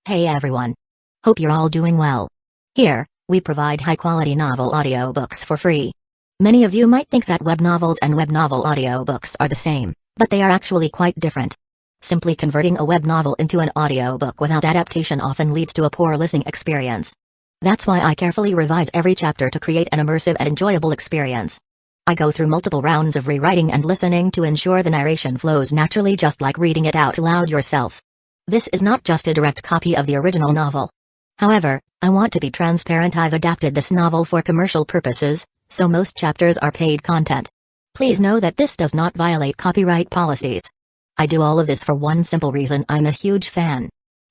Hey everyone. Hope you're all doing well. Here, we provide high-quality novel audiobooks for free. Many of you might think that web novels and web novel audiobooks are the same, but they are actually quite different. Simply converting a web novel into an audiobook without adaptation often leads to a poor listening experience. That's why I carefully revise every chapter to create an immersive and enjoyable experience. I go through multiple rounds of rewriting and listening to ensure the narration flows naturally, just like reading it out loud yourself. This is not just a direct copy of the original novel. However, I want to be transparent. I've adapted this novel for commercial purposes, so most chapters are paid content. Please know that this does not violate copyright policies. I do all of this for one simple reason: I'm a huge fan.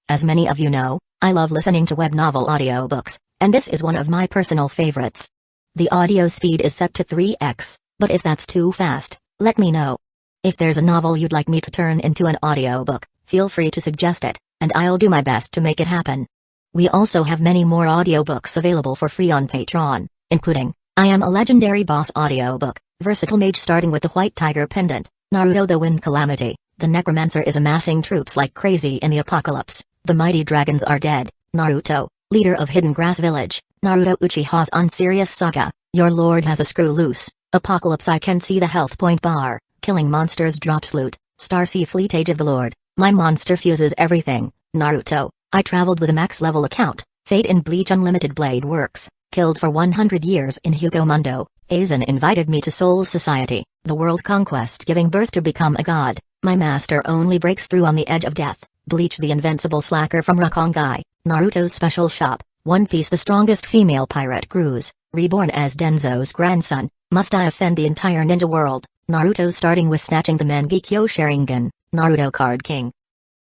As many of you know, I love listening to web novel audiobooks, and this is one of my personal favorites. The audio speed is set to 3x, but if that's too fast, let me know. If there's a novel you'd like me to turn into an audiobook, feel free to suggest it, and I'll do my best to make it happen. We also have many more audiobooks available for free on Patreon, including I Am a Legendary Boss audiobook, Versatile Mage starting with the White Tiger Pendant, Naruto the Wind Calamity, the Necromancer is amassing troops like crazy in the apocalypse, the mighty dragons are dead, Naruto, leader of Hidden Grass Village, Naruto Uchiha's Unserious Saga, your lord has a screw loose, Apocalypse I can see the health point bar, killing monsters drops loot, Starsea Fleet Age of the Lord, my monster fuses everything, Naruto, I traveled with a max level account, Fate in Bleach Unlimited Blade Works, killed for 100 years in Hueco Mundo, Aizen invited me to Soul Society, the world Conquest giving birth to become a god, my master only breaks through on the edge of death, Bleach the Invincible Slacker from Rukongai, Naruto's Special Shop, One Piece the strongest female pirate cruise, Reborn as Danzō's grandson, must I offend the entire ninja world, Naruto starting with snatching the Mangekyo Sharingan, Naruto Card King.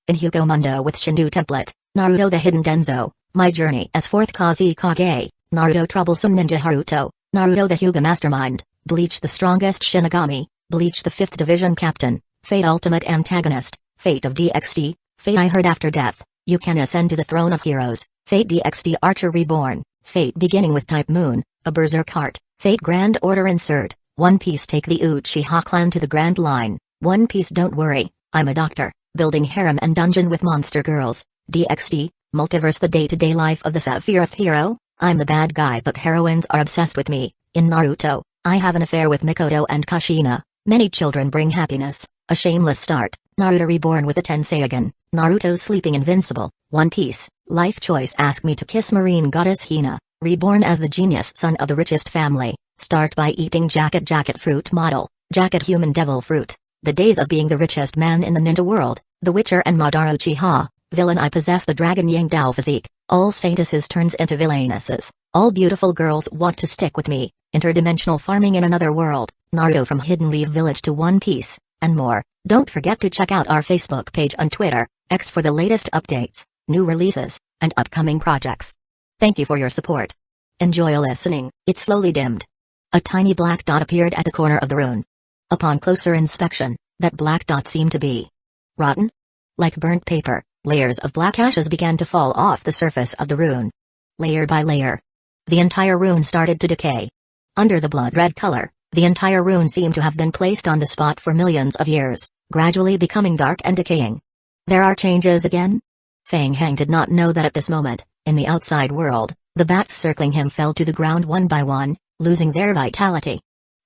In Hueco Mundo with Shindu Template, Naruto the Hidden Danzō, my journey as 4th Kusagakure, Naruto Troublesome Ninja Haruto, Naruto the Hyuga Mastermind, Bleach the strongest Shinigami, Bleach the 5th Division Captain, Fate Ultimate Antagonist, Fate of DXD, Fate I Heard After Death, you can ascend to the throne of heroes, Fate DXD Archer Reborn, Fate beginning with Type Moon, a Berserk Heart, Fate Grand Order Insert, One Piece take the Uchiha clan to the Grand Line, One Piece don't worry, I'm a doctor, building harem and dungeon with monster girls, DXD, Multiverse the day-to-day life of the Sephiroth hero, I'm the bad guy but heroines are obsessed with me, in Naruto, I have an affair with Mikoto and Kushina, many children bring happiness, a shameless start, Naruto Reborn with a Tenseigan, Naruto sleeping Invincible, One Piece, life choice ask me to kiss marine goddess Hina, reborn as the genius son of the richest family, start by eating jacket fruit model, jacket human devil fruit, the days of being the richest man in the ninja world, the Witcher and Madara Uchiha, villain I possess the dragon Yang Dao physique, all saintesses turns into villainesses, all beautiful girls want to stick with me, interdimensional farming in another world, Naruto from Hidden Leaf Village to One Piece, and more. Don't forget to check out our Facebook page on Twitter, X for the latest updates, new releases, and upcoming projects. Thank you for your support. Enjoy listening. It slowly dimmed. A tiny black dot appeared at the corner of the rune. Upon closer inspection, that black dot seemed to be rotten? Like burnt paper, layers of black ashes began to fall off the surface of the rune. Layer by layer. The entire rune started to decay. Under the blood-red color, the entire rune seemed to have been placed on the spot for millions of years, gradually becoming dark and decaying. There are changes again? Fang Hang did not know that at this moment, in the outside world, the bats circling him fell to the ground one by one, losing their vitality.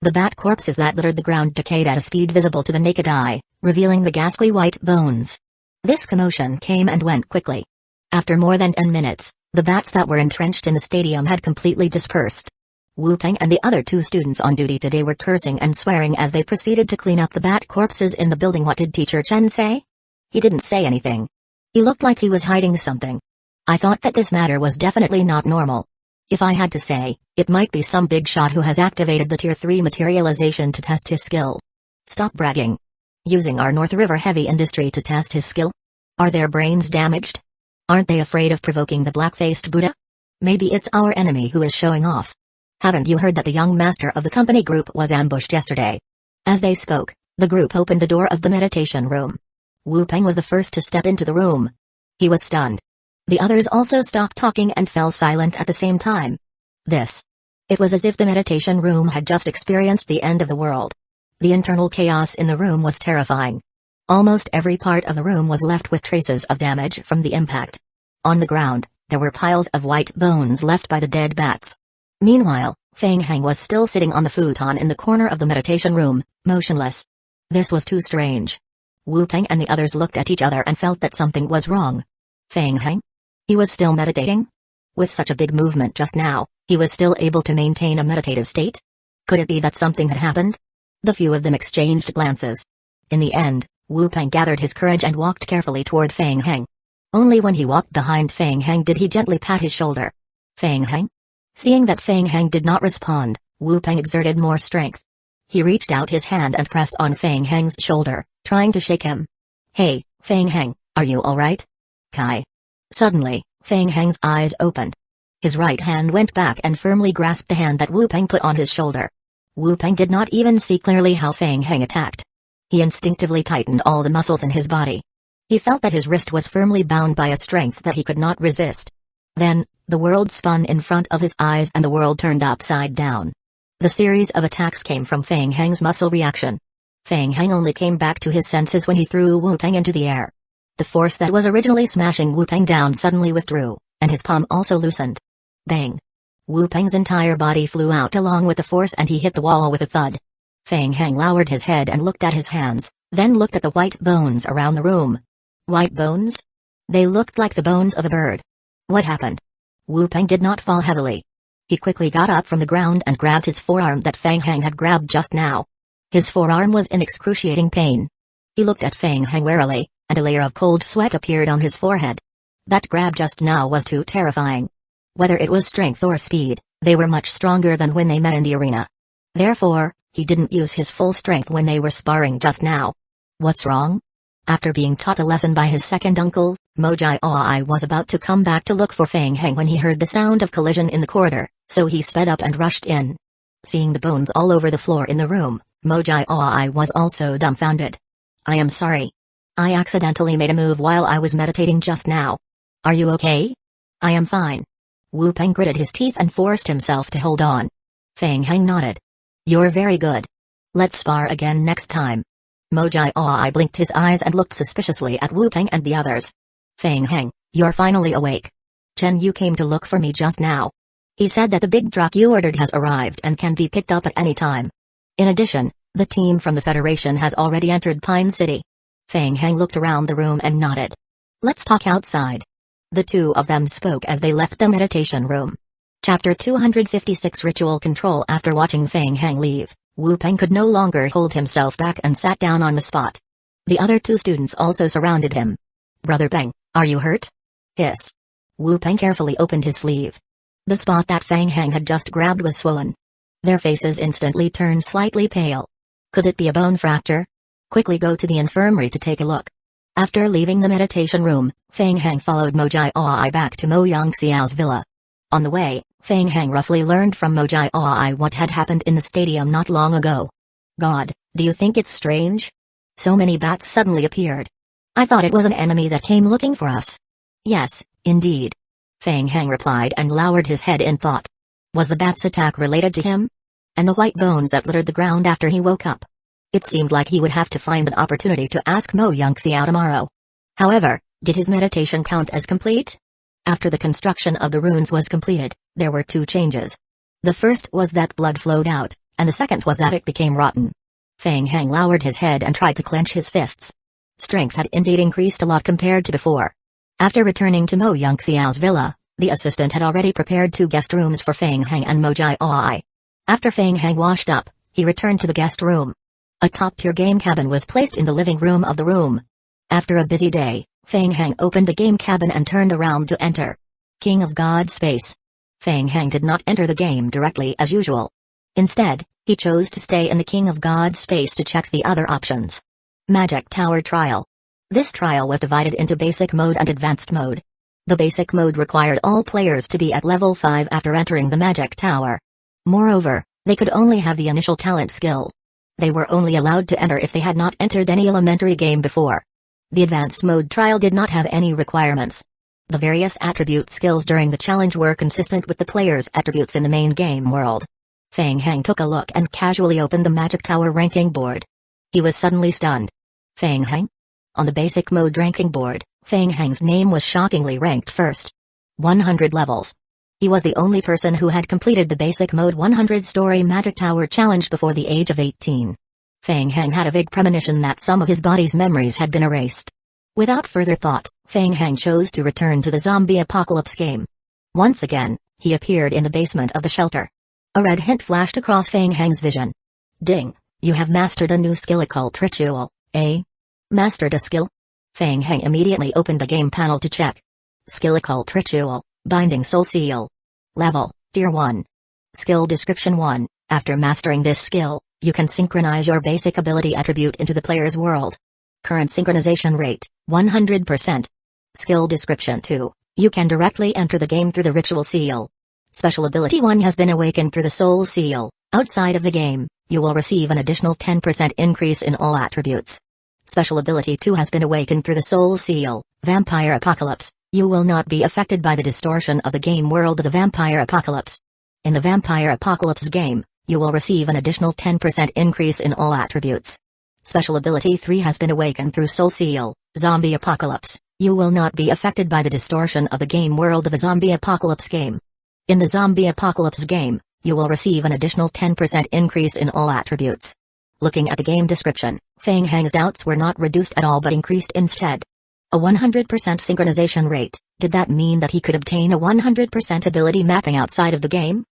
The bat corpses that littered the ground decayed at a speed visible to the naked eye, revealing the ghastly white bones. This commotion came and went quickly. After more than 10 minutes, the bats that were entrenched in the stadium had completely dispersed. Wu Peng and the other 2 students on duty today were cursing and swearing as they proceeded to clean up the bat corpses in the building. What did Teacher Chen say? He didn't say anything. He looked like he was hiding something. I thought that this matter was definitely not normal. If I had to say, it might be some big shot who has activated the Tier 3 materialization to test his skill. Stop bragging. Using our North River heavy industry to test his skill? Are their brains damaged? Aren't they afraid of provoking the black-faced Buddha? Maybe it's our enemy who is showing off. Haven't you heard that the young master of the company group was ambushed yesterday? As they spoke, the group opened the door of the meditation room. Wu Peng was the first to step into the room. He was stunned. The others also stopped talking and fell silent at the same time. It was as if the meditation room had just experienced the end of the world. The internal chaos in the room was terrifying. Almost every part of the room was left with traces of damage from the impact. On the ground, there were piles of white bones left by the dead bats. Meanwhile, Feng Heng was still sitting on the futon in the corner of the meditation room, motionless. This was too strange. Wu Peng and the others looked at each other and felt that something was wrong. Feng Heng? He was still meditating? With such a big movement just now, he was still able to maintain a meditative state? Could it be that something had happened? The few of them exchanged glances. In the end, Wu Peng gathered his courage and walked carefully toward Feng Heng. Only when he walked behind Feng Heng did he gently pat his shoulder. Feng Heng? Seeing that Feng Heng did not respond, Wu Peng exerted more strength. He reached out his hand and pressed on Feng Heng's shoulder, trying to shake him. Hey, Feng Heng, are you alright? Kai. Suddenly, Feng Heng's eyes opened. His right hand went back and firmly grasped the hand that Wu Peng put on his shoulder. Wu Peng did not even see clearly how Feng Heng attacked. He instinctively tightened all the muscles in his body. He felt that his wrist was firmly bound by a strength that he could not resist. Then, the world spun in front of his eyes and the world turned upside down. The series of attacks came from Feng Heng's muscle reaction. Feng Heng only came back to his senses when he threw Wu Peng into the air. The force that was originally smashing Wu Peng down suddenly withdrew, and his palm also loosened. Bang! Wu Peng's entire body flew out along with the force and he hit the wall with a thud. Feng Heng lowered his head and looked at his hands, then looked at the white bones around the room. White bones? They looked like the bones of a bird. What happened? Wu Peng did not fall heavily. He quickly got up from the ground and grabbed his forearm that Feng Heng had grabbed just now. His forearm was in excruciating pain. He looked at Feng Heng warily, and a layer of cold sweat appeared on his forehead. That grab just now was too terrifying. Whether it was strength or speed, they were much stronger than when they met in the arena. Therefore, he didn't use his full strength when they were sparring just now. What's wrong? After being taught a lesson by his second uncle, Mojai Aoi was about to come back to look for Feng Heng when he heard the sound of collision in the corridor, so he sped up and rushed in. Seeing the bones all over the floor in the room, Mojai Aoi was also dumbfounded. I am sorry. I accidentally made a move while I was meditating just now. Are you okay? I am fine. Wu Peng gritted his teeth and forced himself to hold on. Feng Heng nodded. You're very good. Let's spar again next time. Mojai Aoi blinked his eyes and looked suspiciously at Wu Peng and the others. Feng Heng, you're finally awake. Chen Yu came to look for me just now. He said that the big truck you ordered has arrived and can be picked up at any time. In addition, the team from the Federation has already entered Pine City. Feng Heng looked around the room and nodded. Let's talk outside. The two of them spoke as they left the meditation room. Chapter 256 Ritual Control. After watching Feng Heng leave, Wu Peng could no longer hold himself back and sat down on the spot. The other two students also surrounded him. Brother Peng, are you hurt? Hiss. Wu Peng carefully opened his sleeve. The spot that Feng Heng had just grabbed was swollen. Their faces instantly turned slightly pale. Could it be a bone fracture? Quickly go to the infirmary to take a look. After leaving the meditation room, Feng Heng followed Mojai Aoi back to Mo Yangxiao's villa. On the way, Feng Heng roughly learned from Mojai Aoi what had happened in the stadium not long ago. God, do you think it's strange? So many bats suddenly appeared. I thought it was an enemy that came looking for us. Yes, indeed. Feng Heng replied and lowered his head in thought. Was the bat's attack related to him? And the white bones that littered the ground after he woke up? It seemed like he would have to find an opportunity to ask Mo Yangxiao tomorrow. However, did his meditation count as complete? After the construction of the runes was completed, there were two changes. The first was that blood flowed out, and the second was that it became rotten. Feng Heng lowered his head and tried to clench his fists. Strength had indeed increased a lot compared to before. After returning to Mo Yangxiao's villa, the assistant had already prepared 2 guest rooms for Feng Heng and Mojai Aoi. After Feng Heng washed up, he returned to the guest room. A top-tier game cabin was placed in the living room of the room. After a busy day, Feng Heng opened the game cabin and turned around to enter. King of God Space. Feng Heng did not enter the game directly as usual. Instead, he chose to stay in the King of God Space to check the other options. Magic Tower Trial. This trial was divided into Basic Mode and Advanced Mode. The Basic Mode required all players to be at level 5 after entering the Magic Tower. Moreover, they could only have the initial talent skill. They were only allowed to enter if they had not entered any elementary game before. The Advanced Mode trial did not have any requirements. The various attribute skills during the challenge were consistent with the player's attributes in the main game world. Feng Heng took a look and casually opened the Magic Tower ranking board. He was suddenly stunned. Feng Heng? On the Basic Mode ranking board, Feng Heng's name was shockingly ranked first. 100 levels. He was the only person who had completed the basic mode 100-story Magic Tower challenge before the age of 18. Feng Heng had a vague premonition that some of his body's memories had been erased. Without further thought, Feng Heng chose to return to the zombie apocalypse game. Once again, he appeared in the basement of the shelter. A red hint flashed across Feng Heng's vision. Ding! You have mastered a new skill, occult ritual, eh? Mastered a skill? Feng Heng immediately opened the game panel to check. Skill occult ritual, binding soul seal. Level, Tier 1. Skill description 1, after mastering this skill, you can synchronize your basic ability attribute into the player's world. Current synchronization rate, 100%. Skill description 2, you can directly enter the game through the ritual seal. Special ability 1 has been awakened through the soul seal. Outside of the game, you will receive an additional 10% increase in all attributes. Special ability 2 has been awakened through the soul seal, Vampire Apocalypse. You will not be affected by the distortion of the game world of the Vampire Apocalypse. In the Vampire Apocalypse game, you will receive an additional 10% increase in all attributes. Special ability 3 has been awakened through Soul Seal, Zombie Apocalypse. You will not be affected by the distortion of the game world of the Zombie Apocalypse game. In the Zombie Apocalypse game, you will receive an additional 10% increase in all attributes. Looking at the game description, Feng Heng's doubts were not reduced at all but increased instead. A 100% synchronization rate, did that mean that he could obtain a 100% ability mapping outside of the game?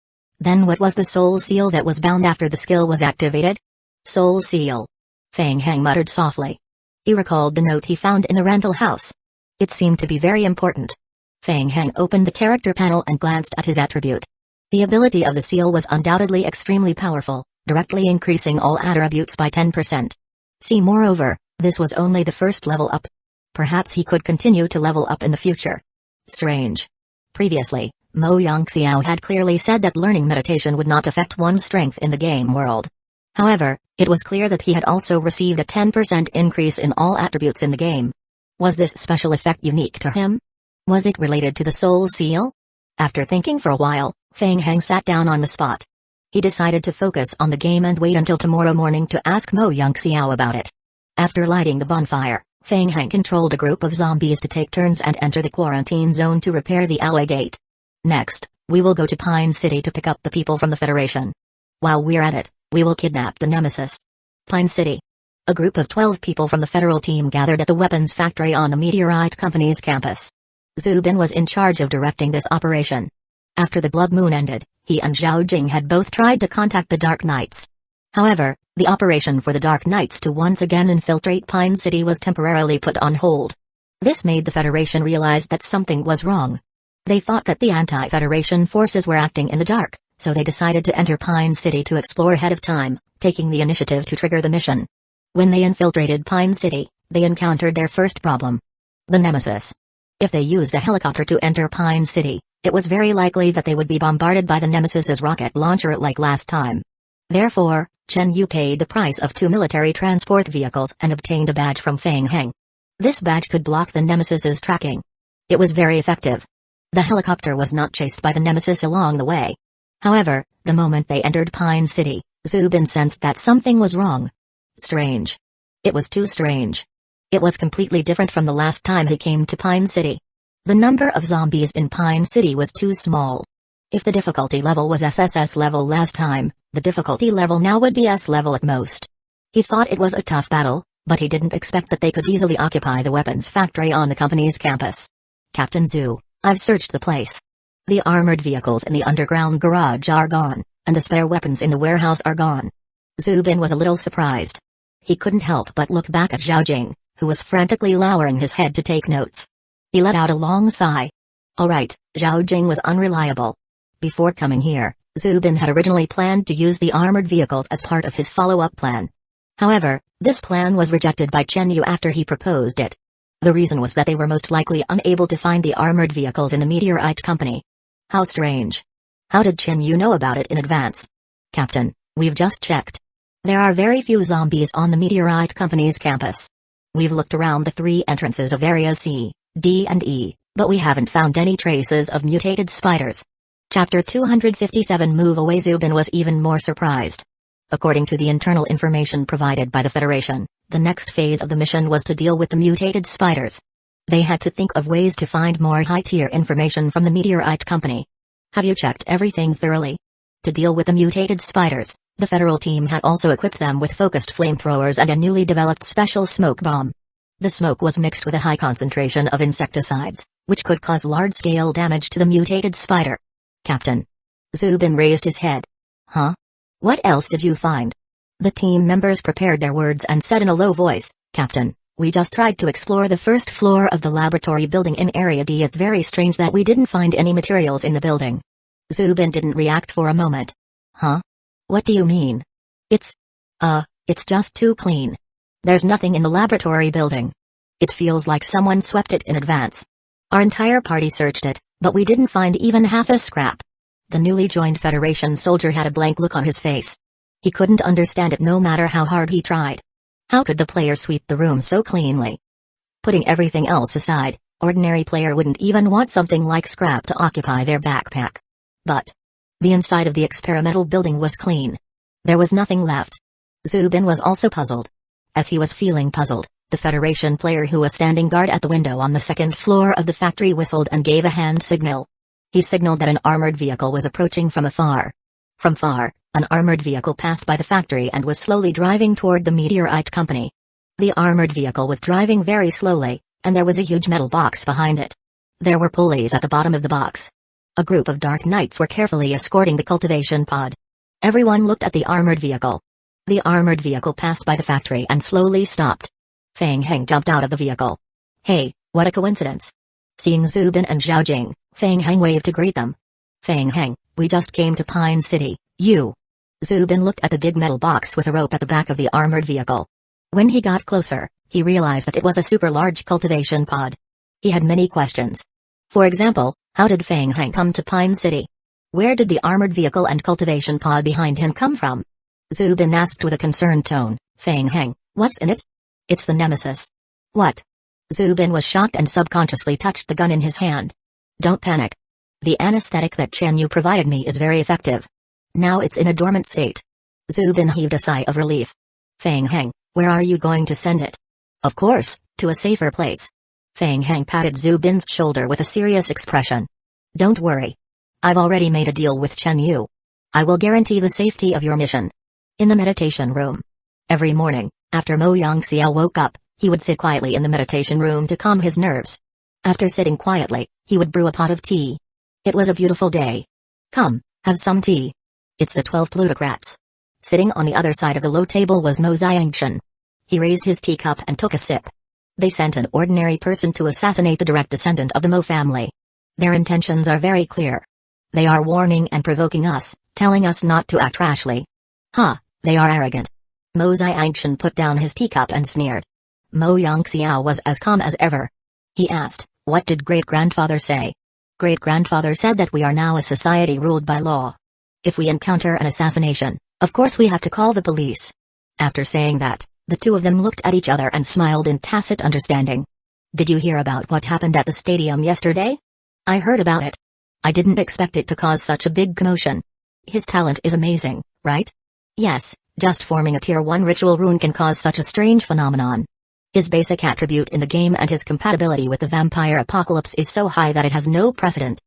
Then what was the soul seal that was bound after the skill was activated? Soul seal. Feng Heng muttered softly. He recalled the note he found in the rental house. It seemed to be very important. Feng Heng opened the character panel and glanced at his attribute. The ability of the seal was undoubtedly extremely powerful, directly increasing all attributes by 10%. See, moreover, this was only the first level up. Perhaps he could continue to level up in the future. Strange. Previously, Mo Yongxiao had clearly said that learning meditation would not affect one's strength in the game world. However, it was clear that he had also received a 10% increase in all attributes in the game. Was this special effect unique to him? Was it related to the soul seal? After thinking for a while, Feng Heng sat down on the spot. He decided to focus on the game and wait until tomorrow morning to ask Mo Yongxiao about it. After lighting the bonfire, Feng Heng controlled a group of zombies to take turns and enter the quarantine zone to repair the alloy gate. Next, we will go to Pine City to pick up the people from the Federation. While we're at it, we will kidnap the Nemesis. Pine City. A group of 12 people from the federal team gathered at the weapons factory on the Meteorite Company's campus. Zubin was in charge of directing this operation. After the Blood Moon ended, he and Zhao Jing had both tried to contact the Dark Knights. However, the operation for the Dark Knights to once again infiltrate Pine City was temporarily put on hold. This made the Federation realize that something was wrong. They thought that the anti-Federation forces were acting in the dark, so they decided to enter Pine City to explore ahead of time, taking the initiative to trigger the mission. When they infiltrated Pine City, they encountered their first problem. The Nemesis. If they used a helicopter to enter Pine City, it was very likely that they would be bombarded by the Nemesis's rocket launcher like last time. Therefore, Chen Yu paid the price of 2 military transport vehicles and obtained a badge from Feng Heng. This badge could block the Nemesis's tracking. It was very effective. The helicopter was not chased by the Nemesis along the way. However, the moment they entered Pine City, Zubin sensed that something was wrong. Strange. It was too strange. It was completely different from the last time he came to Pine City. The number of zombies in Pine City was too small. If the difficulty level was SSS level last time, the difficulty level now would be S level at most. He thought it was a tough battle, but he didn't expect that they could easily occupy the weapons factory on the company's campus. Captain Zhu, I've searched the place. The armored vehicles in the underground garage are gone, and the spare weapons in the warehouse are gone. Zubin was a little surprised. He couldn't help but look back at Zhao Jing, who was frantically lowering his head to take notes. He let out a long sigh. Alright, Zhao Jing was unreliable. Before coming here, Zubin had originally planned to use the armored vehicles as part of his follow-up plan. However, this plan was rejected by Chen Yu after he proposed it. The reason was that they were most likely unable to find the armored vehicles in the Meteorite Company. How strange. How did Chen Yu know about it in advance? Captain, we've just checked. There are very few zombies on the Meteorite Company's campus. We've looked around the 3 entrances of areas C, D and E, but we haven't found any traces of mutated spiders. Chapter 257. Move away. Zubin was even more surprised. According to the internal information provided by the Federation, the next phase of the mission was to deal with the mutated spiders. They had to think of ways to find more high-tier information from the meteorite company. Have you checked everything thoroughly? To deal with the mutated spiders, the federal team had also equipped them with focused flamethrowers and a newly developed special smoke bomb. The smoke was mixed with a high concentration of insecticides, which could cause large-scale damage to the mutated spider. Captain. Zubin raised his head. Huh? What else did you find? The team members prepared their words and said in a low voice, Captain, we just tried to explore the first floor of the laboratory building in Area D. It's very strange that we didn't find any materials in the building. Zubin didn't react for a moment. Huh? What do you mean? It's just too clean. There's nothing in the laboratory building. It feels like someone swept it in advance. Our entire party searched it, but we didn't find even half a scrap. The newly joined Federation soldier had a blank look on his face. He couldn't understand it no matter how hard he tried. How could the player sweep the room so cleanly? Putting everything else aside, ordinary player wouldn't even want something like scrap to occupy their backpack. But the inside of the experimental building was clean. There was nothing left. Zubin was also puzzled. As he was feeling puzzled, the Federation player who was standing guard at the window on the second floor of the factory whistled and gave a hand signal. He signaled that an armored vehicle was approaching from afar. From far, an armored vehicle passed by the factory and was slowly driving toward the meteorite company. The armored vehicle was driving very slowly, and there was a huge metal box behind it. There were pulleys at the bottom of the box. A group of dark knights were carefully escorting the cultivation pod. Everyone looked at the armored vehicle. The armored vehicle passed by the factory and slowly stopped. Fang Heng jumped out of the vehicle. Hey, what a coincidence. Seeing Zubin and Zhao Jing, Fang Heng waved to greet them. Fang Heng, we just came to Pine City, you. Zubin looked at the big metal box with a rope at the back of the armored vehicle. When he got closer, he realized that it was a super large cultivation pod. He had many questions. For example, how did Fang Heng come to Pine City? Where did the armored vehicle and cultivation pod behind him come from? Zubin asked with a concerned tone, Fang Heng, what's in it? It's the Nemesis. What? Zubin was shocked and subconsciously touched the gun in his hand. Don't panic. The anesthetic that Chen Yu provided me is very effective. Now it's in a dormant state. Zubin heaved a sigh of relief. Fang Heng, where are you going to send it? Of course, to a safer place. Fang Heng patted Zubin's shoulder with a serious expression. Don't worry. I've already made a deal with Chen Yu. I will guarantee the safety of your mission. In the meditation room. Every morning, after Mo Yangxiao woke up, he would sit quietly in the meditation room to calm his nerves. After sitting quietly, he would brew a pot of tea. It was a beautiful day. Come, have some tea. It's the 12 plutocrats. Sitting on the other side of the low table was Mo Xiangshan. He raised his teacup and took a sip. They sent an ordinary person to assassinate the direct descendant of the Mo family. Their intentions are very clear. They are warning and provoking us, telling us not to act rashly. They are arrogant. Mo Xiangshan put down his teacup and sneered. Mo Yangxiao was as calm as ever. He asked, what did great-grandfather say? Great-grandfather said that we are now a society ruled by law. If we encounter an assassination, of course we have to call the police. After saying that, the two of them looked at each other and smiled in tacit understanding. Did you hear about what happened at the stadium yesterday? I heard about it. I didn't expect it to cause such a big commotion. His talent is amazing, right? Yes, just forming a Tier 1 ritual rune can cause such a strange phenomenon. His basic attribute in the game and his compatibility with the vampire apocalypse is so high that it has no precedent.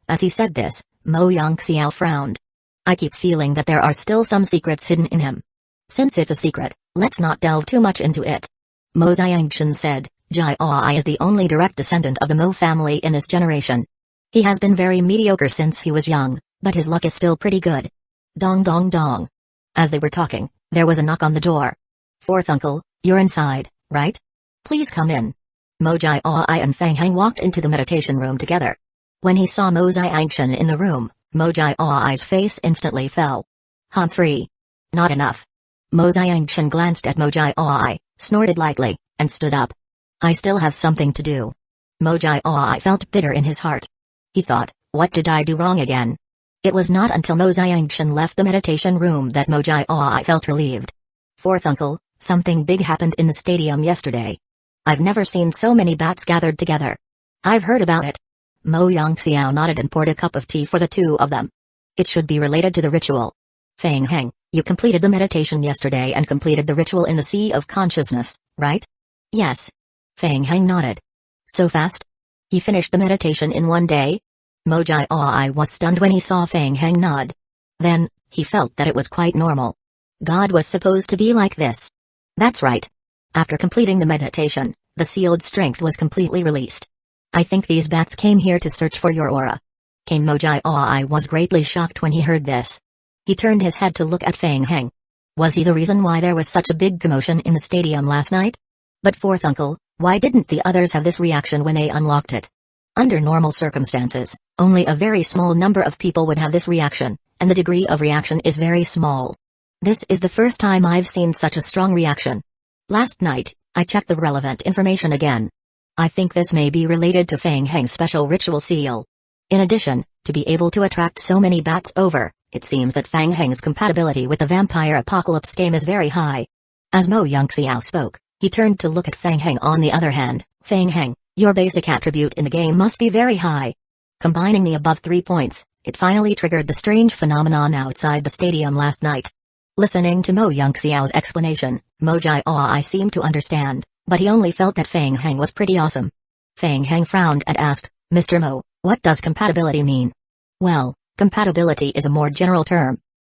As he said this, Mo Yangxiao frowned. I keep feeling that there are still some secrets hidden in him. Since it's a secret, let's not delve too much into it. Mo Xiangshan said, Jai Ai is the only direct descendant of the Mo family in this generation. He has been very mediocre since he was young, but his luck is still pretty good. Dong dong dong. As they were talking, there was a knock on the door. Fourth uncle, you're inside, right? Please come in. Mo Jai Ai and Fang Heng walked into the meditation room together. When he saw Mo Xiangshan in the room, Mo Jai Ai's face instantly fell. Humphrey. Not enough. Mo Xiangshan glanced at Mo Jai Ai, snorted lightly, and stood up. I still have something to do. Mo Jai Ai felt bitter in his heart. He thought, what did I do wrong again? It was not until Mo Xiangshan left the meditation room that Mo Jai Ai felt relieved. Fourth uncle, something big happened in the stadium yesterday. I've never seen so many bats gathered together. I've heard about it. Mo Yangxiao nodded and poured a cup of tea for the two of them. It should be related to the ritual. Fang Heng, you completed the meditation yesterday and completed the ritual in the Sea of Consciousness, right? Yes. Fang Heng nodded. So fast? He finished the meditation in one day? Mojai was stunned when he saw Feng Heng nod. Then, he felt that it was quite normal. God was supposed to be like this. That's right. After completing the meditation, the sealed strength was completely released. I think these bats came here to search for your aura. Mojai was greatly shocked when he heard this. He turned his head to look at Feng Heng. Was he the reason why there was such a big commotion in the stadium last night? But fourth uncle, why didn't the others have this reaction when they unlocked it? Under normal circumstances, only a very small number of people would have this reaction, and the degree of reaction is very small. This is the first time I've seen such a strong reaction. Last night, I checked the relevant information again. I think this may be related to Feng Heng's special ritual seal. In addition, to be able to attract so many bats over, it seems that Feng Heng's compatibility with the Vampire Apocalypse game is very high. As Mo Yongxiao spoke, he turned to look at Feng Heng. On the other hand, Feng Heng, your basic attribute in the game must be very high. Combining the above 3 points, it finally triggered the strange phenomenon outside the stadium last night. Listening to Mo Yongxiao's explanation, Mojai seemed to understand, but he only felt that Feng Heng was pretty awesome. Feng Heng frowned and asked, Mr. Mo, what does compatibility mean? Well, compatibility is a more general term.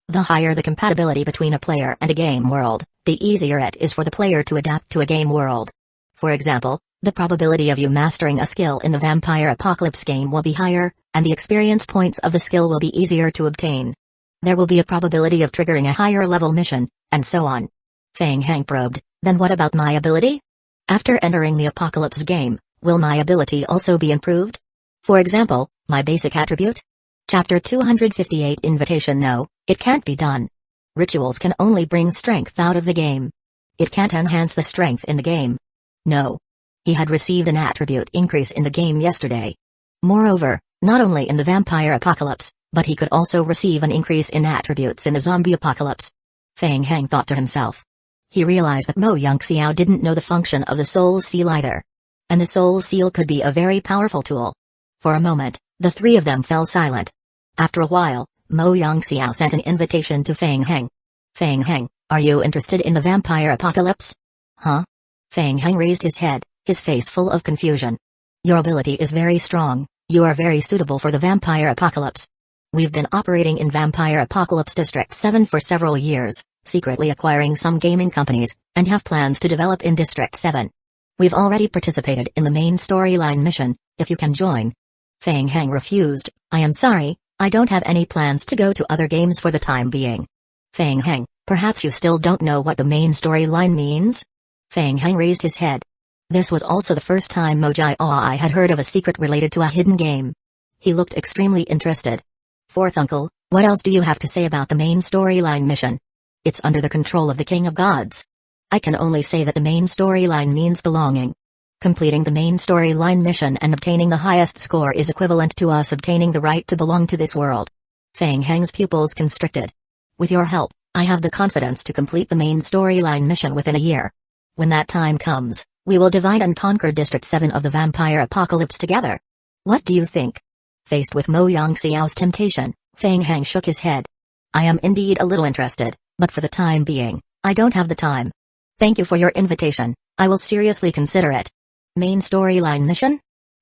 The higher the compatibility between a player and a game world, the easier it is for the player to adapt to a game world. For example, the probability of you mastering a skill in the Vampire Apocalypse game will be higher, and the experience points of the skill will be easier to obtain. There will be a probability of triggering a higher level mission, and so on. Feng Heng probed, then what about my ability? After entering the Apocalypse game, will my ability also be improved? For example, my basic attribute? Chapter 258 Invitation. No, it can't be done. Rituals can only bring strength out of the game. It can't enhance the strength in the game. No. He had received an attribute increase in the game yesterday. Moreover, not only in the Vampire Apocalypse, but he could also receive an increase in attributes in the Zombie Apocalypse. Feng Heng thought to himself. He realized that Mo Yongxiao didn't know the function of the Soul Seal either. And the Soul Seal could be a very powerful tool. For a moment, the three of them fell silent. After a while, Mo Yongxiao sent an invitation to Feng Heng. Feng Heng, are you interested in the Vampire Apocalypse? Huh? Feng Heng raised his head, his face full of confusion. Your ability is very strong, you are very suitable for the Vampire Apocalypse. We've been operating in Vampire Apocalypse District 7 for several years, secretly acquiring some gaming companies, and have plans to develop in District 7. We've already participated in the main storyline mission, if you can join. Feng Heng refused. I am sorry, I don't have any plans to go to other games for the time being. Feng Heng, perhaps you still don't know what the main storyline means? Feng Heng raised his head. This was also the first time Mojai had heard of a secret related to a hidden game. He looked extremely interested. Fourth uncle, what else do you have to say about the main storyline mission? It's under the control of the King of Gods. I can only say that the main storyline means belonging. Completing the main storyline mission and obtaining the highest score is equivalent to us obtaining the right to belong to this world. Feng Heng's pupils constricted. With your help, I have the confidence to complete the main storyline mission within a year. When that time comes, we will divide and conquer District 7 of the Vampire Apocalypse together. What do you think? Faced with Mo Yongxiao's temptation, Feng Heng shook his head. I am indeed a little interested, but for the time being, I don't have the time. Thank you for your invitation, I will seriously consider it. Main storyline mission?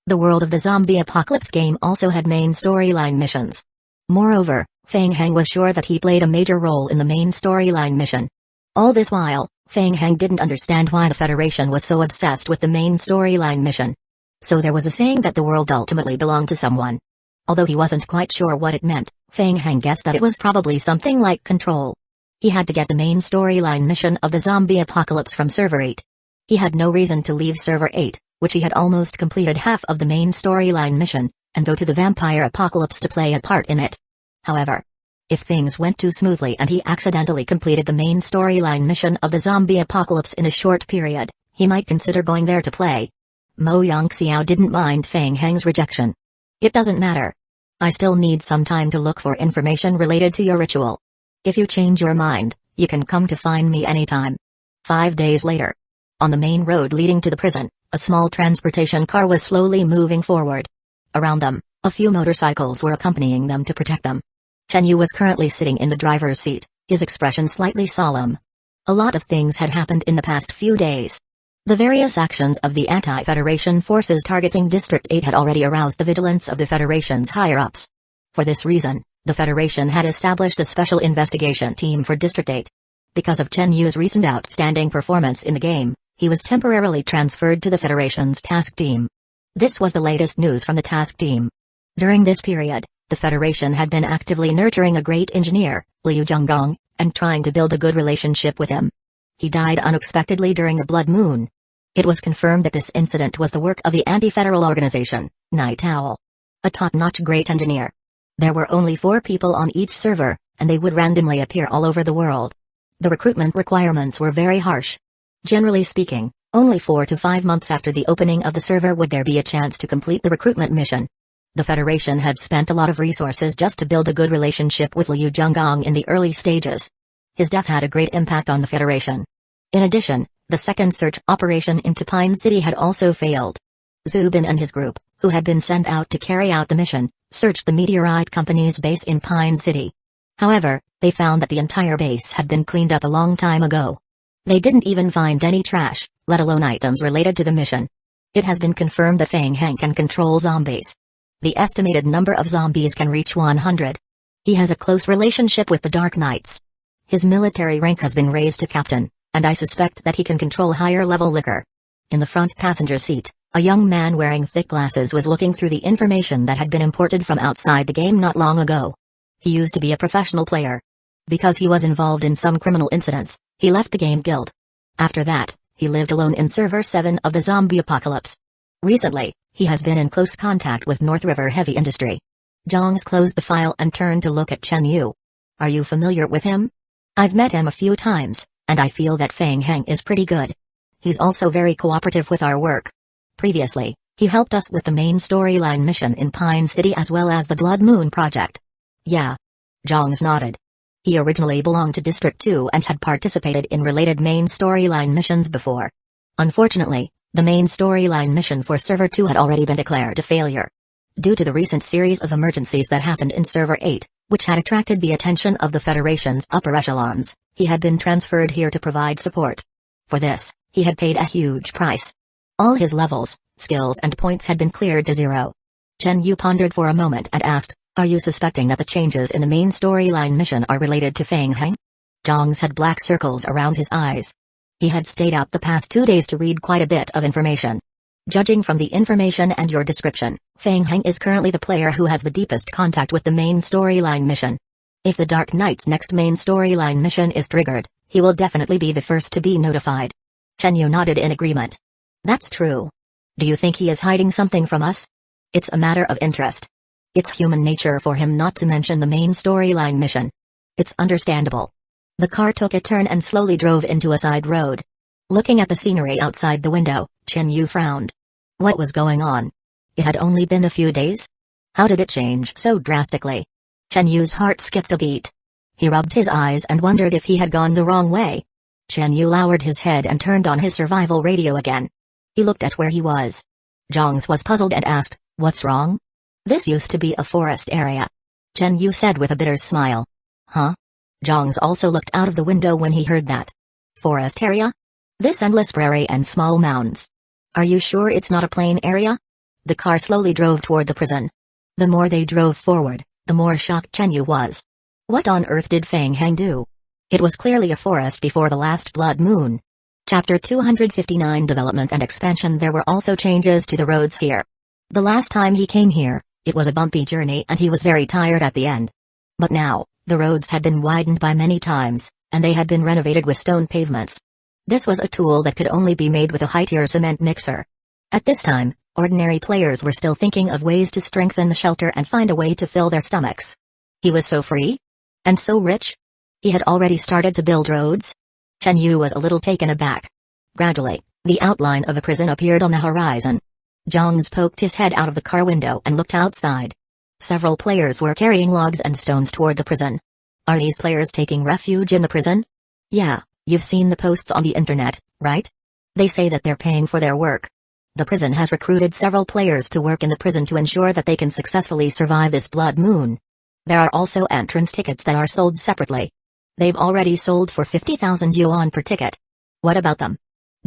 The world of the Zombie Apocalypse game also had main storyline missions. Moreover, Feng Heng was sure that he played a major role in the main storyline mission. All this while, Feng Heng didn't understand why the Federation was so obsessed with the main storyline mission. So there was a saying that the world ultimately belonged to someone. Although he wasn't quite sure what it meant, Feng Heng guessed that it was probably something like control. He had to get the main storyline mission of the Zombie Apocalypse from Server 8. He had no reason to leave Server 8, which he had almost completed half of the main storyline mission, and go to the Vampire Apocalypse to play a part in it. However, if things went too smoothly and he accidentally completed the main storyline mission of the Zombie Apocalypse in a short period, he might consider going there to play. Mo Yongxiao didn't mind Feng Heng's rejection. It doesn't matter. I still need some time to look for information related to your ritual. If you change your mind, you can come to find me anytime. 5 days later. On the main road leading to the prison, a small transportation car was slowly moving forward. Around them, a few motorcycles were accompanying them to protect them. Tenyu was currently sitting in the driver's seat, his expression slightly solemn. A lot of things had happened in the past few days. The various actions of the anti-Federation forces targeting District 8 had already aroused the vigilance of the Federation's higher-ups. For this reason, the Federation had established a special investigation team for District 8. Because of Chen Yu's recent outstanding performance in the game, he was temporarily transferred to the Federation's task team. This was the latest news from the task team. During this period, the Federation had been actively nurturing a great engineer, Liu Zhonggong, and trying to build a good relationship with him. He died unexpectedly during the Blood Moon. It was confirmed that this incident was the work of the anti-federal organization, Night Owl. A top-notch great engineer. There were only 4 people on each server, and they would randomly appear all over the world. The recruitment requirements were very harsh. Generally speaking, only 4 to 5 months after the opening of the server would there be a chance to complete the recruitment mission. The Federation had spent a lot of resources just to build a good relationship with Liu Zhonggong in the early stages. His death had a great impact on the Federation. In addition, the second search operation into Pine City had also failed. Zubin and his group, who had been sent out to carry out the mission, searched the Meteorite Company's base in Pine City. However, they found that the entire base had been cleaned up a long time ago. They didn't even find any trash, let alone items related to the mission. It has been confirmed that Feng Heng can control zombies. The estimated number of zombies can reach 100. He has a close relationship with the Dark Knights. His military rank has been raised to captain, and I suspect that he can control higher-level liquor. In the front passenger seat, a young man wearing thick glasses was looking through the information that had been imported from outside the game not long ago. He used to be a professional player. Because he was involved in some criminal incidents, he left the game guild. After that, he lived alone in Server 7 of the zombie apocalypse. Recently, he has been in close contact with North River Heavy Industry. Jongs closed the file and turned to look at Chen Yu. Are you familiar with him? I've met him a few times, and I feel that Feng Heng is pretty good. He's also very cooperative with our work. Previously, he helped us with the main storyline mission in Pine City as well as the Blood Moon project. Yeah. Jongs nodded. He originally belonged to District 2 and had participated in related main storyline missions before. Unfortunately, the main storyline mission for Server 2 had already been declared a failure. Due to the recent series of emergencies that happened in Server 8, which had attracted the attention of the Federation's upper echelons, he had been transferred here to provide support. For this, he had paid a huge price. All his levels, skills and points had been cleared to 0. Chen Yu pondered for a moment and asked, are you suspecting that the changes in the main storyline mission are related to Feng Heng? Jongs had black circles around his eyes. He had stayed out the past 2 days to read quite a bit of information. Judging from the information and your description, Feng Heng is currently the player who has the deepest contact with the main storyline mission. If the Dark Knight's next main storyline mission is triggered, he will definitely be the first to be notified. Chen Yu nodded in agreement. That's true. Do you think he is hiding something from us? It's a matter of interest. It's human nature for him not to mention the main storyline mission. It's understandable. The car took a turn and slowly drove into a side road. Looking at the scenery outside the window, Chen Yu frowned. What was going on? It had only been a few days? How did it change so drastically? Chen Yu's heart skipped a beat. He rubbed his eyes and wondered if he had gone the wrong way. Chen Yu lowered his head and turned on his survival radio again. He looked at where he was. Jongs was puzzled and asked, what's wrong? This used to be a forest area. Chen Yu said with a bitter smile. Huh? Jongs also looked out of the window when he heard that. Forest area? This endless prairie and small mounds. Are you sure it's not a plain area? The car slowly drove toward the prison. The more they drove forward, the more shocked Chen Yu was. What on earth did Feng Heng do? It was clearly a forest before the last blood moon. Chapter 259 Development and Expansion. There were also changes to the roads here. The last time he came here, it was a bumpy journey and he was very tired at the end. But now, the roads had been widened by many times, and they had been renovated with stone pavements. This was a tool that could only be made with a high-tier cement mixer. At this time, ordinary players were still thinking of ways to strengthen the shelter and find a way to fill their stomachs. He was so free? And so rich? He had already started to build roads? Chen Yu was a little taken aback. Gradually, the outline of a prison appeared on the horizon. Jongs poked his head out of the car window and looked outside. Several players were carrying logs and stones toward the prison. Are these players taking refuge in the prison? Yeah, you've seen the posts on the internet, right? They say that they're paying for their work. The prison has recruited several players to work in the prison to ensure that they can successfully survive this blood moon. There are also entrance tickets that are sold separately. They've already sold for 50,000 yuan per ticket. What about them?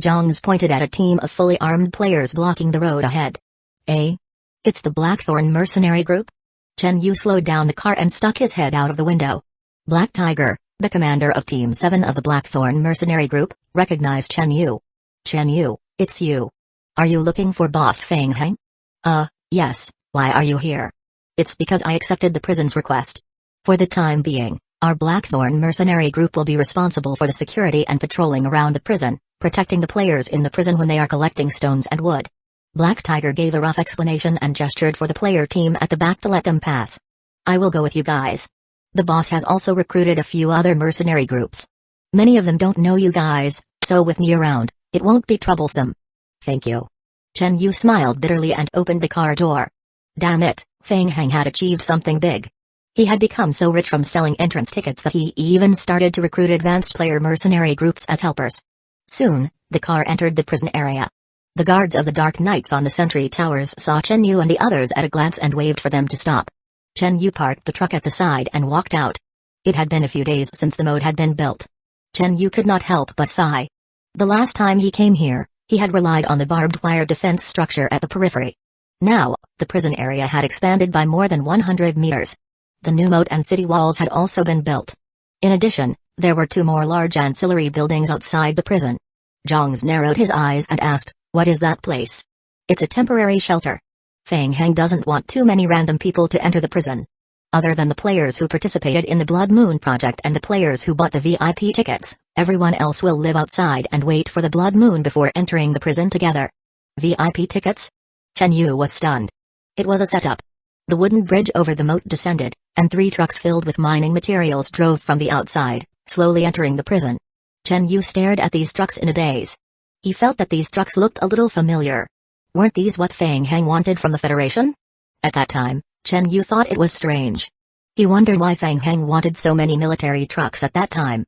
Zhongs pointed at a team of fully armed players blocking the road ahead. It's the Blackthorn mercenary group? Chen Yu slowed down the car and stuck his head out of the window. Black Tiger, the commander of Team 7 of the Blackthorn mercenary group, recognized Chen Yu. Chen Yu, it's you. Are you looking for Boss Feng Heng? Yes, why are you here? It's because I accepted the prison's request. For the time being, our Blackthorn mercenary group will be responsible for the security and patrolling around the prison, protecting the players in the prison when they are collecting stones and wood. Black Tiger gave a rough explanation and gestured for the player team at the back to let them pass. I will go with you guys. The boss has also recruited a few other mercenary groups. Many of them don't know you guys, so with me around, it won't be troublesome. Thank you. Chen Yu smiled bitterly and opened the car door. Damn it, Feng Heng had achieved something big. He had become so rich from selling entrance tickets that he even started to recruit advanced player mercenary groups as helpers. Soon, the car entered the prison area. The guards of the Dark Knights on the sentry towers saw Chen Yu and the others at a glance and waved for them to stop. Chen Yu parked the truck at the side and walked out. It had been a few days since the moat had been built. Chen Yu could not help but sigh. The last time he came here, he had relied on the barbed wire defense structure at the periphery. Now, the prison area had expanded by more than 100 meters. The new moat and city walls had also been built. In addition, there were 2 more large ancillary buildings outside the prison. Zhongs narrowed his eyes and asked, "What is that place?" "It's a temporary shelter. Feng Heng doesn't want too many random people to enter the prison. Other than the players who participated in the Blood Moon project and the players who bought the VIP tickets, everyone else will live outside and wait for the Blood Moon before entering the prison together." VIP tickets? Chen Yu was stunned. It was a setup. The wooden bridge over the moat descended, and 3 trucks filled with mining materials drove from the outside, slowly entering the prison. Chen Yu stared at these trucks in a daze. He felt that these trucks looked a little familiar. Weren't these what Feng Heng wanted from the Federation? At that time, Chen Yu thought it was strange. He wondered why Feng Heng wanted so many military trucks at that time.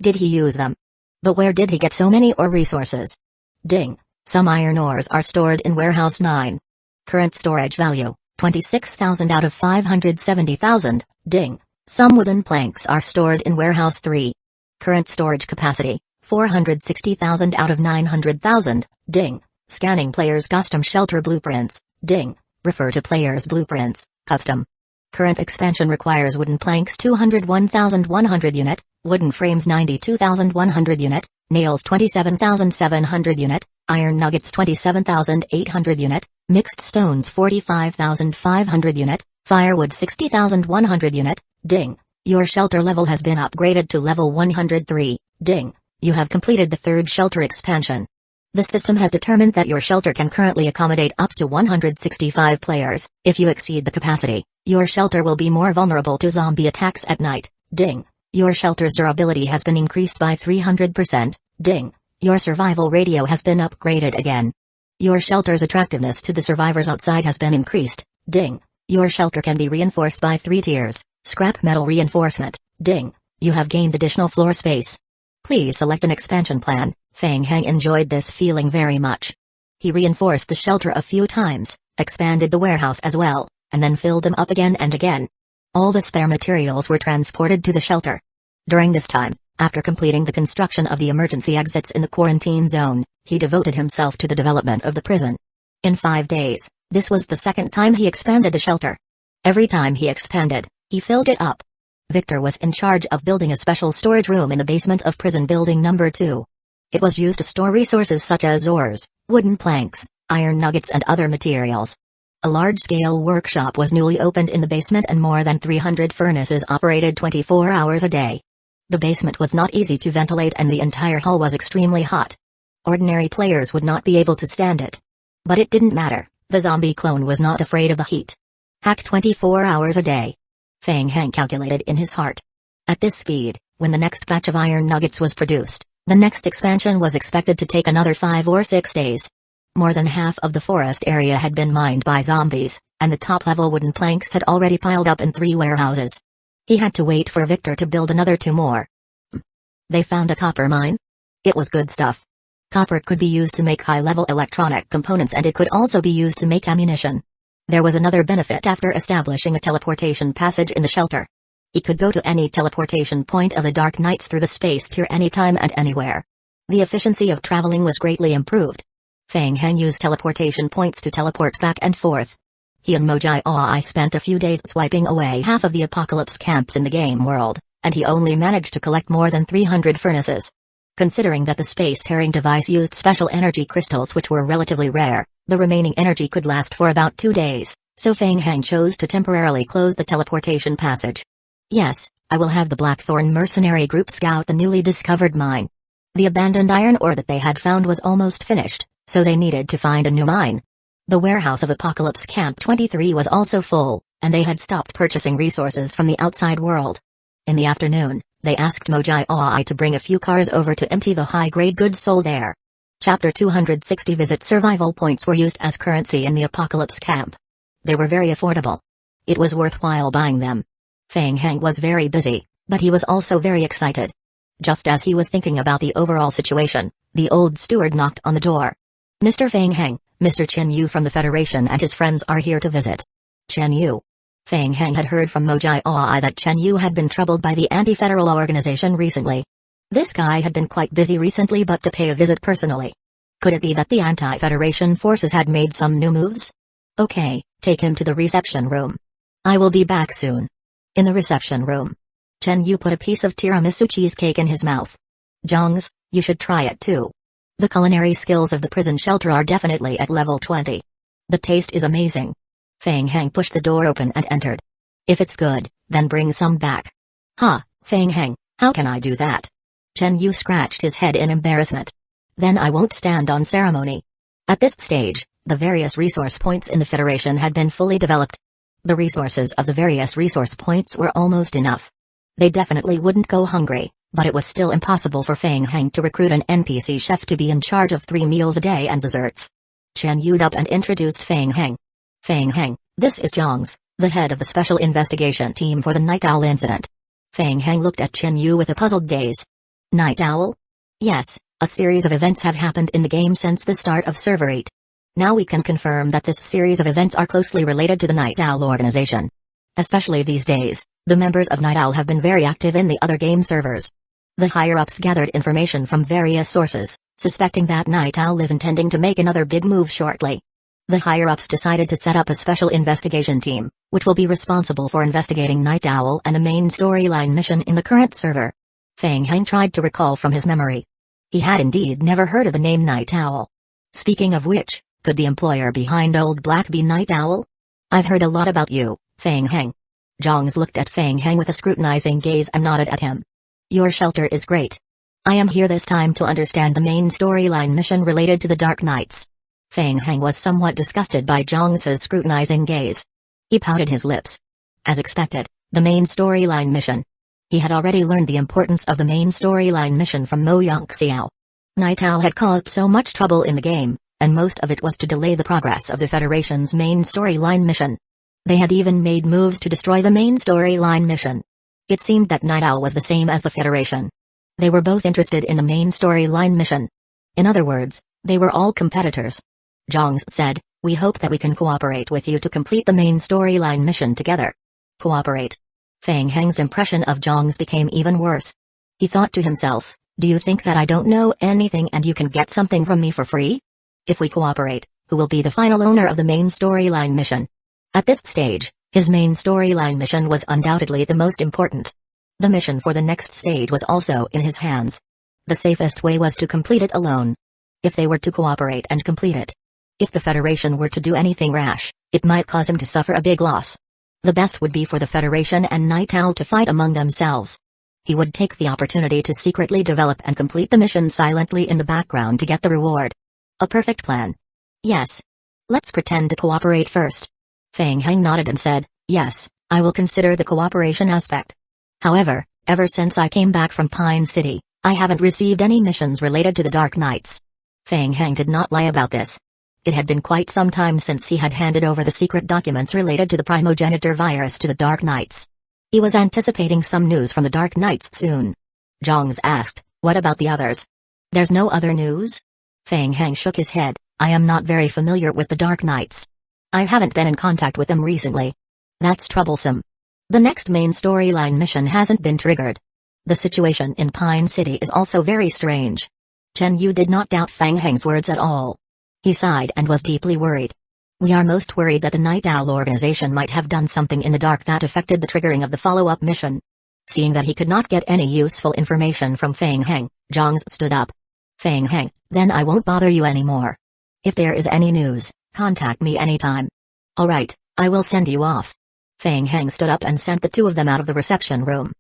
Did he use them? But where did he get so many ore resources? Ding. Some iron ores are stored in Warehouse 9. Current storage value, 26,000 out of 570,000, ding. Some wooden planks are stored in Warehouse 3. Current storage capacity, 460,000 out of 900,000, ding. Scanning players' custom shelter blueprints, ding. Refer to players' blueprints, custom. Current expansion requires wooden planks 201,100 unit, wooden frames 92,100 unit, nails 27,700 unit, iron nuggets 27,800 unit, mixed stones 45,500 unit, firewood 60,100 unit, ding. Your shelter level has been upgraded to level 103, ding. You have completed the 3rd shelter expansion. The system has determined that your shelter can currently accommodate up to 165 players. If you exceed the capacity, your shelter will be more vulnerable to zombie attacks at night, ding. Your shelter's durability has been increased by 300%, ding. Your survival radio has been upgraded again. Your shelter's attractiveness to the survivors outside has been increased, ding. Your shelter can be reinforced by 3 tiers, scrap metal reinforcement, ding. You have gained additional floor space. Please select an expansion plan. Feng Heng enjoyed this feeling very much. He reinforced the shelter a few times, expanded the warehouse as well, and then filled them up again and again. All the spare materials were transported to the shelter. During this time, after completing the construction of the emergency exits in the quarantine zone, he devoted himself to the development of the prison. In 5 days, this was the 2nd time he expanded the shelter. Every time he expanded, he filled it up. Victor was in charge of building a special storage room in the basement of prison building number 2. It was used to store resources such as ores, wooden planks, iron nuggets and other materials. A large-scale workshop was newly opened in the basement and more than 300 furnaces operated 24 hours a day. The basement was not easy to ventilate and the entire hall was extremely hot. Ordinary players would not be able to stand it. But it didn't matter, the zombie clone was not afraid of the heat. Hack 24 hours a day. Feng Heng calculated in his heart. At this speed, when the next batch of iron nuggets was produced, the next expansion was expected to take another 5 or 6 days. More than half of the forest area had been mined by zombies, and the top-level wooden planks had already piled up in 3 warehouses. He had to wait for Victor to build another 2 more. They found a copper mine? It was good stuff. Copper could be used to make high-level electronic components and it could also be used to make ammunition. There was another benefit after establishing a teleportation passage in the shelter. He could go to any teleportation point of the Dark Knights through the space tier anytime and anywhere. The efficiency of traveling was greatly improved. Feng Heng used teleportation points to teleport back and forth. He and Mojai Aoi spent a few days swiping away half of the apocalypse camps in the game world, and he only managed to collect more than 300 furnaces. Considering that the space-tearing device used special energy crystals which were relatively rare, the remaining energy could last for about 2 days, so Feng Heng chose to temporarily close the teleportation passage. Yes, I will have the Blackthorn mercenary group scout the newly discovered mine. The abandoned iron ore that they had found was almost finished, so they needed to find a new mine. The warehouse of Apocalypse Camp 23 was also full, and they had stopped purchasing resources from the outside world. In the afternoon, they asked Mojai Aoi to bring a few cars over to empty the high-grade goods sold there. Chapter 260 Visit Survival points were used as currency in the Apocalypse Camp. They were very affordable. It was worthwhile buying them. Feng Heng was very busy, but he was also very excited. Just as he was thinking about the overall situation, the old steward knocked on the door. Mr. Feng Heng, Mr. Chen Yu from the Federation and his friends are here to visit. Chen Yu. Feng Heng had heard from Mojai Aoi that Chen Yu had been troubled by the anti-federal organization recently. This guy had been quite busy recently but to pay a visit personally. Could it be that the anti-federation forces had made some new moves? Okay, take him to the reception room. I will be back soon. In the reception room, Chen Yu put a piece of tiramisu cheesecake in his mouth. Jongs, you should try it too. The culinary skills of the prison shelter are definitely at level 20. The taste is amazing. Feng Heng pushed the door open and entered. If it's good, then bring some back. Feng Heng, how can I do that? Chen Yu scratched his head in embarrassment. Then I won't stand on ceremony. At this stage, the various resource points in the Federation had been fully developed. The resources of the various resource points were almost enough. They definitely wouldn't go hungry, but it was still impossible for Feng Heng to recruit an NPC chef to be in charge of 3 meals a day and desserts. Chen Yu'd up and introduced Feng Heng. Feng Heng, this is Jongs, the head of the Special Investigation Team for the Night Owl incident. Feng Heng looked at Chen Yu with a puzzled gaze. Night Owl? Yes, a series of events have happened in the game since the start of Server 8. Now we can confirm that this series of events are closely related to the Night Owl organization. Especially these days, the members of Night Owl have been very active in the other game servers. The higher-ups gathered information from various sources, suspecting that Night Owl is intending to make another big move shortly. The higher-ups decided to set up a special investigation team, which will be responsible for investigating Night Owl and the main storyline mission in the current server. Feng Heng tried to recall from his memory. He had indeed never heard of the name Night Owl. Speaking of which, could the employer behind Old Black be Night Owl? I've heard a lot about you, Feng Heng. Jongs looked at Feng Heng with a scrutinizing gaze and nodded at him. Your shelter is great. I am here this time to understand the main storyline mission related to the Dark Knights. Feng Heng was somewhat disgusted by Jongs's scrutinizing gaze. He pouted his lips. As expected, the main storyline mission. He had already learned the importance of the main storyline mission from Mo Yongxiao. Night Owl had caused so much trouble in the game, and most of it was to delay the progress of the Federation's main storyline mission. They had even made moves to destroy the main storyline mission. It seemed that Night Owl was the same as the Federation. They were both interested in the main storyline mission. In other words, they were all competitors. Jongs said, we hope that we can cooperate with you to complete the main storyline mission together. Cooperate? Feng Heng's impression of Jongs became even worse. He thought to himself, do you think that I don't know anything and you can get something from me for free? If we cooperate, who will be the final owner of the main storyline mission? At this stage, his main storyline mission was undoubtedly the most important. The mission for the next stage was also in his hands. The safest way was to complete it alone. If they were to cooperate and complete it. If the Federation were to do anything rash, it might cause him to suffer a big loss. The best would be for the Federation and Night Owl to fight among themselves. He would take the opportunity to secretly develop and complete the mission silently in the background to get the reward. A perfect plan. Yes. Let's pretend to cooperate first. Feng Heng nodded and said, yes, I will consider the cooperation aspect. However, ever since I came back from Pine City, I haven't received any missions related to the Dark Knights. Feng Heng did not lie about this. It had been quite some time since he had handed over the secret documents related to the primogenitor virus to the Dark Knights. He was anticipating some news from the Dark Knights soon. Jongs asked, what about the others? There's no other news? Feng Heng shook his head, I am not very familiar with the Dark Knights. I haven't been in contact with them recently. That's troublesome. The next main storyline mission hasn't been triggered. The situation in Pine City is also very strange. Chen Yu did not doubt Fang Heng's words at all. He sighed and was deeply worried. We are most worried that the Night Owl organization might have done something in the dark that affected the triggering of the follow-up mission. Seeing that he could not get any useful information from Fang Heng, Zhang stood up. Fang Heng, then I won't bother you anymore. If there is any news, contact me anytime. Alright, I will send you off. Fang Heng stood up and sent the two of them out of the reception room.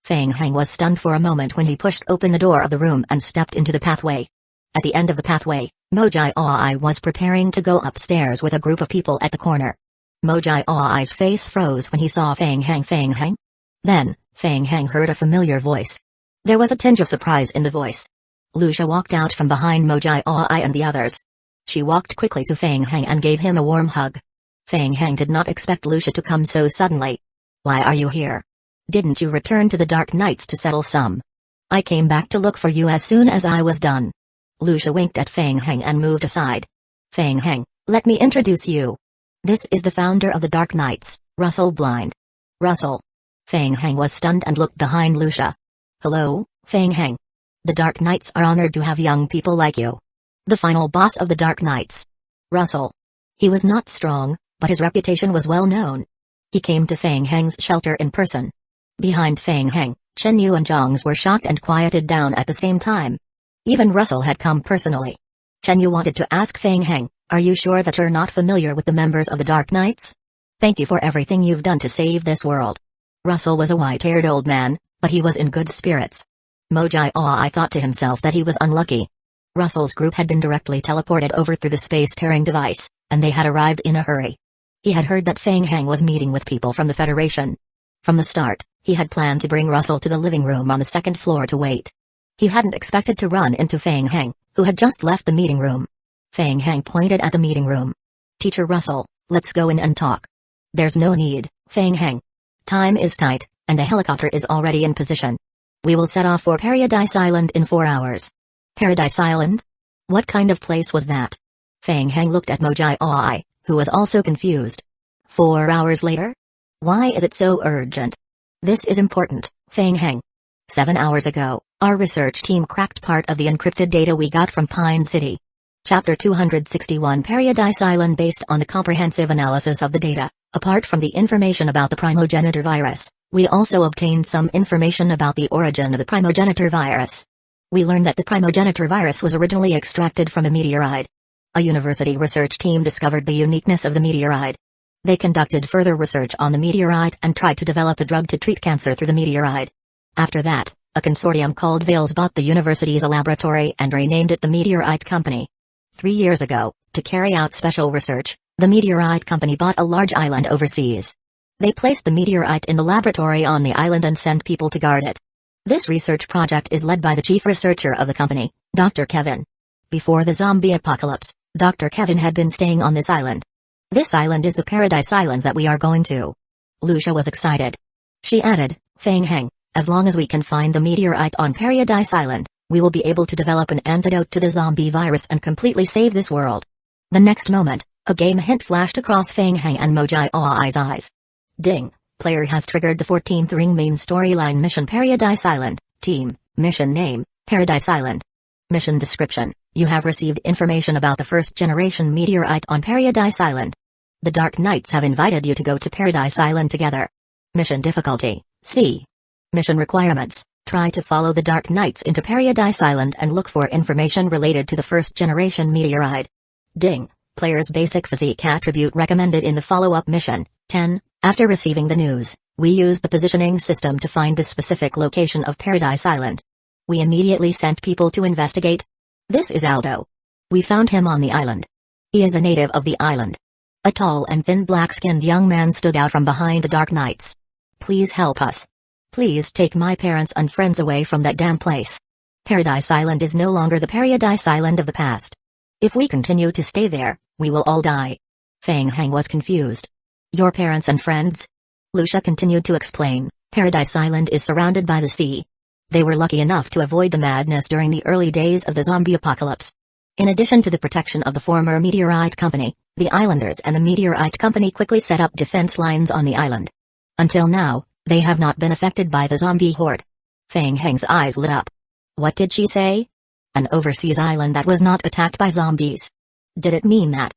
Fang Heng was stunned for a moment when he pushed open the door of the room and stepped into the pathway. At the end of the pathway, Mojai Aoi was preparing to go upstairs with a group of people at the corner. Mojai Aoi's face froze when he saw Fang Heng. Fang Heng? Then, Fang Heng heard a familiar voice. There was a tinge of surprise in the voice. Lucia walked out from behind Mojai Aoi and the others. She walked quickly to Fang Heng and gave him a warm hug. Fang Heng did not expect Lucia to come so suddenly. Why are you here? Didn't you return to the Dark Nights to settle some? I came back to look for you as soon as I was done. Lucia winked at Fang Heng and moved aside. Fang Heng, let me introduce you. This is the founder of the Dark Nights, Russell Blind. Russell. Fang Heng was stunned and looked behind Lucia. Hello, Fang Heng. The Dark Knights are honored to have young people like you. The final boss of the Dark Knights. Russell. He was not strong, but his reputation was well known. He came to Fang Heng's shelter in person. Behind Fang Heng, Chen Yu and Zhang were shocked and quieted down at the same time. Even Russell had come personally. Chen Yu wanted to ask Fang Heng, are you sure that you're not familiar with the members of the Dark Knights? Thank you for everything you've done to save this world. Russell was a white-haired old man, but he was in good spirits. Mojai Aoi thought to himself that he was unlucky. Russell's group had been directly teleported over through the space-tearing device, and they had arrived in a hurry. He had heard that Fang Heng was meeting with people from the Federation. From the start, he had planned to bring Russell to the living room on the second floor to wait. He hadn't expected to run into Fang Heng, who had just left the meeting room. Fang Heng pointed at the meeting room. Teacher Russell, let's go in and talk. There's no need, Fang Heng. Time is tight, and the helicopter is already in position. We will set off for Paradise Island in 4 hours. Paradise Island? What kind of place was that? Fang Heng looked at Mojai Aoi, who was also confused. 4 hours later? Why is it so urgent? This is important, Fang Heng. 7 hours ago, our research team cracked part of the encrypted data we got from Pine City. Chapter 261 Paradise Island. Based on the comprehensive analysis of the data, apart from the information about the primogenitor virus, we also obtained some information about the origin of the primogenitor virus. We learned that the primogenitor virus was originally extracted from a meteorite. A university research team discovered the uniqueness of the meteorite. They conducted further research on the meteorite and tried to develop a drug to treat cancer through the meteorite. After that, a consortium called Vales bought the university's laboratory and renamed it the Meteorite Company. 3 years ago, to carry out special research, the Meteorite Company bought a large island overseas. They placed the meteorite in the laboratory on the island and sent people to guard it. This research project is led by the chief researcher of the company, Dr. Kevin. Before the zombie apocalypse, Dr. Kevin had been staying on this island. This island is the Paradise Island that we are going to. Lucia was excited. She added, Fang Heng, as long as we can find the meteorite on Paradise Island, we will be able to develop an antidote to the zombie virus and completely save this world. The next moment, a game hint flashed across Fang Heng and Mojai Aoi's eyes. Ding! Player has triggered the 14th ring main storyline mission Paradise Island. Team, mission name, Paradise Island. Mission description, you have received information about the first-generation meteorite on Paradise Island. The Dark Knights have invited you to go to Paradise Island together. Mission difficulty, C. Mission requirements, try to follow the Dark Knights into Paradise Island and look for information related to the first-generation meteorite. Ding! Player's basic physique attribute recommended in the follow-up mission, 10. After receiving the news, we used the positioning system to find the specific location of Paradise Island. We immediately sent people to investigate. This is Aldo. We found him on the island. He is a native of the island. A tall and thin black-skinned young man stood out from behind the Dark Knights. Please help us. Please take my parents and friends away from that damn place. Paradise Island is no longer the Paradise Island of the past. If we continue to stay there, we will all die. Fang Heng was confused. Your parents and friends? Lucia continued to explain, Paradise Island is surrounded by the sea. They were lucky enough to avoid the madness during the early days of the zombie apocalypse. In addition to the protection of the former Meteorite Company, the Islanders and the Meteorite Company quickly set up defense lines on the island. Until now, they have not been affected by the zombie horde. Fang Heng's eyes lit up. What did she say? an overseas island that was not attacked by zombies. Did it mean that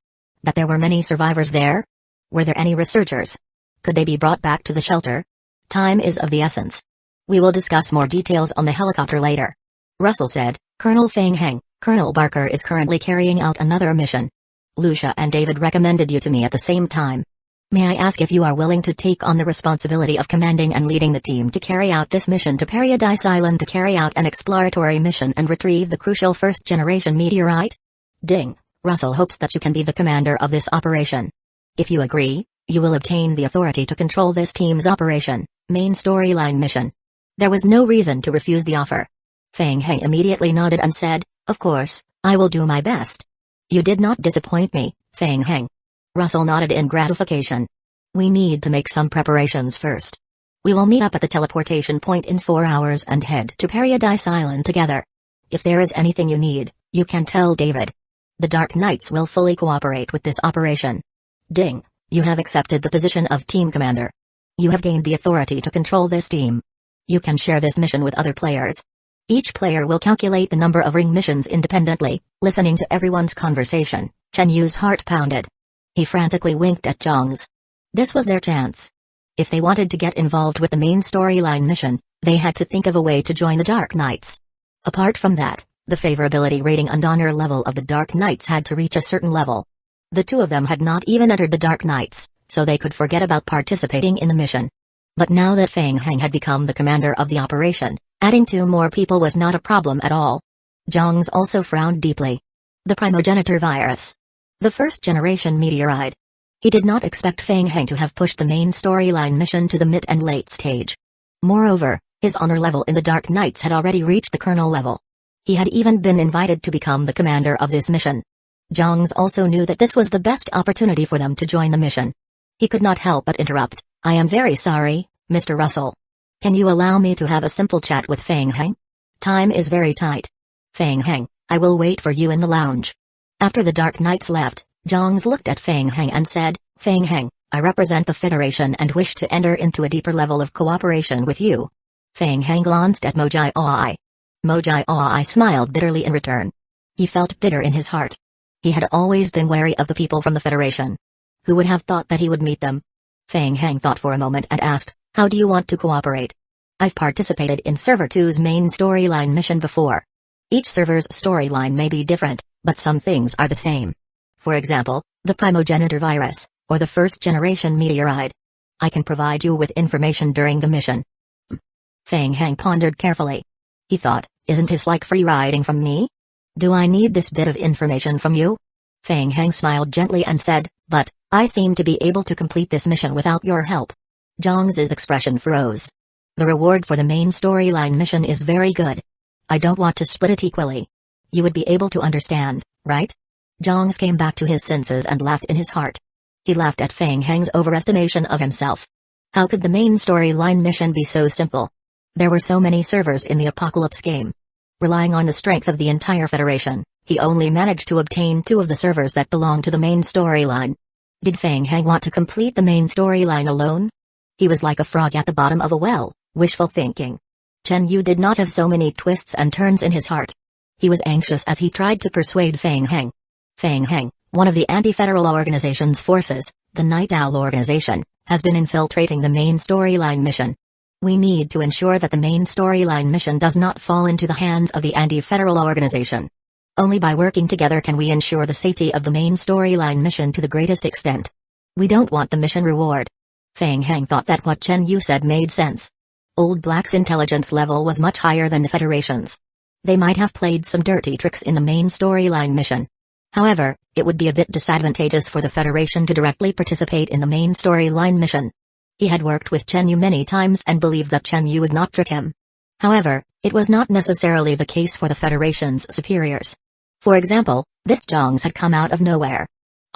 there were many survivors there? Were there any researchers? Could they be brought back to the shelter? Time is of the essence. We will discuss more details on the helicopter later. Russell said, Colonel Feng Heng, Colonel Barker is currently carrying out another mission. Lucia and David recommended you to me at the same time. May I ask if you are willing to take on the responsibility of commanding and leading the team to carry out this mission to Paradise Island to carry out an exploratory mission and retrieve the crucial first-generation meteorite? Ding. Russell hopes that you can be the commander of this operation. If you agree, you will obtain the authority to control this team's operation, main storyline mission. There was no reason to refuse the offer. Feng Heng immediately nodded and said, of course, I will do my best. You did not disappoint me, Feng Heng. Russell nodded in gratification. We need to make some preparations first. We will meet up at the teleportation point in 4 hours and head to Paradise Island together. If there is anything you need, you can tell David. The Dark Knights will fully cooperate with this operation. Ding, you have accepted the position of team commander. You have gained the authority to control this team. You can share this mission with other players. Each player will calculate the number of ring missions independently, listening to everyone's conversation. Chen Yu's heart pounded. He frantically winked at Zhang's. This was their chance. If they wanted to get involved with the main storyline mission, they had to think of a way to join the Dark Knights. Apart from that, the favorability rating and honor level of the Dark Knights had to reach a certain level. The two of them had not even entered the Dark Knights, so they could forget about participating in the mission. But now that Feng Heng had become the commander of the operation, adding 2 more people was not a problem at all. Zhang's also frowned deeply. The primogenitor virus. The first-generation meteorite. He did not expect Feng Heng to have pushed the main storyline mission to the mid and late stage. Moreover, his honor level in the Dark Knights had already reached the colonel level. He had even been invited to become the commander of this mission. Zhang's also knew that this was the best opportunity for them to join the mission. He could not help but interrupt. I am very sorry, Mr. Russell. Can you allow me to have a simple chat with Feng Heng? Time is very tight. Feng Heng, I will wait for you in the lounge. After the Dark Knights left, Zhang's looked at Feng Heng and said, Feng Heng, I represent the Federation and wish to enter into a deeper level of cooperation with you. Feng Heng glanced at Mojai Oi. Mojai Oi smiled bitterly in return. He felt bitter in his heart. He had always been wary of the people from the Federation. Who would have thought that he would meet them? Feng Heng thought for a moment and asked, how do you want to cooperate? I've participated in Server 2's main storyline mission before. Each server's storyline may be different, but some things are the same. For example, the primogenitor virus, or the first-generation meteorite. I can provide you with information during the mission. Feng Heng pondered carefully. He thought, isn't this like free riding from me? Do I need this bit of information from you? Feng Heng smiled gently and said, but, I seem to be able to complete this mission without your help. Zhang's expression froze. The reward for the main storyline mission is very good. I don't want to split it equally. You would be able to understand, right? Zhang's came back to his senses and laughed in his heart. He laughed at Feng Heng's overestimation of himself. How could the main storyline mission be so simple? There were so many servers in the Apocalypse game. Relying on the strength of the entire Federation, he only managed to obtain 2 of the servers that belonged to the main storyline. Did Feng Heng want to complete the main storyline alone? He was like a frog at the bottom of a well, wishful thinking. Chen Yu did not have so many twists and turns in his heart. He was anxious as he tried to persuade Feng Heng. Feng Heng, one of the anti-federal organization's forces, the Night Owl organization, has been infiltrating the main storyline mission. We need to ensure that the main storyline mission does not fall into the hands of the anti-federal organization. Only by working together can we ensure the safety of the main storyline mission to the greatest extent. We don't want the mission reward. Feng Heng thought that what Chen Yu said made sense. Old Black's intelligence level was much higher than the Federation's. They might have played some dirty tricks in the main storyline mission. However, it would be a bit disadvantageous for the Federation to directly participate in the main storyline mission. He had worked with Chen Yu many times and believed that Chen Yu would not trick him. However, it was not necessarily the case for the Federation's superiors. For example, this Zhang's had come out of nowhere.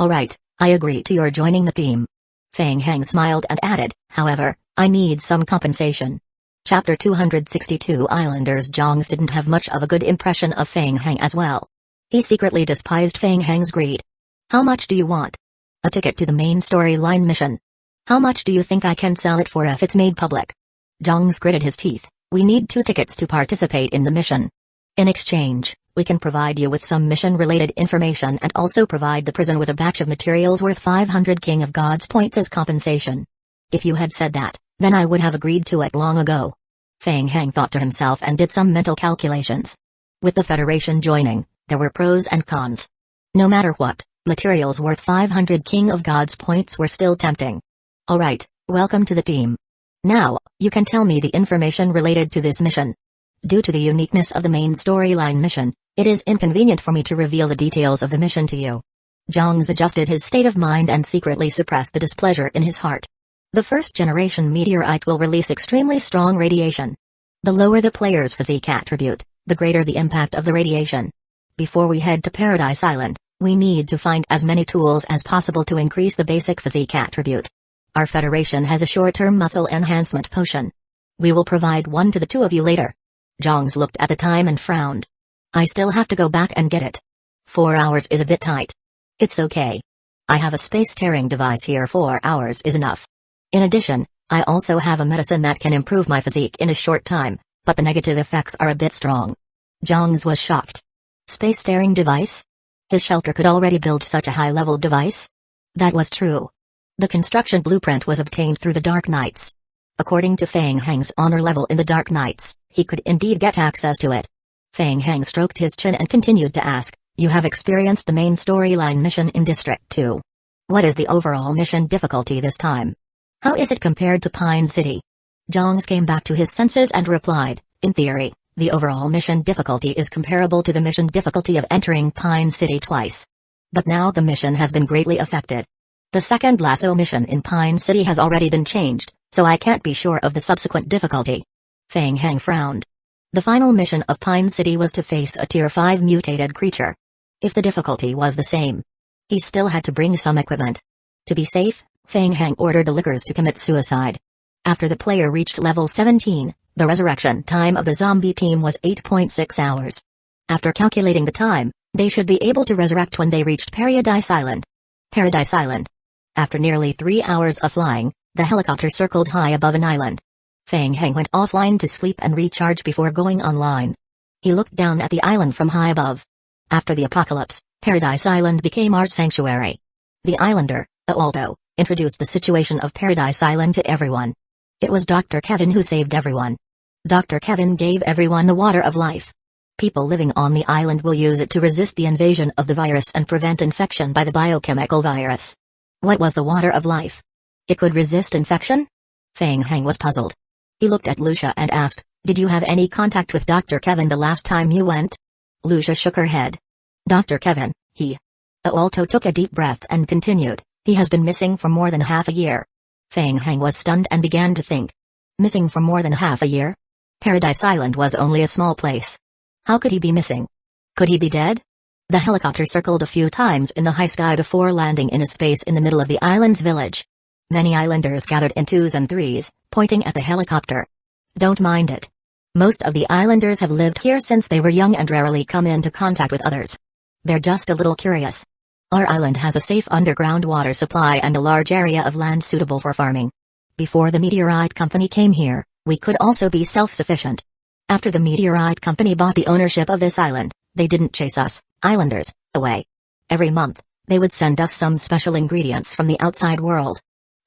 Alright, I agree to your joining the team. Feng Heng smiled and added, however, I need some compensation. Chapter 262 Islanders Zhang's didn't have much of a good impression of Feng Heng as well. He secretly despised Feng Heng's greed. How much do you want? A ticket to the main storyline mission. How much do you think I can sell it for if it's made public? Zhang's gritted his teeth. We need 2 tickets to participate in the mission. In exchange, We can provide you with some mission-related information and also provide the prison with a batch of materials worth 500 King of Gods points as compensation. If you had said that, then I would have agreed to it long ago. Feng Heng thought to himself and did some mental calculations. With the Federation joining, there were pros and cons. No matter what, materials worth 500 King of Gods points were still tempting. Alright, welcome to the team. Now, you can tell me the information related to this mission. Due to the uniqueness of the main storyline mission, it is inconvenient for me to reveal the details of the mission to you. Zhang's adjusted his state of mind and secretly suppressed the displeasure in his heart. The first-generation meteorite will release extremely strong radiation. The lower the player's physique attribute, the greater the impact of the radiation. Before we head to Paradise Island, we need to find as many tools as possible to increase the basic physique attribute. Our Federation has a short-term muscle enhancement potion. We will provide one to the two of you later. Zhang looked at the time and frowned. I still have to go back and get it. 4 hours is a bit tight. It's okay. I have a space-tearing device here. 4 hours is enough. In addition, I also have a medicine that can improve my physique in a short time, but the negative effects are a bit strong. Zhang was shocked. Space-tearing device? His shelter could already build such a high-level device? That was true. The construction blueprint was obtained through the Dark Knights. According to Feng Heng's honor level in the Dark Knights, he could indeed get access to it. Feng Heng stroked his chin and continued to ask, you have experienced the main storyline mission in District 2. What is the overall mission difficulty this time? How is it compared to Pine City? Zhang came back to his senses and replied, in theory, the overall mission difficulty is comparable to the mission difficulty of entering Pine City twice. But now the mission has been greatly affected. The second lasso mission in Pine City has already been changed, so I can't be sure of the subsequent difficulty. Feng Heng frowned. The final mission of Pine City was to face a Tier 5 mutated creature. If the difficulty was the same, he still had to bring some equipment. To be safe, Feng Heng ordered the lickers to commit suicide. After the player reached level 17, the resurrection time of the zombie team was 8.6 hours. After calculating the time, they should be able to resurrect when they reached Paradise Island. Paradise Island. After nearly 3 hours of flying, the helicopter circled high above an island. Feng Heng went offline to sleep and recharge before going online. He looked down at the island from high above. After the apocalypse, Paradise Island became our sanctuary. The islander, Alto, introduced the situation of Paradise Island to everyone. It was Dr. Kevin who saved everyone. Dr. Kevin gave everyone the water of life. People living on the island will use it to resist the invasion of the virus and prevent infection by the biochemical virus. What was the water of life? It could resist infection? Feng Heng was puzzled. He looked at Lucia and asked, did you have any contact with Dr. Kevin the last time you went? Lucia shook her head. Dr. Kevin, he. Alto took a deep breath and continued, he has been missing for more than half a year. Feng Heng was stunned and began to think. Missing for more than half a year? Paradise Island was only a small place. How could he be missing? Could he be dead? The helicopter circled a few times in the high sky before landing in a space in the middle of the island's village. Many islanders gathered in twos and threes, pointing at the helicopter. Don't mind it. Most of the islanders have lived here since they were young and rarely come into contact with others. They're just a little curious. Our island has a safe underground water supply and a large area of land suitable for farming. Before the Meteorite Company came here, we could also be self-sufficient. After the Meteorite Company bought the ownership of this island, they didn't chase us, islanders, away. Every month, they would send us some special ingredients from the outside world.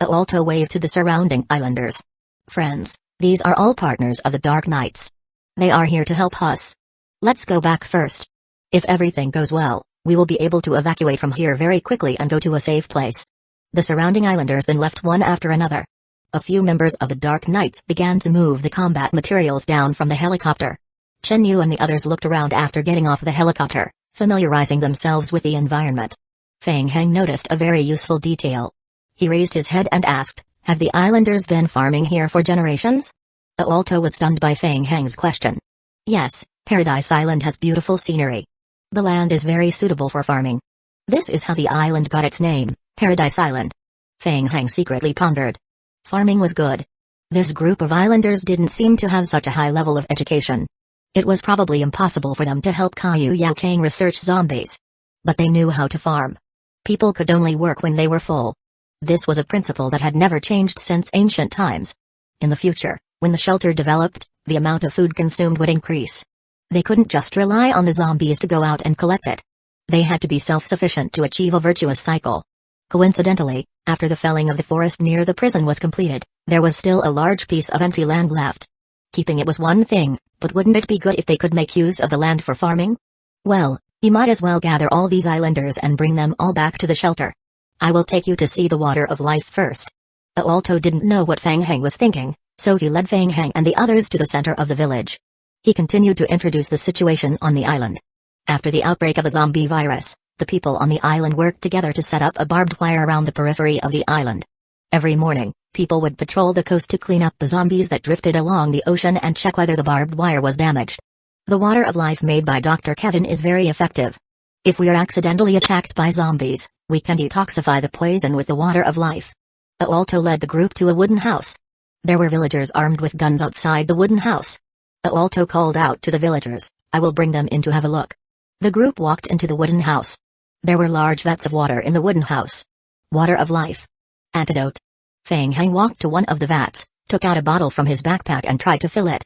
Alto waved to the surrounding islanders. Friends, these are all partners of the Dark Knights. They are here to help us. Let's go back first. If everything goes well, we will be able to evacuate from here very quickly and go to a safe place. The surrounding islanders then left one after another. A few members of the Dark Knights began to move the combat materials down from the helicopter. Chen Yu and the others looked around after getting off the helicopter, familiarizing themselves with the environment. Feng Heng noticed a very useful detail. He raised his head and asked, have the islanders been farming here for generations? Alto was stunned by Feng Heng's question. Yes, Paradise Island has beautiful scenery. The land is very suitable for farming. This is how the island got its name, Paradise Island. Feng Heng secretly pondered. Farming was good. This group of islanders didn't seem to have such a high level of education. It was probably impossible for them to help Kaiyu Yaokang research zombies. But they knew how to farm. People could only work when they were full. This was a principle that had never changed since ancient times. In the future, when the shelter developed, the amount of food consumed would increase. They couldn't just rely on the zombies to go out and collect it. They had to be self-sufficient to achieve a virtuous cycle. Coincidentally, after the felling of the forest near the prison was completed, there was still a large piece of empty land left. Keeping it was one thing, but wouldn't it be good if they could make use of the land for farming? Well, he might as well gather all these islanders and bring them all back to the shelter. I will take you to see the water of life first. Aalto didn't know what Fang Heng was thinking, so he led Fang Heng and the others to the center of the village. He continued to introduce the situation on the island. After the outbreak of a zombie virus, the people on the island worked together to set up a barbed wire around the periphery of the island. Every morning, people would patrol the coast to clean up the zombies that drifted along the ocean and check whether the barbed wire was damaged. The water of life made by Dr. Kevin is very effective. If we are accidentally attacked by zombies, we can detoxify the poison with the water of life. Aalto led the group to a wooden house. There were villagers armed with guns outside the wooden house. Aalto called out to the villagers, "I will bring them in to have a look." The group walked into the wooden house. There were large vats of water in the wooden house. Water of life. Antidote. Fang Heng walked to one of the vats, took out a bottle from his backpack and tried to fill it.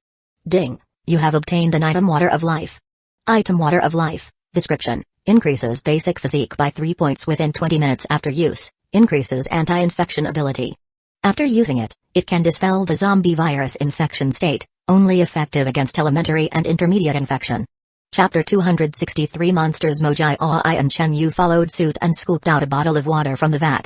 Ding! You have obtained an item water of life. Item water of life. Description: increases basic physique by 3 points within 20 minutes after use, increases anti-infection ability. After using it, it can dispel the zombie virus infection state, only effective against elementary and intermediate infection. Chapter 263 Monsters. Mojai Aoi and Chen Yu followed suit and scooped out a bottle of water from the vat.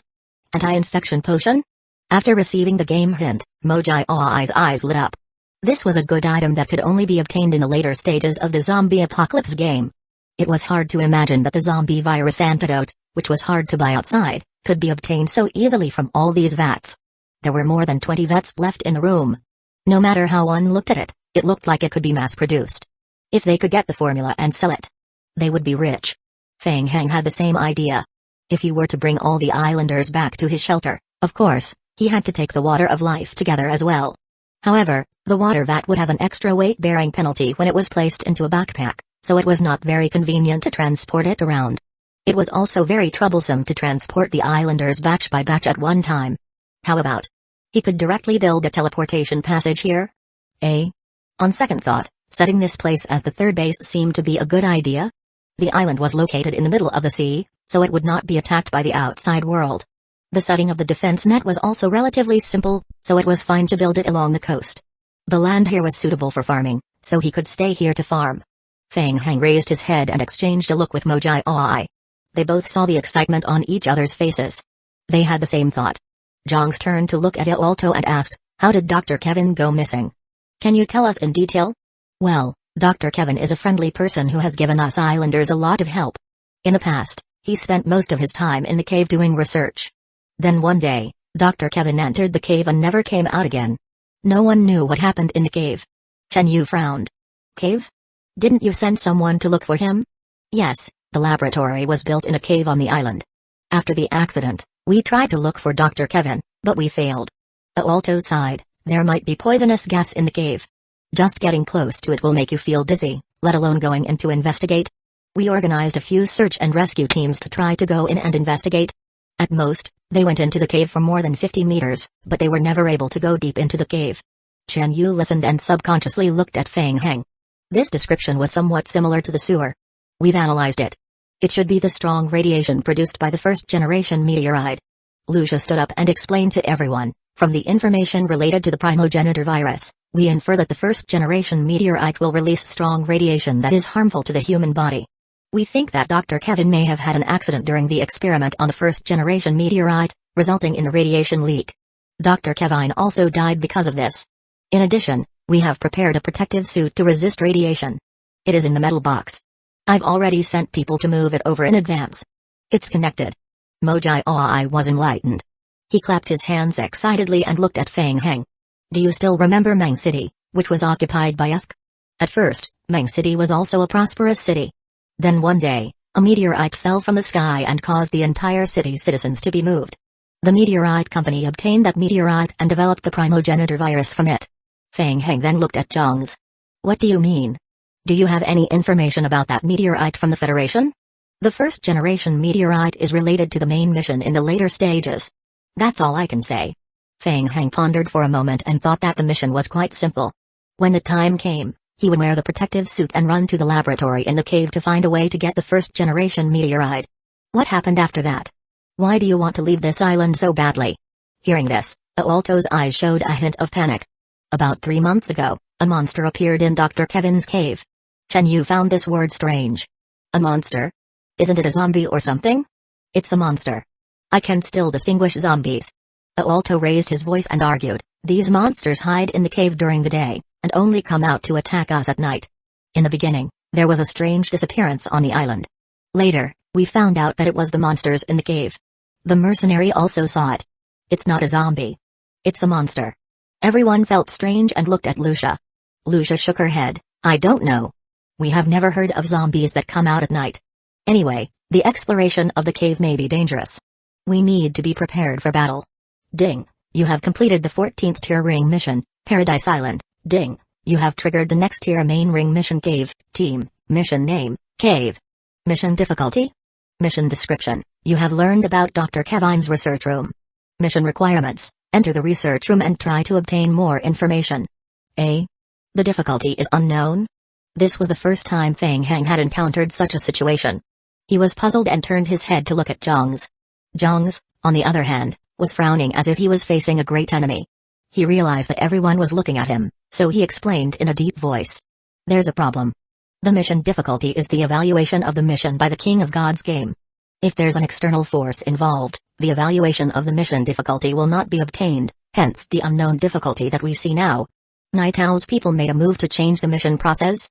Anti-infection potion? After receiving the game hint, Mojai Aoi's eyes lit up. This was a good item that could only be obtained in the later stages of the zombie apocalypse game. It was hard to imagine that the zombie virus antidote, which was hard to buy outside, could be obtained so easily from all these vats. There were more than 20 vats left in the room. No matter how one looked at it, it looked like it could be mass-produced. If they could get the formula and sell it, they would be rich. Fang Heng had the same idea. If he were to bring all the islanders back to his shelter, of course, he had to take the water of life together as well. However, the water vat would have an extra weight-bearing penalty when it was placed into a backpack, so it was not very convenient to transport it around. It was also very troublesome to transport the islanders batch by batch at one time. How about? He could directly build a teleportation passage here? On second thought, setting this place as the third base seemed to be a good idea. The island was located in the middle of the sea, so it would not be attacked by the outside world. The setting of the defense net was also relatively simple, so it was fine to build it along the coast. The land here was suitable for farming, so he could stay here to farm. Fang Heng raised his head and exchanged a look with Mojai Aoi. They both saw the excitement on each other's faces. They had the same thought. Zhang's turned to look at Aalto and asked, "How did Dr. Kevin go missing? Can you tell us in detail?" "Well, Dr. Kevin is a friendly person who has given us islanders a lot of help. In the past, he spent most of his time in the cave doing research. Then one day, Dr. Kevin entered the cave and never came out again. No one knew what happened in the cave." Chen Yu frowned. "Cave? Didn't you send someone to look for him?" "Yes, the laboratory was built in a cave on the island. After the accident, we tried to look for Dr. Kevin, but we failed." Aalto sighed. "There might be poisonous gas in the cave. Just getting close to it will make you feel dizzy, let alone going in to investigate. We organized a few search and rescue teams to try to go in and investigate. At most, they went into the cave for more than 50 meters, but they were never able to go deep into the cave." Chen Yu listened and subconsciously looked at Fang Heng. This description was somewhat similar to the sewer. "We've analyzed it. It should be the strong radiation produced by the first-generation meteorite." Lucia stood up and explained to everyone, "From the information related to the primogenitor virus, we infer that the first-generation meteorite will release strong radiation that is harmful to the human body. We think that Dr. Kevin may have had an accident during the experiment on the first-generation meteorite, resulting in a radiation leak. Dr. Kevin also died because of this. In addition, we have prepared a protective suit to resist radiation. It is in the metal box. I've already sent people to move it over in advance. It's connected." Mojai Aoi was enlightened. He clapped his hands excitedly and looked at Fang Heng. "Do you still remember Meng City, which was occupied by AFK? At first, Meng City was also a prosperous city. Then one day, a meteorite fell from the sky and caused the entire city's citizens to be moved. The meteorite company obtained that meteorite and developed the primogenitor virus from it." Fang Heng then looked at Zhang's. "What do you mean? Do you have any information about that meteorite from the Federation?" "The first-generation meteorite is related to the main mission in the later stages. That's all I can say." Fang Heng pondered for a moment and thought that the mission was quite simple. When the time came, He would wear the protective suit and run to the laboratory in the cave to find a way to get the first-generation meteorite. What happened after that? Why do you want to leave this island so badly? Hearing this, Aalto's eyes showed a hint of panic. About 3 months ago, a monster appeared in Dr. Kevin's cave. Chen Yu found this word strange. A monster? Isn't it a zombie or something? It's a monster. I can still distinguish zombies. Aalto raised his voice and argued, these monsters hide in the cave during the day, and only come out to attack us at night. In the beginning, there was a strange disappearance on the island. Later, we found out that it was the monsters in the cave. The mercenary also saw it. It's not a zombie. It's a monster. Everyone felt strange and looked at Lucia. Lucia shook her head, I don't know. We have never heard of zombies that come out at night. Anyway, the exploration of the cave may be dangerous. We need to be prepared for battle. Ding, you have completed the 14th tier ring mission, Paradise Island. Ding, you have triggered the next tier main ring mission cave, team, mission name, cave. Mission difficulty? Mission description, you have learned about Dr. Kevin's research room. Mission requirements, enter the research room and try to obtain more information. A. The difficulty is unknown. This was the first time Feng Heng had encountered such a situation. He was puzzled and turned his head to look at Zhang's. Zhang's, on the other hand, was frowning as if he was facing a great enemy. He realized that everyone was looking at him, so he explained in a deep voice. There's a problem. The mission difficulty is the evaluation of the mission by the King of God's game. If there's an external force involved, the evaluation of the mission difficulty will not be obtained, hence the unknown difficulty that we see now. Night Owl's people made a move to change the mission process?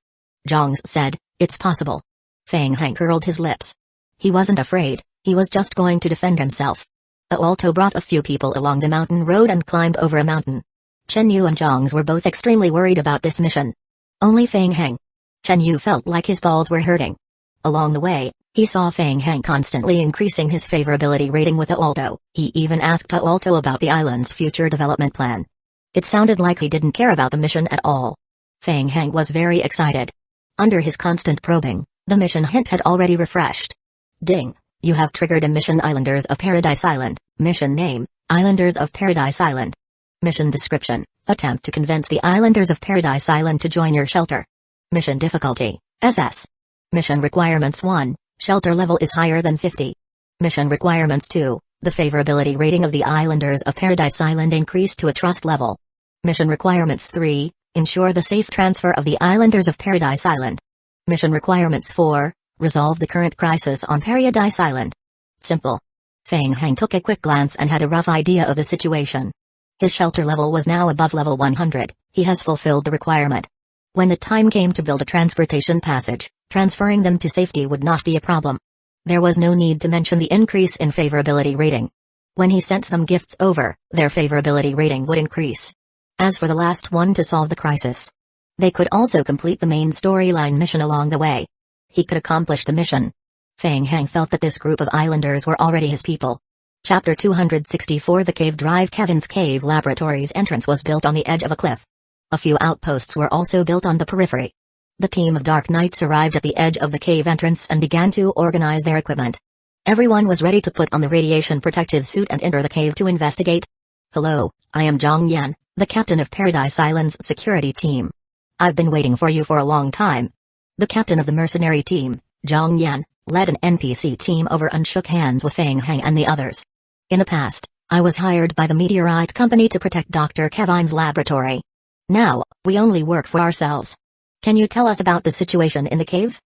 Zhang said, it's possible. Feng Heng curled his lips. He wasn't afraid, he was just going to defend himself. Aalto brought a few people along the mountain road and climbed over a mountain. Chen Yu and Zhang were both extremely worried about this mission. Only Feng Heng. Chen Yu felt like his balls were hurting. Along the way, he saw Feng Heng constantly increasing his favorability rating with Aalto. He even asked Aalto about the island's future development plan. It sounded like he didn't care about the mission at all. Feng Heng was very excited. Under his constant probing, the mission hint had already refreshed. Ding, you have triggered a mission Islanders of Paradise Island, mission name, Islanders of Paradise Island. Mission description, attempt to convince the Islanders of Paradise Island to join your shelter. Mission difficulty, SS. Mission requirements 1, shelter level is higher than 50. Mission requirements 2, the favorability rating of the Islanders of Paradise Island increased to a trust level. Mission requirements 3, ensure the safe transfer of the Islanders of Paradise Island. Mission requirements 4, resolve the current crisis on Paradise Island. Simple. Feng Heng took a quick glance and had a rough idea of the situation. His shelter level was now above level 100, he has fulfilled the requirement. When the time came to build a transportation passage, transferring them to safety would not be a problem. There was no need to mention the increase in favorability rating. When he sent some gifts over, their favorability rating would increase. As for the last one to solve the crisis, they could also complete the main storyline mission along the way. He could accomplish the mission. Feng Heng felt that this group of islanders were already his people. Chapter 264 The Cave Drive Kevin's cave laboratory's entrance was built on the edge of a cliff. A few outposts were also built on the periphery. The team of Dark Knights arrived at the edge of the cave entrance and began to organize their equipment. Everyone was ready to put on the radiation protective suit and enter the cave to investigate. Hello, I am Zhang Yan, the captain of Paradise Island's security team. I've been waiting for you for a long time. The captain of the mercenary team, Zhang Yan, led an NPC team over and shook hands with Feng Heng and the others. In the past, I was hired by the Meteorite Company to protect Dr. Kevin's laboratory. Now, we only work for ourselves. Can you tell us about the situation in the cave?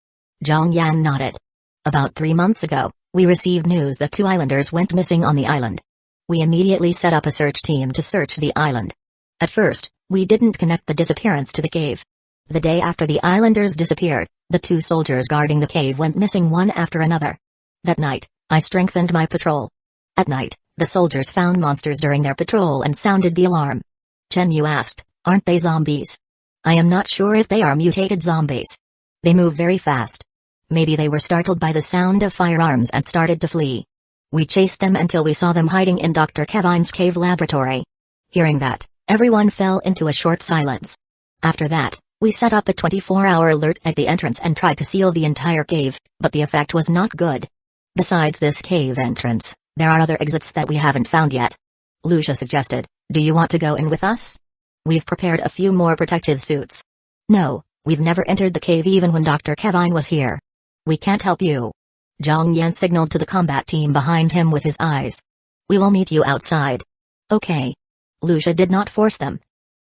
Zhang Yan nodded. About 3 months ago, we received news that 2 islanders went missing on the island. We immediately set up a search team to search the island. At first, we didn't connect the disappearance to the cave. The day after the islanders disappeared, the 2 soldiers guarding the cave went missing one after another. That night, I strengthened my patrol. At night, the soldiers found monsters during their patrol and sounded the alarm. Chen Yu asked, aren't they zombies? I am not sure if they are mutated zombies. They move very fast. Maybe they were startled by the sound of firearms and started to flee. We chased them until we saw them hiding in Dr. Kevin's cave laboratory. Hearing that, everyone fell into a short silence. After that, we set up a 24-hour alert at the entrance and tried to seal the entire cave, but the effect was not good. Besides this cave entrance, there are other exits that we haven't found yet. Lucia suggested, do you want to go in with us? We've prepared a few more protective suits. No, We've never entered the cave even when Dr. Kevine was here. We can't help you. Zhang Yan signaled to the combat team behind him with his eyes. We will meet you outside. Okay. Lucia did not force them.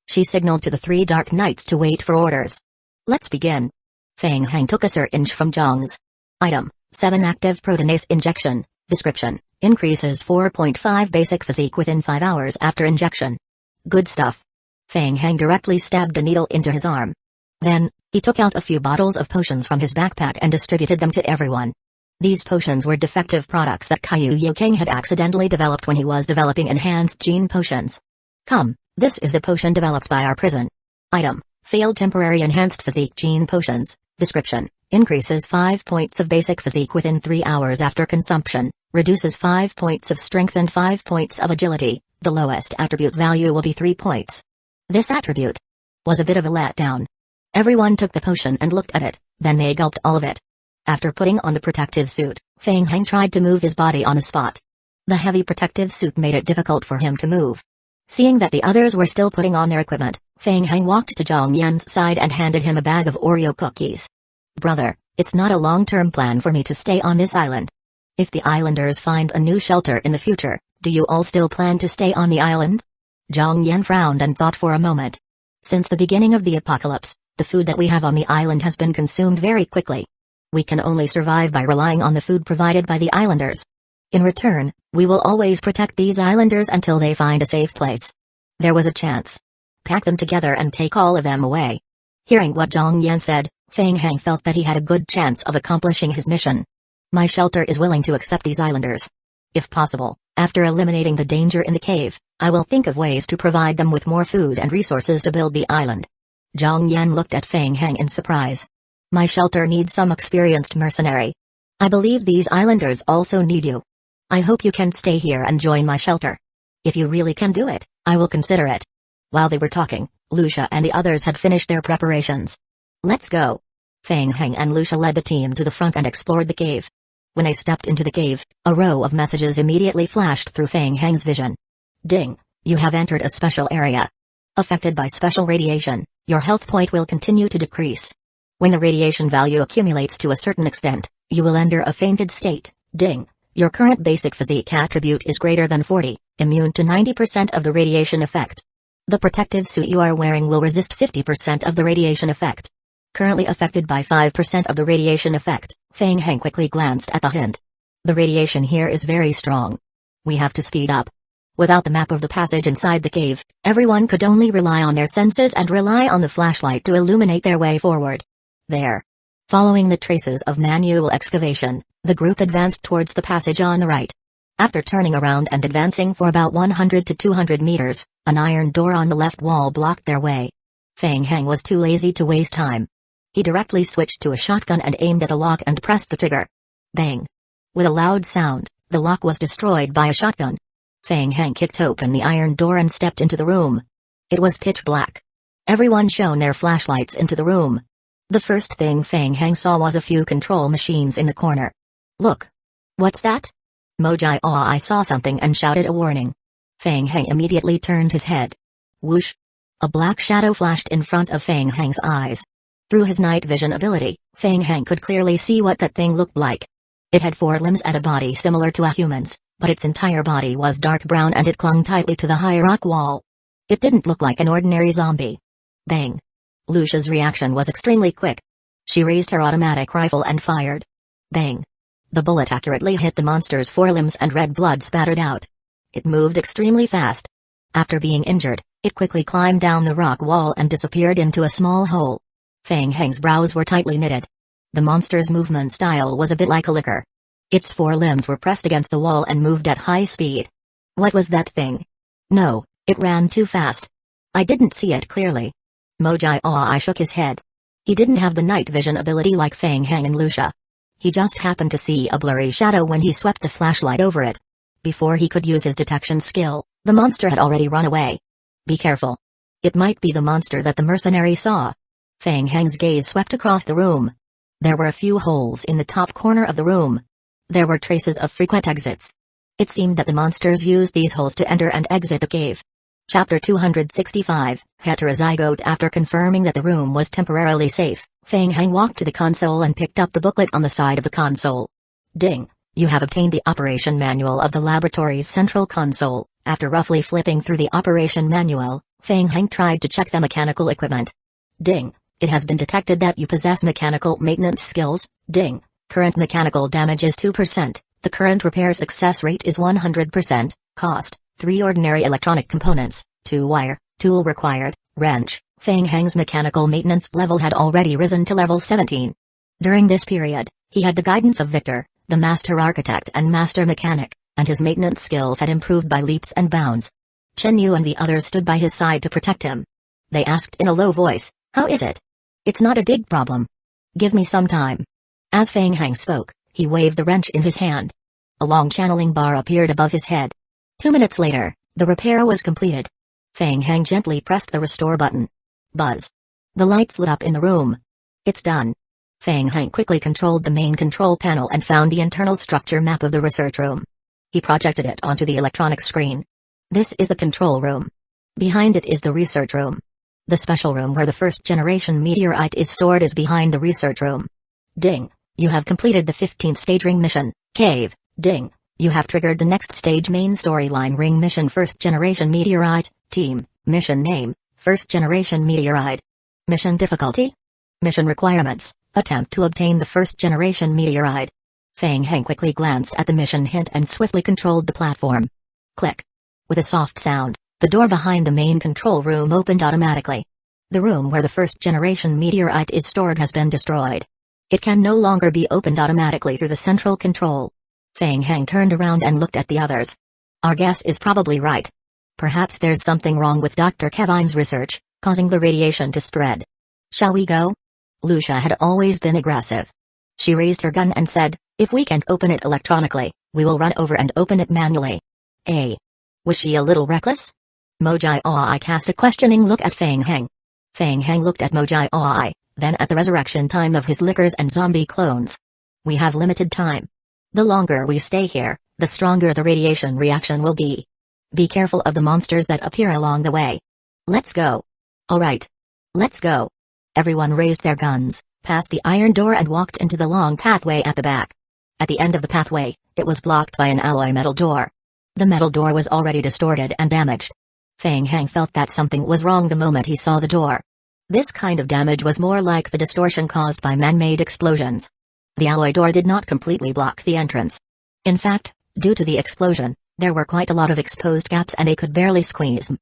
She signaled to the 3 Dark Knights to wait for orders. Let's begin. Feng Hang took a syringe from Zhang's. Item, 7 active proteinase injection. Description, increases 4.5 basic physique within 5 hours after injection. Good stuff. Feng Hang directly stabbed a needle into his arm. Then, he took out a few bottles of potions from his backpack and distributed them to everyone. These potions were defective products that Kaiyu Yokeng had accidentally developed when he was developing enhanced gene potions. Come, this is the potion developed by our prison. Item, failed temporary enhanced physique gene potions. Description, increases 5 points of basic physique within 3 hours after consumption, reduces 5 points of strength and 5 points of agility. The lowest attribute value will be 3 points. This attribute was a bit of a letdown. Everyone took the potion and looked at it, then they gulped all of it. After putting on the protective suit, Feng Hang tried to move his body on the spot. The heavy protective suit made it difficult for him to move. Seeing that the others were still putting on their equipment, Feng Hang walked to Zhang Yan's side and handed him a bag of Oreo cookies. Brother, it's not a long-term plan for me to stay on this island. If the islanders find a new shelter in the future, do you all still plan to stay on the island? Zhang Yan frowned and thought for a moment. Since the beginning of the apocalypse, the food that we have on the island has been consumed very quickly. We can only survive by relying on the food provided by the islanders. In return, we will always protect these islanders until they find a safe place. There was a chance. Pack them together and take all of them away. Hearing what Zhang Yan said, Feng Hang felt that he had a good chance of accomplishing his mission. My shelter is willing to accept these islanders. If possible, after eliminating the danger in the cave, I will think of ways to provide them with more food and resources to build the island. Zhang Yan looked at Feng Hang in surprise. My shelter needs some experienced mercenary. I believe these islanders also need you. I hope you can stay here and join my shelter. If you really can do it, I will consider it. While they were talking, Lucia and the others had finished their preparations. Let's go. Feng Hang and Lucia led the team to the front and explored the cave. When they stepped into the cave, a row of messages immediately flashed through Feng Hang's vision. Ding! You have entered a special area. Affected by special radiation, your health point will continue to decrease. When the radiation value accumulates to a certain extent, you will enter a fainted state. Ding! Your current basic physique attribute is greater than 40, immune to 90% of the radiation effect. The protective suit you are wearing will resist 50% of the radiation effect. Currently affected by 5% of the radiation effect, Feng Hang quickly glanced at the hint. The radiation here is very strong. We have to speed up. Without the map of the passage inside the cave, everyone could only rely on their senses and rely on the flashlight to illuminate their way forward. There. Following the traces of manual excavation, the group advanced towards the passage on the right. After turning around and advancing for about 100 to 200 meters, an iron door on the left wall blocked their way. Feng Hang was too lazy to waste time. He directly switched to a shotgun and aimed at the lock and pressed the trigger. Bang! With a loud sound, the lock was destroyed by a shotgun. Feng Hang kicked open the iron door and stepped into the room. It was pitch black. Everyone shone their flashlights into the room. The first thing Feng Hang saw was a few control machines in the corner. Look! What's that? Mojai I saw something and shouted a warning. Feng Hang immediately turned his head. Whoosh! A black shadow flashed in front of Feng Hang's eyes. Through his night vision ability, Feng Hang could clearly see what that thing looked like. It had 4 limbs and a body similar to a human's, but its entire body was dark brown and it clung tightly to the high rock wall. It didn't look like an ordinary zombie. Bang! Lucia's reaction was extremely quick. She raised her automatic rifle and fired. Bang! The bullet accurately hit the monster's 4 limbs and red blood spattered out. It moved extremely fast. After being injured, it quickly climbed down the rock wall and disappeared into a small hole. Feng Hang's brows were tightly knitted. The monster's movement style was a bit like a licker. Its 4 limbs were pressed against the wall and moved at high speed. What was that thing? No, it ran too fast. I didn't see it clearly. Mojai I shook his head. He didn't have the night vision ability like Feng Hang and Lucia. He just happened to see a blurry shadow when he swept the flashlight over it. Before he could use his detection skill, the monster had already run away. Be careful. It might be the monster that the mercenary saw. Feng Hang's gaze swept across the room. There were a few holes in the top corner of the room. There were traces of frequent exits. It seemed that the monsters used these holes to enter and exit the cave. Chapter 265, Heterozygote. After confirming that the room was temporarily safe, Feng Heng walked to the console and picked up the booklet on the side of the console. Ding! You have obtained the operation manual of the laboratory's central console. After roughly flipping through the operation manual, Feng Heng tried to check the mechanical equipment. Ding! It has been detected that you possess mechanical maintenance skills. Ding! Current mechanical damage is 2%. The current repair success rate is 100%. Cost: 3 ordinary electronic components, 2 wire, tool required, wrench. Feng Heng's mechanical maintenance level had already risen to level 17. During this period, he had the guidance of Victor, the master architect and master mechanic, and his maintenance skills had improved by leaps and bounds. Chen Yu and the others stood by his side to protect him. They asked in a low voice, "How is it?" "It's not a big problem. Give me some time." As Feng Heng spoke, he waved the wrench in his hand. A long channeling bar appeared above his head. 2 minutes later, the repair was completed. Feng Heng gently pressed the restore button. Buzz. The lights lit up in the room. "It's done." Feng Heng quickly controlled the main control panel and found the internal structure map of the research room. He projected it onto the electronic screen. This is the control room. Behind it is the research room. The special room where the first-generation meteorite is stored is behind the research room. Ding! You have completed the 15th stage ring mission, Cave. Ding! You have triggered the next stage main storyline ring mission first-generation meteorite, team, mission name, first-generation meteorite. Mission difficulty? Mission requirements, attempt to obtain the first-generation meteorite. Feng Heng quickly glanced at the mission hint and swiftly controlled the platform. Click. With a soft sound, the door behind the main control room opened automatically. The room where the first-generation meteorite is stored has been destroyed. It can no longer be opened automatically through the central control. Feng Heng turned around and looked at the others. Our guess is probably right. Perhaps there's something wrong with Dr. Kevine's research, causing the radiation to spread. Shall we go? Lucia had always been aggressive. She raised her gun and said, "If we can't open it electronically, we will run over and open it manually." Was she a little reckless? Mojai Oi cast a questioning look at Feng Heng. Feng Heng looked at Mojai Oi, then at the resurrection time of his lickers and zombie clones. "We have limited time. The longer we stay here, the stronger the radiation reaction will be. Be careful of the monsters that appear along the way. Let's go." "All right. Let's go." Everyone raised their guns, passed the iron door and walked into the long pathway at the back. At the end of the pathway, it was blocked by an alloy metal door. The metal door was already distorted and damaged. Feng Heng felt that something was wrong the moment he saw the door. This kind of damage was more like the distortion caused by man-made explosions. The alloy door did not completely block the entrance. In fact, due to the explosion, there were quite a lot of exposed gaps and they could barely squeeze.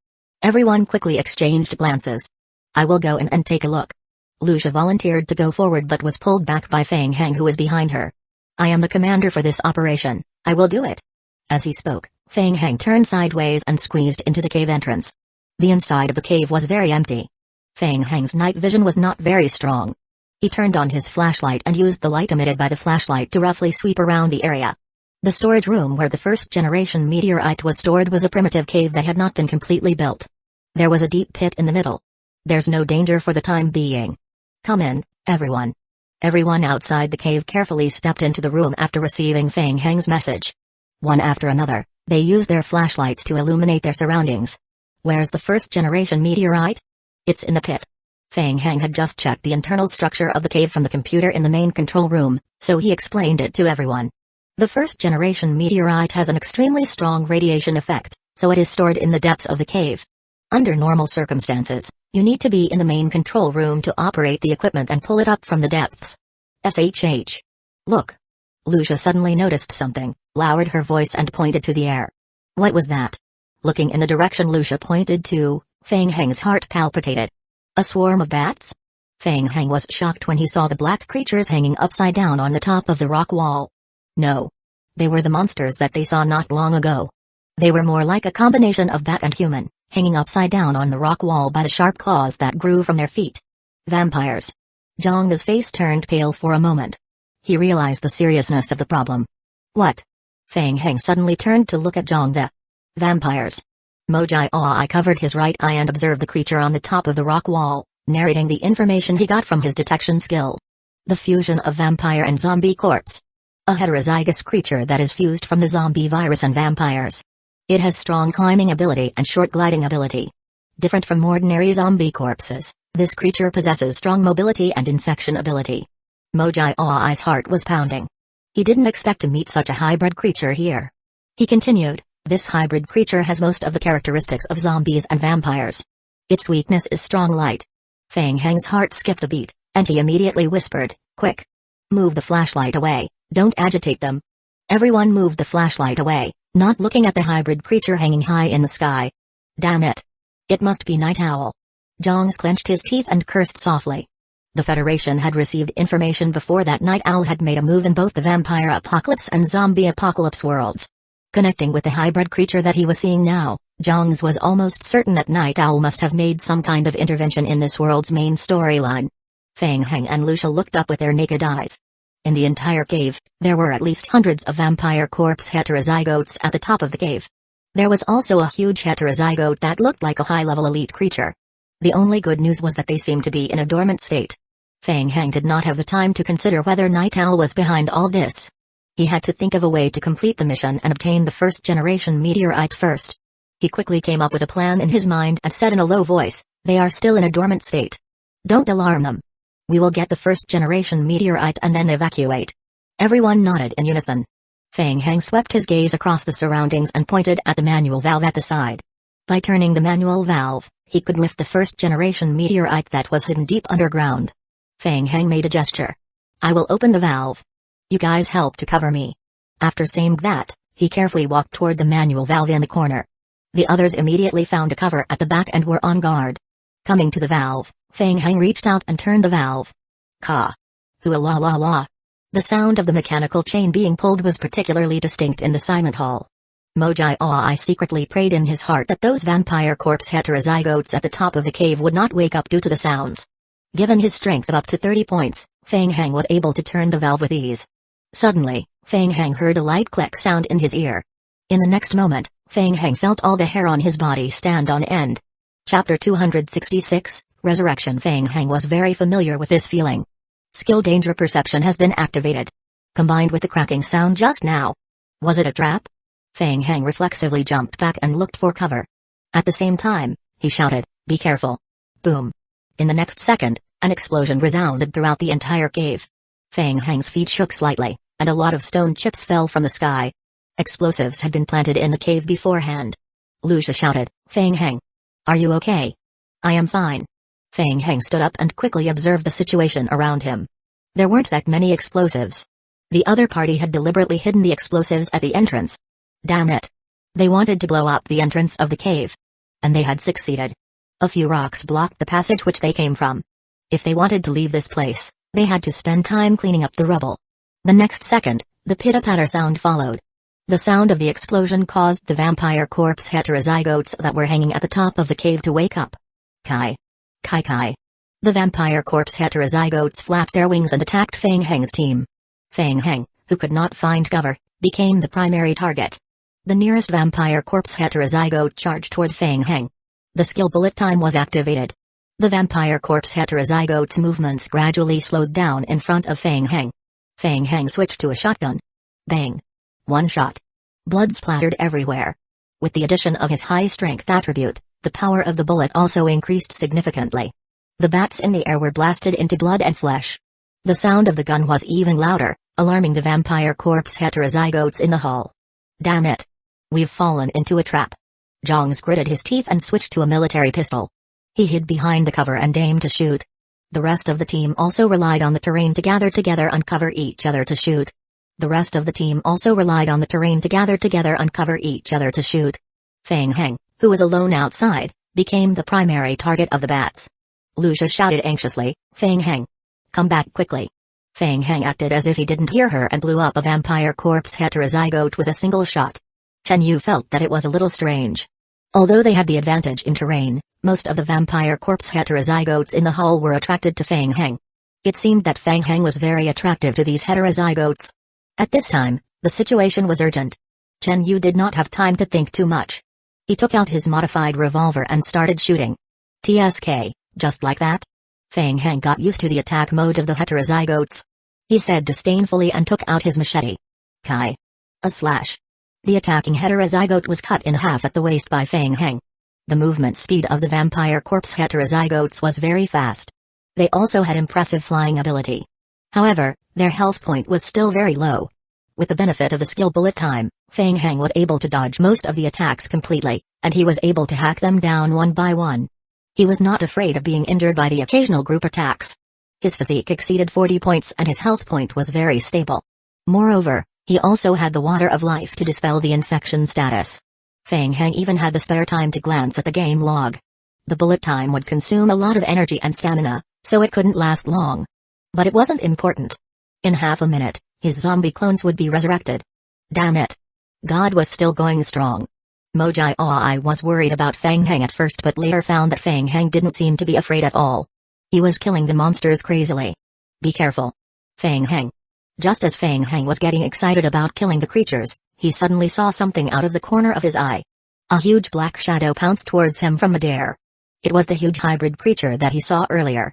Everyone quickly exchanged glances. "I will go in and take a look." Lucia volunteered to go forward but was pulled back by Feng Heng who was behind her. "I am the commander for this operation, I will do it." As he spoke, Feng Heng turned sideways and squeezed into the cave entrance. The inside of the cave was very empty. Feng Heng's night vision was not very strong. He turned on his flashlight and used the light emitted by the flashlight to roughly sweep around the area. The storage room where the first-generation meteorite was stored was a primitive cave that had not been completely built. There was a deep pit in the middle. "There's no danger for the time being. Come in, everyone." Everyone outside the cave carefully stepped into the room after receiving Feng Heng's message. One after another, they used their flashlights to illuminate their surroundings. "Where's the first-generation meteorite?" "It's in the pit." Feng Heng had just checked the internal structure of the cave from the computer in the main control room, so he explained it to everyone. The first-generation meteorite has an extremely strong radiation effect, so it is stored in the depths of the cave. Under normal circumstances, you need to be in the main control room to operate the equipment and pull it up from the depths. SHH. Look. Lucia suddenly noticed something, lowered her voice and pointed to the air. What was that? Looking in the direction Lucia pointed to, Feng Heng's heart palpitated. A swarm of bats? Feng Heng was shocked when he saw the black creatures hanging upside down on the top of the rock wall. No. They were the monsters that they saw not long ago. They were more like a combination of bat and human, hanging upside down on the rock wall by the sharp claws that grew from their feet. Vampires. Zhang's face turned pale for a moment. He realized the seriousness of the problem. What? Feng Heng suddenly turned to look at Zhang. The vampires. Mojai Oi covered his right eye and observed the creature on the top of the rock wall, narrating the information he got from his detection skill. The fusion of vampire and zombie corpse. A heterozygous creature that is fused from the zombie virus and vampires. It has strong climbing ability and short gliding ability. Different from ordinary zombie corpses, this creature possesses strong mobility and infection ability. Moji's heart was pounding. He didn't expect to meet such a hybrid creature here. He continued, this hybrid creature has most of the characteristics of zombies and vampires. Its weakness is strong light. Feng Heng's heart skipped a beat, and he immediately whispered, quick. Move the flashlight away, don't agitate them. Everyone moved the flashlight away, not looking at the hybrid creature hanging high in the sky. Damn it. It must be Night Owl. Zhongs clenched his teeth and cursed softly. The Federation had received information before that Night Owl had made a move in both the vampire apocalypse and zombie apocalypse worlds. Connecting with the hybrid creature that he was seeing now, Zhongs was almost certain that Night Owl must have made some kind of intervention in this world's main storyline. Feng Heng and Lucia looked up with their naked eyes. In the entire cave, there were at least hundreds of vampire corpse heterozygotes at the top of the cave. There was also a huge heterozygote that looked like a high-level elite creature. The only good news was that they seemed to be in a dormant state. Feng Heng did not have the time to consider whether Night Owl was behind all this. He had to think of a way to complete the mission and obtain the first-generation meteorite first. He quickly came up with a plan in his mind and said in a low voice, they are still in a dormant state. Don't alarm them. We will get the first-generation meteorite and then evacuate. Everyone nodded in unison. Feng Heng swept his gaze across the surroundings and pointed at the manual valve at the side. By turning the manual valve, he could lift the first-generation meteorite that was hidden deep underground. Feng Heng made a gesture. I will open the valve. You guys help to cover me. After saying that, he carefully walked toward the manual valve in the corner. The others immediately found a cover at the back and were on guard. Coming to the valve, Feng Heng reached out and turned the valve. Ka. Hua la la la. The sound of the mechanical chain being pulled was particularly distinct in the silent hall. Moji secretly prayed in his heart that those vampire corpse heterozygotes at the top of the cave would not wake up due to the sounds. Given his strength of up to 30 points, Feng Heng was able to turn the valve with ease. Suddenly, Feng Heng heard a light click sound in his ear. In the next moment, Feng Heng felt all the hair on his body stand on end. Chapter 266, Resurrection. Feng Heng was very familiar with this feeling. Skill danger perception has been activated. Combined with the cracking sound just now. Was it a trap? Feng Heng reflexively jumped back and looked for cover. At the same time, he shouted, be careful. Boom. In the next second, an explosion resounded throughout the entire cave. Feng Heng's feet shook slightly, and a lot of stone chips fell from the sky. Explosives had been planted in the cave beforehand. Lucia shouted, Feng Heng. Are you okay? I am fine. Feng Heng stood up and quickly observed the situation around him. There weren't that many explosives. The other party had deliberately hidden the explosives at the entrance. Damn it. They wanted to blow up the entrance of the cave. And they had succeeded. A few rocks blocked the passage which they came from. If they wanted to leave this place, they had to spend time cleaning up the rubble. The next second, the pitter-patter sound followed. The sound of the explosion caused the vampire corpse heterozygotes that were hanging at the top of the cave to wake up. Kai. Kai Kai. The vampire corpse heterozygotes flapped their wings and attacked Feng Heng's team. Feng Heng, who could not find cover, became the primary target. The nearest vampire corpse heterozygote charged toward Feng Heng. The skill bullet time was activated. The vampire corpse heterozygote's movements gradually slowed down in front of Feng Heng. Feng Heng switched to a shotgun. Bang. One shot. Blood splattered everywhere. With the addition of his high-strength attribute, the power of the bullet also increased significantly. The bats in the air were blasted into blood and flesh. The sound of the gun was even louder, alarming the vampire corpse heterozygotes in the hall. Damn it. We've fallen into a trap. Zhongs gritted his teeth and switched to a military pistol. He hid behind the cover and aimed to shoot. The rest of the team also relied on the terrain to gather together and cover each other to shoot. Feng Heng, who was alone outside, became the primary target of the bats. Lucia shouted anxiously, Feng Heng. Come back quickly. Feng Heng acted as if he didn't hear her and blew up a vampire corpse heterozygote with a single shot. Chen Yu felt that it was a little strange. Although they had the advantage in terrain, most of the vampire corpse heterozygotes in the hall were attracted to Feng Heng. It seemed that Feng Heng was very attractive to these heterozygotes. At this time, the situation was urgent. Chen Yu did not have time to think too much. He took out his modified revolver and started shooting. TSK, just like that? Feng Heng got used to the attack mode of the heterozygotes. He said disdainfully and took out his machete. Kai. A slash. The attacking heterozygote was cut in half at the waist by Feng Heng. The movement speed of the vampire corpse heterozygotes was very fast. They also had impressive flying ability. However, their health point was still very low. With the benefit of the skill bullet time, Feng Heng was able to dodge most of the attacks completely, and he was able to hack them down one by one. He was not afraid of being injured by the occasional group attacks. His physique exceeded 40 points and his health point was very stable. Moreover, he also had the water of life to dispel the infection status. Feng Heng even had the spare time to glance at the game log. The bullet time would consume a lot of energy and stamina, so it couldn't last long. But it wasn't important. In half a minute, his zombie clones would be resurrected. Damn it. God was still going strong. Mojai was worried about Feng Heng at first but later found that Feng Heng didn't seem to be afraid at all. He was killing the monsters crazily. Be careful. Feng Heng. Just as Feng Heng was getting excited about killing the creatures, he suddenly saw something out of the corner of his eye. A huge black shadow pounced towards him from midair. It was the huge hybrid creature that he saw earlier.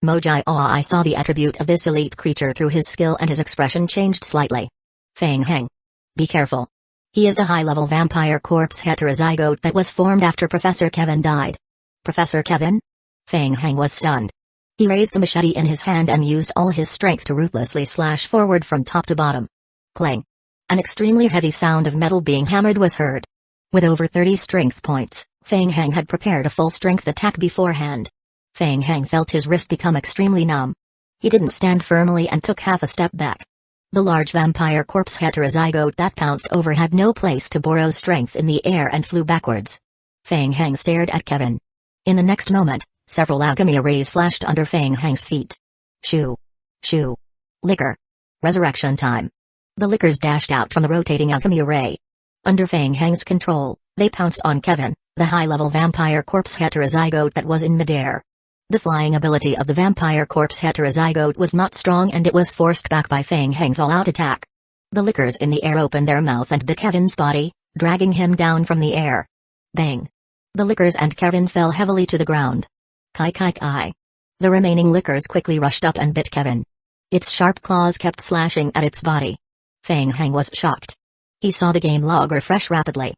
Mojai saw the attribute of this elite creature through his skill and his expression changed slightly. Feng Heng. Be careful. He is the high-level vampire corpse heterozygote that was formed after Professor Kevin died. Professor Kevin? Feng Heng was stunned. He raised the machete in his hand and used all his strength to ruthlessly slash forward from top to bottom. Clang. An extremely heavy sound of metal being hammered was heard. With over 30 strength points, Feng Heng had prepared a full-strength attack beforehand. Feng Heng felt his wrist become extremely numb. He didn't stand firmly and took half a step back. The large vampire corpse heterozygote that pounced over had no place to borrow strength in the air and flew backwards. Feng Heng stared at Kevin. In the next moment, several alchemy rays flashed under Feng Heng's feet. Shoo. Shoo. Liquor. Resurrection time. The liquors dashed out from the rotating alchemy ray. Under Feng Heng's control, they pounced on Kevin, the high-level vampire corpse heterozygote that was in midair. The flying ability of the vampire corpse heterozygote was not strong and it was forced back by Feng Heng's all-out attack. The liquors in the air opened their mouth and bit Kevin's body, dragging him down from the air. Bang! The liquors and Kevin fell heavily to the ground. Kai kai kai. The remaining liquors quickly rushed up and bit Kevin. Its sharp claws kept slashing at its body. Feng Heng was shocked. He saw the game log refresh rapidly.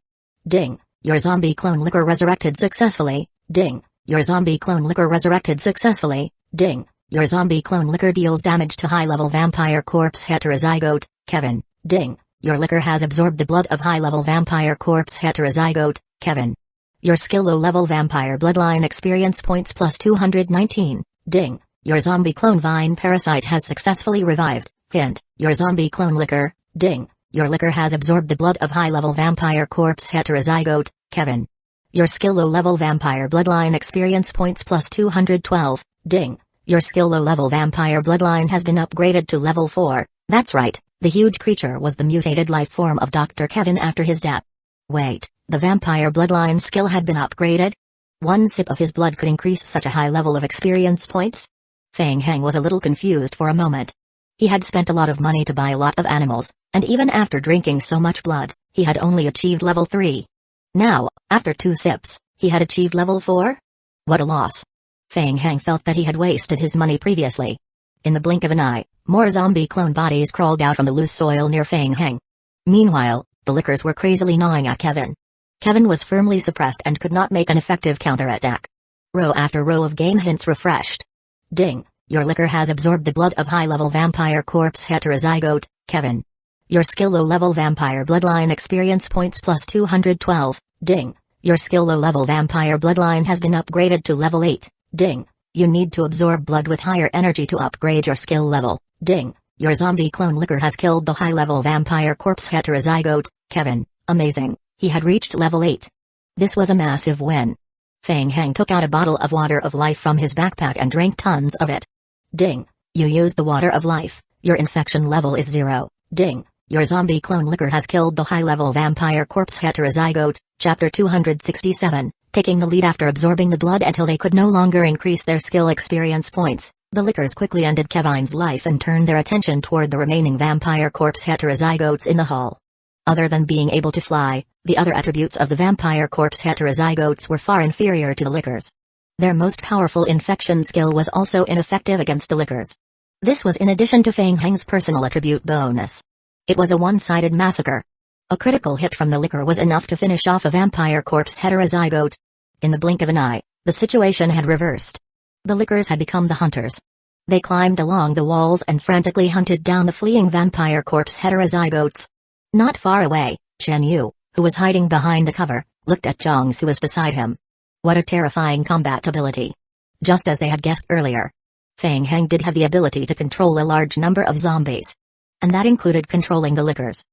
Ding! Your zombie clone liquor resurrected successfully. Ding! Your zombie clone liquor resurrected successfully. Ding! Your zombie clone liquor deals damage to high-level vampire corpse heterozygote, Kevin. Ding! Your liquor has absorbed the blood of high-level vampire corpse heterozygote, Kevin. Your skill low-level vampire bloodline experience points plus 219. Ding! Your zombie clone vine parasite has successfully revived. Hint, your zombie clone liquor. Ding! Your liquor has absorbed the blood of high-level vampire corpse heterozygote, Kevin. Your skill low-level vampire bloodline experience points plus 212. Ding! Your skill low-level vampire bloodline has been upgraded to level 4. That's right, the huge creature was the mutated life form of Dr. Kevin after his death. Wait, the vampire bloodline skill had been upgraded? One sip of his blood could increase such a high level of experience points? Feng Heng was a little confused for a moment. He had spent a lot of money to buy a lot of animals, and even after drinking so much blood, he had only achieved level 3. Now, after 2 sips, he had achieved level 4? What a loss. Feng Heng felt that he had wasted his money previously. In the blink of an eye, more zombie clone bodies crawled out from the loose soil near Feng Heng. Meanwhile, the liquors were crazily gnawing at Kevin. Kevin was firmly suppressed and could not make an effective counterattack. Row after row of game hints refreshed. Ding! Your liquor has absorbed the blood of high-level vampire corpse heterozygote, Kevin. Your skill low-level vampire bloodline experience points plus 212. Ding! Your skill low-level vampire bloodline has been upgraded to level 8. Ding! You need to absorb blood with higher energy to upgrade your skill level. Ding! Your zombie clone liquor has killed the high-level vampire corpse heterozygote, Kevin. Amazing, he had reached level 8. This was a massive win. Feng Heng took out a bottle of water of life from his backpack and drank tons of it. Ding! You used the water of life, your infection level is 0. Ding! Your zombie clone liquor has killed the high-level vampire corpse heterozygote. Chapter 267, taking the lead after absorbing the blood until they could no longer increase their skill experience points. The liquors quickly ended Kevin's life and turned their attention toward the remaining vampire corpse heterozygotes in the hall. Other than being able to fly, the other attributes of the vampire corpse heterozygotes were far inferior to the liquors. Their most powerful infection skill was also ineffective against the liquors. This was in addition to Feng Heng's personal attribute bonus. It was a one-sided massacre. A critical hit from the liquor was enough to finish off a vampire corpse heterozygote. In the blink of an eye, the situation had reversed. The liquors had become the hunters. They climbed along the walls and frantically hunted down the fleeing vampire corpse heterozygotes. Not far away, Chen Yu, who was hiding behind the cover, looked at Zhang, who was beside him. What a terrifying combat ability. Just as they had guessed earlier, Feng Heng did have the ability to control a large number of zombies. And that included controlling the liquors.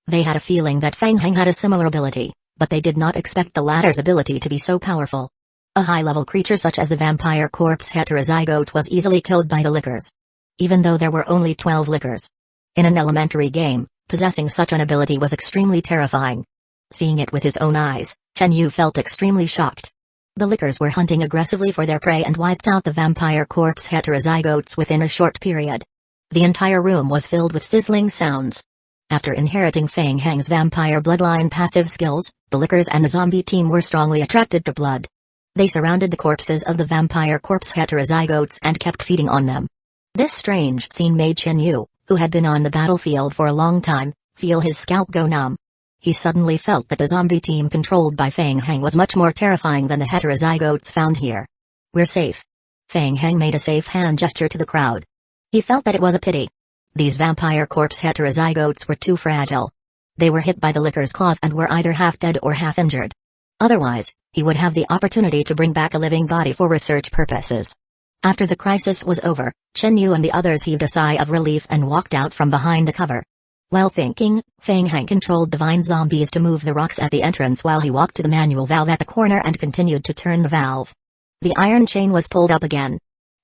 They had a feeling that Feng Heng had a similar ability, but they did not expect the latter's ability to be so powerful. A high-level creature such as the vampire corpse heterozygote was easily killed by the liquors. Even though there were only 12 liquors. In an elementary game, possessing such an ability was extremely terrifying. Seeing it with his own eyes, Chen Yu felt extremely shocked. The liquors were hunting aggressively for their prey and wiped out the vampire corpse heterozygotes within a short period. The entire room was filled with sizzling sounds. After inheriting Feng Heng's vampire bloodline passive skills, the liquors and the zombie team were strongly attracted to blood. They surrounded the corpses of the vampire corpse heterozygotes and kept feeding on them. This strange scene made Chen Yu, who had been on the battlefield for a long time, feel his scalp go numb. He suddenly felt that the zombie team controlled by Feng Heng was much more terrifying than the heterozygotes found here. We're safe. Feng Heng made a safe hand gesture to the crowd. He felt that it was a pity. These vampire corpse heterozygotes were too fragile. They were hit by the liquor's claws and were either half dead or half injured. Otherwise, he would have the opportunity to bring back a living body for research purposes. After the crisis was over, Chen Yu and the others heaved a sigh of relief and walked out from behind the cover. While thinking, Feng Heng controlled the vine zombies to move the rocks at the entrance while he walked to the manual valve at the corner and continued to turn the valve. The iron chain was pulled up again.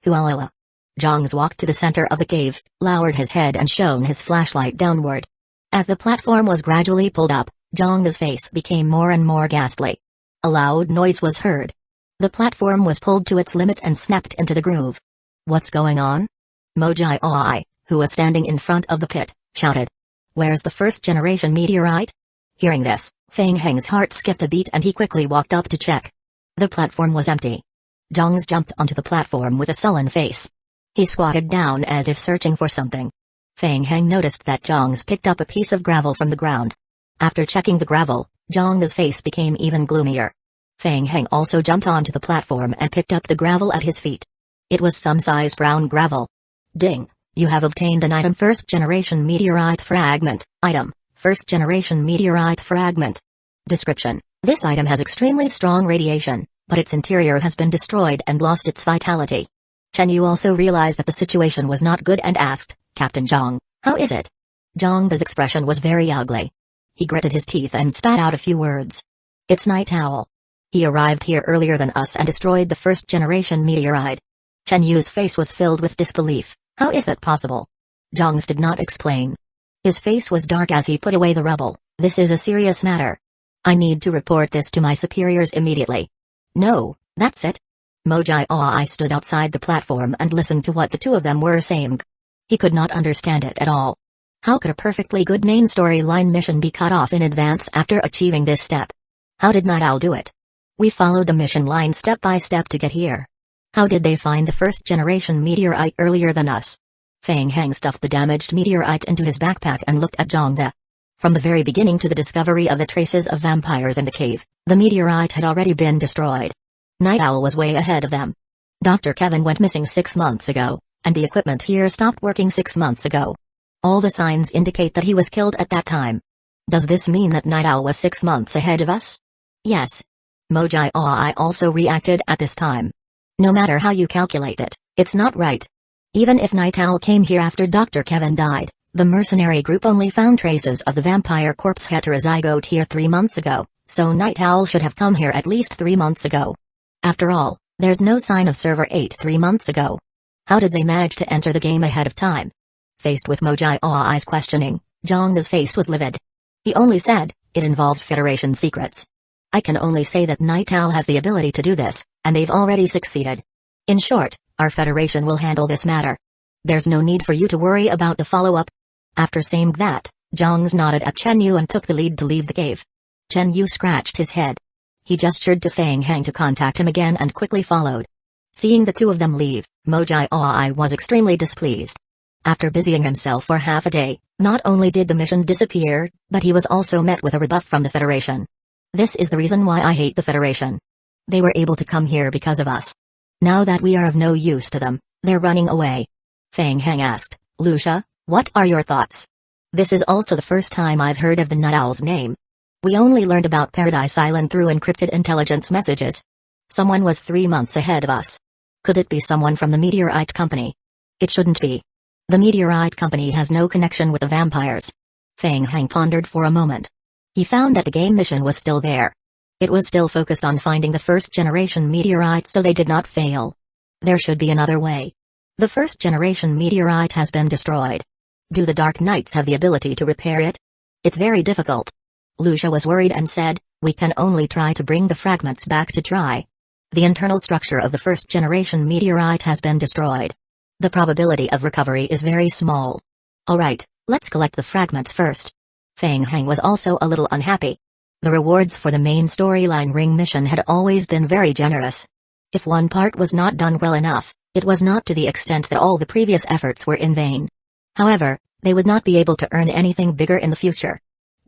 Hualala. Zhang walked to the center of the cave, lowered his head and shone his flashlight downward. As the platform was gradually pulled up, Zhang's face became more and more ghastly. A loud noise was heard. The platform was pulled to its limit and snapped into the groove. What's going on? Mojai Oi, who was standing in front of the pit, shouted. Where's the first-generation meteorite? Hearing this, Feng Heng's heart skipped a beat and he quickly walked up to check. The platform was empty. Zhang jumped onto the platform with a sullen face. He squatted down as if searching for something. Feng Heng noticed that Zhang picked up a piece of gravel from the ground. After checking the gravel, Zhang's face became even gloomier. Feng Heng also jumped onto the platform and picked up the gravel at his feet. It was thumb-sized brown gravel. Ding! You have obtained an item first-generation meteorite fragment. Item, first-generation meteorite fragment. Description: this item has extremely strong radiation, but its interior has been destroyed and lost its vitality. Chen Yu also realized that the situation was not good and asked, Captain Zhang, how is it? Zhang's expression was very ugly. He gritted his teeth and spat out a few words. It's Night Owl. He arrived here earlier than us and destroyed the first-generation meteorite. Chen Yu's face was filled with disbelief. How is that possible? Zhang did not explain. His face was dark as he put away the rubble. This is a serious matter. I need to report this to my superiors immediately. No, that's it. Mojai Oi stood outside the platform and listened to what the two of them were saying. He could not understand it at all. How could a perfectly good main storyline mission be cut off in advance after achieving this step? How did Night Owl do it? We followed the mission line step by step to get here. How did they find the first-generation meteorite earlier than us? Feng Heng stuffed the damaged meteorite into his backpack and looked at Zhang De. From the very beginning to the discovery of the traces of vampires in the cave, the meteorite had already been destroyed. Night Owl was way ahead of them. Dr. Kevin went missing 6 months ago, and the equipment here stopped working 6 months ago. All the signs indicate that he was killed at that time. Does this mean that Night Owl was 6 months ahead of us? Yes. Mojai Oi also reacted at this time. No matter how you calculate it, it's not right. Even if Night Owl came here after Dr. Kevin died, the mercenary group only found traces of the vampire corpse heterozygote here 3 months ago, so Night Owl should have come here at least 3 months ago. After all, there's no sign of Server 8 3 months ago. How did they manage to enter the game ahead of time? Faced with Mojai Oi's questioning, Zhang's face was livid. He only said, it involves Federation secrets. I can only say that Night Owl has the ability to do this, and they've already succeeded. In short, our Federation will handle this matter. There's no need for you to worry about the follow-up. After saying that, Zhang nodded at Chen Yu and took the lead to leave the cave. Chen Yu scratched his head. He gestured to Feng Heng to contact him again and quickly followed. Seeing the two of them leave, Mojai Oi was extremely displeased. After busying himself for half a day, Not only did the mission disappear, but he was also met with a rebuff from the Federation. This is the reason why I hate the Federation. They were able to come here because of us. Now that we are of no use to them, they're running away. Feng Heng asked, Lucia, what are your thoughts? This is also the first time I've heard of the Night Owl's name. We only learned about Paradise Island through encrypted intelligence messages. Someone was 3 months ahead of us. Could it be someone from the Meteorite Company? It shouldn't be. The Meteorite Company has no connection with the vampires. Feng Heng pondered for a moment. He found that the game mission was still there. It was still focused on finding the first-generation meteorite so they did not fail. There should be another way. The first-generation meteorite has been destroyed. Do the Dark Knights have the ability to repair it? It's very difficult. Lucia was worried and said, we can only try to bring the fragments back to try. The internal structure of the first-generation meteorite has been destroyed. The probability of recovery is very small. Alright, let's collect the fragments first. Feng Heng was also a little unhappy. The rewards for the main storyline ring mission had always been very generous. If one part was not done well enough, it was not to the extent that all the previous efforts were in vain. However, they would not be able to earn anything bigger in the future.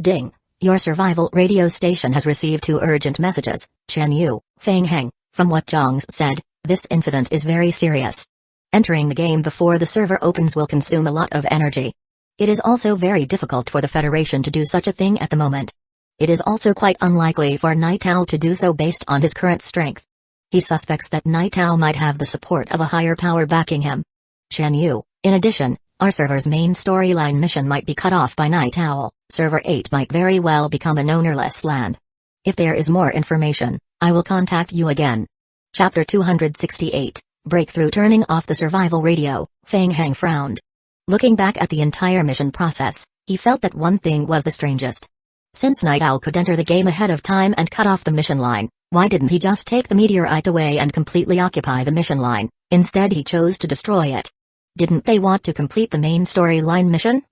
Ding! Your survival radio station has received 2 urgent messages, Chen Yu, Feng Heng. From what Zhang said, this incident is very serious. Entering the game before the server opens will consume a lot of energy. It is also very difficult for the Federation to do such a thing at the moment. It is also quite unlikely for Night Owl to do so based on his current strength. He suspects that Night Owl might have the support of a higher power backing him. Chen Yu, in addition, our server's main storyline mission might be cut off by Night Owl. Server 8 might very well become an ownerless land. If there is more information, I will contact you again. Chapter 268, Breakthrough. Turning off the survival radio, Feng Heng frowned. Looking back at the entire mission process, he felt that one thing was the strangest. Since Night Owl could enter the game ahead of time and cut off the mission line, why didn't he just take the meteorite away and completely occupy the mission line? Instead he chose to destroy it. Didn't they want to complete the main storyline mission?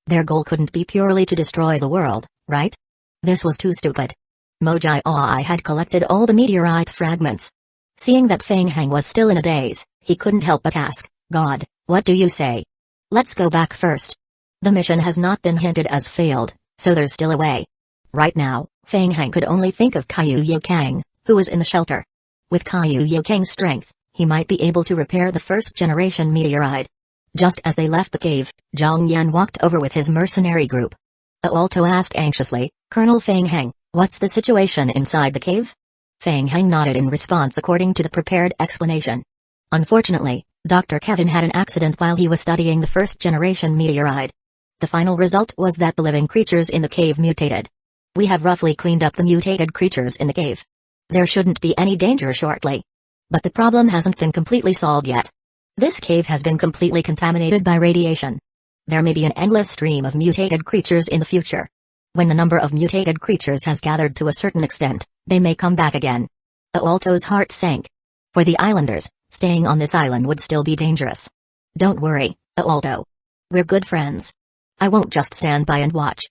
Their goal couldn't be purely to destroy the world, right? This was too stupid. Mojai had collected all the meteorite fragments. Seeing that Feng Heng was still in a daze, he couldn't help but ask, God, what do you say? Let's go back first. The mission has not been hinted as failed, so there's still a way. Right now, Feng Heng could only think of Kaiyu Yukang, who was in the shelter. With Kaiyu Yukang's strength, he might be able to repair the first-generation meteorite. Just as they left the cave, Zhang Yan walked over with his mercenary group. Alto asked anxiously, Colonel Feng Heng, what's the situation inside the cave? Feng Heng nodded in response according to the prepared explanation. Unfortunately, Dr. Kevin had an accident while he was studying the first-generation meteorite. The final result was that the living creatures in the cave mutated. We have roughly cleaned up the mutated creatures in the cave. There shouldn't be any danger shortly. But the problem hasn't been completely solved yet. This cave has been completely contaminated by radiation. There may be an endless stream of mutated creatures in the future. When the number of mutated creatures has gathered to a certain extent, they may come back again. Alto's heart sank. For the islanders, staying on this island would still be dangerous. Don't worry, Alto. We're good friends. I won't just stand by and watch.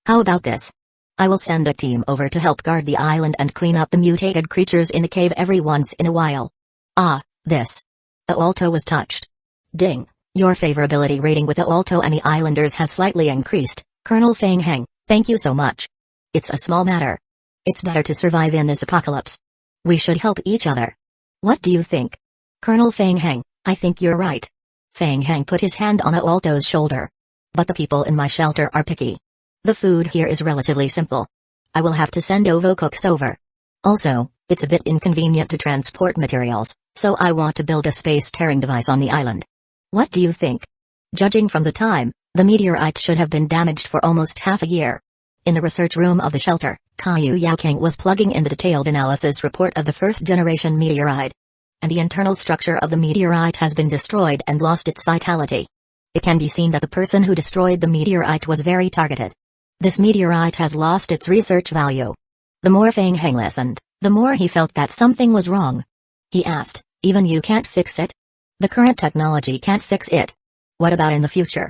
How about this? I will send a team over to help guard the island and clean up the mutated creatures in the cave every once in a while. Ah, this. Alto was touched. Ding, your favorability rating with Alto and the islanders has slightly increased, Colonel Feng Heng, thank you so much. It's a small matter. It's better to survive in this apocalypse. We should help each other. What do you think? Colonel Feng Heng, I think you're right. Feng Heng put his hand on Alto's shoulder. But the people in my shelter are picky. The food here is relatively simple. I will have to send Ovo cooks over. Also, it's a bit inconvenient to transport materials, so I want to build a space-tearing device on the island. What do you think? Judging from the time, the meteorite should have been damaged for almost half a year. In the research room of the shelter, Kaiyu Yaoking was plugging in the detailed analysis report of the first-generation meteorite. And the internal structure of the meteorite has been destroyed and lost its vitality. It can be seen that the person who destroyed the meteorite was very targeted. This meteorite has lost its research value. The more Feng Heng listened, the more he felt that something was wrong. He asked, even you can't fix it? The current technology can't fix it. What about in the future?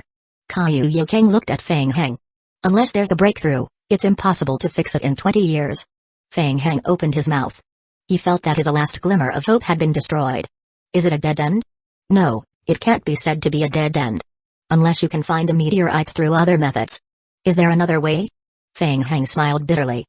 Kaiyu Yaoking looked at Feng Heng. Unless there's a breakthrough, it's impossible to fix it in 20 years. Feng Heng opened his mouth. He felt that his last glimmer of hope had been destroyed. Is it a dead end? No, it can't be said to be a dead end. Unless you can find the meteorite through other methods. Is there another way? Feng Heng smiled bitterly.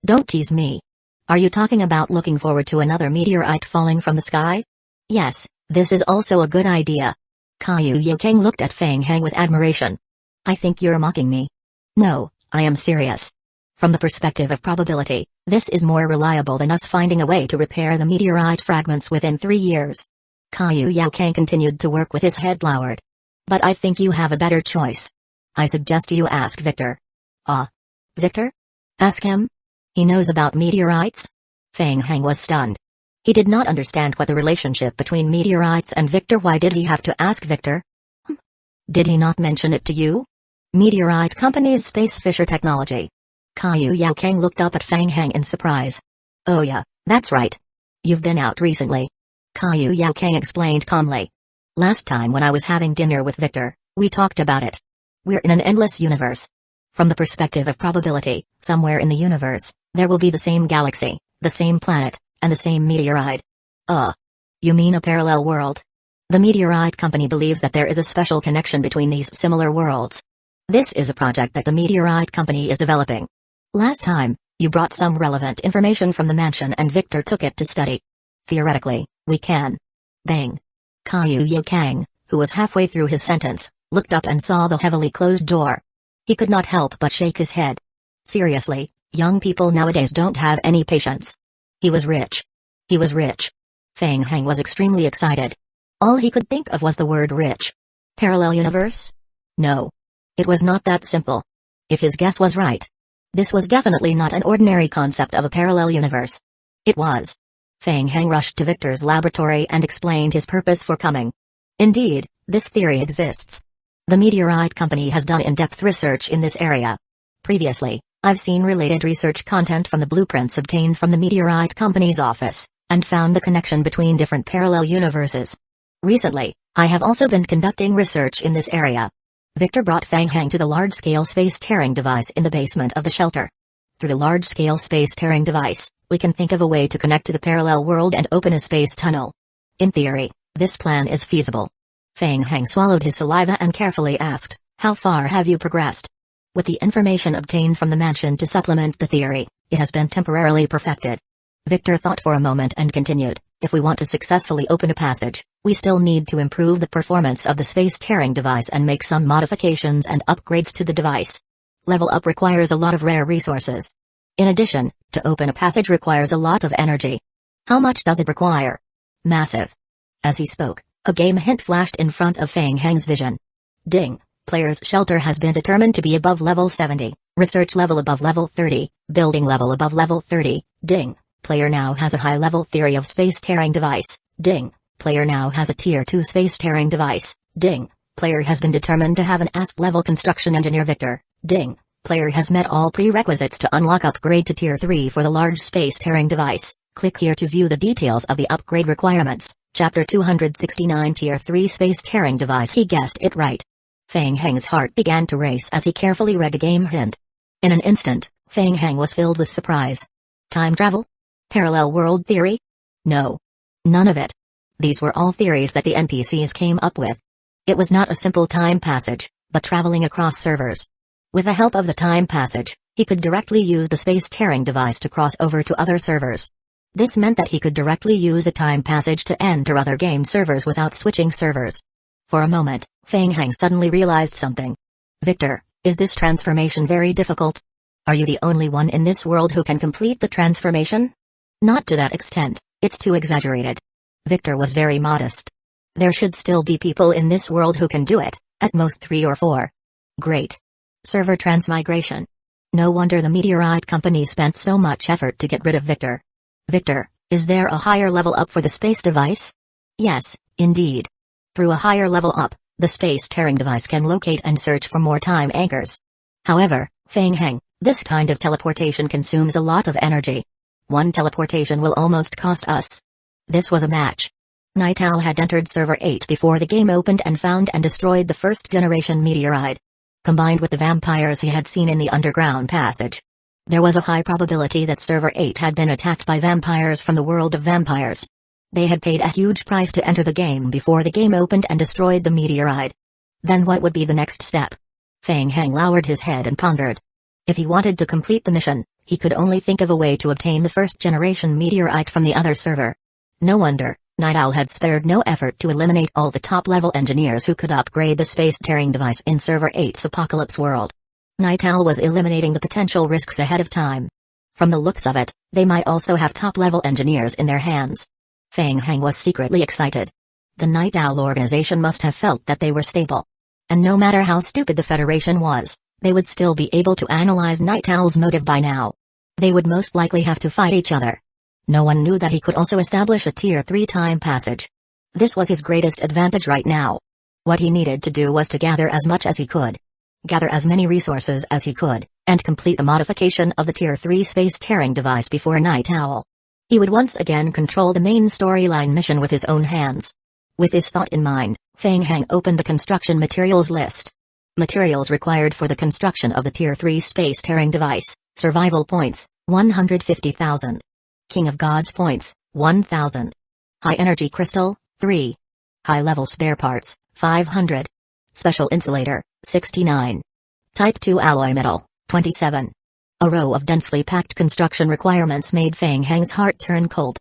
Don't tease me. Are you talking about looking forward to another meteorite falling from the sky? Yes, this is also a good idea. Caillou Yokang looked at Feng Heng with admiration. I think you're mocking me. No, I am serious. From the perspective of probability, this is more reliable than us finding a way to repair the meteorite fragments within 3 years. Caillou Yokang continued to work with his head lowered. But I think you have a better choice. I suggest you ask Victor. Ah. Victor? Ask him? He knows about meteorites? Feng Heng was stunned. He did not understand what the relationship between meteorites and Victor. Why did he have to ask Victor? Did he not mention it to you? Meteorite Company's Space Fisher technology. Caillou Yokang looked up at Feng Heng in surprise. Oh yeah, that's right. You've been out recently. Caillou Yokang explained calmly. Last time when I was having dinner with Victor, we talked about it. We're in an endless universe. From the perspective of probability, somewhere in the universe, there will be the same galaxy, the same planet, and the same meteorite. You mean a parallel world? The Meteorite Company believes that there is a special connection between these similar worlds. This is a project that the Meteorite Company is developing. Last time, you brought some relevant information from the mansion and Victor took it to study. Theoretically, we can. Bang. Caillou Yokang, who was halfway through his sentence, looked up and saw the heavily closed door. He could not help but shake his head. Seriously, young people nowadays don't have any patience. He was rich. He was rich. Feng Heng was extremely excited. All he could think of was the word rich. Parallel universe? No. It was not that simple. If his guess was right, this was definitely not an ordinary concept of a parallel universe. It was. Feng Heng rushed to Victor's laboratory and explained his purpose for coming. Indeed, this theory exists. The Meteorite Company has done in-depth research in this area. Previously, I've seen related research content from the blueprints obtained from the Meteorite Company's office, and found the connection between different parallel universes. Recently, I have also been conducting research in this area. Victor brought Feng Heng to the large-scale space-tearing device in the basement of the shelter. Through the large-scale space-tearing device, we can think of a way to connect to the parallel world and open a space tunnel. In theory, this plan is feasible. Feng Heng swallowed his saliva and carefully asked, how far have you progressed? With the information obtained from the mansion to supplement the theory, it has been temporarily perfected. Victor thought for a moment and continued, if we want to successfully open a passage, we still need to improve the performance of the space-tearing device and make some modifications and upgrades to the device. Level up requires a lot of rare resources. In addition, to open a passage requires a lot of energy. How much does it require? Massive. As he spoke, a game hint flashed in front of Feng Heng's vision. Ding. Player's shelter has been determined to be above level 70, research level above level 30, building level above level 30, ding. Player now has a high-level theory of space-tearing device, ding. Player now has a tier 2 space-tearing device, ding. Player has been determined to have an ASP-level construction engineer Victor, ding. Player has met all prerequisites to unlock upgrade to tier 3 for the large space-tearing device. Click here to view the details of the upgrade requirements. Chapter 269 Tier 3 Space-Tearing Device. He guessed it right. Feng Heng's heart began to race as he carefully read the game hint. In an instant, Feng Heng was filled with surprise. Time travel? Parallel world theory? No. None of it. These were all theories that the NPCs came up with. It was not a simple time passage, but traveling across servers. With the help of the time passage, he could directly use the space-tearing device to cross over to other servers. This meant that he could directly use a time passage to enter other game servers without switching servers. For a moment, Feng Heng suddenly realized something. Victor, is this transformation very difficult? Are you the only one in this world who can complete the transformation? Not to that extent, it's too exaggerated. Victor was very modest. There should still be people in this world who can do it, at most 3 or 4. Great. Server transmigration. No wonder the Meteorite Company spent so much effort to get rid of Victor. Victor, is there a higher level up for the space device? Yes, indeed. Through a higher level up, the space-tearing device can locate and search for more time anchors. However, Feng Heng, this kind of teleportation consumes a lot of energy. One teleportation will almost cost us. This was a match. Night Owl had entered Server 8 before the game opened and found and destroyed the first-generation meteorite. Combined with the vampires he had seen in the underground passage, there was a high probability that Server 8 had been attacked by vampires from the world of vampires. They had paid a huge price to enter the game before the game opened and destroyed the meteorite. Then what would be the next step? Feng Heng lowered his head and pondered. If he wanted to complete the mission, he could only think of a way to obtain the first-generation meteorite from the other server. No wonder, Night Owl had spared no effort to eliminate all the top-level engineers who could upgrade the space-tearing device in Server 8's Apocalypse world. Night Owl was eliminating the potential risks ahead of time. From the looks of it, they might also have top-level engineers in their hands. Feng Heng was secretly excited. The Night Owl organization must have felt that they were stable. And no matter how stupid the Federation was, they would still be able to analyze Night Owl's motive by now. They would most likely have to fight each other. No one knew that he could also establish a Tier 3 time passage. This was his greatest advantage right now. What he needed to do was to gather as much as he could. Gather as many resources as he could, and complete the modification of the Tier 3 space-tearing device before Night Owl. He would once again control the main storyline mission with his own hands. With this thought in mind, Feng Heng opened the construction materials list. Materials required for the construction of the Tier 3 space-tearing device: survival points, 150,000. King of Gods points, 1,000. High energy crystal, 3. High-level spare parts, 500. Special insulator, 69. Type 2 alloy metal, 27. A row of densely packed construction requirements made Feng Heng's heart turn cold.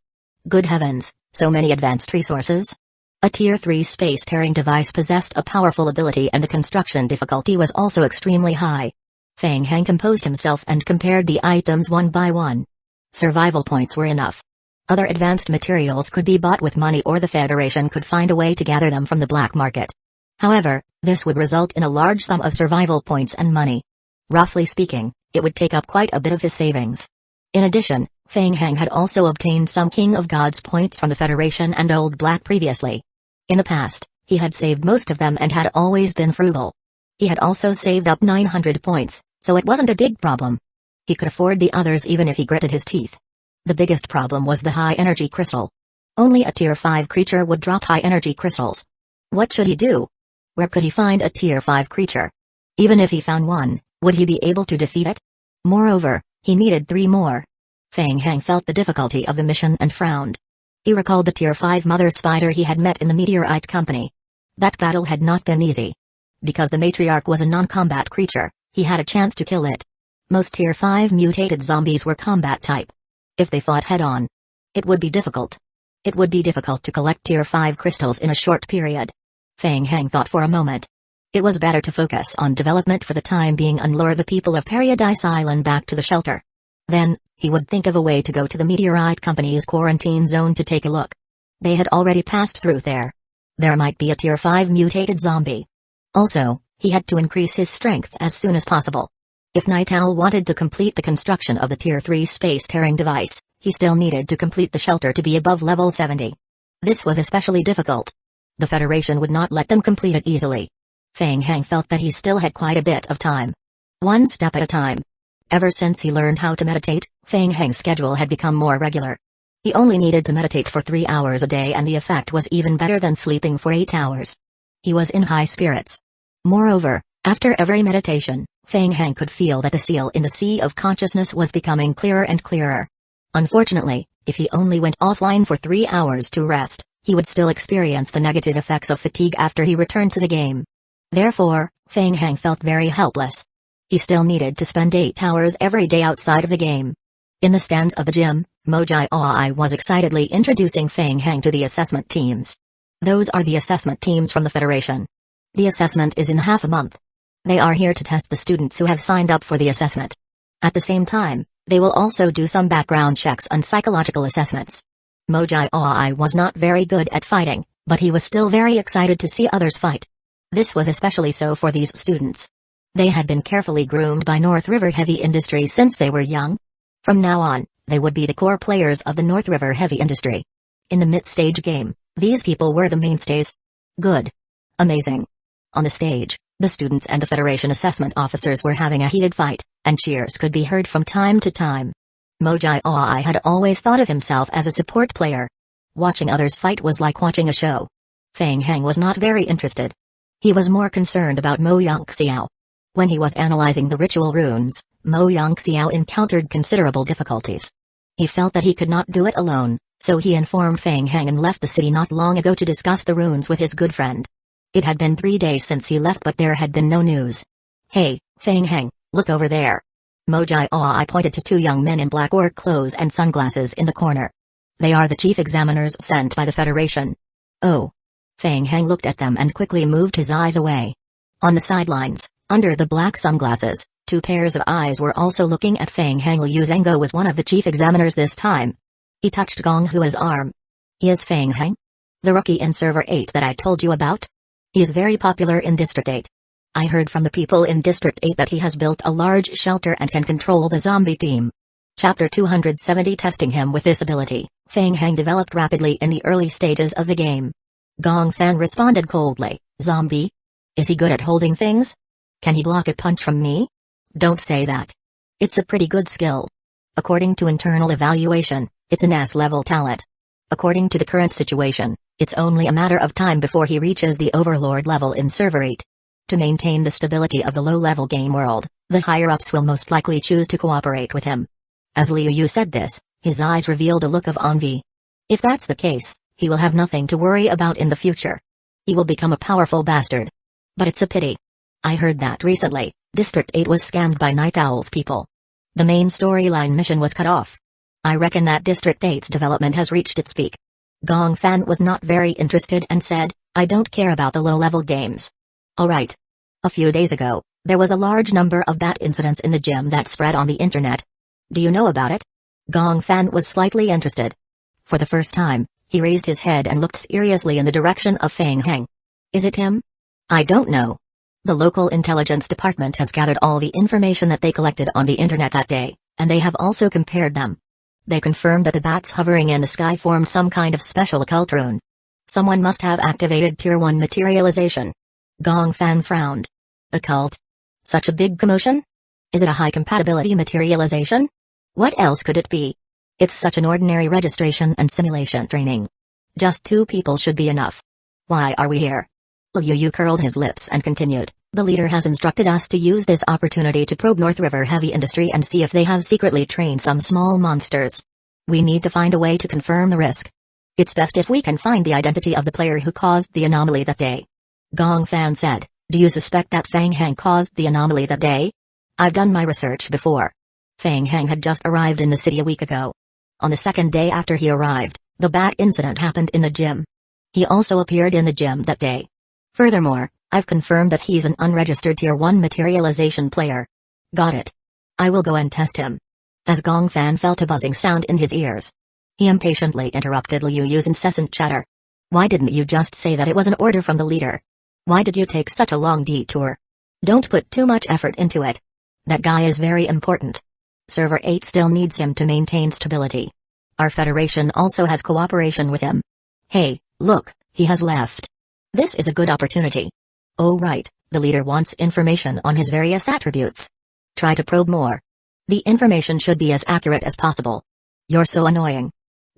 Good heavens, so many advanced resources? A Tier 3 space-tearing device possessed a powerful ability, and the construction difficulty was also extremely high. Feng Heng composed himself and compared the items one by one. Survival points were enough. Other advanced materials could be bought with money, or the Federation could find a way to gather them from the black market. However, this would result in a large sum of survival points and money. Roughly speaking, it would take up quite a bit of his savings. In addition, Feng Heng had also obtained some King of Gods points from the Federation and Old Black previously. In the past, he had saved most of them and had always been frugal. He had also saved up 900 points, so it wasn't a big problem. He could afford the others even if he gritted his teeth. The biggest problem was the high-energy crystal. Only a Tier 5 creature would drop high-energy crystals. What should he do? Where could he find a Tier 5 creature? Even if he found one, would he be able to defeat it? Moreover, he needed 3 more. Feng Heng felt the difficulty of the mission and frowned. He recalled the Tier 5 mother spider he had met in the Meteorite Company. That battle had not been easy. Because the matriarch was a non-combat creature, he had a chance to kill it. Most Tier 5 mutated zombies were combat type. If they fought head-on, it would be difficult. It would be difficult to collect Tier 5 crystals in a short period. Feng Heng thought for a moment. It was better to focus on development for the time being and lure the people of Paradise Island back to the shelter. Then, he would think of a way to go to the Meteorite Company's quarantine zone to take a look. They had already passed through there. There might be a Tier 5 mutated zombie. Also, he had to increase his strength as soon as possible. If Night Owl wanted to complete the construction of the Tier 3 space-tearing device, he still needed to complete the shelter to be above level 70. This was especially difficult. The Federation would not let them complete it easily. Feng Heng felt that he still had quite a bit of time. One step at a time. Ever since he learned how to meditate, Feng Heng's schedule had become more regular. He only needed to meditate for 3 hours a day, and the effect was even better than sleeping for 8 hours. He was in high spirits. Moreover, after every meditation, Feng Heng could feel that the seal in the sea of consciousness was becoming clearer and clearer. Unfortunately, if he only went offline for 3 hours to rest, he would still experience the negative effects of fatigue after he returned to the game. Therefore, Feng Heng felt very helpless. He still needed to spend 8 hours every day outside of the game. In the stands of the gym, Mojai Aoi was excitedly introducing Feng Heng to the assessment teams. Those are the assessment teams from the Federation. The assessment is in half a month. They are here to test the students who have signed up for the assessment. At the same time, they will also do some background checks and psychological assessments. Mojai Aoi was not very good at fighting, but he was still very excited to see others fight. This was especially so for these students. They had been carefully groomed by North River Heavy Industry since they were young. From now on, they would be the core players of the North River Heavy Industry. In the mid-stage game, these people were the mainstays. Good. Amazing. On the stage, the students and the Federation assessment officers were having a heated fight, and cheers could be heard from time to time. Mojai Aoi had always thought of himself as a support player. Watching others fight was like watching a show. Feng Heng was not very interested. He was more concerned about Mo Yongxiao. When he was analyzing the ritual runes, Mo Yongxiao encountered considerable difficulties. He felt that he could not do it alone, so he informed Feng Heng and left the city not long ago to discuss the runes with his good friend. It had been 3 days since he left, but there had been no news. "Hey, Fang Heng, look over there." I pointed to 2 young men in black work clothes and sunglasses in the corner. "They are the chief examiners sent by the Federation." "Oh." Fang Heng looked at them and quickly moved his eyes away. On the sidelines, under the black sunglasses, 2 pairs of eyes were also looking at Fang Heng. Liu Zhengguo was one of the chief examiners this time. He touched Gong Hua's arm. "He is Fang Heng? The rookie in Server 8 that I told you about? He is very popular in District 8. I heard from the people in District 8 that he has built a large shelter and can control the zombie team." Chapter 270. Testing him with this ability, Fang Heng developed rapidly in the early stages of the game. Gong Fan responded coldly, "Zombie? Is he good at holding things? Can he block a punch from me? Don't say that. It's a pretty good skill. According to internal evaluation, it's an S-level talent. According to the current situation, it's only a matter of time before he reaches the Overlord level in Server 8. To maintain the stability of the low-level game world, the higher-ups will most likely choose to cooperate with him." As Liu Yu said this, his eyes revealed a look of envy. If that's the case, he will have nothing to worry about in the future. He will become a powerful bastard. But it's a pity. I heard that recently, District 8 was scammed by Night Owl's people. The main storyline mission was cut off. I reckon that District 8's development has reached its peak. Gong Fan was not very interested and said, "I don't care about the low-level games." "Alright. A few days ago, there was a large number of bat incidents in the gym that spread on the internet. Do you know about it?" Gong Fan was slightly interested. For the first time, he raised his head and looked seriously in the direction of Fang Heng. "Is it him?" "I don't know. The local intelligence department has gathered all the information that they collected on the internet that day, and they have also compared them. They confirmed that the bats hovering in the sky formed some kind of special occult rune. Someone must have activated Tier 1 materialization." Gong Fan frowned. "Occult? Such a big commotion? Is it a high compatibility materialization? What else could it be? It's such an ordinary registration and simulation training. Just 2 people should be enough. Why are we here?" Liu Yu curled his lips and continued, "The leader has instructed us to use this opportunity to probe North River Heavy Industry and see if they have secretly trained some small monsters. We need to find a way to confirm the risk. It's best if we can find the identity of the player who caused the anomaly that day." Gong Fan said, "Do you suspect that Fang Heng caused the anomaly that day?" "I've done my research before." Fang Heng had just arrived in the city a week ago. On the second day after he arrived, the bat incident happened in the gym. He also appeared in the gym that day. Furthermore, I've confirmed that he's an unregistered Tier 1 materialization player. "Got it. I will go and test him." As Gong Fan felt a buzzing sound in his ears, he impatiently interrupted Liu Yu's incessant chatter. "Why didn't you just say that it was an order from the leader? Why did you take such a long detour? Don't put too much effort into it. That guy is very important. Server 8 still needs him to maintain stability. Our Federation also has cooperation with him. Hey, look, he has left. This is a good opportunity. Oh right, the leader wants information on his various attributes. Try to probe more. The information should be as accurate as possible. You're so annoying."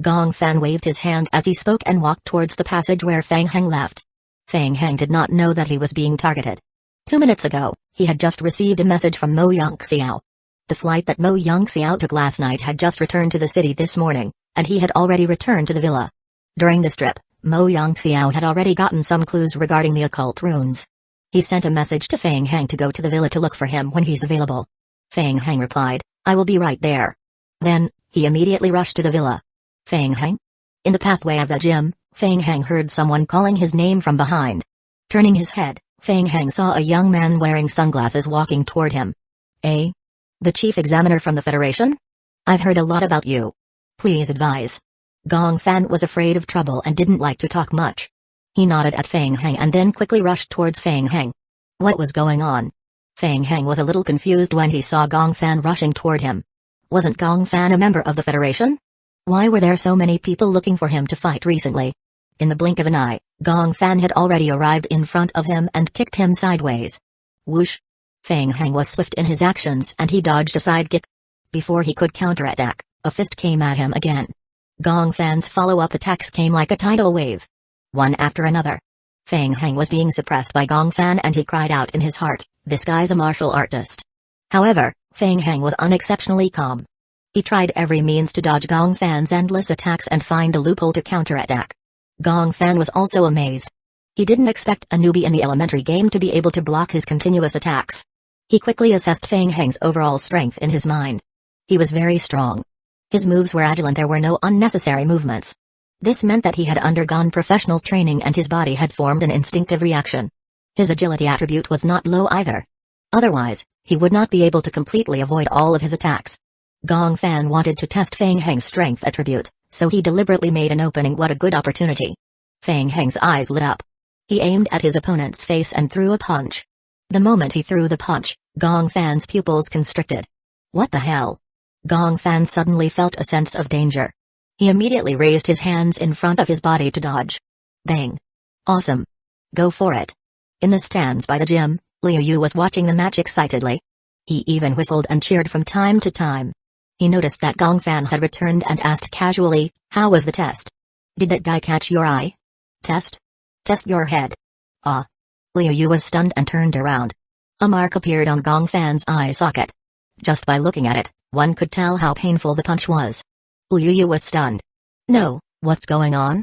Gong Fan waved his hand as he spoke and walked towards the passage where Fang Heng left. Fang Heng did not know that he was being targeted. 2 minutes ago, he had just received a message from Mo Yongxiao. The flight that Mo Yongxiao took last night had just returned to the city this morning, and he had already returned to the villa. During this trip, Mo Yongxiao had already gotten some clues regarding the occult runes. He sent a message to Fang Heng to go to the villa to look for him when he's available. Fang Heng replied, "I will be right there." Then, he immediately rushed to the villa. Fang Heng? In the pathway of the gym, Fang Heng heard someone calling his name from behind. Turning his head, Fang Heng saw a young man wearing sunglasses walking toward him. "Eh? The chief examiner from the Federation? I've heard a lot about you. Please advise." Gong Fan was afraid of trouble and didn't like to talk much. He nodded at Fang Heng and then quickly rushed towards Fang Heng. What was going on? Fang Heng was a little confused when he saw Gong Fan rushing toward him. Wasn't Gong Fan a member of the Federation? Why were there so many people looking for him to fight recently? In the blink of an eye, Gong Fan had already arrived in front of him and kicked him sideways. Whoosh! Fang Heng was swift in his actions and he dodged a side kick. Before he could counterattack, a fist came at him again. Gong Fan's follow-up attacks came like a tidal wave. One after another. Fang Heng was being suppressed by Gong Fan and he cried out in his heart, "This guy's a martial artist." However, Fang Heng was unexceptionally calm. He tried every means to dodge Gong Fan's endless attacks and find a loophole to counterattack. Gong Fan was also amazed. He didn't expect a newbie in the elementary game to be able to block his continuous attacks. He quickly assessed Fang Heng's overall strength in his mind. He was very strong. His moves were agile and there were no unnecessary movements. This meant that he had undergone professional training and his body had formed an instinctive reaction. His agility attribute was not low either. Otherwise, he would not be able to completely avoid all of his attacks. Gong Fan wanted to test Fang Heng's strength attribute, so he deliberately made an opening. What a good opportunity. Fang Heng's eyes lit up. He aimed at his opponent's face and threw a punch. The moment he threw the punch, Gong Fan's pupils constricted. What the hell? Gong Fan suddenly felt a sense of danger. He immediately raised his hands in front of his body to dodge. Bang. Awesome. Go for it. In the stands by the gym, Liu Yu was watching the match excitedly. He even whistled and cheered from time to time. He noticed that Gong Fan had returned and asked casually, "How was the test? Did that guy catch your eye?" "Test? Test your head." "Ah." Liu Yu was stunned and turned around. A mark appeared on Gong Fan's eye socket. Just by looking at it, one could tell how painful the punch was. Liu Yu was stunned. "No, what's going on?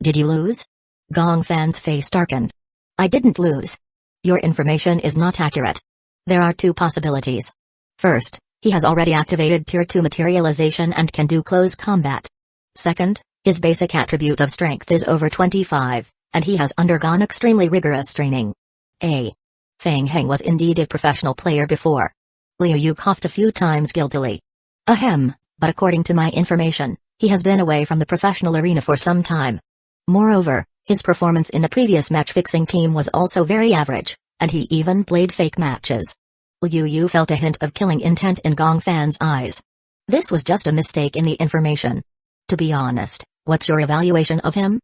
Did you lose?" Gong Fan's face darkened. "I didn't lose. Your information is not accurate. There are two possibilities. First, he has already activated Tier 2 materialization and can do close combat. Second, his basic attribute of strength is over 25, and he has undergone extremely rigorous training. Fang Heng was indeed a professional player before." Liu Yu coughed a few times guiltily. "Ahem, but according to my information, he has been away from the professional arena for some time. Moreover, his performance in the previous match-fixing team was also very average, and he even played fake matches." Liu Yu felt a hint of killing intent in Gong Fan's eyes. This was just a mistake in the information. "To be honest, what's your evaluation of him?"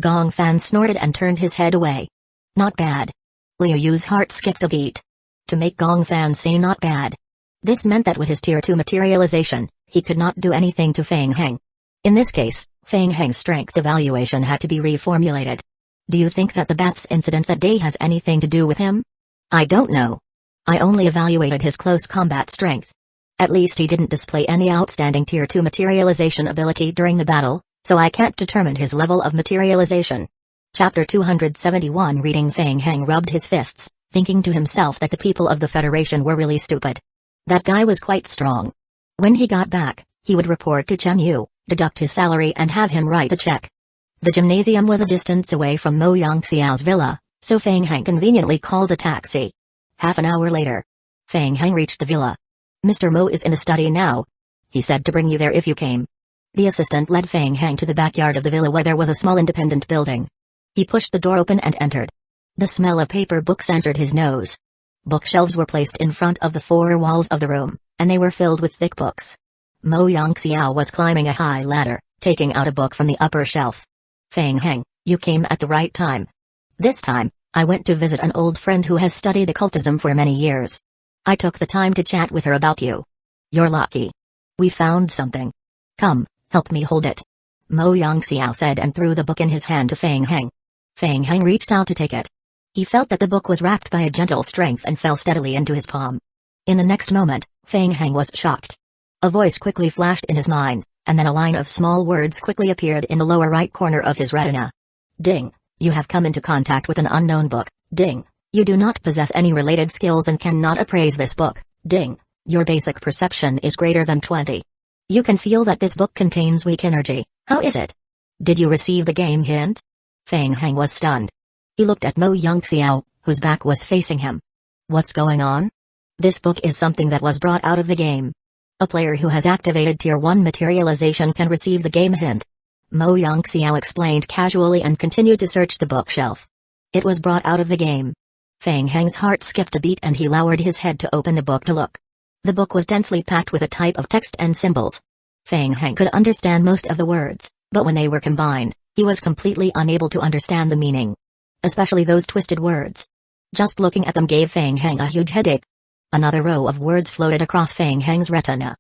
Gong Fan snorted and turned his head away. "Not bad." Liu Yu's heart skipped a beat. To make Gong Fan say not bad. This meant that with his Tier 2 materialization, he could not do anything to Fang Heng. In this case, Fang Heng's strength evaluation had to be reformulated. "Do you think that the bats incident that day has anything to do with him?" "I don't know. I only evaluated his close combat strength. At least he didn't display any outstanding Tier 2 materialization ability during the battle, so I can't determine his level of materialization." Chapter 271. Reading. Fang Heng rubbed his fists, thinking to himself that the people of the Federation were really stupid. That guy was quite strong. When he got back, he would report to Chen Yu, deduct his salary and have him write a check. The gymnasium was a distance away from Mo Yangxiao's villa, so Fang Heng conveniently called a taxi. Half an hour later, Fang Heng reached the villa. "Mr. Mo is in the study now. He said to bring you there if you came." The assistant led Fang Heng to the backyard of the villa where there was a small independent building. He pushed the door open and entered. The smell of paper books entered his nose. Bookshelves were placed in front of the four walls of the room, and they were filled with thick books. Mo Yangxiao was climbing a high ladder, taking out a book from the upper shelf. "Fang Heng, you came at the right time. This time, I went to visit an old friend who has studied occultism for many years. I took the time to chat with her about you. You're lucky. We found something. Come, help me hold it." Mo Yangxiao said and threw the book in his hand to Fang Heng. Fang Heng reached out to take it. He felt that the book was wrapped by a gentle strength and fell steadily into his palm. In the next moment, Fang Heng was shocked. A voice quickly flashed in his mind, and then a line of small words quickly appeared in the lower right corner of his retina. "Ding, you have come into contact with an unknown book. Ding, you do not possess any related skills and cannot appraise this book. Ding, your basic perception is greater than 20. You can feel that this book contains weak energy. How is it? Did you receive the game hint?" Fang Heng was stunned. He looked at Mo Yangxiao, whose back was facing him. "What's going on?" "This book is something that was brought out of the game. A player who has activated Tier 1 materialization can receive the game hint." Mo Yangxiao explained casually and continued to search the bookshelf. It was brought out of the game. Fang Heng's heart skipped a beat and he lowered his head to open the book to look. The book was densely packed with a type of text and symbols. Fang Heng could understand most of the words, but when they were combined, he was completely unable to understand the meaning. Especially those twisted words. Just looking at them gave Fang Heng a huge headache. Another row of words floated across Fang Heng's retina.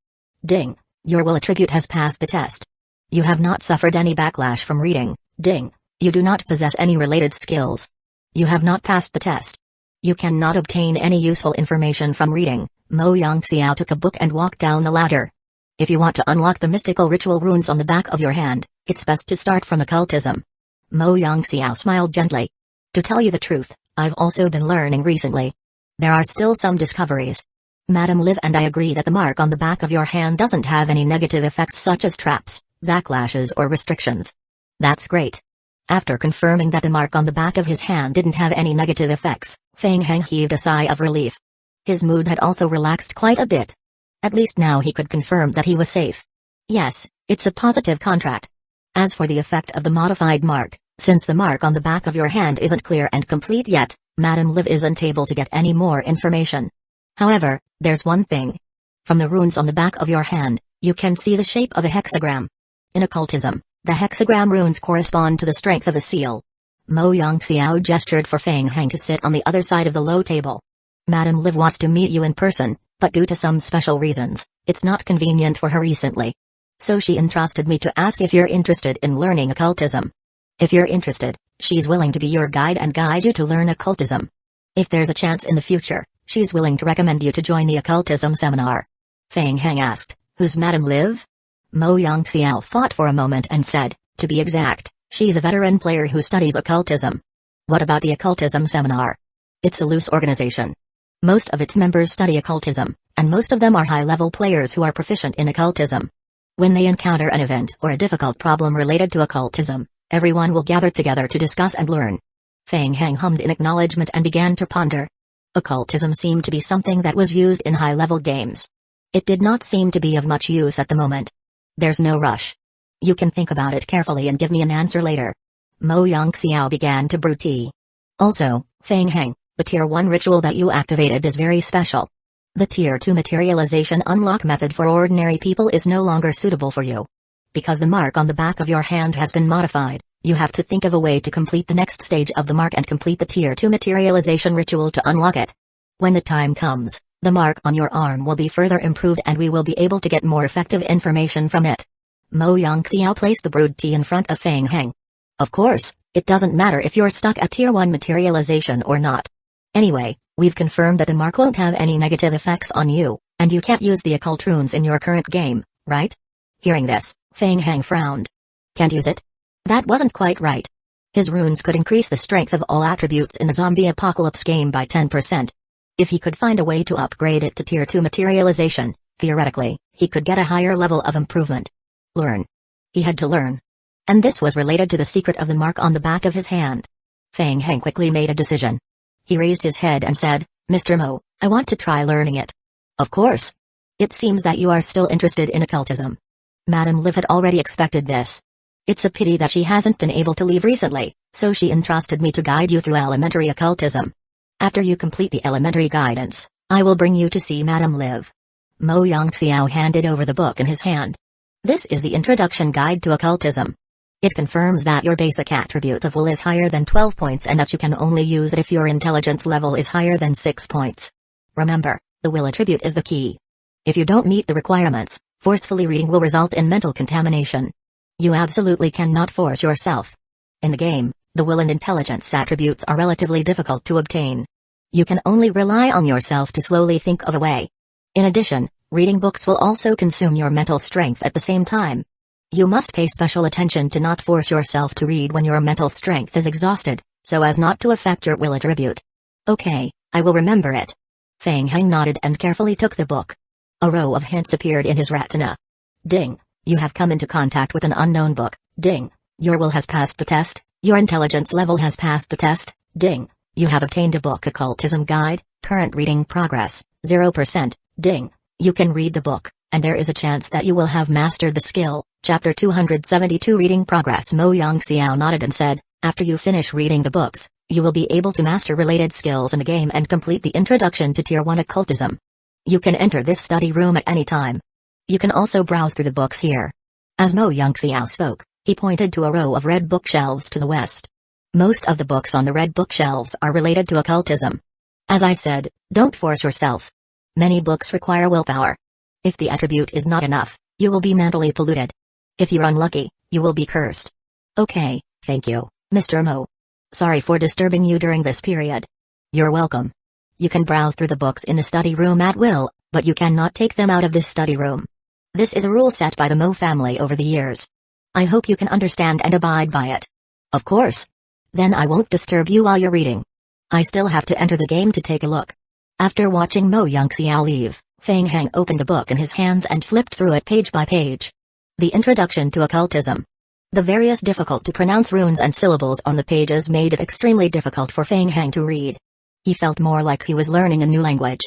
"Ding, your will attribute has passed the test. You have not suffered any backlash from reading. Ding, you do not possess any related skills. You have not passed the test. You cannot obtain any useful information from reading." Mo Yangxiao took a book and walked down the ladder. "If you want to unlock the mystical ritual runes on the back of your hand, it's best to start from occultism." Mo Yangxiao smiled gently. To tell you the truth, I've also been learning recently. There are still some discoveries. Madam Liv and I agree that the mark on the back of your hand doesn't have any negative effects such as traps, backlashes or restrictions. That's great. After confirming that the mark on the back of his hand didn't have any negative effects, Feng Heng heaved a sigh of relief. His mood had also relaxed quite a bit. At least now he could confirm that he was safe. Yes, it's a positive contract. As for the effect of the modified mark, since the mark on the back of your hand isn't clear and complete yet, Madam Liv isn't able to get any more information. However, there's one thing. From the runes on the back of your hand, you can see the shape of a hexagram. In occultism, the hexagram runes correspond to the strength of a seal. Mo Yongxiao gestured for Feng Heng to sit on the other side of the low table. Madam Liv wants to meet you in person, but due to some special reasons, it's not convenient for her recently. So she entrusted me to ask if you're interested in learning occultism. If you're interested, she's willing to be your guide and guide you to learn occultism. If there's a chance in the future, she's willing to recommend you to join the occultism seminar. Feng Heng asked, who's Madam Liv? Mo Yongxiao thought for a moment and said, to be exact, she's a veteran player who studies occultism. What about the occultism seminar? It's a loose organization. Most of its members study occultism, and most of them are high-level players who are proficient in occultism. When they encounter an event or a difficult problem related to occultism, everyone will gather together to discuss and learn. Feng Heng hummed in acknowledgement and began to ponder. Occultism seemed to be something that was used in high-level games. It did not seem to be of much use at the moment. There's no rush. You can think about it carefully and give me an answer later. Mo Yongxiao began to brew tea. Also, Feng Heng, the Tier 1 ritual that you activated is very special. The Tier 2 materialization unlock method for ordinary people is no longer suitable for you. Because the mark on the back of your hand has been modified, you have to think of a way to complete the next stage of the mark and complete the Tier 2 materialization ritual to unlock it. When the time comes, the mark on your arm will be further improved and we will be able to get more effective information from it. Mo Yongxiao placed the brewed tea in front of Feng Heng. Of course, it doesn't matter if you're stuck at Tier 1 materialization or not. Anyway, we've confirmed that the mark won't have any negative effects on you, and you can't use the occult runes in your current game, right? Hearing this, Feng Heng frowned. Can't use it? That wasn't quite right. His runes could increase the strength of all attributes in the zombie apocalypse game by 10%. If he could find a way to upgrade it to Tier 2 materialization, theoretically, he could get a higher level of improvement. Learn. He had to learn. And this was related to the secret of the mark on the back of his hand. Feng Heng quickly made a decision. He raised his head and said, Mr. Mo, I want to try learning it. Of course. It seems that you are still interested in occultism. Madam Liv had already expected this. It's a pity that she hasn't been able to leave recently, so she entrusted me to guide you through elementary occultism. After you complete the elementary guidance, I will bring you to see Madam Liv. Mo Yongxiao handed over the book in his hand. This is the Introduction Guide to Occultism. It confirms that your basic attribute of will is higher than 12 points and that you can only use it if your intelligence level is higher than 6 points. Remember, the will attribute is the key. If you don't meet the requirements, forcefully reading will result in mental contamination. You absolutely cannot force yourself. In the game, the will and intelligence attributes are relatively difficult to obtain. You can only rely on yourself to slowly think of a way. In addition, reading books will also consume your mental strength at the same time. You must pay special attention to not force yourself to read when your mental strength is exhausted, so as not to affect your will attribute. Okay, I will remember it. Feng Heng nodded and carefully took the book. A row of hints appeared in his retina. Ding, you have come into contact with an unknown book. Ding, your will has passed the test, your intelligence level has passed the test. Ding, you have obtained a book occultism guide, current reading progress, 0%. Ding, you can read the book, and there is a chance that you will have mastered the skill. Chapter 272 Reading Progress. Mo Yongxiao nodded and said, after you finish reading the books, you will be able to master related skills in the game and complete the introduction to Tier 1 occultism. You can enter this study room at any time. You can also browse through the books here. As Mo Yongxiao spoke, he pointed to a row of red bookshelves to the west. Most of the books on the red bookshelves are related to occultism. As I said, don't force yourself. Many books require willpower. If the attribute is not enough, you will be mentally polluted. If you're unlucky, you will be cursed. Okay, thank you, Mr. Mo. Sorry for disturbing you during this period. You're welcome. You can browse through the books in the study room at will, but you cannot take them out of this study room. This is a rule set by the Mo family over the years. I hope you can understand and abide by it. Of course. Then I won't disturb you while you're reading. I still have to enter the game to take a look. After watching Mo Yongxiao leave, Feng Heng opened the book in his hands and flipped through it page by page. The Introduction to Occultism. The various difficult-to-pronounce runes and syllables on the pages made it extremely difficult for Feng Heng to read. He felt more like he was learning a new language.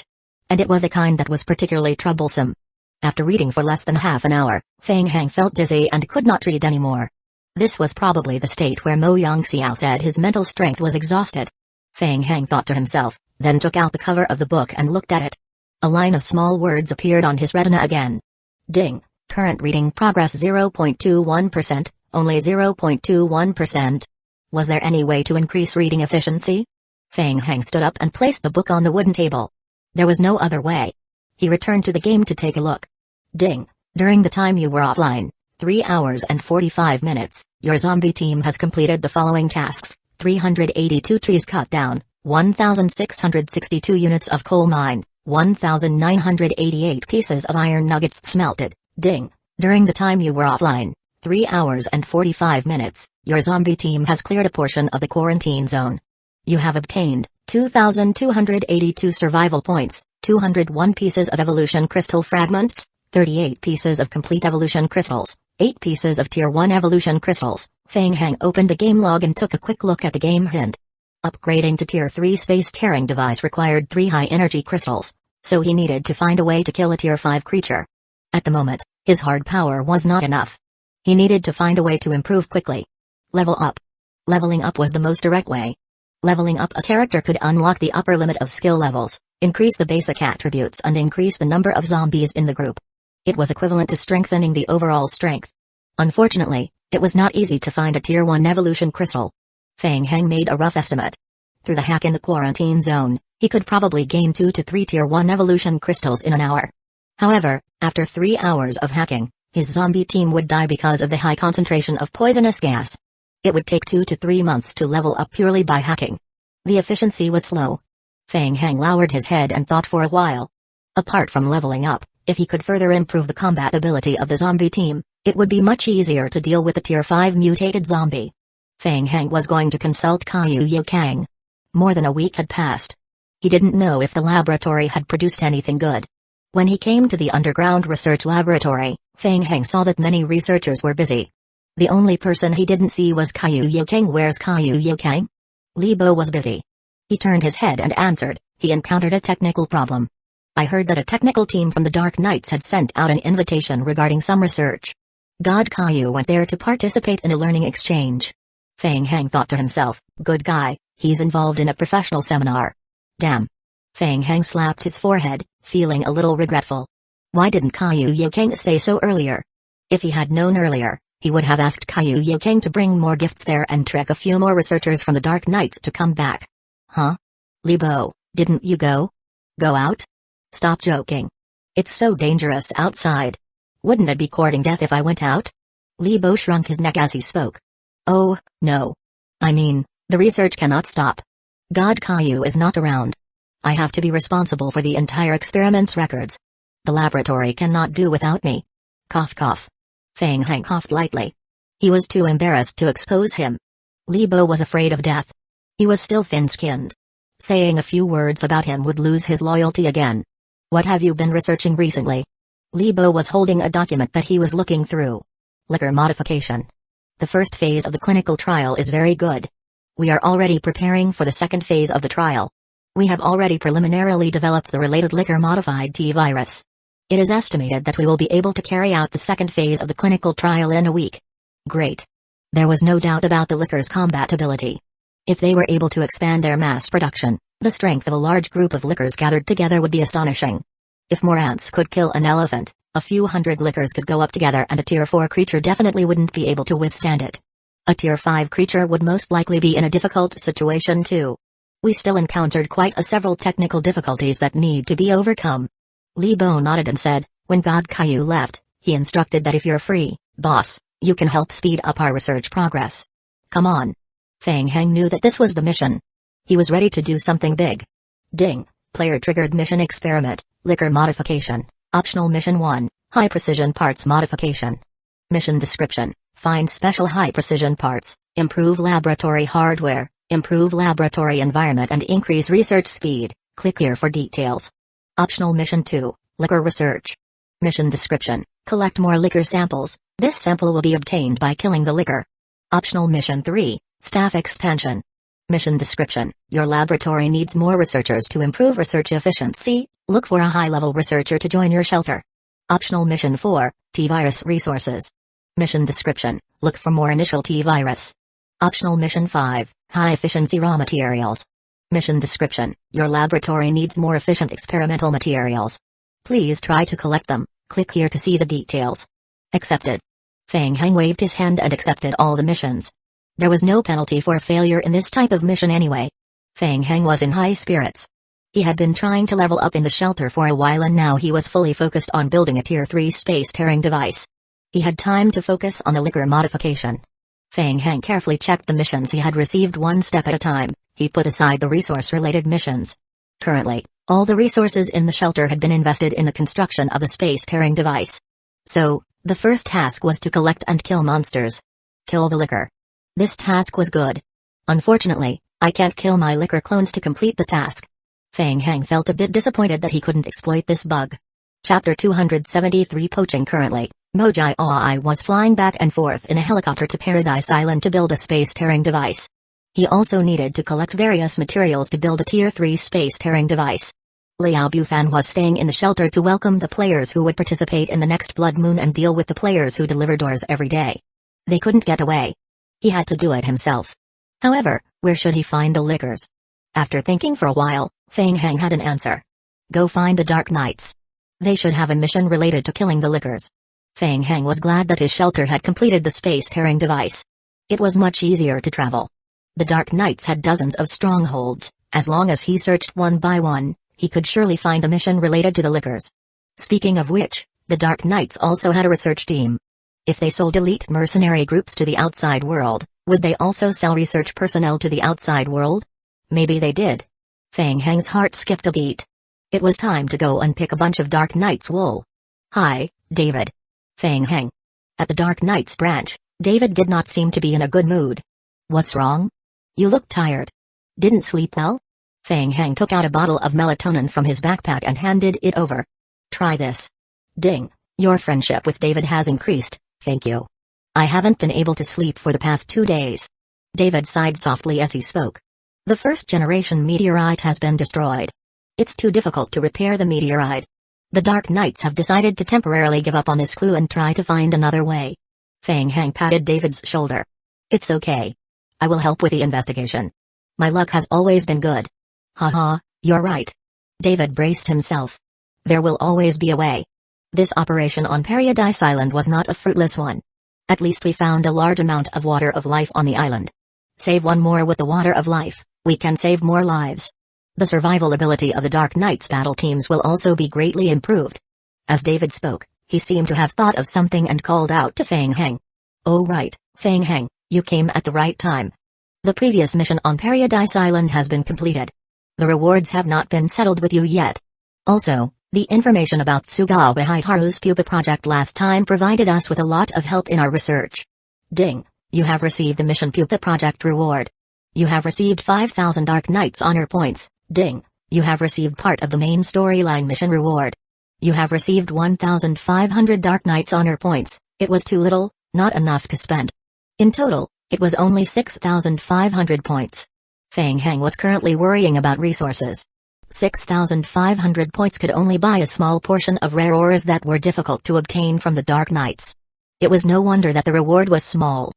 And it was a kind that was particularly troublesome. After reading for less than half an hour, Feng Heng felt dizzy and could not read anymore. This was probably the state where Mo Yongxiao said his mental strength was exhausted. Feng Heng thought to himself, then took out the cover of the book and looked at it. A line of small words appeared on his retina again. Ding. Current reading progress 0.21%, only 0.21%. Was there any way to increase reading efficiency? Feng Heng stood up and placed the book on the wooden table. There was no other way. He returned to the game to take a look. Ding. During the time you were offline, 3 hours and 45 minutes, your zombie team has completed the following tasks: 382 trees cut down, 1,662 units of coal mined, 1,988 pieces of iron nuggets smelted. Ding. During the time you were offline, 3 hours and 45 minutes, your zombie team has cleared a portion of the quarantine zone. You have obtained 2,282 survival points, 201 pieces of evolution crystal fragments, 38 pieces of complete evolution crystals, 8 pieces of tier 1 evolution crystals. Feng Heng opened the game log and took a quick look at the game hint. Upgrading to tier 3 space tearing device required 3 high energy crystals, so he needed to find a way to kill a tier 5 creature. At the moment, his hard power was not enough. He needed to find a way to improve quickly. Level up. Leveling up was the most direct way. Leveling up a character could unlock the upper limit of skill levels, increase the basic attributes and increase the number of zombies in the group. It was equivalent to strengthening the overall strength. Unfortunately, it was not easy to find a tier 1 evolution crystal. Feng Heng made a rough estimate. Through the hack in the quarantine zone, he could probably gain 2 to 3 tier 1 evolution crystals in an hour. However, after 3 hours of hacking, his zombie team would die because of the high concentration of poisonous gas. It would take 2 to 3 months to level up purely by hacking. The efficiency was slow. Feng Heng lowered his head and thought for a while. Apart from leveling up, if he could further improve the combat ability of the zombie team, it would be much easier to deal with the tier 5 mutated zombie. Feng Heng was going to consult Kaiyu Kang. More than a week had passed. He didn't know if the laboratory had produced anything good. When he came to the underground research laboratory, Feng Heng saw that many researchers were busy. The only person he didn't see was Kaiyu Kang. Where's Kaiyu Kang? Li Bo was busy. He turned his head and answered, he encountered a technical problem. I heard that a technical team from the Dark Knights had sent out an invitation regarding some research. God Kaiyu went there to participate in a learning exchange. Feng Heng thought to himself, good guy, he's involved in a professional seminar. Damn. Feng Heng slapped his forehead, feeling a little regretful. Why didn't Kaiyu Kang say so earlier? If he had known earlier, he would have asked Kaiyu Kang to bring more gifts there and trick a few more researchers from the Dark Knights to come back. Huh? Li Bo, didn't you go? Go out? Stop joking. It's so dangerous outside. Wouldn't it be courting death if I went out? Li Bo shrunk his neck as he spoke. Oh, no. I mean, the research cannot stop. God Kaiyu is not around. I have to be responsible for the entire experiment's records. The laboratory cannot do without me. Cough cough. Feng Heng coughed lightly. He was too embarrassed to expose him. Li Bo was afraid of death. He was still thin-skinned. Saying a few words about him would lose his loyalty again. What have you been researching recently? Li Bo was holding a document that he was looking through. Liquor modification. The first phase of the clinical trial is very good. We are already preparing for the second phase of the trial. We have already preliminarily developed the related liquor-modified T-virus. It is estimated that we will be able to carry out the second phase of the clinical trial in a week. Great. There was no doubt about the liquor's combatability. If they were able to expand their mass production, the strength of a large group of liquors gathered together would be astonishing. If more ants could kill an elephant, a few hundred liquors could go up together and a tier 4 creature definitely wouldn't be able to withstand it. A tier 5 creature would most likely be in a difficult situation too. We still encountered quite several technical difficulties that need to be overcome. Li Bo nodded and said, when God Kaiyu left, he instructed that if you're free, boss, you can help speed up our research progress. Come on. Feng Heng knew that this was the mission. He was ready to do something big. Ding. Player-triggered mission experiment, liquor modification, optional mission 1, high-precision parts modification. Mission description, Find special high-precision parts, improve laboratory hardware, improve laboratory environment and increase research speed. Click here for details. Optional Mission 2, Liquor Research. Mission Description: collect more liquor samples. This sample will be obtained by killing the liquor. Optional Mission 3, Staff Expansion. Mission Description: your laboratory needs more researchers to improve research efficiency. Look for a high-level researcher to join your shelter. Optional Mission 4, T-Virus Resources. Mission Description: look for more initial T-Virus. Optional Mission 5, High-Efficiency Raw Materials. Mission Description: your laboratory needs more efficient experimental materials. Please try to collect them. Click here to see the details. Accepted. Feng Heng waved his hand and accepted all the missions. There was no penalty for failure in this type of mission anyway. Feng Heng was in high spirits. He had been trying to level up in the shelter for a while and now he was fully focused on building a Tier 3 space-tearing device. He had time to focus on the liquor modification. Feng Heng carefully checked the missions he had received one step at a time. He put aside the resource-related missions. Currently, all the resources in the shelter had been invested in the construction of the space-tearing device. So, the first task was to collect and kill monsters. Kill the liquor. This task was good. Unfortunately, I can't kill my liquor clones to complete the task. Feng Heng felt a bit disappointed that he couldn't exploit this bug. Chapter 273 Poaching. Currently, Mojai Oi was flying back and forth in a helicopter to Paradise Island to build a space-tearing device. He also needed to collect various materials to build a Tier 3 space-tearing device. Liao Bufan was staying in the shelter to welcome the players who would participate in the next Blood Moon and deal with the players who deliver doors every day. They couldn't get away. He had to do it himself. However, where should he find the liquors? After thinking for a while, Feng Heng had an answer. Go find the Dark Knights. They should have a mission related to killing the liquors. Feng Heng was glad that his shelter had completed the space-tearing device. It was much easier to travel. The Dark Knights had dozens of strongholds. As long as he searched one by one, he could surely find a mission related to the liquors. Speaking of which, the Dark Knights also had a research team. If they sold elite mercenary groups to the outside world, would they also sell research personnel to the outside world? Maybe they did. Feng Heng's heart skipped a beat. It was time to go and pick a bunch of Dark Knight's wool. Hi, David. Feng Heng. At the Dark Knight's branch, David did not seem to be in a good mood. What's wrong? You look tired. Didn't sleep well? Feng Heng took out a bottle of melatonin from his backpack and handed it over. Try this. Ding, your friendship with David has increased, thank you. I haven't been able to sleep for the past 2 days. David sighed softly as he spoke. The first-generation meteorite has been destroyed. It's too difficult to repair the meteorite. The Dark Knights have decided to temporarily give up on this clue and try to find another way. Feng Heng patted David's shoulder. It's okay. I will help with the investigation. My luck has always been good. Haha, you're right. David braced himself. There will always be a way. This operation on Paradise Island was not a fruitless one. At least we found a large amount of water of life on the island. Save one more with the water of life, we can save more lives. The survival ability of the Dark Knights battle teams will also be greatly improved. As David spoke, he seemed to have thought of something and called out to Feng Heng. Oh right, Feng Heng, you came at the right time. The previous mission on Paradise Island has been completed. The rewards have not been settled with you yet. Also, the information about Tsugawa Hitaru's pupa project last time provided us with a lot of help in our research. Ding, you have received the mission pupa project reward. You have received 5,000 Dark Knights honor points. Ding, you have received part of the main storyline mission reward. You have received 1,500 Dark Knights honor points. It was too little, not enough to spend. In total, it was only 6,500 points. Feng Heng was currently worrying about resources. 6,500 points could only buy a small portion of rare ores that were difficult to obtain from the Dark Knights. It was no wonder that the reward was small.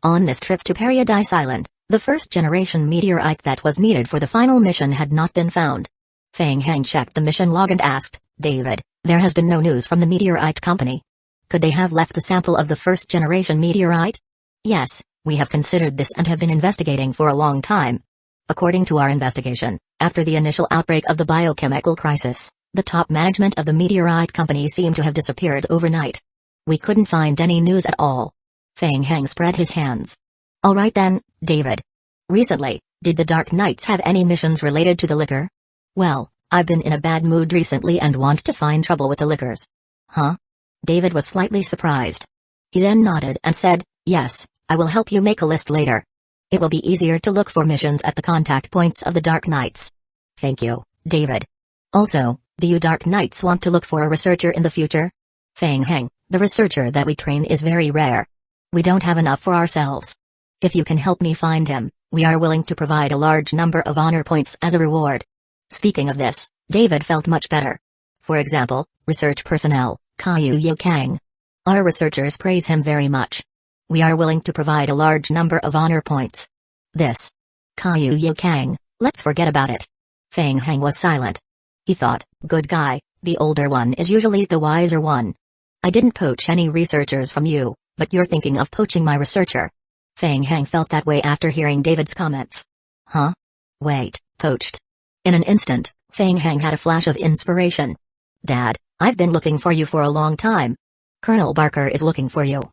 On this trip to Paradise Island, the first-generation meteorite that was needed for the final mission had not been found. Feng Heng checked the mission log and asked, David, there has been no news from the meteorite company. Could they have left a sample of the first-generation meteorite? Yes, we have considered this and have been investigating for a long time. According to our investigation, after the initial outbreak of the biochemical crisis, the top management of the meteorite company seemed to have disappeared overnight. We couldn't find any news at all. Feng Heng spread his hands. All right then, David. Recently, did the Dark Knights have any missions related to the liquor? Well, I've been in a bad mood recently and want to find trouble with the liquors. Huh? David was slightly surprised. He then nodded and said, Yes, I will help you make a list later. It will be easier to look for missions at the contact points of the Dark Knights. Thank you, David. Also, do you Dark Knights want to look for a researcher in the future? Feng Heng, the researcher that we train is very rare. We don't have enough for ourselves. If you can help me find him, we are willing to provide a large number of honor points as a reward. Speaking of this, David felt much better. For example, research personnel, Caillou Kang. Our researchers praise him very much. We are willing to provide a large number of honor points. This. Caillou Kang, let's forget about it. Feng Heng was silent. He thought, good guy, the older one is usually the wiser one. I didn't poach any researchers from you, but you're thinking of poaching my researcher. Feng Heng felt that way after hearing David's comments. Huh? Wait, poached. In an instant, Feng Heng had a flash of inspiration. Dad, I've been looking for you for a long time. Colonel Barker is looking for you.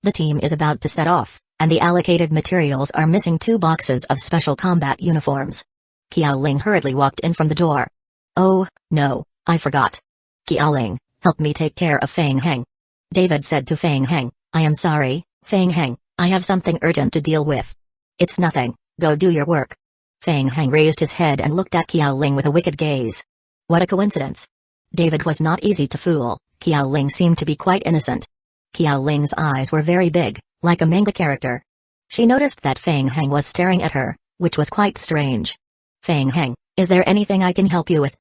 The team is about to set off, and the allocated materials are missing 2 boxes of special combat uniforms. Qiao Ling hurriedly walked in from the door. Oh, no, I forgot. Qiao Ling, help me take care of Feng Heng. David said to Feng Heng, I am sorry, Feng Heng, I have something urgent to deal with. It's nothing, go do your work. Feng Heng raised his head and looked at Qiao Ling with a wicked gaze. What a coincidence. David was not easy to fool, Qiao Ling seemed to be quite innocent. Qiao Ling's eyes were very big, like a manga character. She noticed that Feng Heng was staring at her, which was quite strange. Feng Heng, is there anything I can help you with?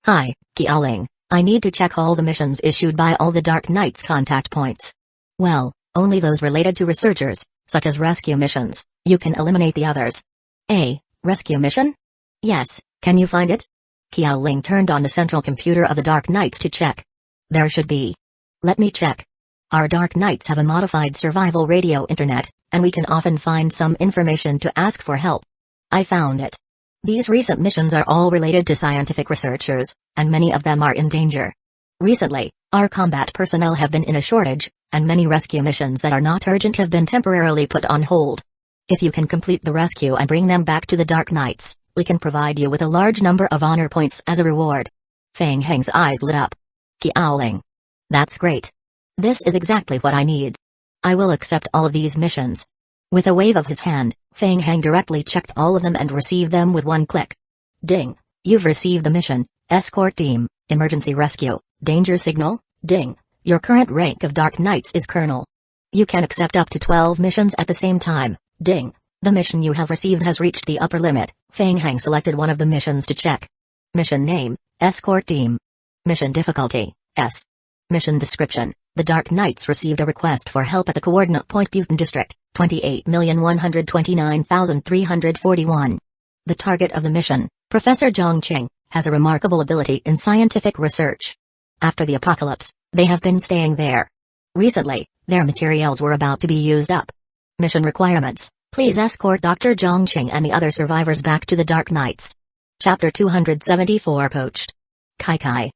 Hi, Qiao Ling, I need to check all the missions issued by all the Dark Knights contact points. Well, only those related to researchers, such as rescue missions. You can eliminate the others. A rescue mission? Yes, can you find it? Qiao Ling turned on the central computer of the Dark Knights to check. There should be. Let me check. Our Dark Knights have a modified survival radio internet, and we can often find some information to ask for help. I found it. These recent missions are all related to scientific researchers, and many of them are in danger. Recently, our combat personnel have been in a shortage, and many rescue missions that are not urgent have been temporarily put on hold. If you can complete the rescue and bring them back to the Dark Knights, we can provide you with a large number of honor points as a reward. Feng Heng's eyes lit up. Qiao Ling. That's great. This is exactly what I need. I will accept all of these missions. With a wave of his hand, Feng Heng directly checked all of them and received them with one click. Ding. You've received the mission, Escort Team, Emergency Rescue, Danger Signal, ding. Your current rank of Dark Knights is Colonel. You can accept up to 12 missions at the same time, ding. The mission you have received has reached the upper limit. Feng Heng selected one of the missions to check. Mission name, Escort Team. Mission difficulty, S. Mission description. The Dark Knights received a request for help at the coordinate point Buton District, 28,129,341. The target of the mission, Professor Zhang Qing, has a remarkable ability in scientific research. After the apocalypse, they have been staying there. Recently, their materials were about to be used up. Mission requirements, please escort Dr. Zhang Qing and the other survivors back to the Dark Knights. Chapter 274 Poached. Kai.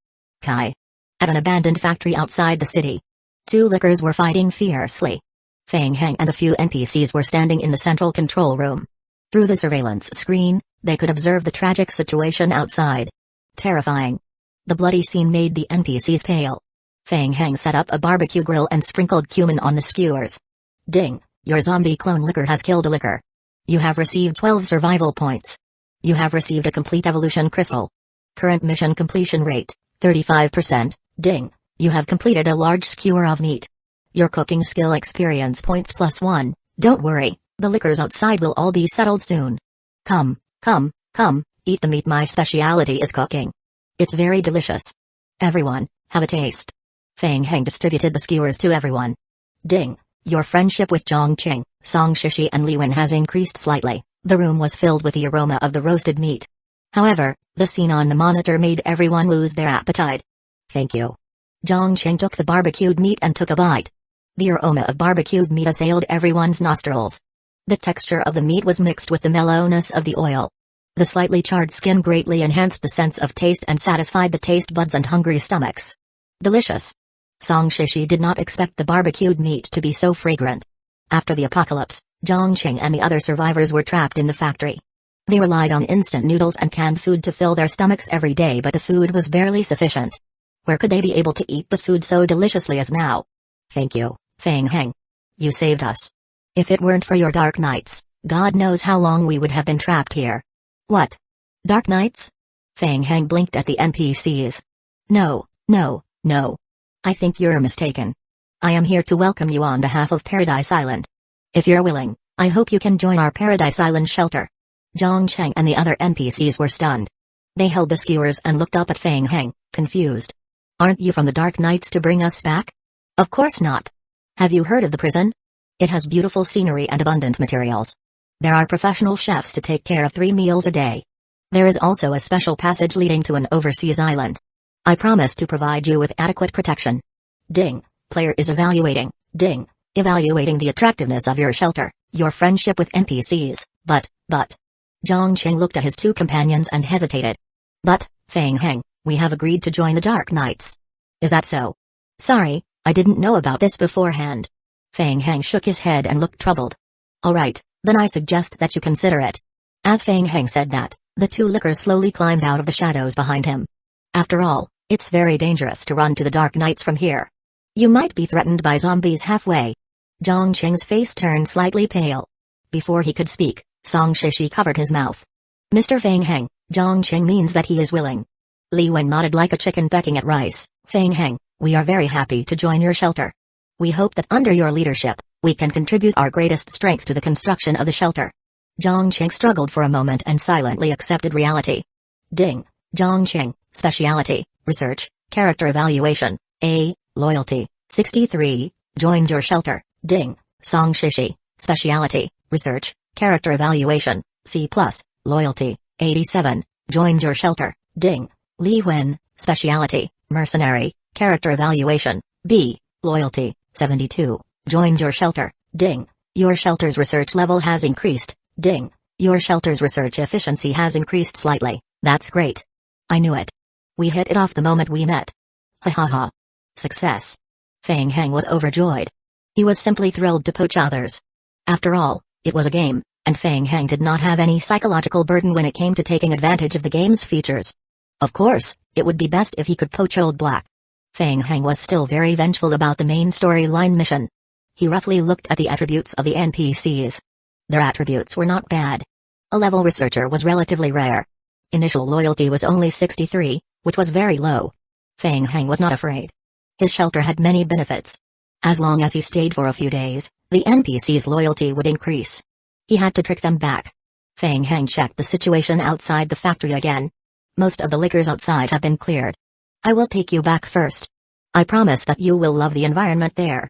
At an abandoned factory outside the city, 2 lickers were fighting fiercely. Feng Heng and a few NPCs were standing in the central control room. Through the surveillance screen, they could observe the tragic situation outside. Terrifying. The bloody scene made the NPCs pale. Feng Heng set up a barbecue grill and sprinkled cumin on the skewers. Ding, your zombie clone licker has killed a licker. You have received 12 survival points. You have received a complete evolution crystal. Current mission completion rate, 35%, ding, you have completed a large skewer of meat. Your cooking skill experience points +1, don't worry, the lickers outside will all be settled soon. Come, eat the meat, my speciality is cooking. It's very delicious. Everyone, have a taste. Feng Heng distributed the skewers to everyone. Ding, your friendship with Zhang Qing, Song Shishi and Li Wen has increased slightly. The room was filled with the aroma of the roasted meat. However, the scene on the monitor made everyone lose their appetite. Thank you. Zhang Qing took the barbecued meat and took a bite. The aroma of barbecued meat assailed everyone's nostrils. The texture of the meat was mixed with the mellowness of the oil. The slightly charred skin greatly enhanced the sense of taste and satisfied the taste buds and hungry stomachs. Delicious. Song Shishi did not expect the barbecued meat to be so fragrant. After the apocalypse, Zhang Qing and the other survivors were trapped in the factory. They relied on instant noodles and canned food to fill their stomachs every day, but the food was barely sufficient. Where could they be able to eat the food so deliciously as now? Thank you, Feng Heng. You saved us. If it weren't for your dark nights, God knows how long we would have been trapped here. What? Dark nights? Fang Heng blinked at the NPCs. No, no, no. I think you're mistaken. I am here to welcome you on behalf of Paradise Island. If you're willing, I hope you can join our Paradise Island shelter. Zhang Cheng and the other NPCs were stunned. They held the skewers and looked up at Fang Heng, confused. Aren't you from the Dark Nights to bring us back? Of course not. Have you heard of the prison? It has beautiful scenery and abundant materials. There are professional chefs to take care of 3 meals a day. There is also a special passage leading to an overseas island. I promise to provide you with adequate protection. Ding. Player is evaluating. Ding. Evaluating the attractiveness of your shelter, your friendship with NPCs, but. Zhang Cheng looked at his 2 companions and hesitated. But, Fang Heng, we have agreed to join the Dark Knights. Is that so? Sorry, I didn't know about this beforehand. Fang Heng shook his head and looked troubled. Alright, then I suggest that you consider it. As Fang Heng said that, the 2 lickers slowly climbed out of the shadows behind him. After all, it's very dangerous to run to the Dark Knights from here. You might be threatened by zombies halfway. Zhang Cheng's face turned slightly pale. Before he could speak, Song Shishi covered his mouth. Mr. Fang Heng, Zhang Cheng means that he is willing. Li Wen nodded like a chicken pecking at rice. Fang Heng, we are very happy to join your shelter. We hope that under your leadership, we can contribute our greatest strength to the construction of the shelter. Zhang Cheng struggled for a moment and silently accepted reality. Ding. Zhang Cheng, Speciality, Research, Character Evaluation, A, Loyalty, 63, joins your shelter. Ding. Song Shishi, Speciality, Research, Character Evaluation, C+, Loyalty, 87, joins your shelter. Ding. Li Wen, Speciality, Mercenary, Character Evaluation, B, Loyalty, 72, joins your shelter. Ding. Your shelter's research level has increased. Ding. Your shelter's research efficiency has increased slightly. That's great. I knew it. We hit it off the moment we met. Ha ha ha. Success. Fang Heng was overjoyed. He was simply thrilled to poach others. After all, it was a game, and Fang Heng did not have any psychological burden when it came to taking advantage of the game's features. Of course, it would be best if he could poach Old Black. Fang Heng was still very vengeful about the main storyline mission. He roughly looked at the attributes of the NPCs. Their attributes were not bad. A level researcher was relatively rare. Initial loyalty was only 63, which was very low. Fang Heng was not afraid. His shelter had many benefits. As long as he stayed for a few days, the NPC's loyalty would increase. He had to trick them back. Fang Heng checked the situation outside the factory again. Most of the liquors outside have been cleared. I will take you back first. I promise that you will love the environment there.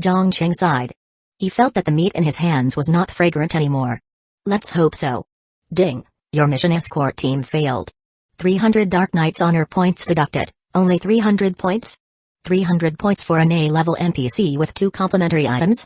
Zhang Cheng sighed. He felt that the meat in his hands was not fragrant anymore. Let's hope so. Ding. Your mission escort team failed. 300 Dark Knights honor points deducted. Only 300 points? 300 points for an A-level NPC with 2 complimentary items?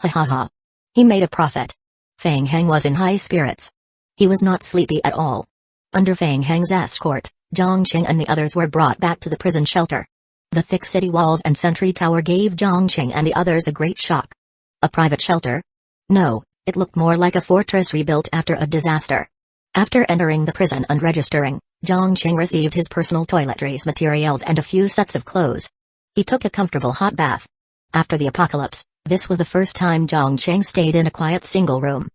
Ha ha ha. He made a profit. Fang Heng was in high spirits. He was not sleepy at all. Under Fang Heng's escort, Zhang Cheng and the others were brought back to the prison shelter. The thick city walls and sentry tower gave Zhang Cheng and the others a great shock. A private shelter? No, it looked more like a fortress rebuilt after a disaster. After entering the prison and registering, Zhang Cheng received his personal toiletries materials and a few sets of clothes. He took a comfortable hot bath. After the apocalypse, this was the first time Zhang Cheng stayed in a quiet single room.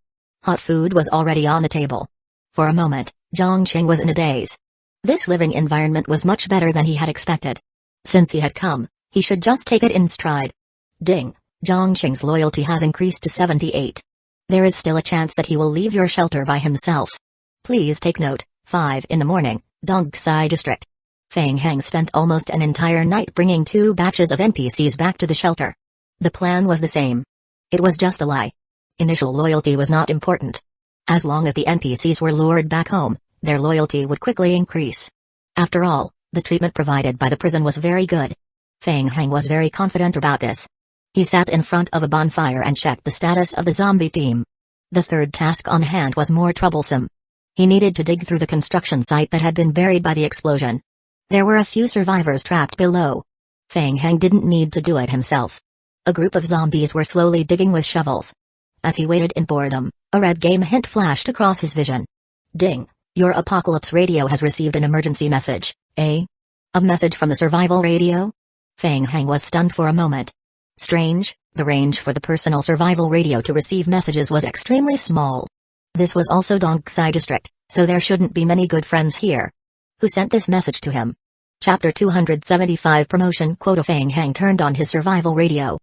Hot food was already on the table. For a moment, Zhang Cheng was in a daze. This living environment was much better than he had expected. Since he had come, he should just take it in stride. Ding. Zhang Cheng's loyalty has increased to 78. There is still a chance that he will leave your shelter by himself. Please take note, 5 in the morning, Dongsai District. Fang Heng spent almost an entire night bringing 2 batches of NPCs back to the shelter. The plan was the same. It was just a lie. Initial loyalty was not important. As long as the NPCs were lured back home, their loyalty would quickly increase. After all, the treatment provided by the prison was very good. Fang Heng was very confident about this. He sat in front of a bonfire and checked the status of the zombie team. The third task on hand was more troublesome. He needed to dig through the construction site that had been buried by the explosion. There were a few survivors trapped below. Fang Heng didn't need to do it himself. A group of zombies were slowly digging with shovels. As he waited in boredom, a red game hint flashed across his vision. Ding. Your apocalypse radio has received an emergency message. A message from the survival radio? Fang Heng was stunned for a moment. Strange, the range for the personal survival radio to receive messages was extremely small. This was also Donghai district, so there shouldn't be many good friends here. Who sent this message to him? Chapter 275 Promotion Quota. Feng Heng turned on his survival radio.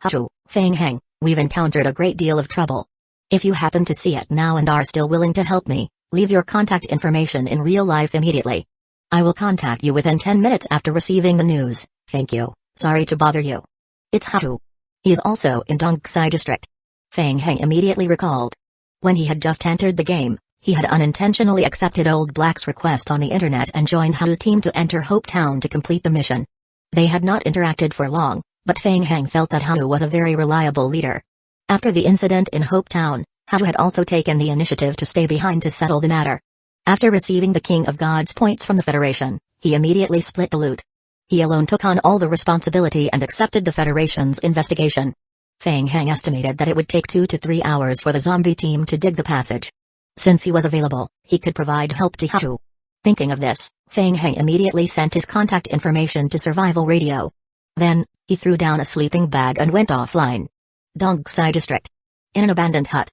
Hachu, Feng Heng, we've encountered a great deal of trouble. If you happen to see it now and are still willing to help me, leave your contact information in real life immediately. I will contact you within 10 minutes after receiving the news. Thank you. Sorry to bother you. It's Hachu. He is also in Donghai district. Feng Heng immediately recalled. When he had just entered the game, he had unintentionally accepted Old Black's request on the internet and joined Hachu's team to enter Hope Town to complete the mission. They had not interacted for long, but Feng Heng felt that Hachu was a very reliable leader. After the incident in Hope Town, Hachu had also taken the initiative to stay behind to settle the matter. After receiving the King of Gods points from the Federation, he immediately split the loot. He alone took on all the responsibility and accepted the Federation's investigation. Feng Heng estimated that it would take 2 to 3 hours for the zombie team to dig the passage. Since he was available, he could provide help to Hachu. Thinking of this, Feng Heng immediately sent his contact information to survival radio. Then, he threw down a sleeping bag and went offline. Donghai district. In an abandoned hut.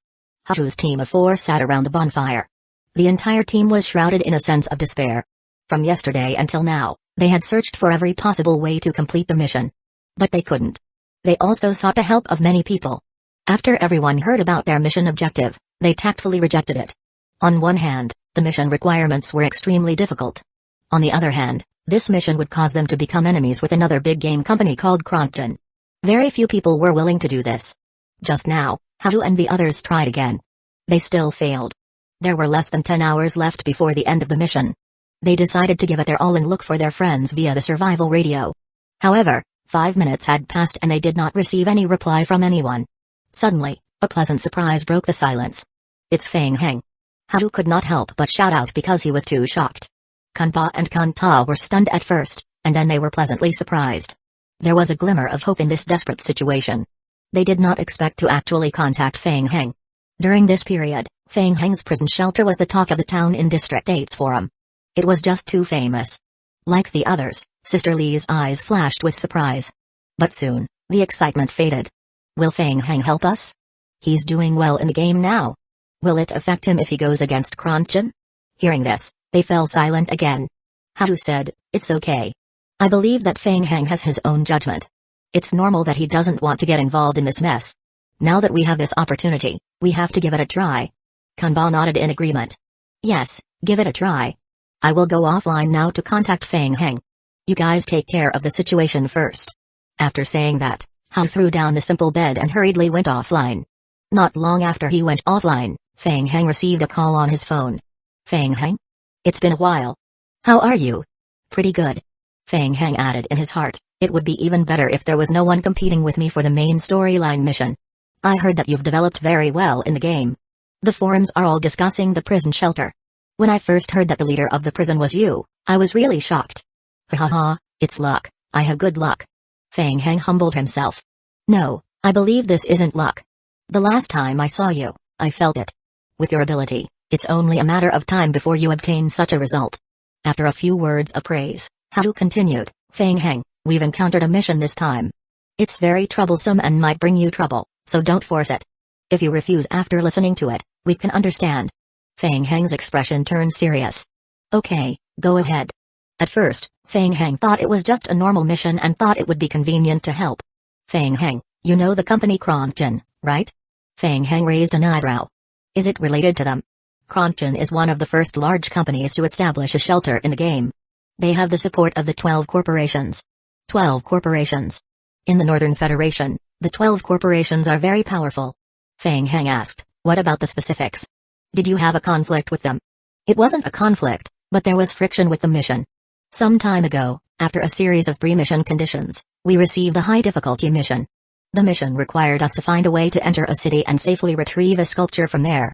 Hachu's team of 4 sat around the bonfire. The entire team was shrouded in a sense of despair. From yesterday until now, they had searched for every possible way to complete the mission. But they couldn't. They also sought the help of many people. After everyone heard about their mission objective, they tactfully rejected it. On one hand, the mission requirements were extremely difficult. On the other hand, this mission would cause them to become enemies with another big game company called Cronchen. Very few people were willing to do this. Just now, Hachu and the others tried again. They still failed. There were less than 10 hours left before the end of the mission. They decided to give it their all and look for their friends via the survival radio. However, 5 minutes had passed and they did not receive any reply from anyone. Suddenly, a pleasant surprise broke the silence. It's Feng Heng. Hachu could not help but shout out because he was too shocked. Kanpa and Kanta were stunned at first, and then they were pleasantly surprised. There was a glimmer of hope in this desperate situation. They did not expect to actually contact Feng Heng. During this period, Feng Heng's prison shelter was the talk of the town in District 8's forum. It was just too famous. Like the others, Sister Lee's eyes flashed with surprise. But soon, the excitement faded. Will Feng Heng help us? He's doing well in the game now. Will it affect him if he goes against Cronchen? Hearing this, they fell silent again. Hachu said, it's okay. I believe that Feng Heng has his own judgment. It's normal that he doesn't want to get involved in this mess. Now that we have this opportunity, we have to give it a try. Kanba nodded in agreement. Yes, give it a try. I will go offline now to contact Feng Heng. You guys take care of the situation first. After saying that, Hachu threw down the simple bed and hurriedly went offline. Not long after he went offline, Feng Heng received a call on his phone. Feng Heng? It's been a while. How are you? Pretty good. Feng Heng added in his heart, it would be even better if there was no one competing with me for the main storyline mission. I heard that you've developed very well in the game. The forums are all discussing the prison shelter. When I first heard that the leader of the prison was you, I was really shocked. Haha, it's luck, I have good luck. Feng Heng humbled himself. No, I believe this isn't luck. The last time I saw you, I felt it. With your ability, it's only a matter of time before you obtain such a result. After a few words of praise, Hachu continued, Feng Heng, we've encountered a mission this time. It's very troublesome and might bring you trouble, so don't force it. If you refuse after listening to it, we can understand. Feng Heng's expression turned serious. Okay, go ahead. At first, Feng Heng thought it was just a normal mission and thought it would be convenient to help. Feng Heng, you know the company Cronchen, right? Feng Heng raised an eyebrow. Is it related to them? Cronchen is one of the first large companies to establish a shelter in the game. They have the support of the 12 corporations. 12 corporations. In the Northern Federation, the 12 corporations are very powerful. Feng Heng asked, what about the specifics? Did you have a conflict with them? It wasn't a conflict, but there was friction with the mission. Some time ago, after a series of pre-mission conditions, we received a high-difficulty mission. The mission required us to find a way to enter a city and safely retrieve a sculpture from there.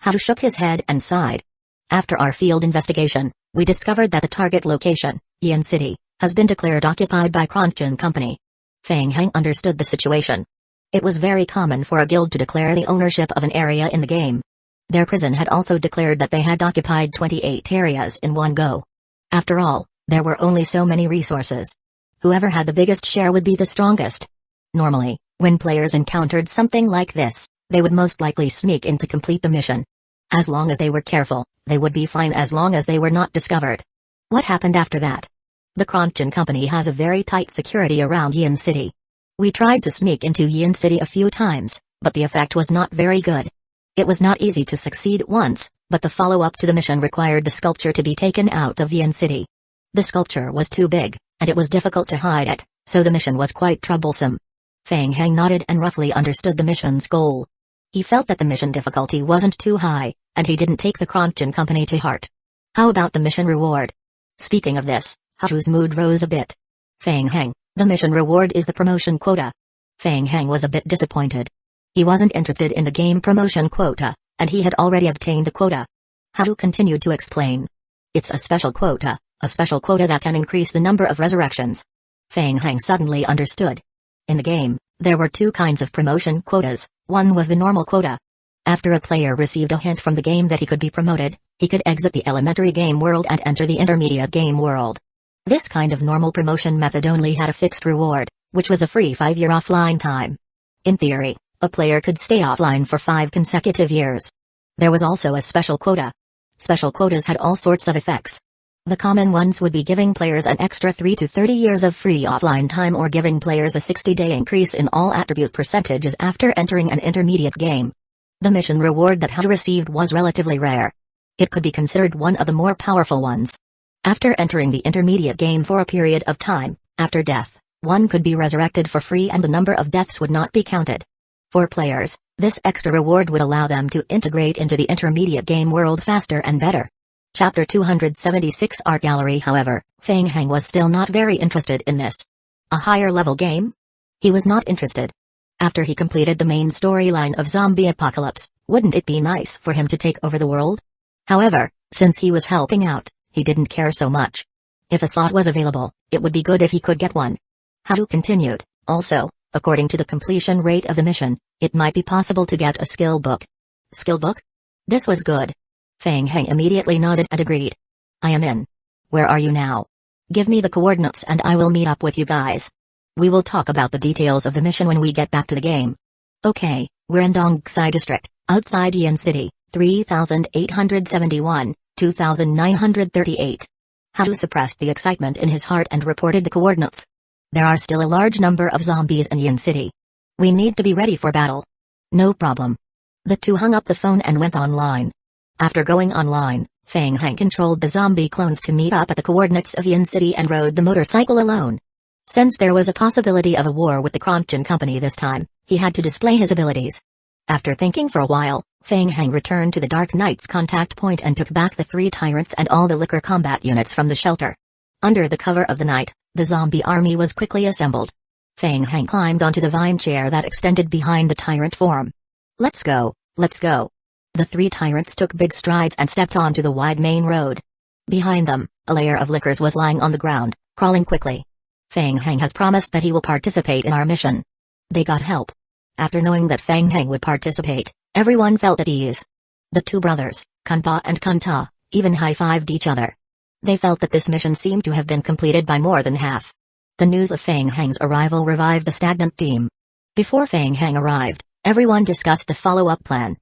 Hachu shook his head and sighed. After our field investigation, we discovered that the target location, Yin City, has been declared occupied by Cronchen Company. Feng Heng understood the situation. It was very common for a guild to declare the ownership of an area in the game. Their prison had also declared that they had occupied 28 areas in one go. After all, there were only so many resources. Whoever had the biggest share would be the strongest. Normally, when players encountered something like this, they would most likely sneak in to complete the mission. As long as they were careful, they would be fine as long as they were not discovered. What happened after that? The Kronchen Company has a very tight security around Yin City. We tried to sneak into Yin City a few times, but the effect was not very good. It was not easy to succeed once, but the follow-up to the mission required the sculpture to be taken out of Yin City. The sculpture was too big, and it was difficult to hide it, so the mission was quite troublesome. Fang Heng nodded and roughly understood the mission's goal. He felt that the mission difficulty wasn't too high, and he didn't take the Kronchen Company to heart. How about the mission reward? Speaking of this, Hachu's mood rose a bit. Fang Heng, the mission reward is the promotion quota. Fang Heng was a bit disappointed. He wasn't interested in the game promotion quota, and he had already obtained the quota. Hachu continued to explain. It's a special quota that can increase the number of resurrections. Fang Heng suddenly understood. In the game, there were two kinds of promotion quotas. One was the normal quota. After a player received a hint from the game that he could be promoted, he could exit the elementary game world and enter the intermediate game world. This kind of normal promotion method only had a fixed reward, which was a free 5-year offline time. In theory, a player could stay offline for 5 consecutive years. There was also a special quota. Special quotas had all sorts of effects. The common ones would be giving players an extra 3 to 30 years of free offline time or giving players a 60-day increase in all attribute percentages after entering an intermediate game. The mission reward that Hachu received was relatively rare. It could be considered one of the more powerful ones. After entering the intermediate game for a period of time, after death, one could be resurrected for free and the number of deaths would not be counted. For players, this extra reward would allow them to integrate into the intermediate game world faster and better. Chapter 276 Art Gallery. However, Fang Heng was still not very interested in this. A higher level game? He was not interested. After he completed the main storyline of Zombie Apocalypse, wouldn't it be nice for him to take over the world? However, since he was helping out, he didn't care so much. If a slot was available, it would be good if he could get one. Hachu continued. Also, according to the completion rate of the mission, it might be possible to get a skill book. Skill book? This was good. Fang Heng immediately nodded and agreed. I am in. Where are you now? Give me the coordinates and I will meet up with you guys. We will talk about the details of the mission when we get back to the game. Okay, we're in Dongxi District, outside Yin City, 3871, 2938. Hachu suppressed the excitement in his heart and reported the coordinates. There are still a large number of zombies in Yin City. We need to be ready for battle. No problem. The two hung up the phone and went online. After going online, Fang Heng controlled the zombie clones to meet up at the coordinates of Yin City and rode the motorcycle alone. Since there was a possibility of a war with the Kronchen Company this time, he had to display his abilities. After thinking for a while, Fang Heng returned to the Dark Knight's contact point and took back the 3 tyrants and all the liquor combat units from the shelter. Under the cover of the night, the zombie army was quickly assembled. Fang Heng climbed onto the vine chair that extended behind the tyrant form. Let's go, let's go. The 3 tyrants took big strides and stepped onto the wide main road. Behind them, a layer of liquors was lying on the ground, crawling quickly. Fang Heng has promised that he will participate in our mission. They got help. After knowing that Fang Heng would participate, everyone felt at ease. The 2 brothers, Kanpa and Kanta, even high-fived each other. They felt that this mission seemed to have been completed by more than half. The news of Fang Heng's arrival revived the stagnant team. Before Fang Heng arrived, everyone discussed the follow-up plan.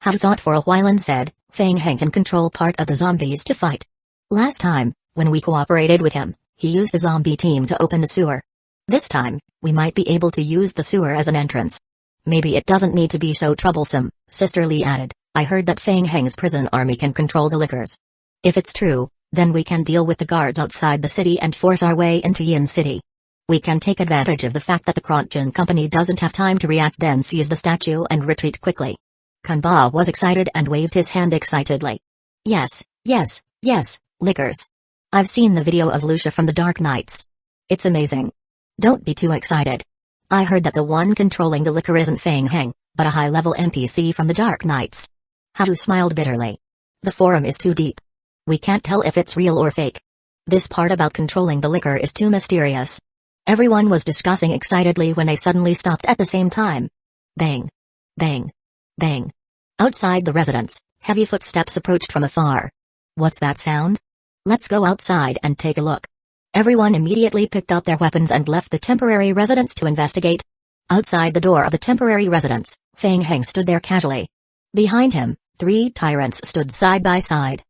Hachu thought for a while and said, Fang Heng can control part of the zombies to fight. Last time, when we cooperated with him, he used the zombie team to open the sewer. This time, we might be able to use the sewer as an entrance. Maybe it doesn't need to be so troublesome, Sister Lee added. I heard that Fang Heng's prison army can control the liquors. If it's true, then we can deal with the guards outside the city and force our way into Yin City. We can take advantage of the fact that the Kronchen Company doesn't have time to react, then seize the statue and retreat quickly. Kanba was excited and waved his hand excitedly. Yes, yes, yes, liquors. I've seen the video of Lucia from the Dark Knights. It's amazing. Don't be too excited. I heard that the one controlling the liquor isn't Fang Heng, but a high-level NPC from the Dark Knights. Hachu smiled bitterly. The forum is too deep. We can't tell if it's real or fake. This part about controlling the liquor is too mysterious. Everyone was discussing excitedly when they suddenly stopped at the same time. Bang. Bang. Bang. Outside the residence, heavy footsteps approached from afar. What's that sound? Let's go outside and take a look. Everyone immediately picked up their weapons and left the temporary residence to investigate. Outside the door of the temporary residence, Feng Heng stood there casually. Behind him, 3 tyrants stood side by side.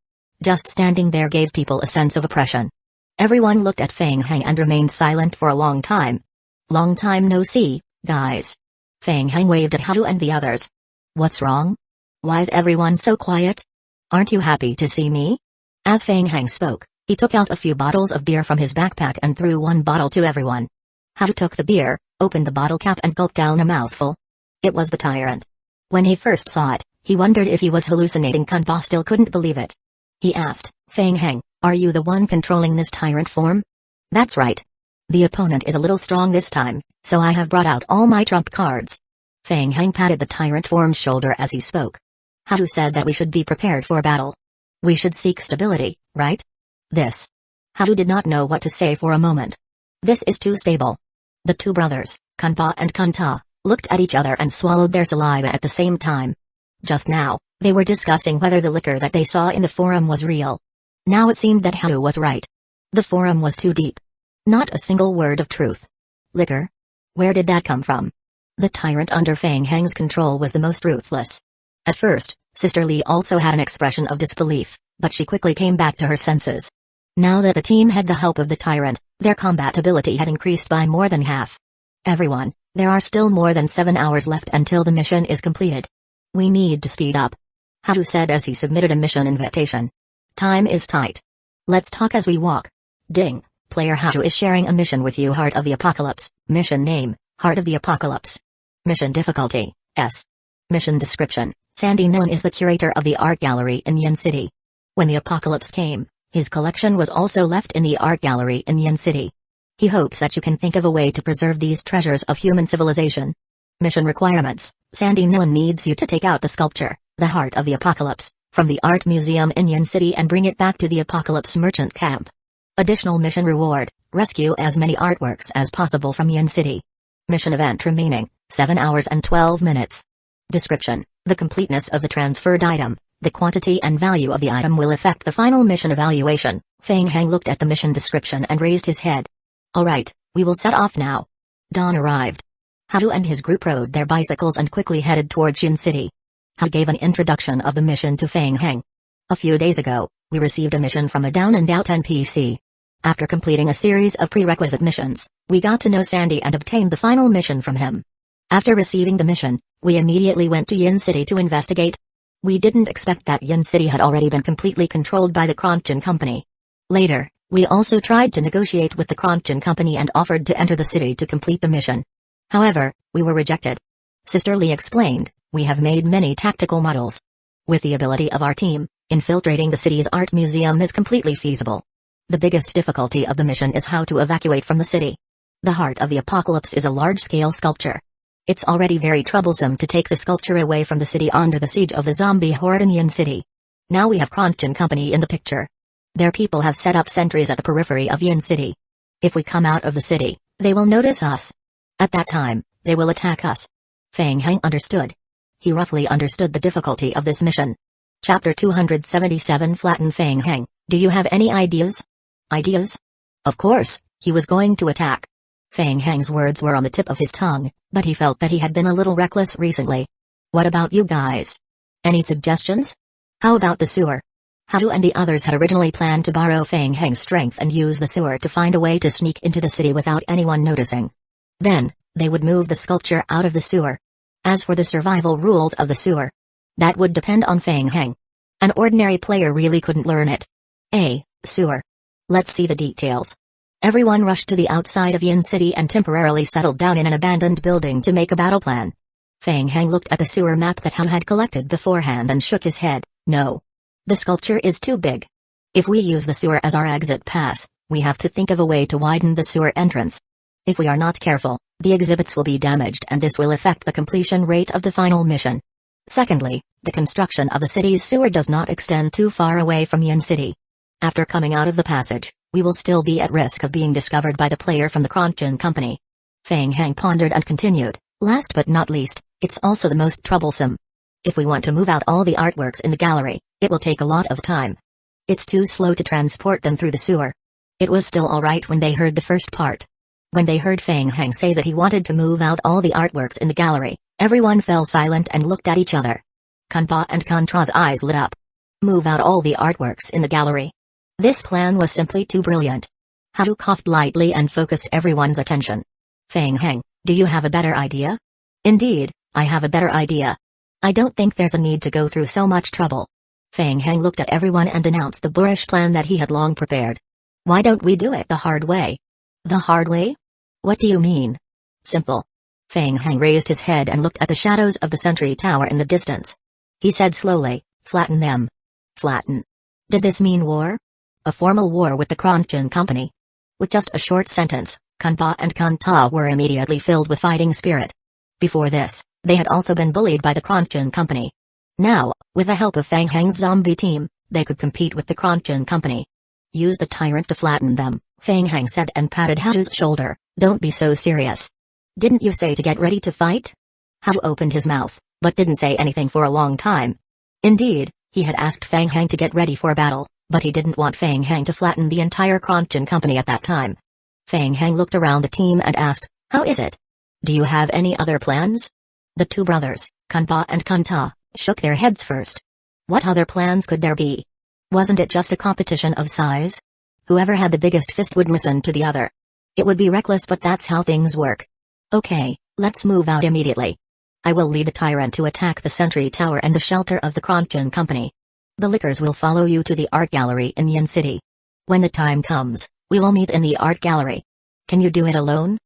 Just standing there gave people a sense of oppression. Everyone looked at Feng Heng and remained silent for a long time. Long time no see, guys. Feng Heng waved at Haru and the others. What's wrong? Why's everyone so quiet? Aren't you happy to see me? As Feng Heng spoke, he took out a few bottles of beer from his backpack and threw one bottle to everyone. Haru took the beer, opened the bottle cap and gulped down a mouthful. It was the tyrant. When he first saw it, he wondered if he was hallucinating. Kanpa still couldn't believe it. He asked, Feng Heng, are you the one controlling this tyrant form? That's right. The opponent is a little strong this time, so I have brought out all my trump cards. Feng Heng patted the tyrant form's shoulder as he spoke. Haru said that we should be prepared for battle. We should seek stability, right? This. Haru did not know what to say for a moment. This is too stable. The 2 brothers, Kanpa and Kanta, looked at each other and swallowed their saliva at the same time. Just now, they were discussing whether the liquor that they saw in the forum was real. Now it seemed that Haru was right. The forum was too deep. Not a single word of truth. Liquor? Where did that come from? The tyrant under Feng Heng's control was the most ruthless. At first, Sister Lee also had an expression of disbelief, but she quickly came back to her senses. Now that the team had the help of the tyrant, their combat ability had increased by more than half. Everyone, there are still more than 7 hours left until the mission is completed. We need to speed up. Haru said as he submitted a mission invitation. Time is tight. Let's talk as we walk. Ding, player Haru is sharing a mission with you. Heart of the Apocalypse, mission name, Heart of the Apocalypse. Mission difficulty, S. Mission description, Sandy Noon is the curator of the art gallery in Yin City. When the apocalypse came, his collection was also left in the art gallery in Yin City. He hopes that you can think of a way to preserve these treasures of human civilization. Mission requirements, Sandy Noon needs you to take out the sculpture, the Heart of the Apocalypse, from the art museum in Yin City and bring it back to the Apocalypse merchant camp. Additional mission reward, rescue as many artworks as possible from Yin City. Mission event remaining, 7 hours and 12 minutes. Description, the completeness of the transferred item, the quantity and value of the item will affect the final mission evaluation. Feng Heng looked at the mission description and raised his head. Alright, we will set off now. Dawn arrived. Haru and his group rode their bicycles and quickly headed towards Yin City. Haru gave an introduction of the mission to Feng Heng. A few days ago, we received a mission from a down-and-out NPC. After completing a series of prerequisite missions, we got to know Sandy and obtained the final mission from him. After receiving the mission, we immediately went to Yin City to investigate. We didn't expect that Yin City had already been completely controlled by the Kronchen Company. Later, we also tried to negotiate with the Kronchen Company and offered to enter the city to complete the mission. However, we were rejected. Sister Lee explained, we have made many tactical models. With the ability of our team, infiltrating the city's art museum is completely feasible. The biggest difficulty of the mission is how to evacuate from the city. The Heart of the Apocalypse is a large-scale sculpture. It's already very troublesome to take the sculpture away from the city under the siege of the zombie horde in Yin City. Now we have Kronchen Company in the picture. Their people have set up sentries at the periphery of Yin City. If we come out of the city, they will notice us. At that time, they will attack us. Feng Heng understood. He roughly understood the difficulty of this mission. Chapter 277 Flatten Feng Heng, do you have any ideas? Ideas? Of course, he was going to attack. Feng Heng's words were on the tip of his tongue, but he felt that he had been a little reckless recently. What about you guys? Any suggestions? How about the sewer? Haru and the others had originally planned to borrow Feng Heng's strength and use the sewer to find a way to sneak into the city without anyone noticing. Then, they would move the sculpture out of the sewer. As for the survival rules of the sewer, that would depend on Feng Heng. An ordinary player really couldn't learn it. Sewer. Let's see the details. Everyone rushed to the outside of Yin City and temporarily settled down in an abandoned building to make a battle plan. Feng Heng looked at the sewer map that Haru had collected beforehand and shook his head. No. The sculpture is too big. If we use the sewer as our exit pass, we have to think of a way to widen the sewer entrance. If we are not careful, the exhibits will be damaged and this will affect the completion rate of the final mission. Secondly, the construction of the city's sewer does not extend too far away from Yin City. After coming out of the passage, we will still be at risk of being discovered by the player from the Kronchen Company. Feng Heng pondered and continued, last but not least, it's also the most troublesome. If we want to move out all the artworks in the gallery, it will take a lot of time. It's too slow to transport them through the sewer. It was still alright when they heard the first part. When they heard Feng Heng say that he wanted to move out all the artworks in the gallery, everyone fell silent and looked at each other. Kanpa and Contra's eyes lit up. Move out all the artworks in the gallery. This plan was simply too brilliant. Haju coughed lightly and focused everyone's attention. Feng Heng, do you have a better idea? Indeed, I have a better idea. I don't think there's a need to go through so much trouble. Feng Heng looked at everyone and announced the boorish plan that he had long prepared. Why don't we do it the hard way? The hard way? What do you mean? Simple. Feng Heng raised his head and looked at the shadows of the sentry tower in the distance. He said slowly, flatten them. Flatten. Did this mean war? A formal war with the Kronchen Company? With just a short sentence, Kanpa and Kanta were immediately filled with fighting spirit. Before this, they had also been bullied by the Kronchen Company. Now, with the help of Feng Heng's zombie team, they could compete with the Kronchen Company. Use the tyrant to flatten them, Feng Heng said and patted Haju's shoulder. Don't be so serious. Didn't you say to get ready to fight? Haju opened his mouth, but didn't say anything for a long time. Indeed, he had asked Feng Heng to get ready for battle, but he didn't want Feng Heng to flatten the entire Kronchen Company at that time. Feng Heng looked around the team and asked, how is it? Do you have any other plans? The two brothers, Kanpa and Kanta, shook their heads first. What other plans could there be? Wasn't it just a competition of size? Whoever had the biggest fist would listen to the other. It would be reckless, but that's how things work. Okay, let's move out immediately. I will lead the tyrant to attack the sentry tower and the shelter of the Kronchen Company. The lickers will follow you to the art gallery in Yin City. When the time comes, we will meet in the art gallery. Can you do it alone?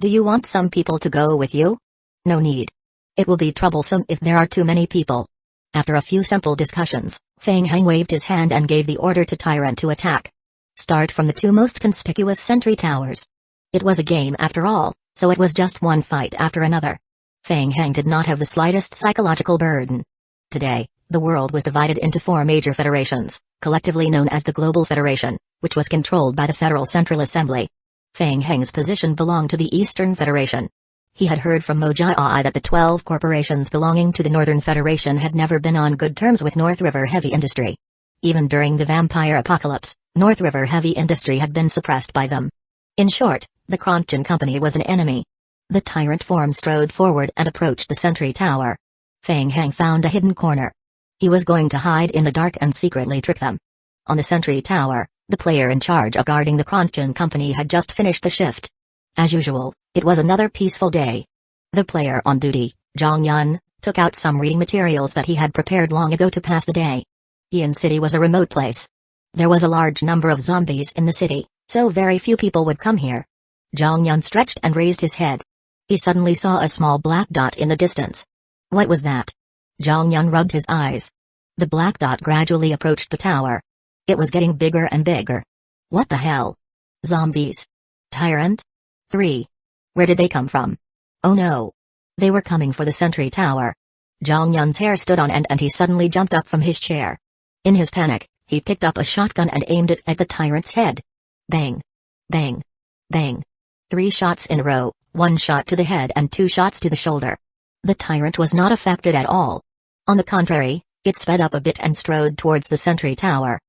Do you want some people to go with you? No need. It will be troublesome if there are too many people. After a few simple discussions, Feng Heng waved his hand and gave the order to tyrant to attack. Start from the two most conspicuous sentry towers. It was a game after all, so it was just one fight after another. Feng Heng did not have the slightest psychological burden. Today, the world was divided into four major federations, collectively known as the Global Federation, which was controlled by the Federal Central Assembly. Feng Heng's position belonged to the Eastern Federation. He had heard from Mojai that the 12 corporations belonging to the Northern Federation had never been on good terms with North River Heavy Industry. Even during the vampire apocalypse, North River Heavy Industry had been suppressed by them. In short, the Kronchen Company was an enemy. The tyrant form strode forward and approached the sentry tower. Feng Heng found a hidden corner. He was going to hide in the dark and secretly trick them. On the sentry tower, the player in charge of guarding the Kronchen Company had just finished the shift. As usual, it was another peaceful day. The player on duty, Zhang Yun, took out some reading materials that he had prepared long ago to pass the day. Yin City was a remote place. There was a large number of zombies in the city, so very few people would come here. Zhang Yun stretched and raised his head. He suddenly saw a small black dot in the distance. What was that? Zhang Yun rubbed his eyes. The black dot gradually approached the tower. It was getting bigger and bigger. What the hell? Zombies. Tyrant? 3. Where did they come from? Oh no. They were coming for the sentry tower. Zhang Yun's hair stood on end and he suddenly jumped up from his chair. In his panic, he picked up a shotgun and aimed it at the tyrant's head. Bang. Bang. Bang. 3 shots in a row, 1 shot to the head and 2 shots to the shoulder. The tyrant was not affected at all. On the contrary, it sped up a bit and strode towards the sentry tower.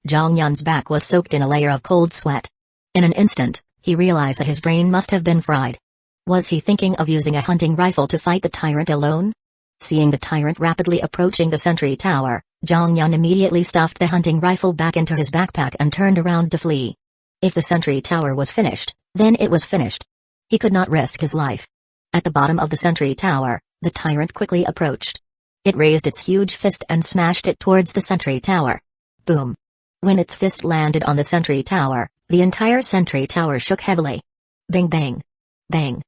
Zhang Yun's back was soaked in a layer of cold sweat. In an instant, he realized that his brain must have been fried. Was he thinking of using a hunting rifle to fight the tyrant alone? Seeing the tyrant rapidly approaching the sentry tower, Zhang Yun immediately stuffed the hunting rifle back into his backpack and turned around to flee. If the sentry tower was finished, then it was finished. He could not risk his life. At the bottom of the sentry tower, the tyrant quickly approached. It raised its huge fist and smashed it towards the sentry tower. Boom. When its fist landed on the sentry tower, the entire sentry tower shook heavily. Bang bang. Bang.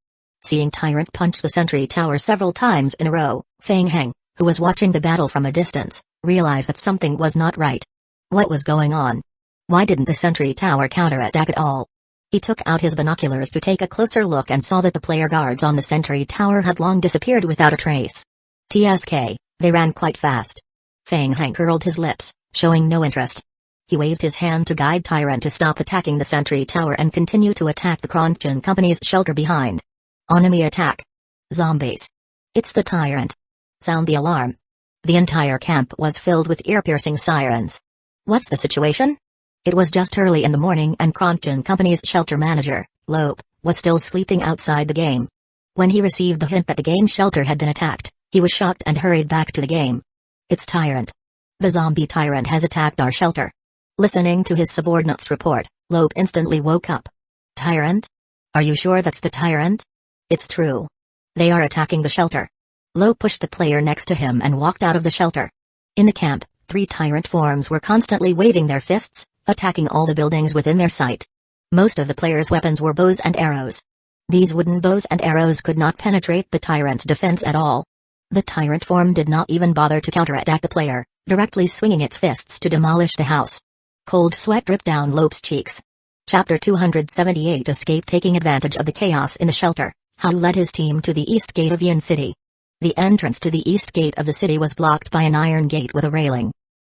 Seeing tyrant punch the sentry tower several times in a row, Feng Heng, who was watching the battle from a distance, realized that something was not right. What was going on? Why didn't the sentry tower counterattack at all? He took out his binoculars to take a closer look and saw that the player guards on the sentry tower had long disappeared without a trace. TSK, they ran quite fast. Feng Heng curled his lips, showing no interest. He waved his hand to guide Tyrant to stop attacking the sentry tower and continue to attack the Kronchen Company's shelter behind. Enemy attack. Zombies. It's the Tyrant. Sound the alarm. The entire camp was filled with ear-piercing sirens. What's the situation? It was just early in the morning and Kronchen Company's shelter manager, Lope, was still sleeping outside the game. When he received the hint that the game shelter had been attacked, he was shocked and hurried back to the game. It's Tyrant. The zombie tyrant has attacked our shelter. Listening to his subordinate's report, Lope instantly woke up. Tyrant? Are you sure that's the tyrant? It's true. They are attacking the shelter. Lope pushed the player next to him and walked out of the shelter. In the camp, 3 tyrant forms were constantly waving their fists, attacking all the buildings within their sight. Most of the players' weapons were bows and arrows. These wooden bows and arrows could not penetrate the tyrant's defense at all. The tyrant form did not even bother to counterattack the player, directly swinging its fists to demolish the house. Cold sweat dripped down Lope's cheeks. Chapter 278 Escape. Taking advantage of the chaos in the shelter, Hao led his team to the east gate of Yin City. The entrance to the east gate of the city was blocked by an iron gate with a railing.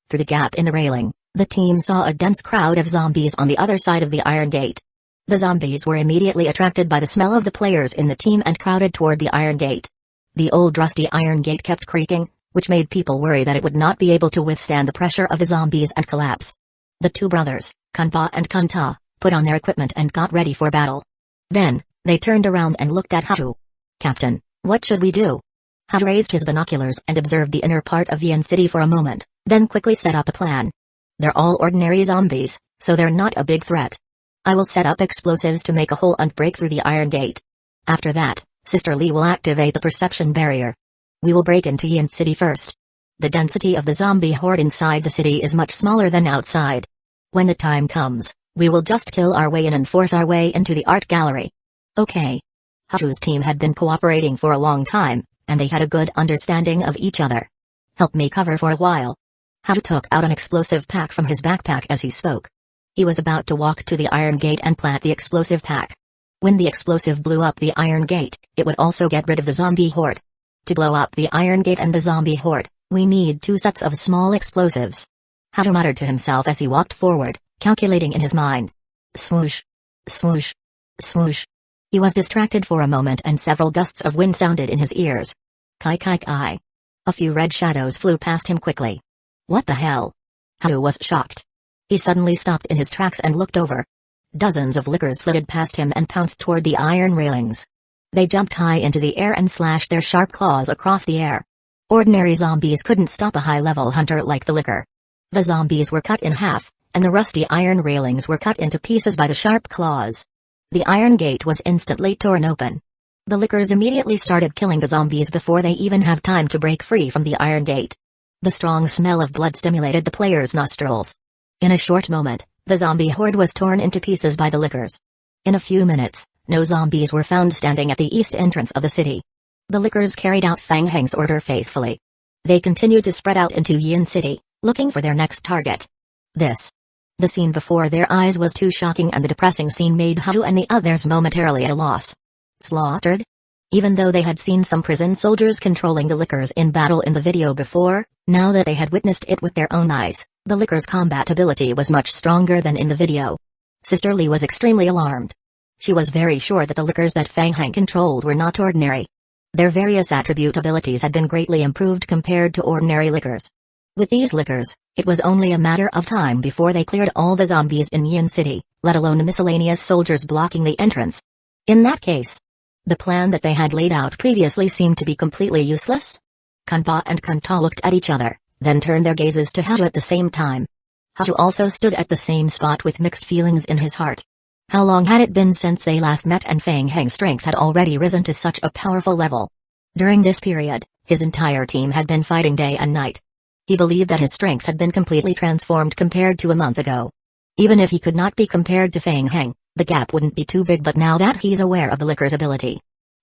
Through the gap in the railing, the team saw a dense crowd of zombies on the other side of the iron gate. The zombies were immediately attracted by the smell of the players in the team and crowded toward the iron gate. The old rusty iron gate kept creaking, which made people worry that it would not be able to withstand the pressure of the zombies and collapse. The 2 brothers, Kanpa and Kanta, put on their equipment and got ready for battle. Then, they turned around and looked at Hao. Captain, what should we do? Hao raised his binoculars and observed the inner part of Yin City for a moment, then quickly set up a plan. They're all ordinary zombies, so they're not a big threat. I will set up explosives to make a hole and break through the iron gate. After that, Sister Lee will activate the perception barrier. We will break into Yin City first. The density of the zombie horde inside the city is much smaller than outside. When the time comes, we will just kill our way in and force our way into the art gallery. Okay. Hao's team had been cooperating for a long time, and they had a good understanding of each other. Help me cover for a while. Hao took out an explosive pack from his backpack as he spoke. He was about to walk to the iron gate and plant the explosive pack. When the explosive blew up the iron gate, it would also get rid of the zombie horde. To blow up the iron gate and the zombie horde, we need 2 sets of small explosives. Hao muttered to himself as he walked forward, calculating in his mind. Swoosh. Swoosh. Swoosh. He was distracted for a moment and several gusts of wind sounded in his ears. Kai kai kai. A few red shadows flew past him quickly. What the hell? Hao was shocked. He suddenly stopped in his tracks and looked over. Dozens of lickers flitted past him and pounced toward the iron railings. They jumped high into the air and slashed their sharp claws across the air. Ordinary zombies couldn't stop a high-level hunter like the licker. The zombies were cut in half, and the rusty iron railings were cut into pieces by the sharp claws. The iron gate was instantly torn open. The lickers immediately started killing the zombies before they even have time to break free from the iron gate. The strong smell of blood stimulated the players' nostrils. In a short moment, the zombie horde was torn into pieces by the lickers. In a few minutes, no zombies were found standing at the east entrance of the city. The lickers carried out Fang Heng's order faithfully. They continued to spread out into Yin City, looking for their next target. The scene before their eyes was too shocking, and the depressing scene made Hao and the others momentarily at a loss. Slaughtered? Even though they had seen some prison soldiers controlling the lickers in battle in the video before, now that they had witnessed it with their own eyes, the lickers' combat ability was much stronger than in the video. Sister Lee was extremely alarmed. She was very sure that the lickers that Fang Heng controlled were not ordinary. Their various attribute abilities had been greatly improved compared to ordinary lickers. With these lickers, it was only a matter of time before they cleared all the zombies in Yin City, let alone the miscellaneous soldiers blocking the entrance. In that case, the plan that they had laid out previously seemed to be completely useless. Kanpa and Kanta looked at each other, then turned their gazes to Hao at the same time. Hao also stood at the same spot with mixed feelings in his heart. How long had it been since they last met, and Fang Heng's strength had already risen to such a powerful level? During this period, his entire team had been fighting day and night. He believed that his strength had been completely transformed compared to a month ago. Even if he could not be compared to Fang Heng, the gap wouldn't be too big, but now that he's aware of the licker's ability,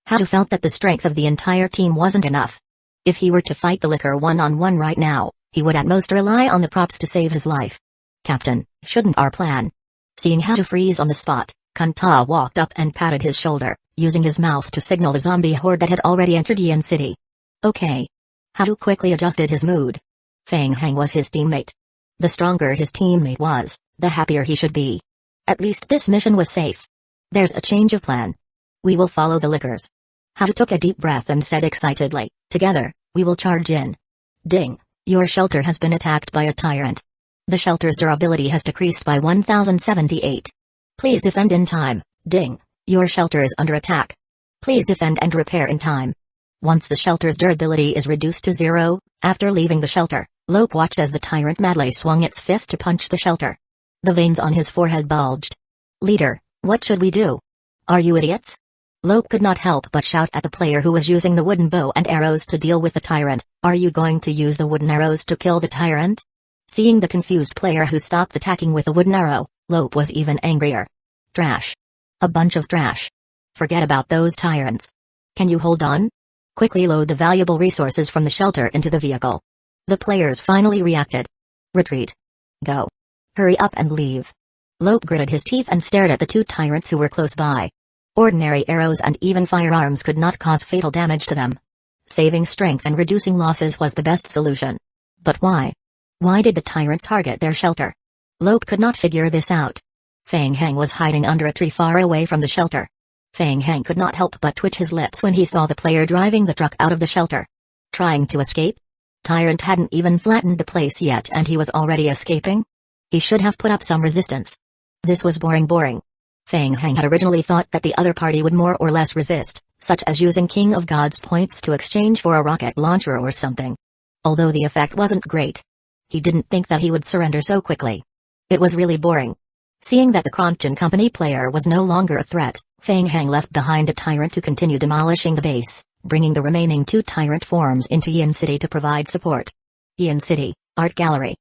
Hao felt that the strength of the entire team wasn't enough. If he were to fight the licker one-on-one right now, he would at most rely on the props to save his life. Captain, shouldn't our plan? Seeing Hao freeze on the spot, Kanta walked up and patted his shoulder, using his mouth to signal the zombie horde that had already entered Yin City. Okay. Hao quickly adjusted his mood. Fang Heng was his teammate. The stronger his teammate was, the happier he should be. At least this mission was safe. There's a change of plan. We will follow the lickers. Hao took a deep breath and said excitedly, together, we will charge in. Ding, your shelter has been attacked by a tyrant. The shelter's durability has decreased by 1078. Please defend in time. Ding, Your shelter is under attack. Please defend and repair in time. Once the shelter's durability is reduced to 0, after leaving the shelter, Lope watched as the tyrant madly swung its fist to punch the shelter. The veins on his forehead bulged. Leader, what should we do? Are you idiots? Lope could not help but shout at the player who was using the wooden bow and arrows to deal with the tyrant. Are you going to use the wooden arrows to kill the tyrant? Seeing the confused player who stopped attacking with a wooden arrow, Lope was even angrier. Trash. A bunch of trash. Forget about those tyrants. Can you hold on? Quickly load the valuable resources from the shelter into the vehicle. The players finally reacted. Retreat. Go. Hurry up and leave. Lope gritted his teeth and stared at the two tyrants who were close by. Ordinary arrows and even firearms could not cause fatal damage to them. Saving strength and reducing losses was the best solution. But why? Why did the tyrant target their shelter? Lope could not figure this out. Fang Heng was hiding under a tree far away from the shelter. Fang Heng could not help but twitch his lips when he saw the player driving the truck out of the shelter. Trying to escape? Tyrant hadn't even flattened the place yet and he was already escaping? He should have put up some resistance. This was boring. Fang Heng had originally thought that the other party would more or less resist, such as using King of Gods points to exchange for a rocket launcher or something. Although the effect wasn't great. He didn't think that he would surrender so quickly. It was really boring. Seeing that the Kronchen Company player was no longer a threat, Fang Heng left behind a tyrant to continue demolishing the base, bringing the remaining two tyrant forms into Yin City to provide support. Yin City, Art Gallery.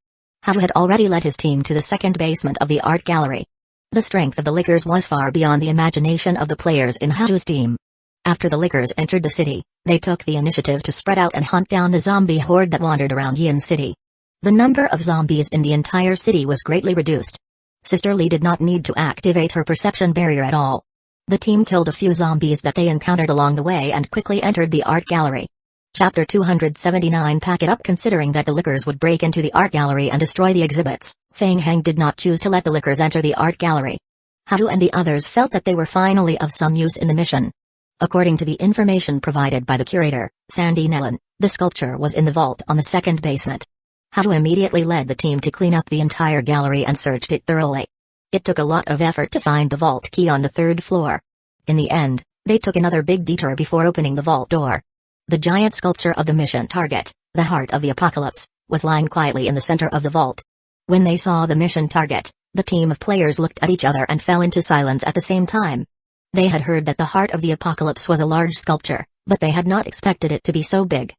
Hao had already led his team to the second basement of the Art Gallery. The strength of the Lickers was far beyond the imagination of the players in Hao's team. After the Lickers entered the city, they took the initiative to spread out and hunt down the zombie horde that wandered around Yin City. The number of zombies in the entire city was greatly reduced. Sister Lee did not need to activate her perception barrier at all. The team killed a few zombies that they encountered along the way and quickly entered the Art Gallery. Chapter 279. Pack it up. Considering that the Lickers would break into the Art Gallery and destroy the exhibits, Fang Heng did not choose to let the Lickers enter the Art Gallery. Hao and the others felt that they were finally of some use in the mission. According to the information provided by the curator, Sandy Nellen, the sculpture was in the vault on the second basement. Hao immediately led the team to clean up the entire gallery and searched it thoroughly. It took a lot of effort to find the vault key on the third floor. In the end, they took another big detour before opening the vault door. The giant sculpture of the mission target, the Heart of the Apocalypse, was lying quietly in the center of the vault. When they saw the mission target, the team of players looked at each other and fell into silence at the same time. They had heard that the Heart of the Apocalypse was a large sculpture, but they had not expected it to be so big.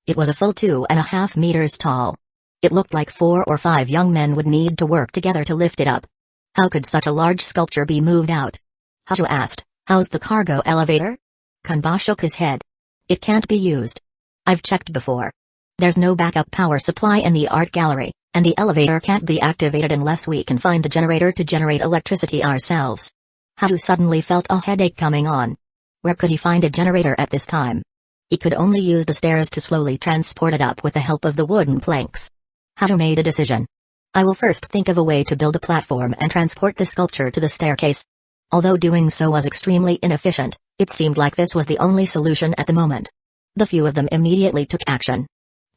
It was a full 2.5 meters tall. It looked like 4 or 5 young men would need to work together to lift it up. How could such a large sculpture be moved out? Hao asked, "How's the cargo elevator?" Kanba shook his head. "It can't be used. I've checked before. There's no backup power supply in the art gallery, and the elevator can't be activated unless we can find a generator to generate electricity ourselves." Hao suddenly felt a headache coming on. Where could he find a generator at this time? He could only use the stairs to slowly transport it up with the help of the wooden planks. Hao made a decision. "I will first think of a way to build a platform and transport the sculpture to the staircase." Although doing so was extremely inefficient, it seemed like this was the only solution at the moment. The few of them immediately took action.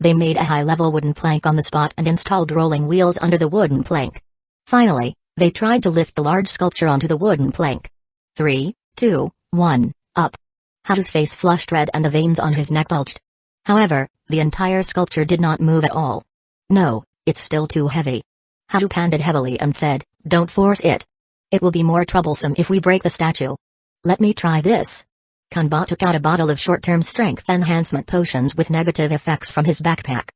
They made a high-level wooden plank on the spot and installed rolling wheels under the wooden plank. Finally, they tried to lift the large sculpture onto the wooden plank. 3, 2, 1, up. Hao's face flushed red and the veins on his neck bulged. However, the entire sculpture did not move at all. "No, it's still too heavy." Hao panted heavily and said, "Don't force it. It will be more troublesome if we break the statue. Let me try this." Kanba took out a bottle of short-term strength enhancement potions with negative effects from his backpack.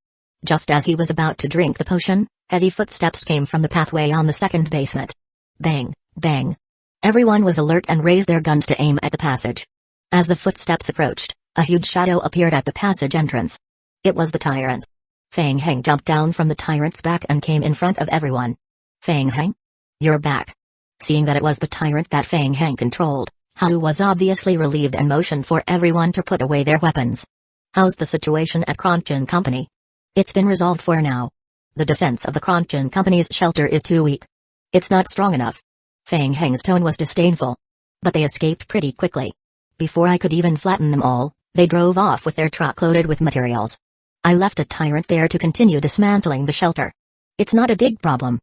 Just as he was about to drink the potion, heavy footsteps came from the pathway on the second basement. Bang, bang. Everyone was alert and raised their guns to aim at the passage. As the footsteps approached, a huge shadow appeared at the passage entrance. It was the tyrant. Fang Heng jumped down from the tyrant's back and came in front of everyone. "Fang Heng? You're back." Seeing that it was the tyrant that Fang Heng controlled, Hao was obviously relieved and motioned for everyone to put away their weapons. "How's the situation at Kronchen Company?" "It's been resolved for now. The defense of the Kronchen Company's shelter is too weak. It's not strong enough." Fang Heng's tone was disdainful. "But they escaped pretty quickly. Before I could even flatten them all, they drove off with their truck loaded with materials. I left a tyrant there to continue dismantling the shelter. It's not a big problem."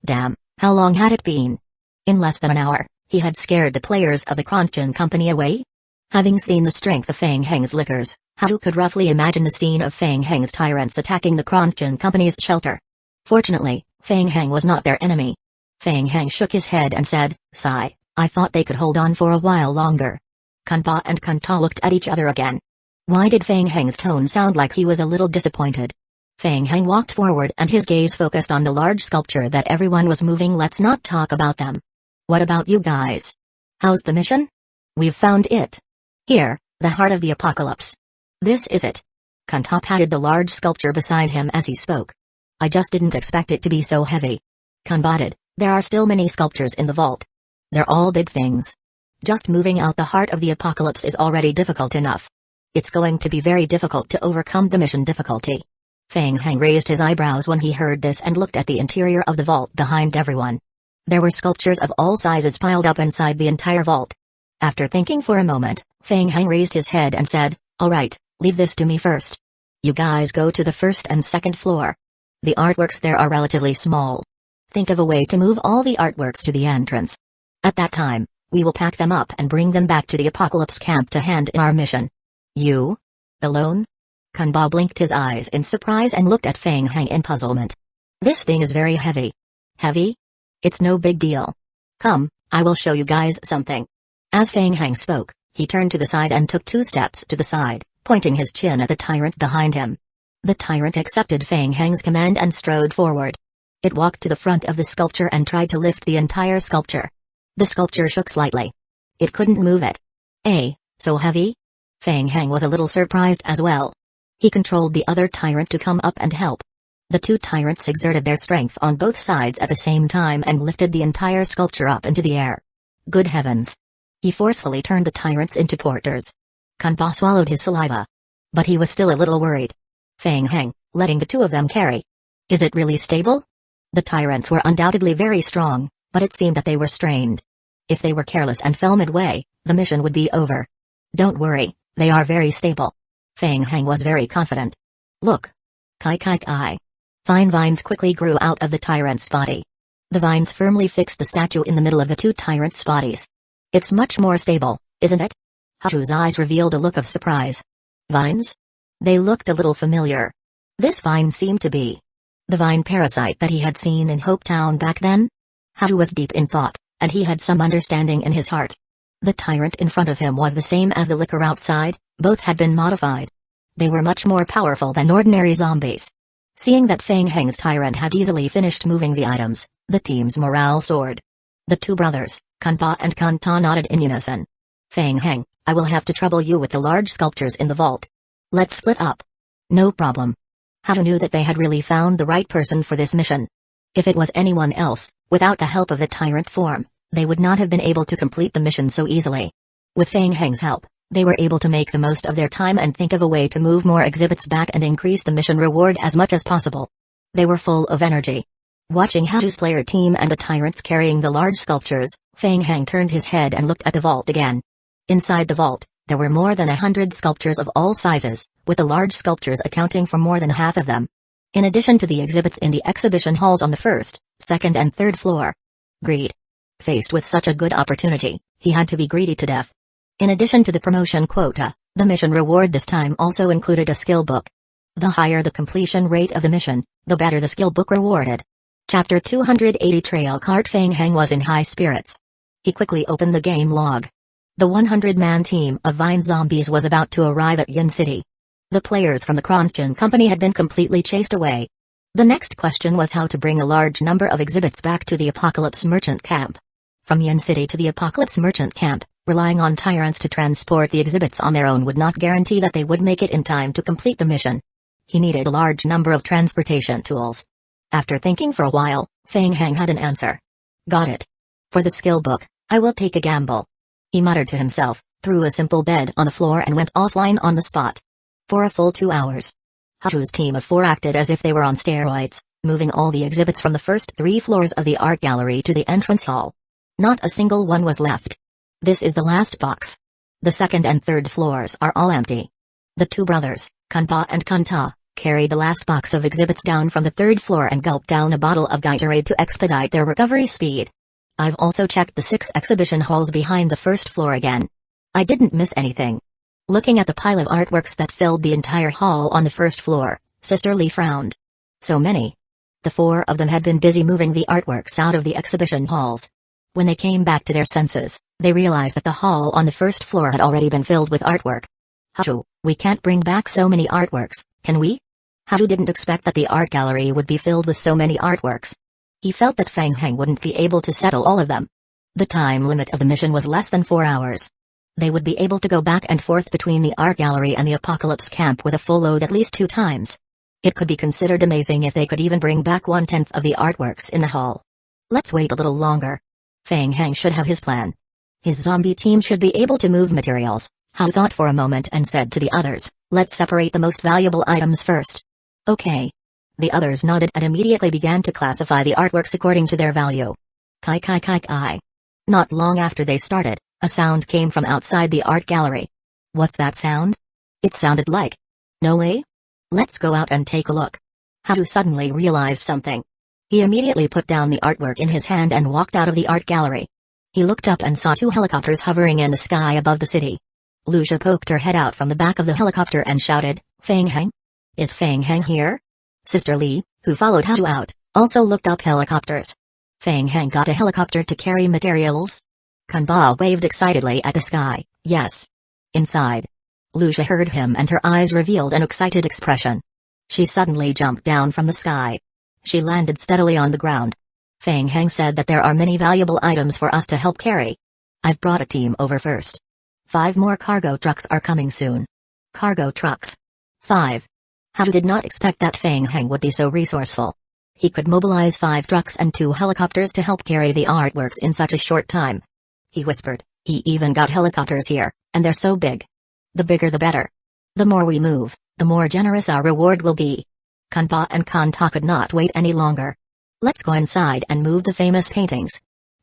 "Damn, how long had it been?" "In less than an hour, He had scared the players of the Kronchen Company away? Having seen the strength of Fang Heng's lickers, Hao could roughly imagine the scene of Fang Heng's tyrants attacking the Kronchen Company's shelter. Fortunately, Fang Heng was not their enemy. Fang Heng shook his head and said, "Sigh, I thought they could hold on for a while longer." Kanpa and Kanta looked at each other again. Why did Fang Heng's tone sound like he was a little disappointed? Fang Heng walked forward and his gaze focused on the large sculpture that everyone was moving. "Let's not talk about them. What about you guys? How's the mission?" "We've found it. Here, the heart of the apocalypse. This is it." Kanta patted the large sculpture beside him as he spoke. "I just didn't expect it to be so heavy." Kan nodded. "There are still many sculptures in the vault. They're all big things. Just moving out the heart of the apocalypse is already difficult enough. It's going to be very difficult to overcome the mission difficulty." Fang Heng raised his eyebrows when he heard this and looked at the interior of the vault behind everyone. There were sculptures of all sizes piled up inside the entire vault. After thinking for a moment, Fang Heng raised his head and said, "All right, leave this to me first. You guys go to the first and second floor. The artworks there are relatively small. Think of a way to move all the artworks to the entrance. At that time, we will pack them up and bring them back to the Apocalypse camp to hand in our mission." "You? Alone?" Kanba blinked his eyes in surprise and looked at Fang Heng in puzzlement. "This thing is very heavy." "Heavy? It's no big deal. Come, I will show you guys something." As Fang Heng spoke, he turned to the side and took 2 steps to the side, pointing his chin at the tyrant behind him. The tyrant accepted Fang Heng's command and strode forward. It walked to the front of the sculpture and tried to lift the entire sculpture. The sculpture shook slightly. It couldn't move it. So heavy? Fang Heng was a little surprised as well. He controlled the other tyrant to come up and help. The 2 tyrants exerted their strength on both sides at the same time and lifted the entire sculpture up into the air. Good heavens! He forcefully turned the tyrants into porters. Kanpa swallowed his saliva. But he was still a little worried. Fang Heng, letting the 2 of them carry. Is it really stable? The tyrants were undoubtedly very strong, but it seemed that they were strained. If they were careless and fell midway, the mission would be over. Don't worry, they are very stable. Fang Heng was very confident. Look. Kai. Fine vines quickly grew out of the tyrant's body. The vines firmly fixed the statue in the middle of the 2 tyrants' bodies. It's much more stable, isn't it? Hachu's eyes revealed a look of surprise. Vines? They looked a little familiar. This vine seemed to be the vine parasite that he had seen in Hope Town back then? Hachu was deep in thought, and he had some understanding in his heart. The tyrant in front of him was the same as the licker outside, both had been modified. They were much more powerful than ordinary zombies. Seeing that Fang Heng's tyrant had easily finished moving the items, the team's morale soared. The 2 brothers, Kanpa and Kanta, nodded in unison. Fang Heng, I will have to trouble you with the large sculptures in the vault. Let's split up. No problem. Hachu knew that they had really found the right person for this mission. If it was anyone else, without the help of the tyrant form, they would not have been able to complete the mission so easily. With Fang Heng's help, they were able to make the most of their time and think of a way to move more exhibits back and increase the mission reward as much as possible. They were full of energy. Watching Hachu's player team and the tyrants carrying the large sculptures, Fang Heng turned his head and looked at the vault again. Inside the vault, there were more than 100 sculptures of all sizes, with the large sculptures accounting for more than half of them. In addition to the exhibits in the exhibition halls on the 1st, 2nd and 3rd floor. Greed. Faced with such a good opportunity, he had to be greedy to death. In addition to the promotion quota, the mission reward this time also included a skill book. The higher the completion rate of the mission, the better the skill book rewarded. Chapter 280 Trail Cart. Fang Heng was in high spirits. He quickly opened the game log. The 100-man team of Vine Zombies was about to arrive at Yin City. The players from the Kronchen Company had been completely chased away. The next question was how to bring a large number of exhibits back to the Apocalypse Merchant Camp. From Yin City to the Apocalypse Merchant Camp, relying on tyrants to transport the exhibits on their own would not guarantee that they would make it in time to complete the mission. He needed a large number of transportation tools. After thinking for a while, Fang Heng had an answer. Got it. For the skill book, I will take a gamble. He muttered to himself, threw a simple bed on the floor and went offline on the spot. For a full 2 hours. Hachu's team of 4 acted as if they were on steroids, moving all the exhibits from the first 3 floors of the art gallery to the entrance hall. Not a single one was left. This is the last box. The 2nd and 3rd floors are all empty. The 2 brothers, Kanpa and Kanta, carried the last box of exhibits down from the 3rd floor and gulped down a bottle of Geyserade to expedite their recovery speed. I've also checked the 6 exhibition halls behind the first floor again. I didn't miss anything. Looking at the pile of artworks that filled the entire hall on the first floor, Sister Lee frowned. So many. The 4 of them had been busy moving the artworks out of the exhibition halls. When they came back to their senses, they realized that the hall on the first floor had already been filled with artwork. Hachu, we can't bring back so many artworks, can we? Hachu didn't expect that the art gallery would be filled with so many artworks. He felt that Fang Heng wouldn't be able to settle all of them. The time limit of the mission was less than 4 hours. They would be able to go back and forth between the art gallery and the Apocalypse camp with a full load at least 2 times. It could be considered amazing if they could even bring back 1/10 of the artworks in the hall. Let's wait a little longer. Fang Heng should have his plan. His zombie team should be able to move materials. Hao thought for a moment and said to the others, let's separate the most valuable items first. Okay. The others nodded and immediately began to classify the artworks according to their value. Kai kai kai kai. Not long after they started, a sound came from outside the art gallery. What's that sound? It sounded like... No way? Let's go out and take a look. Hao suddenly realized something. He immediately put down the artwork in his hand and walked out of the art gallery. He looked up and saw 2 helicopters hovering in the sky above the city. Lucia poked her head out from the back of the helicopter and shouted, Fang Heng? Is Fang Heng here? Sister Lee, who followed Hao out, also looked up helicopters. Fang Heng got a helicopter to carry materials? Kanba waved excitedly at the sky, yes. Inside. Lucia heard him and her eyes revealed an excited expression. She suddenly jumped down from the sky. She landed steadily on the ground. Fang Heng said that there are many valuable items for us to help carry. I've brought a team over first. 5 more cargo trucks are coming soon. Cargo trucks. 5. Hao did not expect that Fang Heng would be so resourceful. He could mobilize 5 trucks and 2 helicopters to help carry the artworks in such a short time. He whispered, he even got helicopters here, and they're so big. The bigger the better. The more we move, the more generous our reward will be. Kanpa and Kanta could not wait any longer. Let's go inside and move the famous paintings.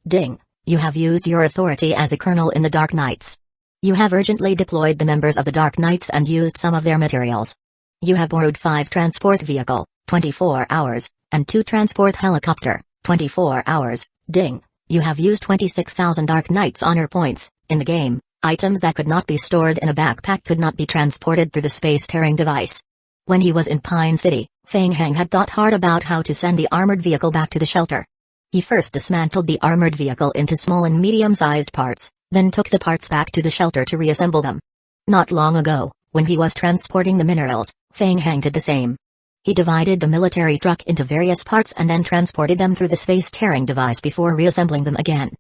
Ding, you have used your authority as a colonel in the Dark Knights. You have urgently deployed the members of the Dark Knights and used some of their materials. You have borrowed 5 transport vehicle, 24 hours, and 2 transport helicopter, 24 hours. Ding, you have used 26,000 Dark Knights honor points. In the game, items that could not be stored in a backpack could not be transported through the space-tearing device. When he was in Pine City, Fang Heng had thought hard about how to send the armored vehicle back to the shelter. He first dismantled the armored vehicle into small and medium-sized parts, then took the parts back to the shelter to reassemble them. Not long ago, when he was transporting the minerals, Fang Heng did the same. He divided the military truck into various parts and then transported them through the space-tearing device before reassembling them again.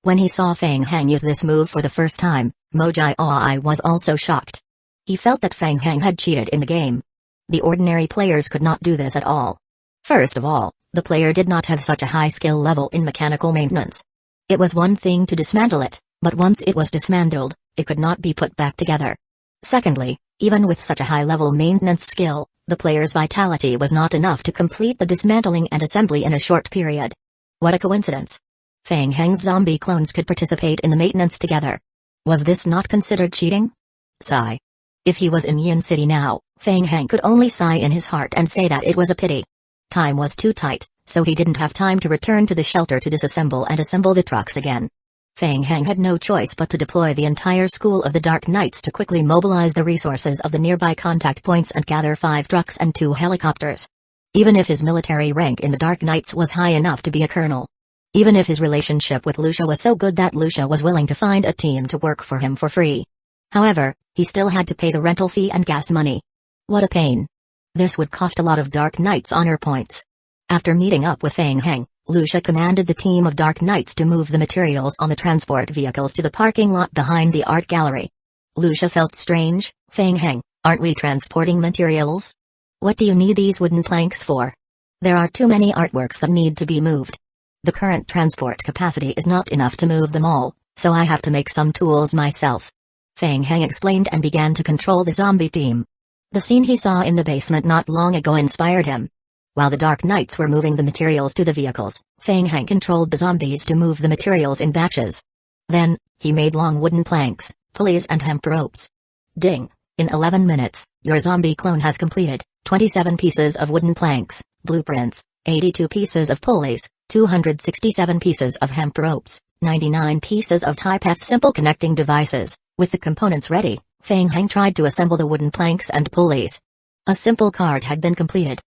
When he saw Fang Heng use this move for the first time, Mojai was also shocked. He felt that Fang Heng had cheated in the game. The ordinary players could not do this at all. First of all, the player did not have such a high skill level in mechanical maintenance. It was one thing to dismantle it, but once it was dismantled, it could not be put back together. Secondly, even with such a high-level maintenance skill, the player's vitality was not enough to complete the dismantling and assembly in a short period. What a coincidence. Fang Heng's zombie clones could participate in the maintenance together. Was this not considered cheating? Sigh. If he was in Yin City now, Fang Heng could only sigh in his heart and say that it was a pity. Time was too tight, so he didn't have time to return to the shelter to disassemble and assemble the trucks again. Fang Heng had no choice but to deploy the entire school of the Dark Knights to quickly mobilize the resources of the nearby contact points and gather 5 trucks and 2 helicopters. Even if his military rank in the Dark Knights was high enough to be a colonel. Even if his relationship with Lucia was so good that Lucia was willing to find a team to work for him for free. However, he still had to pay the rental fee and gas money. What a pain. This would cost a lot of Dark Knights honor points. After meeting up with Fang Heng, Lucia commanded the team of Dark Knights to move the materials on the transport vehicles to the parking lot behind the art gallery. Lucia felt strange. Fang Heng, aren't we transporting materials? What do you need these wooden planks for? There are too many artworks that need to be moved. The current transport capacity is not enough to move them all, so I have to make some tools myself. Fang Heng explained and began to control the zombie team. The scene he saw in the basement not long ago inspired him. While the Dark Knights were moving the materials to the vehicles, Fang Heng controlled the zombies to move the materials in batches. Then, he made long wooden planks, pulleys and hemp ropes. Ding! In 11 minutes, your zombie clone has completed 27 pieces of wooden planks, blueprints, 82 pieces of pulleys, 267 pieces of hemp ropes, 99 pieces of Type-F simple connecting devices. With the components ready, Feng Heng tried to assemble the wooden planks and pulleys. A simple cart had been completed.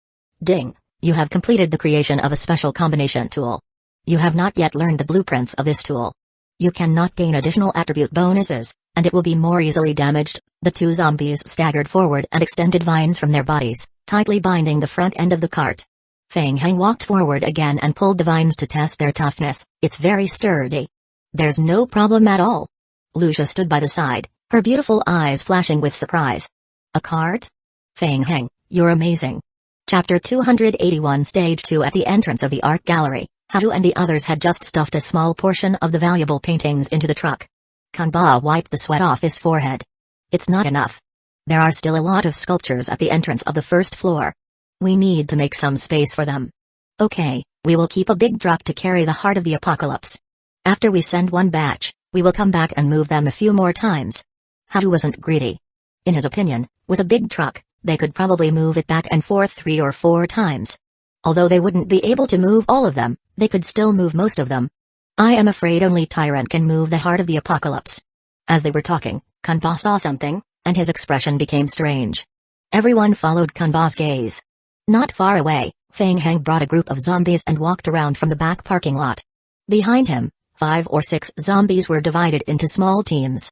Ding! You have completed the creation of a special combination tool. You have not yet learned the blueprints of this tool. You cannot gain additional attribute bonuses, and it will be more easily damaged. The two zombies staggered forward and extended vines from their bodies, tightly binding the front end of the cart. Feng Heng walked forward again and pulled the vines to test their toughness. It's very sturdy. There's no problem at all. Lucia stood by the side, her beautiful eyes flashing with surprise. A cart? Feng Heng, you're amazing. Chapter 281 Stage 2 At the entrance of the art gallery, Haru and the others had just stuffed a small portion of the valuable paintings into the truck. Kanba wiped the sweat off his forehead. It's not enough. There are still a lot of sculptures at the entrance of the first floor. We need to make some space for them. Okay, we will keep a big truck to carry the heart of the apocalypse. After we send one batch, we will come back and move them a few more times. Haru wasn't greedy. In his opinion, with a big truck, they could probably move it back and forth 3 or 4 times. Although they wouldn't be able to move all of them, they could still move most of them. I am afraid only Tyrant can move the heart of the apocalypse. As they were talking, Kanba saw something, and his expression became strange. Everyone followed Kanba's gaze. Not far away, Feng Heng brought a group of zombies and walked around from the back parking lot. Behind him, 5 or 6 zombies were divided into small teams.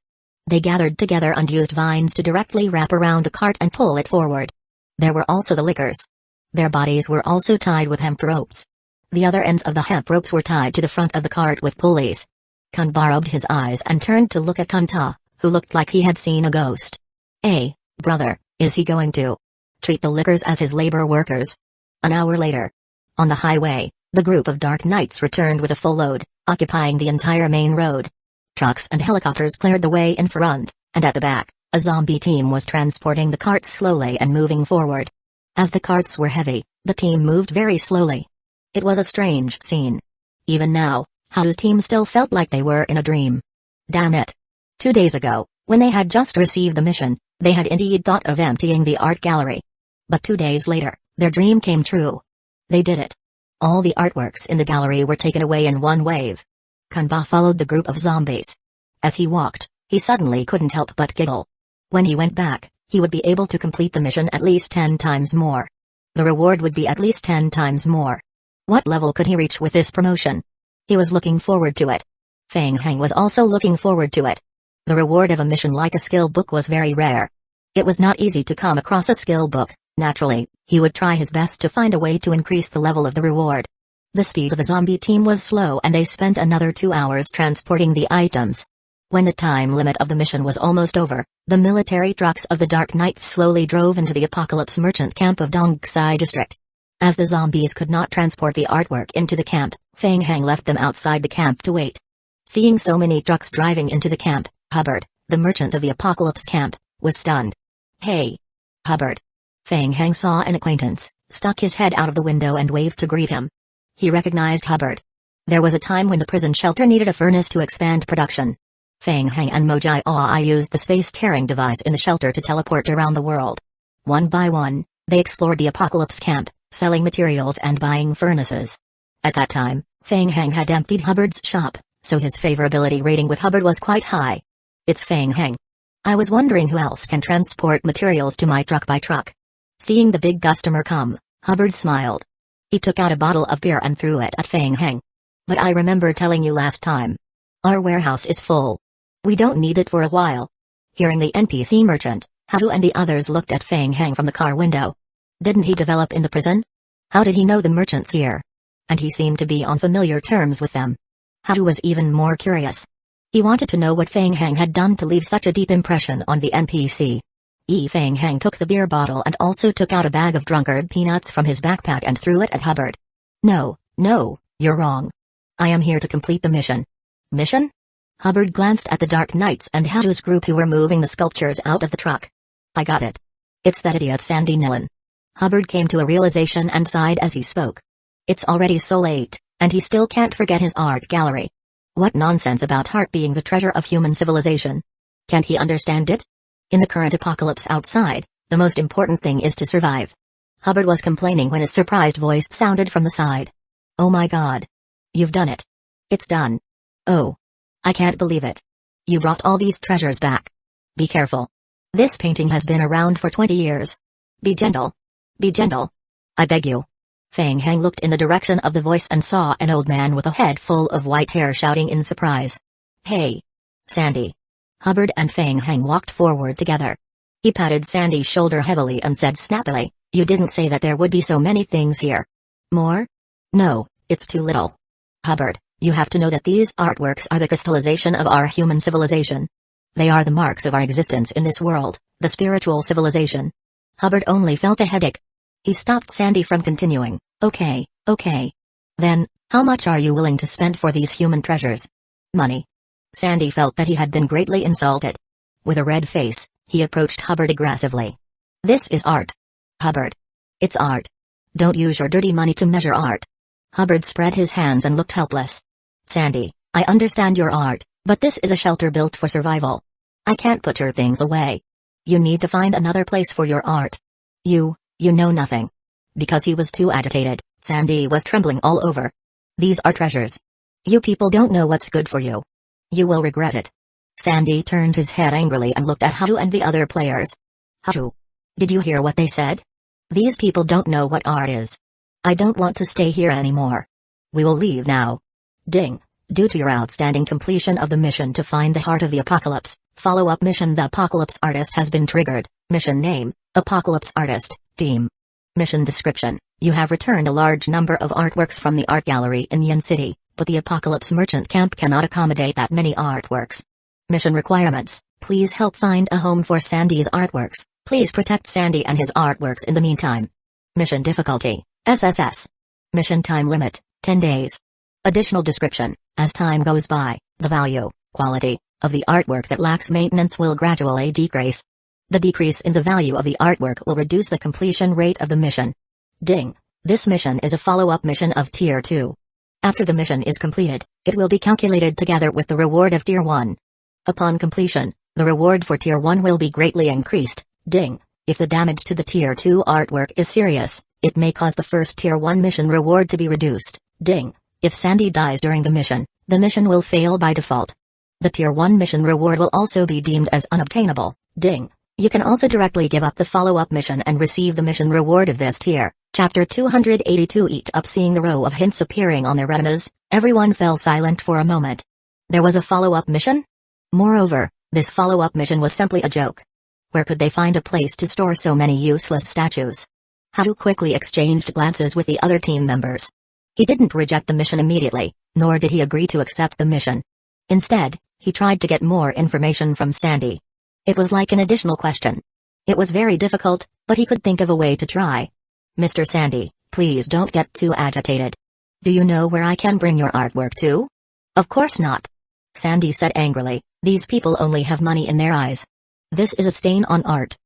They gathered together and used vines to directly wrap around the cart and pull it forward. There were also the lickers. Their bodies were also tied with hemp ropes. The other ends of the hemp ropes were tied to the front of the cart with pulleys. Kanba rubbed his eyes and turned to look at Kanta, who looked like he had seen a ghost. Hey, brother, is he going to treat the lickers as his labor workers? An hour later. On the highway, the group of dark knights returned with a full load, occupying the entire main road. Trucks and helicopters cleared the way in front, and at the back, a zombie team was transporting the carts slowly and moving forward. As the carts were heavy, the team moved very slowly. It was a strange scene. Even now, Haru's team still felt like they were in a dream. Damn it. 2 days ago, when they had just received the mission, they had indeed thought of emptying the art gallery. But 2 days later, their dream came true. They did it. All the artworks in the gallery were taken away in one wave. Kanba followed the group of zombies. As he walked, he suddenly couldn't help but giggle. When he went back, he would be able to complete the mission at least 10 times more. The reward would be at least 10 times more. What level could he reach with this promotion? He was looking forward to it. Feng Heng was also looking forward to it. The reward of a mission like a skill book was very rare. It was not easy to come across a skill book. Naturally, he would try his best to find a way to increase the level of the reward. The speed of the zombie team was slow and they spent another 2 hours transporting the items. When the time limit of the mission was almost over, the military trucks of the Dark Knights slowly drove into the Apocalypse merchant camp of Dongsai district. As the zombies could not transport the artwork into the camp, Feng Heng left them outside the camp to wait. Seeing so many trucks driving into the camp, Hubbard, the merchant of the Apocalypse camp, was stunned. Hey! Hubbard! Feng Heng saw an acquaintance, stuck his head out of the window and waved to greet him. He recognized Hubbard. There was a time when the prison shelter needed a furnace to expand production. Feng Heng and Mojai Ai used the space-tearing device in the shelter to teleport around the world. One by one, they explored the Apocalypse camp, selling materials and buying furnaces. At that time, Feng Heng had emptied Hubbard's shop, so his favorability rating with Hubbard was quite high. It's Feng Heng. I was wondering who else can transport materials to my truck by truck. Seeing the big customer come, Hubbard smiled. He took out a bottle of beer and threw it at Feng Heng. But I remember telling you last time. Our warehouse is full. We don't need it for a while. Hearing the NPC merchant, Haru and the others looked at Feng Heng from the car window. Didn't he develop in the prison? How did he know the merchants here? And he seemed to be on familiar terms with them. Haru was even more curious. He wanted to know what Feng Heng had done to leave such a deep impression on the NPC. Feng Heng took the beer bottle and also took out a bag of drunkard peanuts from his backpack and threw it at Hubbard. No, you're wrong. I am here to complete the mission. Mission? Hubbard glanced at the Dark Knights and Haru's group who were moving the sculptures out of the truck. I got it. It's that idiot Sandy Nillen. Hubbard came to a realization and sighed as he spoke. It's already so late, and he still can't forget his art gallery. What nonsense about art being the treasure of human civilization. Can't he understand it? In the current apocalypse outside, the most important thing is to survive. Hubbard was complaining when a surprised voice sounded from the side. "Oh my god. You've done it. It's done. Oh. I can't believe it. You brought all these treasures back. Be careful. This painting has been around for 20 years. Be gentle. Be gentle. I beg you." Fang Hang looked in the direction of the voice and saw an old man with a head full of white hair shouting in surprise. "Hey. Sandy." Hubbard and Fang Hang walked forward together. He patted Sandy's shoulder heavily and said snappily, "You didn't say that there would be so many things here." "More? No, it's too little. Hubbard, you have to know that these artworks are the crystallization of our human civilization. They are the marks of our existence in this world, the spiritual civilization." Hubbard only felt a headache. He stopped Sandy from continuing. Okay. Then, how much are you willing to spend for these human treasures?" "Money." Sandy felt that he had been greatly insulted. With a red face, he approached Hubbard aggressively. "This is art. Hubbard. It's art. Don't use your dirty money to measure art." Hubbard spread his hands and looked helpless. "Sandy, I understand your art, but this is a shelter built for survival. I can't put your things away. You need to find another place for your art. You know nothing." Because he was too agitated, Sandy was trembling all over. "These are treasures. You people don't know what's good for you. You will regret it." Sandy turned his head angrily and looked at Haru and the other players. "Haru. Did you hear what they said? These people don't know what art is. I don't want to stay here anymore. We will leave now." Ding. Due to your outstanding completion of the mission to find the heart of the apocalypse, follow-up mission The Apocalypse Artist has been triggered. Mission name, Apocalypse Artist, Team. Mission description, you have returned a large number of artworks from the art gallery in Yen City, but the Apocalypse Merchant Camp cannot accommodate that many artworks. Mission requirements, please help find a home for Sandy's artworks, please protect Sandy and his artworks in the meantime. Mission difficulty, SSS. Mission time limit, 10 days. Additional description, as time goes by, the value, quality, of the artwork that lacks maintenance will gradually decrease. The decrease in the value of the artwork will reduce the completion rate of the mission. Ding. This mission is a follow-up mission of Tier 2. After the mission is completed, it will be calculated together with the reward of Tier 1. Upon completion, the reward for Tier 1 will be greatly increased. Ding. If the damage to the Tier 2 artwork is serious, it may cause the first Tier 1 mission reward to be reduced. Ding. If Sandy dies during the mission will fail by default. The Tier 1 mission reward will also be deemed as unobtainable. Ding. You can also directly give up the follow-up mission and receive the mission reward of this tier. Chapter 282. Eat up. Seeing the row of hints appearing on their retinas, everyone fell silent for a moment. There was a follow-up mission? Moreover, this follow-up mission was simply a joke. Where could they find a place to store so many useless statues? Haru quickly exchanged glances with the other team members. He didn't reject the mission immediately, nor did he agree to accept the mission. Instead, he tried to get more information from Sandy. It was like an additional question. It was very difficult, but he could think of a way to try. "Mr. Sandy, please don't get too agitated. Do you know where I can bring your artwork to?" "Of course not," Sandy said angrily. "These people only have money in their eyes. This is a stain on art."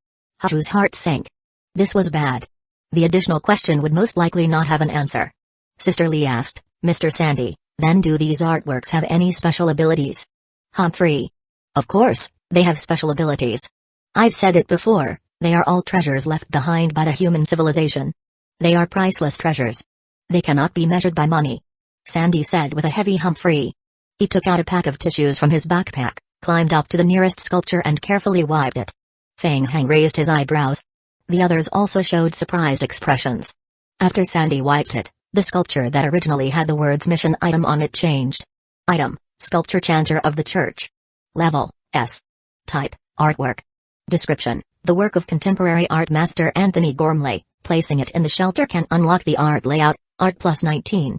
Haru's heart sank. This was bad. The additional question would most likely not have an answer. Sister Lee asked, "Mr. Sandy, then do these artworks have any special abilities?" Humphrey. "Of course, they have special abilities. I've said it before, they are all treasures left behind by the human civilization. They are priceless treasures. They cannot be measured by money," Sandy said with a heavy Humphrey. He took out a pack of tissues from his backpack, climbed up to the nearest sculpture and carefully wiped it. Fang Hang raised his eyebrows. The others also showed surprised expressions. After Sandy wiped it, the sculpture that originally had the words mission item on it changed. Item, sculpture chanter of the church. Level, S. Type, artwork. Description, the work of contemporary art master Anthony Gormley. Placing it in the shelter can unlock the art layout, art plus 19.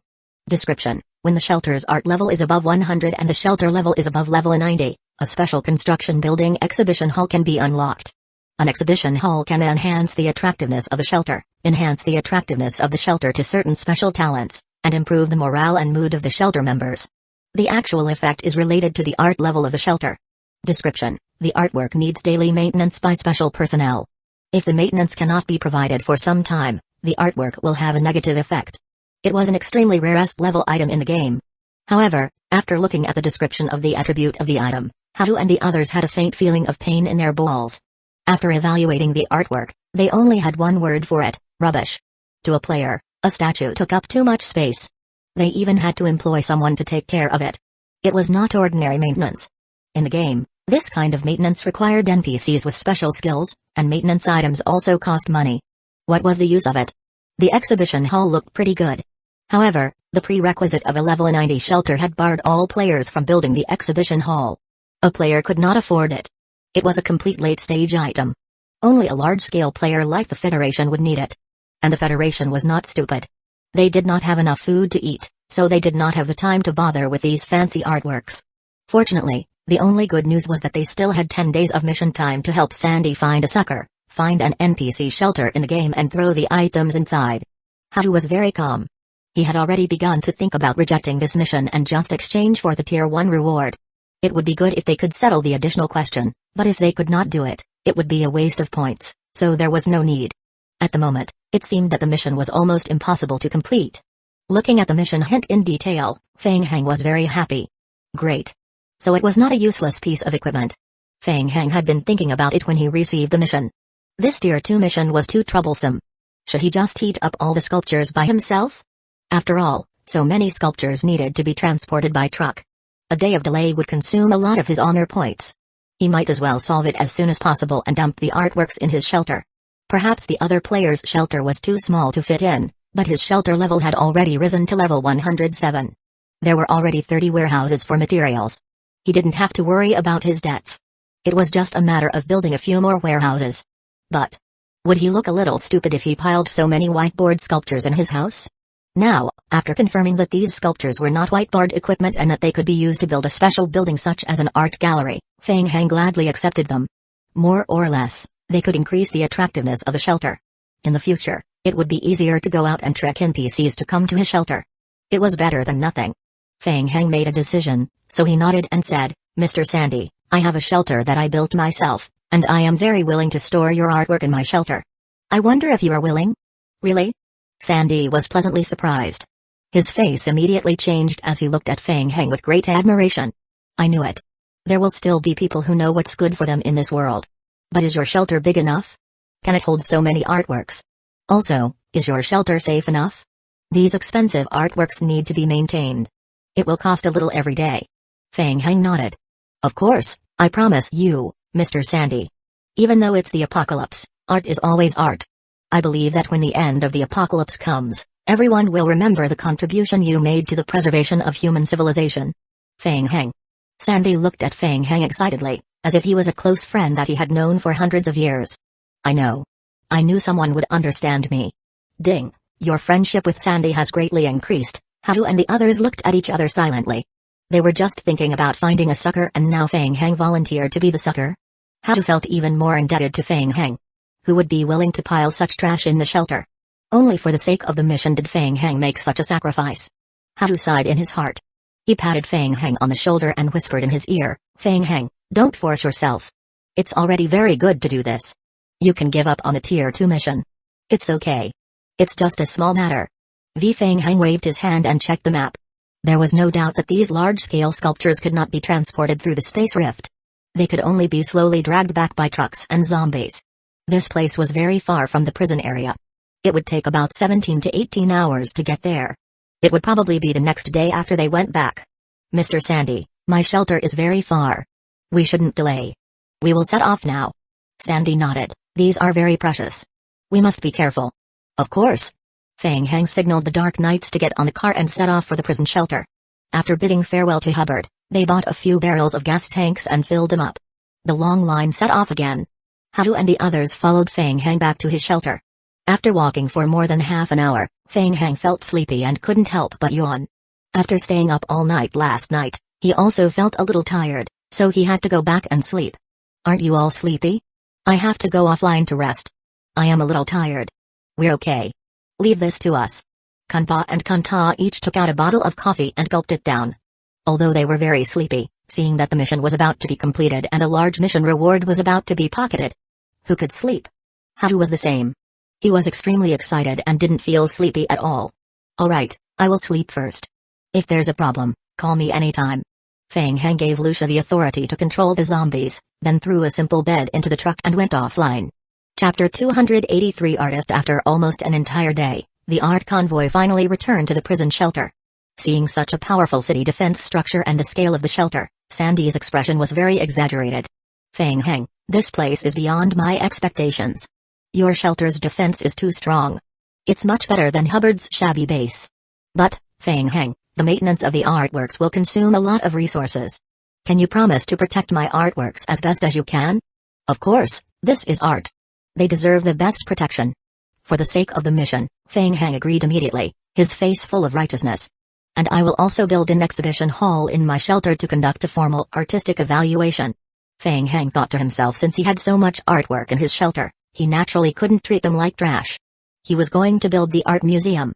Description, when the shelter's art level is above 100 and the shelter level is above level 90, a special construction building exhibition hall can be unlocked. An exhibition hall can enhance the attractiveness of the shelter, enhance the attractiveness of the shelter to certain special talents, and improve the morale and mood of the shelter members. The actual effect is related to the art level of the shelter. Description, the artwork needs daily maintenance by special personnel. If the maintenance cannot be provided for some time, the artwork will have a negative effect. It was an extremely rare S-level item in the game. However, after looking at the description of the attribute of the item, Haru and the others had a faint feeling of pain in their balls. After evaluating the artwork, they only had one word for it, Rubbish. To a player, a statue took up too much space. They even had to employ someone to take care of it. It was not ordinary maintenance. In the game, this kind of maintenance required NPCs with special skills, and maintenance items also cost money. What was the use of it? The exhibition hall looked pretty good. However, the prerequisite of a level 90 shelter had barred all players from building the exhibition hall. A player could not afford it. It was a complete late-stage item. Only a large-scale player like the Federation would need it. And the Federation was not stupid. They did not have enough food to eat, so they did not have the time to bother with these fancy artworks. Fortunately, the only good news was that they still had 10 days of mission time to help Sandy find a sucker, find an NPC shelter in the game and throw the items inside. Haru was very calm. He had already begun to think about rejecting this mission and just exchange for the Tier 1 reward. It would be good if they could settle the additional question, but if they could not do it, it would be a waste of points, so there was no need. At the moment, it seemed that the mission was almost impossible to complete. Looking at the mission hint in detail, Feng Heng was very happy. Great. So it was not a useless piece of equipment. Feng Heng had been thinking about it when he received the mission. This Tier 2 mission was too troublesome. Should he just heat up all the sculptures by himself? After all, so many sculptures needed to be transported by truck. A day of delay would consume a lot of his honor points. He might as well solve it as soon as possible and dump the artworks in his shelter. Perhaps the other player's shelter was too small to fit in, but his shelter level had already risen to level 107. There were already 30 warehouses for materials. He didn't have to worry about his debts. It was just a matter of building a few more warehouses. But would he look a little stupid if he piled so many whiteboard sculptures in his house? Now, after confirming that these sculptures were not whiteboard equipment and that they could be used to build a special building such as an art gallery, Feng Heng gladly accepted them. More or less, they could increase the attractiveness of the shelter. In the future, it would be easier to go out and trek NPCs to come to his shelter. It was better than nothing. Feng Heng made a decision, so he nodded and said, "Mr. Sandy, I have a shelter that I built myself, and I am very willing to store your artwork in my shelter. I wonder if you are willing?" "Really?" Sandy was pleasantly surprised. His face immediately changed as he looked at Feng Heng with great admiration. "I knew it. There will still be people who know what's good for them in this world. But is your shelter big enough? Can it hold so many artworks? Also, is your shelter safe enough? These expensive artworks need to be maintained. It will cost a little every day." Feng Heng nodded. "Of course, I promise you, Mr. Sandy. Even though it's the apocalypse, art is always art. I believe that when the end of the apocalypse comes, everyone will remember the contribution you made to the preservation of human civilization." Feng Heng. Sandy looked at Feng Heng excitedly, as if he was a close friend that he had known for hundreds of years. "I know. I knew someone would understand me." Ding, your friendship with Sandy has greatly increased. Haru and the others looked at each other silently. They were just thinking about finding a sucker and now Feng Heng volunteered to be the sucker. Haru felt even more indebted to Feng Heng. Who would be willing to pile such trash in the shelter? Only for the sake of the mission did Feng Heng make such a sacrifice. Haru sighed in his heart. He patted Feng Heng on the shoulder and whispered in his ear, "Feng Heng, don't force yourself. It's already very good to do this. You can give up on the Tier 2 mission. It's okay. It's just a small matter." Feng Heng waved his hand and checked the map. There was no doubt that these large-scale sculptures could not be transported through the space rift. They could only be slowly dragged back by trucks and zombies. This place was very far from the prison area. It would take about 17 to 18 hours to get there. It would probably be the next day after they went back. "Mr. Sandy, my shelter is very far. We shouldn't delay. We will set off now." Sandy nodded. "These are very precious. We must be careful." "Of course." Feng Heng signaled the Dark Knights to get on the car and set off for the prison shelter. After bidding farewell to Hubbard, they bought a few barrels of gas tanks and filled them up. The long line set off again. Haru and the others followed Feng Heng back to his shelter. After walking for more than half an hour, Feng Heng felt sleepy and couldn't help but yawn. After staying up all night last night, he also felt a little tired, so he had to go back and sleep. "Aren't you all sleepy? I have to go offline to rest. I am a little tired." "We're okay. Leave this to us." Kanpa and Kanta each took out a bottle of coffee and gulped it down. Although they were very sleepy, seeing that the mission was about to be completed and a large mission reward was about to be pocketed. Who could sleep? Haru was the same. He was extremely excited and didn't feel sleepy at all. "Alright, I will sleep first. If there's a problem, call me anytime." Feng Heng gave Lucia the authority to control the zombies, then threw a simple bed into the truck and went offline. Chapter 283 Artist. After almost an entire day, the art convoy finally returned to the prison shelter. Seeing such a powerful city defense structure and the scale of the shelter, Sandy's expression was very exaggerated. Fang Heng, this place is beyond my expectations. Your shelter's defense is too strong. It's much better than Hubbard's shabby base. But, Fang Heng, the maintenance of the artworks will consume a lot of resources. Can you promise to protect my artworks as best as you can? Of course, this is art. They deserve the best protection. For the sake of the mission, Fang Heng agreed immediately, his face full of righteousness. And I will also build an exhibition hall in my shelter to conduct a formal artistic evaluation. Fang Heng thought to himself, since he had so much artwork in his shelter, he naturally couldn't treat them like trash. He was going to build the art museum.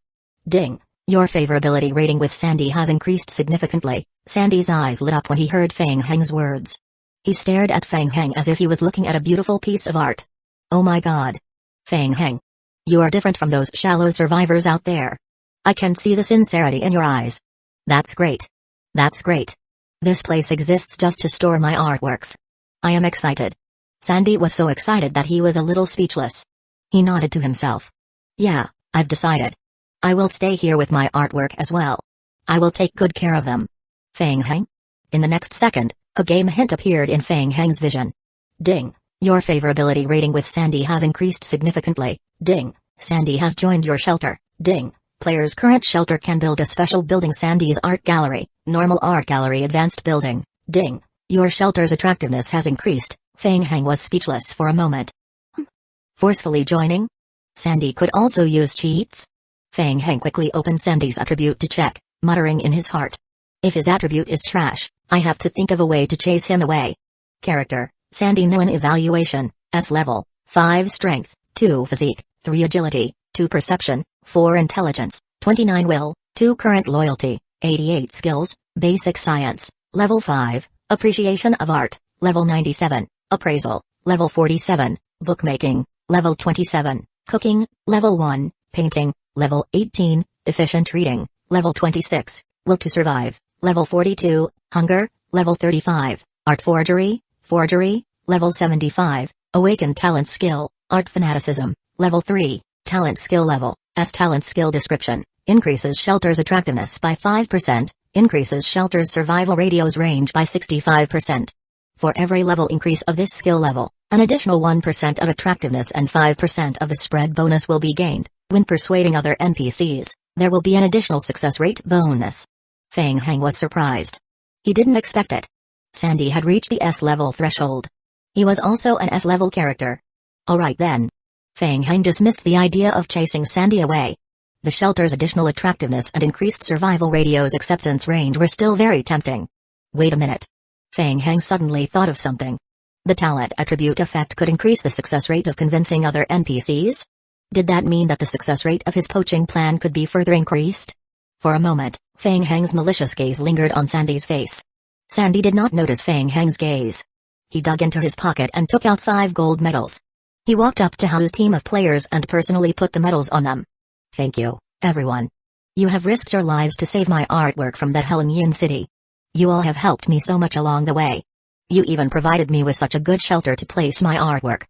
Ding! Your favorability rating with Sandy has increased significantly. Sandy's eyes lit up when he heard Fang Heng's words. He stared at Fang Heng as if he was looking at a beautiful piece of art. Oh my god. Fang Heng. You are different from those shallow survivors out there. I can see the sincerity in your eyes. That's great. That's great. This place exists just to store my artworks. I am excited. Sandy was so excited that he was a little speechless. He nodded to himself. Yeah, I've decided. I will stay here with my artwork as well. I will take good care of them. Fang Heng? In the next second, a game hint appeared in Fang Heng's vision. Ding! Your favorability rating with Sandy has increased significantly. Ding! Sandy has joined your shelter. Ding! Player's current shelter can build a special building. Sandy's art gallery, normal art gallery, advanced building. Ding! Your shelter's attractiveness has increased. Fang Heng was speechless for a moment. Forcefully joining? Sandy could also use cheats? Fang Heng quickly opened Sandy's attribute to check, muttering in his heart. If his attribute is trash, I have to think of a way to chase him away. Character, Sandy Nguyen. Evaluation, S level, 5 strength, 2 physique, 3 agility, 2 perception, 4 intelligence, 29 will, 2 current loyalty, 88 skills, basic science, level 5, appreciation of art, level 97, appraisal, level 47, bookmaking, level 27, cooking, level 1, painting, level 18, efficient reading, level 26, will to survive, level 42, hunger, level 35, art forgery, level 75, awakened talent skill, art fanaticism, level 3, talent skill level, S. Talent skill description, increases shelter's attractiveness by 5%, increases shelter's survival radius range by 65%. For every level increase of this skill level, an additional 1% of attractiveness and 5% of the spread bonus will be gained. When persuading other NPCs, there will be an additional success rate bonus. Fang Heng was surprised. He didn't expect it. Sandy had reached the S-level threshold. He was also an S-level character. Alright then. Fang Heng dismissed the idea of chasing Sandy away. The shelter's additional attractiveness and increased survival radius acceptance range were still very tempting. Wait a minute. Fang Heng suddenly thought of something. The talent attribute effect could increase the success rate of convincing other NPCs? Did that mean that the success rate of his poaching plan could be further increased? For a moment, Fang Heng's malicious gaze lingered on Sandy's face. Sandy did not notice Fang Heng's gaze. He dug into his pocket and took out 5 gold medals. He walked up to Hao's team of players and personally put the medals on them. Thank you, everyone. You have risked your lives to save my artwork from that hell in Yin City. You all have helped me so much along the way. You even provided me with such a good shelter to place my artwork.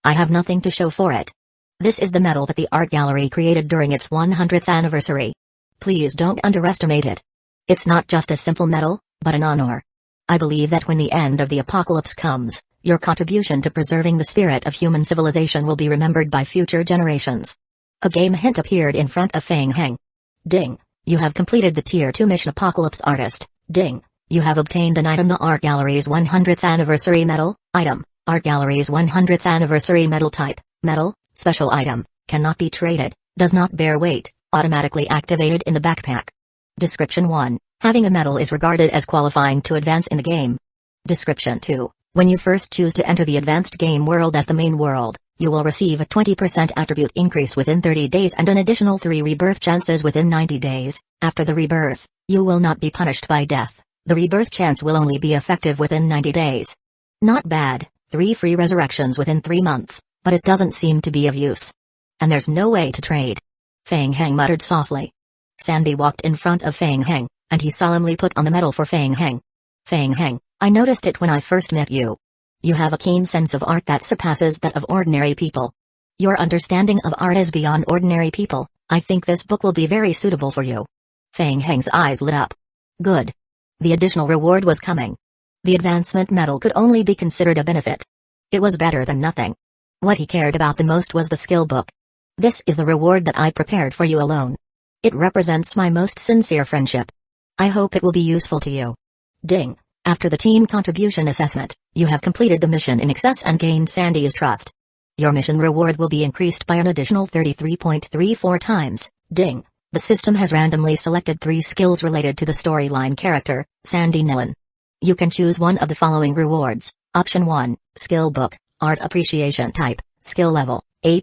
I have nothing to show for it. This is the medal that the art gallery created during its 100th anniversary. Please don't underestimate it. It's not just a simple medal, but an honor. I believe that when the end of the apocalypse comes, your contribution to preserving the spirit of human civilization will be remembered by future generations. A game hint appeared in front of Fang Heng. Ding! You have completed the Tier 2 mission Apocalypse Artist. Ding! You have obtained an item, the Art Gallery's 100th Anniversary Medal. Item, Art Gallery's 100th Anniversary Medal. Type, Medal, Special Item, cannot be traded, does not bear weight, automatically activated in the backpack. Description 1. Having a medal is regarded as qualifying to advance in the game. Description 2. When you first choose to enter the advanced game world as the main world, you will receive a 20% attribute increase within 30 days and an additional 3 rebirth chances within 90 days. After the rebirth, you will not be punished by death. The rebirth chance will only be effective within 90 days. Not bad, 3 free resurrections within 3 months, but it doesn't seem to be of use. And there's no way to trade. Fang Heng muttered softly. Sandy walked in front of Fang Heng, and he solemnly put on the medal for Fang Heng. Fang Heng, I noticed it when I first met you. You have a keen sense of art that surpasses that of ordinary people. Your understanding of art is beyond ordinary people. I think this book will be very suitable for you. Feng Heng's eyes lit up. Good. The additional reward was coming. The advancement medal could only be considered a benefit. It was better than nothing. What he cared about the most was the skill book. This is the reward that I prepared for you alone. It represents my most sincere friendship. I hope it will be useful to you. Ding. After the team contribution assessment, you have completed the mission in excess and gained Sandy's trust. Your mission reward will be increased by an additional 33.34 times. Ding. The system has randomly selected 3 skills related to the storyline character, Sandy Nilin. You can choose one of the following rewards. Option 1, Skill Book, Art Appreciation Type, Skill Level, A+.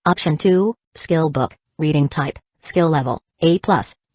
Option 2, Skill Book, Reading Type, Skill Level, A+.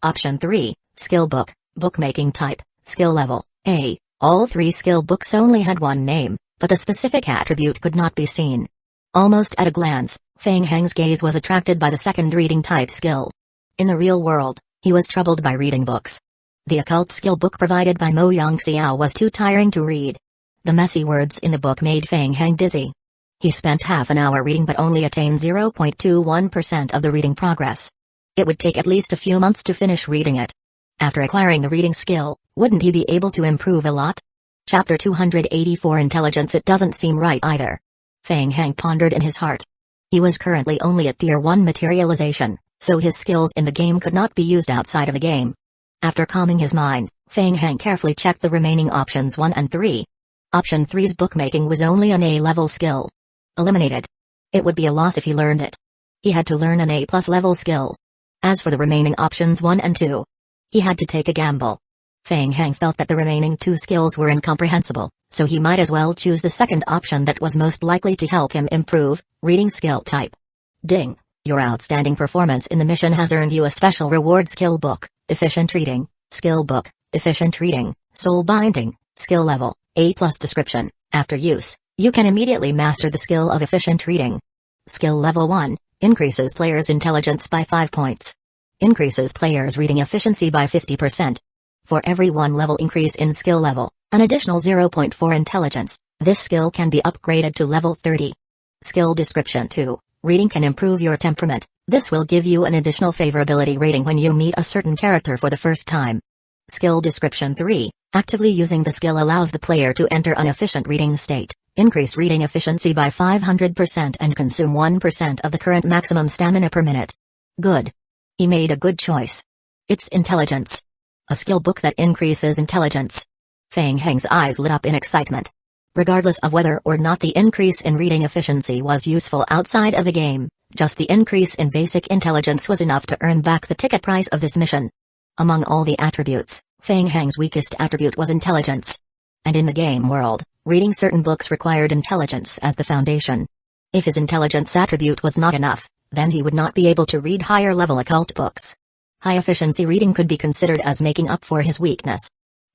Option 3, Skill Book, Bookmaking Type, Skill Level, A. All 3 skill books only had one name, but the specific attribute could not be seen. Almost at a glance, Feng Heng's gaze was attracted by the second reading type skill. In the real world, he was troubled by reading books. The occult skill book provided by Mo Yongxiao was too tiring to read. The messy words in the book made Feng Heng dizzy. He spent half an hour reading but only attained 0.21% of the reading progress. It would take at least a few months to finish reading it. After acquiring the reading skill, wouldn't he be able to improve a lot? Chapter 284 Intelligence. It doesn't seem right either. Feng Heng pondered in his heart. He was currently only at Tier 1 materialization, so his skills in the game could not be used outside of the game. After calming his mind, Feng Heng carefully checked the remaining options 1 and 3. Option 3's bookmaking was only an A-level skill. Eliminated. It would be a loss if he learned it. He had to learn an A+ level skill. As for the remaining options 1 and 2, he had to take a gamble. Feng Heng felt that the remaining 2 skills were incomprehensible, so he might as well choose the second option that was most likely to help him improve, reading skill type. Ding. Your outstanding performance in the mission has earned you a special reward. Skill book, Efficient Reading, Skill Book, Efficient Reading, Soul Binding, Skill Level, A+. Description. After use, you can immediately master the skill of Efficient Reading. Skill Level 1, increases players' intelligence by 5 points. Increases players' reading efficiency by 50%. For every 1 level increase in skill level, an additional 0.4 intelligence, this skill can be upgraded to level 30. Skill Description 2, reading can improve your temperament. This will give you an additional favorability rating when you meet a certain character for the first time. Skill Description 3, actively using the skill allows the player to enter an efficient reading state, increase reading efficiency by 500% and consume 1% of the current maximum stamina per minute. Good. He made a good choice. It's intelligence. A skill book that increases intelligence. Feng Heng's eyes lit up in excitement. Regardless of whether or not the increase in reading efficiency was useful outside of the game, just the increase in basic intelligence was enough to earn back the ticket price of this mission. Among all the attributes, Feng Heng's weakest attribute was intelligence. And in the game world, reading certain books required intelligence as the foundation. If his intelligence attribute was not enough, then he would not be able to read higher-level occult books. High-efficiency reading could be considered as making up for his weakness.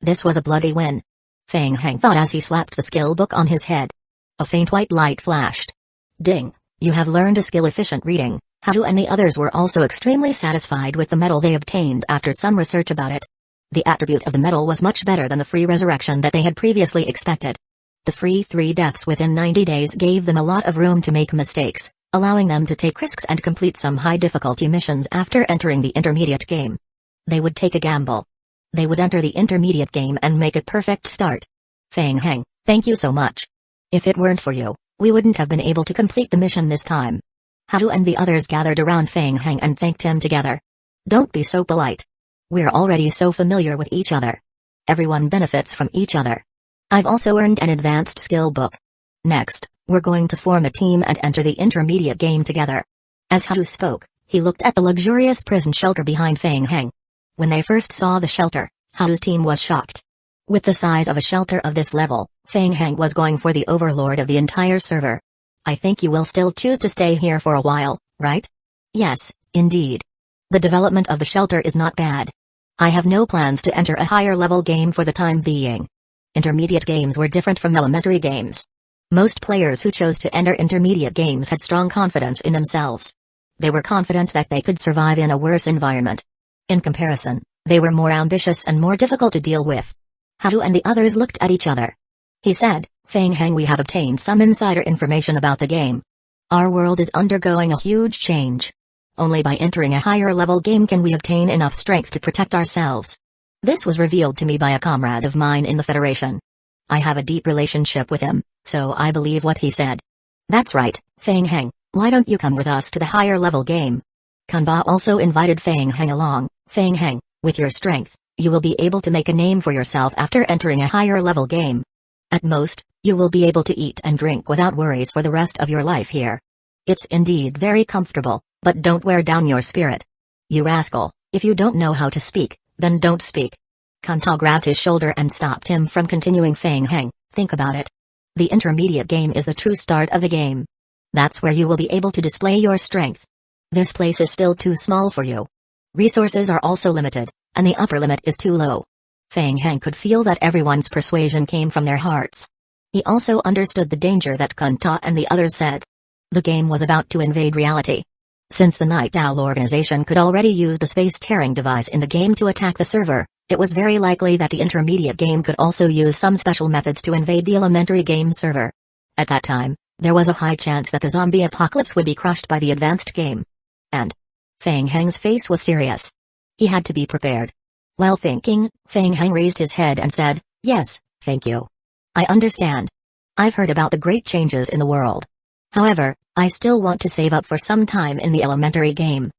This was a bloody win. Feng Heng thought as he slapped the skill book on his head. A faint white light flashed. Ding! You have learned a skill efficient reading. Hadu and the others were also extremely satisfied with the medal they obtained after some research about it. The attribute of the medal was much better than the free resurrection that they had previously expected. The free 3 deaths within 90 days gave them a lot of room to make mistakes, allowing them to take risks and complete some high-difficulty missions after entering the intermediate game. They would take a gamble. They would enter the intermediate game and make a perfect start. Feng Heng, thank you so much. If it weren't for you, we wouldn't have been able to complete the mission this time. Hadu and the others gathered around Feng Heng and thanked him together. Don't be so polite. We're already so familiar with each other. Everyone benefits from each other. I've also earned an advanced skill book. Next, we're going to form a team and enter the intermediate game together. As Hadu spoke, he looked at the luxurious prison shelter behind Feng Heng. When they first saw the shelter, Hadu's team was shocked. With the size of a shelter of this level, Feng Heng was going for the overlord of the entire server. I think you will still choose to stay here for a while, right? Yes, indeed. The development of the shelter is not bad. I have no plans to enter a higher level game for the time being. Intermediate games were different from elementary games. Most players who chose to enter intermediate games had strong confidence in themselves. They were confident that they could survive in a worse environment. In comparison, they were more ambitious and more difficult to deal with. Hadu and the others looked at each other. He said, Feng Heng, we have obtained some insider information about the game. Our world is undergoing a huge change. Only by entering a higher level game can we obtain enough strength to protect ourselves. This was revealed to me by a comrade of mine in the Federation. I have a deep relationship with him, so I believe what he said. That's right, Feng Heng, why don't you come with us to the higher level game? Kanba also invited Feng Heng along. Feng Heng, with your strength, you will be able to make a name for yourself after entering a higher level game. At most, you will be able to eat and drink without worries for the rest of your life here. It's indeed very comfortable, but don't wear down your spirit. You rascal, if you don't know how to speak, then don't speak. Kanta grabbed his shoulder and stopped him from continuing. Feng Heng, think about it. The intermediate game is the true start of the game. That's where you will be able to display your strength. This place is still too small for you. Resources are also limited, and the upper limit is too low. Feng Heng could feel that everyone's persuasion came from their hearts. He also understood the danger that Kanta and the others said. The game was about to invade reality. Since the Night Owl organization could already use the space-tearing device in the game to attack the server, it was very likely that the intermediate game could also use some special methods to invade the elementary game server. At that time, there was a high chance that the zombie apocalypse would be crushed by the advanced game. And Feng Heng's face was serious. He had to be prepared. While thinking, Feng Heng raised his head and said, "Yes, thank you. I understand. I've heard about the great changes in the world. However, I still want to save up for some time in the elementary game."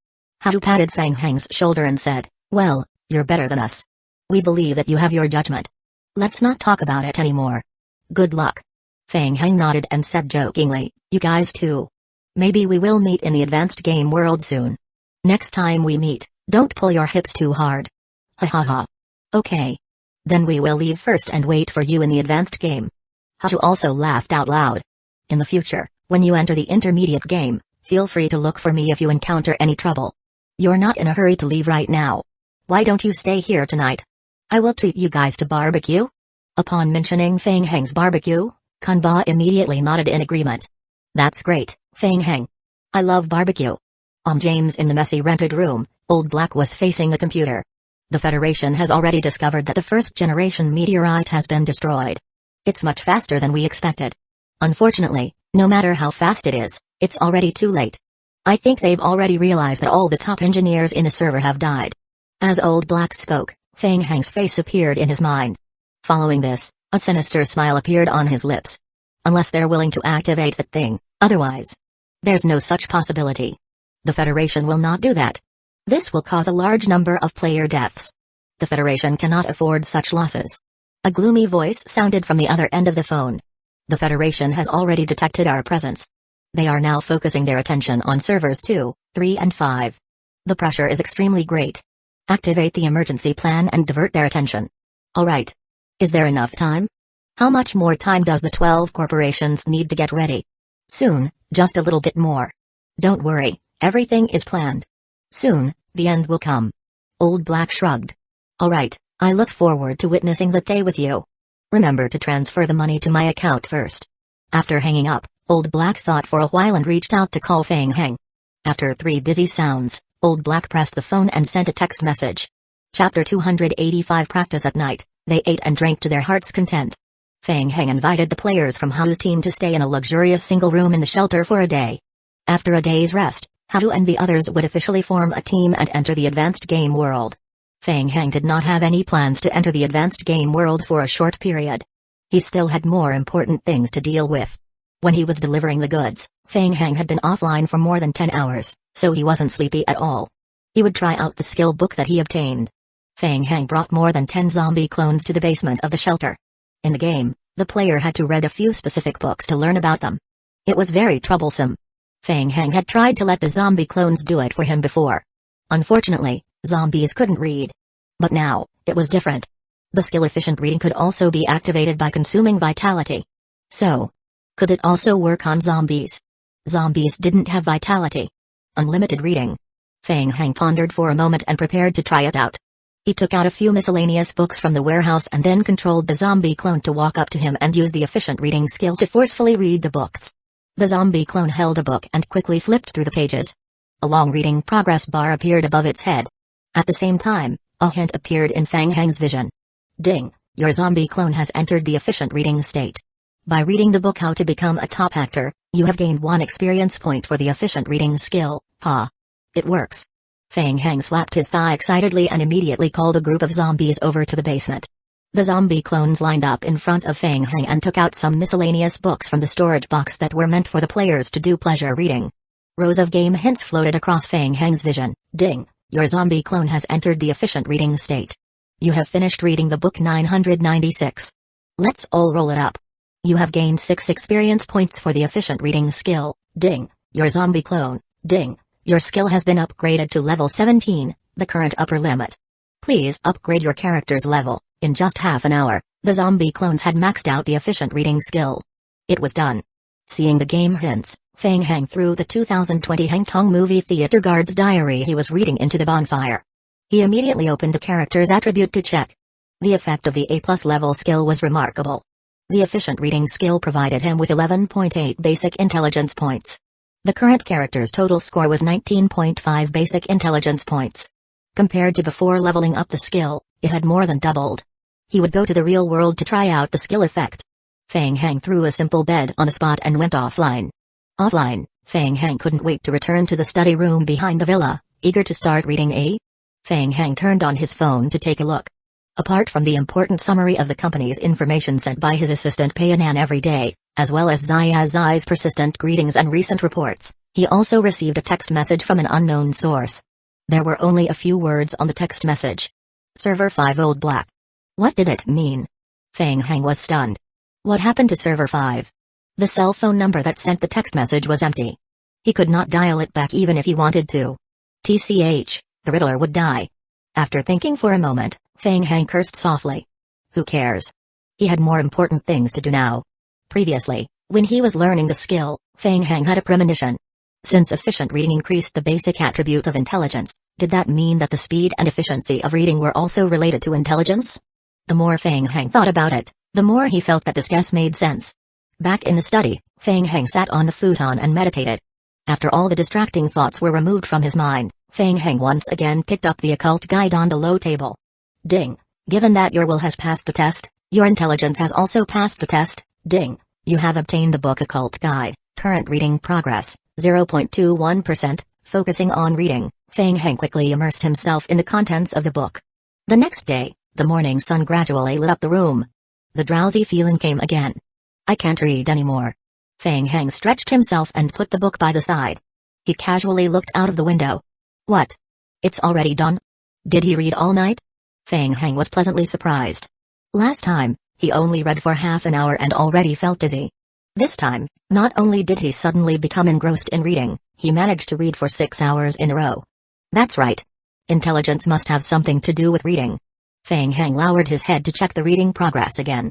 Haju patted Feng Heng's shoulder and said, "Well, you're better than us. We believe that you have your judgment. Let's not talk about it anymore. Good luck." Feng Heng nodded and said jokingly, "You guys too. Maybe we will meet in the advanced game world soon. Next time we meet, don't pull your hips too hard." Ha ha ha. Okay. Then we will leave first and wait for you in the advanced game. Haju also laughed out loud. In the future, when you enter the intermediate game, feel free to look for me if you encounter any trouble. You're not in a hurry to leave right now. Why don't you stay here tonight? I will treat you guys to barbecue. Upon mentioning Feng Heng's barbecue, Kanba immediately nodded in agreement. That's great, Feng Heng. I love barbecue. James in the messy rented room, Old Black was facing a computer. The Federation has already discovered that the first-generation meteorite has been destroyed. It's much faster than we expected. Unfortunately, no matter how fast it is, it's already too late. I think they've already realized that all the top engineers in the server have died. As Old Black spoke, Feng Heng's face appeared in his mind. Following this, a sinister smile appeared on his lips. Unless they're willing to activate that thing, otherwise. There's no such possibility. The Federation will not do that. This will cause a large number of player deaths. The Federation cannot afford such losses. A gloomy voice sounded from the other end of the phone. The Federation has already detected our presence. They are now focusing their attention on servers 2, 3 and 5. The pressure is extremely great. Activate the emergency plan and divert their attention. Alright. Is there enough time? How much more time does the 12 corporations need to get ready? Soon, just a little bit more. Don't worry, everything is planned. Soon, the end will come. Old Black shrugged. Alright, I look forward to witnessing that day with you. Remember to transfer the money to my account first. After hanging up, Old Black thought for a while and reached out to call Feng Heng. After 3 busy sounds, Old Black pressed the phone and sent a text message. Chapter 285 Practice at night. They ate and drank to their heart's content. Feng Heng invited the players from Haju's team to stay in a luxurious single room in the shelter for a day. After a day's rest, Haju and the others would officially form a team and enter the advanced game world. Feng Heng did not have any plans to enter the advanced game world for a short period. He still had more important things to deal with. When he was delivering the goods, Feng Heng had been offline for more than 10 hours, so he wasn't sleepy at all. He would try out the skill book that he obtained. Feng Heng brought more than 10 zombie clones to the basement of the shelter. In the game, the player had to read a few specific books to learn about them. It was very troublesome. Feng Heng had tried to let the zombie clones do it for him before. Unfortunately, zombies couldn't read. But now, it was different. The skill-efficient reading could also be activated by consuming vitality. So, could it also work on zombies? Zombies didn't have vitality. Unlimited reading. Feng Heng pondered for a moment and prepared to try it out. He took out a few miscellaneous books from the warehouse and then controlled the zombie clone to walk up to him and use the efficient reading skill to forcefully read the books. The zombie clone held a book and quickly flipped through the pages. A long reading progress bar appeared above its head. At the same time, a hint appeared in Feng Heng's vision. Ding, your zombie clone has entered the efficient reading state. By reading the book How to Become a Top Actor, you have gained 1 experience point for the efficient reading skill. Ha! It works. Feng Hang slapped his thigh excitedly and immediately called a group of zombies over to the basement. The zombie clones lined up in front of Feng Hang and took out some miscellaneous books from the storage box that were meant for the players to do pleasure reading. Rows of game hints floated across Feng Hang's vision. Ding! Your zombie clone has entered the efficient reading state. You have finished reading the book 996. Let's all roll it up. You have gained 6 experience points for the efficient reading skill. Ding! Your zombie clone. Ding! Your skill has been upgraded to level 17, the current upper limit. Please upgrade your character's level. In just half an hour, the zombie clones had maxed out the efficient reading skill. It was done. Seeing the game hints, Feng Hang threw the 2020 Hangtong movie theater guard's diary he was reading into the bonfire. He immediately opened the character's attribute to check. The effect of the A+ level skill was remarkable. The efficient reading skill provided him with 11.8 basic intelligence points. The current character's total score was 19.5 basic intelligence points. Compared to before leveling up the skill, it had more than doubled. He would go to the real world to try out the skill effect. Feng Hang threw a simple bed on the spot and went offline. Offline, Feng Hang couldn't wait to return to the study room behind the villa, eager to start reading. Feng Hang turned on his phone to take a look. Apart from the important summary of the company's information sent by his assistant Payanan every day, as well as Zai's persistent greetings and recent reports, he also received a text message from an unknown source. There were only a few words on the text message. Server 5 Old Black. What did it mean? Feng Hang was stunned. What happened to Server 5? The cell phone number that sent the text message was empty. He could not dial it back even if he wanted to. TCH, the Riddler would die. After thinking for a moment, Feng Hang cursed softly. Who cares? He had more important things to do now. Previously, when he was learning the skill, Feng Hang had a premonition. Since efficient reading increased the basic attribute of intelligence, did that mean that the speed and efficiency of reading were also related to intelligence? The more Feng Hang thought about it, the more he felt that this guess made sense. Back in the study, Feng Hang sat on the futon and meditated. After all the distracting thoughts were removed from his mind, Feng Hang once again picked up the occult guide on the low table. Ding! Given that your will has passed the test, your intelligence has also passed the test. Ding! You have obtained the book Occult Guide. Current reading progress, 0.21%. Focusing on reading, Feng Hang quickly immersed himself in the contents of the book. The next day, the morning sun gradually lit up the room. The drowsy feeling came again. I can't read anymore. Feng Hang stretched himself and put the book by the side. He casually looked out of the window. What? It's already done? Did he read all night? Feng Hang was pleasantly surprised. Last time, he only read for half an hour and already felt dizzy. This time, not only did he suddenly become engrossed in reading, he managed to read for 6 hours in a row. That's right. Intelligence must have something to do with reading. Feng Hang lowered his head to check the reading progress again.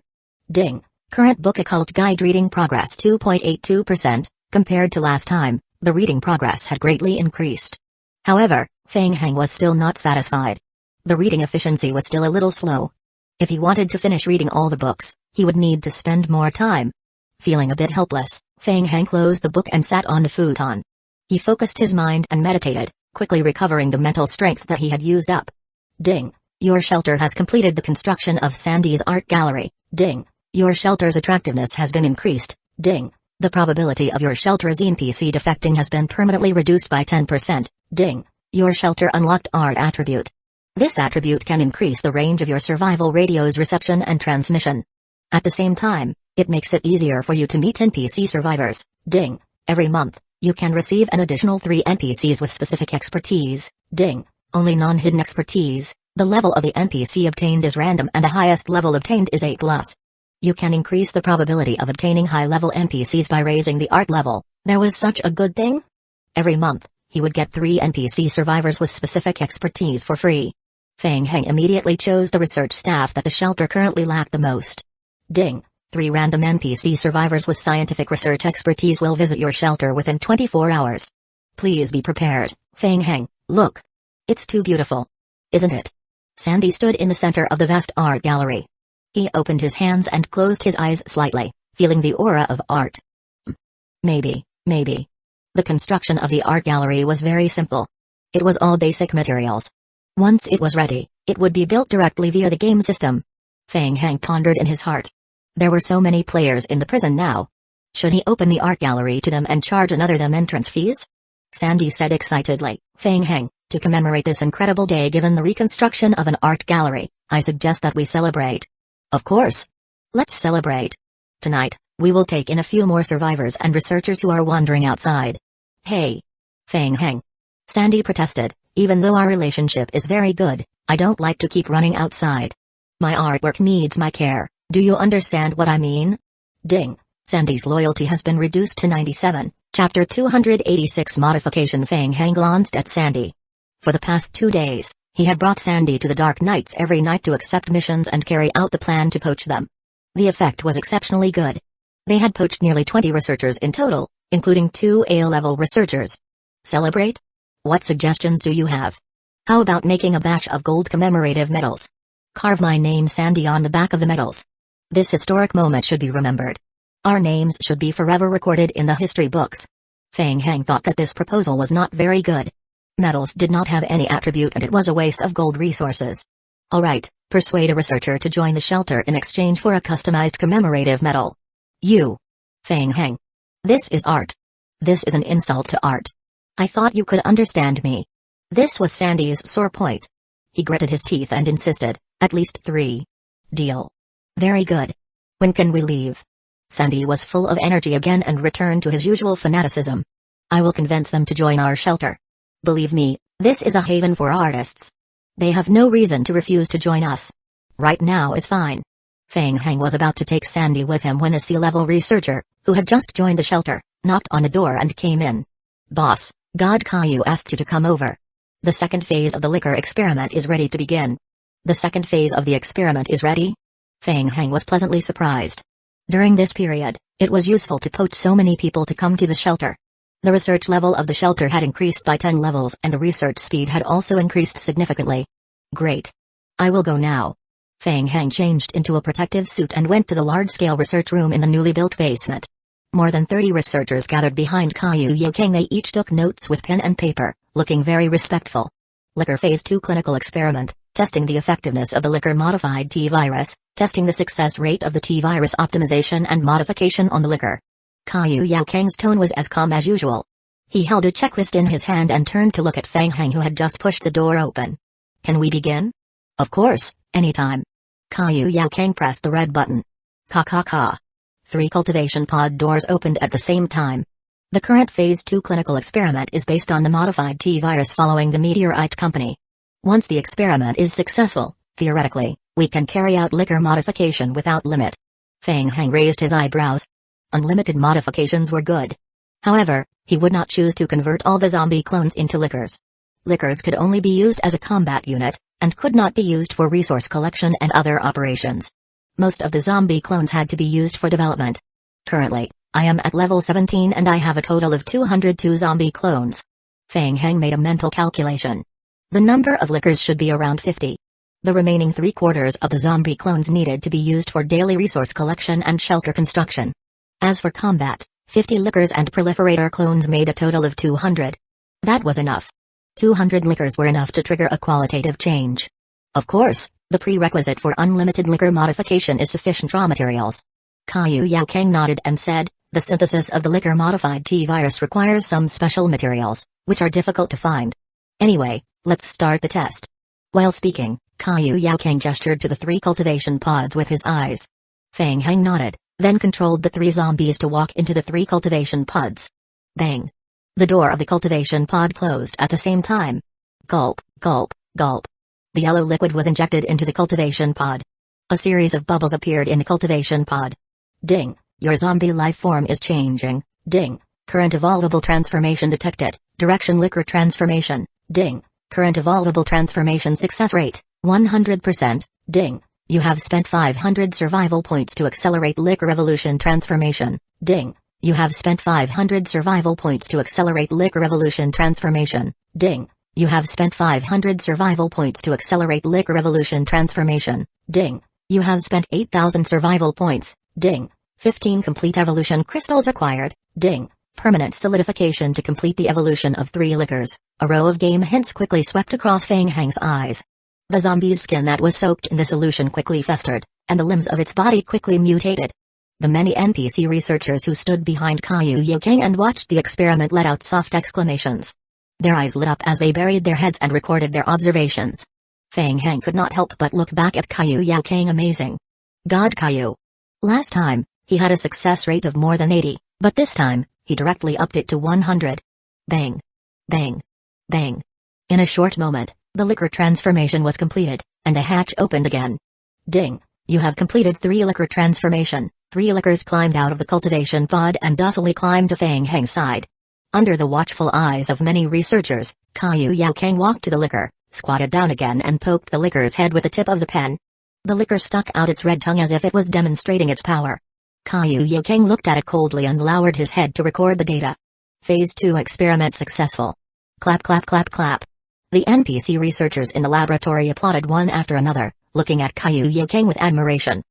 Ding! Current book Occult Guide reading progress 2.82%. Compared to last time, the reading progress had greatly increased. However, Feng Hang was still not satisfied. The reading efficiency was still a little slow. If he wanted to finish reading all the books, he would need to spend more time. Feeling a bit helpless, Feng Hang closed the book and sat on the futon. He focused his mind and meditated, quickly recovering the mental strength that he had used up. Ding! Your shelter has completed the construction of Sandy's art gallery. Ding! Your shelter's attractiveness has been increased. Ding! The probability of your shelter's NPC defecting has been permanently reduced by 10%. Ding! Your shelter unlocked art attribute. This attribute can increase the range of your survival radio's reception and transmission. At the same time, it makes it easier for you to meet NPC survivors. Ding! Every month, you can receive an additional 3 NPCs with specific expertise. Ding! Only non-hidden expertise. The level of the NPC obtained is random and the highest level obtained is 8+. You can increase the probability of obtaining high-level NPCs by raising the art level. There was such a good thing? Every month, he would get 3 NPC survivors with specific expertise for free. Feng Hang immediately chose the research staff that the shelter currently lacked the most. Ding! 3 random NPC survivors with scientific research expertise will visit your shelter within 24 hours. Please be prepared, Feng Hang. Look. It's too beautiful. Isn't it? Sandy stood in the center of the vast art gallery. He opened his hands and closed his eyes slightly, feeling the aura of art. Maybe. The construction of the art gallery was very simple. It was all basic materials. Once it was ready, it would be built directly via the game system. Feng Hang pondered in his heart. There were so many players in the prison now. Should he open the art gallery to them and charge another them entrance fees? Sandy said excitedly, Feng Heng, to commemorate this incredible day given the reconstruction of an art gallery, I suggest that we celebrate. Of course. Let's celebrate. Tonight, we will take in a few more survivors and researchers who are wandering outside. Hey. Feng Heng. Sandy protested, even though our relationship is very good, I don't like to keep running outside. My artwork needs my care, do you understand what I mean? Ding. Sandy's loyalty has been reduced to 97, Chapter 286 Modification. Feng Heng glanced at Sandy. For the past 2 days, he had brought Sandy to the Dark Nights every night to accept missions and carry out the plan to poach them. The effect was exceptionally good. They had poached nearly 20 researchers in total, including 2 A-level researchers. Celebrate? What suggestions do you have? How about making a batch of gold commemorative medals? Carve my name Sandy on the back of the medals. This historic moment should be remembered. Our names should be forever recorded in the history books. Feng Heng thought that this proposal was not very good. Medals did not have any attribute and it was a waste of gold resources. Alright, persuade a researcher to join the shelter in exchange for a customized commemorative medal. You. Feng Heng. This is art. This is an insult to art. I thought you could understand me. This was Sandy's sore point. He gritted his teeth and insisted, at least 3. Deal. Very good. When can we leave? Sandy was full of energy again and returned to his usual fanaticism. I will convince them to join our shelter. Believe me, this is a haven for artists. They have no reason to refuse to join us. Right now is fine. Feng Heng was about to take Sandy with him when a C-level researcher, who had just joined the shelter, knocked on the door and came in. Boss, God Caillou asked you to come over. The second phase of the liquor experiment is ready to begin. The second phase of the experiment is ready? Feng Heng was pleasantly surprised. During this period, it was useful to poach so many people to come to the shelter. The research level of the shelter had increased by 10 levels and the research speed had also increased significantly. Great. I will go now. Feng Heng changed into a protective suit and went to the large-scale research room in the newly built basement. More than 30 researchers gathered behind Caillou Yokeng. They each took notes with pen and paper, looking very respectful. Liquor Phase 2 Clinical Experiment, testing the effectiveness of the liquor-modified T-virus, testing the success rate of the T-virus optimization and modification on the liquor. Caillou Yokeng's tone was as calm as usual. He held a checklist in his hand and turned to look at Feng Heng who had just pushed the door open. Can we begin? Of course, anytime. Caillou Yokeng pressed the red button. Ka. 3 cultivation pod doors opened at the same time. The current Phase 2 clinical experiment is based on the modified T-virus following the Meteorite Company. Once the experiment is successful, theoretically, we can carry out liquor modification without limit. Feng Heng raised his eyebrows. Unlimited modifications were good. However, he would not choose to convert all the zombie clones into liquors. Liquors could only be used as a combat unit, and could not be used for resource collection and other operations. Most of the zombie clones had to be used for development. Currently, I am at level 17 and I have a total of 202 zombie clones. Feng Heng made a mental calculation. The number of liquors should be around 50. The remaining 3/4 of the zombie clones needed to be used for daily resource collection and shelter construction. As for combat, 50 liquors and proliferator clones made a total of 200. That was enough. 200 liquors were enough to trigger a qualitative change. Of course, the prerequisite for unlimited liquor modification is sufficient raw materials. Caillou Yokeng nodded and said, the synthesis of the liquor-modified T-virus requires some special materials, which are difficult to find. Anyway, let's start the test. While speaking, Caillou Yokeng gestured to the 3 cultivation pods with his eyes. Feng Heng nodded, then controlled the 3 zombies to walk into the 3 cultivation pods. Bang! The door of the cultivation pod closed at the same time. Gulp, gulp, gulp. The yellow liquid was injected into the cultivation pod. A series of bubbles appeared in the cultivation pod. Ding, your zombie life form is changing. Ding, current evolvable transformation detected. Direction liquor transformation. Ding, current evolvable transformation success rate, 100%. Ding, you have spent 500 survival points to accelerate liquor evolution transformation. Ding, you have spent 500 survival points to accelerate liquor evolution transformation. Ding, you have spent 500 survival points to accelerate liquor evolution transformation. Ding, you have spent 8,000 survival points. Ding, 15 complete evolution crystals acquired. Ding, permanent solidification to complete the evolution of 3 liquors. A row of game hints quickly swept across Feng Heng's eyes. The zombie's skin that was soaked in the solution quickly festered, and the limbs of its body quickly mutated. The many NPC researchers who stood behind Kusagakure and watched the experiment let out soft exclamations. Their eyes lit up as they buried their heads and recorded their observations. Feng Heng could not help but look back at Kusagakure. Amazing. God Caillou. Last time, he had a success rate of more than 80, but this time, he directly upped it to 100. Bang. Bang. Bang. In a short moment, the liquor transformation was completed, and the hatch opened again. Ding. You have completed 3 liquor transformation. 3 liquors climbed out of the cultivation pod and docilely climbed to Feng Heng's side. Under the watchful eyes of many researchers, Kusagakure walked to the liquor, squatted down again and poked the liquor's head with the tip of the pen. The liquor stuck out its red tongue as if it was demonstrating its power. Kusagakure looked at it coldly and lowered his head to record the data. Phase 2 experiment successful. Clap clap clap clap. The NPC researchers in the laboratory applauded one after another, looking at Kusagakure with admiration.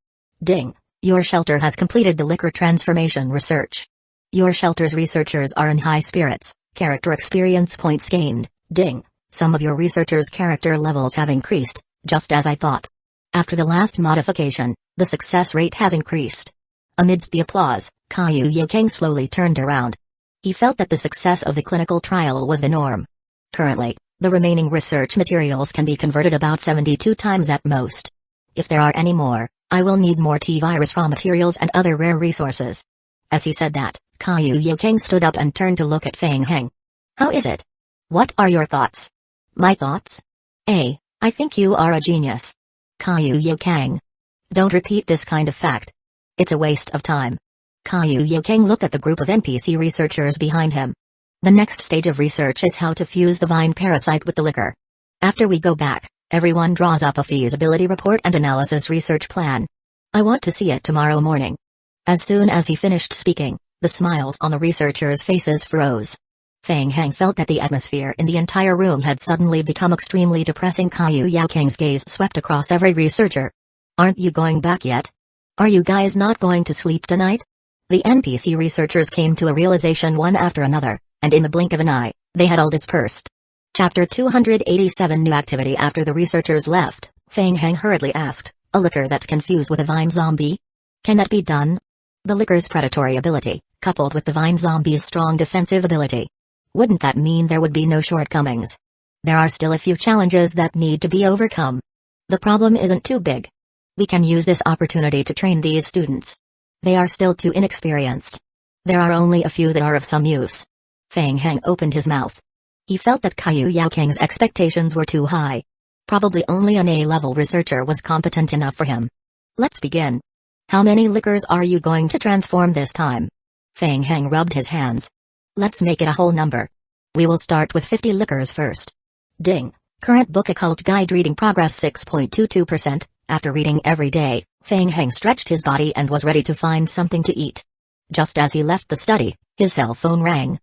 Ding. Your shelter has completed the liquor transformation research. Your shelter's researchers are in high spirits. Character experience points gained. Ding. Some of your researchers' character levels have increased, just as I thought. After the last modification, the success rate has increased. Amidst the applause, Kusagakure slowly turned around. He felt that the success of the clinical trial was the norm. Currently, the remaining research materials can be converted about 72 times at most. If there are any more, I will need more T-virus raw materials and other rare resources. As he said that, Kusagakure stood up and turned to look at Feng Heng. How is it? What are your thoughts? My thoughts? I think you are a genius. Kusagakure. Don't repeat this kind of fact. It's a waste of time. Kusagakure looked at the group of NPC researchers behind him. The next stage of research is how to fuse the vine parasite with the liquor. After we go back, everyone draws up a feasibility report and analysis research plan. I want to see it tomorrow morning. As soon as he finished speaking, the smiles on the researchers' faces froze. Feng Heng felt that the atmosphere in the entire room had suddenly become extremely depressing. Kusagakure's gaze swept across every researcher. Aren't you going back yet? Are you guys not going to sleep tonight? The NPC researchers came to a realization one after another, and in the blink of an eye, they had all dispersed. Chapter 287 New activity. After the researchers left, Feng Heng hurriedly asked, a liquor that can fuse with a vine zombie? Can that be done? The liquor's predatory ability, coupled with the vine zombie's strong defensive ability. Wouldn't that mean there would be no shortcomings? There are still a few challenges that need to be overcome. The problem isn't too big. We can use this opportunity to train these students. They are still too inexperienced. There are only a few that are of some use. Feng Heng opened his mouth. He felt that Kusagakure's expectations were too high. Probably only an A-level researcher was competent enough for him. Let's begin. How many liquors are you going to transform this time? Feng Heng rubbed his hands. Let's make it a whole number. We will start with 50 liquors first. Ding. Current book occult guide reading progress 6.22%. After reading every day, Feng Heng stretched his body and was ready to find something to eat. Just as he left the study, his cell phone rang.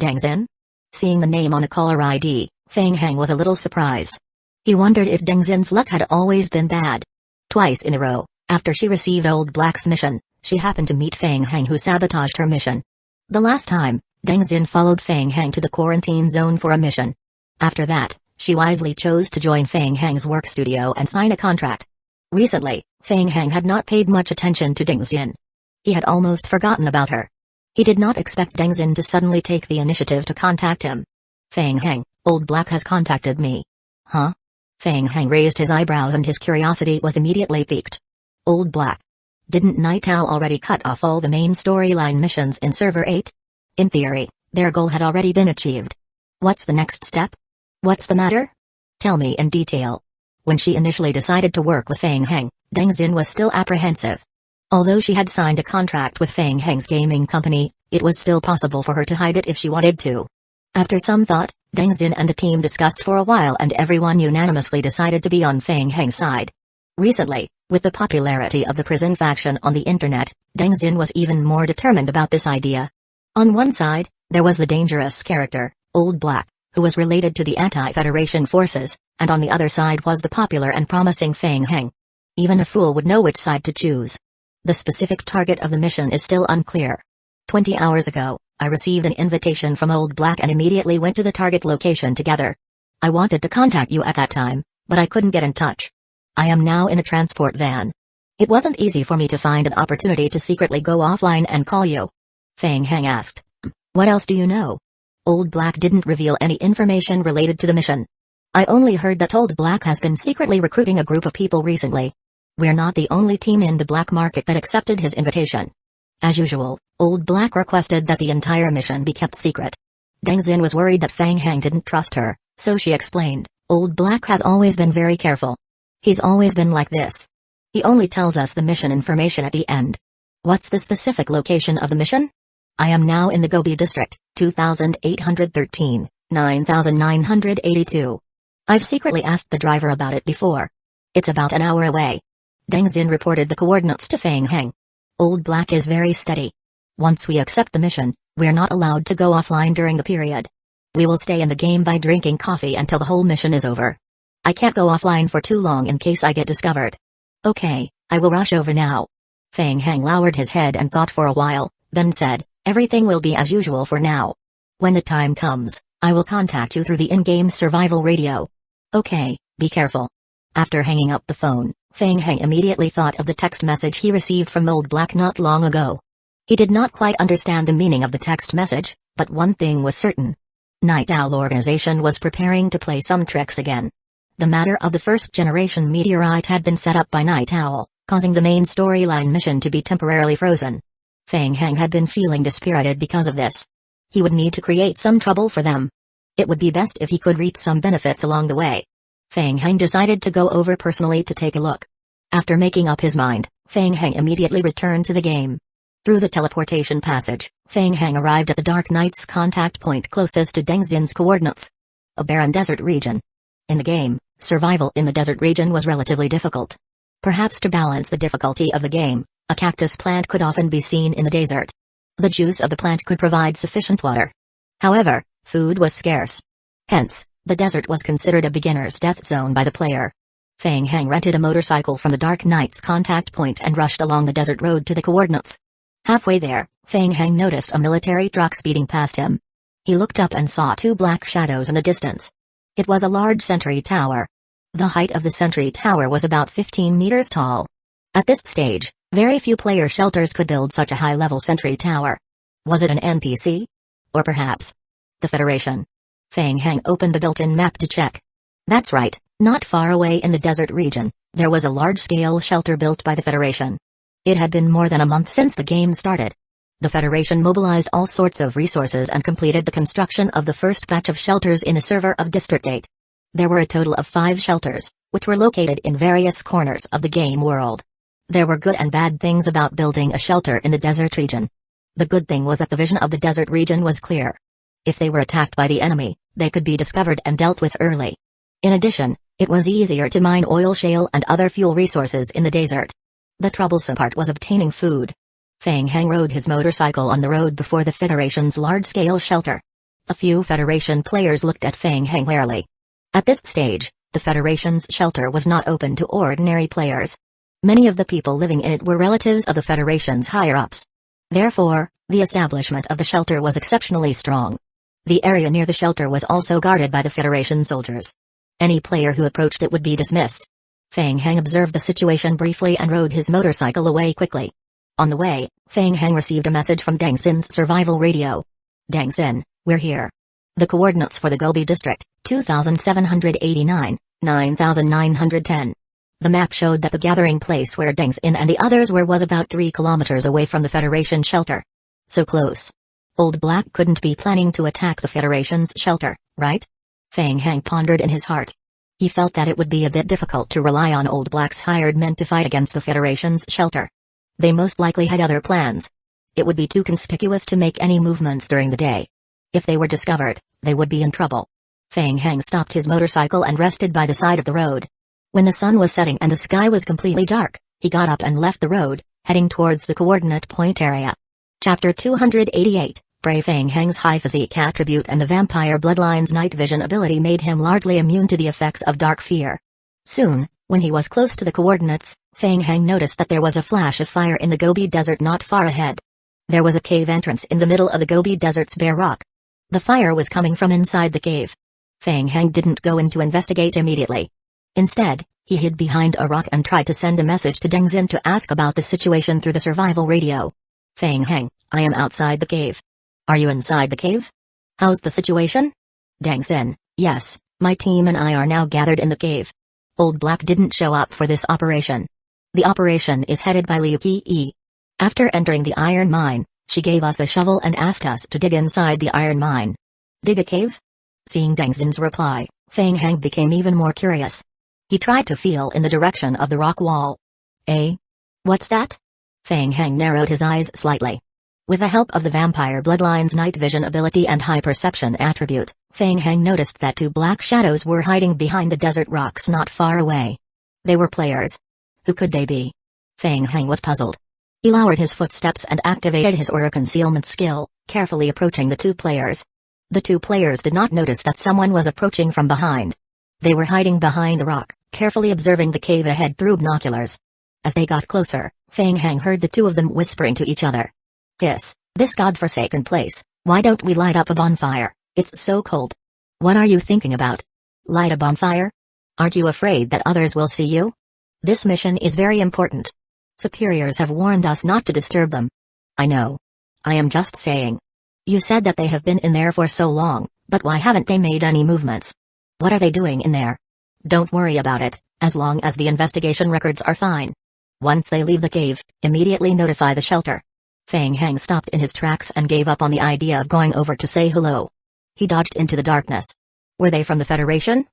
Dengzin? Seeing the name on a caller ID, Feng Heng was a little surprised. He wondered if Dengzin's luck had always been bad. Twice in a row, after she received Old Black's mission, she happened to meet Feng Heng, who sabotaged her mission. The last time, Dengzin followed Feng Heng to the quarantine zone for a mission. After that, she wisely chose to join Feng Heng's work studio and sign a contract. Recently, Feng Heng had not paid much attention to Dengzin. He had almost forgotten about her. He did not expect Dengzin to suddenly take the initiative to contact him. Feng Heng, Old Black has contacted me. Huh? Feng Heng raised his eyebrows and his curiosity was immediately piqued. Old Black. Didn't Night Owl already cut off all the main storyline missions in Server 8? In theory, their goal had already been achieved. What's the next step? What's the matter? Tell me in detail. When she initially decided to work with Feng Heng, Dengzin was still apprehensive. Although she had signed a contract with Feng Heng's gaming company, it was still possible for her to hide it if she wanted to. After some thought, Dengzin and the team discussed for a while and everyone unanimously decided to be on Feng Heng's side. Recently, with the popularity of the prison faction on the internet, Dengzin was even more determined about this idea. On one side, there was the dangerous character, Old Black, who was related to the anti-Federation forces, and on the other side was the popular and promising Feng Heng. Even a fool would know which side to choose. The specific target of the mission is still unclear. 20 hours ago, I received an invitation from Old Black and immediately went to the target location together. I wanted to contact you at that time, but I couldn't get in touch. I am now in a transport van. It wasn't easy for me to find an opportunity to secretly go offline and call you. Feng Heng asked. What else do you know? Old Black didn't reveal any information related to the mission. I only heard that Old Black has been secretly recruiting a group of people recently. We're not the only team in the black market that accepted his invitation. As usual, Old Black requested that the entire mission be kept secret. Deng Xin was worried that Feng Heng didn't trust her, so she explained, Old Black has always been very careful. He's always been like this. He only tells us the mission information at the end. What's the specific location of the mission? I am now in the Gobi district, 2813, 9982. I've secretly asked the driver about it before. It's about an hour away. Deng Xin reported the coordinates to Feng Heng. Old Black is very steady. Once we accept the mission, we're not allowed to go offline during the period. We will stay in the game by drinking coffee until the whole mission is over. I can't go offline for too long in case I get discovered. Okay, I will rush over now. Feng Heng lowered his head and thought for a while, then said, everything will be as usual for now. When the time comes, I will contact you through the in-game survival radio. Okay, be careful. After hanging up the phone, Feng Heng immediately thought of the text message he received from Old Black not long ago. He did not quite understand the meaning of the text message, but one thing was certain. Night Owl organization was preparing to play some tricks again. The matter of the first-generation meteorite had been set up by Night Owl, causing the main storyline mission to be temporarily frozen. Feng Heng had been feeling dispirited because of this. He would need to create some trouble for them. It would be best if he could reap some benefits along the way. Feng Heng decided to go over personally to take a look. After making up his mind, Feng Heng immediately returned to the game. Through the teleportation passage, Feng Heng arrived at the Dark Knight's contact point closest to Deng Xin's coordinates. A barren desert region. In the game, survival in the desert region was relatively difficult. Perhaps to balance the difficulty of the game, a cactus plant could often be seen in the desert. The juice of the plant could provide sufficient water. However, food was scarce. Hence, the desert was considered a beginner's death zone by the player. Feng Heng rented a motorcycle from the Dark Knight's contact point and rushed along the desert road to the coordinates. Halfway there, Feng Heng noticed a military truck speeding past him. He looked up and saw two black shadows in the distance. It was a large sentry tower. The height of the sentry tower was about 15 meters tall. At this stage, very few player shelters could build such a high-level sentry tower. Was it an NPC? Or perhaps the Federation? Feng Heng opened the built-in map to check. That's right, not far away in the desert region, there was a large-scale shelter built by the Federation. It had been more than a month since the game started. The Federation mobilized all sorts of resources and completed the construction of the first batch of shelters in the server of District 8. There were a total of 5 shelters, which were located in various corners of the game world. There were good and bad things about building a shelter in the desert region. The good thing was that the vision of the desert region was clear. If they were attacked by the enemy, they could be discovered and dealt with early. In addition, it was easier to mine oil shale and other fuel resources in the desert. The troublesome part was obtaining food. Feng Heng rode his motorcycle on the road before the Federation's large-scale shelter. A few Federation players looked at Feng Heng warily. At this stage, the Federation's shelter was not open to ordinary players. Many of the people living in it were relatives of the Federation's higher-ups. Therefore, the establishment of the shelter was exceptionally strong. The area near the shelter was also guarded by the Federation soldiers. Any player who approached it would be dismissed. Feng Heng observed the situation briefly and rode his motorcycle away quickly. On the way, Feng Heng received a message from Deng Xin's survival radio. Deng Xin, we're here. The coordinates for the Gobi district, 2789, 9910. The map showed that the gathering place where Deng Xin and the others were was about 3 kilometers away from the Federation shelter. So close. Old Black couldn't be planning to attack the Federation's shelter, right? Feng Heng pondered in his heart. He felt that it would be a bit difficult to rely on Old Black's hired men to fight against the Federation's shelter. They most likely had other plans. It would be too conspicuous to make any movements during the day. If they were discovered, they would be in trouble. Feng Heng stopped his motorcycle and rested by the side of the road. When the sun was setting and the sky was completely dark, he got up and left the road, heading towards the coordinate point area. Chapter 288, Brave. Feng Heng's high physique attribute and the vampire bloodline's night vision ability made him largely immune to the effects of dark fear. Soon, when he was close to the coordinates, Feng Heng noticed that there was a flash of fire in the Gobi Desert not far ahead. There was a cave entrance in the middle of the Gobi Desert's bare rock. The fire was coming from inside the cave. Feng Heng didn't go in to investigate immediately. Instead, He hid behind a rock and tried to send a message to Deng Xin to ask about the situation through the survival radio. Fang Heng, I am outside the cave. Are you inside the cave? How's the situation? Deng Xin, yes, my team and I are now gathered in the cave. Old Black didn't show up for this operation. The operation is headed by Liu Qi. After entering the iron mine, she gave us a shovel and asked us to dig inside the iron mine. Dig a cave? Seeing Deng Xin's reply, Fang Heng became even more curious. He tried to feel in the direction of the rock wall. Eh? What's that? Fang Heng narrowed his eyes slightly. With the help of the vampire bloodline's night vision ability and high perception attribute, Fang Heng noticed that 2 black shadows were hiding behind the desert rocks not far away. They were players. Who could they be? Fang Heng was puzzled. He lowered his footsteps and activated his aura concealment skill, carefully approaching the 2 players. The 2 players did not notice that someone was approaching from behind. They were hiding behind a rock, carefully observing the cave ahead through binoculars. As they got closer, Fang Heng heard the 2 of them whispering to each other. Hiss, this godforsaken place, why don't we light up a bonfire? It's so cold. What are you thinking about? Light a bonfire? Aren't you afraid that others will see you? This mission is very important. Superiors have warned us not to disturb them. I know. I am just saying. You said that they have been in there for so long, but why haven't they made any movements? What are they doing in there? Don't worry about it, as long as the investigation records are fine. Once they leave the cave, immediately notify the shelter. Fang Heng stopped in his tracks and gave up on the idea of going over to say hello. He dodged into the darkness. Were they from the Federation?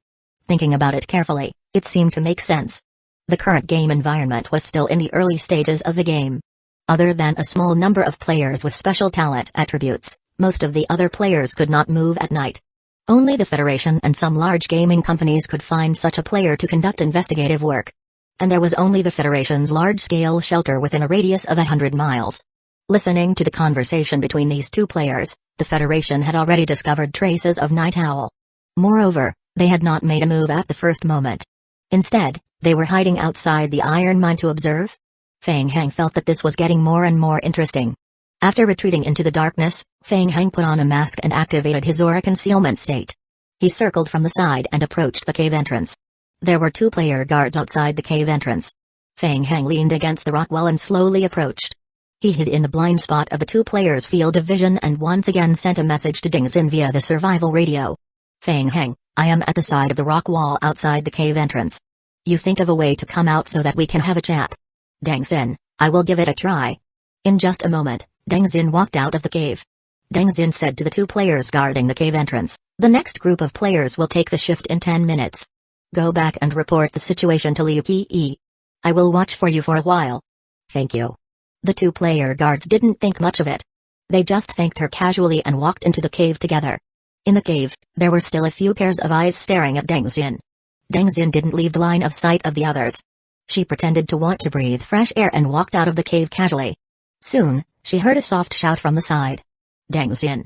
Thinking about it carefully, it seemed to make sense. The current game environment was still in the early stages of the game. Other than a small number of players with special talent attributes, most of the other players could not move at night. Only the Federation and some large gaming companies could find such a player to conduct investigative work. And there was only the Federation's large-scale shelter within a radius of 100 miles. Listening to the conversation between these 2 players, the Federation had already discovered traces of Night Owl. Moreover, they had not made a move at the first moment. Instead, they were hiding outside the iron mine to observe? Fang Heng felt that this was getting more and more interesting. After retreating into the darkness, Fang Heng put on a mask and activated his aura concealment state. He circled from the side and approached the cave entrance. There were 2 player guards outside the cave entrance. Fang Heng leaned against the rock wall and slowly approached. He hid in the blind spot of the 2 players' field of vision and once again sent a message to Deng Xin via the survival radio. Fang Heng, I am at the side of the rock wall outside the cave entrance. You think of a way to come out so that we can have a chat. Deng Xin, I will give it a try. In just a moment, Deng Xin walked out of the cave. Deng Xin said to the 2 players guarding the cave entrance, the next group of players will take the shift in 10 minutes. Go back and report the situation to Liu Qi. I will watch for you for a while. Thank you. The 2 player guards didn't think much of it. They just thanked her casually and walked into the cave together. In the cave, there were still a few pairs of eyes staring at Deng Xin. Deng Xin didn't leave the line of sight of the others. She pretended to want to breathe fresh air and walked out of the cave casually. Soon, she heard a soft shout from the side. Deng Xin.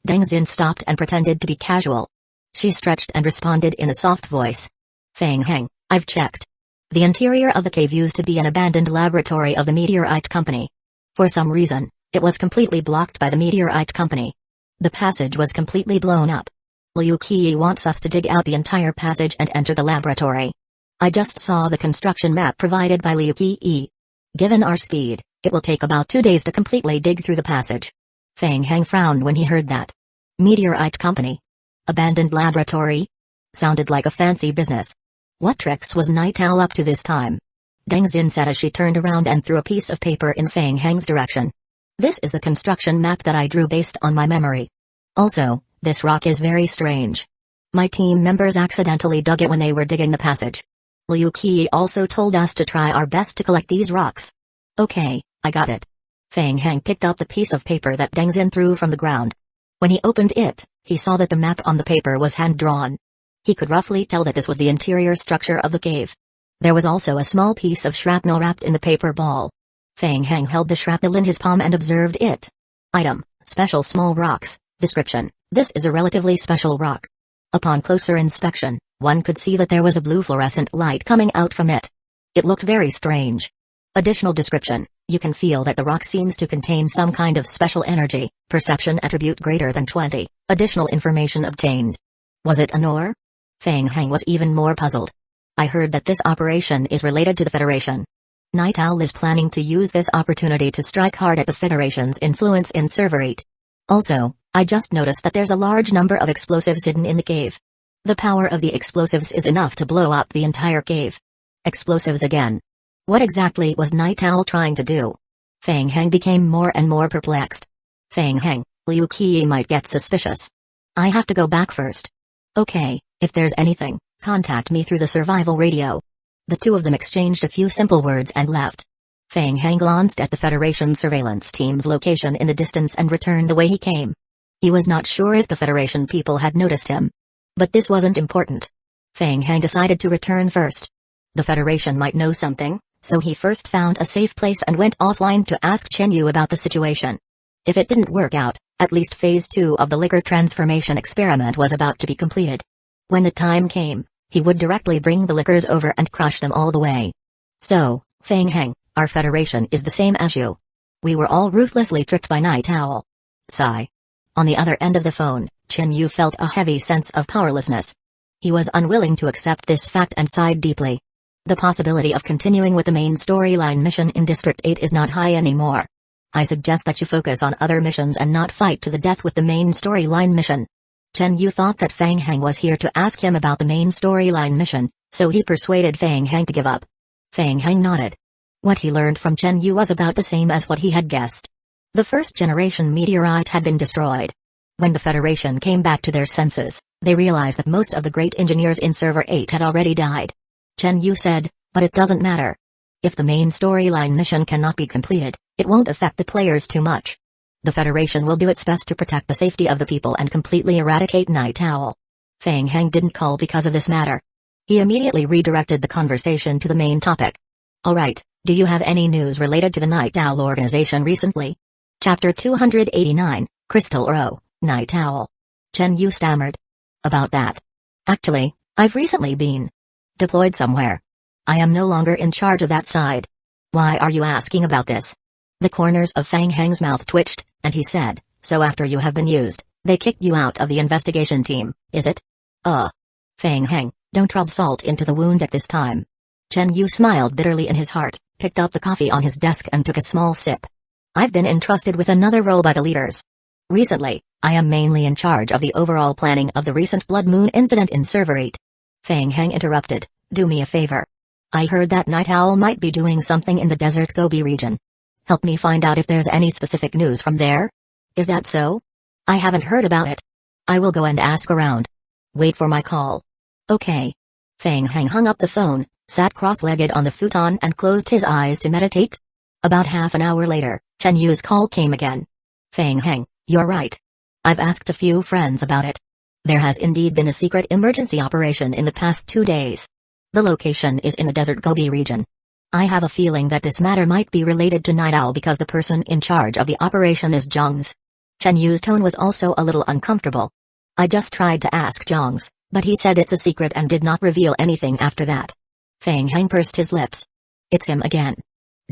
Deng Xin stopped and pretended to be casual. She stretched and responded in a soft voice. Fang Heng, I've checked. The interior of the cave used to be an abandoned laboratory of the Meteorite Company. For some reason, it was completely blocked by the Meteorite Company. The passage was completely blown up. Liu Qi wants us to dig out the entire passage and enter the laboratory. I just saw the construction map provided by Liu Qi. Given our speed, it will take about 2 days to completely dig through the passage. Fang Heng frowned when he heard that. Meteorite Company. Abandoned laboratory? Sounded like a fancy business. What tricks was Night Owl up to this time? Deng Xin said as she turned around and threw a piece of paper in Fang Heng's direction. This is the construction map that I drew based on my memory. Also, this rock is very strange. My team members accidentally dug it when they were digging the passage. Liu Qi also told us to try our best to collect these rocks. Okay, I got it. Fang Heng picked up the piece of paper that Deng Xin threw from the ground. When he opened it, he saw that the map on the paper was hand-drawn. He could roughly tell that this was the interior structure of the cave. There was also a small piece of shrapnel wrapped in the paper ball. Fang Heng held the shrapnel in his palm and observed it. Item, special small rocks. Description, this is a relatively special rock. Upon closer inspection, one could see that there was a blue fluorescent light coming out from it. It looked very strange. Additional description, you can feel that the rock seems to contain some kind of special energy, perception attribute greater than 20. Additional information obtained. Was it an ore? Fang Heng was even more puzzled. I heard that this operation is related to the Federation. Night Owl is planning to use this opportunity to strike hard at the Federation's influence in Server 8. Also, I just noticed that there's a large number of explosives hidden in the cave. The power of the explosives is enough to blow up the entire cave. Explosives again. What exactly was Night Owl trying to do? Fang Heng became more and more perplexed. Fang Heng, Liu Qi might get suspicious. I have to go back first. Okay, if there's anything, contact me through the survival radio. The two of them exchanged a few simple words and left. Fang Heng glanced at the Federation surveillance team's location in the distance and returned the way he came. He was not sure if the Federation people had noticed him. But this wasn't important. Fang Heng decided to return first. The Federation might know something, so he first found a safe place and went offline to ask Chen Yu about the situation. If it didn't work out, at least phase 2 of the liquor transformation experiment was about to be completed. When the time came, he would directly bring the liquors over and crush them all the way. So, Fang Heng, our Federation is the same as you. We were all ruthlessly tricked by Night Owl. Sigh. On the other end of the phone, Chen Yu felt a heavy sense of powerlessness. He was unwilling to accept this fact and sighed deeply. The possibility of continuing with the main storyline mission in District 8 is not high anymore. I suggest that you focus on other missions and not fight to the death with the main storyline mission. Chen Yu thought that Fang Heng was here to ask him about the main storyline mission, so he persuaded Fang Heng to give up. Fang Heng nodded. What he learned from Chen Yu was about the same as what he had guessed. The first-generation meteorite had been destroyed. When the Federation came back to their senses, they realized that most of the great engineers in Server 8 had already died. Chen Yu said, but it doesn't matter. If the main storyline mission cannot be completed, it won't affect the players too much. The Federation will do its best to protect the safety of the people and completely eradicate Night Owl. Fang Heng didn't call because of this matter. He immediately redirected the conversation to the main topic. Alright, do you have any news related to the Night Owl organization recently? Chapter 289, Crystal Row, Night Owl. Chen Yu stammered. About that. Actually, I've recently been deployed somewhere. I am no longer in charge of that side. Why are you asking about this? The corners of Fang Heng's mouth twitched, and he said, so after you have been used, they kicked you out of the investigation team, is it? Fang Heng, don't rub salt into the wound at this time. Chen Yu smiled bitterly in his heart, picked up the coffee on his desk and took a small sip. I've been entrusted with another role by the leaders. Recently, I am mainly in charge of the overall planning of the recent Blood Moon incident in Server 8. Fang Heng interrupted, do me a favor. I heard that Night Owl might be doing something in the Desert Gobi region. Help me find out if there's any specific news from there. Is that so? I haven't heard about it. I will go and ask around. Wait for my call. Okay. Fang Heng hung up the phone, sat cross-legged on the futon and closed his eyes to meditate. About half an hour later, Chen Yu's call came again. Fang Heng, you're right. I've asked a few friends about it. There has indeed been a secret emergency operation in the past 2 days. The location is in the Desert Gobi region. I have a feeling that this matter might be related to Night Owl because the person in charge of the operation is Zhang's. Chen Yu's tone was also a little uncomfortable. I just tried to ask Zhang's, but he said it's a secret and did not reveal anything after that. Fang Heng pursed his lips. It's him again.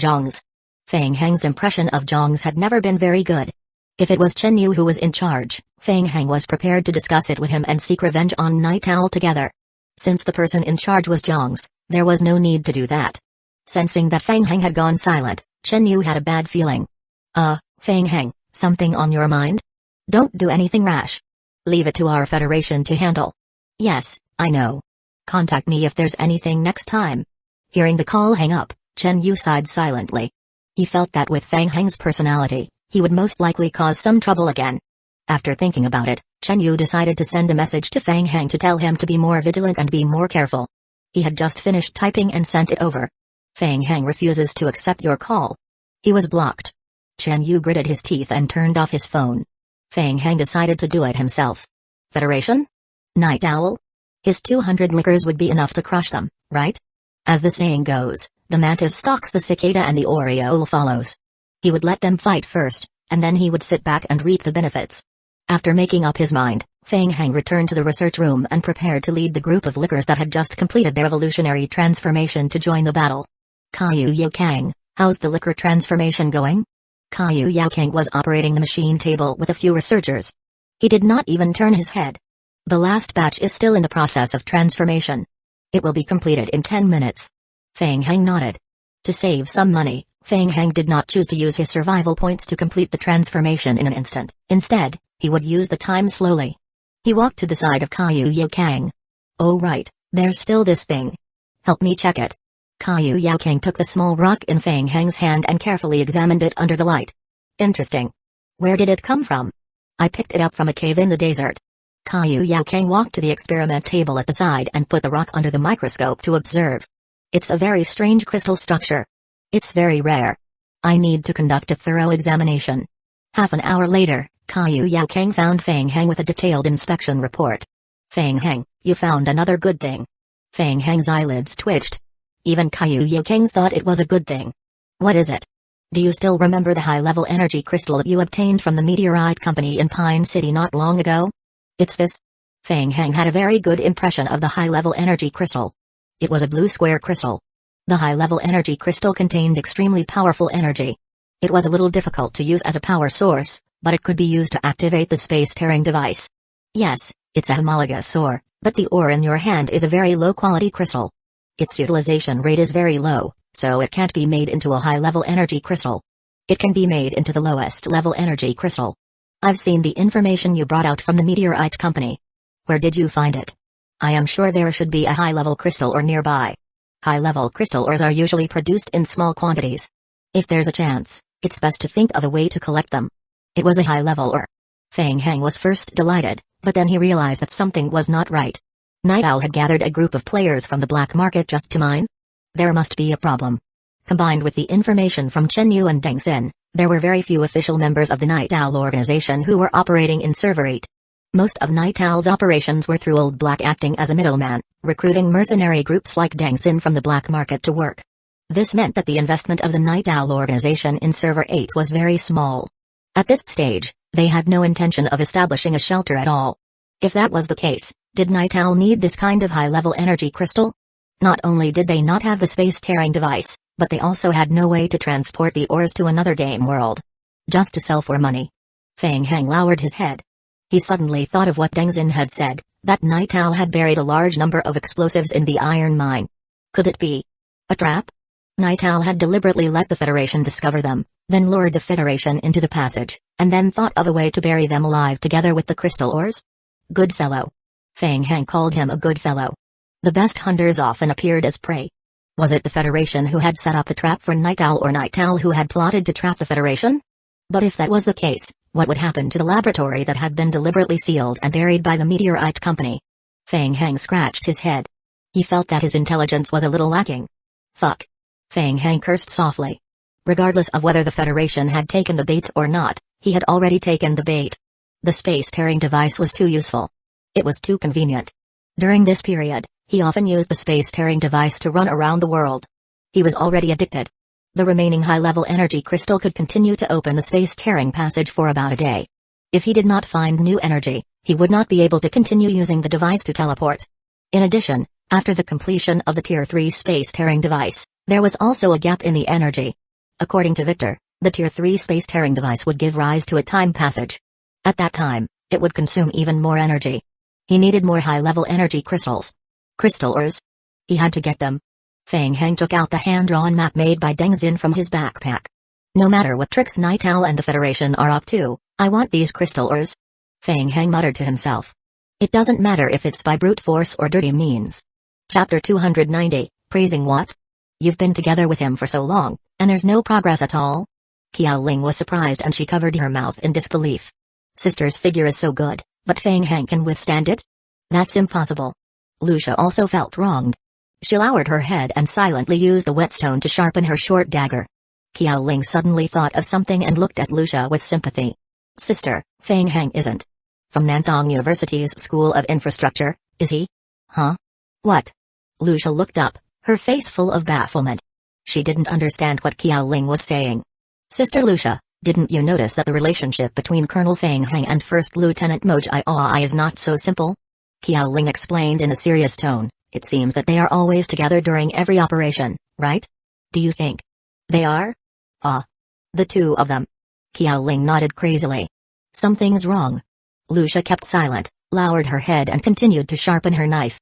Zhang's. Fang Heng's impression of Zhang's had never been very good. If it was Chen Yu who was in charge, Fang Heng was prepared to discuss it with him and seek revenge on Night Owl together. Since the person in charge was Zhang's, there was no need to do that. Sensing that Fang Heng had gone silent, Chen Yu had a bad feeling. Fang Heng, something on your mind? Don't do anything rash. Leave it to our Federation to handle. Yes, I know. Contact me if there's anything next time. Hearing the call hang up, Chen Yu sighed silently. He felt that with Fang Heng's personality, he would most likely cause some trouble again. After thinking about it, Chen Yu decided to send a message to Fang Heng to tell him to be more vigilant and be more careful. He had just finished typing and sent it over. Fang Heng refuses to accept your call. He was blocked. Chen Yu gritted his teeth and turned off his phone. Fang Heng decided to do it himself. Federation? Night Owl? His 200 liquors would be enough to crush them, right? As the saying goes, the mantis stalks the cicada and the oriole follows. He would let them fight first, and then he would sit back and reap the benefits. After making up his mind, Fang Heng returned to the research room and prepared to lead the group of liquors that had just completed their evolutionary transformation to join the battle. Kaiyu Yaokang, how's the liquor transformation going? Kaiyu Yaokang was operating the machine table with a few researchers. He did not even turn his head. The last batch is still in the process of transformation. It will be completed in 10 minutes. Feng Heng nodded. To save some money, Feng Heng did not choose to use his survival points to complete the transformation in an instant. Instead, he would use the time slowly. He walked to the side of Kaiyu Yaokang. Oh right, there's still this thing. Help me check it. Kaiyu Yaokang took the small rock in Feng Heng's hand and carefully examined it under the light. Interesting. Where did it come from? I picked it up from a cave in the desert. Kaiyu Yaokang walked to the experiment table at the side and put the rock under the microscope to observe. It's a very strange crystal structure. It's very rare. I need to conduct a thorough examination. Half an hour later, Kaiyu Yaokang found Feng Heng with a detailed inspection report. Feng Heng, you found another good thing. Feng Heng's eyelids twitched. Even Kaiyu Yaokang thought it was a good thing. What is it? Do you still remember the high-level energy crystal that you obtained from the meteorite company in Pine City not long ago? It's this. Feng Heng had a very good impression of the high-level energy crystal. It was a blue square crystal. The high-level energy crystal contained extremely powerful energy. It was a little difficult to use as a power source, but it could be used to activate the space-tearing device. Yes, it's a homologous ore, but the ore in your hand is a very low-quality crystal. Its utilization rate is very low, so it can't be made into a high-level energy crystal. It can be made into the lowest-level energy crystal. I've seen the information you brought out from the meteorite company. Where did you find it? I am sure there should be a high-level crystal ore nearby. High-level crystal ores are usually produced in small quantities. If there's a chance, it's best to think of a way to collect them. It was a high-level ore. Feng Heng was first delighted, but then he realized that something was not right. Night Owl had gathered a group of players from the black market just to mine? There must be a problem. Combined with the information from Chen Yu and Deng Xin, there were very few official members of the Night Owl organization who were operating in Server 8. Most of Night Owl's operations were through Old Black acting as a middleman, recruiting mercenary groups like Deng Xin from the black market to work. This meant that the investment of the Night Owl organization in Server 8 was very small. At this stage, they had no intention of establishing a shelter at all. If that was the case, did Night Owl need this kind of high-level energy crystal? Not only did they not have the space-tearing device, but they also had no way to transport the ores to another game world. Just to sell for money. Feng Heng lowered his head. He suddenly thought of what Deng Xin had said, that Night Owl had buried a large number of explosives in the iron mine. Could it be a trap? Night Owl had deliberately let the Federation discover them, then lured the Federation into the passage, and then thought of a way to bury them alive together with the crystal ores? Good fellow. Feng Heng called him a good fellow. The best hunters often appeared as prey. Was it the Federation who had set up a trap for Night Owl or Night Owl who had plotted to trap the Federation? But if that was the case, what would happen to the laboratory that had been deliberately sealed and buried by the meteorite company? Feng Heng scratched his head. He felt that his intelligence was a little lacking. Fuck. Feng Heng cursed softly. Regardless of whether the Federation had taken the bait or not, he had already taken the bait. The space-tearing device was too useful. It was too convenient. During this period, he often used the space-tearing device to run around the world. He was already addicted. The remaining high-level energy crystal could continue to open the space-tearing passage for about a day. If he did not find new energy, he would not be able to continue using the device to teleport. In addition, after the completion of the Tier 3 space-tearing device, there was also a gap in the energy. According to Victor, the Tier 3 space-tearing device would give rise to a time passage. At that time, it would consume even more energy. He needed more high-level energy crystals. Crystal ores? He had to get them. Feng Heng took out the hand-drawn map made by Deng Xin from his backpack. No matter what tricks Night Owl and the Federation are up to, I want these crystal ores. Feng Heng muttered to himself. It doesn't matter if it's by brute force or dirty means. Chapter 290, Praising What? You've been together with him for so long, and there's no progress at all? Qiao Ling was surprised and she covered her mouth in disbelief. Sister's figure is so good, but Feng Heng can withstand it? That's impossible. Lucia also felt wronged. She lowered her head and silently used the whetstone to sharpen her short dagger. Qiao Ling suddenly thought of something and looked at Lucia with sympathy. Sister, Feng Heng isn't from Nantong University's School of Infrastructure, is he? Huh? What? Lucia looked up, her face full of bafflement. She didn't understand what Qiao Ling was saying. Sister Lucia, didn't you notice that the relationship between Colonel Feng Heng and First Lieutenant Moj Ioi is not so simple? Qiao Ling explained in a serious tone. It seems that they are always together during every operation, right? Do you think they are? The two of them. Qiao Ling nodded crazily. Something's wrong. Lucia kept silent, lowered her head and continued to sharpen her knife.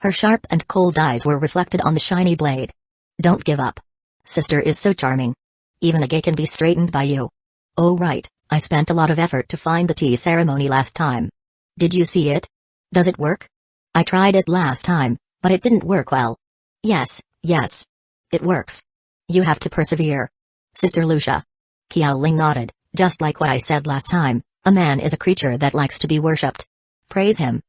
Her sharp and cold eyes were reflected on the shiny blade. Don't give up. Sister is so charming. Even a gay can be straightened by you. Oh right, I spent a lot of effort to find the tea ceremony last time. Did you see it? Does it work? I tried it last time, but it didn't work well. Yes. It works. You have to persevere. Sister Lucia. Qiao Ling nodded, just like what I said last time, a man is a creature that likes to be worshipped. Praise him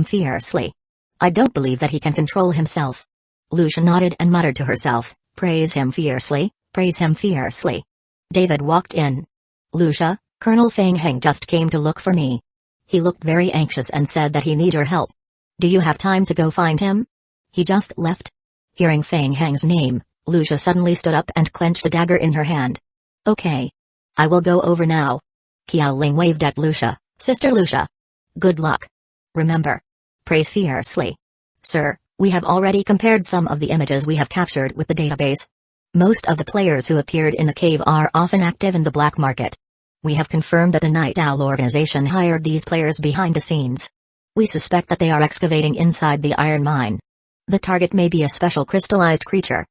fiercely. I don't believe that he can control himself. Lucia nodded and muttered to herself, praise him fiercely, praise him fiercely. David walked in. Lucia, Colonel Feng Heng just came to look for me. He looked very anxious and said that he needs your help. Do you have time to go find him? He just left. Hearing Feng Heng's name, Lucia suddenly stood up and clenched the dagger in her hand. Okay. I will go over now. Qiao Ling waved at Lucia, Sister Lucia. Good luck. Remember. Praise fiercely. Sir, we have already compared some of the images we have captured with the database. Most of the players who appeared in the cave are often active in the black market. We have confirmed that the Night Owl organization hired these players behind the scenes. We suspect that they are excavating inside the iron mine. The target may be a special crystallized creature.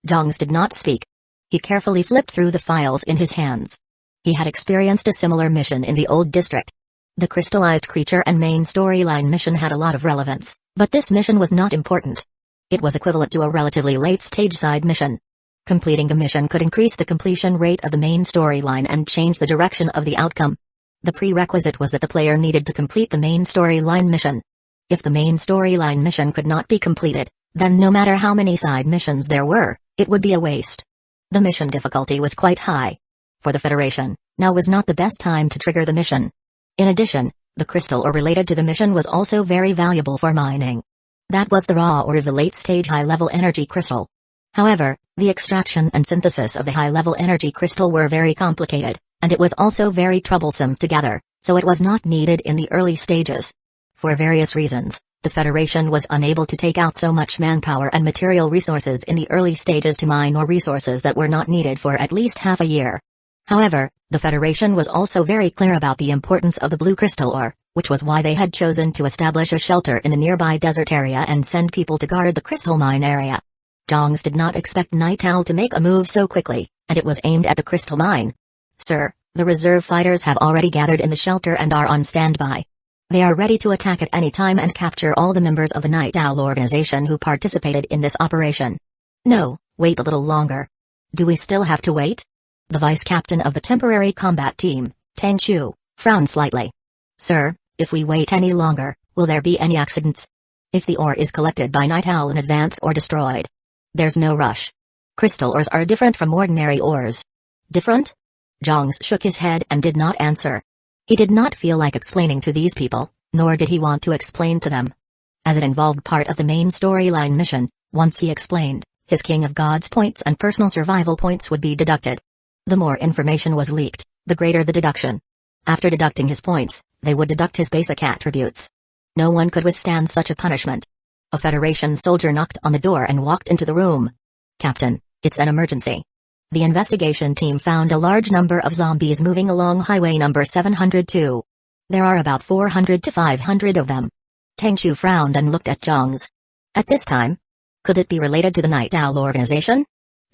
Zhongs did not speak. He carefully flipped through the files in his hands. He had experienced a similar mission in the old district. The crystallized creature and main storyline mission had a lot of relevance, but this mission was not important. It was equivalent to a relatively late-stage side mission. Completing the mission could increase the completion rate of the main storyline and change the direction of the outcome. The prerequisite was that the player needed to complete the main storyline mission. If the main storyline mission could not be completed, then no matter how many side missions there were, it would be a waste. The mission difficulty was quite high. For the Federation, now was not the best time to trigger the mission. In addition, the crystal ore related to the mission was also very valuable for mining. That was the raw ore of the late-stage high-level energy crystal. However, the extraction and synthesis of the high-level energy crystal were very complicated, and it was also very troublesome to gather, so it was not needed in the early stages. For various reasons, the Federation was unable to take out so much manpower and material resources in the early stages to mine ore resources that were not needed for at least half a year. However, the Federation was also very clear about the importance of the blue crystal ore, which was why they had chosen to establish a shelter in the nearby desert area and send people to guard the crystal mine area. Zhongs did not expect Night Owl to make a move so quickly, and it was aimed at the crystal mine. Sir, the reserve fighters have already gathered in the shelter and are on standby. They are ready to attack at any time and capture all the members of the Night Owl organization who participated in this operation. No, wait a little longer. Do we still have to wait? The vice captain of the temporary combat team, Tang Chu, frowned slightly. Sir, if we wait any longer, will there be any accidents? If the ore is collected by Night Owl in advance or destroyed? There's no rush. Crystal ores are different from ordinary ores. Different? Zhongs shook his head and did not answer. He did not feel like explaining to these people, nor did he want to explain to them. As it involved part of the main storyline mission, once he explained, his King of Gods points and personal survival points would be deducted. The more information was leaked, the greater the deduction. After deducting his points, they would deduct his basic attributes. No one could withstand such a punishment. A Federation soldier knocked on the door and walked into the room. Captain, it's an emergency. The investigation team found a large number of zombies moving along highway number 702. There are about 400 to 500 of them. Tang Chu frowned and looked at Zhongs. At this time? Could it be related to the Night Owl organization?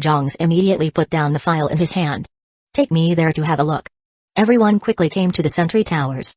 Zhongs immediately put down the file in his hand. Take me there to have a look. Everyone quickly came to the sentry towers.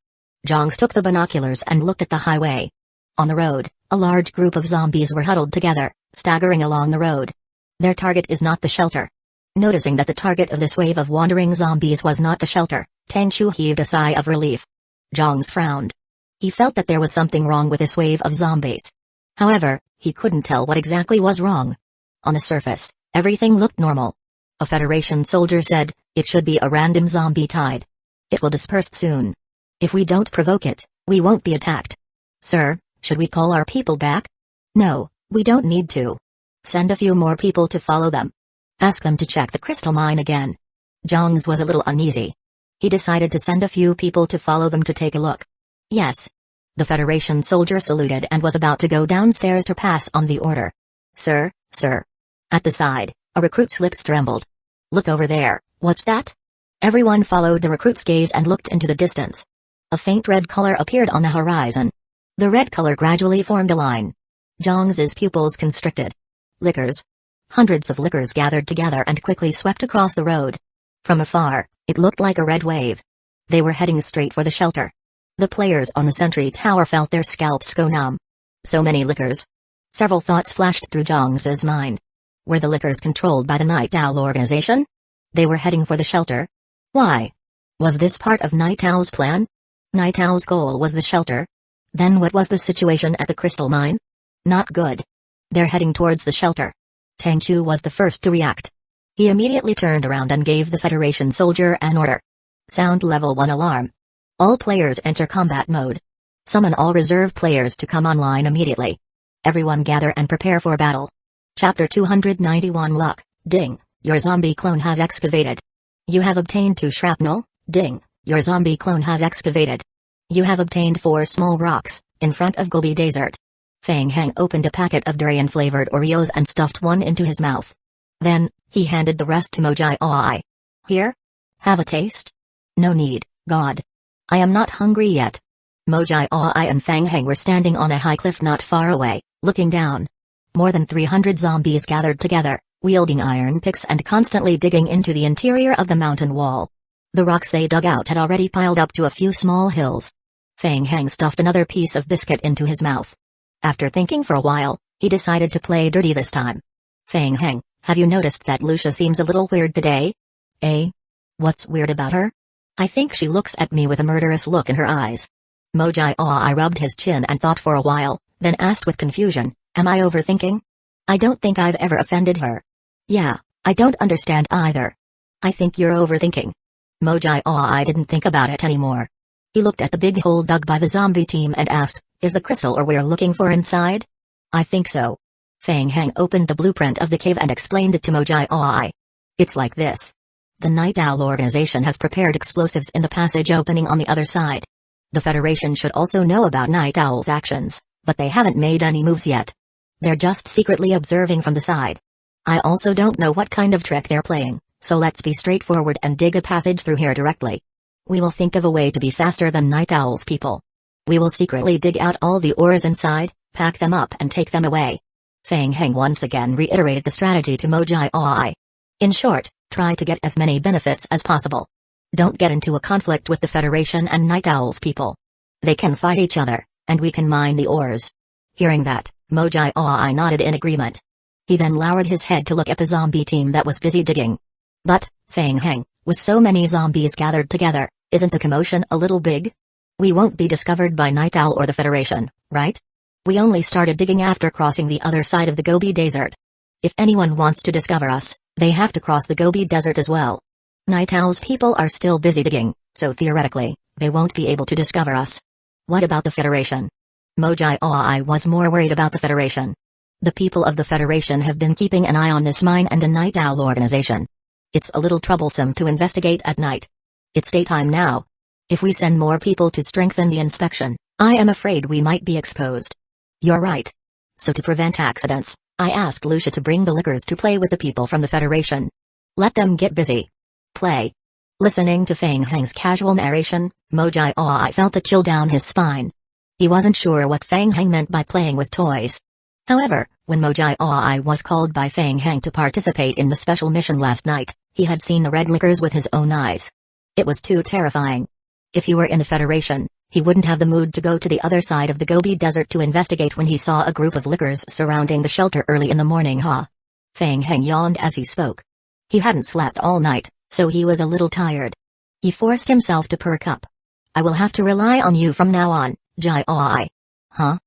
Zhongs took the binoculars and looked at the highway. On the road, a large group of zombies were huddled together, staggering along the road. Their target is not the shelter. Noticing that the target of this wave of wandering zombies was not the shelter, Tang Chu heaved a sigh of relief. Zhongs frowned. He felt that there was something wrong with this wave of zombies. However, he couldn't tell what exactly was wrong. On the surface, everything looked normal. A Federation soldier said, it should be a random zombie tide. It will disperse soon. If we don't provoke it, we won't be attacked. Sir, should we call our people back? No, we don't need to. Send a few more people to follow them. Ask them to check the crystal mine again. Zhongs was a little uneasy. He decided to send a few people to follow them to take a look. Yes. The Federation soldier saluted and was about to go downstairs to pass on the order. Sir. At the side, a recruit's lips trembled. Look over there, what's that? Everyone followed the recruit's gaze and looked into the distance. A faint red color appeared on the horizon. The red color gradually formed a line. Zhang's pupils constricted. Lickers. Hundreds of lickers gathered together and quickly swept across the road. From afar, it looked like a red wave. They were heading straight for the shelter. The players on the sentry tower felt their scalps go numb. So many lickers. Several thoughts flashed through Zhang's mind. Were the lickers controlled by the Night Owl organization? They were heading for the shelter? Why? Was this part of Night Owl's plan? Night Owl's goal was the shelter? Then what was the situation at the crystal mine? Not good. They're heading towards the shelter. Tang Chu was the first to react. He immediately turned around and gave the Federation soldier an order. Sound level 1 alarm. All players enter combat mode. Summon all reserve players to come online immediately. Everyone gather and prepare for battle. Chapter 291 Luck. Ding, your zombie clone has excavated. You have obtained 2 shrapnel. Ding, your zombie clone has excavated. You have obtained 4 small rocks, in front of Gobi Desert. Fang Heng opened a packet of durian-flavored Oreos and stuffed one into his mouth. Then, he handed the rest to Mojai Oi. Here? Have a taste? No need, God. I am not hungry yet. Mojai Oi and Fang Heng were standing on a high cliff not far away, looking down. More than 300 zombies gathered together, wielding iron picks and constantly digging into the interior of the mountain wall. The rocks they dug out had already piled up to a few small hills. Fang Heng stuffed another piece of biscuit into his mouth. After thinking for a while, he decided to play dirty this time. Fang Heng, have you noticed that Lucia seems a little weird today? Eh? What's weird about her? I think she looks at me with a murderous look in her eyes. Mojai Oi rubbed his chin and thought for a while, then asked with confusion, am I overthinking? I don't think I've ever offended her. Yeah, I don't understand either. I think you're overthinking. Mojai Oi didn't think about it anymore. He looked at the big hole dug by the zombie team and asked, is the crystal or we're looking for inside? I think so. Fang Heng opened the blueprint of the cave and explained it to Mojai Oi. It's like this. The Night Owl organization has prepared explosives in the passage opening on the other side. The Federation should also know about Night Owl's actions, but they haven't made any moves yet. They're just secretly observing from the side. I also don't know what kind of trick they're playing, so let's be straightforward and dig a passage through here directly. We will think of a way to be faster than Night Owl's people. We will secretly dig out all the ores inside, pack them up and take them away. Fang Heng once again reiterated the strategy to Mojai Oi. In short, try to get as many benefits as possible. Don't get into a conflict with the Federation and Night Owl's people. They can fight each other, and we can mine the ores. Hearing that, Mojai Oi nodded in agreement. He then lowered his head to look at the zombie team that was busy digging. But, Fang Heng, with so many zombies gathered together, isn't the commotion a little big? We won't be discovered by Night Owl or the Federation, right? We only started digging after crossing the other side of the Gobi Desert. If anyone wants to discover us, they have to cross the Gobi Desert as well. Night Owl's people are still busy digging, so theoretically, they won't be able to discover us. What about the Federation? Mojai Oi was more worried about the Federation. The people of the Federation have been keeping an eye on this mine and the Night Owl organization. It's a little troublesome to investigate at night. It's daytime now. If we send more people to strengthen the inspection, I am afraid we might be exposed. You're right. So to prevent accidents, I asked Lucia to bring the lickers to play with the people from the Federation. Let them get busy. Play. Listening to Fang Heng's casual narration, Mojai Oi felt a chill down his spine. He wasn't sure what Fang Heng meant by playing with toys. However, when Mojai Oi was called by Fang Heng to participate in the special mission last night, he had seen the red lickers with his own eyes. It was too terrifying. If he were in the Federation, he wouldn't have the mood to go to the other side of the Gobi Desert to investigate when he saw a group of lickers surrounding the shelter early in the morning. Fang Heng yawned as he spoke. He hadn't slept all night, so he was a little tired. He forced himself to perk up. I will have to rely on you from now on, Jai Oi. Huh?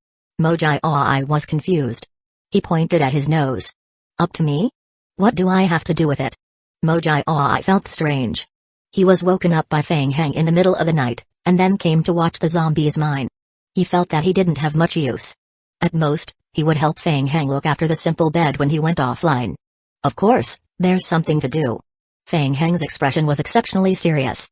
Mojai Oi was confused. He pointed at his nose. Up to me? What do I have to do with it? Mojai Oi felt strange. He was woken up by Fang Heng in the middle of the night, and then came to watch the zombies mine. He felt that he didn't have much use. At most, he would help Fang Heng look after the simple bed when he went offline. Of course, there's something to do. Fang Heng's expression was exceptionally serious.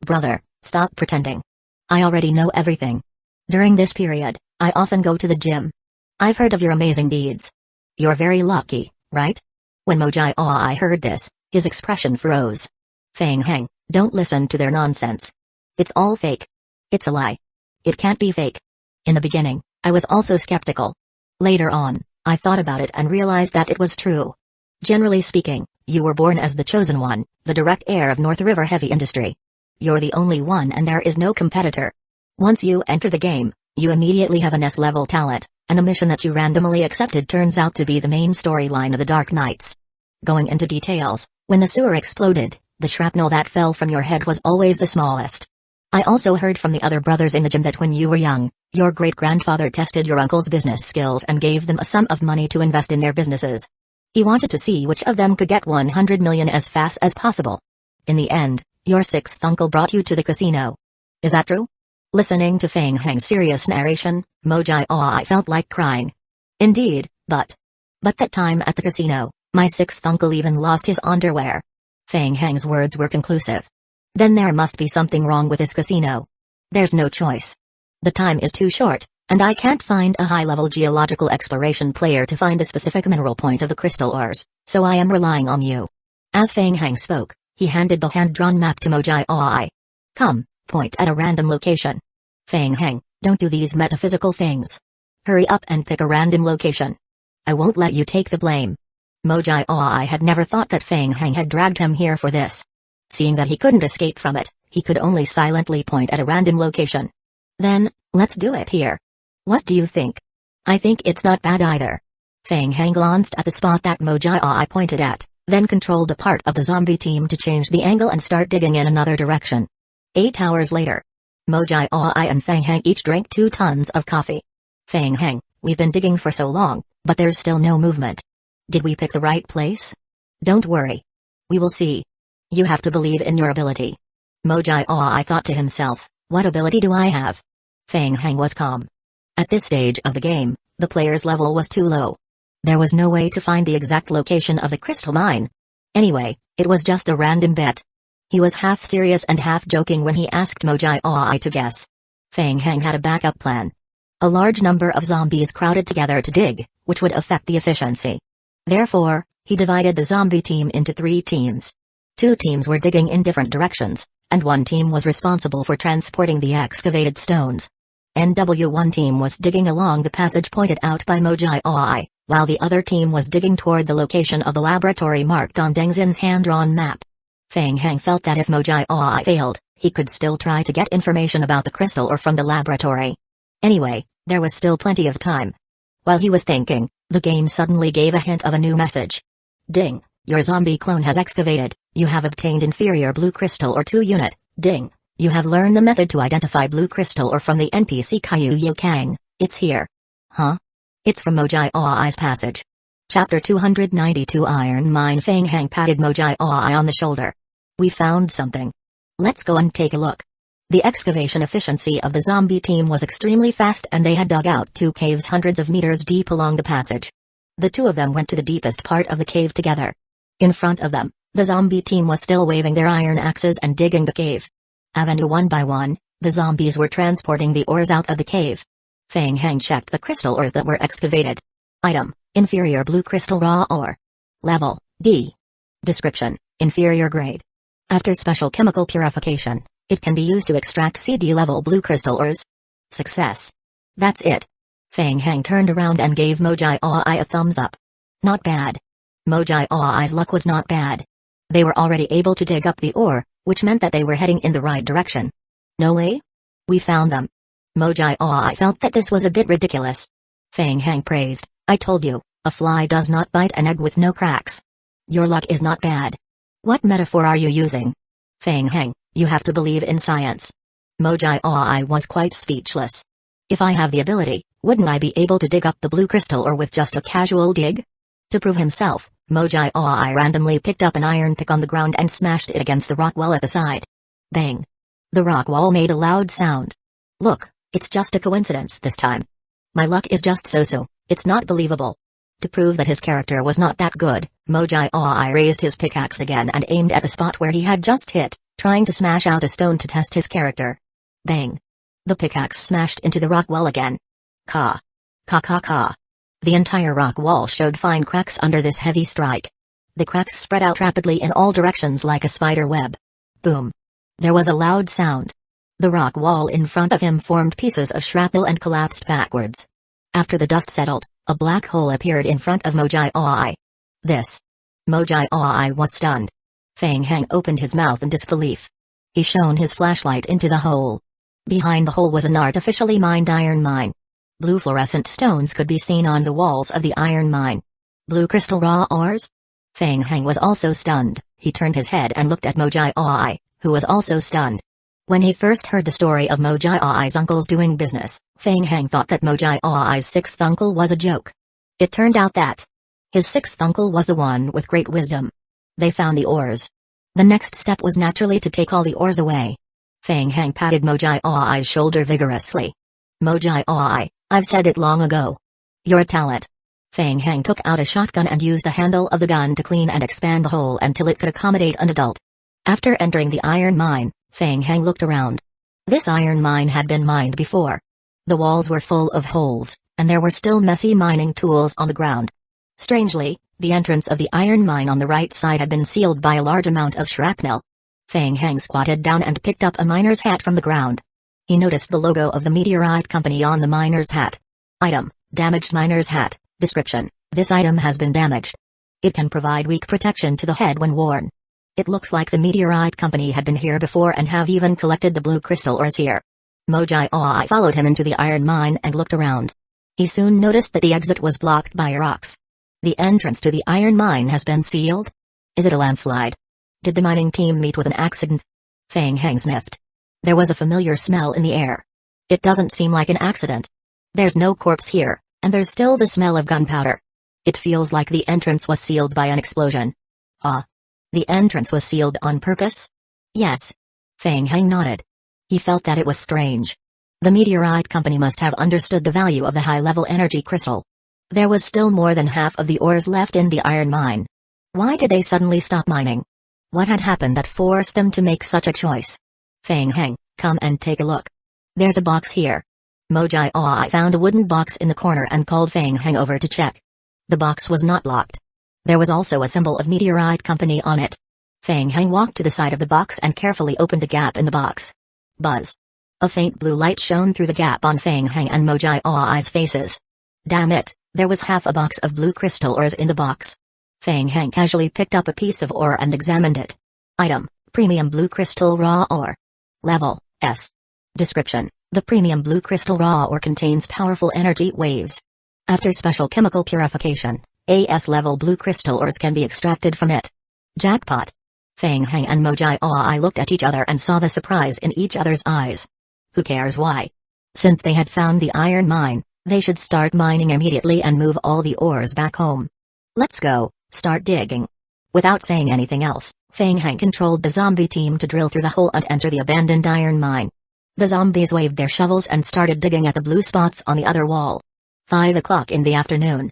Brother, stop pretending. I already know everything. During this period, I often go to the gym. I've heard of your amazing deeds. You're very lucky, right? When Mojai Oi heard this, his expression froze. Fang Heng, don't listen to their nonsense. It's all fake. It's a lie. It can't be fake. In the beginning, I was also skeptical. Later on, I thought about it and realized that it was true. Generally speaking, you were born as the chosen one, the direct heir of North River Heavy Industry. You're the only one and there is no competitor. Once you enter the game, you immediately have an S-level talent, and the mission that you randomly accepted turns out to be the main storyline of the Dark Knights. Going into details, when the sewer exploded, the shrapnel that fell from your head was always the smallest. I also heard from the other brothers in the gym that when you were young, your great-grandfather tested your uncle's business skills and gave them a sum of money to invest in their businesses. He wanted to see which of them could get 100 million as fast as possible. In the end, your sixth uncle brought you to the casino. Is that true? Listening to Feng Heng's serious narration, I felt like crying. Indeed, but that time at the casino, my sixth uncle even lost his underwear. Feng Heng's words were conclusive. Then there must be something wrong with this casino. There's no choice. The time is too short, and I can't find a high-level geological exploration player to find the specific mineral point of the crystal ores, so I am relying on you. As Feng Heng spoke, he handed the hand-drawn map to I. Come, point at a random location. Feng Heng, don't do these metaphysical things. Hurry up and pick a random location. I won't let you take the blame. I had never thought that Feng Heng had dragged him here for this. Seeing that he couldn't escape from it, he could only silently point at a random location. Then, let's do it here. What do you think? I think it's not bad either. Feng Heng glanced at the spot that I pointed at, then controlled a part of the zombie team to change the angle and start digging in another direction. 8 hours later, I and Feng Heng each drank 2 tons of coffee. Feng Heng, we've been digging for so long, but there's still no movement. Did we pick the right place? Don't worry. We will see. You have to believe in your ability. I thought to himself, what ability do I have? Feng Heng was calm. At this stage of the game, the player's level was too low. There was no way to find the exact location of the crystal mine. Anyway, it was just a random bet. He was half serious and half joking when he asked I to guess. Feng Heng had a backup plan. A large number of zombies crowded together to dig, which would affect the efficiency. Therefore, he divided the zombie team into 3 teams. 2 teams were digging in different directions, and 1 team was responsible for transporting the excavated stones. NW1 team was digging along the passage pointed out by I, while the other team was digging toward the location of the laboratory marked on Deng Xin's hand-drawn map. Feng Heng felt that if I failed, he could still try to get information about the crystal or from the laboratory. Anyway, there was still plenty of time. While he was thinking, the game suddenly gave a hint of a new message. Ding, your zombie clone has excavated, you have obtained inferior blue crystal or 2 unit, ding, you have learned the method to identify blue crystal or from the NPC Kaiyu Yu Kang, it's here. Huh? It's from I's passage. Chapter 292 Iron Mine. Feng Heng patted I on the shoulder. We found something. Let's go and take a look. The excavation efficiency of the zombie team was extremely fast and they had dug out 2 caves hundreds of meters deep along the passage. The 2 of them went to the deepest part of the cave together. In front of them, the zombie team was still waving their iron axes and digging the cave. Avenue 1 by 1, the zombies were transporting the ores out of the cave. Feng Heng checked the crystal ores that were excavated. Item, inferior blue crystal raw ore. Level, D. Description, inferior grade. After special chemical purification, it can be used to extract CD-level blue crystal ores. Success. That's it. Feng Heng turned around and gave I a thumbs up. Not bad. I's luck was not bad. They were already able to dig up the ore, which meant that they were heading in the right direction. No way? We found them. I felt that this was a bit ridiculous. Feng Heng praised, I told you, a fly does not bite an egg with no cracks. Your luck is not bad. What metaphor are you using? Feng Heng, you have to believe in science. I was quite speechless. If I have the ability, wouldn't I be able to dig up the blue crystal or with just a casual dig? To prove himself, I randomly picked up an iron pick on the ground and smashed it against the rock wall at the side. Bang! The rock wall made a loud sound. Look, it's just a coincidence this time. My luck is just so-so, it's not believable. To prove that his character was not that good, I raised his pickaxe again and aimed at the spot where he had just hit, trying to smash out a stone to test his character. Bang! The pickaxe smashed into the rock wall again. Ka. Ka ka ka. The entire rock wall showed fine cracks under this heavy strike. The cracks spread out rapidly in all directions like a spider web. Boom. There was a loud sound. The rock wall in front of him formed pieces of shrapnel and collapsed backwards. After the dust settled, A black hole appeared in front of Mojai. This. Mojai was stunned. Feng Heng opened his mouth in disbelief. He shone his flashlight into the hole. Behind the hole was an artificially mined iron mine. Blue fluorescent stones could be seen on the walls of the iron mine. Blue crystal raw ores? Feng Heng was also stunned. He turned his head and looked at Mojai, who was also stunned. When he first heard the story of Mojai's uncles doing business, Feng Heng thought that Mojai's sixth uncle was a joke. It turned out that his sixth uncle was the one with great wisdom. They found the ores. The next step was naturally to take all the ores away. Feng Heng patted Mojai's shoulder vigorously. Mojai, I've said it long ago. You're a talent. Feng Heng took out a shotgun and used the handle of the gun to clean and expand the hole until it could accommodate an adult. After entering the iron mine, Feng Heng looked around. This iron mine had been mined before. The walls were full of holes, and there were still messy mining tools on the ground. Strangely, the entrance of the iron mine on the right side had been sealed by a large amount of shrapnel. Feng Heng squatted down and picked up a miner's hat from the ground. He noticed the logo of the meteorite company on the miner's hat. Item: damaged miner's hat. Description: this item has been damaged. It can provide weak protection to the head when worn. It looks like the meteorite company had been here before and have even collected the blue crystal ores here. Mojai followed him into the iron mine and looked around. He soon noticed that the exit was blocked by rocks. The entrance to the iron mine has been sealed? Is it a landslide? Did the mining team meet with an accident? Feng Heng sniffed. There was a familiar smell in the air. It doesn't seem like an accident. There's no corpse here, and there's still the smell of gunpowder. It feels like the entrance was sealed by an explosion. Ah. The entrance was sealed on purpose? Yes. Feng Heng nodded. He felt that it was strange. The meteorite company must have understood the value of the high-level energy crystal. There was still more than half of the ores left in the iron mine. Why did they suddenly stop mining? What had happened that forced them to make such a choice? Feng Heng, come and take a look. There's a box here. Mojai found a wooden box in the corner and called Feng Heng over to check. The box was not locked. There was also a symbol of meteorite company on it. Feng Heng walked to the side of the box and carefully opened a gap in the box. Buzz. A faint blue light shone through the gap on Feng Heng and Mojai's faces. Damn it, there was half a box of blue crystal ores in the box. Feng Heng casually picked up a piece of ore and examined it. Item: premium blue crystal raw ore. Level: S. Description: the premium blue crystal raw ore contains powerful energy waves. After special chemical purification, AS-level blue crystal ores can be extracted from it. Jackpot! Feng Heng and Mojai looked at each other and saw the surprise in each other's eyes. Who cares why? Since they had found the iron mine, they should start mining immediately and move all the ores back home. Let's go, start digging. Without saying anything else, Feng Heng controlled the zombie team to drill through the hole and enter the abandoned iron mine. The zombies waved their shovels and started digging at the blue spots on the other wall. 5 o'clock in the afternoon.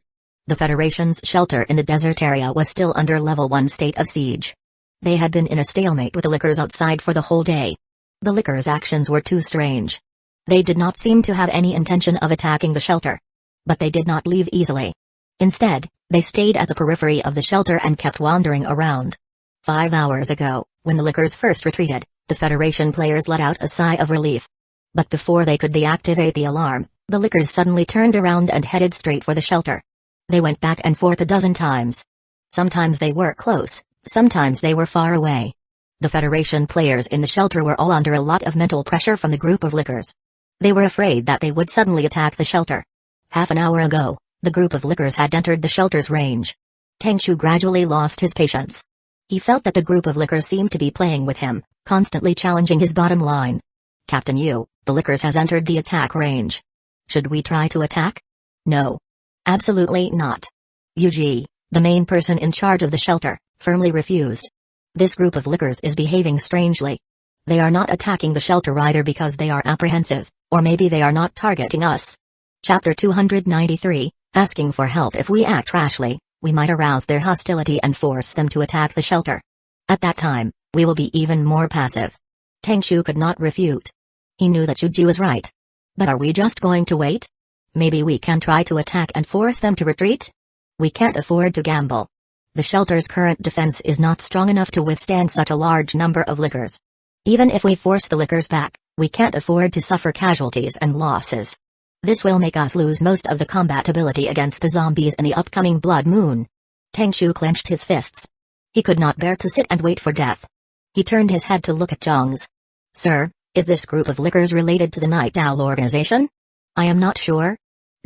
The Federation's shelter in the desert area was still under level 1 state of siege. They had been in a stalemate with the Lickers outside for the whole day. The Lickers' actions were too strange. They did not seem to have any intention of attacking the shelter. But they did not leave easily. Instead, they stayed at the periphery of the shelter and kept wandering around. 5 hours ago, when the Lickers first retreated, the Federation players let out a sigh of relief. But before they could deactivate the alarm, the Lickers suddenly turned around and headed straight for the shelter. They went back and forth a dozen times. Sometimes they were close, sometimes they were far away. The Federation players in the shelter were all under a lot of mental pressure from the group of Lickers. They were afraid that they would suddenly attack the shelter. Half an hour ago, the group of Lickers had entered the shelter's range. Tengshu gradually lost his patience. He felt that the group of Lickers seemed to be playing with him, constantly challenging his bottom line. Captain Yu, the Lickers has entered the attack range. Should we try to attack? No. Absolutely not. Yuji, the main person in charge of the shelter, firmly refused. This group of Lickers is behaving strangely. They are not attacking the shelter either because they are apprehensive, or maybe they are not targeting us. Chapter 293, asking for help. If we act rashly, we might arouse their hostility and force them to attack the shelter. At that time, we will be even more passive. Tengshu could not refute. He knew that Yuji was right. But are we just going to wait? Maybe we can try to attack and force them to retreat? We can't afford to gamble. The shelter's current defense is not strong enough to withstand such a large number of Lickers. Even if we force the Lickers back, we can't afford to suffer casualties and losses. This will make us lose most of the combat ability against the zombies in the upcoming Blood Moon. Tangshu clenched his fists. He could not bear to sit and wait for death. He turned his head to look at Zhang's. Sir, is this group of lickers related to the Night Owl organization? I am not sure.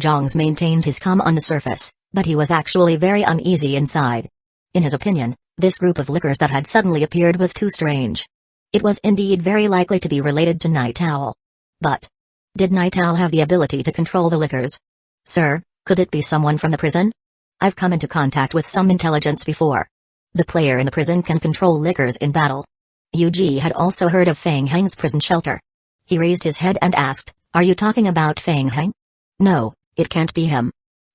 Zhang's maintained his calm on the surface, but he was actually very uneasy inside. In his opinion, this group of lickers that had suddenly appeared was too strange. It was indeed very likely to be related to Night Owl. But did Night Owl have the ability to control the lickers? Sir, could it be someone from the prison? I've come into contact with some intelligence before. The player in the prison can control lickers in battle. Yuji had also heard of Fang Heng's prison shelter. He raised his head and asked, "Are you talking about Fang Heng?" "No, it can't be him."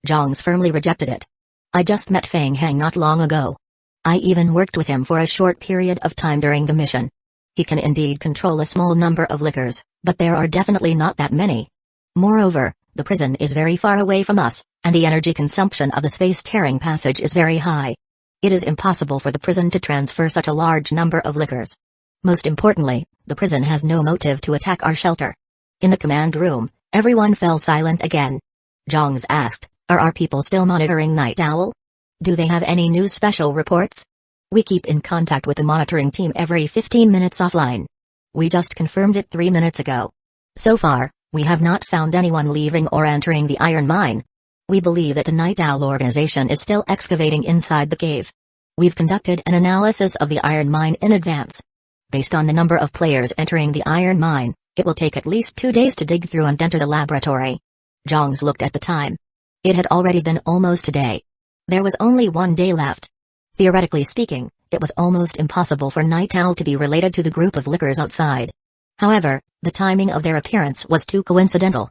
Zhang's firmly rejected it. "I just met Fang Heng not long ago. I even worked with him for a short period of time during the mission. He can indeed control a small number of lickers, but there are definitely not that many. Moreover, the prison is very far away from us, and the energy consumption of the space-tearing passage is very high. It is impossible for the prison to transfer such a large number of lickers. Most importantly, the prison has no motive to attack our shelter." In the command room, everyone fell silent again. Zhang asked, "Are our people still monitoring Night Owl? Do they have any new special reports?" "We keep in contact with the monitoring team every 15 minutes offline. We just confirmed it 3 minutes ago. So far, we have not found anyone leaving or entering the iron mine. We believe that the Night Owl organization is still excavating inside the cave. We've conducted an analysis of the iron mine in advance. Based on the number of players entering the iron mine, it will take at least 2 days to dig through and enter the laboratory." Zhang looked at the time. It had already been almost a day. There was only 1 day left. Theoretically speaking, it was almost impossible for Night Owl to be related to the group of lickers outside. However, the timing of their appearance was too coincidental.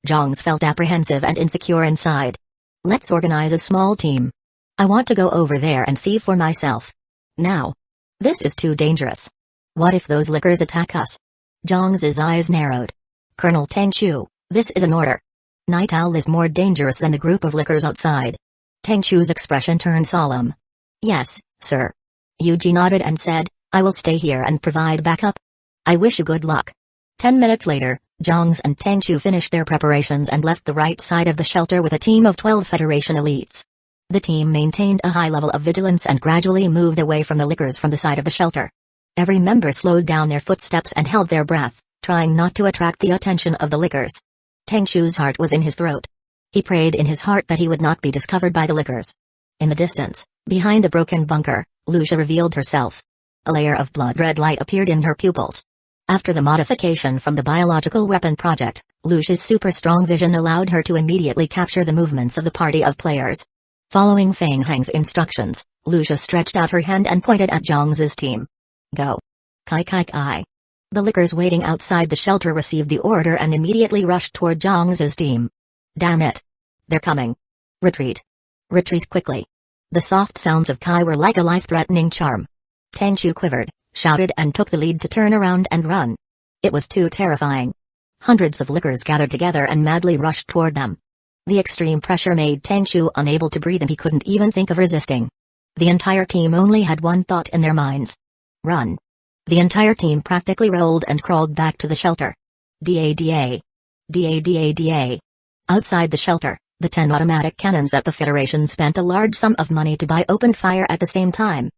Zhang felt apprehensive and insecure inside. "Let's organize a small team. I want to go over there and see for myself. Now. This is too dangerous. What if those lickers attack us?" Zhang's eyes narrowed. "Colonel Tangshu, this is an order. Night Owl is more dangerous than the group of lickers outside." Tangshu's expression turned solemn. "Yes, sir." Yuji nodded and said, "I will stay here and provide backup. I wish you good luck." 10 minutes later, Zhang and Tangshu finished their preparations and left the right side of the shelter with a team of 12 Federation elites. The team maintained a high level of vigilance and gradually moved away from the lickers from the side of the shelter. Every member slowed down their footsteps and held their breath, trying not to attract the attention of the lickers. Tangshu's heart was in his throat. He prayed in his heart that he would not be discovered by the lickers. In the distance, behind a broken bunker, Lucia revealed herself. A layer of blood-red light appeared in her pupils. After the modification from the biological weapon project, Lucia's super-strong vision allowed her to immediately capture the movements of the party of players. Following Fang Heng's instructions, Lucia stretched out her hand and pointed at Zhang's team. "Go. Kai kai kai." The lickers waiting outside the shelter received the order and immediately rushed toward Zhang's team. "Damn it. They're coming. Retreat. Retreat quickly." The soft sounds of Kai were like a life-threatening charm. Tangshu quivered, shouted and took the lead to turn around and run. It was too terrifying. Hundreds of lickers gathered together and madly rushed toward them. The extreme pressure made Tangshu unable to breathe and he couldn't even think of resisting. The entire team only had one thought in their minds. Run. The entire team practically rolled and crawled back to the shelter. Da. Da. Outside the shelter, the 10 automatic cannons that the Federation spent a large sum of money to buy opened fire at the same time.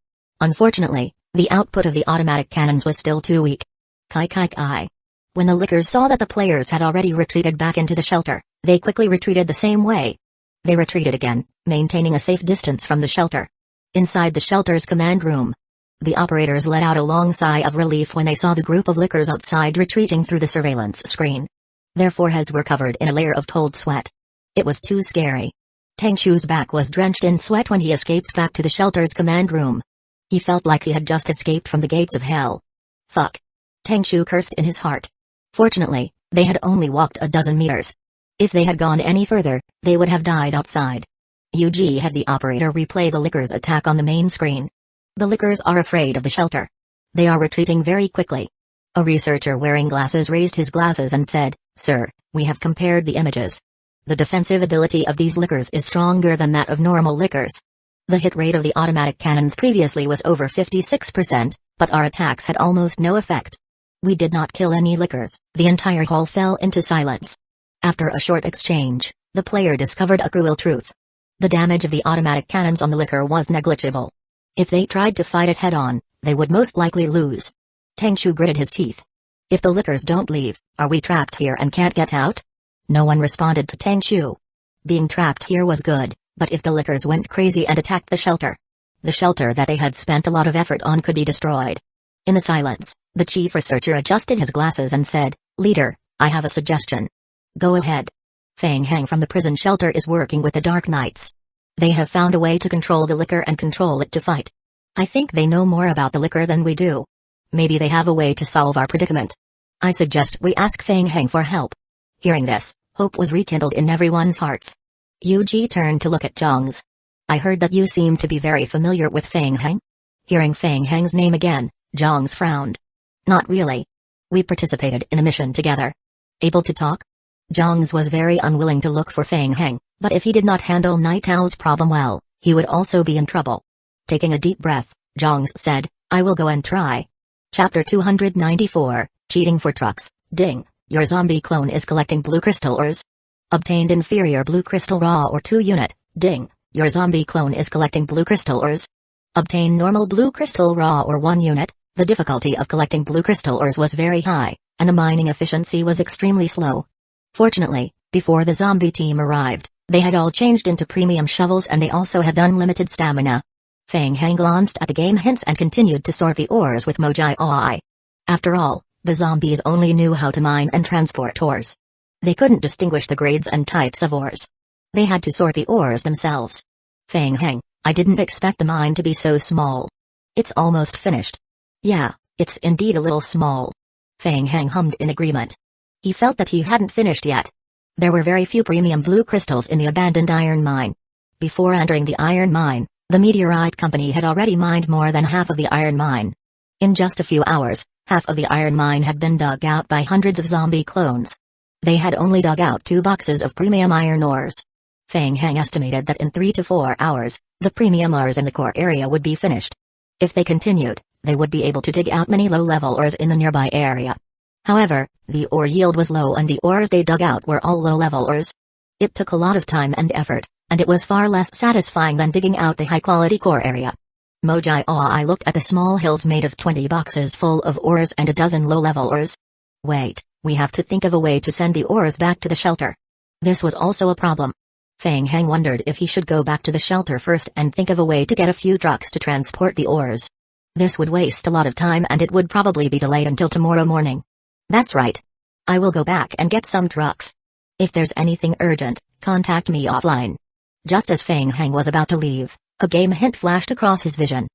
Unfortunately, the output of the automatic cannons was still too weak. Kai kai kai. When the lickers saw that the players had already retreated back into the shelter, they quickly retreated the same way. They retreated again, maintaining a safe distance from the shelter. Inside the shelter's command room, the operators let out a long sigh of relief when they saw the group of lickers outside retreating through the surveillance screen. Their foreheads were covered in a layer of cold sweat. It was too scary. Tangshu's back was drenched in sweat when he escaped back to the shelter's command room. He felt like he had just escaped from the gates of hell. Fuck. Tangshu cursed in his heart. Fortunately, they had only walked a dozen meters. If they had gone any further, they would have died outside. Yuji had the operator replay the lickers' attack on the main screen. The lickers are afraid of the shelter. They are retreating very quickly. A researcher wearing glasses raised his glasses and said, "Sir, we have compared the images. The defensive ability of these lickers is stronger than that of normal lickers. The hit rate of the automatic cannons previously was over 56%, but our attacks had almost no effect. We did not kill any lickers." The entire hall fell into silence. After a short exchange, the player discovered a cruel truth. The damage of the automatic cannons on the liquor was negligible. If they tried to fight it head-on, they would most likely lose. Tangshu gritted his teeth. If the liquors don't leave, are we trapped here and can't get out? No one responded to Tangshu. Being trapped here was good, but if the liquors went crazy and attacked the shelter that they had spent a lot of effort on could be destroyed. In the silence, the chief researcher adjusted his glasses and said, "Leader, I have a suggestion." "Go ahead." Fang Heng from the prison shelter is working with the Dark Knights. They have found a way to control the liquor and control it to fight. I think they know more about the liquor than we do. Maybe they have a way to solve our predicament. I suggest we ask Fang Heng for help. Hearing this, hope was rekindled in everyone's hearts. Yuji turned to look at Zhang's. "I heard that you seem to be very familiar with Fang Heng?" Hearing Fang Heng's name again, Zhang's frowned. "Not really. We participated in a mission together." "Able to talk?" Zhang's was very unwilling to look for Fang Heng, but if he did not handle Night Owl's problem well, he would also be in trouble. Taking a deep breath, Zhang's said, "I will go and try." Chapter 294, Cheating for Trucks. Ding, your zombie clone is collecting blue crystal ores. Obtained inferior blue crystal raw or 2 unit. Ding, your zombie clone is collecting blue crystal ores. Obtain normal blue crystal raw or 1 unit. The difficulty of collecting blue crystal ores was very high, and the mining efficiency was extremely slow. Fortunately, before the zombie team arrived, they had all changed into premium shovels and they also had unlimited stamina. Fang Heng glanced at the game hints and continued to sort the ores with Mojai Oi. After all, the zombies only knew how to mine and transport ores. They couldn't distinguish the grades and types of ores. They had to sort the ores themselves. "Fang Heng, I didn't expect the mine to be so small. It's almost finished." "Yeah, it's indeed a little small." Fang Heng hummed in agreement. He felt that he hadn't finished yet. There were very few premium blue crystals in the abandoned iron mine. Before entering the iron mine, the meteorite company had already mined more than half of the iron mine. In just a few hours, half of the iron mine had been dug out by hundreds of zombie clones. They had only dug out 2 boxes of premium iron ores. Fang Heng estimated that in 3 to 4 hours, the premium ores in the core area would be finished. If they continued, they would be able to dig out many low-level ores in the nearby area. However, the ore yield was low and the ores they dug out were all low-level ores. It took a lot of time and effort, and it was far less satisfying than digging out the high-quality core area. Mojai Oi looked at the small hills made of 20 boxes full of ores and a dozen low-level ores. "Wait, we have to think of a way to send the ores back to the shelter." This was also a problem. Fang Heng wondered if he should go back to the shelter first and think of a way to get a few trucks to transport the ores. This would waste a lot of time and it would probably be delayed until tomorrow morning. "That's right. I will go back and get some trucks. If there's anything urgent, contact me offline." Just as Fang Heng was about to leave, a game hint flashed across his vision.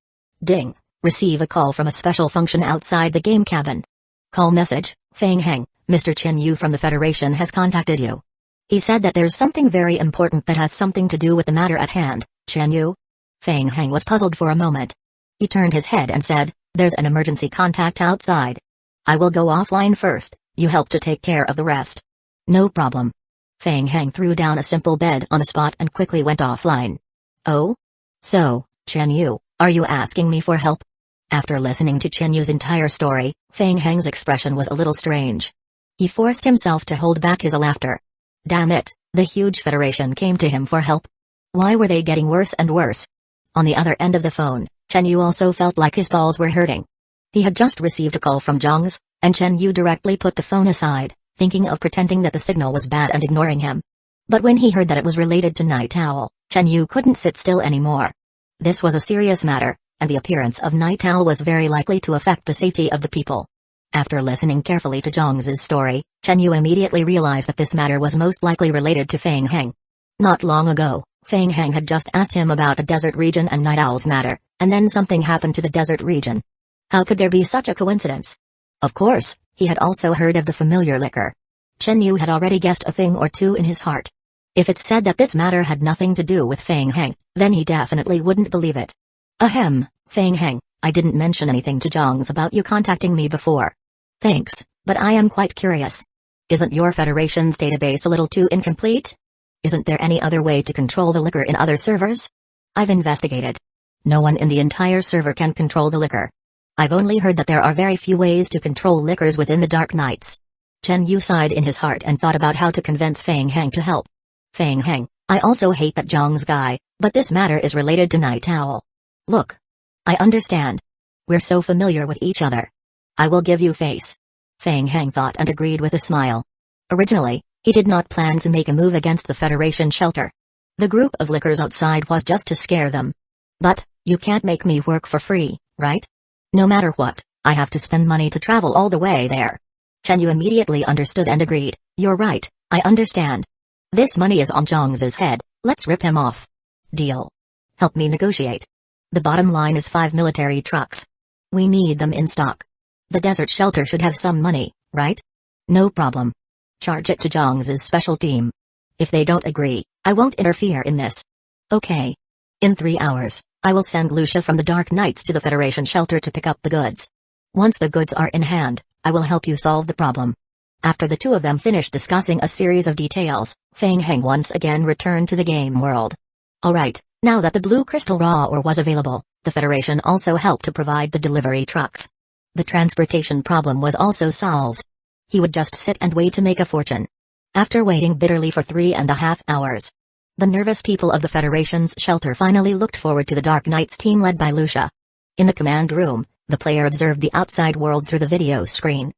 Ding, receive a call from a special function outside the game cabin. Call message, Fang Heng, Mr. Chen Yu from the Federation has contacted you. He said that there's something very important that has something to do with the matter at hand. Chen Yu? Fang Heng was puzzled for a moment. He turned his head and said, "There's an emergency contact outside. I will go offline first, you help to take care of the rest." "No problem." Fang Heng threw down a simple bed on the spot and quickly went offline. "Oh? So, Chen Yu, are you asking me for help?" After listening to Chen Yu's entire story, Fang Heng's expression was a little strange. He forced himself to hold back his laughter. Damn it, the huge Federation came to him for help. Why were they getting worse and worse? On the other end of the phone, Chen Yu also felt like his balls were hurting. He had just received a call from Zhang's, and Chen Yu directly put the phone aside, thinking of pretending that the signal was bad and ignoring him. But when he heard that it was related to Night Owl, Chen Yu couldn't sit still anymore. This was a serious matter, and the appearance of Night Owl was very likely to affect the safety of the people. After listening carefully to Zhang's story, Chen Yu immediately realized that this matter was most likely related to Fang Heng. Not long ago, Fang Heng had just asked him about the desert region and Night Owl's matter, and then something happened to the desert region. How could there be such a coincidence? Of course, he had also heard of the familiar liquor. Chen Yu had already guessed a thing or two in his heart. If it said that this matter had nothing to do with Fang Heng, then he definitely wouldn't believe it. Ahem, Fang Heng, I didn't mention anything to Zhang's about you contacting me before. Thanks, but I am quite curious. Isn't your Federation's database a little too incomplete? Isn't there any other way to control the liquor in other servers? I've investigated. No one in the entire server can control the liquor. I've only heard that there are very few ways to control liquors within the Dark Knights. Chen Yu sighed in his heart and thought about how to convince Fang Heng to help. Fang Heng, I also hate that Zhang's guy, but this matter is related to Night Owl. Look. I understand. We're so familiar with each other. I will give you face. Fang Heng thought and agreed with a smile. Originally, he did not plan to make a move against the Federation shelter. The group of lickers outside was just to scare them. But, you can't make me work for free, right? No matter what, I have to spend money to travel all the way there. Chen Yu immediately understood and agreed, you're right, I understand. This money is on Zhang's head, let's rip him off. Deal. Help me negotiate. The bottom line is 5 military trucks. We need them in stock. The desert shelter should have some money, right? No problem. Charge it to Zhang's special team. If they don't agree, I won't interfere in this. Okay. In 3 hours, I will send Lucia from the Dark Knights to the Federation shelter to pick up the goods. Once the goods are in hand, I will help you solve the problem. After the two of them finished discussing a series of details, Fang Heng once again returned to the game world. Alright, now that the blue crystal raw ore was available, the Federation also helped to provide the delivery trucks. The transportation problem was also solved. He would just sit and wait to make a fortune. After waiting bitterly for 3.5 hours, the nervous people of the Federation's shelter finally looked forward to the Dark Knights team led by Lucia. In the command room, the player observed the outside world through the video screen.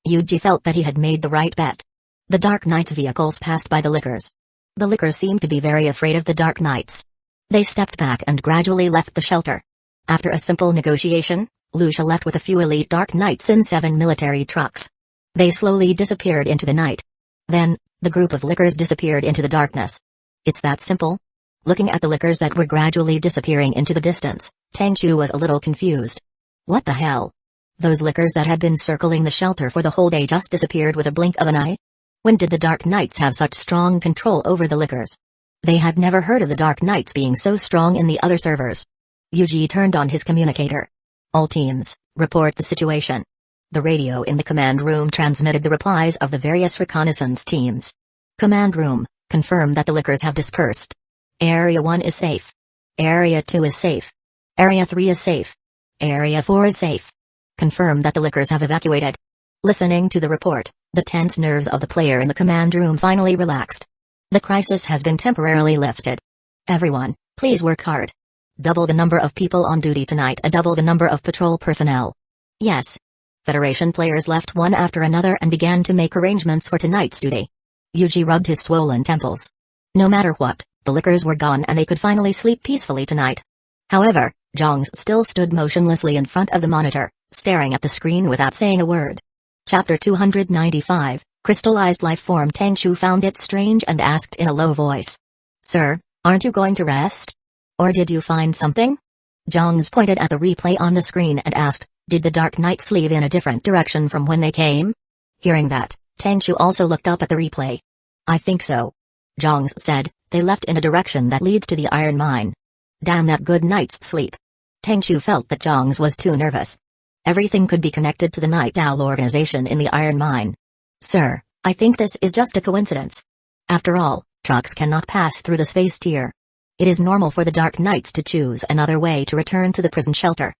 Yuji felt that he had made the right bet. The Dark Knights' vehicles passed by the lickers. The lickers seemed to be very afraid of the Dark Knights. They stepped back and gradually left the shelter. After a simple negotiation, Lucia left with a few elite Dark Knights in 7 military trucks. They slowly disappeared into the night. Then, the group of lickers disappeared into the darkness. It's that simple? Looking at the lickers that were gradually disappearing into the distance, Tang Chu was a little confused. What the hell? Those lickers that had been circling the shelter for the whole day just disappeared with a blink of an eye? When did the Dark Knights have such strong control over the lickers? They had never heard of the Dark Knights being so strong in the other servers. Yuji turned on his communicator. All teams, report the situation. The radio in the command room transmitted the replies of the various reconnaissance teams. Command room, confirm that the lickers have dispersed. Area 1 is safe. Area 2 is safe. Area 3 is safe. Area 4 is safe. Confirm that the lickers have evacuated. Listening to the report, the tense nerves of the player in the command room finally relaxed. The crisis has been temporarily lifted. Everyone, please work hard. Double the number of people on duty tonight and double the number of patrol personnel. Yes. Federation players left one after another and began to make arrangements for tonight's duty. Yuji rubbed his swollen temples. No matter what, the lickers were gone and they could finally sleep peacefully tonight. However, Zhang still stood motionlessly in front of the monitor, staring at the screen without saying a word. Chapter 295, Crystallized Life Form. Tang Chu found it strange and asked in a low voice. Sir, aren't you going to rest? Or did you find something? Zhang pointed at the replay on the screen and asked, did the Dark Knights leave in a different direction from when they came? Hearing that, Tang Chu also looked up at the replay. I think so. Zhang said, they left in a direction that leads to the iron mine. Damn that good night's sleep. Tang Chu felt that Zhang was too nervous. Everything could be connected to the Night Owl organization in the iron mine. Sir, I think this is just a coincidence. After all, trucks cannot pass through the space tier. It is normal for the Dark Knights to choose another way to return to the prison shelter.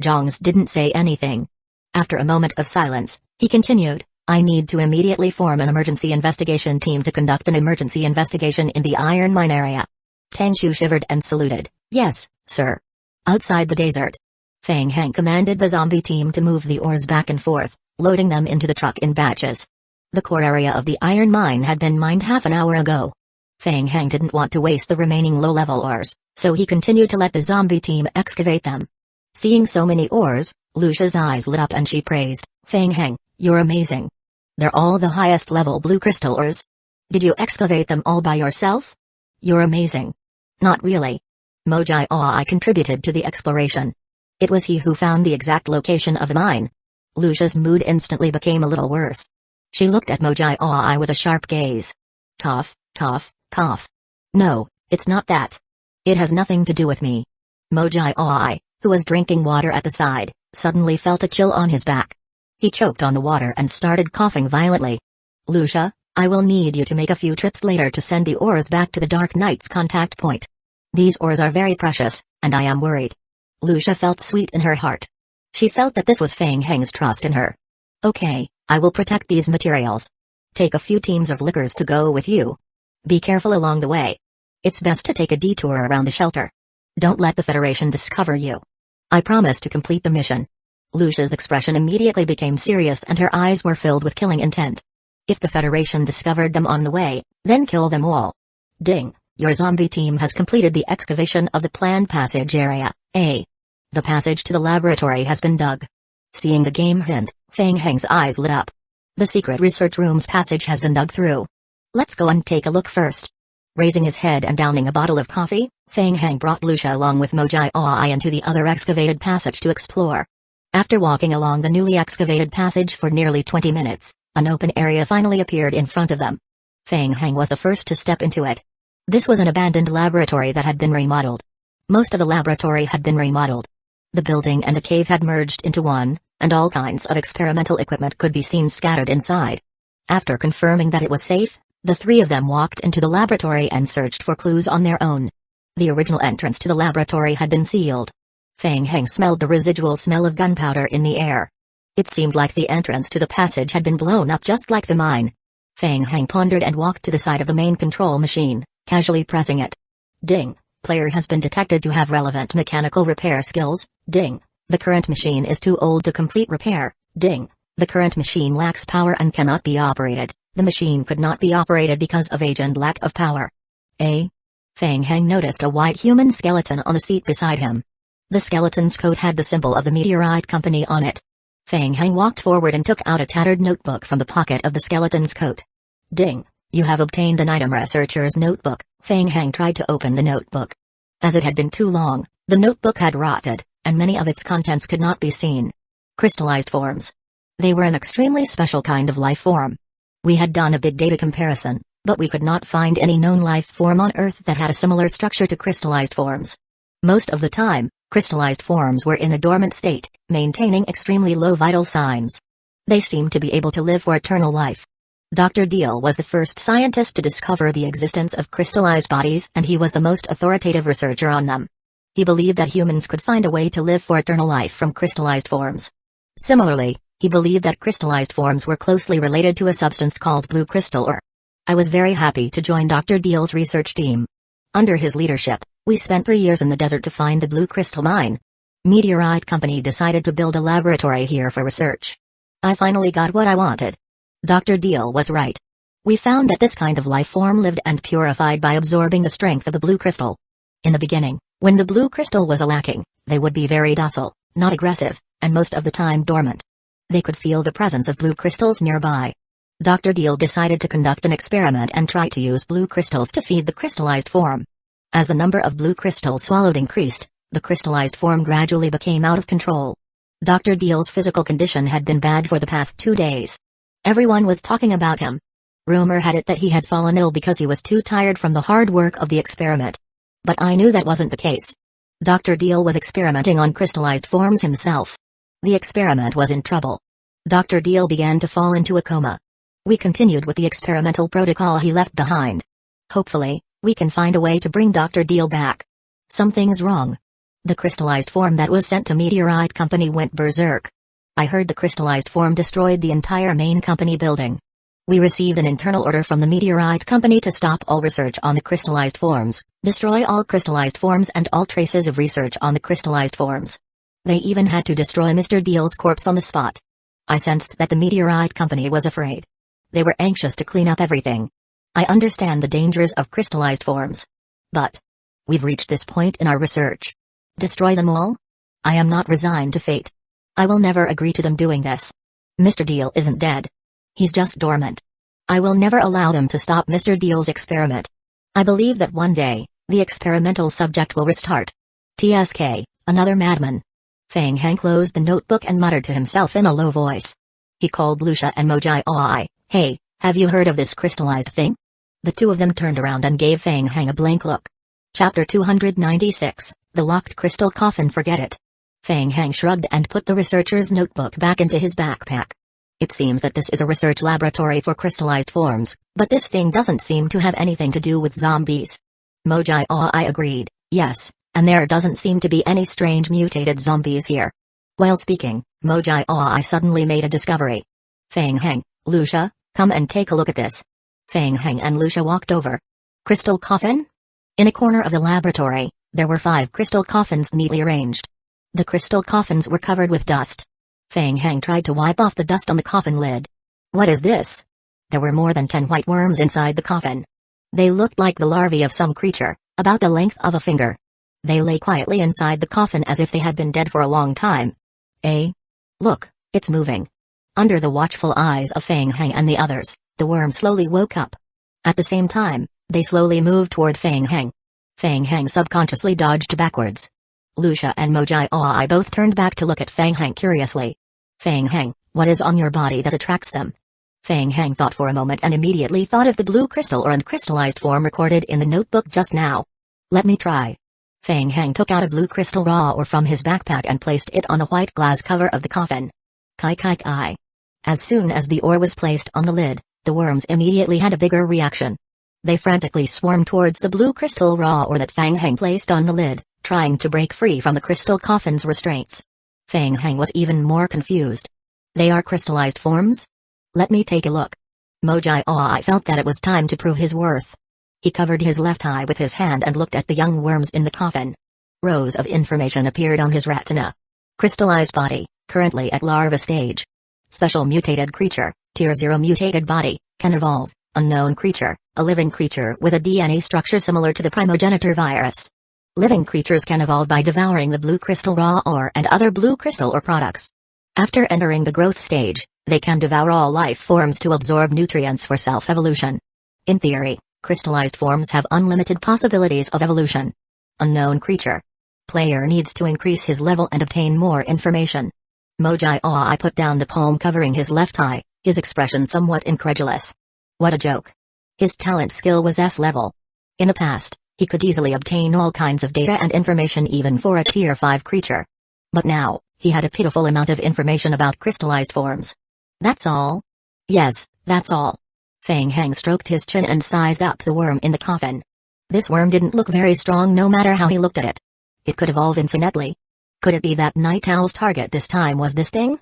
Zhang didn't say anything. After a moment of silence, he continued, I need to immediately form an emergency investigation team to conduct an emergency investigation in the iron mine area. Tang Chu shivered and saluted, yes, sir. Outside the desert, Fang Heng commanded the zombie team to move the ores back and forth, loading them into the truck in batches. The core area of the iron mine had been mined half an hour ago. Fang Heng didn't want to waste the remaining low-level ores, so he continued to let the zombie team excavate them. Seeing so many ores, Lucia's eyes lit up and she praised, Fang Heng, you're amazing. They're all the highest level blue crystal ores. Did you excavate them all by yourself? You're amazing. Not really. Mojai I contributed to the exploration. It was he who found the exact location of the mine. Lucia's mood instantly became a little worse. She looked at Mojai I with a sharp gaze. Cough, cough, cough. No, it's not that. It has nothing to do with me. Mojai I, who was drinking water at the side, suddenly felt a chill on his back. He choked on the water and started coughing violently. Lucia, I will need you to make a few trips later to send the ores back to the Dark Knight's contact point. These ores are very precious, and I am worried. Lucia felt sweet in her heart. She felt that this was Fang Heng's trust in her. Okay, I will protect these materials. Take a few teams of lickers to go with you. Be careful along the way. It's best to take a detour around the shelter. Don't let the Federation discover you. I promise to complete the mission." Lucia's expression immediately became serious and her eyes were filled with killing intent. "If the Federation discovered them on the way, then kill them all." Ding. Your zombie team has completed the excavation of the planned passage area, A. The passage to the laboratory has been dug. Seeing the game hint, Fang Heng's eyes lit up. The secret research room's passage has been dug through. Let's go and take a look first. Raising his head and downing a bottle of coffee, Fang Heng brought Lucia along with Mojai Ai into the other excavated passage to explore. After walking along the newly excavated passage for nearly 20 minutes, an open area finally appeared in front of them. Fang Heng was the first to step into it. This was an abandoned laboratory that had been remodeled. Most of the laboratory had been remodeled. The building and the cave had merged into one, and all kinds of experimental equipment could be seen scattered inside. After confirming that it was safe, the three of them walked into the laboratory and searched for clues on their own. The original entrance to the laboratory had been sealed. Fang Heng smelled the residual smell of gunpowder in the air. It seemed like the entrance to the passage had been blown up just like the mine. Fang Heng pondered and walked to the side of the main control machine, casually pressing it. Ding. Player has been detected to have relevant mechanical repair skills. Ding. The current machine is too old to complete repair. Ding. The current machine lacks power and cannot be operated. The machine could not be operated because of age and lack of power. A. Fang Heng noticed a white human skeleton on the seat beside him. The skeleton's coat had the symbol of the Meteorite Company on it. Fang Heng walked forward and took out a tattered notebook from the pocket of the skeleton's coat. Ding. You have obtained an item researcher's notebook. Fang Heng tried to open the notebook. As it had been too long, the notebook had rotted, and many of its contents could not be seen. Crystallized forms. They were an extremely special kind of life form. We had done a big data comparison, but we could not find any known life form on Earth that had a similar structure to crystallized forms. Most of the time, crystallized forms were in a dormant state, maintaining extremely low vital signs. They seemed to be able to live for eternal life. Dr. Deal was the first scientist to discover the existence of crystallized bodies, and he was the most authoritative researcher on them. He believed that humans could find a way to live for eternal life from crystallized forms. Similarly, he believed that crystallized forms were closely related to a substance called blue crystal ore. I was very happy to join Dr. Deal's research team. Under his leadership, we spent 3 years in the desert to find the blue crystal mine. Meteorite Company decided to build a laboratory here for research. I finally got what I wanted. Dr. Deal was right. We found that this kind of life form lived and purified by absorbing the strength of the blue crystal. In the beginning, when the blue crystal was lacking, they would be very docile, not aggressive, and most of the time dormant. They could feel the presence of blue crystals nearby. Dr. Deal decided to conduct an experiment and try to use blue crystals to feed the crystallized form. As the number of blue crystals swallowed increased, the crystallized form gradually became out of control. Dr. Deal's physical condition had been bad for the past 2 days. Everyone was talking about him. Rumor had it that he had fallen ill because he was too tired from the hard work of the experiment. But I knew that wasn't the case. Dr. Deal was experimenting on crystallized forms himself. The experiment was in trouble. Dr. Deal began to fall into a coma. We continued with the experimental protocol he left behind. Hopefully, we can find a way to bring Dr. Deal back. Something's wrong. The crystallized form that was sent to Meteorite Company went berserk. I heard the crystallized form destroyed the entire main company building. We received an internal order from the Meteorite Company to stop all research on the crystallized forms, destroy all crystallized forms and all traces of research on the crystallized forms. They even had to destroy Mr. Deal's corpse on the spot. I sensed that the Meteorite Company was afraid. They were anxious to clean up everything. I understand the dangers of crystallized forms. But we've reached this point in our research. Destroy them all? I am not resigned to fate. I will never agree to them doing this. Mr. Deal isn't dead. He's just dormant. I will never allow them to stop Mr. Deal's experiment. I believe that one day, the experimental subject will restart. TSK, another madman. Fang Heng closed the notebook and muttered to himself in a low voice. He called Lucia and Mojai Ai. Hey, have you heard of this crystallized thing? The two of them turned around and gave Fang Heng a blank look. Chapter 296, The Locked Crystal Coffin. Forget it. Fang Heng shrugged and put the researcher's notebook back into his backpack. It seems that this is a research laboratory for crystallized forms, but this thing doesn't seem to have anything to do with zombies. Mojai Ai agreed, yes, and there doesn't seem to be any strange mutated zombies here. While speaking, Mojai Ai suddenly made a discovery. Fang Heng, Lucia, Come and take a look at this. Feng Heng and Lucia walked over. Crystal coffin? In a corner of the laboratory, there were 5 crystal coffins neatly arranged. The crystal coffins were covered with dust. Feng Heng tried to wipe off the dust on the coffin lid. What is this? There were more than 10 white worms inside the coffin. They looked like the larvae of some creature, about the length of a finger. They lay quietly inside the coffin as if they had been dead for a long time. Look, it's moving. Under the watchful eyes of Feng Heng and the others, the worms slowly woke up. At the same time, they slowly moved toward Feng Heng. Feng Heng subconsciously dodged backwards. Lucia and Mojai both turned back to look at Feng Heng curiously. Feng Heng, what is on your body that attracts them? Feng Heng thought for a moment and immediately thought of the blue crystal or uncrystallized form recorded in the notebook just now. Let me try. Feng Heng took out a blue crystal raw ore from his backpack and placed it on the white glass cover of the coffin. Kai. As soon as the ore was placed on the lid, the worms immediately had a bigger reaction. They frantically swarmed towards the blue crystal raw ore that Feng Heng placed on the lid, trying to break free from the crystal coffin's restraints. Feng Heng was even more confused. They are crystallized forms? Let me take a look. Mojai felt that it was time to prove his worth. He covered his left eye with his hand and looked at the young worms in the coffin. Rows of information appeared on his retina. Crystallized body, currently at larva stage. Special mutated creature, Tier 0 mutated body, can evolve. Unknown creature, a living creature with a DNA structure similar to the primogenitor virus. Living creatures can evolve by devouring the blue crystal raw ore and other blue crystal ore products. After entering the growth stage, they can devour all life forms to absorb nutrients for self-evolution. In theory, crystallized forms have unlimited possibilities of evolution. Unknown creature. Player needs to increase his level and obtain more information. Mojai put down the palm covering his left eye, his expression somewhat incredulous. What a joke. His talent skill was S level. In the past, he could easily obtain all kinds of data and information even for a Tier 5 creature. But now, he had a pitiful amount of information about crystallized forms. That's all? Yes, that's all. Feng Heng stroked his chin and sized up the worm in the coffin. This worm didn't look very strong no matter how he looked at it. It could evolve infinitely. Could it be that Night Owl's target this time was this thing?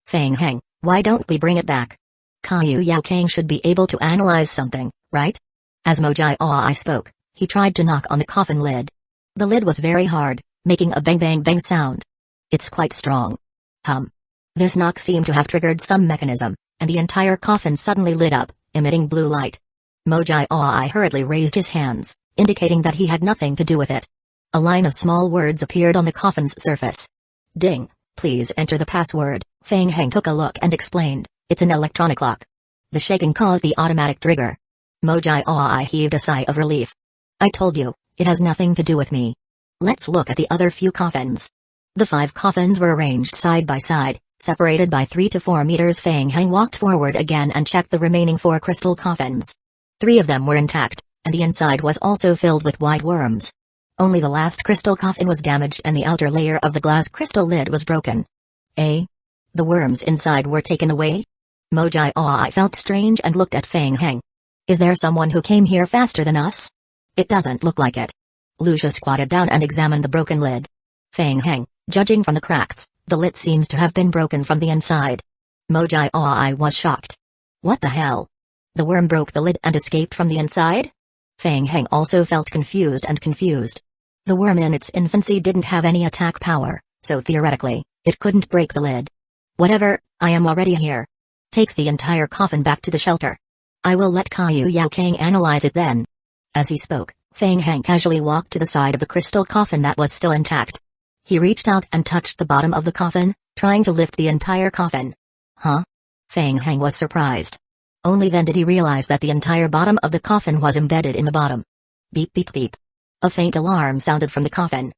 Feng Heng, why don't we bring it back? Caillou Yaokang should be able to analyze something, right? As Mojai spoke, he tried to knock on the coffin lid. The lid was very hard, making a bang bang bang sound. It's quite strong. This knock seemed to have triggered some mechanism, and the entire coffin suddenly lit up, emitting blue light. Mojai hurriedly raised his hands, indicating that he had nothing to do with it. A line of small words appeared on the coffin's surface. Ding, please enter the password. Feng Heng took a look and explained, it's an electronic lock. The shaking caused the automatic trigger. Mojai heaved a sigh of relief. I told you, it has nothing to do with me. Let's look at the other few coffins. The 5 coffins were arranged side by side, separated by 3 to 4 meters. Feng Heng walked forward again and checked the remaining 4 crystal coffins. 3 of them were intact, and the inside was also filled with white worms. Only the last crystal coffin was damaged and the outer layer of the glass crystal lid was broken. The worms inside were taken away? Mojai felt strange and looked at Feng Heng. Is there someone who came here faster than us? It doesn't look like it. Lucia squatted down and examined the broken lid. Feng Heng, judging from the cracks, the lid seems to have been broken from the inside. Mojai was shocked. What the hell? The worm broke the lid and escaped from the inside? Feng Heng also felt confused. The worm in its infancy didn't have any attack power, so theoretically, it couldn't break the lid. Whatever, I am already here. Take the entire coffin back to the shelter. I will let Caillou Yaokang analyze it then. As he spoke, Feng Heng casually walked to the side of the crystal coffin that was still intact. He reached out and touched the bottom of the coffin, trying to lift the entire coffin. Huh? Feng Heng was surprised. Only then did he realize that the entire bottom of the coffin was embedded in the bottom. Beep beep beep. A faint alarm sounded from the coffin.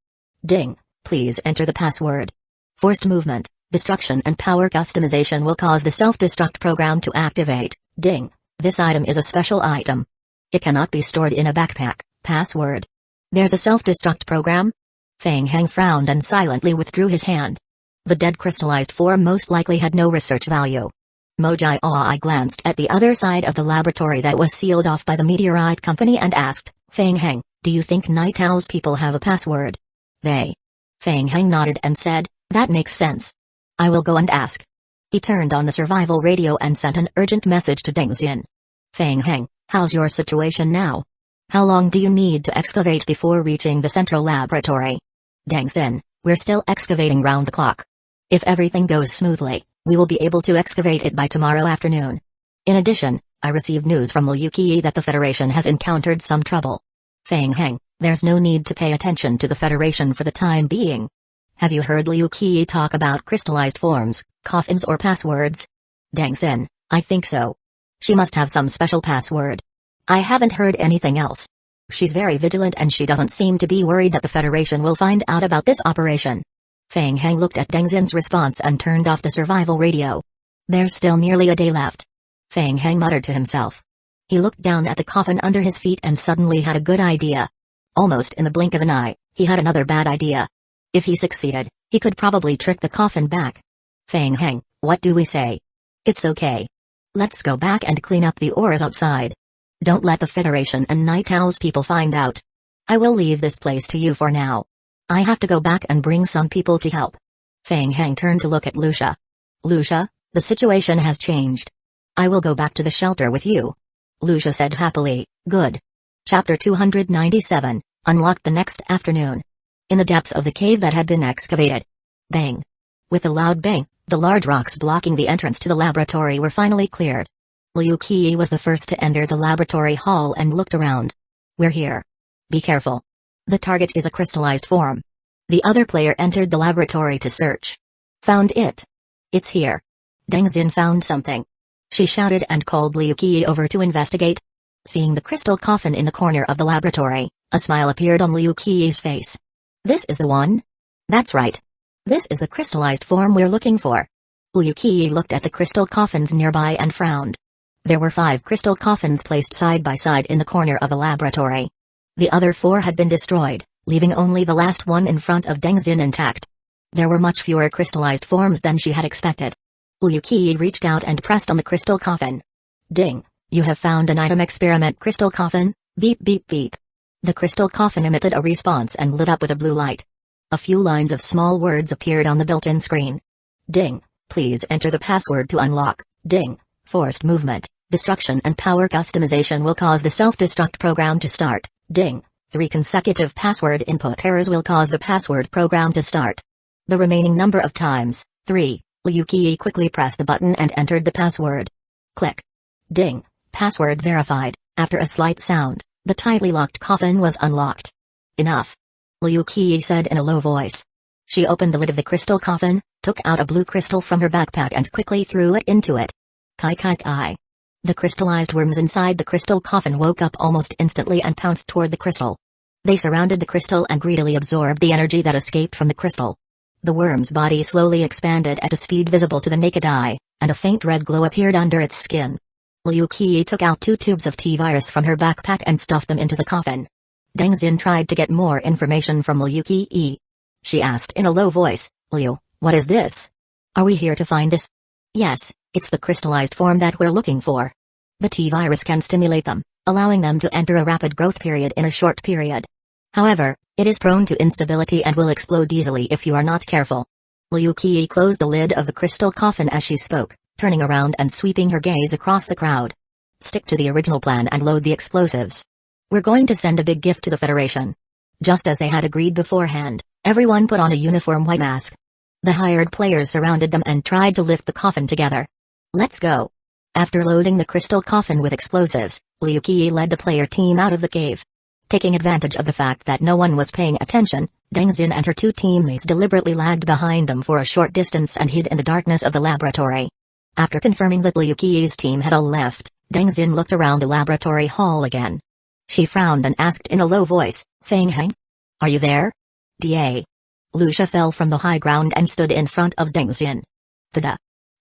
Ding, please enter the password. Forced movement, destruction and power customization will cause the self-destruct program to activate. Ding, this item is a special item. It cannot be stored in a backpack. Password. There's a self-destruct program? Feng Heng frowned and silently withdrew his hand. The dead crystallized form most likely had no research value. Mojai glanced at the other side of the laboratory that was sealed off by the meteorite company and asked, Feng Heng, do you think Night Owl's people have a password? They. Feng Heng nodded and said, that makes sense. I will go and ask. He turned on the survival radio and sent an urgent message to Deng Xin. Feng Heng, how's your situation now? How long do you need to excavate before reaching the central laboratory? Deng Xin, we're still excavating round the clock. If everything goes smoothly, we will be able to excavate it by tomorrow afternoon. In addition, I received news from Liu Qi that the Federation has encountered some trouble. Feng Heng, there's no need to pay attention to the Federation for the time being. Have you heard Liu Qi talk about crystallized forms, coffins or passwords? Deng Xin, I think so. She must have some special password. I haven't heard anything else. She's very vigilant and she doesn't seem to be worried that the Federation will find out about this operation. Feng Heng looked at Deng Xin's response and turned off the survival radio. There's still nearly a day left. Feng Heng muttered to himself. He looked down at the coffin under his feet and suddenly had a good idea. Almost in the blink of an eye, he had another bad idea. If he succeeded, he could probably trick the coffin back. Feng Heng, what do we say? It's okay. Let's go back and clean up the ores outside. Don't let the Federation and Night Owl's people find out. I will leave this place to you for now. I have to go back and bring some people to help. Feng Heng turned to look at Lucia. Lucia, the situation has changed. I will go back to the shelter with you. Lucia said happily, good. Chapter 297, unlocked the next afternoon. In the depths of the cave that had been excavated. Bang. With a loud bang, the large rocks blocking the entrance to the laboratory were finally cleared. Liu Qi was the first to enter the laboratory hall and looked around. We're here. Be careful. The target is a crystallized form. The other player entered the laboratory to search. Found it. It's here. Deng Xin found something. She shouted and called Liu Qi over to investigate. Seeing the crystal coffin in the corner of the laboratory, a smile appeared on Liu Qi's face. This is the one? That's right. This is the crystallized form we're looking for. Liu Qi looked at the crystal coffins nearby and frowned. There were 5 crystal coffins placed side by side in the corner of the laboratory. The other 4 had been destroyed, leaving only the last one in front of Deng Xin intact. There were much fewer crystallized forms than she had expected. Liu Qi reached out and pressed on the crystal coffin. Ding, you have found an item experiment crystal coffin, beep beep beep. The crystal coffin emitted a response and lit up with a blue light. A few lines of small words appeared on the built-in screen. Ding, please enter the password to unlock. Ding, forced movement, destruction and power customization will cause the self-destruct program to start. Ding, 3 consecutive password input errors will cause the password program to start. The remaining number of times, 3. Liu Qi quickly pressed the button and entered the password. Click. Ding, password verified. After a slight sound, the tightly locked coffin was unlocked. Enough. Liu Qi said in a low voice. She opened the lid of the crystal coffin, took out a blue crystal from her backpack and quickly threw it into it. Kai kai kai. The crystallized worms inside the crystal coffin woke up almost instantly and pounced toward the crystal. They surrounded the crystal and greedily absorbed the energy that escaped from the crystal. The worm's body slowly expanded at a speed visible to the naked eye, and a faint red glow appeared under its skin. Liu Qi took out 2 tubes of T-virus from her backpack and stuffed them into the coffin. Deng Xin tried to get more information from Liu Qi. She asked in a low voice, Liu, what is this? Are we here to find this? Yes, it's the crystallized form that we're looking for. The T-virus can stimulate them, allowing them to enter a rapid growth period in a short period. However, it is prone to instability and will explode easily if you are not careful. Liu Qi closed the lid of the crystal coffin as she spoke, turning around and sweeping her gaze across the crowd. Stick to the original plan and load the explosives. We're going to send a big gift to the Federation. Just as they had agreed beforehand, everyone put on a uniform white mask. The hired players surrounded them and tried to lift the coffin together. Let's go. After loading the crystal coffin with explosives, Liu Qi led the player team out of the cave. Taking advantage of the fact that no one was paying attention, Deng Xin and her 2 teammates deliberately lagged behind them for a short distance and hid in the darkness of the laboratory. After confirming that Liu Qi's team had all left, Deng Xin looked around the laboratory hall again. She frowned and asked in a low voice, Feng Heng? Are you there? Da. Lucia fell from the high ground and stood in front of Deng Xin. Tada.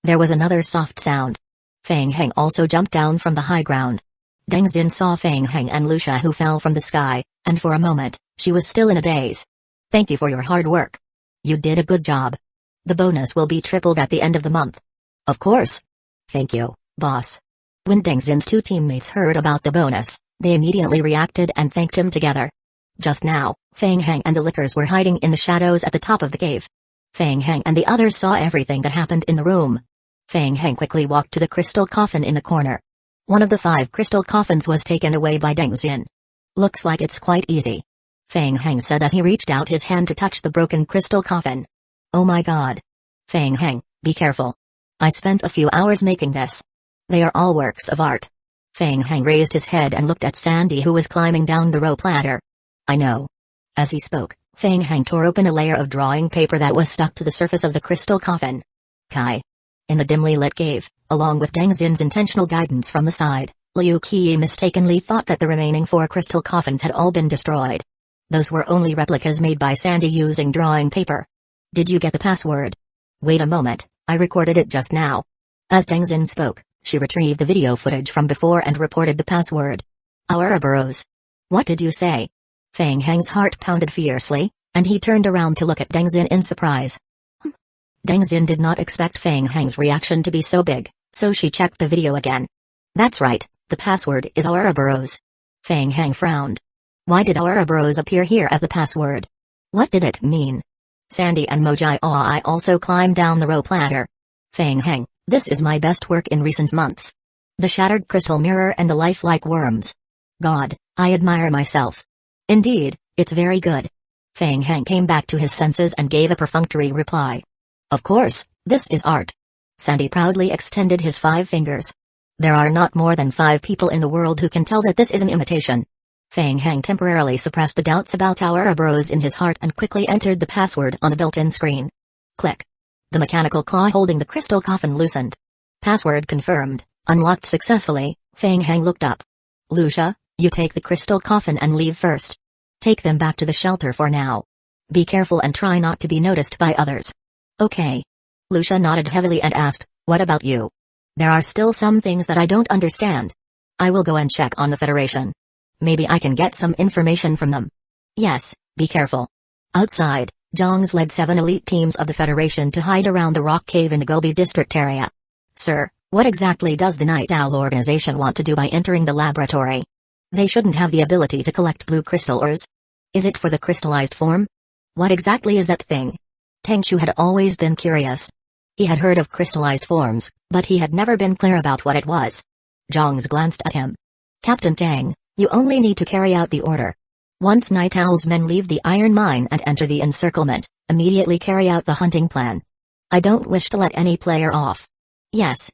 There was another soft sound. Feng Heng also jumped down from the high ground. Deng Xin saw Feng Heng and Lucia who fell from the sky, and for a moment, she was still in a daze. Thank you for your hard work. You did a good job. The bonus will be tripled at the end of the month. Of course. Thank you, boss. When Deng Xin's 2 teammates heard about the bonus, they immediately reacted and thanked him together. Just now, Feng Heng and the lickers were hiding in the shadows at the top of the cave. Feng Heng and the others saw everything that happened in the room. Feng Heng quickly walked to the crystal coffin in the corner. One of the 5 crystal coffins was taken away by Deng Xin. Looks like it's quite easy, Feng Heng said as he reached out his hand to touch the broken crystal coffin. Oh my god. Feng Heng, be careful. I spent a few hours making this. They are all works of art. Feng Heng raised his head and looked at Sandy, who was climbing down the rope ladder. I know. As he spoke, Feng Heng tore open a layer of drawing paper that was stuck to the surface of the crystal coffin. Kai. In the dimly lit cave, along with Deng Xin's intentional guidance from the side, Liu Qi mistakenly thought that the remaining 4 crystal coffins had all been destroyed. Those were only replicas made by Sandy using drawing paper. Did you get the password? Wait a moment, I recorded it just now. As Deng Xin spoke, she retrieved the video footage from before and reported the password. Ouroboros. What did you say? Feng Heng's heart pounded fiercely, and he turned around to look at Deng Xin in surprise. Deng Xin did not expect Feng Heng's reaction to be so big, so she checked the video again. That's right, the password is Ouroboros. Feng Heng frowned. Why did Ouroboros appear here as the password? What did it mean? Sandy and Mojai I also climbed down the rope ladder. Feng Heng, this is my best work in recent months. The shattered crystal mirror and the lifelike worms. God, I admire myself. Indeed, it's very good. Feng Heng came back to his senses and gave a perfunctory reply. Of course, this is art. Sandy proudly extended his 5 fingers. There are not more than 5 people in the world who can tell that this is an imitation. Feng Heng temporarily suppressed the doubts about Ouroboros in his heart and quickly entered the password on the built-in screen. Click. The mechanical claw holding the crystal coffin loosened. Password confirmed, unlocked successfully. Feng Heng looked up. Lucia, you take the crystal coffin and leave first. Take them back to the shelter for now. Be careful and try not to be noticed by others. Okay. Lucia nodded heavily and asked, what about you? There are still some things that I don't understand. I will go and check on the Federation. Maybe I can get some information from them. Yes, be careful. Outside, Zhongs led 7 elite teams of the Federation to hide around the rock cave in the Gobi district area. Sir, what exactly does the Night Owl organization want to do by entering the laboratory? They shouldn't have the ability to collect blue crystal ores. Is it for the crystallized form? What exactly is that thing? Tang Shu had always been curious. He had heard of crystallized forms, but he had never been clear about what it was. Zhongs glanced at him. Captain Tang, you only need to carry out the order. Once Night Owl's men leave the iron mine and enter the encirclement, immediately carry out the hunting plan. I don't wish to let any player off. Yes.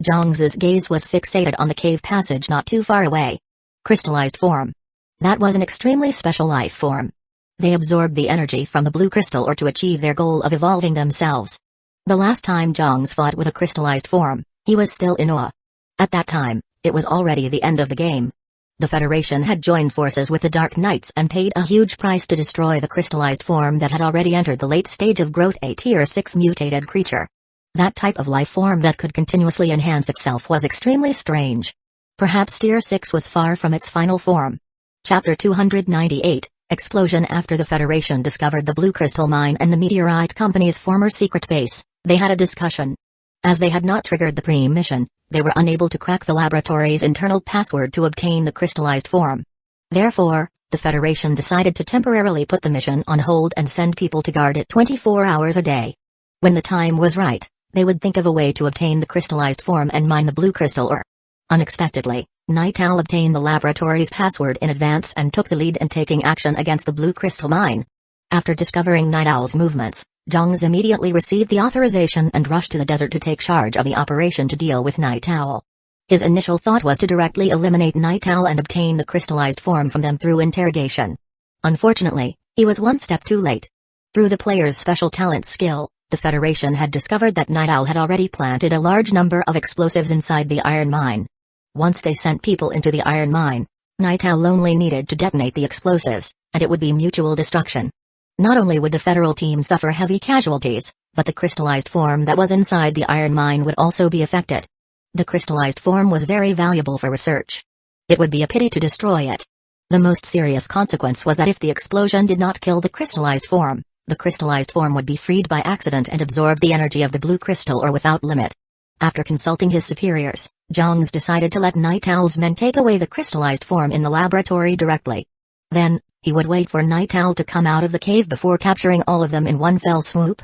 Zhongs's gaze was fixated on the cave passage not too far away. Crystallized form. That was an extremely special life form. They absorbed the energy from the blue crystal or to achieve their goal of evolving themselves. The last time Zhongs fought with a crystallized form, he was still in awe. At that time, it was already the end of the game. The Federation had joined forces with the Dark Knights and paid a huge price to destroy the crystallized form that had already entered the late stage of growth, a Tier 6 mutated creature. That type of life form that could continuously enhance itself was extremely strange. Perhaps Tier 6 was far from its final form. Chapter 298, Explosion. After the Federation discovered the Blue Crystal Mine and the Meteorite Company's former secret base, they had a discussion. As they had not triggered the pre-mission, they were unable to crack the laboratory's internal password to obtain the crystallized form. Therefore, the Federation decided to temporarily put the mission on hold and send people to guard it 24 hours a day. When the time was right, they would think of a way to obtain the crystallized form and mine the blue crystal ore. Unexpectedly, Night Owl obtained the laboratory's password in advance and took the lead in taking action against the blue crystal mine. After discovering Night Owl's movements, Zhongs immediately received the authorization and rushed to the desert to take charge of the operation to deal with Night Owl. His initial thought was to directly eliminate Night Owl and obtain the crystallized form from them through interrogation. Unfortunately, he was one step too late. Through the player's special talent skill, the Federation had discovered that Night Owl had already planted a large number of explosives inside the iron mine. Once they sent people into the iron mine, Night Owl only needed to detonate the explosives, and it would be mutual destruction. Not only would the federal team suffer heavy casualties, but the crystallized form that was inside the iron mine would also be affected. The crystallized form was very valuable for research. It would be a pity to destroy it. The most serious consequence was that if the explosion did not kill the crystallized form would be freed by accident and absorb the energy of the blue crystal or without limit. After consulting his superiors, Zhongs decided to let Night Owl's men take away the crystallized form in the laboratory directly. Then, he would wait for Night Owl to come out of the cave before capturing all of them in one fell swoop.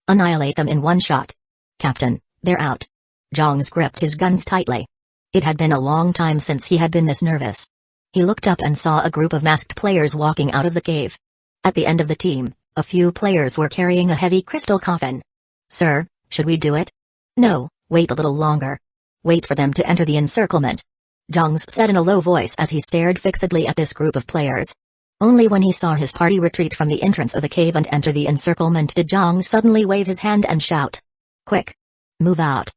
Annihilate them in one shot. Captain, they're out. Zhang's gripped his guns tightly. It had been a long time since he had been this nervous. He looked up and saw a group of masked players walking out of the cave. At the end of the team, a few players were carrying a heavy crystal coffin. "Sir, should we do it?" "No, wait a little longer. Wait for them to enter the encirclement," Zhang said in a low voice as he stared fixedly at this group of players. Only when he saw his party retreat from the entrance of the cave and enter the encirclement did Zhang suddenly wave his hand and shout, "Quick! Move out!"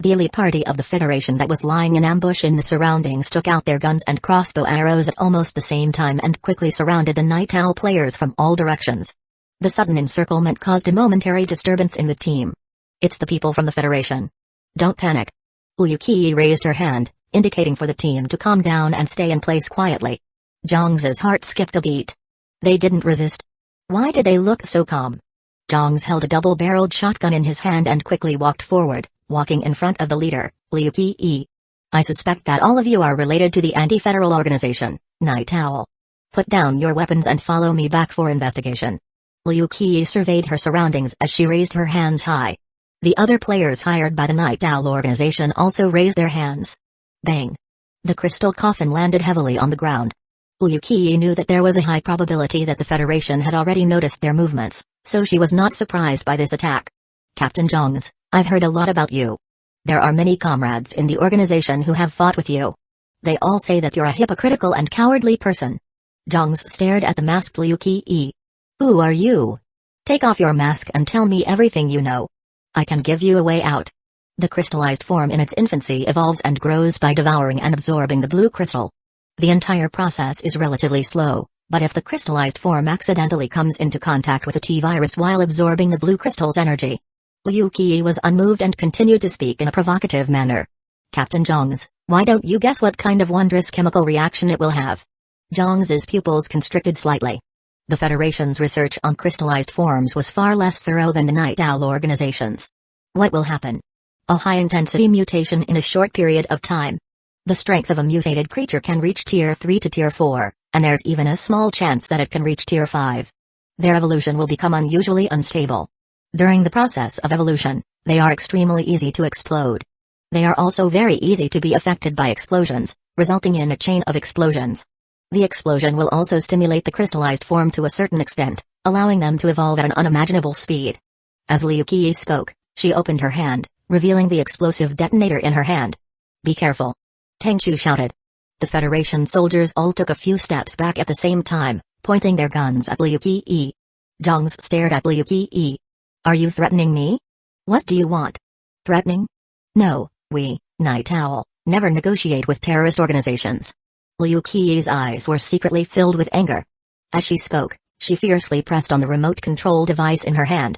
The elite party of the Federation that was lying in ambush in the surroundings took out their guns and crossbow arrows at almost the same time and quickly surrounded the Night Owl players from all directions. The sudden encirclement caused a momentary disturbance in the team. "It's the people from the Federation. Don't panic." Liu Qi raised her hand, indicating for the team to calm down and stay in place quietly. Zhang's heart skipped a beat. They didn't resist. Why did they look so calm? Zhang held a double-barreled shotgun in his hand and quickly walked forward, walking in front of the leader, Liu Qi. "I suspect that all of you are related to the anti-federal organization, Night Owl. Put down your weapons and follow me back for investigation." Liu Qi surveyed her surroundings as she raised her hands high. The other players hired by the Night Owl organization also raised their hands. Bang! The crystal coffin landed heavily on the ground. Liu Qi knew that there was a high probability that the Federation had already noticed their movements, so she was not surprised by this attack. "Captain Zhang, I've heard a lot about you. There are many comrades in the organization who have fought with you. They all say that you're a hypocritical and cowardly person." Zhang stared at the masked Liu Qi. "Who are you? Take off your mask and tell me everything you know. I can give you a way out." The crystallized form in its infancy evolves and grows by devouring and absorbing the blue crystal. The entire process is relatively slow, but if the crystallized form accidentally comes into contact with the T-virus while absorbing the blue crystal's energy. Liu Qi was unmoved and continued to speak in a provocative manner. "Captain Zhang, why don't you guess what kind of wondrous chemical reaction it will have?" Zhang's pupils constricted slightly. The Federation's research on crystallized forms was far less thorough than the Night Owl organization's. "What will happen? A high-intensity mutation in a short period of time. The strength of a mutated creature can reach Tier 3 to Tier 4, and there's even a small chance that it can reach Tier 5. Their evolution will become unusually unstable. During the process of evolution, they are extremely easy to explode. They are also very easy to be affected by explosions, resulting in a chain of explosions. The explosion will also stimulate the crystallized form to a certain extent, allowing them to evolve at an unimaginable speed." As Liu Qi spoke, she opened her hand, revealing the explosive detonator in her hand. "Be careful!" Tang Chu shouted. The Federation soldiers all took a few steps back at the same time, pointing their guns at Liu Qi. Zhang stared at Liu Qi. "Are you threatening me? What do you want?" "Threatening? No, we, Night Owl, never negotiate with terrorist organizations." Liu Qi's eyes were secretly filled with anger. As she spoke, she fiercely pressed on the remote control device in her hand.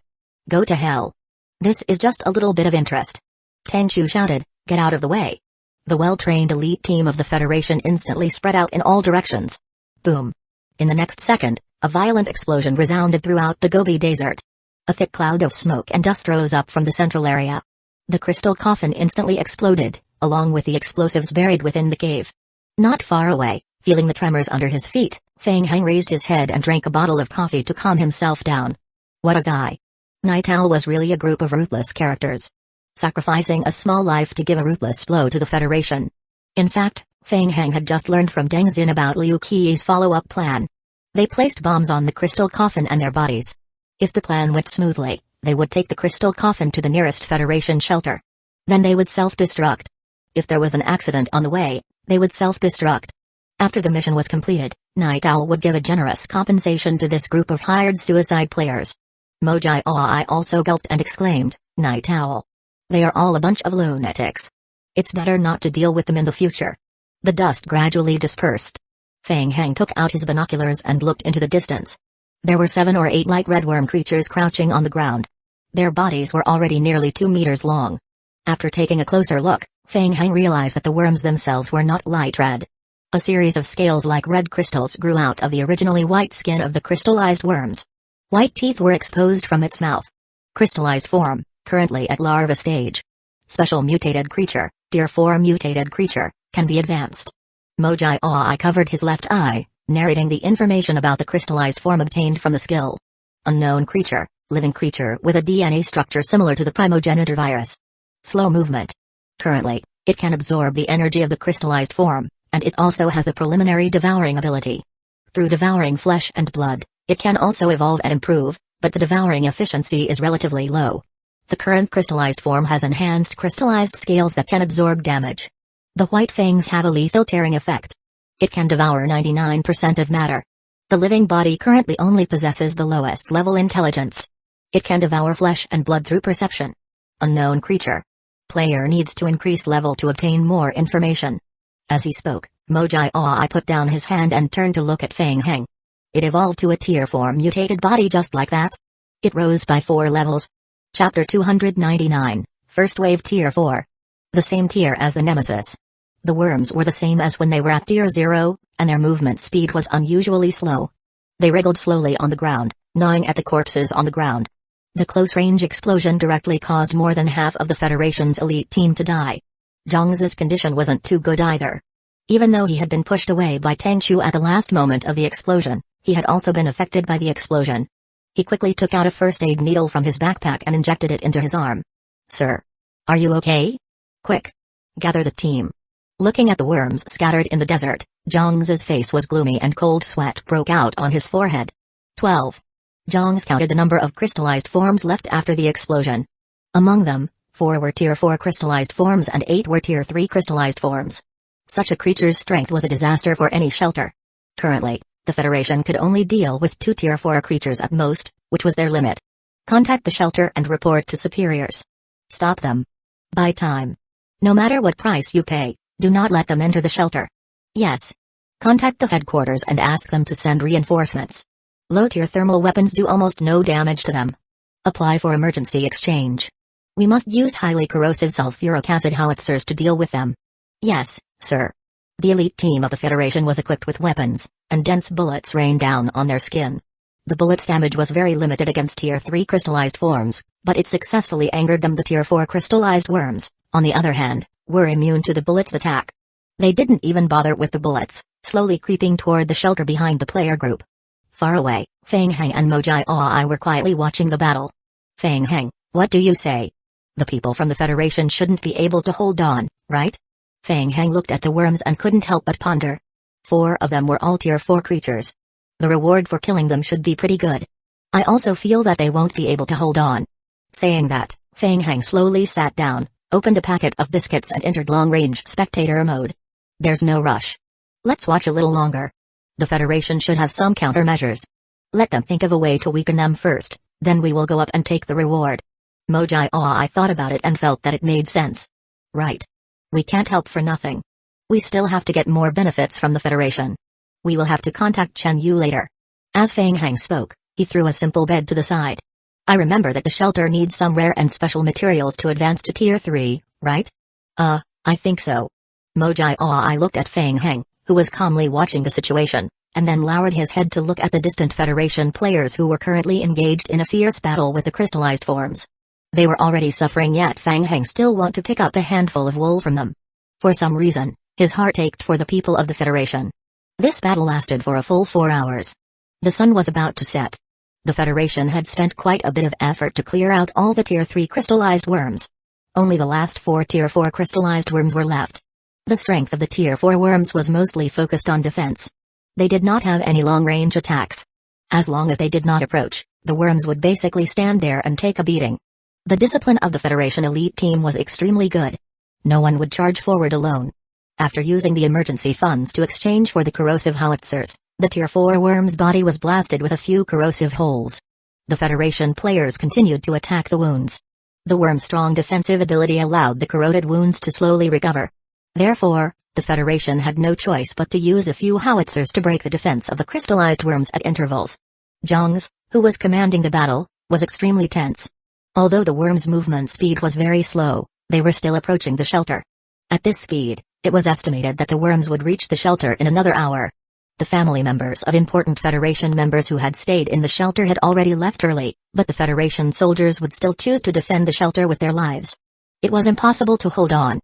"Go to hell. This is just a little bit of interest." Tang Chu shouted, "Get out of the way." The well-trained elite team of the Federation instantly spread out in all directions. Boom! In the next second, a violent explosion resounded throughout the Gobi Desert. A thick cloud of smoke and dust rose up from the central area. The crystal coffin instantly exploded, along with the explosives buried within the cave. Not far away, feeling the tremors under his feet, Fang Heng raised his head and drank a bottle of coffee to calm himself down. What a guy! Night Owl was really a group of ruthless characters, sacrificing a small life to give a ruthless blow to the Federation. In fact, Fang Heng had just learned from Deng Xin about Liu Qi's follow-up plan. They placed bombs on the crystal coffin and their bodies. If the plan went smoothly, they would take the crystal coffin to the nearest Federation shelter. Then they would self-destruct. If there was an accident on the way, they would self-destruct. After the mission was completed, Night Owl would give a generous compensation to this group of hired suicide players. Mojai Oi also gulped and exclaimed, "Night Owl. They are all a bunch of lunatics. It's better not to deal with them in the future." The dust gradually dispersed. Fang Heng took out his binoculars and looked into the distance. There were 7 or 8 light red worm creatures crouching on the ground. Their bodies were already nearly 2 meters long. After taking a closer look, Fang Heng realized that the worms themselves were not light red. A series of scales like red crystals grew out of the originally white skin of the crystallized worms. White teeth were exposed from its mouth. Crystallized form, currently at larva stage. Special mutated creature, Tier 4 mutated creature, can be advanced. Mojai Oi covered his left eye, narrating the information about the crystallized form obtained from the skill. Unknown creature, living creature with a DNA structure similar to the primogenitor virus. Slow movement. Currently, it can absorb the energy of the crystallized form, and it also has the preliminary devouring ability. Through devouring flesh and blood, it can also evolve and improve, but the devouring efficiency is relatively low. The current crystallized form has enhanced crystallized scales that can absorb damage. The white fangs have a lethal tearing effect. It can devour 99% of matter. The living body currently only possesses the lowest level intelligence. It can devour flesh and blood through perception. Unknown creature. Player needs to increase level to obtain more information. As he spoke, Mojai put down his hand and turned to look at Fang Heng. It evolved to a tier 4 mutated body just like that. It rose by 4 levels. Chapter 299, First Wave Tier 4. The same tier as the Nemesis. The worms were the same as when they were at Tier 0, and their movement speed was unusually slow. They wriggled slowly on the ground, gnawing at the corpses on the ground. The close-range explosion directly caused more than half of the Federation's elite team to die. Zhang's condition wasn't too good either. Even though he had been pushed away by Tang Chu at the last moment of the explosion, he had also been affected by the explosion. He quickly took out a first aid needle from his backpack and injected it into his arm. "Sir. Are you okay? Quick. Gather the team." Looking at the worms scattered in the desert, Zhang's face was gloomy and cold sweat broke out on his forehead. 12. Zhang counted the number of crystallized forms left after the explosion. Among them, 4 were Tier 4 crystallized forms and 8 were Tier 3 crystallized forms. Such a creature's strength was a disaster for any shelter. Currently, the Federation could only deal with 2 Tier 4 creatures at most, which was their limit. Contact the shelter and report to superiors. Stop them. Buy time. No matter what price you pay, do not let them enter the shelter. Yes. Contact the headquarters and ask them to send reinforcements. Low-tier thermal weapons do almost no damage to them. Apply for emergency exchange. We must use highly corrosive sulfuric acid howitzers to deal with them. Yes, sir. The elite team of the Federation was equipped with weapons, and dense bullets rained down on their skin. The bullets' damage was very limited against Tier 3 crystallized forms, but it successfully angered them. The Tier 4 crystallized worms, on the other hand, were immune to the bullets' attack. They didn't even bother with the bullets, slowly creeping toward the shelter behind the player group. Far away, Fang Heng and Mojai were quietly watching the battle. "Fang Heng, what do you say? The people from the Federation shouldn't be able to hold on, right?" Fang Heng looked at the worms and couldn't help but ponder. 4 of them were all Tier 4 creatures. The reward for killing them should be pretty good. I also feel that they won't be able to hold on. Saying that, Fang Heng slowly sat down, opened a packet of biscuits and entered long-range spectator mode. There's no rush. Let's watch a little longer. The Federation should have some countermeasures. Let them think of a way to weaken them first, then we will go up and take the reward. Mojai thought about it and felt that it made sense. Right. We can't help for nothing. We still have to get more benefits from the Federation. We will have to contact Chen Yu later. As Fang Heng spoke, he threw a simple bed to the side. I remember that the shelter needs some rare and special materials to advance to Tier 3, right? I think so. Mojai looked at Fang Heng, who was calmly watching the situation, and then lowered his head to look at the distant Federation players who were currently engaged in a fierce battle with the crystallized forms. They were already suffering, yet Fang Heng still wanted to pick up a handful of wool from them. For some reason, his heart ached for the people of the Federation. This battle lasted for a full 4 hours. The sun was about to set. The Federation had spent quite a bit of effort to clear out all the Tier 3 crystallized worms. Only the last 4 Tier 4 crystallized worms were left. The strength of the Tier 4 worms was mostly focused on defense. They did not have any long-range attacks. As long as they did not approach, the worms would basically stand there and take a beating. The discipline of the Federation elite team was extremely good. No one would charge forward alone. After using the emergency funds to exchange for the corrosive howitzers, the Tier 4 worm's body was blasted with a few corrosive holes. The Federation players continued to attack the wounds. The worm's strong defensive ability allowed the corroded wounds to slowly recover. Therefore, the Federation had no choice but to use a few howitzers to break the defense of the crystallized worms at intervals. Zhang, who was commanding the battle, was extremely tense. Although the worms' movement speed was very slow, they were still approaching the shelter. At this speed, it was estimated that the worms would reach the shelter in another hour. The family members of important Federation members who had stayed in the shelter had already left early, but the Federation soldiers would still choose to defend the shelter with their lives. It was impossible to hold on.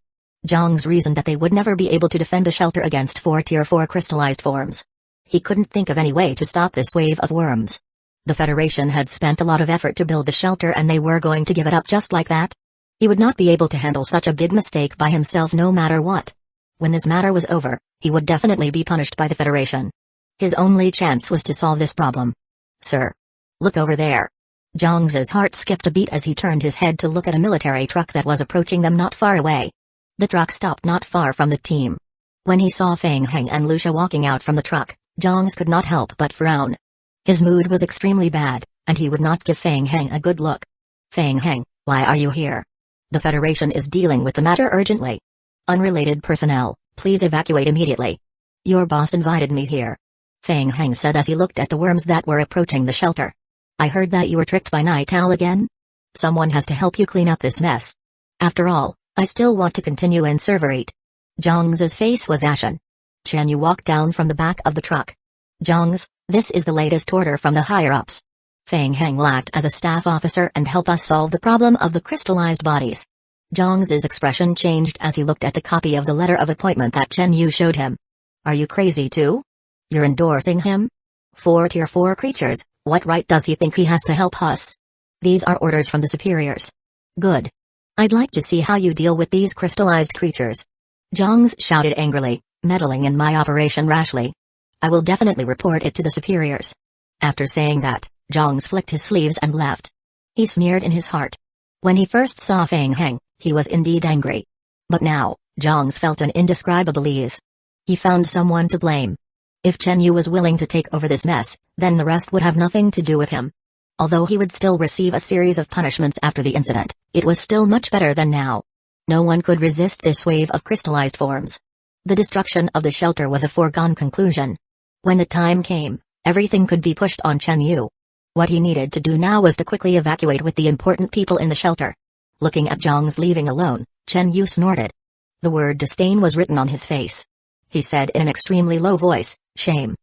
Zhang reasoned that they would never be able to defend the shelter against 4 Tier 4 crystallized forms. He couldn't think of any way to stop this wave of worms. The Federation had spent a lot of effort to build the shelter and they were going to give it up just like that? He would not be able to handle such a big mistake by himself no matter what. When this matter was over, he would definitely be punished by the Federation. His only chance was to solve this problem. Sir. Look over there. Zhang's heart skipped a beat as he turned his head to look at a military truck that was approaching them not far away. The truck stopped not far from the team. When he saw Feng Heng and Lucia walking out from the truck, Zhang could not help but frown. His mood was extremely bad, and he would not give Feng Heng a good look. Feng Heng, why are you here? The Federation is dealing with the matter urgently. Unrelated personnel, please evacuate immediately. Your boss invited me here. Feng Heng said as he looked at the worms that were approaching the shelter. I heard that you were tricked by Night Owl again? Someone has to help you clean up this mess. After all, I still want to continue and serverate. Zhang's face was ashen. Chen Yu walked down from the back of the truck. Zhang's, this is the latest order from the higher-ups. Feng Heng act as a staff officer and help us solve the problem of the crystallized bodies. Zhang's expression changed as he looked at the copy of the letter of appointment that Chen Yu showed him. Are you crazy too? You're endorsing him? 4 Tier 4 creatures, what right does he think he has to help us? These are orders from the superiors. Good. I'd like to see how you deal with these crystallized creatures. Zhang's shouted angrily, meddling in my operation rashly. I will definitely report it to the superiors. After saying that, Zhang's flicked his sleeves and left. He sneered in his heart. When he first saw Feng Heng, he was indeed angry. But now, Zhang's felt an indescribable ease. He found someone to blame. If Chen Yu was willing to take over this mess, then the rest would have nothing to do with him. Although he would still receive a series of punishments after the incident, it was still much better than now. No one could resist this wave of crystallized forms. The destruction of the shelter was a foregone conclusion. When the time came, everything could be pushed on Chen Yu. What he needed to do now was to quickly evacuate with the important people in the shelter. Looking at Zhang's leaving alone, Chen Yu snorted. The word disdain was written on his face. He said in an extremely low voice, shame.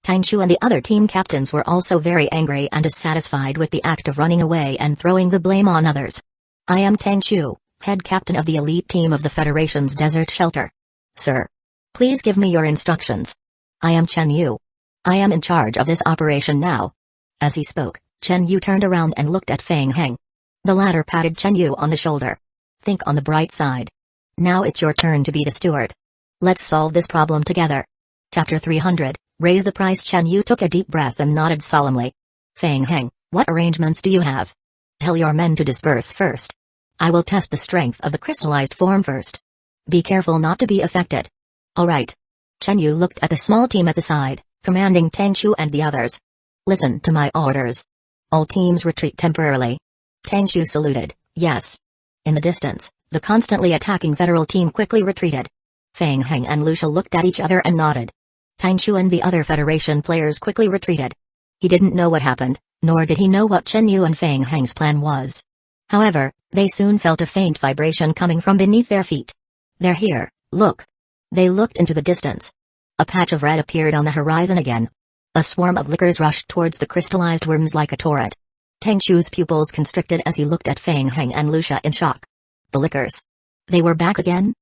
Tang Shu and the other team captains were also very angry and dissatisfied with the act of running away and throwing the blame on others. I am Tang Shu, head captain of the elite team of the Federation's desert shelter. Sir. Please give me your instructions. I am Chen Yu. I am in charge of this operation now. As he spoke, Chen Yu turned around and looked at Feng Heng. The latter patted Chen Yu on the shoulder. Think on the bright side. Now it's your turn to be the steward. Let's solve this problem together. Chapter 300, Raise the Price. Chen Yu took a deep breath and nodded solemnly. Feng Heng, what arrangements do you have? Tell your men to disperse first. I will test the strength of the crystallized form first. Be careful not to be affected. All right. Chen Yu looked at the small team at the side, commanding Tang Shu and the others. Listen to my orders. All teams retreat temporarily. Tang Shu saluted, yes. In the distance, the constantly attacking federal team quickly retreated. Feng Heng and Lucia looked at each other and nodded. Tang Shu and the other Federation players quickly retreated. He didn't know what happened, nor did he know what Chen Yu and Feng Heng's plan was. However, they soon felt a faint vibration coming from beneath their feet. They're here, look. They looked into the distance. A patch of red appeared on the horizon again. A swarm of lickers rushed towards the crystallized worms like a torrent. Tang Shu's pupils constricted as he looked at Feng Heng and Lucia in shock. The lickers. They were back again?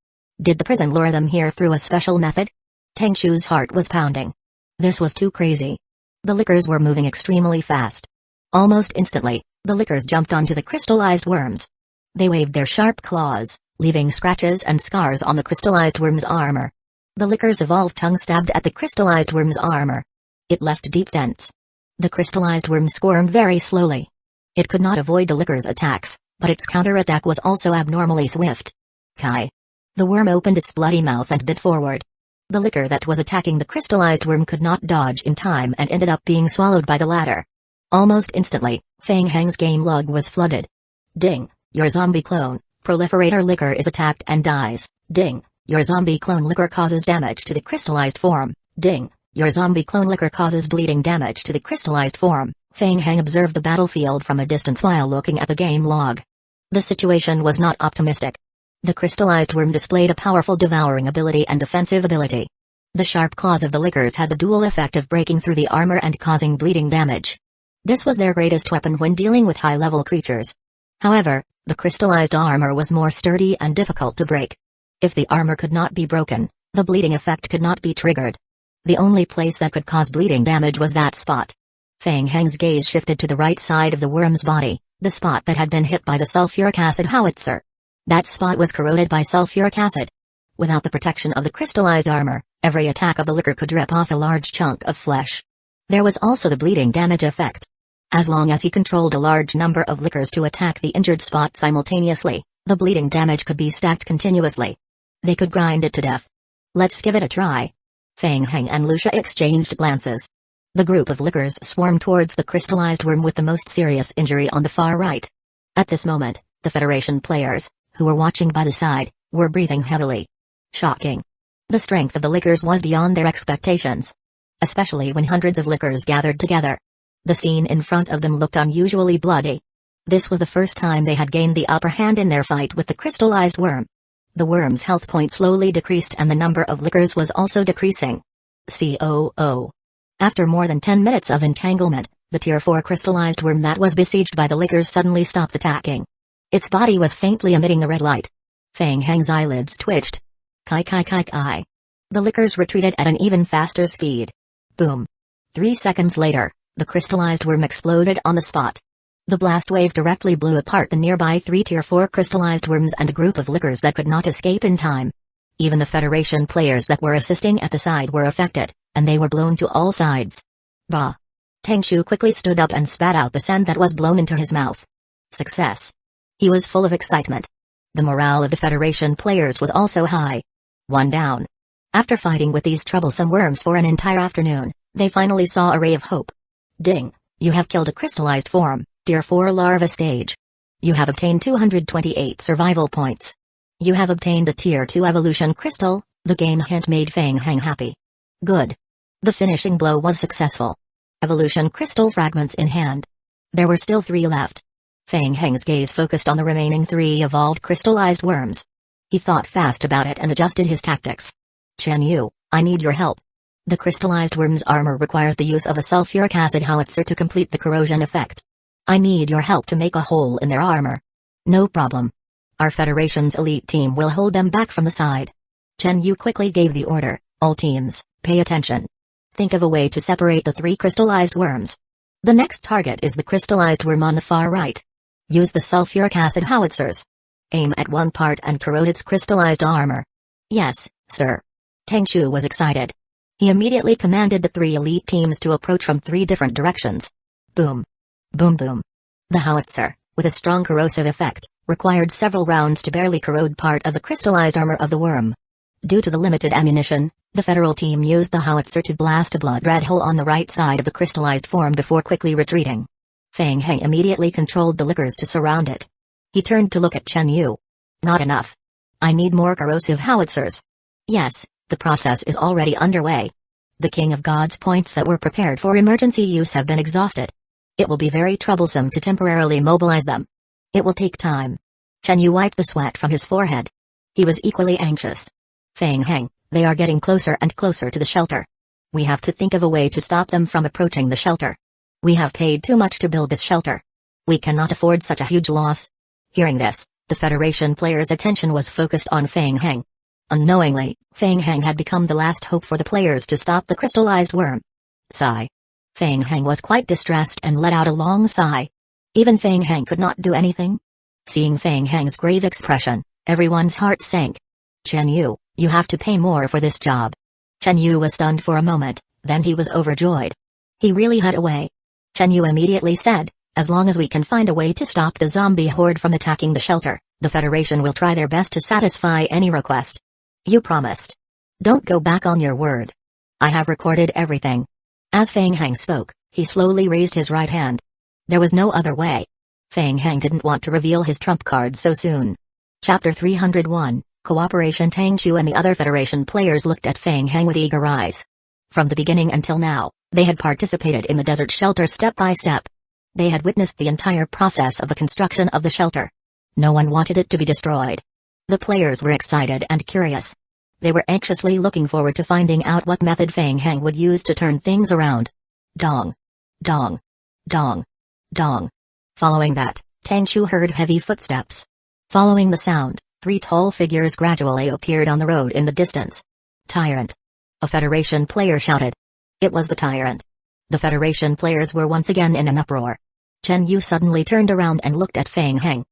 Did the prison lure them here through a special method? Tang Shu's heart was pounding. This was too crazy. The lickers were moving extremely fast. Almost instantly, the lickers jumped onto the crystallized worms. They waved their sharp claws, leaving scratches and scars on the crystallized worm's armor. The lickers' evolved tongue stabbed at the crystallized worm's armor. It left deep dents. The crystallized worm squirmed very slowly. It could not avoid the lickers' attacks, but its counterattack was also abnormally swift. Kai. The worm opened its bloody mouth and bit forward. The licker that was attacking the crystallized worm could not dodge in time and ended up being swallowed by the latter. Almost instantly, Feng Heng's game log was flooded. Ding, your zombie clone, proliferator licker is attacked and dies. Ding, your zombie clone licker causes damage to the crystallized form. Ding, your zombie clone licker causes bleeding damage to the crystallized form. Feng Heng observed the battlefield from a distance while looking at the game log. The situation was not optimistic. The crystallized worm displayed a powerful devouring ability and defensive ability. The sharp claws of the lickers had the dual effect of breaking through the armor and causing bleeding damage. This was their greatest weapon when dealing with high-level creatures. However, the crystallized armor was more sturdy and difficult to break. If the armor could not be broken, the bleeding effect could not be triggered. The only place that could cause bleeding damage was that spot. Feng Heng's gaze shifted to the right side of the worm's body, the spot that had been hit by the sulfuric acid howitzer. That spot was corroded by sulfuric acid. Without the protection of the crystallized armor, every attack of the liquor could rip off a large chunk of flesh. There was also the bleeding damage effect. As long as he controlled a large number of liquors to attack the injured spot simultaneously, the bleeding damage could be stacked continuously. They could grind it to death. Let's give it a try. Fang Heng and Lucia exchanged glances. The group of liquors swarmed towards the crystallized worm with the most serious injury on the far right. At this moment, the Federation players, who were watching by the side, were breathing heavily. Shocking. The strength of the liquors was beyond their expectations. Especially when hundreds of liquors gathered together. The scene in front of them looked unusually bloody. This was the first time they had gained the upper hand in their fight with the crystallized worm. The worm's health point slowly decreased and the number of liquors was also decreasing. COO. After more than 10 minutes of entanglement, the Tier 4 crystallized worm that was besieged by the liquors suddenly stopped attacking. Its body was faintly emitting a red light. Fang Heng's eyelids twitched. Kai. The liquors retreated at an even faster speed. Boom. 3 seconds later, the crystallized worm exploded on the spot. The blast wave directly blew apart the nearby 3 Tier 4 crystallized worms and a group of liquors that could not escape in time. Even the Federation players that were assisting at the side were affected, and they were blown to all sides. Bah! Tangshu quickly stood up and spat out the sand that was blown into his mouth. Success! He was full of excitement. The morale of the Federation players was also high. One down. After fighting with these troublesome worms for an entire afternoon, they finally saw a ray of hope. Ding! You have killed a crystallized form, Tier 4 larva stage. You have obtained 228 survival points. You have obtained a Tier 2 evolution crystal. The game hint made Fang Heng happy. Good. The finishing blow was successful. Evolution crystal fragments in hand. There were still 3 left. Fang Heng's gaze focused on the remaining 3 evolved crystallized worms. He thought fast about it and adjusted his tactics. Chen Yu, I need your help. The crystallized worm's armor requires the use of a sulfuric acid howitzer to complete the corrosion effect. I need your help to make a hole in their armor. No problem. Our Federation's elite team will hold them back from the side. Chen Yu quickly gave the order, all teams, pay attention. Think of a way to separate the 3 crystallized worms. The next target is the crystallized worm on the far right. Use the sulfuric acid howitzers. Aim at one part and corrode its crystallized armor. Yes, sir. Tangshu was excited. He immediately commanded the 3 elite teams to approach from 3 different directions. Boom. Boom boom. The howitzer, with a strong corrosive effect, required several rounds to barely corrode part of the crystallized armor of the worm. Due to the limited ammunition, the Federal team used the howitzer to blast a blood-red hole on the right side of the crystallized form before quickly retreating. Fang Heng immediately controlled the liquors to surround it. He turned to look at Chen Yu. Not enough. I need more corrosive howitzers. Yes, the process is already underway. The King of Gods points that were prepared for emergency use have been exhausted. It will be very troublesome to temporarily mobilize them. It will take time. Chen Yu wiped the sweat from his forehead. He was equally anxious. Fang Heng, they are getting closer and closer to the shelter. We have to think of a way to stop them from approaching the shelter. We have paid too much to build this shelter. We cannot afford such a huge loss. Hearing this, the Federation players' attention was focused on Fang Heng. Unknowingly, Fang Heng had become the last hope for the players to stop the crystallized worm. Sigh. Fang Heng was quite distressed and let out a long sigh. Even Fang Heng could not do anything. Seeing Fang Heng's grave expression, everyone's heart sank. Chen Yu, you have to pay more for this job. Chen Yu was stunned for a moment, then he was overjoyed. He really had a way. Chen Yu immediately said, as long as we can find a way to stop the zombie horde from attacking the shelter, the Federation will try their best to satisfy any request. You promised. Don't go back on your word. I have recorded everything. As Fang Heng spoke, he slowly raised his right hand. There was no other way. Fang Heng didn't want to reveal his trump card so soon. Chapter 301, Cooperation. Tangshu and the other Federation players looked at Fang Heng with eager eyes. From the beginning until now, they had participated in the desert shelter step by step. They had witnessed the entire process of the construction of the shelter. No one wanted it to be destroyed. The players were excited and curious. They were anxiously looking forward to finding out what method Fang Heng would use to turn things around. Dong. Dong. Dong. Dong. Following that, Tangshu heard heavy footsteps. Following the sound, 3 tall figures gradually appeared on the road in the distance. Tyrant. A Federation player shouted. It was the Tyrant. The Federation players were once again in an uproar. Chen Yu suddenly turned around and looked at Fang Heng.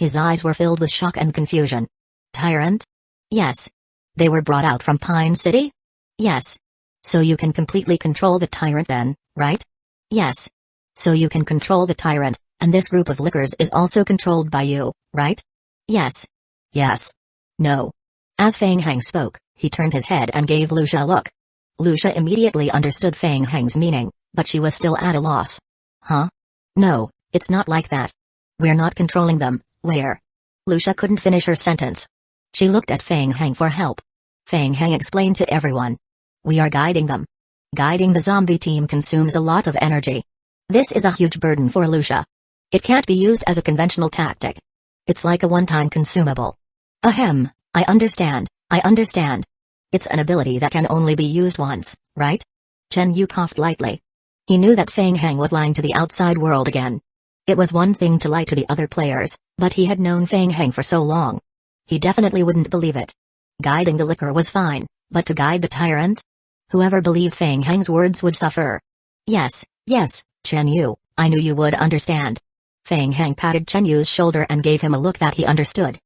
His eyes were filled with shock and confusion. Tyrant? Yes. They were brought out from Pine City? Yes. So you can completely control the tyrant then, right? Yes. So you can control the tyrant, and this group of lickers is also controlled by you, right? Yes. Yes. No. As Fang Heng spoke, he turned his head and gave Lucia a look. Lucia immediately understood Fang Heng's meaning, but she was still at a loss. Huh? No, it's not like that. We're not controlling them, we're... Lucia couldn't finish her sentence. She looked at Fang Heng for help. Fang Heng explained to everyone. We are guiding them. Guiding the zombie team consumes a lot of energy. This is a huge burden for Lucia. It can't be used as a conventional tactic. It's like a one-time consumable. Ahem, I understand. It's an ability that can only be used once, right? Chen Yu coughed lightly. He knew that Fang Heng was lying to the outside world again. It was one thing to lie to the other players, but he had known Fang Heng for so long. He definitely wouldn't believe it. Guiding the licker was fine, but to guide the tyrant? Whoever believed Fang Heng's words would suffer. Yes, Chen Yu, I knew you would understand. Fang Heng patted Chen Yu's shoulder and gave him a look that he understood.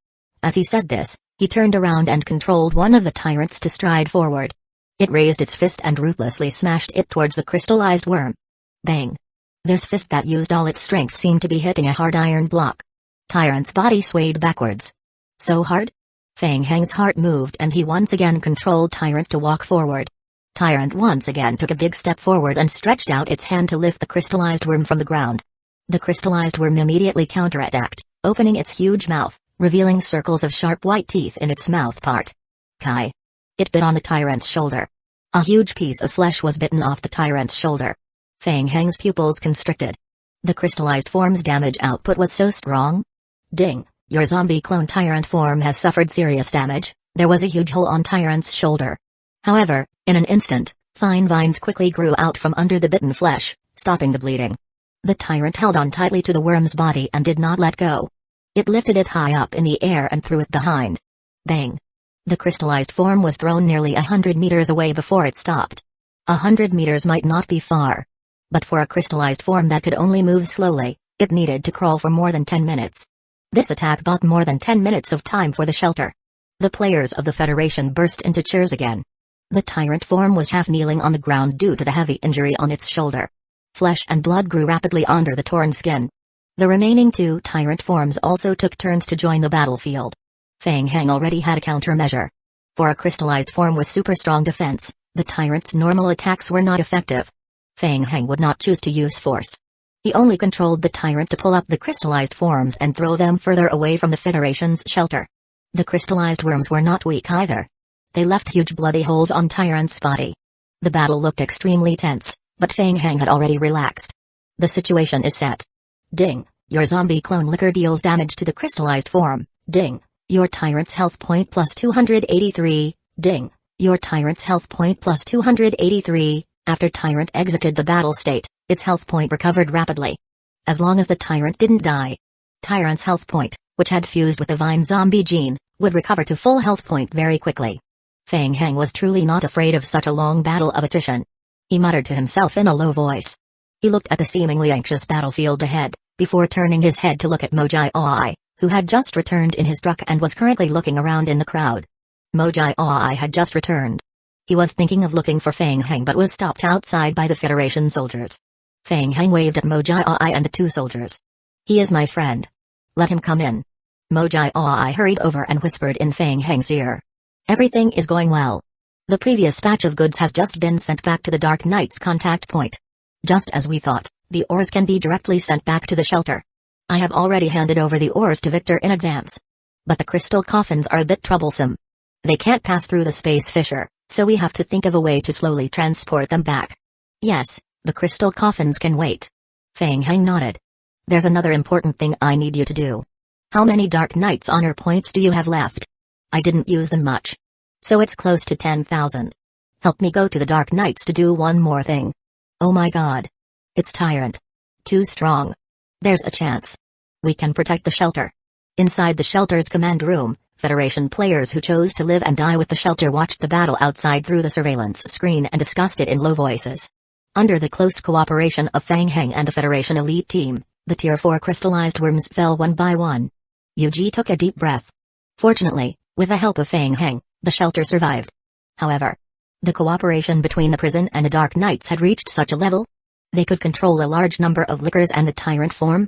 As he said this, he turned around and controlled one of the tyrants to stride forward. It raised its fist and ruthlessly smashed it towards the crystallized worm. Bang! This fist that used all its strength seemed to be hitting a hard iron block. Tyrant's body swayed backwards. So hard? Fang Heng's heart moved and he once again controlled Tyrant to walk forward. Tyrant once again took a big step forward and stretched out its hand to lift the crystallized worm from the ground. The crystallized worm immediately counterattacked, opening its huge mouth, revealing circles of sharp white teeth in its mouth part. Kai! It bit on the tyrant's shoulder. A huge piece of flesh was bitten off the tyrant's shoulder. Fang Heng's pupils constricted. The crystallized form's damage output was so strong. Ding! Your zombie clone tyrant form has suffered serious damage. There was a huge hole on tyrant's shoulder. However, in an instant, fine vines quickly grew out from under the bitten flesh, stopping the bleeding. The tyrant held on tightly to the worm's body and did not let go. It lifted it high up in the air and threw it behind. Bang! The crystallized form was thrown nearly 100 meters away before it stopped. 100 meters might not be far. But for a crystallized form that could only move slowly, it needed to crawl for more than 10 minutes. This attack bought more than 10 minutes of time for the shelter. The players of the Federation burst into cheers again. The tyrant form was half kneeling on the ground due to the heavy injury on its shoulder. Flesh and blood grew rapidly under the torn skin. The remaining two tyrant forms also took turns to join the battlefield. Fang Heng already had a countermeasure. For a crystallized form with super strong defense, the tyrant's normal attacks were not effective. Fang Heng would not choose to use force. He only controlled the tyrant to pull up the crystallized forms and throw them further away from the Federation's shelter. The crystallized worms were not weak either. They left huge bloody holes on Tyrant's body. The battle looked extremely tense, but Fang Heng had already relaxed. The situation is set. Ding! Your zombie clone licker deals damage to the crystallized form. Ding! Your tyrant's health point plus 283. Ding! Your tyrant's health point plus 283. After Tyrant exited the battle state, its health point recovered rapidly. As long as the Tyrant didn't die. Tyrant's health point, which had fused with the Vine zombie gene, would recover to full health point very quickly. Fang Heng was truly not afraid of such a long battle of attrition. He muttered to himself in a low voice. He looked at the seemingly anxious battlefield ahead, before turning his head to look at Mojai Oi, who had just returned in his truck and was currently looking around in the crowd. Mojai Oi had just returned. He was thinking of looking for Fang Heng but was stopped outside by the Federation soldiers. Fang Heng waved at Mojai Oi and the two soldiers. He is my friend. Let him come in. Mojai Oi hurried over and whispered in Fang Heng's ear. Everything is going well. The previous batch of goods has just been sent back to the Dark Knight's contact point. Just as we thought, the ores can be directly sent back to the shelter. I have already handed over the ores to Victor in advance. But the crystal coffins are a bit troublesome. They can't pass through the space fissure, so we have to think of a way to slowly transport them back. Yes, the crystal coffins can wait. Fang Heng nodded. There's another important thing I need you to do. How many Dark Knight's honor points do you have left? I didn't use them much. So it's close to 10,000. Help me go to the Dark Knights to do one more thing. Oh my god. It's Tyrant. Too strong. There's a chance. We can protect the shelter. Inside the shelter's command room, Federation players who chose to live and die with the shelter watched the battle outside through the surveillance screen and discussed it in low voices. Under the close cooperation of Fang Heng and the Federation elite team, the Tier 4 crystallized worms fell one by one. Yuji took a deep breath. Fortunately, with the help of Fang Heng, the shelter survived. However, the cooperation between the prison and the Dark Knights had reached such a level. They could control a large number of lickers and the tyrant form.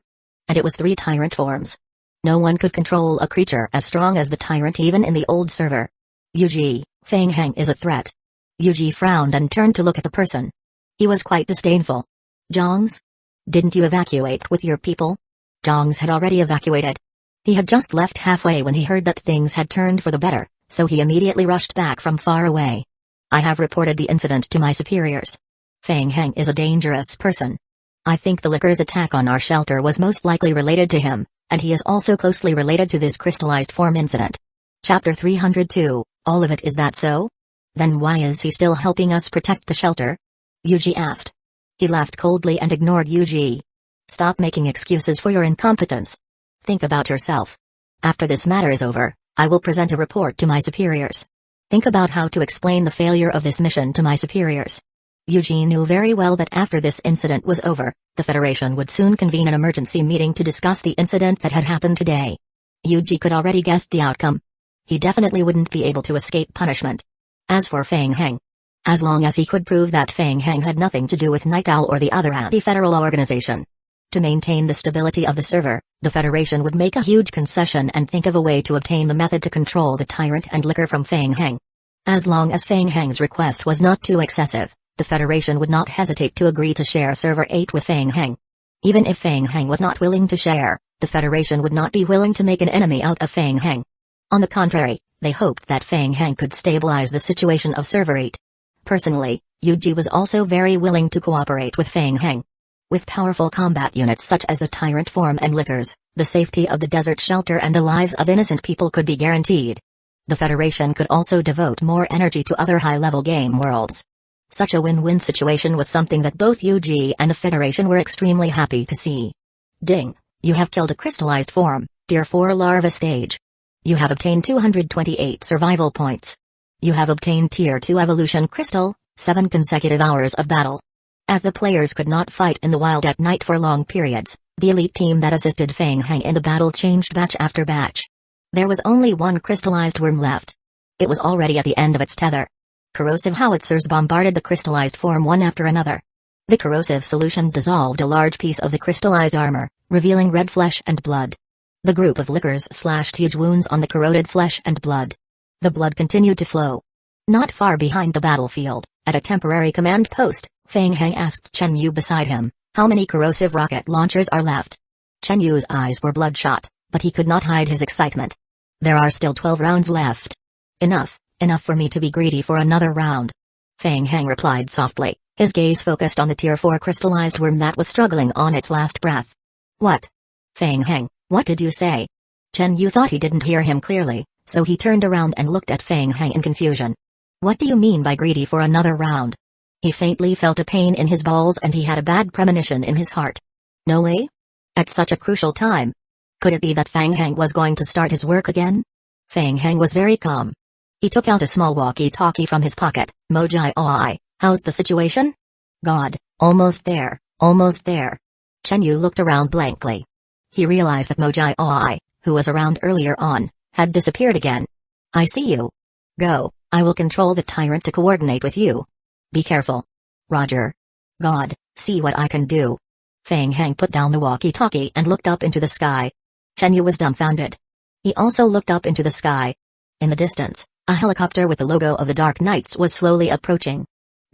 And it was 3 tyrant forms. No one could control a creature as strong as the tyrant even in the old server. Yuji, Fang Heng is a threat. Yuji frowned and turned to look at the person. He was quite disdainful. Jongs? Didn't you evacuate with your people? Jongs had already evacuated. He had just left halfway when he heard that things had turned for the better, so he immediately rushed back from far away. I have reported the incident to my superiors. Fang Heng is a dangerous person. I think the Licker's attack on our shelter was most likely related to him, and he is also closely related to this crystallized form incident. Chapter 302, all of it, is that so? Then why is he still helping us protect the shelter? Yuji asked. He laughed coldly and ignored Yuji. Stop making excuses for your incompetence. Think about yourself. After this matter is over, I will present a report to my superiors. Think about how to explain the failure of this mission to my superiors. Yuji knew very well that after this incident was over, the Federation would soon convene an emergency meeting to discuss the incident that had happened today. Yuji could already guess the outcome. He definitely wouldn't be able to escape punishment. As for Fang Heng, as long as he could prove that Fang Heng had nothing to do with Night Owl or the other anti-federal organization. To maintain the stability of the server, the Federation would make a huge concession and think of a way to obtain the method to control the tyrant and licker from Fang Heng. As long as Fang Heng's request was not too excessive, the Federation would not hesitate to agree to share Server 8 with Fang Heng. Even if Fang Heng was not willing to share, the Federation would not be willing to make an enemy out of Fang Heng. On the contrary, they hoped that Fang Heng could stabilize the situation of Server 8. Personally, Yuji was also very willing to cooperate with Fang Heng. With powerful combat units such as the Tyrant form and Lickers, the safety of the desert shelter and the lives of innocent people could be guaranteed. The Federation could also devote more energy to other high-level game worlds. Such a win-win situation was something that both Yuji and the Federation were extremely happy to see. Ding! You have killed a crystallized form, Tier 4 larva stage. You have obtained 228 survival points. You have obtained Tier 2 evolution crystal, 7 consecutive hours of battle. As the players could not fight in the wild at night for long periods, the elite team that assisted Fang Heng in the battle changed batch after batch. There was only one crystallized worm left. It was already at the end of its tether. Corrosive howitzers bombarded the crystallized form one after another. The corrosive solution dissolved a large piece of the crystallized armor, revealing red flesh and blood. The group of lickers slashed huge wounds on the corroded flesh and blood. The blood continued to flow. Not far behind the battlefield, at a temporary command post, Fang Heng asked Chen Yu beside him, "How many corrosive rocket launchers are left?" Chen Yu's eyes were bloodshot, but he could not hide his excitement. "There are still 12 rounds left." Enough for me to be greedy for another round." Fang Heng replied softly, his gaze focused on the Tier 4 crystallized worm that was struggling on its last breath. "What? Fang Heng, what did you say?" Chen Yu thought he didn't hear him clearly, so he turned around and looked at Fang Heng in confusion. "What do you mean by greedy for another round?" He faintly felt a pain in his balls and he had a bad premonition in his heart. No way? At such a crucial time? Could it be that Fang Heng was going to start his work again? Fang Heng was very calm. He took out a small walkie-talkie from his pocket. "Mojai Oi, how's the situation?" "God, almost there, almost there." Chen Yu looked around blankly. He realized that Mojai Oi, who was around earlier on, had disappeared again. "I see you. Go, I will control the tyrant to coordinate with you. Be careful." "Roger. God, see what I can do." Fang Heng put down the walkie-talkie and looked up into the sky. Chen Yu was dumbfounded. He also looked up into the sky. In the distance, a helicopter with the logo of the Dark Knights was slowly approaching.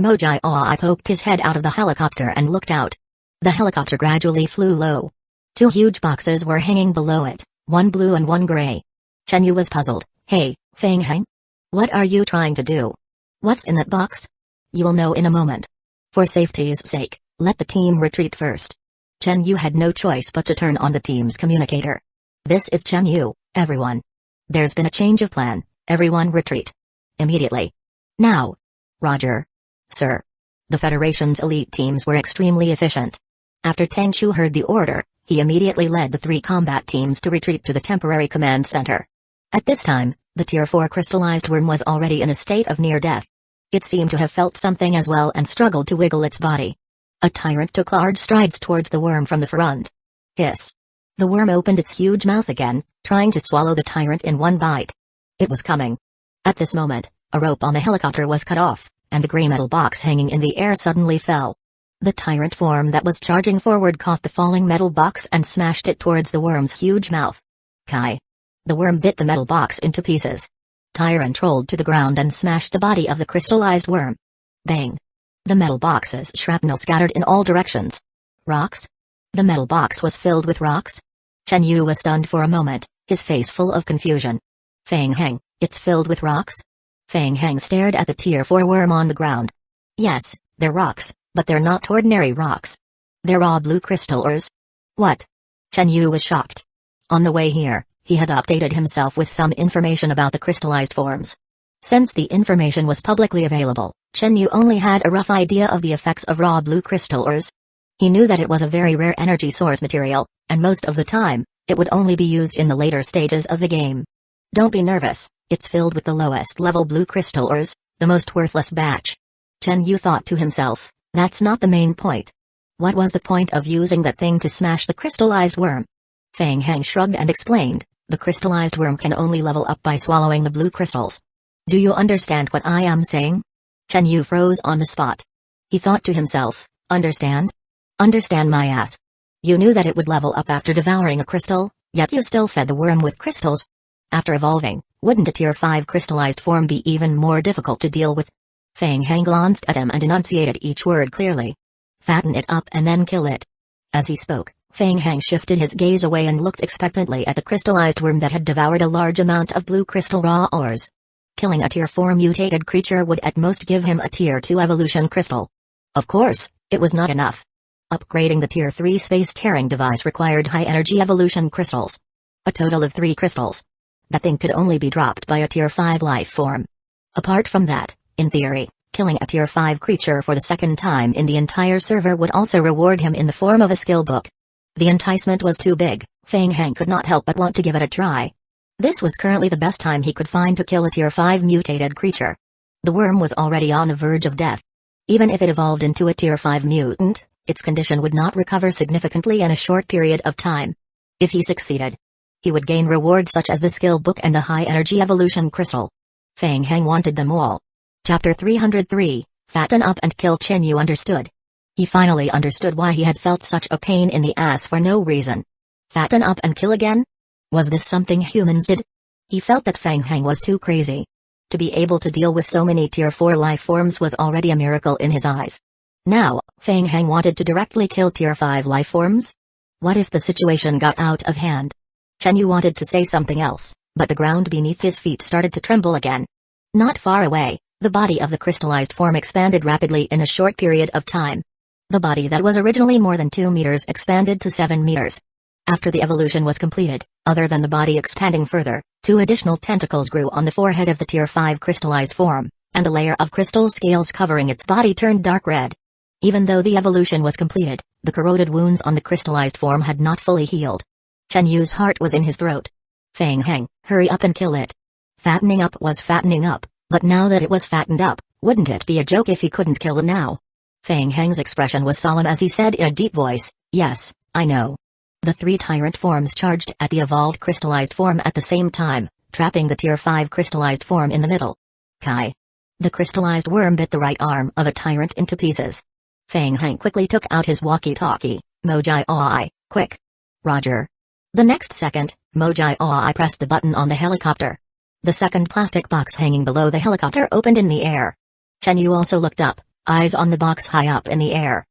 Mojai Oi poked his head out of the helicopter and looked out. The helicopter gradually flew low. 2 huge boxes were hanging below it, one blue and one gray. Chen Yu was puzzled. "Hey, Fang Heng? What are you trying to do? What's in that box?" "You will know in a moment. For safety's sake, let the team retreat first." Chen Yu had no choice but to turn on the team's communicator. "This is Chen Yu, everyone. There's been a change of plan, everyone retreat. Immediately. Now." "Roger. Sir." The Federation's elite teams were extremely efficient. After Tang Chu heard the order, he immediately led the 3 combat teams to retreat to the temporary command center. At this time, the Tier 4 crystallized worm was already in a state of near death. It seemed to have felt something as well and struggled to wiggle its body. A tyrant took large strides towards the worm from the front. "Hiss. The worm opened its huge mouth again, trying to swallow the tyrant in one bite. It was coming. At this moment, a rope on the helicopter was cut off, and the gray metal box hanging in the air suddenly fell. The tyrant form that was charging forward caught the falling metal box and smashed it towards the worm's huge mouth. Kai! The worm bit the metal box into pieces. Tyrant rolled to the ground and smashed the body of the crystallized worm. Bang! The metal box's shrapnel scattered in all directions. Rocks? The metal box was filled with rocks? Chen Yu was stunned for a moment, his face full of confusion. Fang Heng, it's filled with rocks? Fang Heng stared at the Tier 4 worm on the ground. Yes, they're rocks, but they're not ordinary rocks. They're raw blue crystal ores. What? Chen Yu was shocked. On the way here, he had updated himself with some information about the crystallized forms. Since the information was publicly available, Chen Yu only had a rough idea of the effects of raw blue crystal ores. He knew that it was a very rare energy source material, and most of the time, it would only be used in the later stages of the game. Don't be nervous, it's filled with the lowest level blue crystal ores, the most worthless batch. Chen Yu thought to himself, that's not the main point. What was the point of using that thing to smash the crystallized worm? Fang Heng shrugged and explained, the crystallized worm can only level up by swallowing the blue crystals. Do you understand what I am saying? Chen Yu froze on the spot. He thought to himself, understand? Understand my ass. You knew that it would level up after devouring a crystal, yet you still fed the worm with crystals. After evolving, wouldn't a Tier 5 crystallized form be even more difficult to deal with? Fang Heng glanced at him and enunciated each word clearly. Fatten it up and then kill it. As he spoke, Fang Heng shifted his gaze away and looked expectantly at the crystallized worm that had devoured a large amount of blue crystal raw ores. Killing a Tier 4 mutated creature would at most give him a Tier 2 evolution crystal. Of course, it was not enough. Upgrading the Tier 3 space-tearing device required high-energy evolution crystals. A total of 3 crystals. That thing could only be dropped by a Tier 5 life form. Apart from that, in theory, killing a Tier 5 creature for the second time in the entire server would also reward him in the form of a skill book. The enticement was too big, Fang Heng could not help but want to give it a try. This was currently the best time he could find to kill a Tier 5 mutated creature. The worm was already on the verge of death. Even if it evolved into a Tier 5 mutant, its condition would not recover significantly in a short period of time. If he succeeded, he would gain rewards such as the skill book and the high-energy evolution crystal. Fang Heng wanted them all. Chapter 303, Fatten Up and Kill. Chen Yu understood. He finally understood why he had felt such a pain in the ass for no reason. Fatten up and kill again? Was this something humans did? He felt that Fang Heng was too crazy. To be able to deal with so many Tier 4 life forms was already a miracle in his eyes. Now, Fang Heng wanted to directly kill Tier 5 life forms? What if the situation got out of hand? Chen Yu wanted to say something else, but the ground beneath his feet started to tremble again. Not far away, the body of the crystallized form expanded rapidly in a short period of time. The body that was originally more than 2 meters expanded to 7 meters. After the evolution was completed, other than the body expanding further, 2 additional tentacles grew on the forehead of the Tier 5 crystallized form, and the layer of crystal scales covering its body turned dark red. Even though the evolution was completed, the corroded wounds on the crystallized form had not fully healed. Chen Yu's heart was in his throat. Fang Heng, hurry up and kill it. Fattening up was fattening up, but now that it was fattened up, wouldn't it be a joke if he couldn't kill it now? Fang Heng's expression was solemn as he said in a deep voice, yes, I know. The 3 tyrant forms charged at the evolved crystallized form at the same time, trapping the Tier 5 crystallized form in the middle. Kai. The crystallized worm bit the right arm of a tyrant into pieces. Fang Heng quickly took out his walkie-talkie. Mojai Oi, quick. Roger. The next second, Mojai Oi pressed the button on the helicopter. The second plastic box hanging below the helicopter opened in the air. Chen Yu also looked up, eyes on the box high up in the air.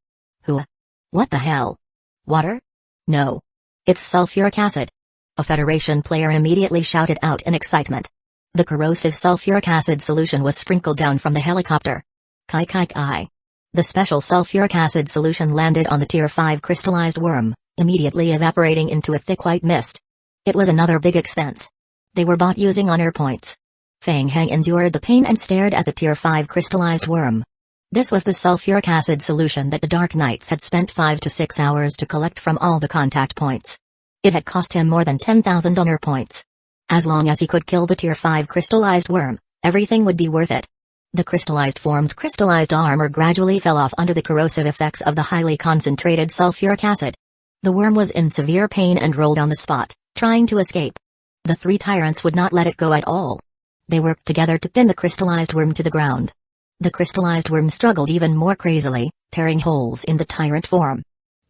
What the hell? Water? No. It's sulfuric acid. A Federation player immediately shouted out in excitement. The corrosive sulfuric acid solution was sprinkled down from the helicopter. Kai. The special sulfuric acid solution landed on the Tier 5 crystallized worm, immediately evaporating into a thick white mist. It was another big expense. They were bought using honor points. Fang Heng endured the pain and stared at the Tier 5 crystallized worm. This was the sulfuric acid solution that the Dark Knights had spent 5 to 6 hours to collect from all the contact points. It had cost him more than 10,000 honor points. As long as he could kill the Tier 5 crystallized worm, everything would be worth it. The crystallized form's crystallized armor gradually fell off under the corrosive effects of the highly concentrated sulfuric acid. The worm was in severe pain and rolled on the spot, trying to escape. The three tyrants would not let it go at all. They worked together to pin the crystallized worm to the ground. The crystallized worm struggled even more crazily, tearing holes in the tyrant form.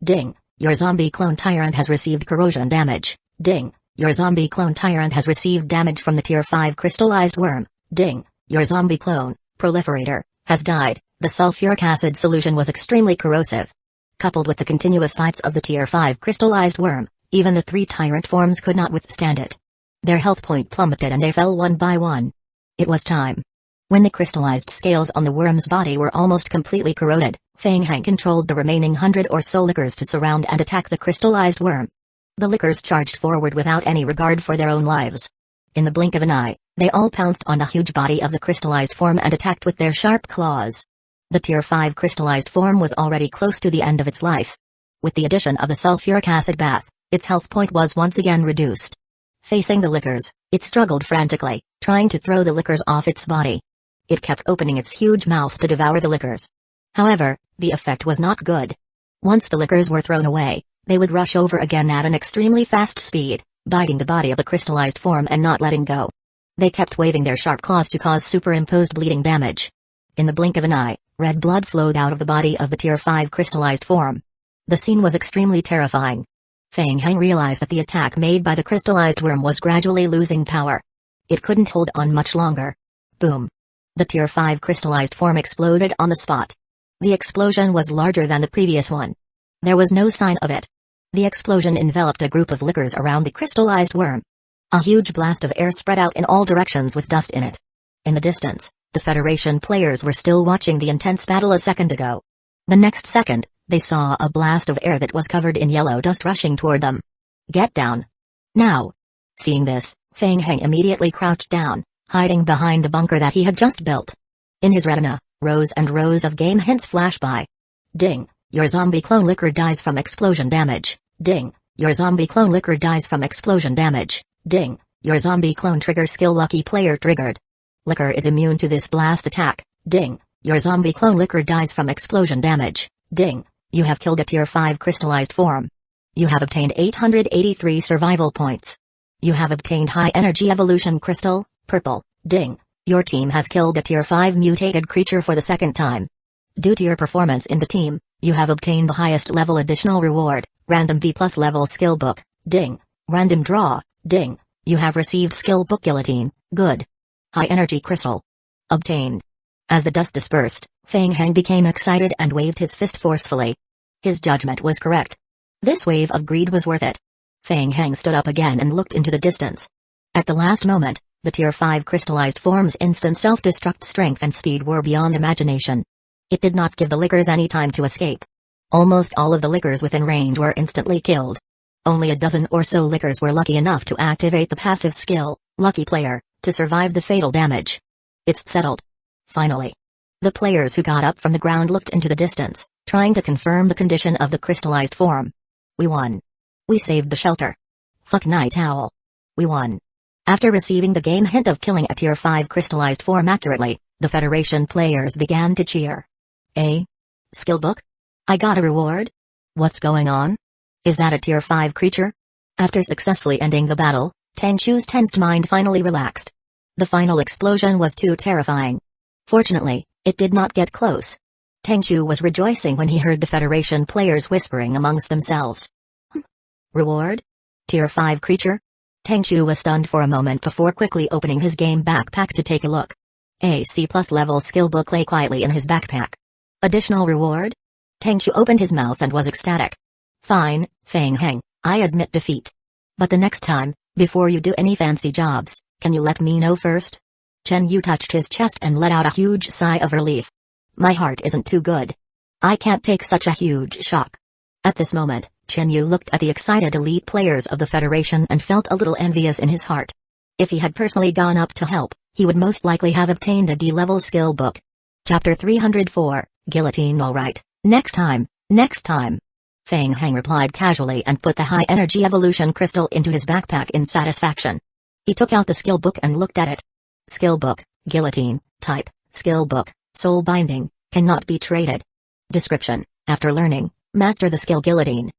Ding! Your zombie clone tyrant has received corrosion damage. Ding! Your zombie clone tyrant has received damage from the Tier 5 crystallized worm. Ding! Your zombie clone, proliferator, has died. The sulfuric acid solution was extremely corrosive. Coupled with the continuous fights of the Tier 5 crystallized worm, even the three tyrant forms could not withstand it. Their health point plummeted and they fell one by one. It was time. When the crystallized scales on the worm's body were almost completely corroded, Fang Hang controlled the remaining 100 or so lickers to surround and attack the crystallized worm. The lickers charged forward without any regard for their own lives. In the blink of an eye, they all pounced on the huge body of the crystallized form and attacked with their sharp claws. The Tier 5 crystallized form was already close to the end of its life. With the addition of the sulfuric acid bath, its health point was once again reduced. Facing the lickers, it struggled frantically, trying to throw the lickers off its body. It kept opening its huge mouth to devour the lickers. However, the effect was not good. Once the lickers were thrown away, they would rush over again at an extremely fast speed, biting the body of the crystallized form and not letting go. They kept waving their sharp claws to cause superimposed bleeding damage. In the blink of an eye, red blood flowed out of the body of the Tier 5 crystallized form. The scene was extremely terrifying. Fang Hang realized that the attack made by the crystallized worm was gradually losing power. It couldn't hold on much longer. Boom! The Tier 5 crystallized form exploded on the spot. The explosion was larger than the previous one. There was no sign of it. The explosion enveloped a group of lickers around the crystallized worm. A huge blast of air spread out in all directions with dust in it. In the distance, the Federation players were still watching the intense battle a second ago. The next second, they saw a blast of air that was covered in yellow dust rushing toward them. Get down! Now! Seeing this, Fang Hang immediately crouched down, hiding behind the bunker that he had just built. In his retina, rows and rows of game hints flash by. Ding! Your zombie clone licker dies from explosion damage. Ding! Your zombie clone licker dies from explosion damage. Ding! Your zombie clone trigger skill lucky player triggered. Licker is immune to this blast attack. Ding! Your zombie clone licker dies from explosion damage. Ding! You have killed a Tier 5 crystallized form. You have obtained 883 survival points. You have obtained high energy evolution crystal, purple. Ding! Your team has killed a Tier 5 mutated creature for the second time. Due to your performance in the team, you have obtained the highest level additional reward, random B+ level skill book. Ding! Random draw. Ding! You have received skill book guillotine. Good. High energy crystal. Obtained. As the dust dispersed, Fang Hang became excited and waved his fist forcefully. His judgment was correct. This wave of greed was worth it. Fang Hang stood up again and looked into the distance. At the last moment, the Tier 5 crystallized form's instant self-destruct strength and speed were beyond imagination. It did not give the lickers any time to escape. Almost all of the lickers within range were instantly killed. Only a dozen or so lickers were lucky enough to activate the passive skill, Lucky Player, to survive the fatal damage. It's settled. Finally. The players who got up from the ground looked into the distance, trying to confirm the condition of the crystallized form. We won. We saved the shelter. Fuck Night Owl. We won. After receiving the game hint of killing a Tier 5 crystallized form accurately, the Federation players began to cheer. Skill book? I got a reward? What's going on? Is that a Tier 5 creature? After successfully ending the battle, Tang Chu's tensed mind finally relaxed. The final explosion was too terrifying. Fortunately, it did not get close. Tang Chu was rejoicing when he heard the Federation players whispering amongst themselves. Reward? Tier 5 creature? Tang Chu was stunned for a moment before quickly opening his game backpack to take a look. A C+ level skill book lay quietly in his backpack. Additional reward? Tang Chu opened his mouth and was ecstatic. Fine, Fang Hang, I admit defeat. But the next time, before you do any fancy jobs, can you let me know first? Chen Yu touched his chest and let out a huge sigh of relief. My heart isn't too good. I can't take such a huge shock. At this moment, Chen Yu looked at the excited elite players of the Federation and felt a little envious in his heart. If he had personally gone up to help, he would most likely have obtained a D-level skill book. Chapter 304, Guillotine. Alright, next time, next time. Fang Hang replied casually and put the high energy evolution crystal into his backpack in satisfaction. He took out the skill book and looked at it. Skill book, Guillotine, type, skill book, soul binding, cannot be traded. Description, after learning, master the skill Guillotine.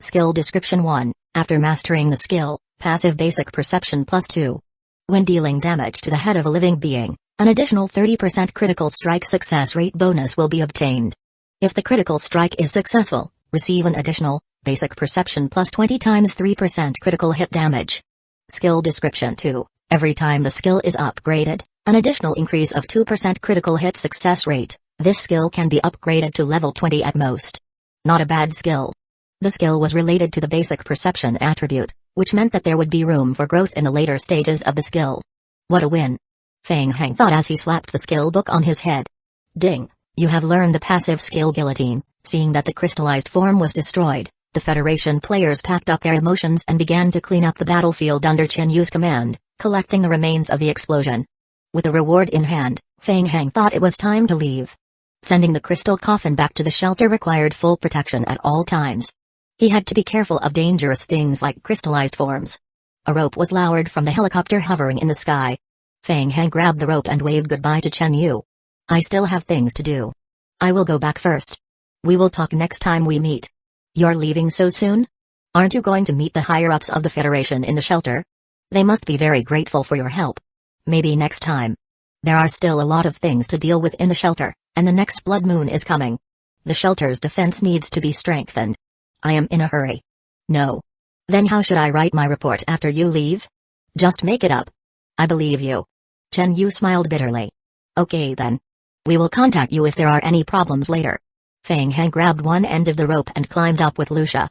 Skill Description 1. After mastering the skill, Passive Basic Perception +2. When dealing damage to the head of a living being, an additional 30% critical strike success rate bonus will be obtained. If the critical strike is successful, receive an additional, Basic Perception +20 times 3% critical hit damage. Skill Description 2. Every time the skill is upgraded, an additional increase of 2% critical hit success rate. This skill can be upgraded to level 20 at most. Not a bad skill. The skill was related to the basic perception attribute, which meant that there would be room for growth in the later stages of the skill. What a win! Feng Heng thought as he slapped the skill book on his head. Ding! You have learned the passive skill Guillotine. Seeing that the crystallized form was destroyed, the Federation players packed up their emotions and began to clean up the battlefield under Chen Yu's command, collecting the remains of the explosion. With a reward in hand, Feng Heng thought it was time to leave. Sending the crystal coffin back to the shelter required full protection at all times. He had to be careful of dangerous things like crystallized forms. A rope was lowered from the helicopter hovering in the sky. Feng Heng grabbed the rope and waved goodbye to Chen Yu. I still have things to do. I will go back first. We will talk next time we meet. You're leaving so soon? Aren't you going to meet the higher-ups of the Federation in the shelter? They must be very grateful for your help. Maybe next time. There are still a lot of things to deal with in the shelter, and the next blood moon is coming. The shelter's defense needs to be strengthened. I am in a hurry. No. Then how should I write my report after you leave? Just make it up. I believe you. Chen Yu smiled bitterly. Okay then. We will contact you if there are any problems later. Feng Heng grabbed one end of the rope and climbed up with Lucia.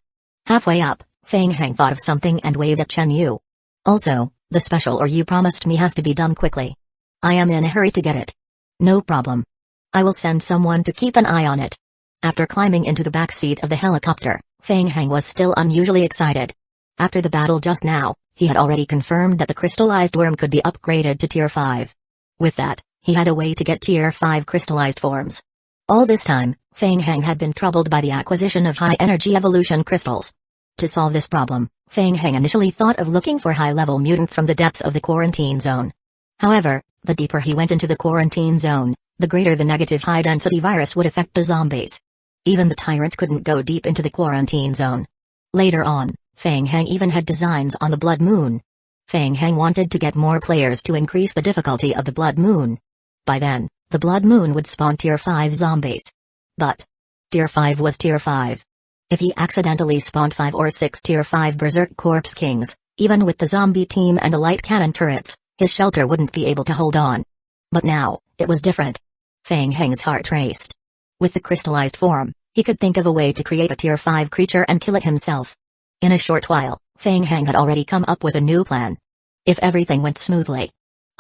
Halfway up, Feng Heng thought of something and waved at Chen Yu. Also, the special or you promised me has to be done quickly. I am in a hurry to get it. No problem. I will send someone to keep an eye on it. After climbing into the back seat of the helicopter, Feng Heng was still unusually excited. After the battle just now, he had already confirmed that the crystallized worm could be upgraded to Tier 5. With that, he had a way to get Tier 5 crystallized forms. All this time, Feng Heng had been troubled by the acquisition of high-energy evolution crystals. To solve this problem, Feng Heng initially thought of looking for high-level mutants from the depths of the quarantine zone. However, the deeper he went into the quarantine zone, the greater the negative high-density virus would affect the zombies. Even the tyrant couldn't go deep into the quarantine zone. Later on, Feng Heng even had designs on the Blood Moon. Feng Heng wanted to get more players to increase the difficulty of the Blood Moon. By then, the Blood Moon would spawn Tier 5 zombies. But Tier 5 was Tier 5. If he accidentally spawned 5 or 6 Tier 5 Berserk Corpse Kings, even with the zombie team and the light cannon turrets, his shelter wouldn't be able to hold on. But now, it was different. Feng Heng's heart raced. With the crystallized form, he could think of a way to create a Tier 5 creature and kill it himself. In a short while, Feng Heng had already come up with a new plan. If everything went smoothly,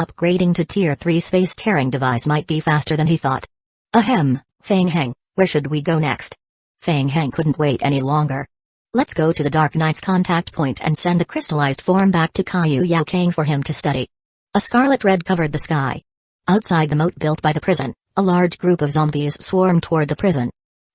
upgrading to Tier 3 space-tearing device might be faster than he thought. Ahem, Feng Heng, where should we go next? Feng Heng couldn't wait any longer. Let's go to the Dark Knight's contact point and send the crystallized form back to Kaiyu Yaokang for him to study. A scarlet red covered the sky. Outside the moat built by the prison, a large group of zombies swarmed toward the prison.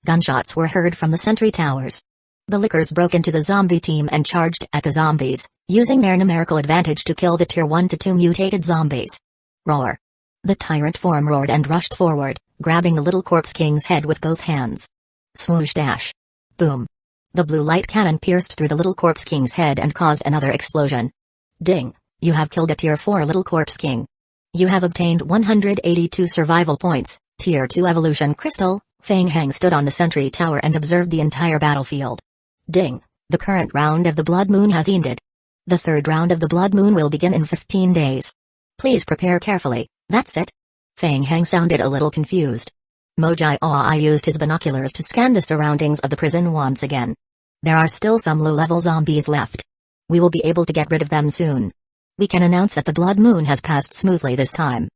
Gunshots were heard from the sentry towers. The Lickers broke into the zombie team and charged at the zombies, using their numerical advantage to kill the Tier 1 to 2 mutated zombies. Roar. The tyrant form roared and rushed forward, grabbing the little corpse king's head with both hands. Swoosh dash. Boom. The blue light cannon pierced through the little corpse king's head and caused another explosion. Ding, you have killed a Tier 4 little corpse king. You have obtained 182 survival points, Tier 2 evolution crystal. Feng Heng stood on the sentry tower and observed the entire battlefield. Ding, the current round of the Blood Moon has ended. The third round of the Blood Moon will begin in 15 days. Please prepare carefully, that's it? Feng Heng sounded a little confused. I used his binoculars to scan the surroundings of the prison once again. There are still some low-level zombies left. We will be able to get rid of them soon. We can announce that the Blood Moon has passed smoothly this time.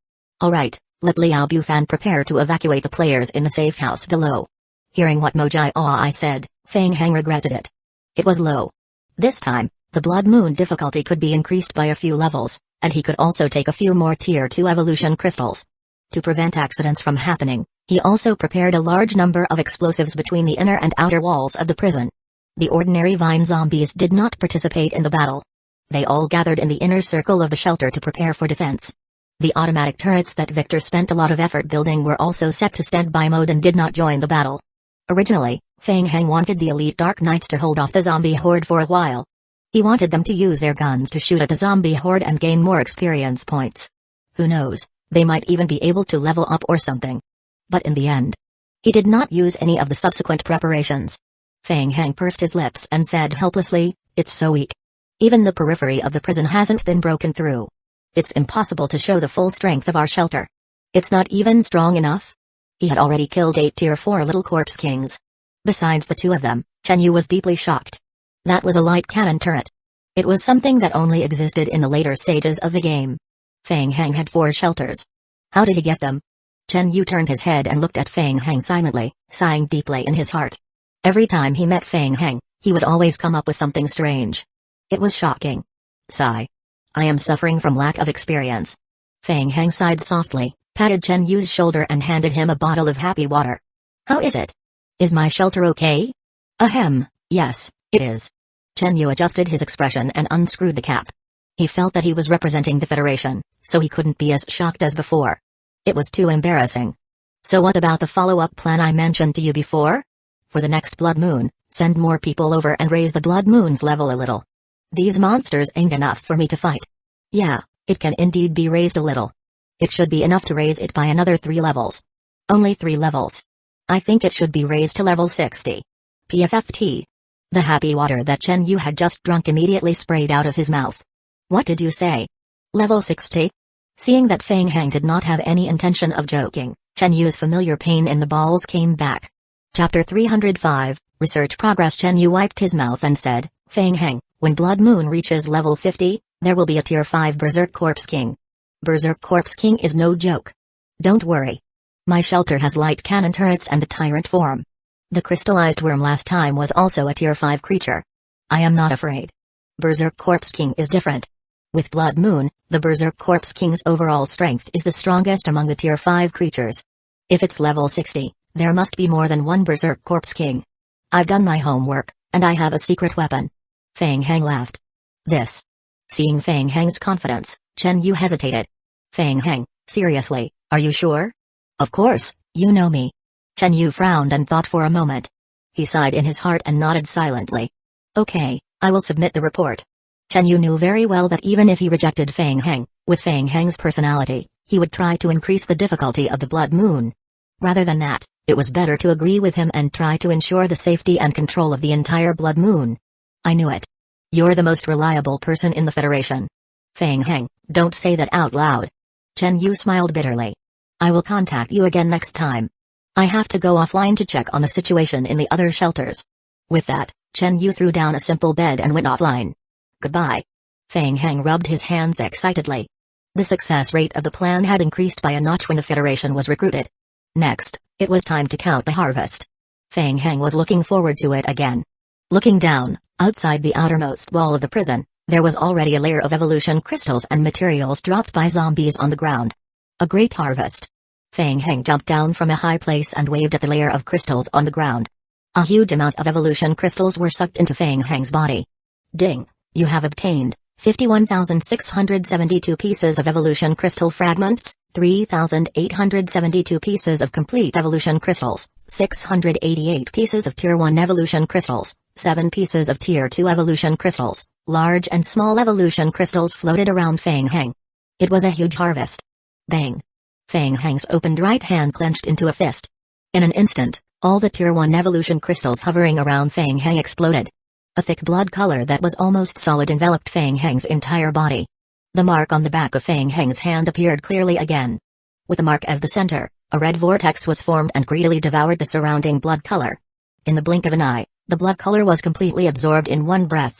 Alright, let Liao Bufan prepare to evacuate the players in the safe house below. Hearing what I said, Feng Heng regretted it. It was low. This time, the Blood Moon difficulty could be increased by a few levels, and he could also take a few more Tier 2 evolution crystals. To prevent accidents from happening, he also prepared a large number of explosives between the inner and outer walls of the prison. The ordinary vine zombies did not participate in the battle. They all gathered in the inner circle of the shelter to prepare for defense. The automatic turrets that Victor spent a lot of effort building were also set to standby mode and did not join the battle. Originally, Feng Heng wanted the elite Dark Knights to hold off the zombie horde for a while. He wanted them to use their guns to shoot at the zombie horde and gain more experience points. Who knows, they might even be able to level up or something. But in the end, he did not use any of the subsequent preparations. Feng Heng pursed his lips and said helplessly, "It's so weak. Even the periphery of the prison hasn't been broken through. It's impossible to show the full strength of our shelter. It's not even strong enough." He had already killed 8 Tier 4 little corpse kings. Besides the 2 of them, Chen Yu was deeply shocked. That was a light cannon turret. It was something that only existed in the later stages of the game. Feng Heng had 4 shelters. How did he get them? Chen Yu turned his head and looked at Feng Heng silently, sighing deeply in his heart. Every time he met Feng Heng, he would always come up with something strange. It was shocking. Sigh. I am suffering from lack of experience. Feng Heng sighed softly, patted Chen Yu's shoulder and handed him a bottle of happy water. How is it? Is my shelter okay? Ahem, yes, it is. Chen Yu adjusted his expression and unscrewed the cap. He felt that he was representing the Federation, so he couldn't be as shocked as before. It was too embarrassing. So what about the follow-up plan I mentioned to you before? For the next blood moon, send more people over and raise the blood moon's level a little. These monsters ain't enough for me to fight. Yeah, it can indeed be raised a little. It should be enough to raise it by another 3 levels. Only 3 levels. I think it should be raised to level 60. PFFT. The happy water that Chen Yu had just drunk immediately sprayed out of his mouth. What did you say? Level 60? Seeing that Feng Heng did not have any intention of joking, Chen Yu's familiar pain in the balls came back. Chapter 305, Research Progress. Chen Yu wiped his mouth and said, Feng Heng, when Blood Moon reaches level 50, there will be a Tier 5 Berserk Corpse King. Berserk Corpse King is no joke. Don't worry. My shelter has light cannon turrets and the tyrant form. The crystallized worm last time was also a Tier 5 creature. I am not afraid. Berserk Corpse King is different. With Blood Moon, the Berserk Corpse King's overall strength is the strongest among the Tier 5 creatures. If it's level 60, there must be more than one Berserk Corpse King. I've done my homework, and I have a secret weapon. Feng Heng laughed. This. Seeing Feng Heng's confidence, Chen Yu hesitated. Feng Heng, seriously, are you sure? Of course, you know me. Chen Yu frowned and thought for a moment. He sighed in his heart and nodded silently. Okay, I will submit the report. Chen Yu knew very well that even if he rejected Feng Heng, with Feng Heng's personality, he would try to increase the difficulty of the Blood Moon. Rather than that, it was better to agree with him and try to ensure the safety and control of the entire Blood Moon. I knew it. You're the most reliable person in the Federation. Feng Heng, don't say that out loud. Chen Yu smiled bitterly. I will contact you again next time. I have to go offline to check on the situation in the other shelters. With that, Chen Yu threw down a simple bed and went offline. Goodbye. Feng Heng rubbed his hands excitedly. The success rate of the plan had increased by a notch when the Federation was recruited. Next, it was time to count the harvest. Feng Heng was looking forward to it again. Looking down, outside the outermost wall of the prison, there was already a layer of evolution crystals and materials dropped by zombies on the ground. A great harvest. Feng Heng jumped down from a high place and waved at the layer of crystals on the ground. A huge amount of evolution crystals were sucked into Feng Heng's body. Ding! You have obtained 51,672 pieces of evolution crystal fragments, 3,872 pieces of complete evolution crystals, 688 pieces of Tier 1 evolution crystals, 7 pieces of Tier 2 evolution crystals. Large and small evolution crystals floated around Feng Heng. It was a huge harvest. Bang! Feng Heng's opened right hand clenched into a fist. In an instant, all the Tier 1 evolution crystals hovering around Feng Heng exploded. A thick blood color that was almost solid enveloped Feng Heng's entire body. The mark on the back of Feng Heng's hand appeared clearly again. With the mark as the center, a red vortex was formed and greedily devoured the surrounding blood color. In the blink of an eye, the blood color was completely absorbed in one breath.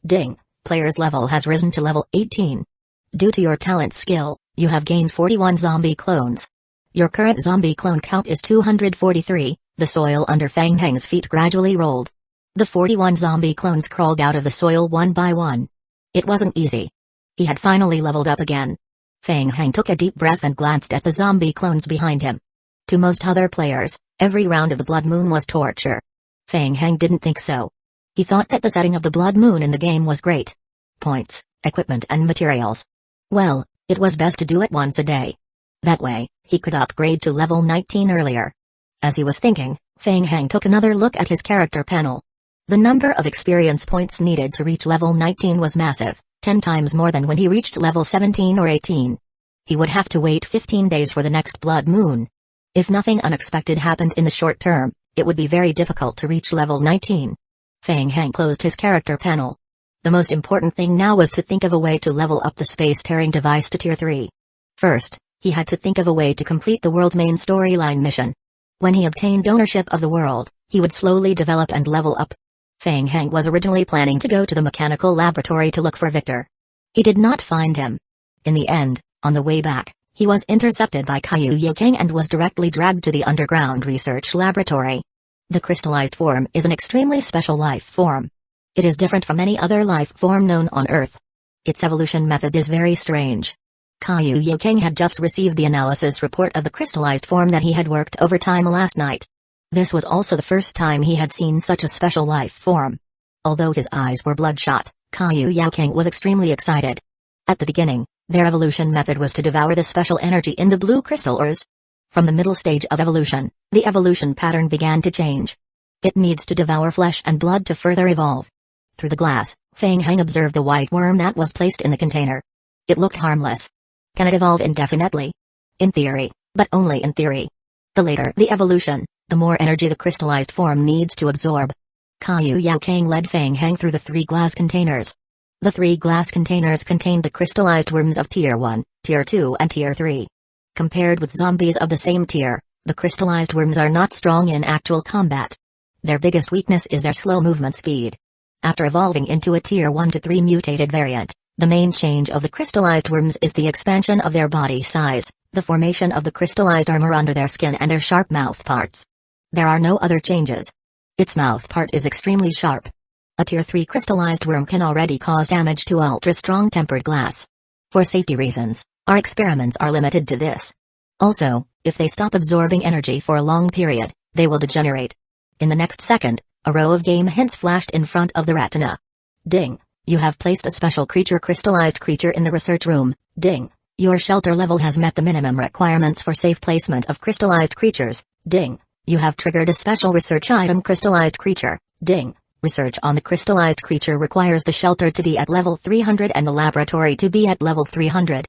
Ding! Player's level has risen to level 18. Due to your talent skill, you have gained 41 zombie clones. Your current zombie clone count is 243. The soil under Feng Heng's feet gradually rolled. The 41 zombie clones crawled out of the soil one by one. It wasn't easy. He had finally leveled up again. Feng Heng took a deep breath and glanced at the zombie clones behind him. To most other players, every round of the Blood Moon was torture. Feng Heng didn't think so. He thought that the setting of the Blood Moon in the game was great. Points, equipment and materials. Well, it was best to do it once a day. That way, he could upgrade to level 19 earlier. As he was thinking, Feng Heng took another look at his character panel. The number of experience points needed to reach level 19 was massive, 10 times more than when he reached level 17 or 18. He would have to wait 15 days for the next blood moon. If nothing unexpected happened in the short term, it would be very difficult to reach level 19. Feng Heng closed his character panel. The most important thing now was to think of a way to level up the space-tearing device to Tier 3. First, he had to think of a way to complete the world's main storyline mission. When he obtained ownership of the world, he would slowly develop and level up. Feng Heng was originally planning to go to the mechanical laboratory to look for Victor. He did not find him. In the end, on the way back, he was intercepted by Kaiyu Yokang and was directly dragged to the underground research laboratory. The crystallized form is an extremely special life form. It is different from any other life form known on Earth. Its evolution method is very strange. Kaiyu Yokang had just received the analysis report of the crystallized form that he had worked overtime last night. This was also the first time he had seen such a special life form. Although his eyes were bloodshot, Kaiyu Yokang was extremely excited. At the beginning, their evolution method was to devour the special energy in the blue crystal ores. From the middle stage of evolution, the evolution pattern began to change. It needs to devour flesh and blood to further evolve. Through the glass, Feng Heng observed the white worm that was placed in the container. It looked harmless. Can it evolve indefinitely? In theory, but only in theory. The later the evolution, the more energy the crystallized form needs to absorb. Kaiyu Yokang led Feng Heng through the 3 glass containers. The 3 glass containers contained the crystallized worms of Tier 1, Tier 2 and Tier 3. Compared with zombies of the same tier, the crystallized worms are not strong in actual combat. Their biggest weakness is their slow movement speed. After evolving into a Tier 1 to 3 mutated variant, the main change of the crystallized worms is the expansion of their body size, the formation of the crystallized armor under their skin and their sharp mouth parts. There are no other changes. Its mouth part is extremely sharp. A Tier 3 crystallized worm can already cause damage to ultra-strong tempered glass. For safety reasons, our experiments are limited to this. Also, if they stop absorbing energy for a long period, they will degenerate. In the next second, a row of game hints flashed in front of the retina. Ding. You have placed a special crystallized creature in the research room. Ding. Your shelter level has met the minimum requirements for safe placement of crystallized creatures. Ding. You have triggered a special research item crystallized creature. Ding. Research on the crystallized creature requires the shelter to be at level 300 and the laboratory to be at level 300.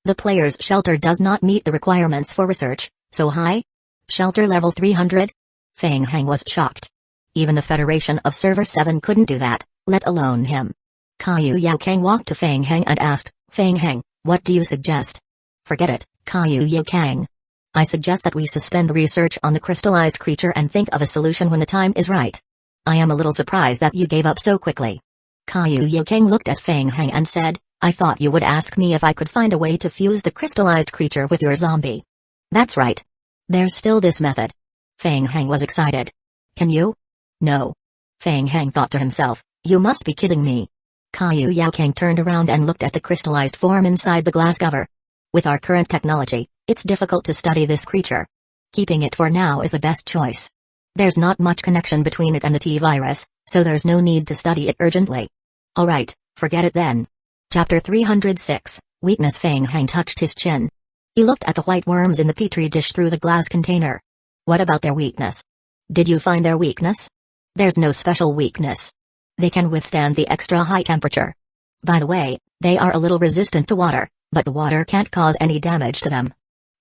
The player's shelter does not meet the requirements for research, so high? Shelter level 300? Feng Heng was shocked. Even the Federation of Server 7 couldn't do that, let alone him. Kaiyu Yokang walked to Feng Heng and asked, Feng Heng, what do you suggest? Forget it, Kaiyu Yokang. I suggest that we suspend the research on the crystallized creature and think of a solution when the time is right. I am a little surprised that you gave up so quickly. Kaiyu Yokang looked at Feng Heng and said, I thought you would ask me if I could find a way to fuse the crystallized creature with your zombie. That's right. There's still this method. Feng Heng was excited. Can you? No. Feng Heng thought to himself, you must be kidding me. Kaiyu Yokang turned around and looked at the crystallized form inside the glass cover. With our current technology, it's difficult to study this creature. Keeping it for now is the best choice. There's not much connection between it and the T-virus, so there's no need to study it urgently. Alright, forget it then. Chapter 306, Weakness. Feng Heng touched his chin. He looked at the white worms in the petri dish through the glass container. What about their weakness? Did you find their weakness? There's no special weakness. They can withstand the extra high temperature. By the way, they are a little resistant to water, but the water can't cause any damage to them.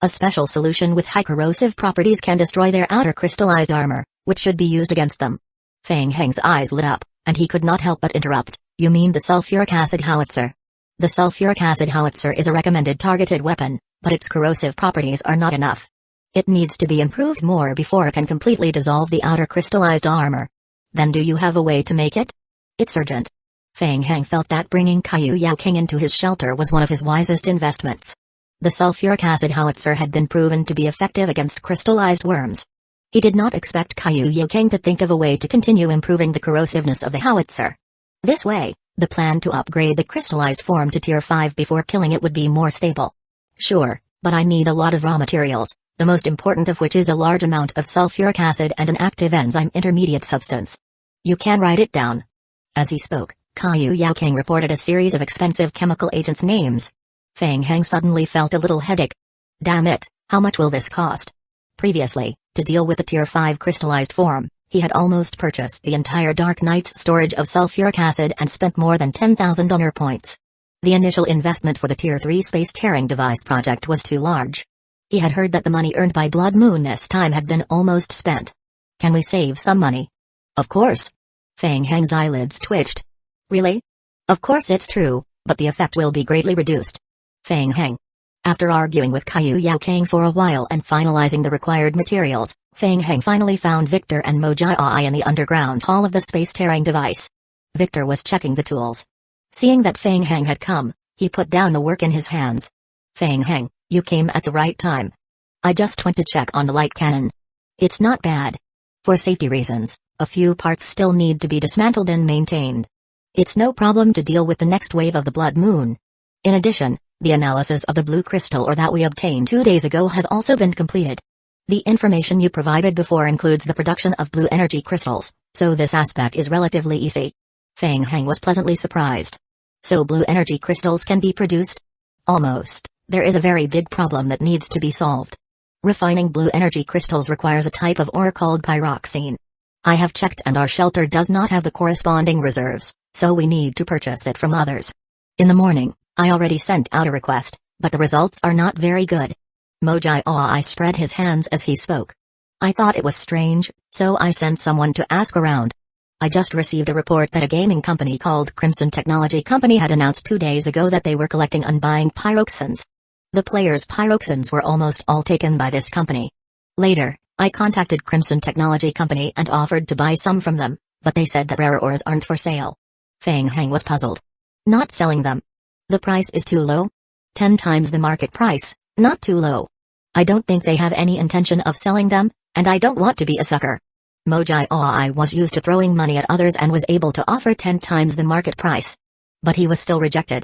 A special solution with high corrosive properties can destroy their outer crystallized armor, which should be used against them. Feng Heng's eyes lit up, and he could not help but interrupt. You mean the sulfuric acid howitzer? The sulfuric acid howitzer is a recommended targeted weapon, but its corrosive properties are not enough. It needs to be improved more before it can completely dissolve the outer crystallized armor. Then do you have a way to make it? It's urgent. Feng Heng felt that bringing Kaiyu Yokang into his shelter was one of his wisest investments. The sulfuric acid howitzer had been proven to be effective against crystallized worms. He did not expect Kaiyu Yokang to think of a way to continue improving the corrosiveness of the howitzer. This way, the plan to upgrade the crystallized form to Tier 5 before killing it would be more stable. Sure, but I need a lot of raw materials, the most important of which is a large amount of sulfuric acid and an active enzyme intermediate substance. You can write it down. As he spoke, Kaiyu Yokang reported a series of expensive chemical agents' names. Feng Heng suddenly felt a little headache. Damn it, how much will this cost? Previously, To deal with the Tier 5 crystallized form, he had almost purchased the entire Dark Knight's storage of sulfuric acid and spent more than 10,000 honor points. The initial investment for the Tier 3 space-tearing device project was too large. He had heard that the money earned by Blood Moon this time had been almost spent. Can we save some money? Of course. Fang Heng's eyelids twitched. Really? Of course it's true, but the effect will be greatly reduced. Fang Heng. After arguing with Kaiyu Yao Kang for a while and finalizing the required materials, Fang Heng finally found Victor and Mojai Ai in the underground hall of the space-tearing device. Victor was checking the tools. Seeing that Fang Heng had come, he put down the work in his hands. Fang Heng, you came at the right time. I just went to check on the light cannon. It's not bad. For safety reasons, a few parts still need to be dismantled and maintained. It's no problem to deal with the next wave of the Blood Moon. In addition, the analysis of the blue crystal ore that we obtained 2 days ago has also been completed. The information you provided before includes the production of blue energy crystals, so this aspect is relatively easy. Fang Heng was pleasantly surprised. So blue energy crystals can be produced? Almost. There is a very big problem that needs to be solved. Refining blue energy crystals requires a type of ore called pyroxene. I have checked and our shelter does not have the corresponding reserves, so we need to purchase it from others. In the morning, I already sent out a request, but the results are not very good. Mojai Ai spread his hands as he spoke. I thought it was strange, so I sent someone to ask around. I just received a report that a gaming company called Crimson Technology Company had announced 2 days ago that they were collecting and buying pyroxenes. The players' pyroxenes were almost all taken by this company. Later, I contacted Crimson Technology Company and offered to buy some from them, but they said that rare ores aren't for sale. Fang Heng was puzzled. Not selling them. The price is too low? 10 times the market price, not too low. I don't think they have any intention of selling them, and I don't want to be a sucker. Mojai Ai was used to throwing money at others and was able to offer 10 times the market price. But he was still rejected.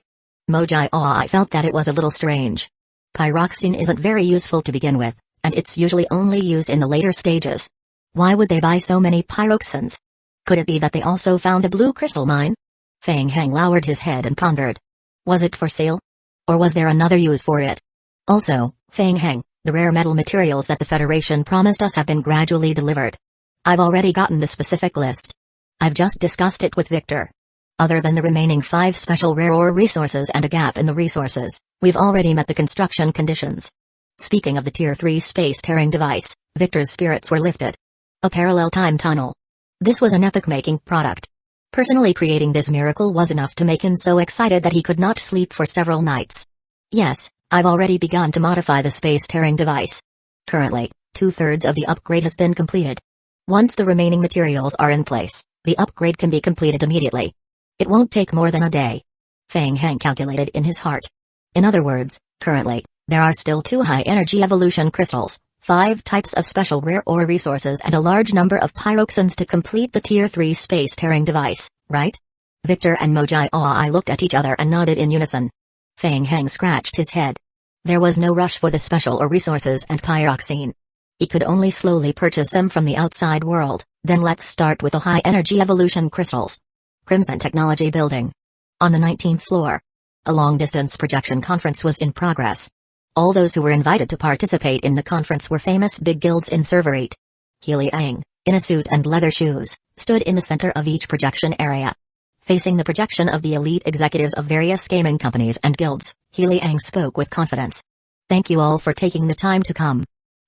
Mojai Ai felt that it was a little strange. Pyroxene isn't very useful to begin with, and it's usually only used in the later stages. Why would they buy so many pyroxenes? Could it be that they also found a blue crystal mine? Fang Heng lowered his head and pondered. Was it for sale? Or was there another use for it? Also, Fang Heng, the rare metal materials that the Federation promised us have been gradually delivered. I've already gotten the specific list. I've just discussed it with Victor. Other than the remaining 5 special rare ore resources and a gap in the resources, we've already met the construction conditions. Speaking of the Tier 3 space-tearing device, Victor's spirits were lifted. A parallel time tunnel. This was an epic-making product. Personally creating this miracle was enough to make him so excited that he could not sleep for several nights. Yes, I've already begun to modify the space-tearing device. Currently, 2/3 of the upgrade has been completed. Once the remaining materials are in place, the upgrade can be completed immediately. It won't take more than a day. Fang Heng calculated in his heart. In other words, currently, there are still 2 high-energy evolution crystals, 5 types of special rare ore resources and a large number of pyroxenes to complete the Tier 3 space-tearing device, right? Victor and Mojai Ai looked at each other and nodded in unison. Fang Heng scratched his head. There was no rush for the special ore resources and pyroxene. He could only slowly purchase them from the outside world, then let's start with the high-energy evolution crystals. Crimson Technology Building. On the 19th floor. A long-distance projection conference was in progress. All those who were invited to participate in the conference were famous big guilds in Serverate. Healy Ang, in a suit and leather shoes, stood in the center of each projection area. Facing the projection of the elite executives of various gaming companies and guilds, Healy Ang spoke with confidence. Thank you all for taking the time to come.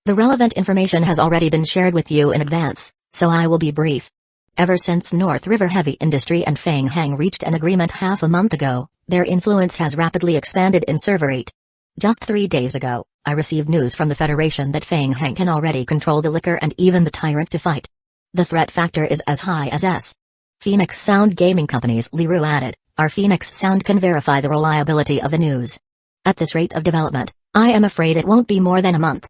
The relevant information has already been shared with you in advance, so I will be brief. Ever since North River Heavy Industry and Fang Heng reached an agreement half a month ago, their influence has rapidly expanded in Serverate. Just 3 days ago, I received news from the Federation that Fang Heng can already control the liquor and even the tyrant to fight. The threat factor is as high as S. Phoenix Sound Gaming Company's Liru added, our Phoenix Sound can verify the reliability of the news. At this rate of development, I am afraid it won't be more than a month.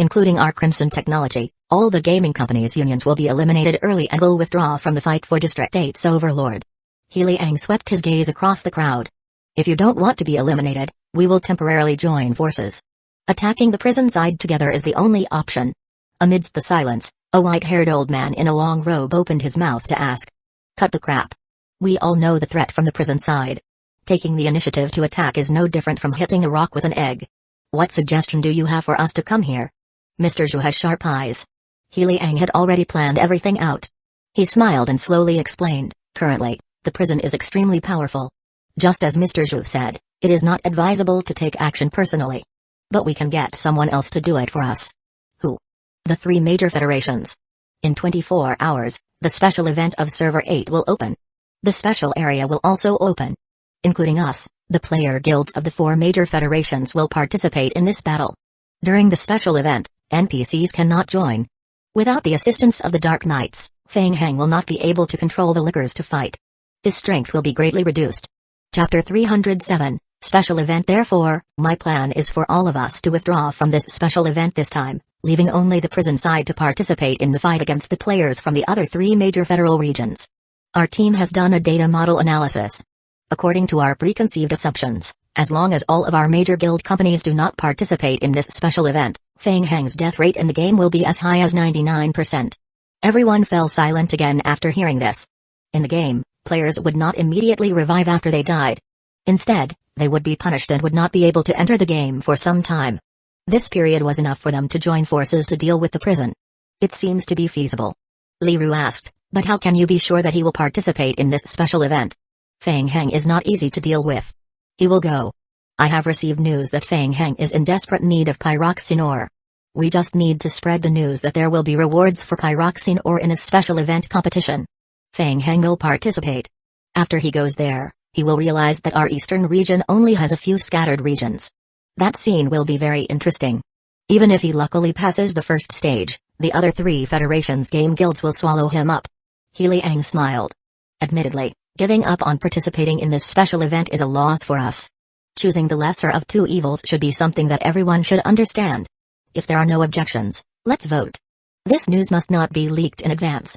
Including our Crimson Technology, all the gaming companies' unions will be eliminated early and will withdraw from the fight for District 8's overlord. Healy Ang swept his gaze across the crowd. If you don't want to be eliminated, we will temporarily join forces. Attacking the prison side together is the only option. Amidst the silence, a white-haired old man in a long robe opened his mouth to ask. Cut the crap. We all know the threat from the prison side. Taking the initiative to attack is no different from hitting a rock with an egg. What suggestion do you have for us to come here? Mr. Zhu has sharp eyes. He Liang had already planned everything out. He smiled and slowly explained, currently, the prison is extremely powerful. Just as Mr. Zhu said, it is not advisable to take action personally. But we can get someone else to do it for us. Who? The 3 major federations. In 24 hours, the special event of Server 8 will open. The special area will also open. Including us, the player guilds of the 4 major federations will participate in this battle. During the special event, NPCs cannot join. Without the assistance of the Dark Knights, Feng Heng will not be able to control the lickers to fight. His strength will be greatly reduced. Chapter 307, Special Event. Therefore, my plan is for all of us to withdraw from this special event this time, leaving only the prison side to participate in the fight against the players from the other 3 major federal regions. Our team has done a data model analysis. According to our preconceived assumptions, as long as all of our major guild companies do not participate in this special event, Feng Heng's death rate in the game will be as high as 99%. Everyone fell silent again after hearing this. In the game, players would not immediately revive after they died. Instead, they would be punished and would not be able to enter the game for some time. This period was enough for them to join forces to deal with the prison. It seems to be feasible. Li Ru asked, but how can you be sure that he will participate in this special event? Feng Heng is not easy to deal with. He will go. I have received news that Feng Heng is in desperate need of pyroxene ore. We just need to spread the news that there will be rewards for pyroxene ore in this special event competition. Feng Heng will participate. After he goes there, he will realize that our eastern region only has a few scattered regions. That scene will be very interesting. Even if he luckily passes the first stage, the other 3 federations' game guilds will swallow him up. He Liang smiled. Admittedly, giving up on participating in this special event is a loss for us. Choosing the lesser of 2 evils should be something that everyone should understand. If there are no objections, let's vote. This news must not be leaked in advance.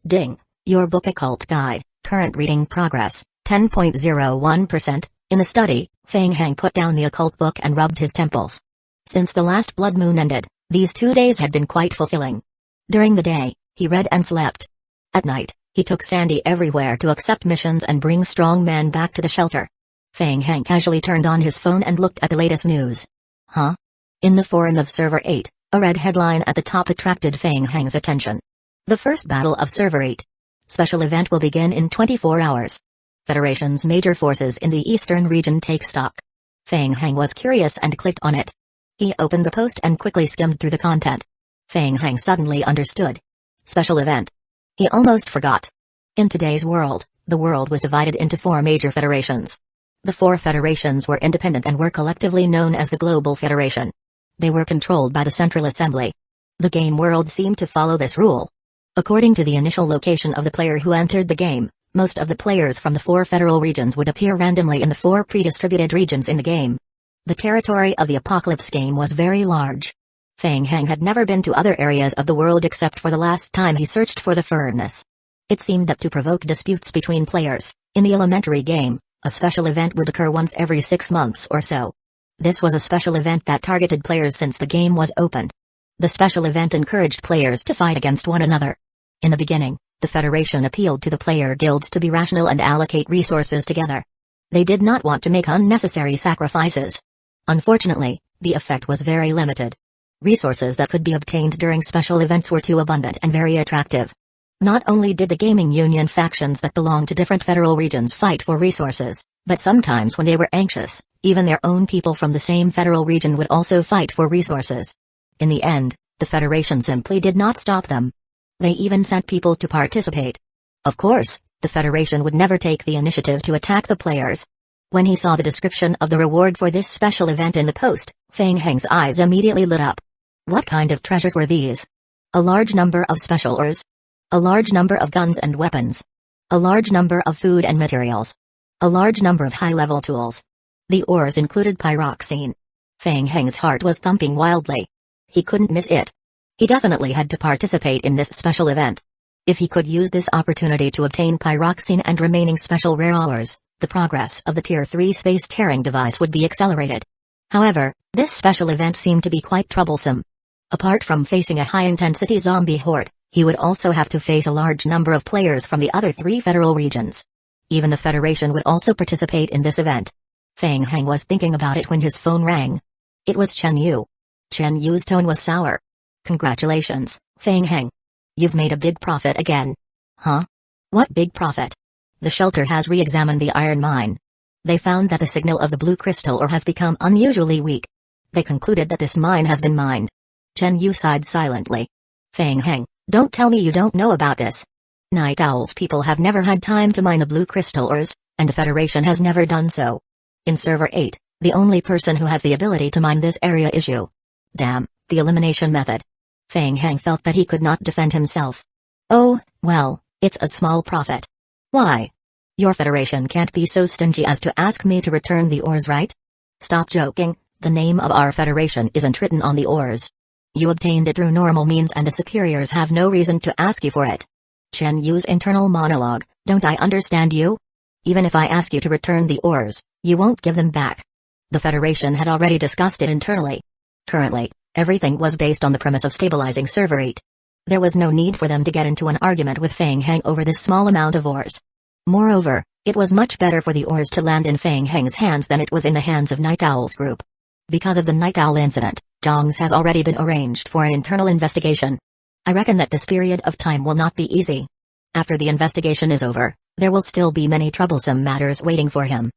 Ding. Your book Occult Guide, current reading progress, 10.01%. In the study, Feng Heng put down the occult book and rubbed his temples. Since the last blood moon ended, these 2 days had been quite fulfilling. During the day, he read and slept. At night, he took Sandy everywhere to accept missions and bring strong men back to the shelter. Feng Heng casually turned on his phone and looked at the latest news. Huh? In the forum of Server 8, a red headline at the top attracted Feng Heng's attention. The first battle of Server 8. Special event will begin in 24 hours. Federation's major forces in the eastern region take stock. Feng Heng was curious and clicked on it. He opened the post and quickly skimmed through the content. Feng Heng suddenly understood. Special event. He almost forgot. In today's world, the world was divided into 4 major federations. The 4 federations were independent and were collectively known as the Global Federation. They were controlled by the Central Assembly. The game world seemed to follow this rule. According to the initial location of the player who entered the game, most of the players from the 4 federal regions would appear randomly in the 4 pre-distributed regions in the game. The territory of the Apocalypse game was very large. Feng Heng had never been to other areas of the world except for the last time he searched for the furnace. It seemed that to provoke disputes between players, in the elementary game, a special event would occur once every 6 months or so. This was a special event that targeted players since the game was opened. The special event encouraged players to fight against one another. In the beginning, the Federation appealed to the player guilds to be rational and allocate resources together. They did not want to make unnecessary sacrifices. Unfortunately, the effect was very limited. Resources that could be obtained during special events were too abundant and very attractive. Not only did the gaming union factions that belonged to different federal regions fight for resources, but sometimes when they were anxious, even their own people from the same federal region would also fight for resources. In the end, the Federation simply did not stop them. They even sent people to participate. Of course, the Federation would never take the initiative to attack the players. When he saw the description of the reward for this special event in the post, Feng Heng's eyes immediately lit up. What kind of treasures were these? A large number of special ores? A large number of guns and weapons. A large number of food and materials. A large number of high-level tools. The ores included pyroxene. Feng Heng's heart was thumping wildly. He couldn't miss it. He definitely had to participate in this special event. If he could use this opportunity to obtain pyroxene and remaining special rare ores, the progress of the Tier 3 space-tearing device would be accelerated. However, this special event seemed to be quite troublesome. Apart from facing a high-intensity zombie horde, he would also have to face a large number of players from the other 3 federal regions. Even the Federation would also participate in this event. Feng Heng was thinking about it when his phone rang. It was Chen Yu. Chen Yu's tone was sour. Congratulations, Fang Heng. You've made a big profit again. Huh? What big profit? The shelter has re-examined the iron mine. They found that the signal of the blue crystal ore has become unusually weak. They concluded that this mine has been mined. Chen Yu sighed silently. Fang Heng, don't tell me you don't know about this. Night Owl's people have never had time to mine the blue crystal ores, and the Federation has never done so. In Server 8, the only person who has the ability to mine this area is you. Damn, the elimination method. Fang Heng felt that he could not defend himself. Oh, well, it's a small profit. Why? Your Federation can't be so stingy as to ask me to return the ores, right? Stop joking, the name of our Federation isn't written on the ores. You obtained it through normal means and the superiors have no reason to ask you for it. Chen Yu's internal monologue, don't I understand you? Even if I ask you to return the ores, you won't give them back. The Federation had already discussed it internally. Currently, everything was based on the premise of stabilizing Server 8. There was no need for them to get into an argument with Fang Heng over this small amount of ores. Moreover, it was much better for the ores to land in Fang Heng's hands than it was in the hands of Night Owl's group. Because of the Night Owl incident, Zhong's has already been arranged for an internal investigation. I reckon that this period of time will not be easy. After the investigation is over, there will still be many troublesome matters waiting for him.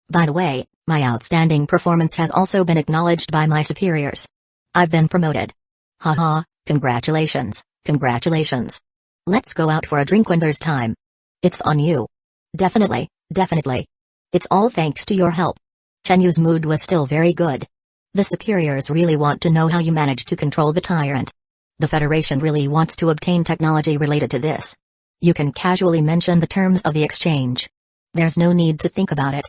By the way, my outstanding performance has also been acknowledged by my superiors. I've been promoted. Haha, congratulations, congratulations. Let's go out for a drink when there's time. It's on you. Definitely, definitely. It's all thanks to your help. Chen Yu's mood was still very good. The superiors really want to know how you managed to control the tyrant. The Federation really wants to obtain technology related to this. You can casually mention the terms of the exchange. There's no need to think about it.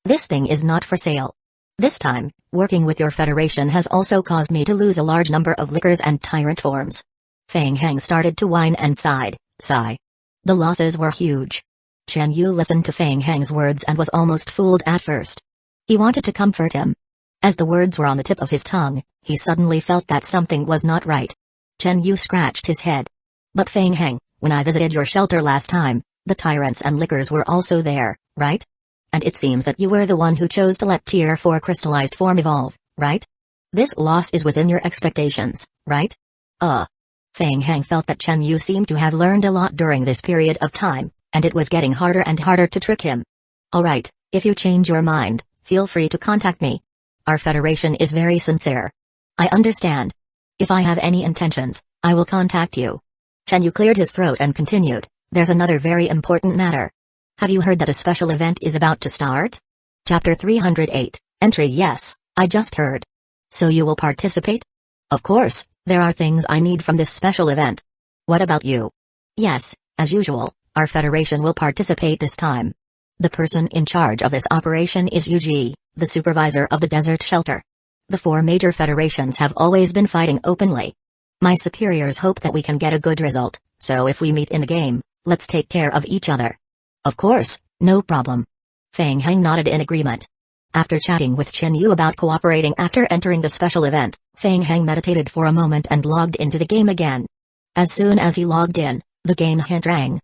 This thing is not for sale. This time, working with your Federation has also caused me to lose a large number of liquors and tyrant forms. Fang Heng started to whine and sigh. The losses were huge. Chen Yu listened to Fang Heng's words and was almost fooled at first. He wanted to comfort him. As the words were on the tip of his tongue, he suddenly felt that something was not right. Chen Yu scratched his head. But Fang Heng, when I visited your shelter last time, the tyrants and liquors were also there, right? And it seems that you were the one who chose to let Tier 4 crystallized form evolve, right? This loss is within your expectations, right? Fang Heng felt that Chen Yu seemed to have learned a lot during this period of time, and it was getting harder and harder to trick him. Alright, if you change your mind, feel free to contact me. Our Federation is very sincere. I understand. If I have any intentions, I will contact you. Chen Yu cleared his throat and continued, there's another very important matter. Have you heard that a special event is about to start? Chapter 308, Entry. Yes, I just heard. So you will participate? Of course, there are things I need from this special event. What about you? Yes, as usual, our Federation will participate this time. The person in charge of this operation is Uchiha, the supervisor of the desert shelter. The 4 major federations have always been fighting openly. My superiors hope that we can get a good result, so if we meet in the game, let's take care of each other. Of course, no problem. Fang Heng nodded in agreement. After chatting with Chen Yu about cooperating after entering the special event, Fang Heng meditated for a moment and logged into the game again. As soon as he logged in, the game hint rang.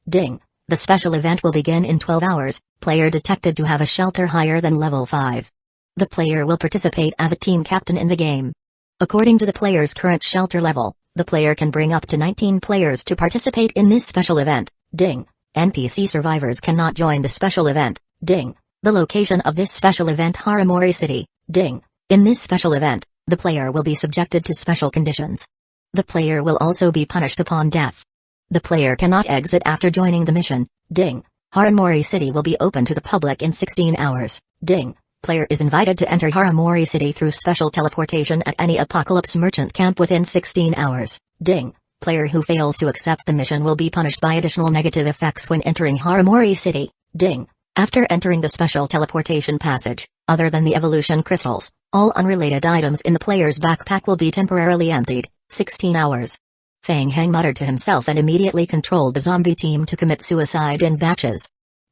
Ding. The special event will begin in 12 hours, player detected to have a shelter higher than level 5. The player will participate as a team captain in the game. According to the player's current shelter level, the player can bring up to 19 players to participate in this special event. Ding. NPC survivors cannot join the special event. Ding. The location of this special event Haramori City. Ding. In this special event, the player will be subjected to special conditions. The player will also be punished upon death. The player cannot exit after joining the mission. Ding. Haramori City will be open to the public in 16 hours. Ding. Player is invited to enter Haramori City through special teleportation at any Apocalypse Merchant camp within 16 hours. Ding. Player who fails to accept the mission will be punished by additional negative effects when entering Haramori City. Ding. After entering the special teleportation passage, other than the evolution crystals, all unrelated items in the player's backpack will be temporarily emptied. 16 hours. Fang Heng muttered to himself and immediately controlled the zombie team to commit suicide in batches.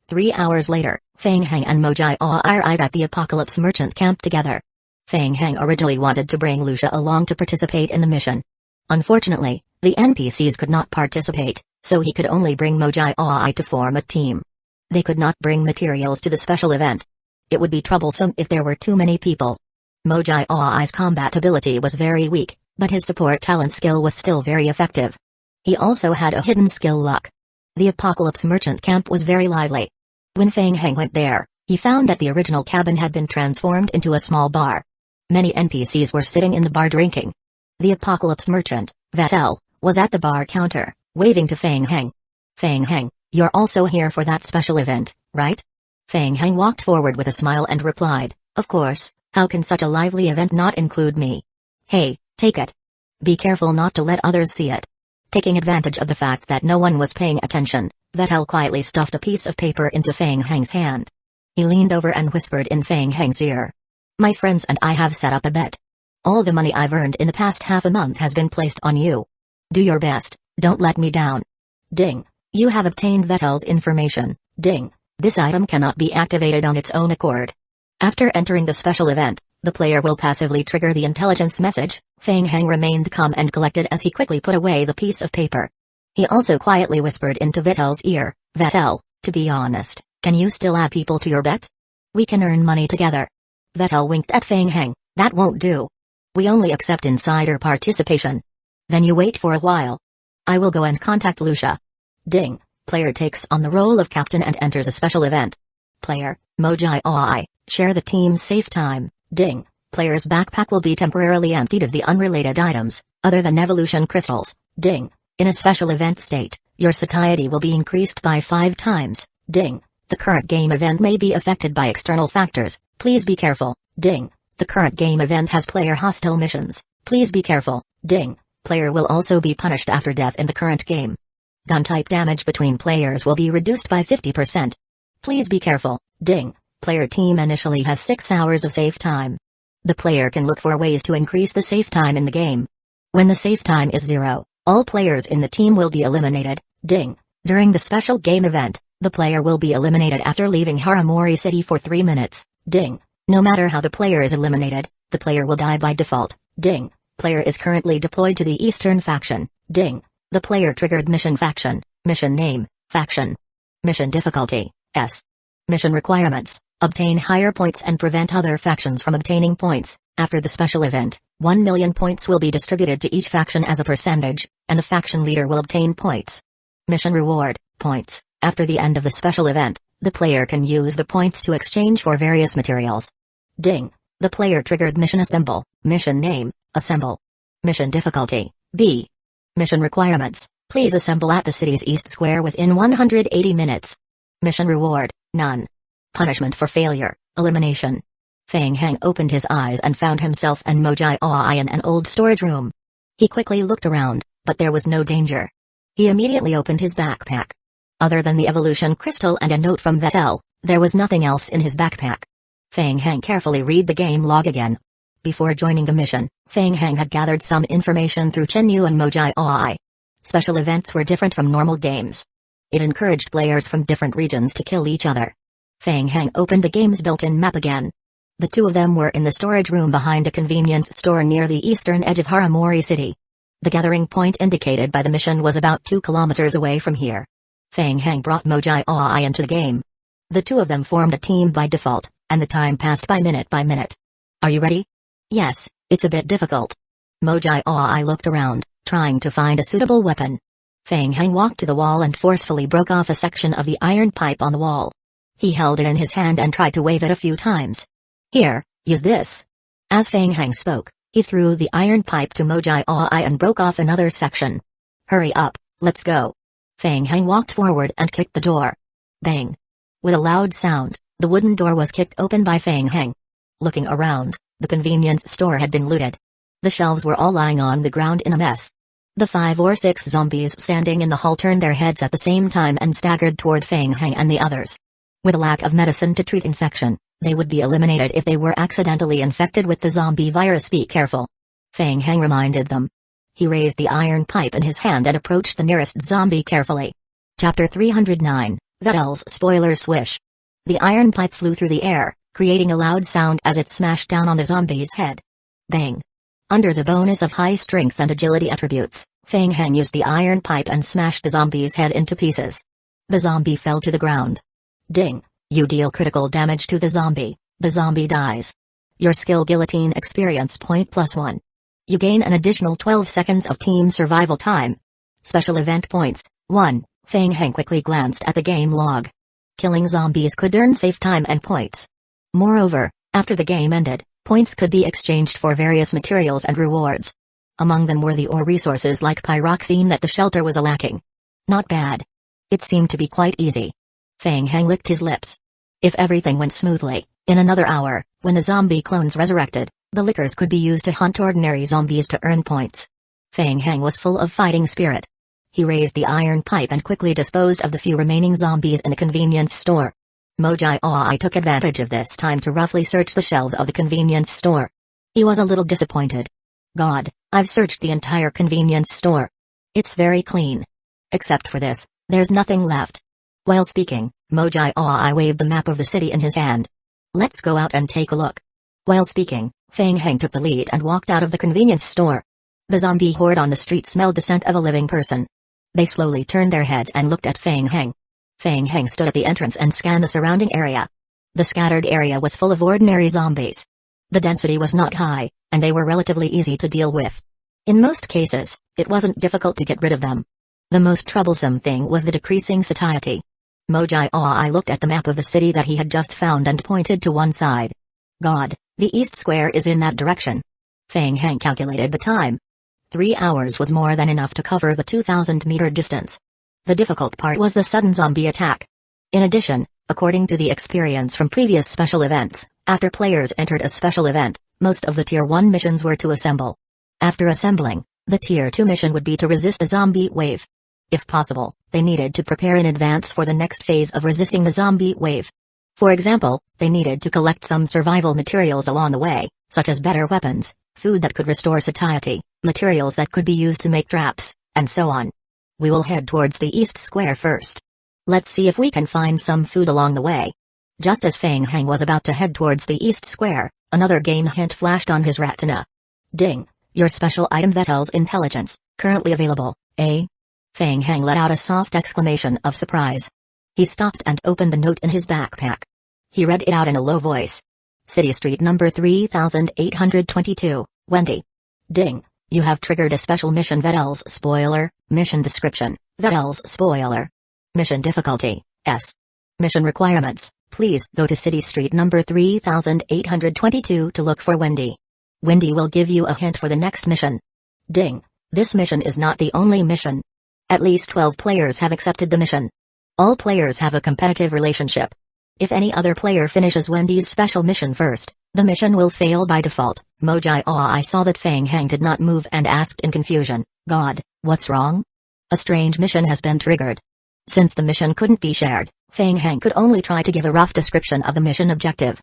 3 hours later, Fang Heng and Mojai arrived at the Apocalypse Merchant camp together. Fang Heng originally wanted to bring Lucia along to participate in the mission. Unfortunately, the NPCs could not participate, so he could only bring Mojai to form a team. They could not bring materials to the special event. It would be troublesome if there were too many people. Mojai's combat ability was very weak, but his support talent skill was still very effective. He also had a hidden skill luck. The Apocalypse Merchant camp was very lively. When Feng Heng went there, he found that the original cabin had been transformed into a small bar. Many NPCs were sitting in the bar drinking. The Apocalypse Merchant, Vettel, was at the bar counter, waving to Feng Heng. Feng Heng, you're also here for that special event, right? Feng Heng walked forward with a smile and replied, of course, how can such a lively event not include me? Hey, take it. Be careful not to let others see it. Taking advantage of the fact that no one was paying attention, Vettel quietly stuffed a piece of paper into Feng Heng's hand. He leaned over and whispered in Feng Heng's ear. My friends and I have set up a bet. All the money I've earned in the past half a month has been placed on you. Do your best, don't let me down. Ding. You have obtained Vettel's information. Ding. This item cannot be activated on its own accord. After entering the special event, the player will passively trigger the intelligence message. Feng Heng remained calm and collected as he quickly put away the piece of paper. He also quietly whispered into Vettel's ear, Vettel, to be honest, can you still add people to your bet? We can earn money together. Vettel winked at Feng Heng, that won't do. We only accept insider participation. Then you wait for a while. I will go and contact Lucia. Ding. Player takes on the role of captain and enters a special event. Player, Mojai Oi, share the team's safe time. Ding. Player's backpack will be temporarily emptied of the unrelated items, other than evolution crystals. Ding. In a special event state, your satiety will be increased by 5 times. Ding. The current game event may be affected by external factors. Please be careful. Ding. The current game event has player hostile missions. Please be careful. Ding. Player will also be punished after death in the current game. Gun-type damage between players will be reduced by 50%. Please be careful. Ding. Player team initially has 6 hours of save time. The player can look for ways to increase the save time in the game. When the save time is 0, all players in the team will be eliminated. Ding. During the special game event, the player will be eliminated after leaving Haramori City for 3 minutes. Ding. No matter how the player is eliminated, the player will die by default. Ding. Player is currently deployed to the Eastern faction. Ding. The player triggered mission faction. Mission name, faction. Mission difficulty, S. Mission requirements, obtain higher points and prevent other factions from obtaining points. After the special event, 1 million points will be distributed to each faction as a percentage, and the faction leader will obtain points. Mission reward, points. After the end of the special event, the player can use the points to exchange for various materials. Ding. The player triggered mission assemble. Mission name, assemble. Mission difficulty, B. Mission requirements, please assemble at the city's East Square within 180 minutes. Mission reward, none. Punishment for failure, elimination. Feng Heng opened his eyes and found himself and Mojai Oi in an old storage room. He quickly looked around, but there was no danger. He immediately opened his backpack. Other than the evolution crystal and a note from Vettel, there was nothing else in his backpack. Feng Heng carefully read the game log again. Before joining the mission, Feng Heng had gathered some information through Chenyu and Mojai Oi. Special events were different from normal games. It encouraged players from different regions to kill each other. Feng Heng opened the game's built-in map again. The two of them were in the storage room behind a convenience store near the eastern edge of Haramori City. The gathering point indicated by the mission was about 2 kilometers away from here. Feng Heng brought Mojai Oi into the game. The two of them formed a team by default, and the time passed by minute by minute. Are you ready? Yes, it's a bit difficult. Mojai Oi looked around, trying to find a suitable weapon. Feng Heng walked to the wall and forcefully broke off a section of the iron pipe on the wall. He held it in his hand and tried to wave it a few times. Here, use this. As Feng Heng spoke, he threw the iron pipe to Mojai Oi and broke off another section. Hurry up, let's go. Feng Heng walked forward and kicked the door. Bang. With a loud sound, the wooden door was kicked open by Feng Heng. Looking around, the convenience store had been looted. The shelves were all lying on the ground in a mess. The 5 or 6 zombies standing in the hall turned their heads at the same time and staggered toward Feng Heng and the others. With a lack of medicine to treat infection, they would be eliminated if they were accidentally infected with the zombie virus. Be careful. Feng Heng reminded them. He raised the iron pipe in his hand and approached the nearest zombie carefully. Chapter 309, Vettel's Spoiler Swish. The iron pipe flew through the air, creating a loud sound as it smashed down on the zombie's head. Bang. Under the bonus of high strength and agility attributes, Feng Heng used the iron pipe and smashed the zombie's head into pieces. The zombie fell to the ground. Ding. You deal critical damage to the zombie. The zombie dies. Your skill guillotine experience point +1. You gain an additional 12 seconds of team survival time. Special event points. 1. Feng Heng quickly glanced at the game log. Killing zombies could earn save time and points. Moreover, after the game ended, points could be exchanged for various materials and rewards. Among them were the ore resources like pyroxene that the shelter was lacking. Not bad. It seemed to be quite easy. Feng Heng licked his lips. If everything went smoothly, in another hour, when the zombie clones resurrected, the liquors could be used to hunt ordinary zombies to earn points. Feng Heng was full of fighting spirit. He raised the iron pipe and quickly disposed of the few remaining zombies in a convenience store. Mojai took advantage of this time to roughly search the shelves of the convenience store. He was a little disappointed. God, I've searched the entire convenience store. It's very clean. Except for this, there's nothing left. While speaking, Mojai waved the map of the city in his hand. Let's go out and take a look. While speaking, Feng Heng took the lead and walked out of the convenience store. The zombie horde on the street smelled the scent of a living person. They slowly turned their heads and looked at Feng Heng. Feng Heng stood at the entrance and scanned the surrounding area. The scattered area was full of ordinary zombies. The density was not high, and they were relatively easy to deal with. In most cases, it wasn't difficult to get rid of them. The most troublesome thing was the decreasing satiety. Mojai looked at the map of the city that he had just found and pointed to one side. God, the east square is in that direction. Feng Heng calculated the time. 3 hours was more than enough to cover the 2,000-meter distance. The difficult part was the sudden zombie attack. In addition, according to the experience from previous special events, after players entered a special event, most of the Tier 1 missions were to assemble. After assembling, the Tier 2 mission would be to resist a zombie wave. If possible, they needed to prepare in advance for the next phase of resisting the zombie wave. For example, they needed to collect some survival materials along the way, such as better weapons, food that could restore satiety, materials that could be used to make traps, and so on. We will head towards the east square first. Let's see if we can find some food along the way. Just as Feng Heng was about to head towards the east square, another game hint flashed on his retina. Ding! Your special item Vettel's Intelligence, currently available, eh? Feng Heng let out a soft exclamation of surprise. He stopped and opened the note in his backpack. He read it out in a low voice. City Street number 3822, Wendy. Ding! You have triggered a special mission Vettel's Spoiler, mission description, Vettel's Spoiler. Mission difficulty, S. Mission requirements, please go to City Street number 3822 to look for Wendy. Wendy will give you a hint for the next mission. Ding! This mission is not the only mission. At least 12 players have accepted the mission. All players have a competitive relationship. If any other player finishes Wendy's special mission first, the mission will fail by default. Mojai saw that Feng Heng did not move and asked in confusion, God, what's wrong? A strange mission has been triggered. Since the mission couldn't be shared, Feng Heng could only try to give a rough description of the mission objective.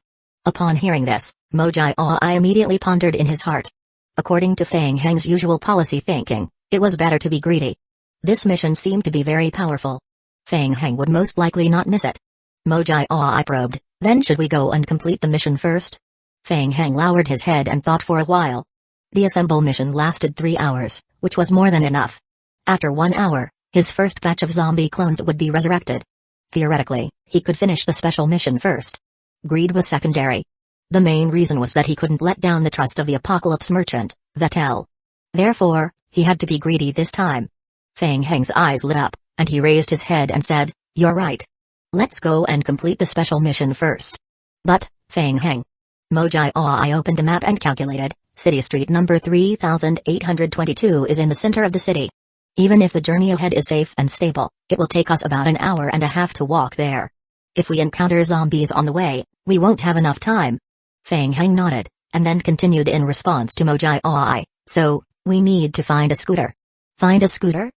Upon hearing this, Mojai immediately pondered in his heart. According to Feng Heng's usual policy thinking, it was better to be greedy. This mission seemed to be very powerful. Feng Heng would most likely not miss it. Mojai probed, then should we go and complete the mission first? Feng Heng lowered his head and thought for a while. The assemble mission lasted 3 hours, which was more than enough. After 1 hour, his first batch of zombie clones would be resurrected. Theoretically, he could finish the special mission first. Greed was secondary. The main reason was that he couldn't let down the trust of the apocalypse merchant, Vettel. Therefore, he had to be greedy this time. Feng Heng's eyes lit up, and he raised his head and said, You're right. Let's go and complete the special mission first. But, Feng Heng. Mojai opened the map and calculated, City Street number 3822 is in the center of the city. Even if the journey ahead is safe and stable, it will take us about an hour and a half to walk there. If we encounter zombies on the way, we won't have enough time. Feng Heng nodded, and then continued in response to Mojai, so, we need to find a scooter. Find a scooter?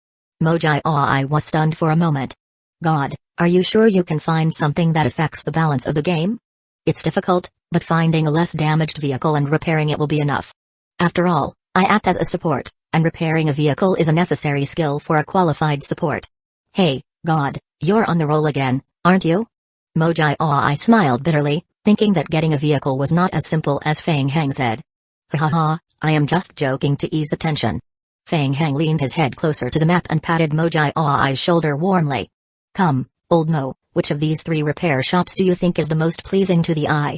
Mojai was stunned for a moment. God, are you sure you can find something that affects the balance of the game? It's difficult, but finding a less damaged vehicle and repairing it will be enough. After all, I act as a support, and repairing a vehicle is a necessary skill for a qualified support. Hey, God, you're on the roll again, aren't you? Mojai smiled bitterly, thinking that getting a vehicle was not as simple as Feng Heng said. Haha, I am just joking to ease the tension. Feng Heng leaned his head closer to the map and patted Mojai's shoulder warmly. Come, old Mo, which of these 3 repair shops do you think is the most pleasing to the eye?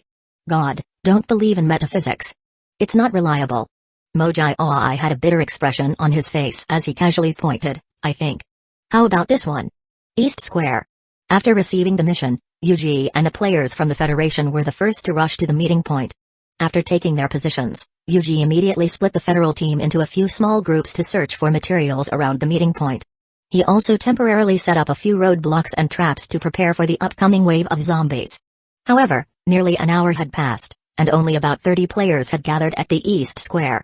God, don't believe in metaphysics. It's not reliable. Mojai Aoi had a bitter expression on his face as he casually pointed, I think. How about this one? East Square. After receiving the mission, Yuji and the players from the Federation were the first to rush to the meeting point. After taking their positions, Yuji immediately split the federal team into a few small groups to search for materials around the meeting point. He also temporarily set up a few roadblocks and traps to prepare for the upcoming wave of zombies. However, nearly an hour had passed, and only about 30 players had gathered at the East Square.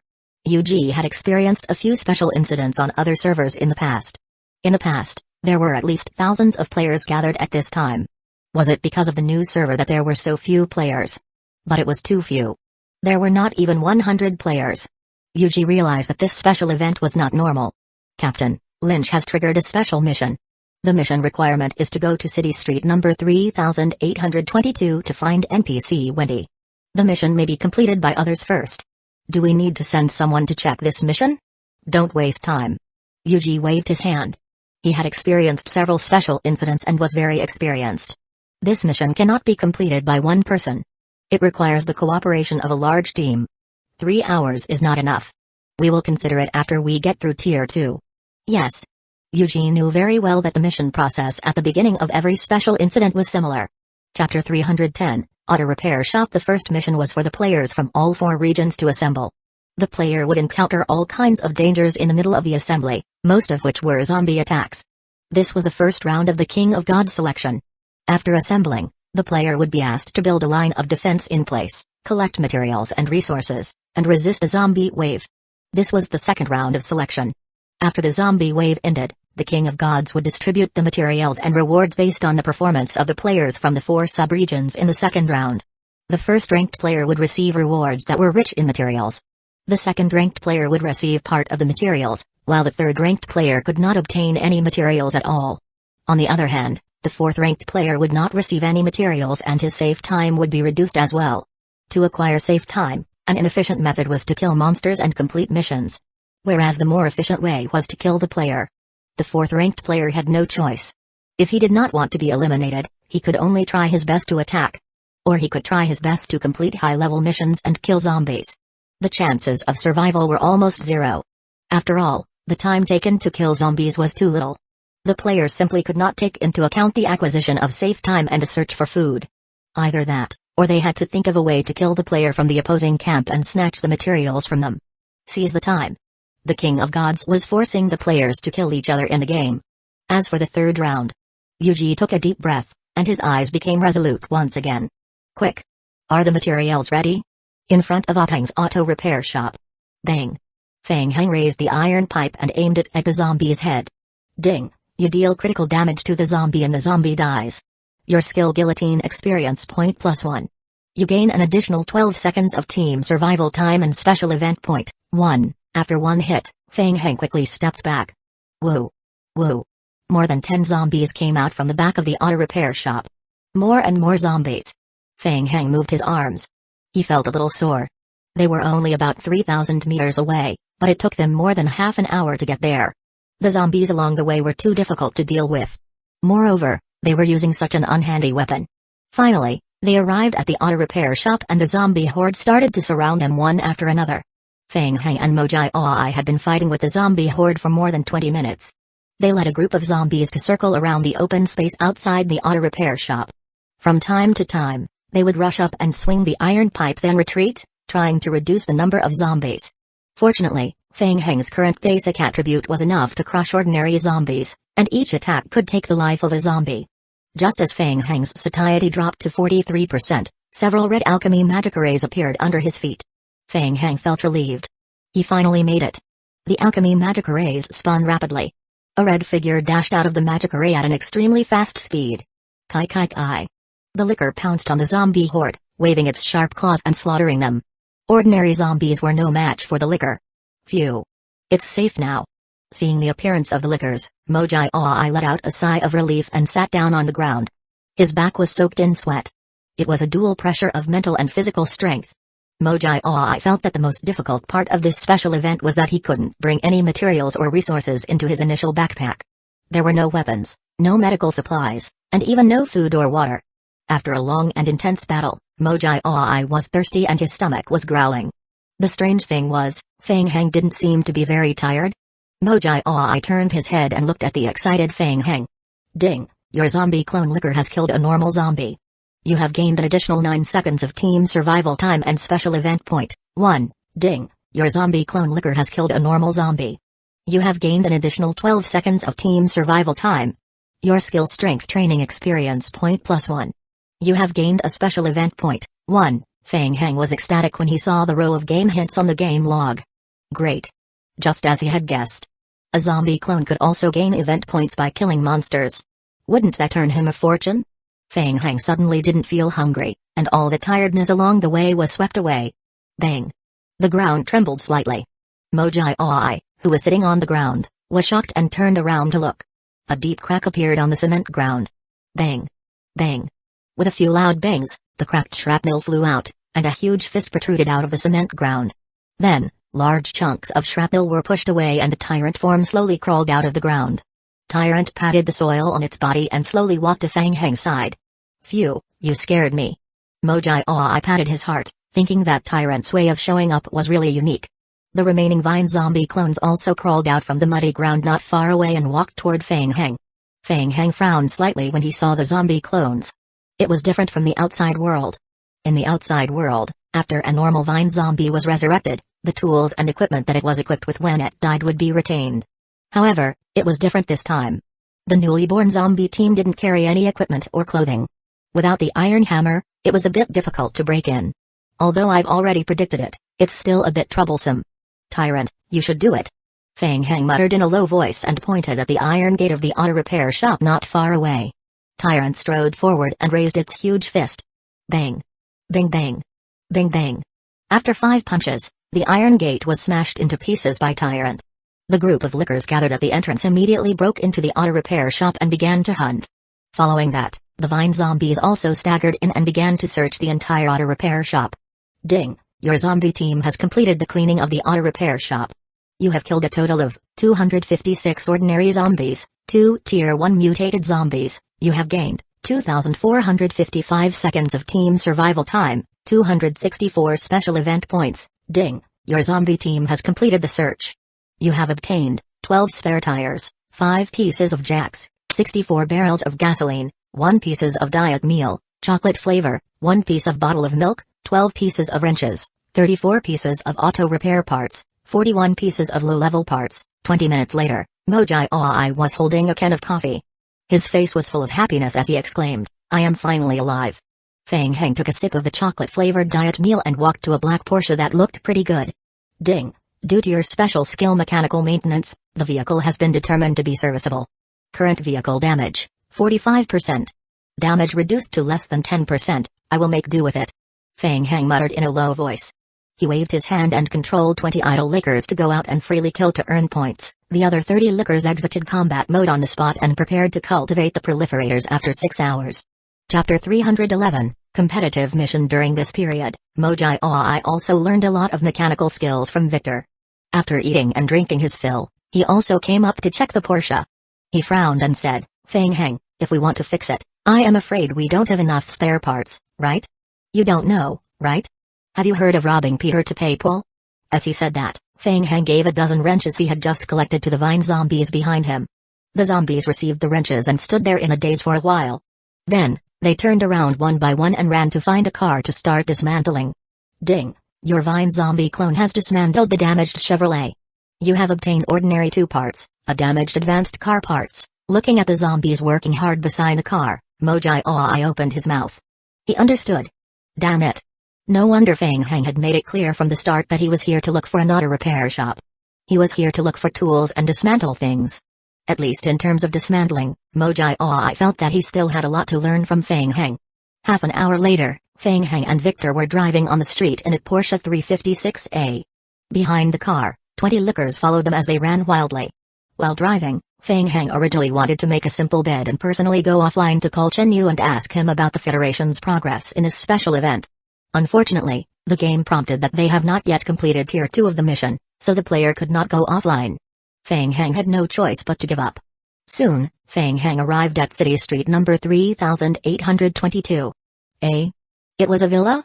Yuji had experienced a few special incidents on other servers in the past. In the past, there were at least thousands of players gathered at this time. Was it because of the new server that there were so few players? But it was too few. There were not even 100 players. Yuji realized that this special event was not normal. Captain, Lynch has triggered a special mission. The mission requirement is to go to City Street number 3822 to find NPC Wendy. The mission may be completed by others first. Do we need to send someone to check this mission? Don't waste time. Yuji waved his hand. He had experienced several special incidents and was very experienced. This mission cannot be completed by one person. It requires the cooperation of a large team. 3 hours is not enough. We will consider it after we get through Tier 2. Yes. Yuji knew very well that the mission process at the beginning of every special incident was similar. Chapter 310, Auto Repair Shop. The first mission was for the players from all 4 regions to assemble. The player would encounter all kinds of dangers in the middle of the assembly, most of which were zombie attacks. This was the first round of the King of God selection. After assembling, the player would be asked to build a line of defense in place, collect materials and resources, and resist a zombie wave. This was the second round of selection. After the zombie wave ended, the King of Gods would distribute the materials and rewards based on the performance of the players from the 4 sub-regions in the second round. The first-ranked player would receive rewards that were rich in materials. The second-ranked player would receive part of the materials, while the third-ranked player could not obtain any materials at all. On the other hand, the fourth-ranked player would not receive any materials and his save time would be reduced as well. To acquire save time, an inefficient method was to kill monsters and complete missions. Whereas the more efficient way was to kill the player. The fourth-ranked player had no choice. If he did not want to be eliminated, he could only try his best to attack. Or he could try his best to complete high-level missions and kill zombies. The chances of survival were almost zero. After all, the time taken to kill zombies was too little. The players simply could not take into account the acquisition of save time and the search for food. Either that, or they had to think of a way to kill the player from the opposing camp and snatch the materials from them. Seize the time. The King of Gods was forcing the players to kill each other in the game. As for the third round, Yuji took a deep breath, and his eyes became resolute once again. Quick! Are the materials ready? In front of Apang's auto repair shop. Bang! Fang Heng raised the iron pipe and aimed it at the zombie's head. Ding! You deal critical damage to the zombie and the zombie dies. Your skill guillotine experience point +1. You gain an additional 12 seconds of team survival time and special event point, 1. After one hit, Fang Heng quickly stepped back. Woo! Woo! More than 10 zombies came out from the back of the auto repair shop. More and more zombies. Fang Heng moved his arms. He felt a little sore. They were only about 3,000 meters away, but it took them more than half an hour to get there. The zombies along the way were too difficult to deal with. Moreover, they were using such an unhandy weapon. Finally, they arrived at the auto repair shop and the zombie horde started to surround them one after another. Fang Heng and Mojai Aoi had been fighting with the zombie horde for more than 20 minutes. They led a group of zombies to circle around the open space outside the auto repair shop. From time to time, they would rush up and swing the iron pipe then retreat, trying to reduce the number of zombies. Fortunately, Fang Heng's current basic attribute was enough to crush ordinary zombies, and each attack could take the life of a zombie. Just as Fang Heng's satiety dropped to 43%, several red alchemy magic arrays appeared under his feet. Fang Heng felt relieved. He finally made it. The alchemy magic arrays spun rapidly. A red figure dashed out of the magic array at an extremely fast speed. Kai kai kai. The liquor pounced on the zombie horde, waving its sharp claws and slaughtering them. Ordinary zombies were no match for the liquor. Phew. It's safe now. Seeing the appearance of the liquors, Mojai Aoi let out a sigh of relief and sat down on the ground. His back was soaked in sweat. It was a dual pressure of mental and physical strength. Mojai Aoi felt that the most difficult part of this special event was that he couldn't bring any materials or resources into his initial backpack. There were no weapons, no medical supplies, and even no food or water. After a long and intense battle, Mojai Aoi was thirsty and his stomach was growling. The strange thing was, Feng Heng didn't seem to be very tired. Mojai Oi turned his head and looked at the excited Feng Heng. Ding, your zombie clone licker has killed a normal zombie. You have gained an additional 9 seconds of team survival time and special event point. 1. Ding, your zombie clone licker has killed a normal zombie. You have gained an additional 12 seconds of team survival time. Your skill strength training experience point +1. You have gained a special event point. 1. Feng Heng was ecstatic when he saw the row of game hints on the game log. Great. Just as he had guessed. A zombie clone could also gain event points by killing monsters. Wouldn't that earn him a fortune? Feng Heng suddenly didn't feel hungry, and all the tiredness along the way was swept away. Bang. The ground trembled slightly. Mojai Oi, who was sitting on the ground, was shocked and turned around to look. A deep crack appeared on the cement ground. Bang. Bang. With a few loud bangs, the cracked shrapnel flew out, and a huge fist protruded out of the cement ground. Then, large chunks of shrapnel were pushed away and the tyrant form slowly crawled out of the ground. Tyrant patted the soil on its body and slowly walked to Feng Heng's side. Phew, you scared me. Mojai Oi patted his heart, thinking that Tyrant's way of showing up was really unique. The remaining vine zombie clones also crawled out from the muddy ground not far away and walked toward Feng Heng. Feng Heng frowned slightly when he saw the zombie clones. It was different from the outside world. In the outside world, after a normal vine zombie was resurrected, the tools and equipment that it was equipped with when it died would be retained. However, it was different this time. The newly born zombie team didn't carry any equipment or clothing. Without the iron hammer, it was a bit difficult to break in. Although I've already predicted it, it's still a bit troublesome. Tyrant, you should do it. Feng Heng muttered in a low voice and pointed at the iron gate of the auto repair shop not far away. Tyrant strode forward and raised its huge fist. Bang. Bang bang. Bang bang. After 5 punches, the iron gate was smashed into pieces by Tyrant. The group of lickers gathered at the entrance immediately broke into the auto repair shop and began to hunt. Following that, the vine zombies also staggered in and began to search the entire auto repair shop. Ding, your zombie team has completed the cleaning of the auto repair shop. You have killed a total of 256 ordinary zombies, 2 tier 1 mutated zombies. You have gained 2,455 seconds of team survival time, 264 special event points. Ding, your zombie team has completed the search. You have obtained 12 spare tires, 5 pieces of jacks, 64 barrels of gasoline, 1 pieces of diet meal, chocolate flavor, 1 piece of bottle of milk, 12 pieces of wrenches, 34 pieces of auto repair parts, 41 pieces of low-level parts. 20 minutes later, Mojai Oi was holding a can of coffee. His face was full of happiness as he exclaimed, I am finally alive. Feng Heng took a sip of the chocolate-flavored diet meal and walked to a black Porsche that looked pretty good. Ding. Due to your special skill mechanical maintenance, the vehicle has been determined to be serviceable. Current vehicle damage, 45%. Damage reduced to less than 10%, I will make do with it. Feng Heng muttered in a low voice. He waved his hand and controlled 20 idle lickers to go out and freely kill to earn points. The other 30 lickers exited combat mode on the spot and prepared to cultivate the proliferators after 6 hours. Chapter 311, Competitive Mission. During this period, Mojai Oi also learned a lot of mechanical skills from Victor. After eating and drinking his fill, he also came up to check the Porsche. He frowned and said, Feng Heng, if we want to fix it, I am afraid we don't have enough spare parts, right? You don't know, right? Have you heard of robbing Peter to pay Paul? As he said that, Feng Heng gave a dozen wrenches he had just collected to the vine zombies behind him. The zombies received the wrenches and stood there in a daze for a while. Then, they turned around one by one and ran to find a car to start dismantling. Ding, your vine zombie clone has dismantled the damaged Chevrolet. You have obtained ordinary 2 parts, a damaged advanced car parts. Looking at the zombies working hard beside the car, Mojai Oi opened his mouth. He understood. Damn it. No wonder Feng Heng had made it clear from the start that he was here to look for an auto repair shop. He was here to look for tools and dismantle things. At least in terms of dismantling, Mojai Oi felt that he still had a lot to learn from Feng Heng. Half an hour later, Feng Heng and Victor were driving on the street in a Porsche 356A. Behind the car, 20 lickers followed them as they ran wildly. While driving, Feng Heng originally wanted to make a simple bed and personally go offline to call Chen Yu and ask him about the Federation's progress in this special event. Unfortunately, the game prompted that they have not yet completed Tier 2 of the mission, so the player could not go offline. Feng Heng had no choice but to give up. Soon, Feng Heng arrived at City Street number 3822. It was a villa?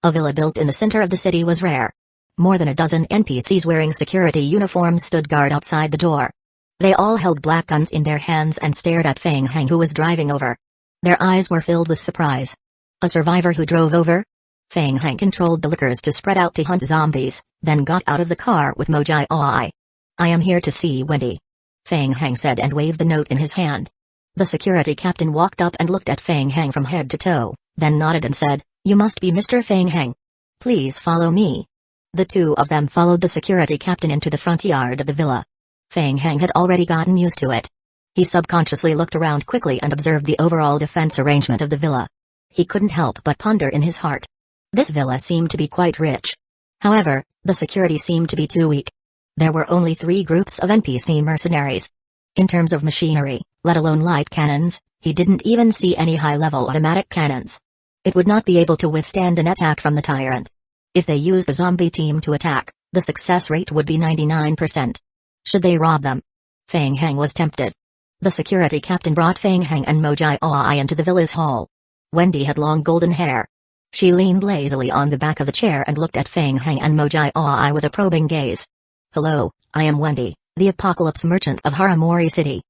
A villa built in the center of the city was rare. More than a dozen NPCs wearing security uniforms stood guard outside the door. They all held black guns in their hands and stared at Feng Heng, who was driving over. Their eyes were filled with surprise. A survivor who drove over? Feng Heng controlled the lickers to spread out to hunt zombies, then got out of the car with Mojai Oi. "I am here to see Wendy," Feng Heng said and waved the note in his hand. The security captain walked up and looked at Feng Heng from head to toe, then nodded and said, "You must be Mr. Feng Heng. Please follow me." The two of them followed the security captain into the front yard of the villa. Feng Heng had already gotten used to it. He subconsciously looked around quickly and observed the overall defense arrangement of the villa. He couldn't help but ponder in his heart. This villa seemed to be quite rich. However, the security seemed to be too weak. There were only 3 groups of NPC mercenaries. In terms of machinery, let alone light cannons, he didn't even see any high-level automatic cannons. It would not be able to withstand an attack from the tyrant. If they used the zombie team to attack, the success rate would be 99%. Should they rob them? Feng Heng was tempted. The security captain brought Feng Heng and Mojai Oi into the villa's hall. Wendy had long golden hair. She leaned lazily on the back of the chair and looked at Feng Heng and Mojai Oi with a probing gaze. "Hello, I am Wendy, the Apocalypse Merchant of Haramori City."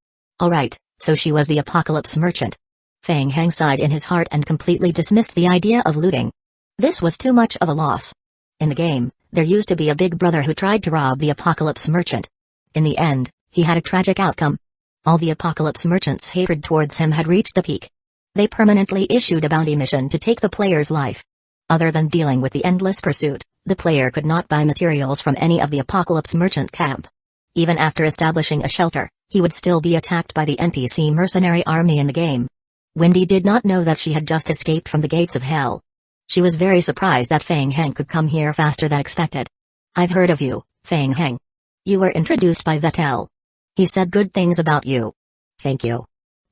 Alright, so she was the Apocalypse Merchant. Feng Heng sighed in his heart and completely dismissed the idea of looting. This was too much of a loss. In the game, there used to be a big brother who tried to rob the Apocalypse Merchant. In the end, he had a tragic outcome. All the Apocalypse Merchant's hatred towards him had reached the peak. They permanently issued a bounty mission to take the player's life. Other than dealing with the endless pursuit, the player could not buy materials from any of the Apocalypse Merchant camp. Even after establishing a shelter, he would still be attacked by the NPC mercenary army in the game. Wendy did not know that she had just escaped from the gates of hell. She was very surprised that Feng Heng could come here faster than expected. "I've heard of you, Feng Heng. You were introduced by Vettel. He said good things about you." "Thank you."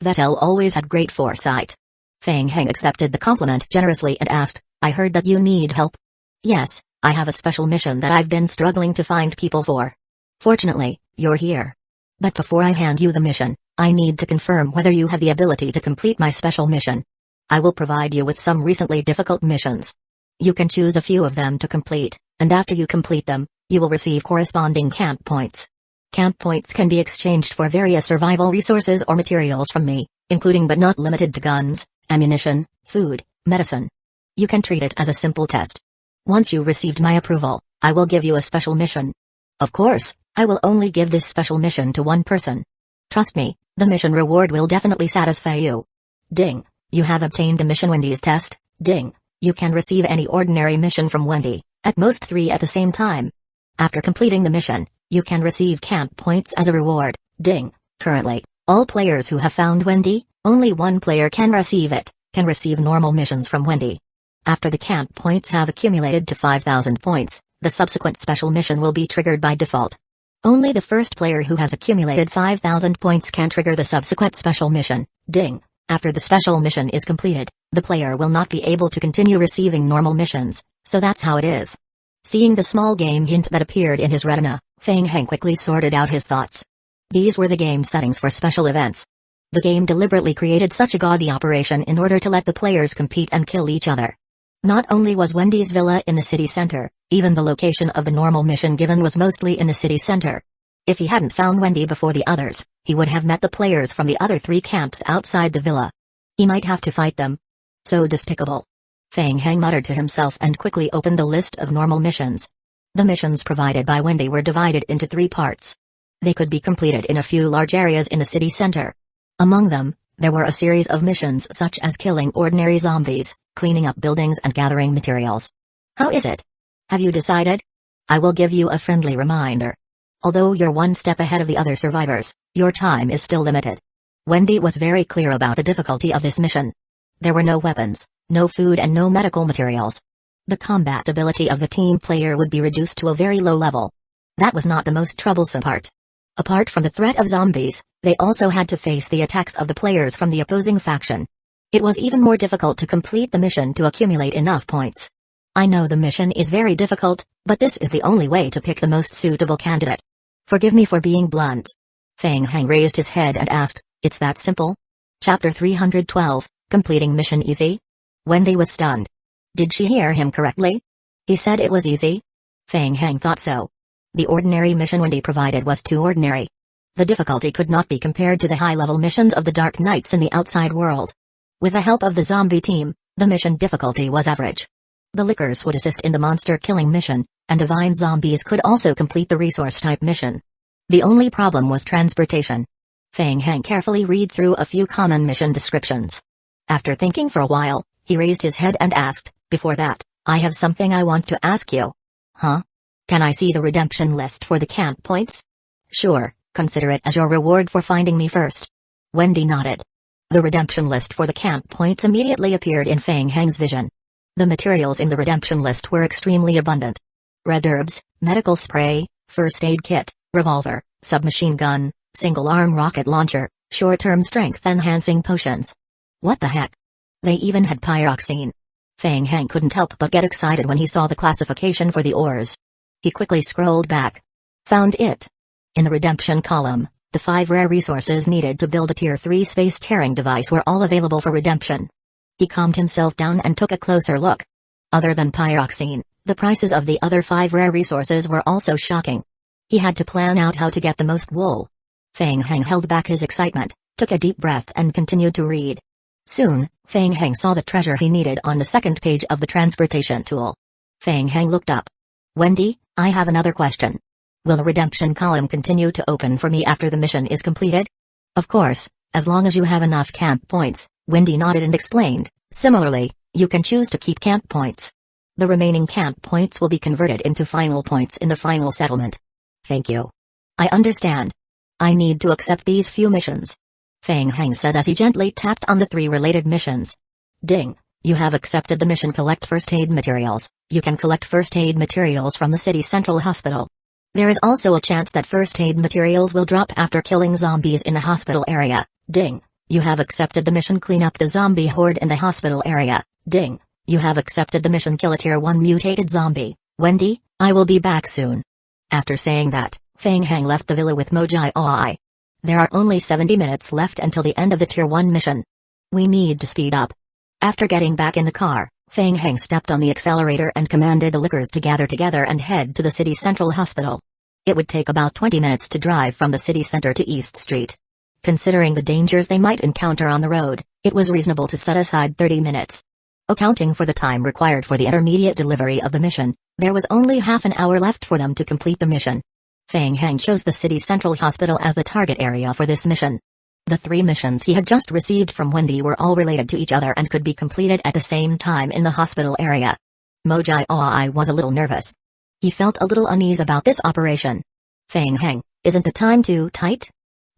Vettel always had great foresight. Feng Heng accepted the compliment generously and asked, "I heard that you need help." "Yes, I have a special mission that I've been struggling to find people for. Fortunately, you're here. But before I hand you the mission, I need to confirm whether you have the ability to complete my special mission. I will provide you with some recently difficult missions. You can choose a few of them to complete, and after you complete them, you will receive corresponding camp points. Camp points can be exchanged for various survival resources or materials from me, including but not limited to guns, ammunition, food, medicine. You can treat it as a simple test. Once you received my approval, I will give you a special mission. Of course, I will only give this special mission to one person. Trust me, the mission reward will definitely satisfy you. Ding. You have obtained the mission Wendy's test. Ding. You can receive any ordinary mission from Wendy, at most 3 at the same time. After completing the mission, you can receive camp points as a reward. Ding. Currently, all players who have found Wendy, only one player can receive it, can receive normal missions from Wendy. After the camp points have accumulated to 5,000 points, the subsequent special mission will be triggered by default. Only the first player who has accumulated 5,000 points can trigger the subsequent special mission. Ding. After the special mission is completed, the player will not be able to continue receiving normal missions, so that's how it is. Seeing the small game hint that appeared in his retina, Feng Heng quickly sorted out his thoughts. These were the game settings for special events. The game deliberately created such a gaudy operation in order to let the players compete and kill each other. Not only was Wendy's villa in the city center, even the location of the normal mission given was mostly in the city center. If he hadn't found Wendy before the others, he would have met the players from the other 3 camps outside the villa. He might have to fight them. So despicable. Feng Heng muttered to himself and quickly opened the list of normal missions. The missions provided by Wendy were divided into 3 parts. They could be completed in a few large areas in the city center. Among them, there were a series of missions such as killing ordinary zombies, cleaning up buildings and gathering materials. How is it? Have you decided? I will give you a friendly reminder. Although you're one step ahead of the other survivors, your time is still limited. Wendy was very clear about the difficulty of this mission. There were no weapons, no food and no medical materials. The combat ability of the team player would be reduced to a very low level. That was not the most troublesome part. Apart from the threat of zombies, they also had to face the attacks of the players from the opposing faction. It was even more difficult to complete the mission to accumulate enough points. I know the mission is very difficult, but this is the only way to pick the most suitable candidate. Forgive me for being blunt. Feng Heng raised his head and asked, "It's that simple?" Chapter 312, Completing Mission Easy? Wendy was stunned. Did she hear him correctly? He said it was easy? Feng Heng thought so. The ordinary mission Wendy provided was too ordinary. The difficulty could not be compared to the high-level missions of the Dark Knights in the outside world. With the help of the zombie team, the mission difficulty was average. The Lickers would assist in the monster-killing mission, and divine zombies could also complete the resource-type mission. The only problem was transportation. Feng Heng carefully read through a few common mission descriptions. After thinking for a while, he raised his head and asked, "Before that, I have something I want to ask you." "Huh? Can I see the redemption list for the camp points?" "Sure, consider it as your reward for finding me first." Wendy nodded. The redemption list for the camp points immediately appeared in Feng Heng's vision. The materials in the redemption list were extremely abundant. Red herbs, medical spray, first aid kit, revolver, submachine gun, single-arm rocket launcher, short-term strength-enhancing potions. What the heck? They even had pyroxene. Feng Heng couldn't help but get excited when he saw the classification for the ores. He quickly scrolled back. Found it. In the redemption column, the 5 rare resources needed to build a Tier 3 space-tearing device were all available for redemption. He calmed himself down and took a closer look. Other than pyroxene, the prices of the other 5 rare resources were also shocking. He had to plan out how to get the most wool. Feng Heng held back his excitement, took a deep breath and continued to read. Soon, Feng Heng saw the treasure he needed on the second page of the transportation tool. Feng Heng looked up. "Wendy, I have another question. Will the redemption column continue to open for me after the mission is completed?" "Of course, as long as you have enough camp points," Wendy nodded and explained. "Similarly, you can choose to keep camp points. The remaining camp points will be converted into final points in the final settlement." "Thank you. I understand. I need to accept these few missions," Feng Heng said as he gently tapped on the 3 related missions. "Ding, you have accepted the mission Collect First Aid Materials. You can collect first aid materials from the city central hospital. There is also a chance that first aid materials will drop after killing zombies in the hospital area. Ding, you have accepted the mission Clean Up the Zombie Horde in the hospital area. Ding, you have accepted the mission Kill a Tier 1 mutated zombie. Wendy, I will be back soon." After saying that, Feng Heng left the villa with Mojai. There are only 70 minutes left until the end of the Tier 1 mission. We need to speed up. After getting back in the car, Feng Heng stepped on the accelerator and commanded the Lickers to gather together and head to the city central hospital. It would take about 20 minutes to drive from the city center to East Street. Considering the dangers they might encounter on the road, it was reasonable to set aside 30 minutes. Accounting for the time required for the intermediate delivery of the mission, there was only half an hour left for them to complete the mission. Feng Heng chose the city central hospital as the target area for this mission. The 3 missions he had just received from Wendy were all related to each other and could be completed at the same time in the hospital area. Mojai was a little nervous. He felt a little uneasy about this operation. "Feng Heng, isn't the time too tight?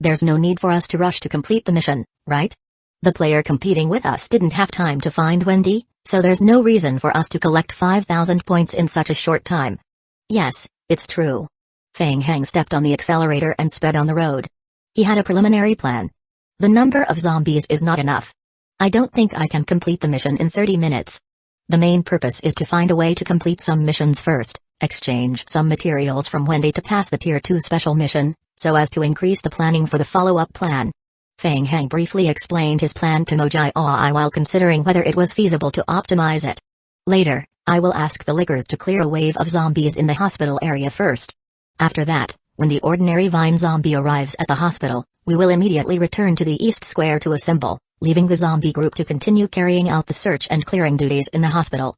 There's no need for us to rush to complete the mission, right? The player competing with us didn't have time to find Wendy, so there's no reason for us to collect 5,000 points in such a short time." "Yes, it's true." Feng Heng stepped on the accelerator and sped on the road. He had a preliminary plan. "The number of zombies is not enough. I don't think I can complete the mission in 30 minutes. The main purpose is to find a way to complete some missions first, exchange some materials from Wendy to pass the Tier 2 special mission, so as to increase the planning for the follow-up plan." Feng Heng briefly explained his plan to Mojai while considering whether it was feasible to optimize it. "Later, I will ask the Lickers to clear a wave of zombies in the hospital area first. After that, when the ordinary vine zombie arrives at the hospital, we will immediately return to the East Square to assemble, leaving the zombie group to continue carrying out the search and clearing duties in the hospital."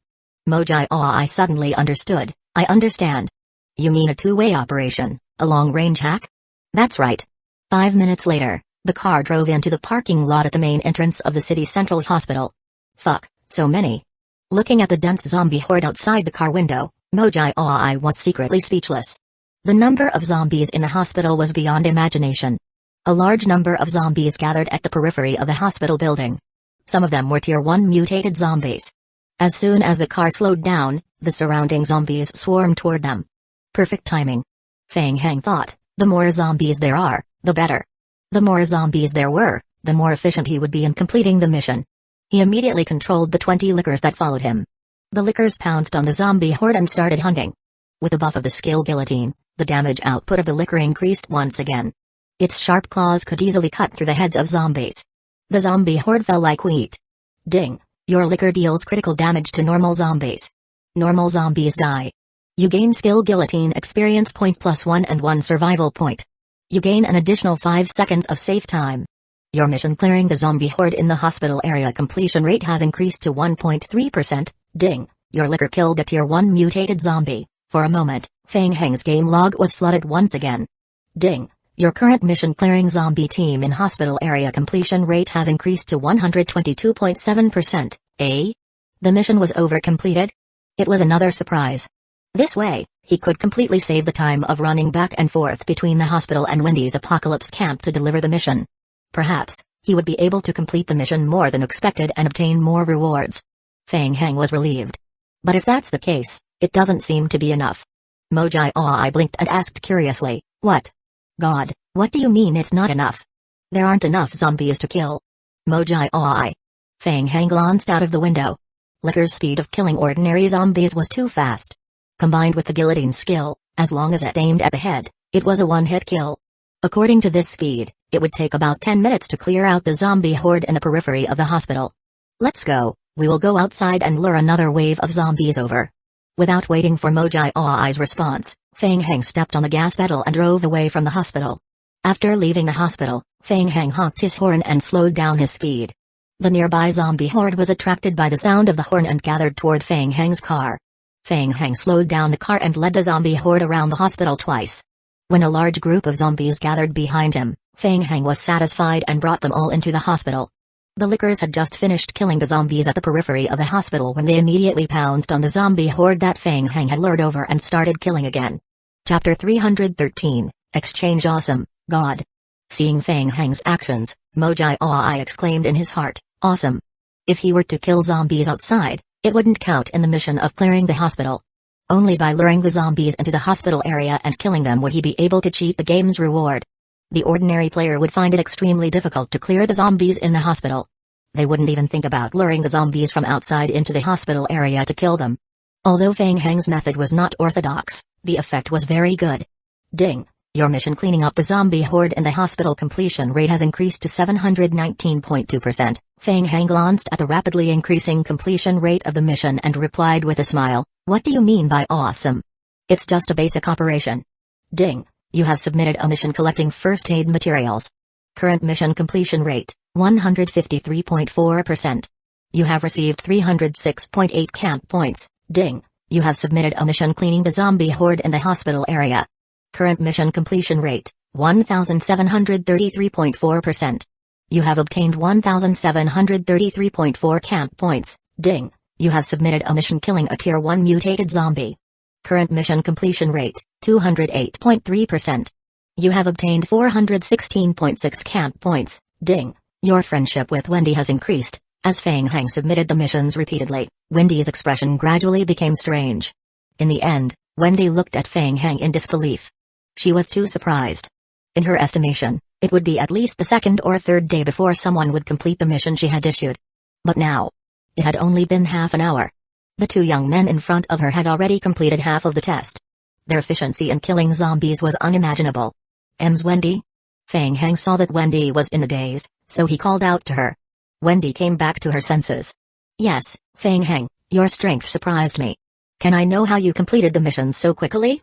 Mojai suddenly understood. "I understand. You mean a 2-way operation, a long-range hack?" "That's right." 5 minutes later, the car drove into the parking lot at the main entrance of the city central hospital. Fuck, so many. Looking at the dense zombie horde outside the car window, Mojai was secretly speechless. The number of zombies in the hospital was beyond imagination. A large number of zombies gathered at the periphery of the hospital building. Some of them were Tier 1 mutated zombies. As soon as the car slowed down, the surrounding zombies swarmed toward them. Perfect timing. Feng Heng thought, the more zombies there are, the better. The more zombies there were, the more efficient he would be in completing the mission. He immediately controlled the 20 Lickers that followed him. The Lickers pounced on the zombie horde and started hunting. With the buff of the skill guillotine, the damage output of the Licker increased once again. Its sharp claws could easily cut through the heads of zombies. The zombie horde fell like wheat. Ding! Your Licker deals critical damage to normal zombies. Normal zombies die. You gain skill guillotine experience point +1 and 1 survival point. You gain an additional 5 seconds of safe time. Your mission clearing the zombie horde in the hospital area completion rate has increased to 1.3%. Ding. Your licker killed a tier 1 mutated zombie. For a moment, Fang Heng's game log was flooded once again. Ding. Your current mission clearing zombie team in hospital area completion rate has increased to 122.7%. The mission was over-completed? It was another surprise. This way, he could completely save the time of running back and forth between the hospital and Wendy's apocalypse camp to deliver the mission. Perhaps, he would be able to complete the mission more than expected and obtain more rewards. Fang Heng was relieved. But if that's the case, it doesn't seem to be enough. Mojai blinked and asked curiously, "What? God, what do you mean it's not enough? There aren't enough zombies to kill." Mojai. Fang Heng glanced out of the window. Licker's speed of killing ordinary zombies was too fast. Combined with the guillotine skill, as long as it aimed at the head, it was a one-hit kill. According to this speed, it would take about 10 minutes to clear out the zombie horde in the periphery of the hospital. "Let's go, we will go outside and lure another wave of zombies over." Without waiting for Mojai's response, Fang Heng stepped on the gas pedal and drove away from the hospital. After leaving the hospital, Fang Heng honked his horn and slowed down his speed. The nearby zombie horde was attracted by the sound of the horn and gathered toward Fang Heng's car. Fang Heng slowed down the car and led the zombie horde around the hospital twice. When a large group of zombies gathered behind him, Fang Heng was satisfied and brought them all into the hospital. The Lickers had just finished killing the zombies at the periphery of the hospital when they immediately pounced on the zombie horde that Fang Heng had lured over and started killing again. Chapter 313, Exchange Awesome, God. Seeing Fang Heng's actions, Mojai exclaimed in his heart, "Awesome." If he were to kill zombies outside, it wouldn't count in the mission of clearing the hospital. Only by luring the zombies into the hospital area and killing them would he be able to cheat the game's reward. The ordinary player would find it extremely difficult to clear the zombies in the hospital. They wouldn't even think about luring the zombies from outside into the hospital area to kill them. Although Fang Heng's method was not orthodox, the effect was very good. Ding. Your mission cleaning up the zombie horde in the hospital completion rate has increased to 719.2%. Fang Heng glanced at the rapidly increasing completion rate of the mission and replied with a smile, "What do you mean by awesome? It's just a basic operation." Ding. You have submitted a mission collecting first aid materials. Current mission completion rate, 153.4%. You have received 306.8 camp points. Ding. You have submitted a mission cleaning the zombie horde in the hospital area. Current mission completion rate, 1,733.4%. You have obtained 1,733.4 camp points. Ding. You have submitted a mission killing a tier 1 mutated zombie. Current mission completion rate, 208.3%. You have obtained 416.6 camp points. Ding. Your friendship with Wendy has increased. As Fang Heng submitted the missions repeatedly, Wendy's expression gradually became strange. In the end, Wendy looked at Fang Heng in disbelief. She was too surprised. In her estimation, it would be at least the second or third day before someone would complete the mission she had issued. But now, it had only been half an hour. The two young men in front of her had already completed half of the test. Their efficiency in killing zombies was unimaginable. "M's Wendy?" Fang Heng saw that Wendy was in a daze, so he called out to her. Wendy came back to her senses. "Yes, Fang Heng, your strength surprised me. Can I know how you completed the mission so quickly?"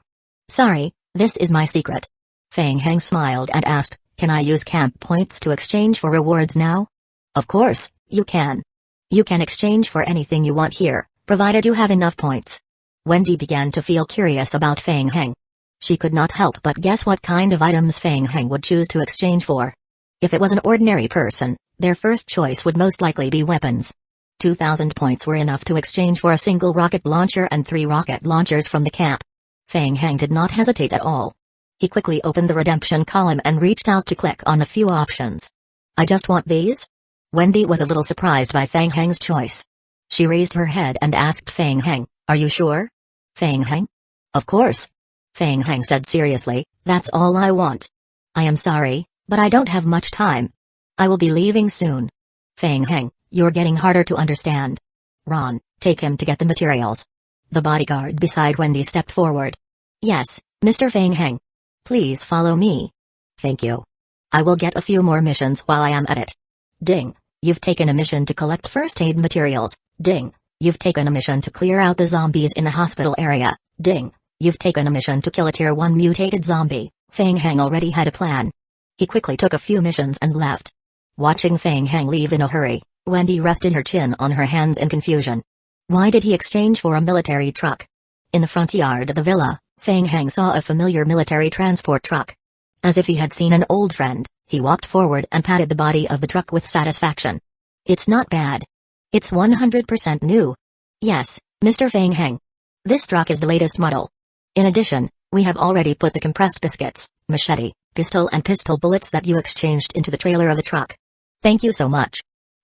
"Sorry, this is my secret." Fang Heng smiled and asked, "Can I use camp points to exchange for rewards now?" "Of course, you can. You can exchange for anything you want here, provided you have enough points." Wendy began to feel curious about Fang Heng. She could not help but guess what kind of items Fang Heng would choose to exchange for. If it was an ordinary person, their first choice would most likely be weapons. 2,000 points were enough to exchange for a single rocket launcher and 3 rocket launchers from the camp. Fang Heng did not hesitate at all. He quickly opened the redemption column and reached out to click on a few options. "I just want these?" Wendy was a little surprised by Fang Heng's choice. She raised her head and asked Fang Heng, "Are you sure?" "Fang Heng?" "Of course." Fang Heng said seriously, "That's all I want. I am sorry, but I don't have much time. I will be leaving soon." "Fang Heng, you're getting harder to understand. Ron, take him to get the materials." The bodyguard beside Wendy stepped forward. "Yes, Mr. Fang Heng. Please follow me." "Thank you. I will get a few more missions while I am at it." Ding. You've taken a mission to collect first aid materials. Ding. You've taken a mission to clear out the zombies in the hospital area. Ding, you've taken a mission to kill a Tier 1 mutated zombie. Feng Heng already had a plan. He quickly took a few missions and left. Watching Feng Heng leave in a hurry, Wendy rested her chin on her hands in confusion. Why did he exchange for a military truck? In the front yard of the villa, Feng Heng saw a familiar military transport truck. As if he had seen an old friend, he walked forward and patted the body of the truck with satisfaction. It's not bad. It's 100% new. Yes, Mr. Feng Heng. This truck is the latest model. In addition, we have already put the compressed biscuits, machete, pistol and pistol bullets that you exchanged into the trailer of the truck. Thank you so much.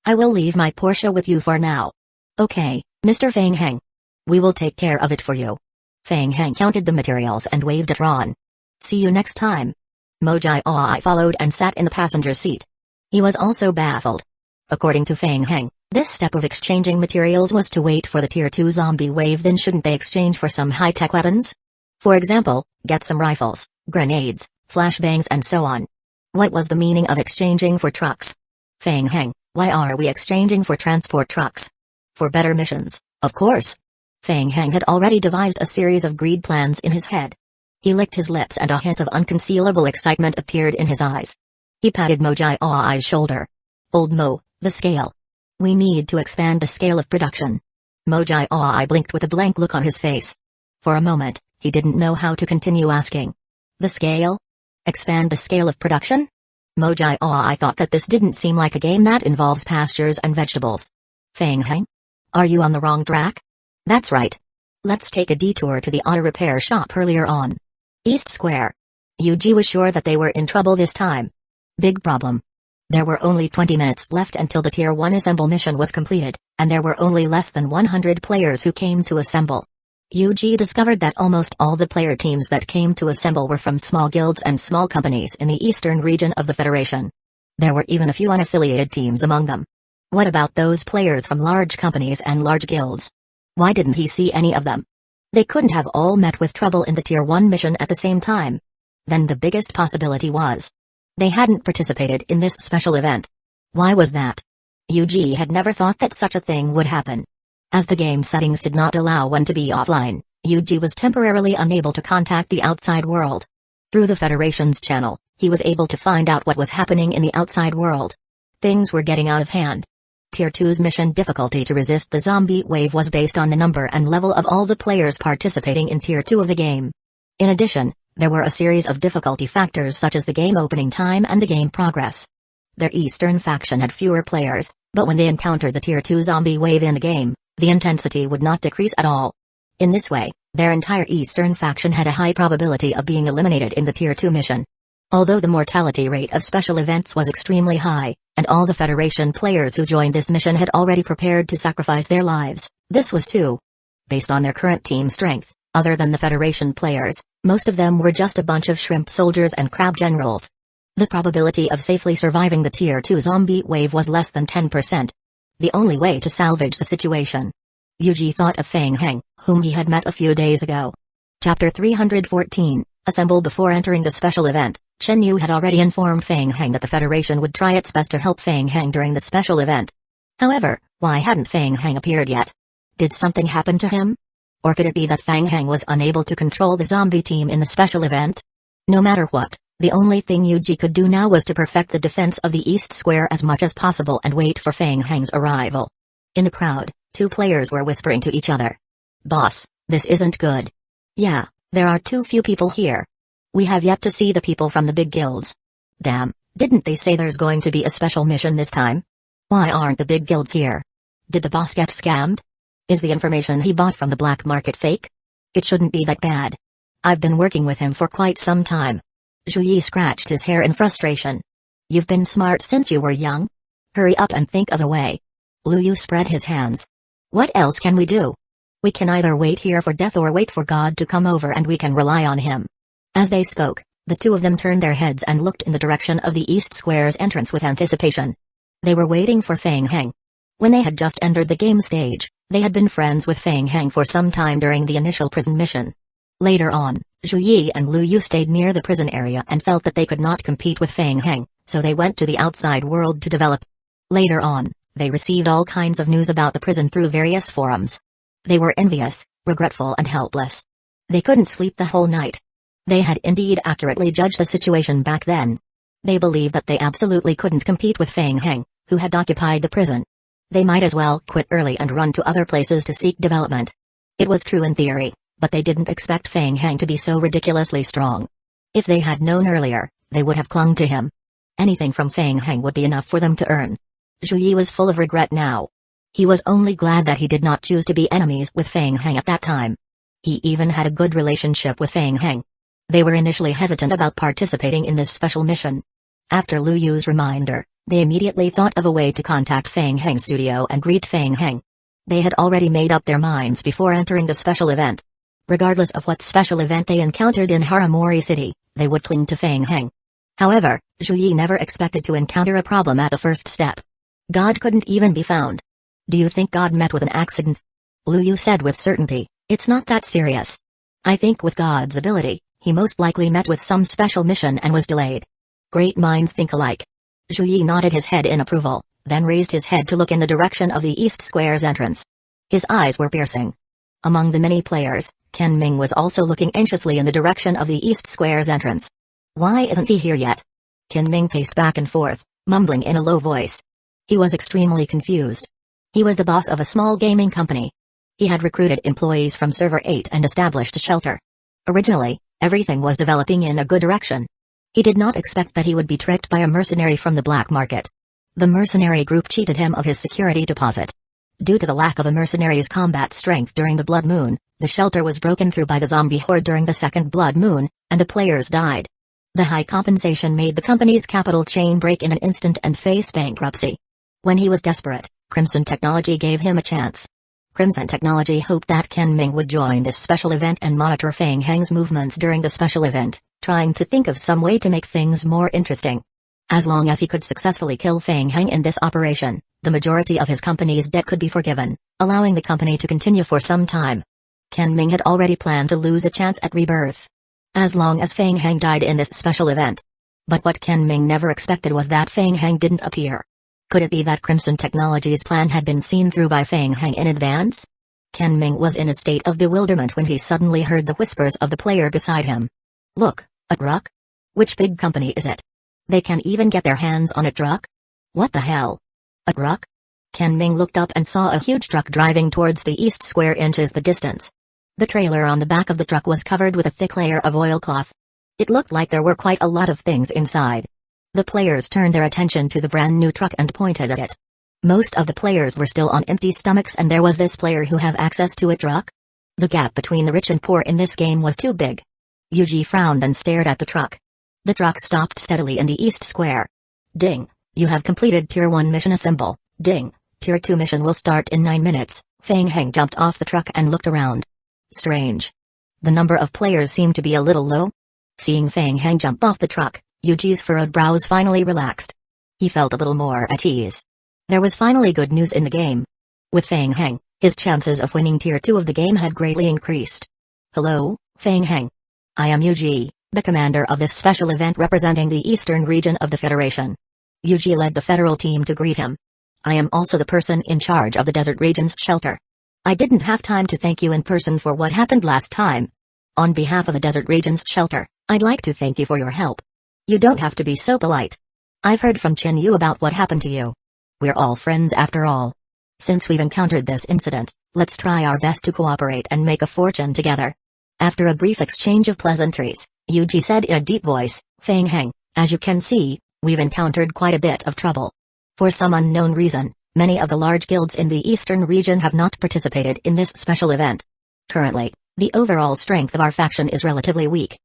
I will leave my Porsche with you for now. Okay, Mr. Feng Heng. We will take care of it for you. Feng Heng counted the materials and waved at Ron. See you next time. Mojai Oi followed and sat in the passenger seat. He was also baffled. According to Feng Heng, this step of exchanging materials was to wait for the Tier 2 zombie wave, then shouldn't they exchange for some high-tech weapons? For example, get some rifles, grenades, flashbangs and so on. What was the meaning of exchanging for trucks? Feng Heng, why are we exchanging for transport trucks? For better missions, of course. Feng Heng had already devised a series of greed plans in his head. He licked his lips and a hint of unconcealable excitement appeared in his eyes. He patted Mojai Oi's shoulder. Old Mo, the scale. We need to expand the scale of production. Mojai Oi blinked with a blank look on his face. For a moment, he didn't know how to continue asking. The scale? Expand the scale of production? Mojai Oi thought that this didn't seem like a game that involves pastures and vegetables. Feng Heng? Are you on the wrong track? That's right. Let's take a detour to the auto repair shop earlier on. East Square. Yuji was sure that they were in trouble this time. Big problem. There were only 20 minutes left until the Tier 1 assemble mission was completed, and there were only less than 100 players who came to assemble. Yuji discovered that almost all the player teams that came to assemble were from small guilds and small companies in the eastern region of the Federation. There were even a few unaffiliated teams among them. What about those players from large companies and large guilds? Why didn't he see any of them? They couldn't have all met with trouble in the Tier 1 mission at the same time. Then the biggest possibility was they hadn't participated in this special event. Why was that? Yuji had never thought that such a thing would happen. As the game settings did not allow one to be offline, Yuji was temporarily unable to contact the outside world. Through the Federation's channel, he was able to find out what was happening in the outside world. Things were getting out of hand. Tier 2's mission difficulty to resist the zombie wave was based on the number and level of all the players participating in Tier 2 of the game. In addition, there were a series of difficulty factors such as the game opening time and the game progress. Their Eastern faction had fewer players, but when they encountered the Tier 2 zombie wave in the game, the intensity would not decrease at all. In this way, their entire Eastern faction had a high probability of being eliminated in the Tier 2 mission. Although the mortality rate of special events was extremely high, and all the Federation players who joined this mission had already prepared to sacrifice their lives, this was too. Based on their current team strength, other than the Federation players, most of them were just a bunch of shrimp soldiers and crab generals. The probability of safely surviving the Tier 2 zombie wave was less than 10%. The only way to salvage the situation. Yuji thought of Feng Heng, whom he had met a few days ago. Chapter 314, Assemble before entering the special event. Chen Yu had already informed Feng Heng that the Federation would try its best to help Feng Heng during the special event. However, why hadn't Feng Heng appeared yet? Did something happen to him? Or could it be that Feng Heng was unable to control the zombie team in the special event? No matter what, the only thing Yuji could do now was to perfect the defense of the East Square as much as possible and wait for Feng Heng's arrival. In the crowd, two players were whispering to each other. Boss, this isn't good. Yeah, there are too few people here. We have yet to see the people from the big guilds. Damn, didn't they say there's going to be a special mission this time? Why aren't the big guilds here? Did the boss get scammed? Is the information he bought from the black market fake? It shouldn't be that bad. I've been working with him for quite some time. Zhu Yi scratched his hair in frustration. You've been smart since you were young? Hurry up and think of a way. Lu Yu spread his hands. What else can we do? We can either wait here for death or wait for God to come over and we can rely on him. As they spoke, the two of them turned their heads and looked in the direction of the East Square's entrance with anticipation. They were waiting for Feng Heng. When they had just entered the game stage, they had been friends with Feng Heng for some time during the initial prison mission. Later on, Zhu Yi and Lu Yu stayed near the prison area and felt that they could not compete with Feng Heng, so they went to the outside world to develop. Later on, they received all kinds of news about the prison through various forums. They were envious, regretful and helpless. They couldn't sleep the whole night. They had indeed accurately judged the situation back then. They believed that they absolutely couldn't compete with Feng Heng, who had occupied the prison. They might as well quit early and run to other places to seek development. It was true in theory, but they didn't expect Feng Heng to be so ridiculously strong. If they had known earlier, they would have clung to him. Anything from Feng Heng would be enough for them to earn. Zhu Yi was full of regret now. He was only glad that he did not choose to be enemies with Feng Heng at that time. He even had a good relationship with Feng Heng. They were initially hesitant about participating in this special mission. After Lu Yu's reminder, they immediately thought of a way to contact Feng Heng's studio and greet Feng Heng. They had already made up their minds before entering the special event. Regardless of what special event they encountered in Haramori City, they would cling to Feng Heng. However, Zhu Yi never expected to encounter a problem at the first step. God couldn't even be found. Do you think God met with an accident? Lu Yu said with certainty, it's not that serious. I think with God's ability, he most likely met with some special mission and was delayed. Great minds think alike. Zhu Yi nodded his head in approval, then raised his head to look in the direction of the East Square's entrance. His eyes were piercing. Among the many players, Ken Ming was also looking anxiously in the direction of the East Square's entrance. Why isn't he here yet? Ken Ming paced back and forth, mumbling in a low voice. He was extremely confused. He was the boss of a small gaming company. He had recruited employees from Server 8 and established a shelter. Originally, everything was developing in a good direction. He did not expect that he would be tricked by a mercenary from the black market. The mercenary group cheated him of his security deposit. Due to the lack of a mercenary's combat strength during the Blood Moon, the shelter was broken through by the zombie horde during the second Blood Moon, and the players died. The high compensation made the company's capital chain break in an instant and face bankruptcy. When he was desperate, Crimson Technology gave him a chance. Crimson Technology hoped that Ken Ming would join this special event and monitor Feng Heng's movements during the special event, trying to think of some way to make things more interesting. As long as he could successfully kill Feng Heng in this operation, the majority of his company's debt could be forgiven, allowing the company to continue for some time. Ken Ming had already planned to lose a chance at rebirth. As long as Feng Heng died in this special event. But what Ken Ming never expected was that Feng Heng didn't appear. Could it be that Crimson Technology's plan had been seen through by Feng Heng in advance? Ken Ming was in a state of bewilderment when he suddenly heard the whispers of the player beside him. Look, a truck? Which big company is it? They can even get their hands on a truck? What the hell? A truck? Ken Ming looked up and saw a huge truck driving towards the East Square inches the distance. The trailer on the back of the truck was covered with a thick layer of oilcloth. It looked like there were quite a lot of things inside. The players turned their attention to the brand new truck and pointed at it. Most of the players were still on empty stomachs, and there was this player who have access to a truck? The gap between the rich and poor in this game was too big. Yuji frowned and stared at the truck. The truck stopped steadily in the East Square. Ding, you have completed Tier 1 mission assemble. Ding, Tier 2 mission will start in 9 minutes. Feng Heng jumped off the truck and looked around. Strange. The number of players seemed to be a little low. Seeing Feng Heng jump off the truck, Yuji's furrowed brows finally relaxed. He felt a little more at ease. There was finally good news in the game. With Feng Heng, his chances of winning Tier 2 of the game had greatly increased. Hello, Feng Heng. I am Yuji, the commander of this special event representing the eastern region of the Federation. Yuji led the federal team to greet him. I am also the person in charge of the desert region's shelter. I didn't have time to thank you in person for what happened last time. On behalf of the desert region's shelter, I'd like to thank you for your help. You don't have to be so polite. I've heard from Chen Yu about what happened to you. We're all friends after all. Since we've encountered this incident, let's try our best to cooperate and make a fortune together. After a brief exchange of pleasantries, Yuji said in a deep voice, Feng Heng, as you can see, we've encountered quite a bit of trouble. For some unknown reason, many of the large guilds in the eastern region have not participated in this special event. Currently, the overall strength of our faction is relatively weak.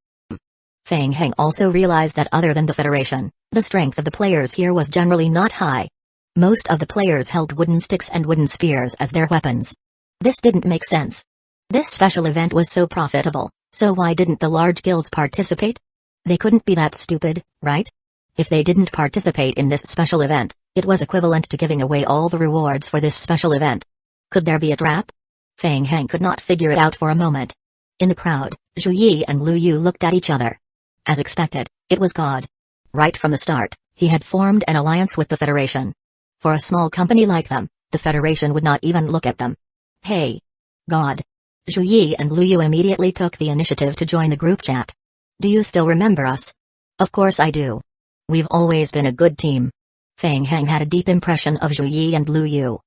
Feng Heng also realized that other than the Federation, the strength of the players here was generally not high. Most of the players held wooden sticks and wooden spears as their weapons. This didn't make sense. This special event was so profitable, so why didn't the large guilds participate? They couldn't be that stupid, right? If they didn't participate in this special event, it was equivalent to giving away all the rewards for this special event. Could there be a trap? Feng Heng could not figure it out for a moment. In the crowd, Zhu Yi and Lu Yu looked at each other. As expected, it was God. Right from the start, he had formed an alliance with the Federation. For a small company like them, the Federation would not even look at them. Hey! God! Zhu Yi and Lu Yu immediately took the initiative to join the group chat. Do you still remember us? Of course I do. We've always been a good team. Fang Heng had a deep impression of Zhu Yi and Lu Yu.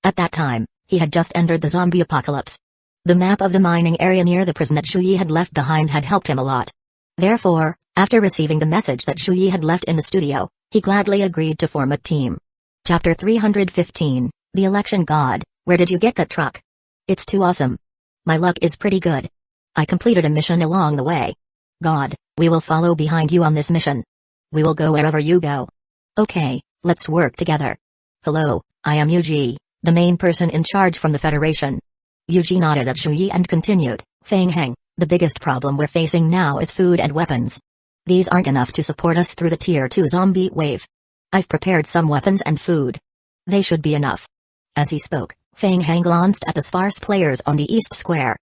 At that time, he had just entered the zombie apocalypse. The map of the mining area near the prison that Zhu Yi had left behind had helped him a lot. Therefore, after receiving the message that Zhu Yi had left in the studio, he gladly agreed to form a team. Chapter 315, The Election God, Where Did You Get That Truck? It's too awesome. My luck is pretty good. I completed a mission along the way. God, we will follow behind you on this mission. We will go wherever you go. Okay, let's work together. Hello, I am Yuji, the main person in charge from the Federation. Yuji nodded at Zhu Yi and continued, Fang Heng, the biggest problem we're facing now is food and weapons. These aren't enough to support us through the Tier 2 zombie wave. I've prepared some weapons and food. They should be enough. As he spoke, Fang Heng glanced at the sparse players on the East Square.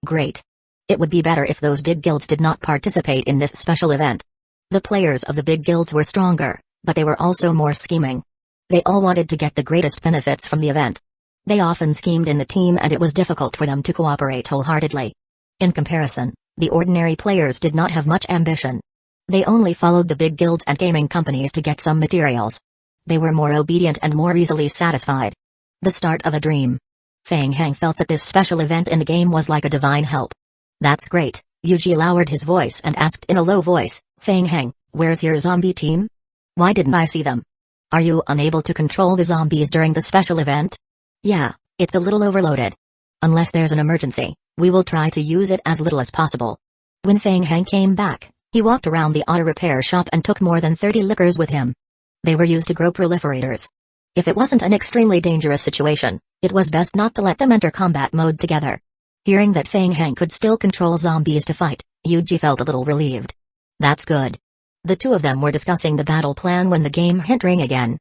Great. It would be better if those big guilds did not participate in this special event. The players of the big guilds were stronger, but they were also more scheming. They all wanted to get the greatest benefits from the event. They often schemed in the team and it was difficult for them to cooperate wholeheartedly. In comparison, the ordinary players did not have much ambition. They only followed the big guilds and gaming companies to get some materials. They were more obedient and more easily satisfied. The start of a dream. Fang Heng felt that this special event in the game was like a divine help. That's great, Yuji lowered his voice and asked in a low voice, Fang Heng, where's your zombie team? Why didn't I see them? Are you unable to control the zombies during the special event? Yeah, it's a little overloaded. Unless there's an emergency, we will try to use it as little as possible. When Fang Heng came back, he walked around the auto repair shop and took more than 30 liquors with him. They were used to grow proliferators. If it wasn't an extremely dangerous situation, it was best not to let them enter combat mode together. Hearing that Fang Heng could still control zombies to fight, Yuji felt a little relieved. That's good. The two of them were discussing the battle plan when the game hint rang again.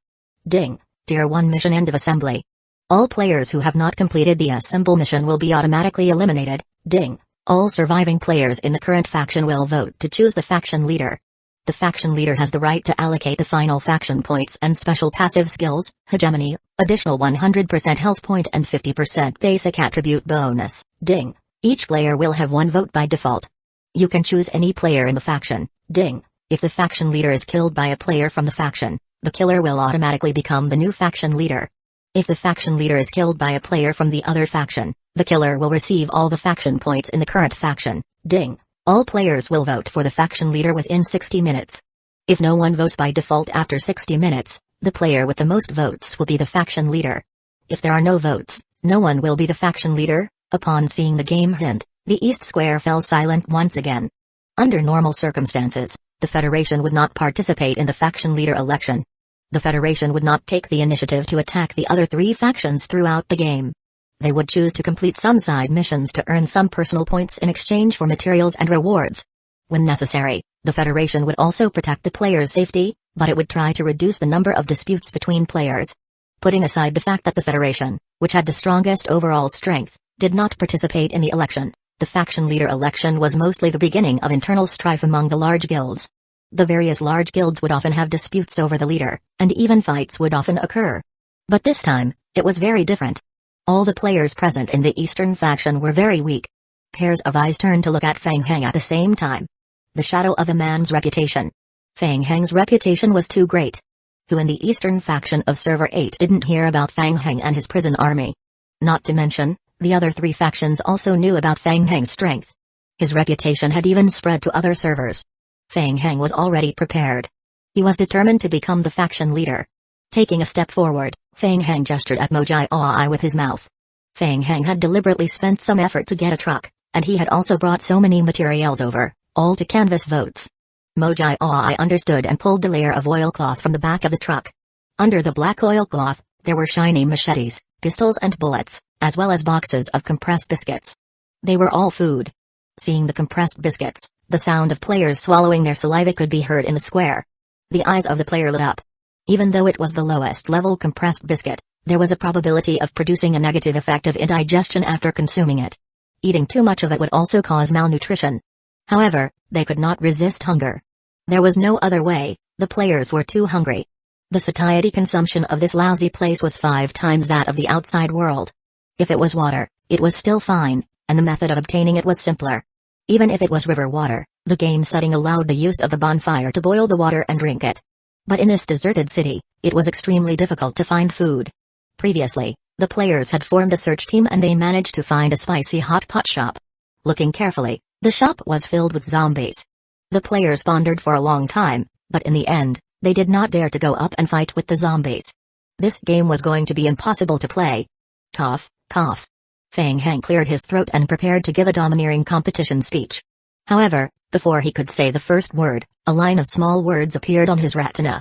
Ding, Tier 1 mission end of assembly. All players who have not completed the assemble mission will be automatically eliminated. Ding, all surviving players in the current faction will vote to choose the faction leader. The faction leader has the right to allocate the final faction points and special passive skills, hegemony, additional 100% health point and 50% basic attribute bonus. Ding, each player will have one vote by default. You can choose any player in the faction. Ding, if the faction leader is killed by a player from the faction, the killer will automatically become the new faction leader. If the faction leader is killed by a player from the other faction, the killer will receive all the faction points in the current faction. Ding. All players will vote for the faction leader within 60 minutes. If no one votes by default after 60 minutes, the player with the most votes will be the faction leader. If there are no votes, no one will be the faction leader. Upon seeing the game hint, the East Square fell silent once again. Under normal circumstances, the Federation would not participate in the faction leader election. The Federation would not take the initiative to attack the other three factions throughout the game. They would choose to complete some side missions to earn some personal points in exchange for materials and rewards. When necessary, the Federation would also protect the players' safety, but it would try to reduce the number of disputes between players. Putting aside the fact that the Federation, which had the strongest overall strength, did not participate in the election, the faction leader election was mostly the beginning of internal strife among the large guilds. The various large guilds would often have disputes over the leader, and even fights would often occur. But this time, it was very different. All the players present in the Eastern faction were very weak. Pairs of eyes turned to look at Fang Heng at the same time. The shadow of a man's reputation. Fang Heng's reputation was too great. Who in the Eastern faction of Server 8 didn't hear about Fang Heng and his prison army? Not to mention, the other three factions also knew about Fang Heng's strength. His reputation had even spread to other servers. Fang Heng was already prepared. He was determined to become the faction leader. Taking a step forward, Fang Heng gestured at Mojai Ai with his mouth. Fang Heng had deliberately spent some effort to get a truck, and he had also brought so many materials over, all to canvass votes. Mojai Ai understood and pulled the layer of oilcloth from the back of the truck. Under the black oilcloth, there were shiny machetes, pistols and bullets, as well as boxes of compressed biscuits. They were all food. Seeing the compressed biscuits, the sound of players swallowing their saliva could be heard in the square. The eyes of the player lit up. Even though it was the lowest level compressed biscuit, there was a probability of producing a negative effect of indigestion after consuming it. Eating too much of it would also cause malnutrition. However, they could not resist hunger. There was no other way, the players were too hungry. The satiety consumption of this lousy place was 5 times that of the outside world. If it was water, it was still fine, and the method of obtaining it was simpler. Even if it was river water, the game setting allowed the use of the bonfire to boil the water and drink it. But in this deserted city, it was extremely difficult to find food. Previously, the players had formed a search team and they managed to find a spicy hot pot shop. Looking carefully, the shop was filled with zombies. The players pondered for a long time, but in the end, they did not dare to go up and fight with the zombies. This game was going to be impossible to play. Cough, cough. Feng Heng cleared his throat and prepared to give a domineering competition speech. However, before he could say the first word, a line of small words appeared on his retina.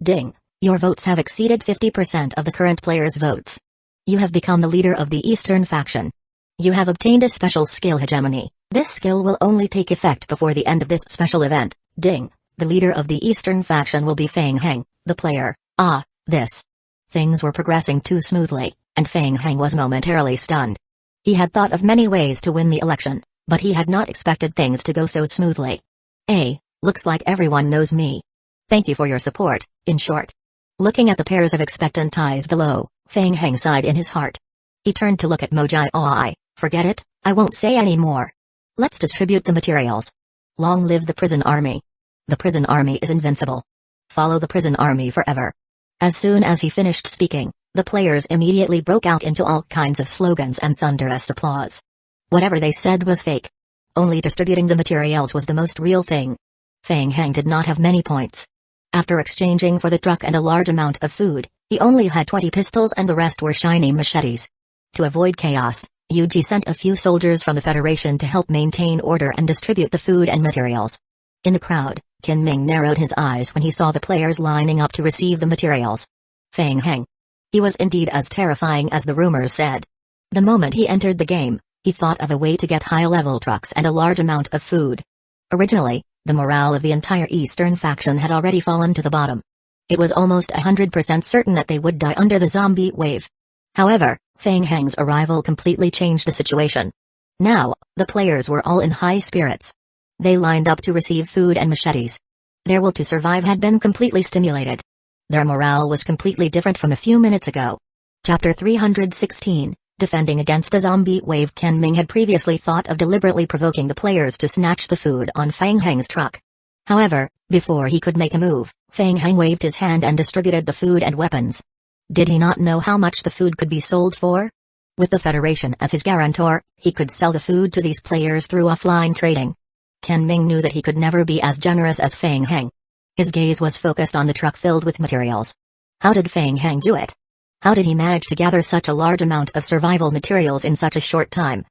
Ding! Your votes have exceeded 50% of the current players' votes. You have become the leader of the Eastern faction. You have obtained a special skill hegemony. This skill will only take effect before the end of this special event. Ding! The leader of the Eastern faction will be Feng Heng, the player. This. Things were progressing too smoothly, and Feng Heng was momentarily stunned. He had thought of many ways to win the election, but he had not expected things to go so smoothly. Looks like everyone knows me. Thank you for your support, in short. Looking at the pairs of expectant eyes below, Feng Heng sighed in his heart. He turned to look at Mojai. Forget it, I won't say any more. Let's distribute the materials. Long live the prison army. The prison army is invincible. Follow the prison army forever. As soon as he finished speaking, the players immediately broke out into all kinds of slogans and thunderous applause. Whatever they said was fake. Only distributing the materials was the most real thing. Feng Heng did not have many points. After exchanging for the truck and a large amount of food, he only had 20 pistols and the rest were shiny machetes. To avoid chaos, Yuji sent a few soldiers from the Federation to help maintain order and distribute the food and materials. In the crowd, Qin Ming narrowed his eyes when he saw the players lining up to receive the materials. Feng Heng. He was indeed as terrifying as the rumors said. The moment he entered the game, he thought of a way to get high-level trucks and a large amount of food. Originally, the morale of the entire Eastern faction had already fallen to the bottom. It was almost 100% certain that they would die under the zombie wave. However, Feng Heng's arrival completely changed the situation. Now, the players were all in high spirits. They lined up to receive food and machetes. Their will to survive had been completely stimulated. Their morale was completely different from a few minutes ago. Chapter 316, Defending Against the Zombie Wave. Qin Ming had previously thought of deliberately provoking the players to snatch the food on Feng Heng's truck. However, before he could make a move, Feng Heng waved his hand and distributed the food and weapons. Did he not know how much the food could be sold for? With the Federation as his guarantor, he could sell the food to these players through offline trading. Qin Ming knew that he could never be as generous as Feng Heng. His gaze was focused on the truck filled with materials. How did Feng Heng do it? How did he manage to gather such a large amount of survival materials in such a short time?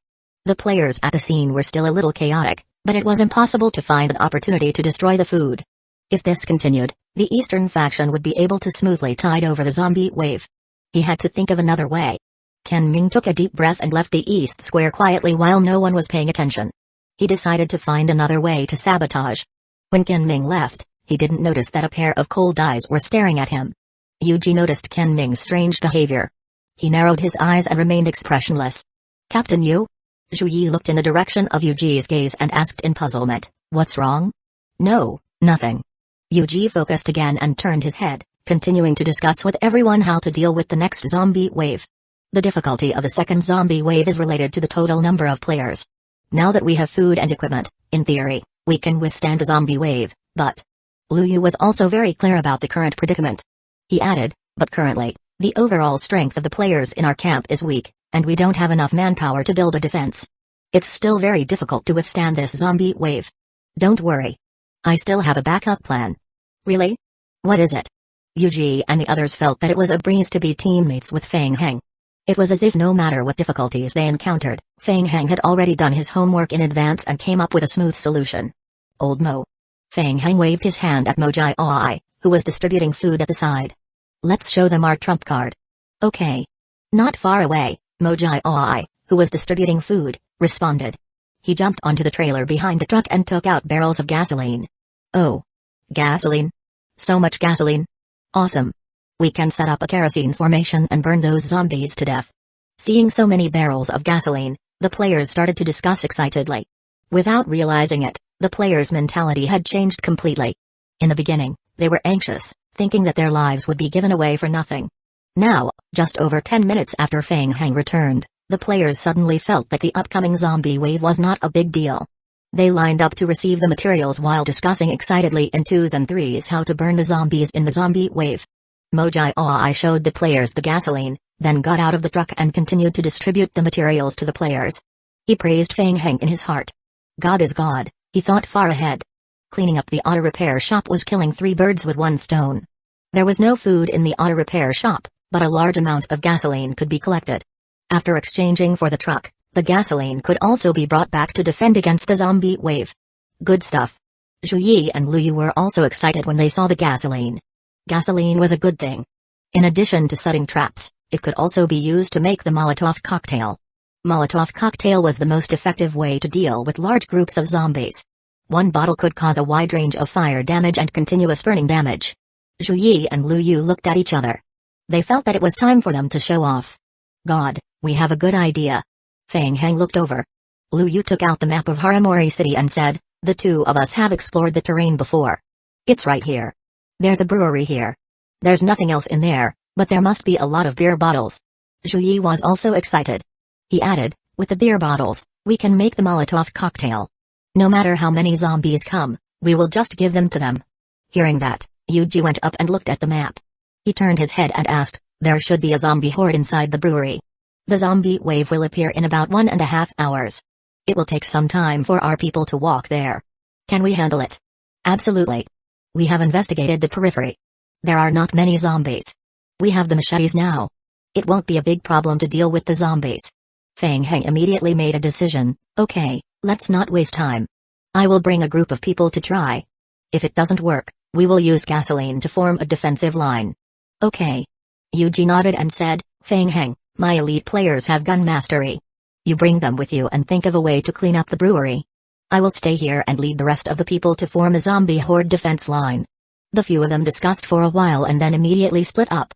The players at the scene were still a little chaotic, but it was impossible to find an opportunity to destroy the food. If this continued, the Eastern faction would be able to smoothly tide over the zombie wave. He had to think of another way. Qin Ming took a deep breath and left the East Square quietly while no one was paying attention. He decided to find another way to sabotage. When Qin Ming left, he didn't notice that a pair of cold eyes were staring at him. Yuji noticed Qin Ming's strange behavior. He narrowed his eyes and remained expressionless. Captain Yu? Zhu Yi looked in the direction of Yuji's gaze and asked in puzzlement, "What's wrong?" "No, nothing." Yuji focused again and turned his head, continuing to discuss with everyone how to deal with the next zombie wave. The difficulty of the second zombie wave is related to the total number of players. Now that we have food and equipment, in theory, we can withstand the zombie wave, but... Liu Yu was also very clear about the current predicament. He added, "But currently, the overall strength of the players in our camp is weak, and we don't have enough manpower to build a defense. It's still very difficult to withstand this zombie wave. Don't worry. I still have a backup plan." "Really? What is it?" Yuji and the others felt that it was a breeze to be teammates with Feng Heng. It was as if no matter what difficulties they encountered, Feng Heng had already done his homework in advance and came up with a smooth solution. "Old Mo." Feng Heng waved his hand at Mojai, who was distributing food at the side. "Let's show them our trump card." "Okay." Not far away, Mojai, who was distributing food, responded. He jumped onto the trailer behind the truck and took out barrels of gasoline. "Oh. Gasoline? So much gasoline? Awesome. We can set up a kerosene formation and burn those zombies to death." Seeing so many barrels of gasoline, the players started to discuss excitedly. Without realizing it, the players' mentality had changed completely. In the beginning, they were anxious, thinking that their lives would be given away for nothing. Now, just over 10 minutes after Feng Heng returned, the players suddenly felt that the upcoming zombie wave was not a big deal. They lined up to receive the materials while discussing excitedly in twos and threes how to burn the zombies in the zombie wave. Mojai showed the players the gasoline, then got out of the truck and continued to distribute the materials to the players. He praised Feng Heng in his heart. God is God, he thought far ahead. Cleaning up the auto repair shop was killing 3 birds with 1 stone. There was no food in the auto repair shop, but a large amount of gasoline could be collected. After exchanging for the truck, the gasoline could also be brought back to defend against the zombie wave. Good stuff. Zhu Yi and Lu Yu were also excited when they saw the gasoline. Gasoline was a good thing. In addition to setting traps, it could also be used to make the Molotov cocktail. Molotov cocktail was the most effective way to deal with large groups of zombies. 1 bottle could cause a wide range of fire damage and continuous burning damage. Zhu Yi and Lu Yu looked at each other. They felt that it was time for them to show off. God, we have a good idea. Feng Heng looked over. Lu Yu took out the map of Haramori City and said, the 2 of us have explored the terrain before. It's right here. There's a brewery here. There's nothing else in there, but there must be a lot of beer bottles. Zhu Yi was also excited. He added, with the beer bottles, we can make the Molotov cocktail. No matter how many zombies come, we will just give them to them. Hearing that, Yuji went up and looked at the map. He turned his head and asked, there should be a zombie horde inside the brewery. The zombie wave will appear in about 1.5 hours. It will take some time for our people to walk there. Can we handle it? Absolutely. We have investigated the periphery. There are not many zombies. We have the machetes now. It won't be a big problem to deal with the zombies. Feng Heng immediately made a decision. Okay, let's not waste time. I will bring a group of people to try. If it doesn't work, we will use gasoline to form a defensive line. Okay. Yuji nodded and said, Feng Heng, my elite players have gun mastery. You bring them with you and think of a way to clean up the brewery. I will stay here and lead the rest of the people to form a zombie horde defense line. The few of them discussed for a while and then immediately split up.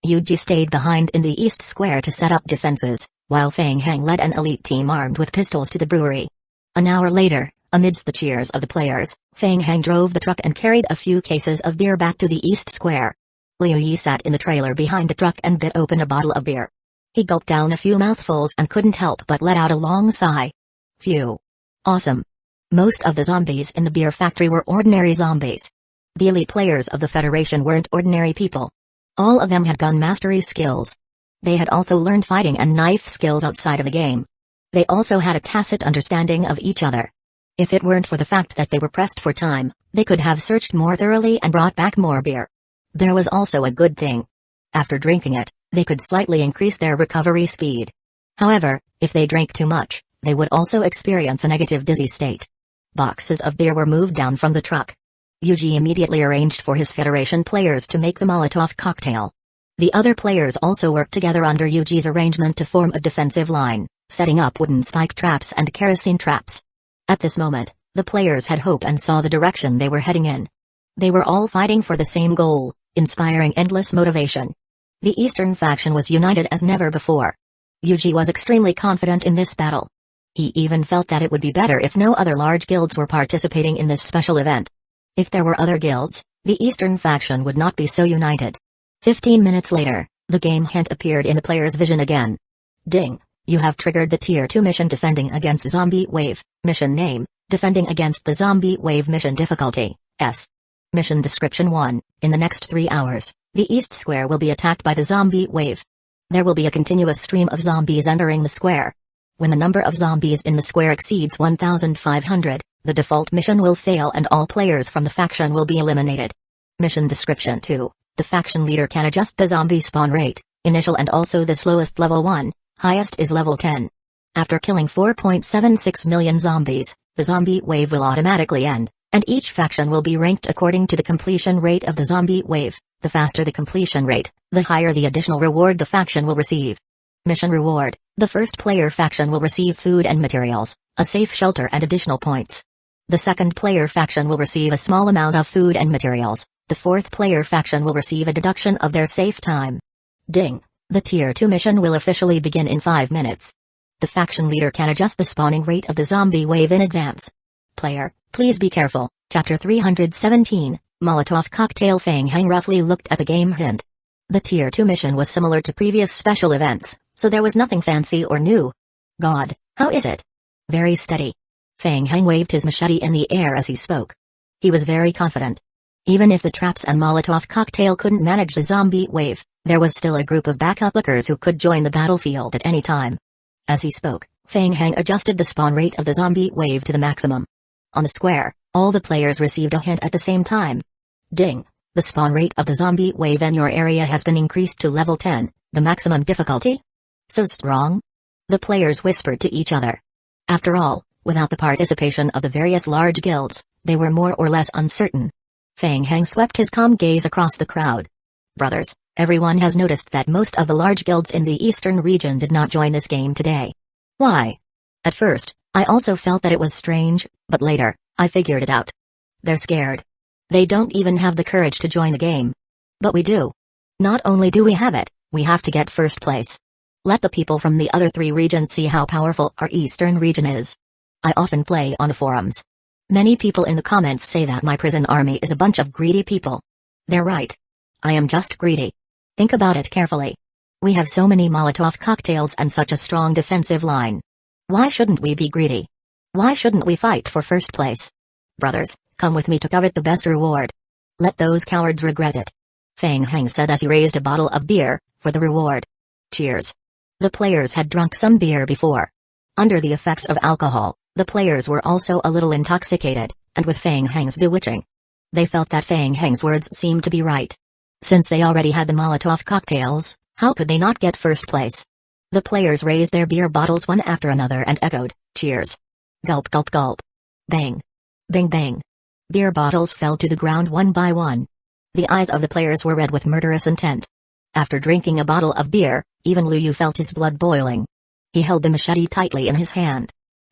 Yuji stayed behind in the east square to set up defenses, while Feng Heng led an elite team armed with pistols to the brewery. An hour later, amidst the cheers of the players, Feng Heng drove the truck and carried a few cases of beer back to the east square. Liu Yi sat in the trailer behind the truck and bit open a bottle of beer. He gulped down a few mouthfuls and couldn't help but let out a long sigh. Phew. Awesome. Most of the zombies in the beer factory were ordinary zombies. The elite players of the Federation weren't ordinary people. All of them had gun mastery skills. They had also learned fighting and knife skills outside of the game. They also had a tacit understanding of each other. If it weren't for the fact that they were pressed for time, they could have searched more thoroughly and brought back more beer. There was also a good thing. After drinking it, they could slightly increase their recovery speed. However, if they drank too much, they would also experience a negative dizzy state. Boxes of beer were moved down from the truck. Yuji immediately arranged for his Federation players to make the Molotov cocktail. The other players also worked together under Yuji's arrangement to form a defensive line, setting up wooden spike traps and kerosene traps. At this moment, the players had hope and saw the direction they were heading in. They were all fighting for the same goal, inspiring endless motivation. The Eastern faction was united as never before. Yuji was extremely confident in this battle. He even felt that it would be better if no other large guilds were participating in this special event. If there were other guilds, the Eastern faction would not be so united. 15 minutes later, the game hint appeared in the player's vision again. Ding, you have triggered the Tier 2 mission Defending Against Zombie Wave. Mission name, Defending Against the Zombie Wave. Mission difficulty, S. Mission description 1, in the next 3 hours, the East Square will be attacked by the zombie wave. There will be a continuous stream of zombies entering the square. When the number of zombies in the square exceeds 1,500, the default mission will fail and all players from the faction will be eliminated. Mission description 2, the faction leader can adjust the zombie spawn rate, initial and also the slowest level 1, highest is level 10. After killing 4.76 million zombies, the zombie wave will automatically end, and each faction will be ranked according to the completion rate of the zombie wave. The faster the completion rate, the higher the additional reward the faction will receive. Mission reward, the first player faction will receive food and materials, a safe shelter and additional points. The second player faction will receive a small amount of food and materials, the fourth player faction will receive a deduction of their safe time. Ding, the Tier 2 mission will officially begin in 5 minutes. The faction leader can adjust the spawning rate of the zombie wave in advance. Player, please be careful. Chapter 317, Molotov Cocktail. Feng Heng roughly looked at the game hint. The Tier 2 mission was similar to previous special events, so there was nothing fancy or new. God, how is it? Very steady. Fang Heng waved his machete in the air as he spoke. He was very confident. Even if the traps and Molotov cocktail couldn't manage the zombie wave, there was still a group of backup lookers who could join the battlefield at any time. As he spoke, Fang Heng adjusted the spawn rate of the zombie wave to the maximum. On the square, all the players received a hint at the same time. Ding! The spawn rate of the zombie wave in your area has been increased to level 10, the maximum difficulty? So strong? The players whispered to each other. After all, without the participation of the various large guilds, they were more or less uncertain. Fang Heng swept his calm gaze across the crowd. Brothers, everyone has noticed that most of the large guilds in the eastern region did not join this game today. Why? At first, I also felt that it was strange, but later, I figured it out. They're scared. They don't even have the courage to join the game. But we do. Not only do we have it, we have to get first place. Let the people from the other 3 regions see how powerful our eastern region is. I often play on the forums. Many people in the comments say that my prison army is a bunch of greedy people. They're right. I am just greedy. Think about it carefully. We have so many Molotov cocktails and such a strong defensive line. Why shouldn't we be greedy? Why shouldn't we fight for first place? Brothers, come with me to covet the best reward. Let those cowards regret it. Fang Heng said as he raised a bottle of beer, for the reward. Cheers. The players had drunk some beer before. Under the effects of alcohol, the players were also a little intoxicated, and with Fang Heng's bewitching. They felt that Fang Heng's words seemed to be right. Since they already had the Molotov cocktails, how could they not get first place? The players raised their beer bottles one after another and echoed, cheers. Gulp gulp gulp. Bang. Bang bang. Beer bottles fell to the ground one by one. The eyes of the players were red with murderous intent. After drinking a bottle of beer, even Liu Yu felt his blood boiling. He held the machete tightly in his hand.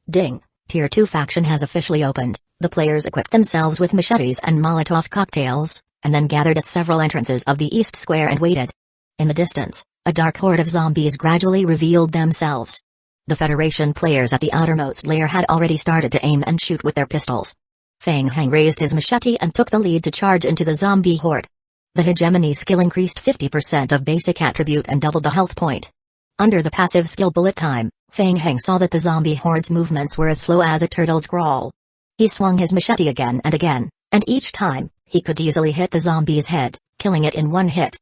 Ding! Tier 2 faction has officially opened. The players equipped themselves with machetes and Molotov cocktails, and then gathered at several entrances of the east square and waited. In the distance, a dark horde of zombies gradually revealed themselves. The Federation players at the outermost layer had already started to aim and shoot with their pistols. Fang Heng raised his machete and took the lead to charge into the zombie horde. The hegemony skill increased 50% of basic attribute and doubled the health point. Under the passive skill bullet time, Fang Heng saw that the zombie horde's movements were as slow as a turtle's crawl. He swung his machete again, and each time, he could easily hit the zombie's head, killing it in one hit.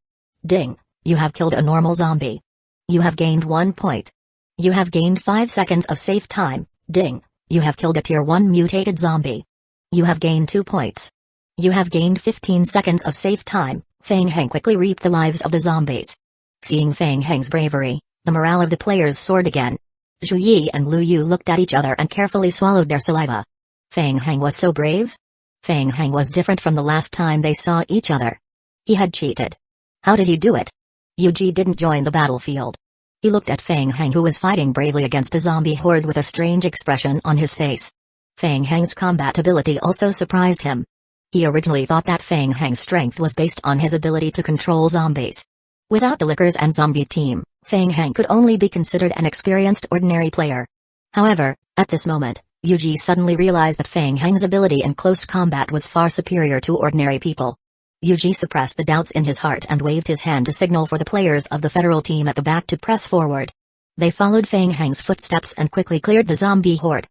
Ding! You have killed a normal zombie. You have gained 1 point. You have gained 5 seconds of safe time. Ding! You have killed a tier 1 mutated zombie. You have gained 2 points. You have gained 15 seconds of safe time. Fang Heng quickly reaped the lives of the zombies. Seeing Fang Heng's bravery, the morale of the players soared again. Zhu Yi and Liu Yu looked at each other and carefully swallowed their saliva. Fang Heng was so brave? Fang Heng was different from the last time they saw each other. He had cheated. How did he do it? Yuji didn't join the battlefield. He looked at Fang Heng, who was fighting bravely against the zombie horde with a strange expression on his face. Fang Heng's combat ability also surprised him. He originally thought that Fang Heng's strength was based on his ability to control zombies. Without the Lickers and zombie team, Fang Heng could only be considered an experienced ordinary player. However, at this moment, Yuji suddenly realized that Fang Heng's ability in close combat was far superior to ordinary people. Yuji suppressed the doubts in his heart and waved his hand to signal for the players of the federal team at the back to press forward. They followed Fang Heng's footsteps and quickly cleared the zombie horde.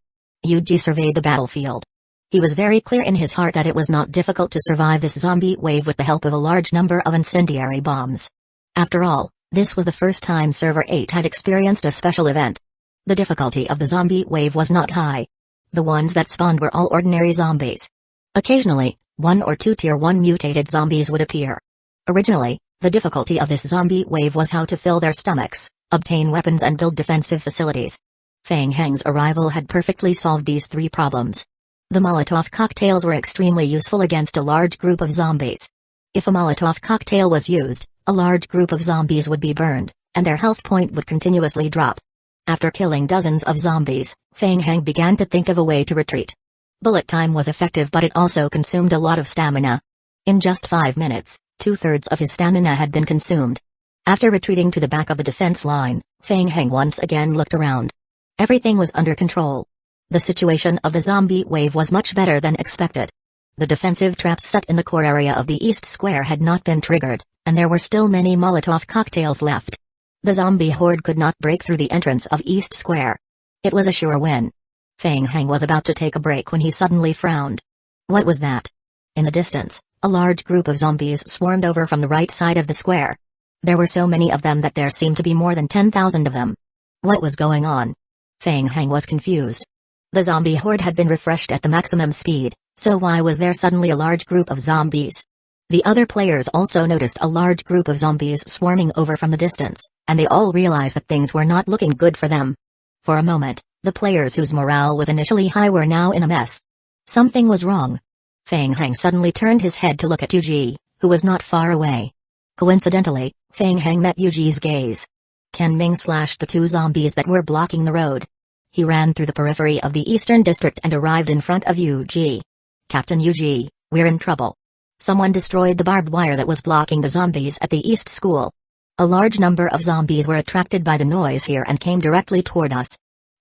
Yuji surveyed the battlefield. He was very clear in his heart that it was not difficult to survive this zombie wave with the help of a large number of incendiary bombs. After all, this was the first time Server 8 had experienced a special event. The difficulty of the zombie wave was not high. The ones that spawned were all ordinary zombies. Occasionally, 1 or 2 tier 1 mutated zombies would appear. Originally, the difficulty of this zombie wave was how to fill their stomachs, obtain weapons and build defensive facilities. Fang Heng's arrival had perfectly solved these 3 problems. The Molotov cocktails were extremely useful against a large group of zombies. If a Molotov cocktail was used, a large group of zombies would be burned, and their health point would continuously drop. After killing dozens of zombies, Fang Heng began to think of a way to retreat. Bullet time was effective, but it also consumed a lot of stamina. In just 5 minutes, 2/3 of his stamina had been consumed. After retreating to the back of the defense line, Fang Heng once again looked around. Everything was under control. The situation of the zombie wave was much better than expected. The defensive traps set in the core area of the East Square had not been triggered, and there were still many Molotov cocktails left. The zombie horde could not break through the entrance of East Square. It was a sure win. Feng Heng was about to take a break when he suddenly frowned. What was that? In the distance, a large group of zombies swarmed over from the right side of the square. There were so many of them that there seemed to be more than 10,000 of them. What was going on? Feng Heng was confused. The zombie horde had been refreshed at the maximum speed, so why was there suddenly a large group of zombies? The other players also noticed a large group of zombies swarming over from the distance, and they all realized that things were not looking good for them. For a moment, the players whose morale was initially high were now in a mess. Something was wrong. Feng Heng suddenly turned his head to look at Yuji, who was not far away. Coincidentally, Feng Heng met Yuji's gaze. Ken Ming slashed the two zombies that were blocking the road. He ran through the periphery of the Eastern District and arrived in front of Yuji. Captain Yuji, we're in trouble. Someone destroyed the barbed wire that was blocking the zombies at the East School. A large number of zombies were attracted by the noise here and came directly toward us.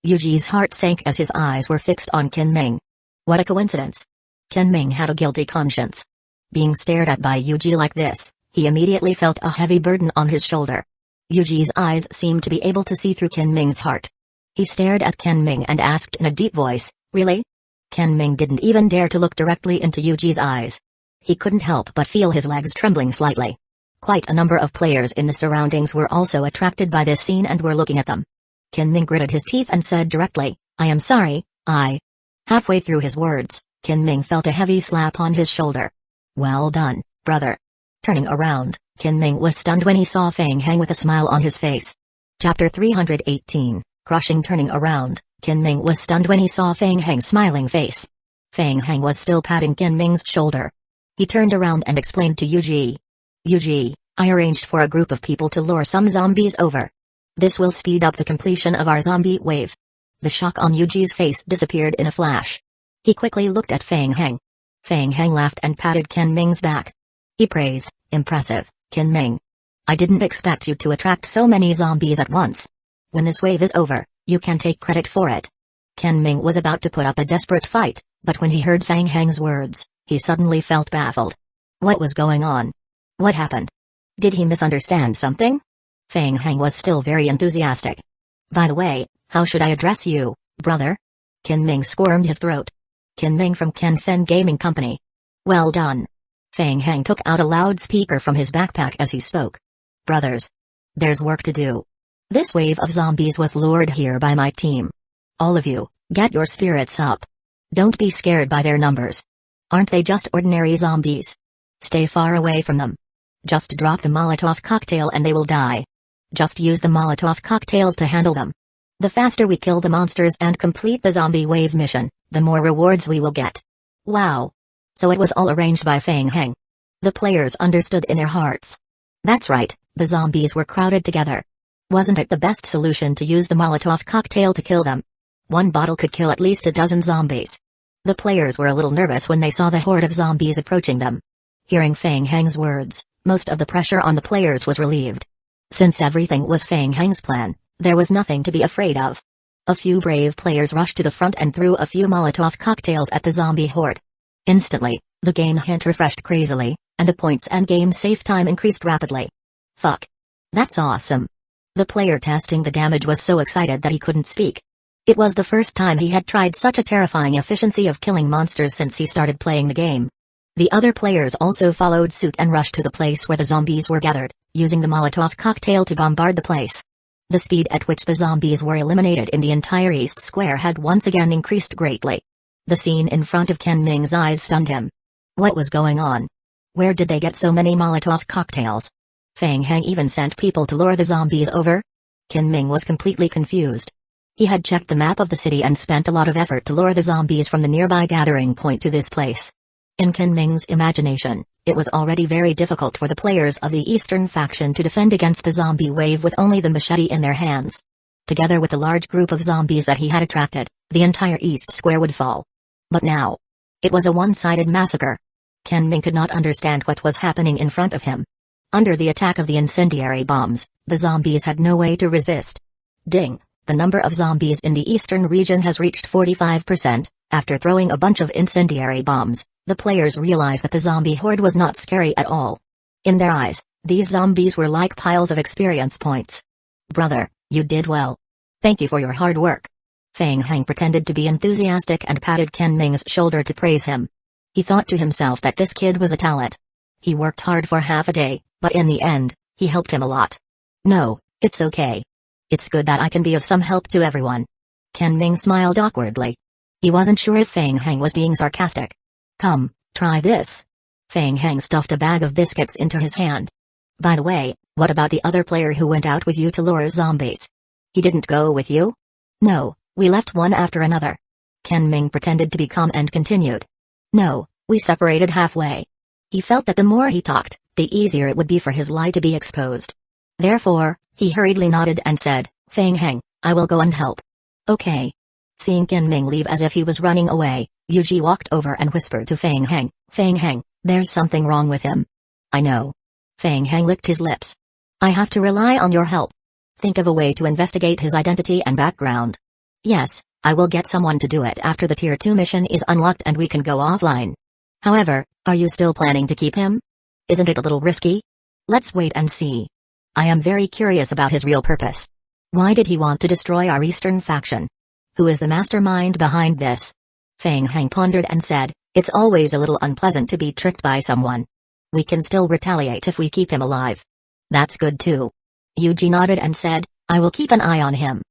Yuji's heart sank as his eyes were fixed on Ken Ming. What a coincidence. Ken Ming had a guilty conscience. Being stared at by Yuji like this, he immediately felt a heavy burden on his shoulder. Yuji's eyes seemed to be able to see through Ken Ming's heart. He stared at Ken Ming and asked in a deep voice, "Really?" Ken Ming didn't even dare to look directly into Yuji's eyes. He couldn't help but feel his legs trembling slightly. Quite a number of players in the surroundings were also attracted by this scene and were looking at them. Ken Ming gritted his teeth and said directly, "I am sorry, I..." Halfway through his words, Ken Ming felt a heavy slap on his shoulder. "Well done, brother." Turning around, Ken Ming was stunned when he saw Feng Heng with a smile on his face. Chapter 318, Crushing. Turning around, Ken Ming was stunned when he saw Feng Heng's smiling face. Feng Heng was still patting Ken Ming's shoulder. He turned around and explained to Yuji. "Yuji, I arranged for a group of people to lure some zombies over. This will speed up the completion of our zombie wave." The shock on Yuji's face disappeared in a flash. He quickly looked at Feng Heng. Feng Heng laughed and patted Ken Ming's back. He praised, "Impressive, Ken Ming. I didn't expect you to attract so many zombies at once. When this wave is over, you can take credit for it." Ken Ming was about to put up a desperate fight, but when he heard Feng Heng's words, he suddenly felt baffled. What was going on? What happened? Did he misunderstand something? Feng Heng was still very enthusiastic. "By the way, how should I address you, brother?" Ken Ming squirmed his throat. "Ken Ming from Ken Fen Gaming Company." "Well done." Feng Heng took out a loudspeaker from his backpack as he spoke. "Brothers, there's work to do. This wave of zombies was lured here by my team. All of you, get your spirits up. Don't be scared by their numbers. Aren't they just ordinary zombies? Stay far away from them. Just drop the Molotov cocktail and they will die. Just use the Molotov cocktails to handle them. The faster we kill the monsters and complete the zombie wave mission, the more rewards we will get." Wow. So it was all arranged by Feng Heng. The players understood in their hearts. That's right, the zombies were crowded together. Wasn't it the best solution to use the Molotov cocktail to kill them? One bottle could kill at least a dozen zombies. The players were a little nervous when they saw the horde of zombies approaching them. Hearing Feng Heng's words, most of the pressure on the players was relieved. Since everything was Feng Heng's plan, there was nothing to be afraid of. A few brave players rushed to the front and threw a few Molotov cocktails at the zombie horde. Instantly, the game hint refreshed crazily, and the points and game save time increased rapidly. Fuck. That's awesome. The player testing the damage was so excited that he couldn't speak. It was the first time he had tried such a terrifying efficiency of killing monsters since he started playing the game. The other players also followed suit and rushed to the place where the zombies were gathered, using the Molotov cocktail to bombard the place. The speed at which the zombies were eliminated in the entire East Square had once again increased greatly. The scene in front of Ken Ming's eyes stunned him. What was going on? Where did they get so many Molotov cocktails? Feng Heng even sent people to lure the zombies over? Ken Ming was completely confused. He had checked the map of the city and spent a lot of effort to lure the zombies from the nearby gathering point to this place. In Ken Ming's imagination, it was already very difficult for the players of the Eastern faction to defend against the zombie wave with only the machete in their hands. Together with the large group of zombies that he had attracted, the entire East Square would fall. But now, it was a one-sided massacre. Ken Ming could not understand what was happening in front of him. Under the attack of the incendiary bombs, the zombies had no way to resist. Ding, the number of zombies in the eastern region has reached 45%. After throwing a bunch of incendiary bombs, the players realized that the zombie horde was not scary at all. In their eyes, these zombies were like piles of experience points. Brother, you did well. Thank you for your hard work. Fang Heng pretended to be enthusiastic and patted Ken Ming's shoulder to praise him. He thought to himself that this kid was a talent. He worked hard for half a day, but in the end, he helped him a lot. No, it's okay. It's good that I can be of some help to everyone. Ken Ming smiled awkwardly. He wasn't sure if Fang Heng was being sarcastic. Come, try this. Fang Heng stuffed a bag of biscuits into his hand. By the way, what about the other player who went out with you to lure zombies? He didn't go with you? No, we left one after another. Ken Ming pretended to be calm and continued. No, we separated halfway. He felt that the more he talked, the easier it would be for his lie to be exposed. Therefore, he hurriedly nodded and said, Fang Heng, I will go and help. Okay. Seeing Ken Ming leave as if he was running away, Yuji walked over and whispered to Fang Heng, there's something wrong with him. I know. Fang Heng licked his lips. I have to rely on your help. Think of a way to investigate his identity and background. Yes, I will get someone to do it after the Tier 2 mission is unlocked and we can go offline. However, are you still planning to keep him? Isn't it a little risky? Let's wait and see. I am very curious about his real purpose. Why did he want to destroy our Eastern faction? Who is the mastermind behind this? Fang Heng pondered and said, it's always a little unpleasant to be tricked by someone. We can still retaliate if we keep him alive. That's good too. Yuji nodded and said, I will keep an eye on him.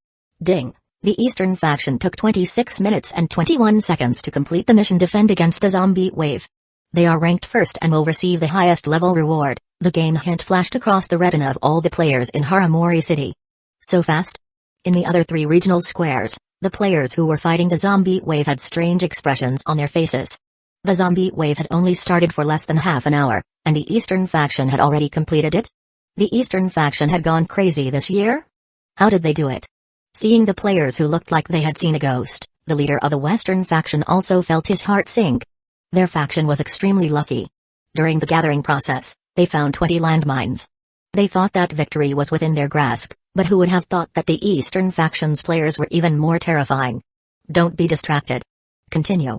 Ding. The Eastern faction took 26 minutes and 21 seconds to complete the mission Defend Against the Zombie Wave. They are ranked first and will receive the highest level reward. The game hint flashed across the retina of all the players in Haramori City. So fast? In the other 3 regional squares, the players who were fighting the zombie wave had strange expressions on their faces. The zombie wave had only started for less than half an hour, and the Eastern faction had already completed it? The Eastern faction had gone crazy this year? How did they do it? Seeing the players who looked like they had seen a ghost, the leader of the Western faction also felt his heart sink. Their faction was extremely lucky. During the gathering process, they found 20 landmines. They thought that victory was within their grasp, but who would have thought that the Eastern faction's players were even more terrifying? Don't be distracted. Continue.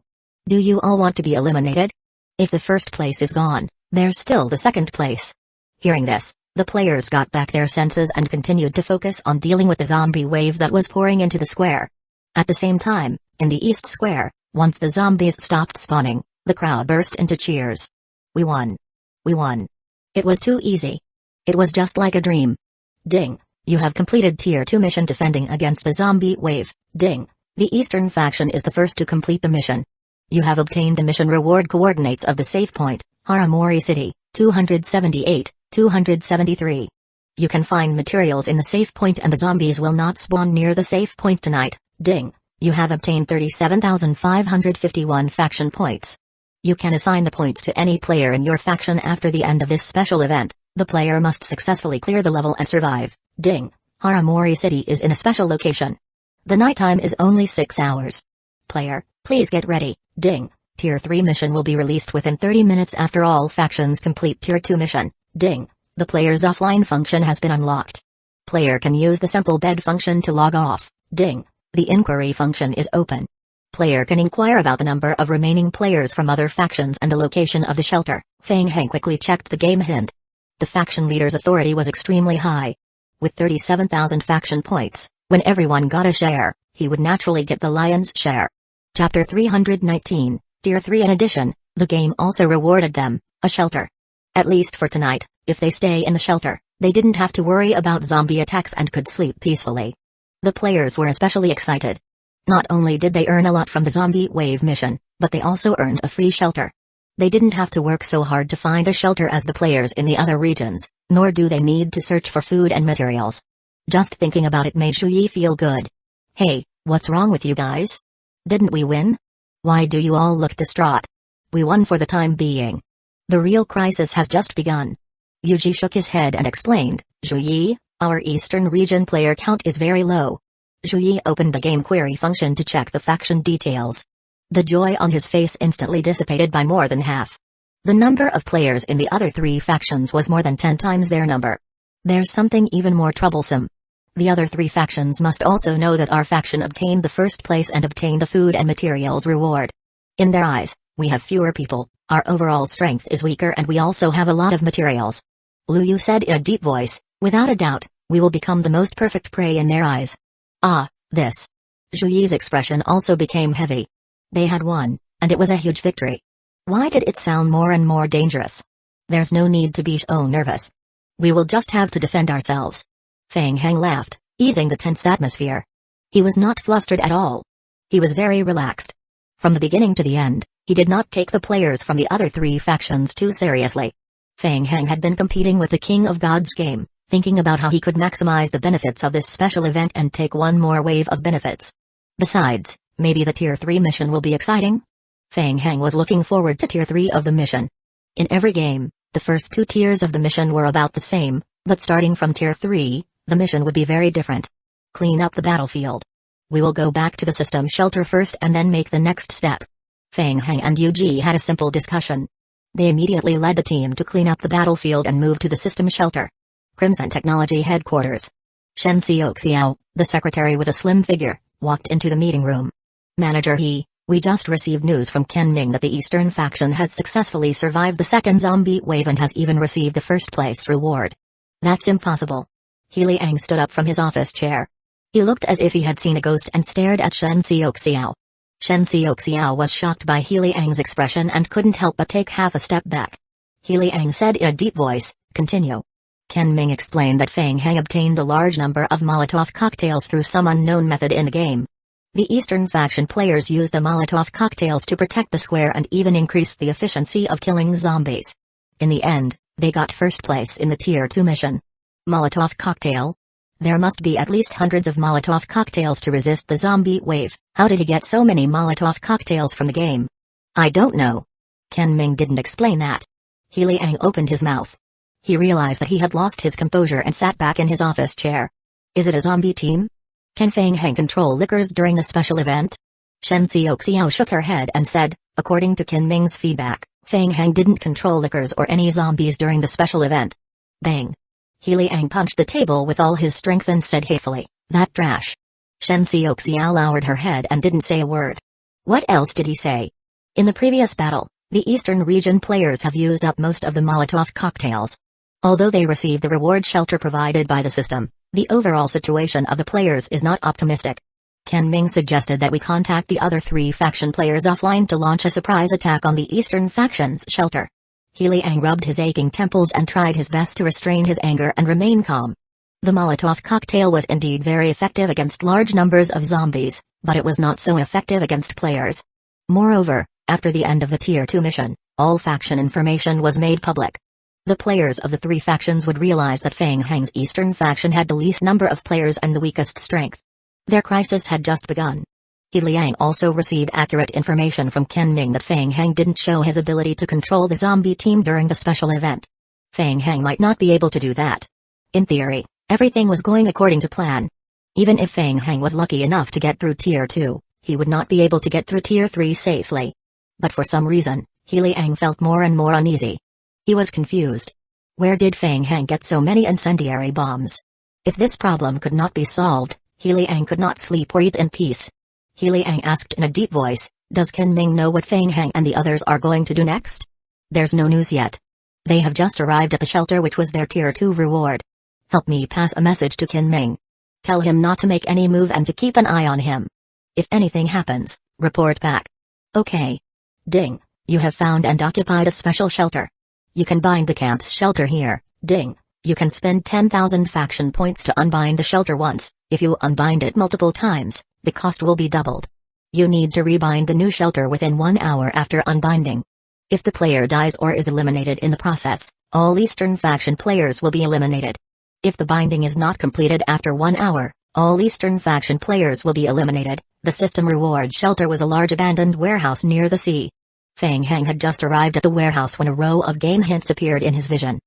Do you all want to be eliminated? If the first place is gone, there's still the second place. Hearing this, the players got back their senses and continued to focus on dealing with the zombie wave that was pouring into the square. At the same time, in the East Square, once the zombies stopped spawning, the crowd burst into cheers. We won. We won. It was too easy. It was just like a dream. Ding. You have completed Tier 2 mission Defending Against the Zombie Wave. Ding. The Eastern faction is the first to complete the mission. You have obtained the mission reward coordinates of the safe point, Haramori City, 278, 273. You can find materials in the safe point and the zombies will not spawn near the safe point tonight. Ding. You have obtained 37,551 faction points. You can assign the points to any player in your faction after the end of this special event. The player must successfully clear the level and survive. Ding. Haramori City is in a special location. The nighttime is only 6 hours. Player, please get ready. Ding. Tier 3 mission will be released within 30 minutes after all factions complete Tier 2 mission. Ding. The player's offline function has been unlocked. Player can use the simple bed function to log off. Ding. The inquiry function is open. Player can inquire about the number of remaining players from other factions and the location of the shelter. Fang Heng quickly checked the game hint. The faction leader's authority was extremely high. With 37,000 faction points, when everyone got a share, he would naturally get the lion's share. Chapter 319, Tier 3. In addition, the game also rewarded them a shelter. At least for tonight, if they stay in the shelter, they didn't have to worry about zombie attacks and could sleep peacefully. The players were especially excited. Not only did they earn a lot from the zombie wave mission, but they also earned a free shelter. They didn't have to work so hard to find a shelter as the players in the other regions, nor do they need to search for food and materials. Just thinking about it made Shuyi feel good. Hey, what's wrong with you guys? Didn't we win? Why do you all look distraught? We won for the time being. The real crisis has just begun. Yuji shook his head and explained, Shuyi, our Eastern region player count is very low. Shuyi opened the game query function to check the faction details. The joy on his face instantly dissipated by more than half. The number of players in the other 3 factions was more than 10 times their number. There's something even more troublesome. The other 3 factions must also know that our faction obtained the first place and obtained the food and materials reward. In their eyes, we have fewer people, our overall strength is weaker and we also have a lot of materials. Lu Yu said in a deep voice, without a doubt, We will become the most perfect prey in their eyes. Ah, this. Zhu Yi's expression also became heavy. They had won, and it was a huge victory. Why did it sound more and more dangerous? There's no need to be so nervous. We will just have to defend ourselves. Feng Heng laughed, easing the tense atmosphere. He was not flustered at all. He was very relaxed. From the beginning to the end, he did not take the players from the other three factions too seriously. Feng Heng had been competing with the King of Gods game, thinking about how he could maximize the benefits of this special event and take one more wave of benefits. Besides, maybe the Tier 3 mission will be exciting? Feng Heng was looking forward to Tier 3 of the mission. In every game, the first 2 tiers of the mission were about the same, but starting from Tier 3, the mission would be very different. Clean up the battlefield. We will go back to the system shelter first and then make the next step. Feng Heng and Yuji had a simple discussion. They immediately led the team to clean up the battlefield and move to the system shelter. Crimson Technology Headquarters. Shen Xiao, the secretary with a slim figure, walked into the meeting room. Manager we just received news from Ken Ming that the Eastern faction has successfully survived the second zombie wave and has even received the first place reward. That's impossible. He Liang stood up from his office chair. He looked as if he had seen a ghost and stared at Shen Xiao. Shen Xiao was shocked by He Liang's expression and couldn't help but take half a step back. He Liang said in a deep voice, "Continue." Ken Ming explained that Feng Heng obtained a large number of Molotov cocktails through some unknown method in the game. The Eastern faction players used the Molotov cocktails to protect the square and even increased the efficiency of killing zombies. In the end, they got first place in the Tier 2 mission. Molotov cocktail? There must be at least hundreds of Molotov cocktails to resist the zombie wave. How did he get so many Molotov cocktails from the game? I don't know. Ken Ming didn't explain that. He Liang opened his mouth. He realized that he had lost his composure and sat back in his office chair. Is it a zombie team? Can Feng Heng control liquors during the special event? Shen Xiao shook her head and said, according to Ken Ming's feedback, Feng Heng didn't control liquors or any zombies during the special event. Bang. He Liang punched the table with all his strength and said hatefully, "That trash." Shen Xiao lowered her head and didn't say a word. What else did he say? In the previous battle, the Eastern region players have used up most of the Molotov cocktails. Although they received the reward shelter provided by the system, the overall situation of the players is not optimistic. Ken Ming suggested that we contact the other 3 faction players offline to launch a surprise attack on the Eastern faction's shelter. He Liang rubbed his aching temples and tried his best to restrain his anger and remain calm. The Molotov cocktail was indeed very effective against large numbers of zombies, but it was not so effective against players. Moreover, after the end of the Tier 2 mission, all faction information was made public. The players of the 3 factions would realize that Feng Heng's Eastern faction had the least number of players and the weakest strength. Their crisis had just begun. He Liang also received accurate information from Ken Ming that Feng Heng didn't show his ability to control the zombie team during the special event. Feng Heng might not be able to do that. In theory, everything was going according to plan. Even if Feng Heng was lucky enough to get through Tier 2, he would not be able to get through Tier 3 safely. But for some reason, He Liang felt more and more uneasy. He was confused. Where did Feng Heng get so many incendiary bombs? If this problem could not be solved, He Liang could not sleep or eat in peace. He Liang asked in a deep voice, "Does Ken Ming know what Feng Heng and the others are going to do next?" "There's no news yet. They have just arrived at the shelter which was their Tier 2 reward. Help me pass a message to Ken Ming. Tell him not to make any move and to keep an eye on him. If anything happens, report back." "Okay. Ding, you have found and occupied a special shelter. You can bind the camp's shelter here. Ding, you can spend 10,000 faction points to unbind the shelter once. If you unbind it multiple times, the cost will be doubled. You need to rebind the new shelter within 1 hour after unbinding. If the player dies or is eliminated in the process, all Eastern faction players will be eliminated. If the binding is not completed after 1 hour, all Eastern faction players will be eliminated." The system reward shelter was a large abandoned warehouse near the sea. Feng Heng had just arrived at the warehouse when a row of game hints appeared in his vision.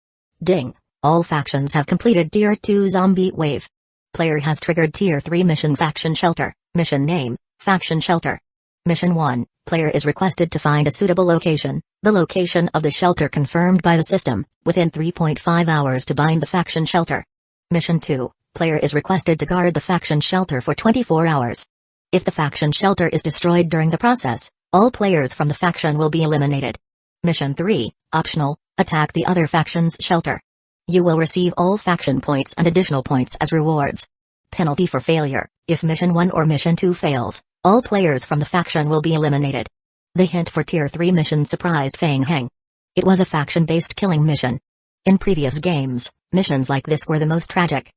Ding, all factions have completed Tier 2 zombie wave. Player has triggered Tier 3 mission faction shelter. Mission name, faction shelter. Mission 1, player is requested to find a suitable location, the location of the shelter confirmed by the system, within 3.5 hours to bind the faction shelter. Mission 2, player is requested to guard the faction shelter for 24 hours. If the faction shelter is destroyed during the process, all players from the faction will be eliminated. Mission 3, optional, attack the other faction's shelter. You will receive all faction points and additional points as rewards. Penalty for failure: if Mission 1 or Mission 2 fails, all players from the faction will be eliminated. The hint for Tier 3 mission surprised Feng Heng. It was a faction-based killing mission. In previous games, missions like this were the most tragic.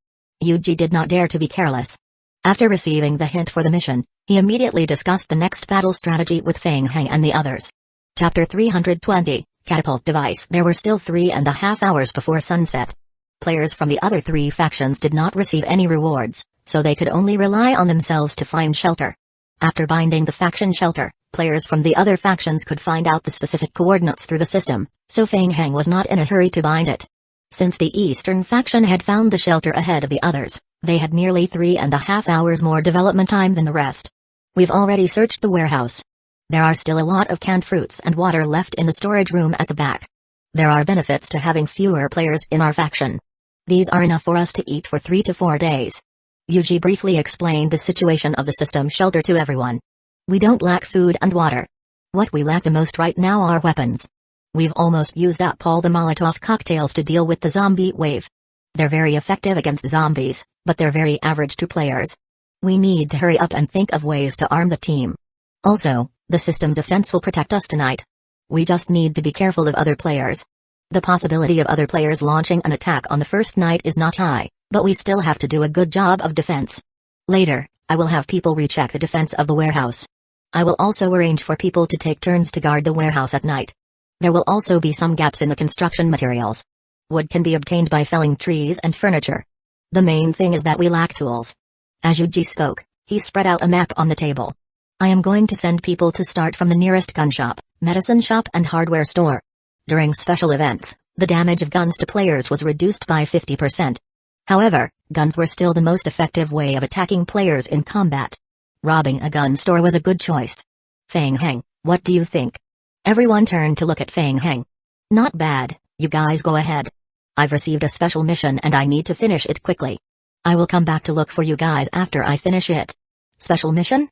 Yuji did not dare to be careless. After receiving the hint for the mission, he immediately discussed the next battle strategy with Feng Heng and the others. Chapter 320, Catapult Device. There were still 3.5 hours before sunset. Players from the other three factions did not receive any rewards, so they could only rely on themselves to find shelter. After binding the faction shelter, players from the other factions could find out the specific coordinates through the system, so Feng Heng was not in a hurry to bind it. Since the Eastern faction had found the shelter ahead of the others, they had nearly 3.5 hours more development time than the rest. We've already searched the warehouse. There are still a lot of canned fruits and water left in the storage room at the back. There are benefits to having fewer players in our faction. These are enough for us to eat for 3 to 4 days. Yuji briefly explained the situation of the system shelter to everyone. We don't lack food and water. What we lack the most right now are weapons. We've almost used up all the Molotov cocktails to deal with the zombie wave. They're very effective against zombies, but they're very average to players. We need to hurry up and think of ways to arm the team. Also, the system defense will protect us tonight. We just need to be careful of other players. The possibility of other players launching an attack on the first night is not high, but we still have to do a good job of defense. Later, I will have people recheck the defense of the warehouse. I will also arrange for people to take turns to guard the warehouse at night. There will also be some gaps in the construction materials. Wood can be obtained by felling trees and furniture. The main thing is that we lack tools. As Yuji spoke, he spread out a map on the table. I am going to send people to start from the nearest gun shop, medicine shop and hardware store. During special events, the damage of guns to players was reduced by 50%. However, guns were still the most effective way of attacking players in combat. Robbing a gun store was a good choice. Feng Heng, what do you think? Everyone turned to look at Feng Heng. Not bad, you guys go ahead. I've received a special mission and I need to finish it quickly. I will come back to look for you guys after I finish it. Special mission?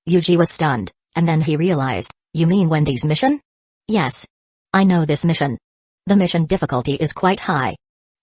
Yuji was stunned, and then he realized, you mean Wendy's mission? Yes. I know this mission. The mission difficulty is quite high.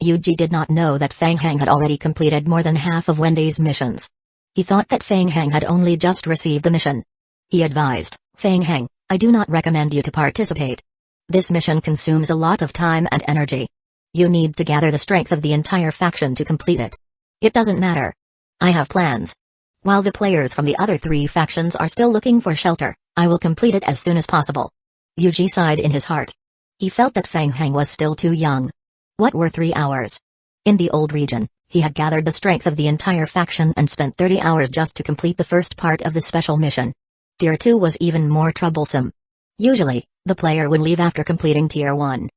Yuji did not know that Feng Heng had already completed more than half of Wendy's missions. He thought that Feng Heng had only just received the mission. He advised, Feng Heng, I do not recommend you to participate. This mission consumes a lot of time and energy. You need to gather the strength of the entire faction to complete it. It doesn't matter. I have plans. While the players from the other three factions are still looking for shelter, I will complete it as soon as possible. Yuji sighed in his heart. He felt that Feng Heng was still too young. What were 3 hours? In the old region, he had gathered the strength of the entire faction and spent 30 hours just to complete the first part of the special mission. Tier 2 was even more troublesome. Usually, the player would leave after completing Tier 1.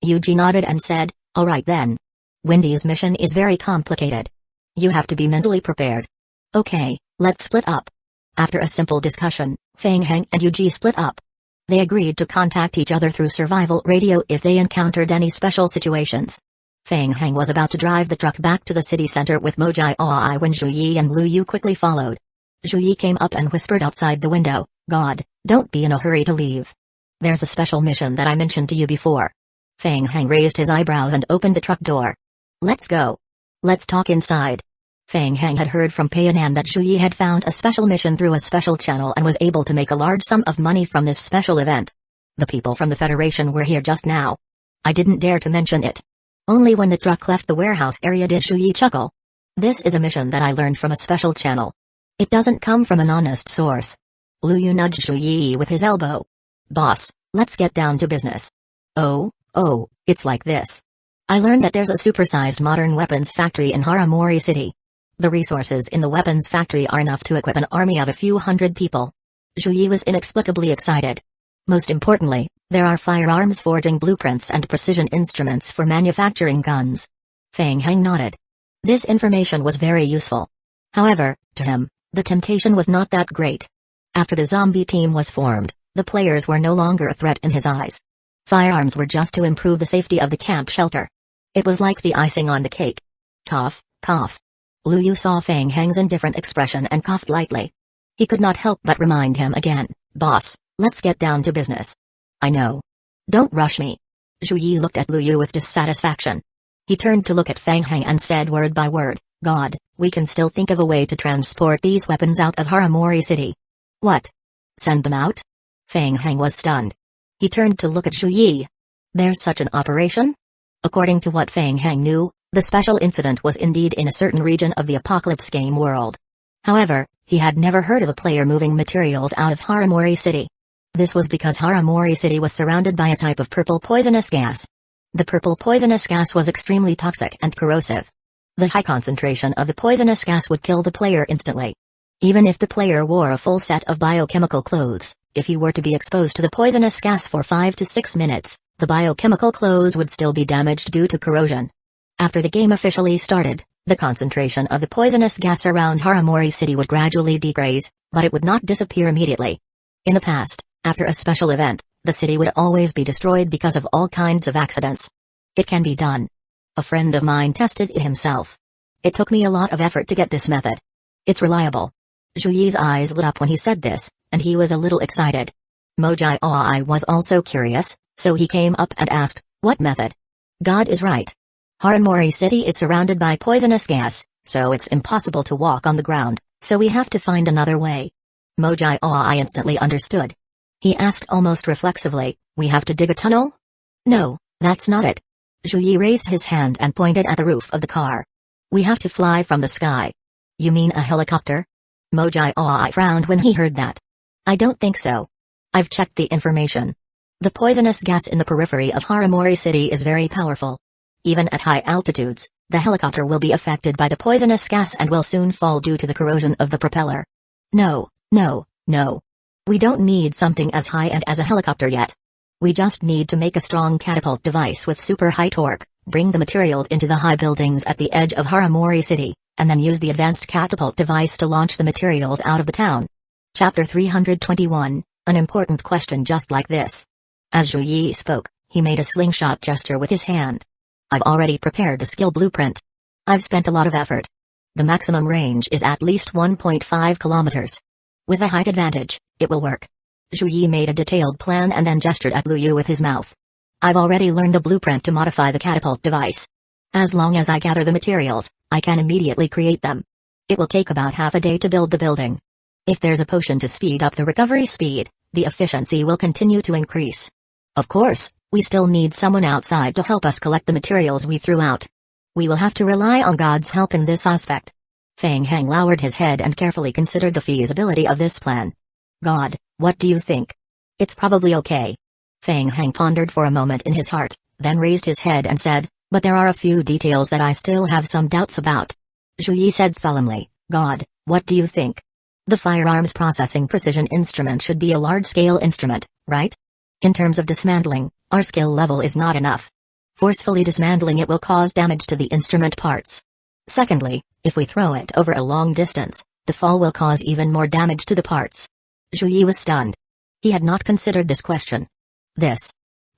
Yuji nodded and said, alright then. Wendy's mission is very complicated. You have to be mentally prepared. Okay, let's split up. After a simple discussion, Feng Heng and Yuji split up. They agreed to contact each other through survival radio if they encountered any special situations. Feng Heng was about to drive the truck back to the city center with Mojai Aoi when Zhu Yi and Lu Yu quickly followed. Zhu Yi came up and whispered outside the window, God, don't be in a hurry to leave. There's a special mission that I mentioned to you before. Feng Heng raised his eyebrows and opened the truck door. Let's go. Let's talk inside. Feng Heng had heard from Payanan that Zhu Yi had found a special mission through a special channel and was able to make a large sum of money from this special event. The people from the Federation were here just now. I didn't dare to mention it. Only when the truck left the warehouse area did Zhu Yi chuckle. This is a mission that I learned from a special channel. It doesn't come from an honest source. Lu Yu nudged Zhu Yi with his elbow. Boss, let's get down to business. Oh, it's like this. I learned that there's a supersized modern weapons factory in Haramori City. The resources in the weapons factory are enough to equip an army of a few hundred people. Zhu Yi was inexplicably excited. Most importantly, there are firearms forging blueprints and precision instruments for manufacturing guns. Feng Heng nodded. This information was very useful. However, to him, the temptation was not that great. After the zombie team was formed, the players were no longer a threat in his eyes. Firearms were just to improve the safety of the camp shelter. It was like the icing on the cake. Cough, cough. Lu Yu saw Feng Heng's indifferent expression and coughed lightly. He could not help but remind him again, Boss, let's get down to business. I know. Don't rush me. Zhu Yi looked at Lu Yu with dissatisfaction. He turned to look at Fang Heng and said word by word, "God, we can still think of a way to transport these weapons out of Haramori City." "What? Send them out?" Fang Heng was stunned. He turned to look at Zhu Yi. "There's such an operation?" According to what Fang Heng knew, the special incident was indeed in a certain region of the Apocalypse game world. However, he had never heard of a player moving materials out of Haramori City. This was because Haramori City was surrounded by a type of purple poisonous gas. The purple poisonous gas was extremely toxic and corrosive. The high concentration of the poisonous gas would kill the player instantly. Even if the player wore a full set of biochemical clothes, if he were to be exposed to the poisonous gas for 5 to 6 minutes, the biochemical clothes would still be damaged due to corrosion. After the game officially started, the concentration of the poisonous gas around Haramori City would gradually decrease, but it would not disappear immediately. In the past, after a special event, the city would always be destroyed because of all kinds of accidents. It can be done. A friend of mine tested it himself. It took me a lot of effort to get this method. It's reliable. Zhu Yi's eyes lit up when he said this, and he was a little excited. Mojai Oi was also curious, so he came up and asked, "What method?" "God is right. Haramori City is surrounded by poisonous gas, so it's impossible to walk on the ground, so we have to find another way." Mojai Oi instantly understood. He asked almost reflexively, "We have to dig a tunnel?" "No, that's not it." Zhu Yi raised his hand and pointed at the roof of the car. "We have to fly from the sky." "You mean a helicopter?" Mojai Oi frowned when he heard that. "I don't think so. I've checked the information. The poisonous gas in the periphery of Haramori City is very powerful. Even at high altitudes, the helicopter will be affected by the poisonous gas and will soon fall due to the corrosion of the propeller. No. We don't need something as high-end as a helicopter yet. We just need to make a strong catapult device with super high torque, bring the materials into the high buildings at the edge of Haramori City, and then use the advanced catapult device to launch the materials out of the town." Chapter 321, an important question just like this. As Zhu Yi spoke, he made a slingshot gesture with his hand. "I've already prepared a skill blueprint. I've spent a lot of effort. The maximum range is at least 1.5 kilometers. With a height advantage, it will work." Zhu Yi made a detailed plan and then gestured at Lu Yu with his mouth. "I've already learned the blueprint to modify the catapult device. As long as I gather the materials, I can immediately create them. It will take about half a day to build the building. If there's a potion to speed up the recovery speed, the efficiency will continue to increase. Of course, we still need someone outside to help us collect the materials we threw out. We will have to rely on God's help in this aspect." Fang Heng lowered his head and carefully considered the feasibility of this plan. "God, what do you think?" "It's probably okay." Fang Heng pondered for a moment in his heart, then raised his head and said, "But there are a few details that I still have some doubts about." Zhu Yi said solemnly, "God, what do you think?" "The firearms processing precision instrument should be a large-scale instrument, right? In terms of dismantling, our skill level is not enough. Forcefully dismantling it will cause damage to the instrument parts. Secondly, if we throw it over a long distance, the fall will cause even more damage to the parts." Zhu Yi was stunned. He had not considered this question.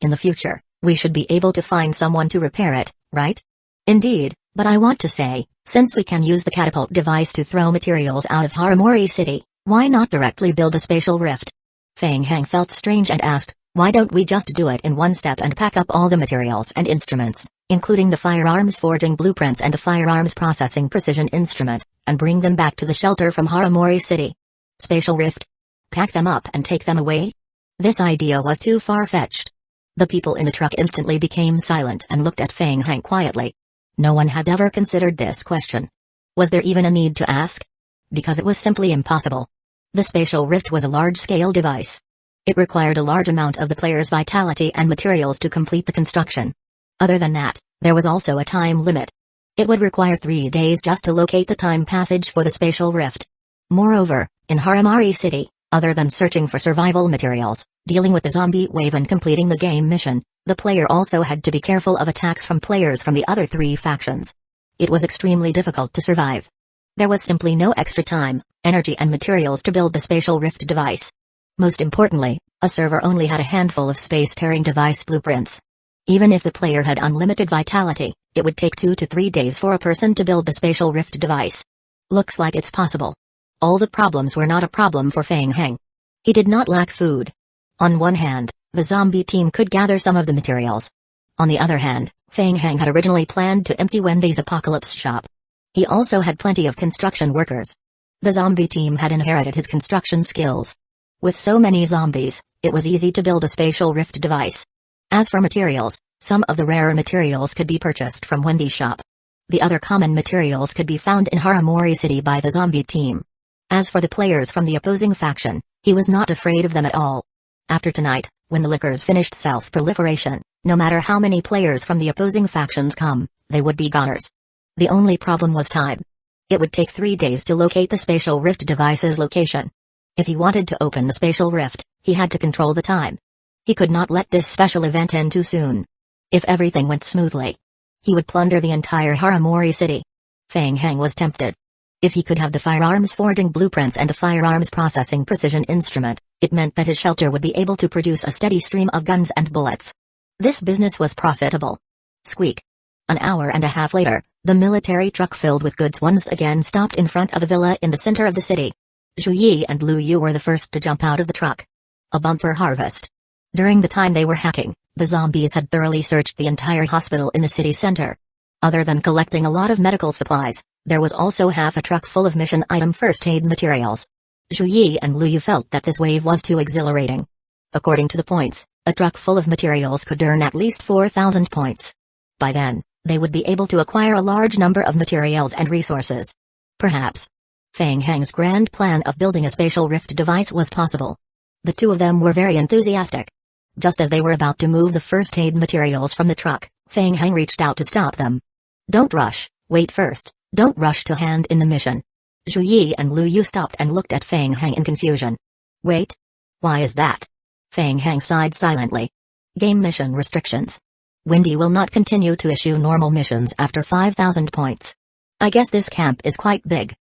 In the future, we should be able to find someone to repair it, right?" "Indeed, but I want to say, since we can use the catapult device to throw materials out of Haramori City, why not directly build a spatial rift?" Fang Heng felt strange and asked, "Why don't we just do it in one step and pack up all the materials and instruments, including the firearms forging blueprints and the firearms processing precision instrument, and bring them back to the shelter from Haramori City? Spatial rift? Pack them up and take them away?" This idea was too far-fetched. The people in the truck instantly became silent and looked at Fang Heng quietly. No one had ever considered this question. Was there even a need to ask? Because it was simply impossible. The spatial rift was a large-scale device. It required a large amount of the player's vitality and materials to complete the construction. Other than that, there was also a time limit. It would require 3 days just to locate the time passage for the spatial rift. Moreover, in Haramari City, other than searching for survival materials, dealing with the zombie wave and completing the game mission, the player also had to be careful of attacks from players from the other 3 factions. It was extremely difficult to survive. There was simply no extra time, energy and materials to build the spatial rift device. Most importantly, a server only had a handful of space-tearing device blueprints. Even if the player had unlimited vitality, it would take 2 to 3 days for a person to build the spatial rift device. Looks like it's possible. All the problems were not a problem for Fang Heng. He did not lack food. On one hand, the zombie team could gather some of the materials. On the other hand, Feng Heng had originally planned to empty Wendy's apocalypse shop. He also had plenty of construction workers. The zombie team had inherited his construction skills. With so many zombies, it was easy to build a spatial rift device. As for materials, some of the rarer materials could be purchased from Wendy's shop. The other common materials could be found in Haramori City by the zombie team. As for the players from the opposing faction, he was not afraid of them at all. After tonight, when the liquors finished self-proliferation, no matter how many players from the opposing factions come, they would be goners. The only problem was time. It would take 3 days to locate the spatial rift device's location. If he wanted to open the spatial rift, he had to control the time. He could not let this special event end too soon. If everything went smoothly, he would plunder the entire Haramori City. Feng Heng was tempted. If he could have the firearms forging blueprints and the firearms processing precision instrument, it meant that his shelter would be able to produce a steady stream of guns and bullets. This business was profitable. Squeak. An hour and a half later, the military truck filled with goods once again stopped in front of a villa in the center of the city. Zhu Yi and Lu Yu were the first to jump out of the truck. A bumper harvest. During the time they were hacking, the zombies had thoroughly searched the entire hospital in the city center. Other than collecting a lot of medical supplies, there was also half a truck full of mission item first aid materials. Zhu Yi and Lu Yu felt that this wave was too exhilarating. According to the points, a truck full of materials could earn at least 4,000 points. By then, they would be able to acquire a large number of materials and resources. Perhaps Feng Heng's grand plan of building a spatial rift device was possible. The two of them were very enthusiastic. Just as they were about to move the first aid materials from the truck, Feng Heng reached out to stop them. Don't rush, wait first, don't rush to hand in the mission. Zhu Yi and Lu Yu stopped and looked at Feng Heng in confusion. Wait? Why is that? Feng Heng sighed silently. Game mission restrictions. Wendy will not continue to issue normal missions after 5,000 points. I guess this camp is quite big.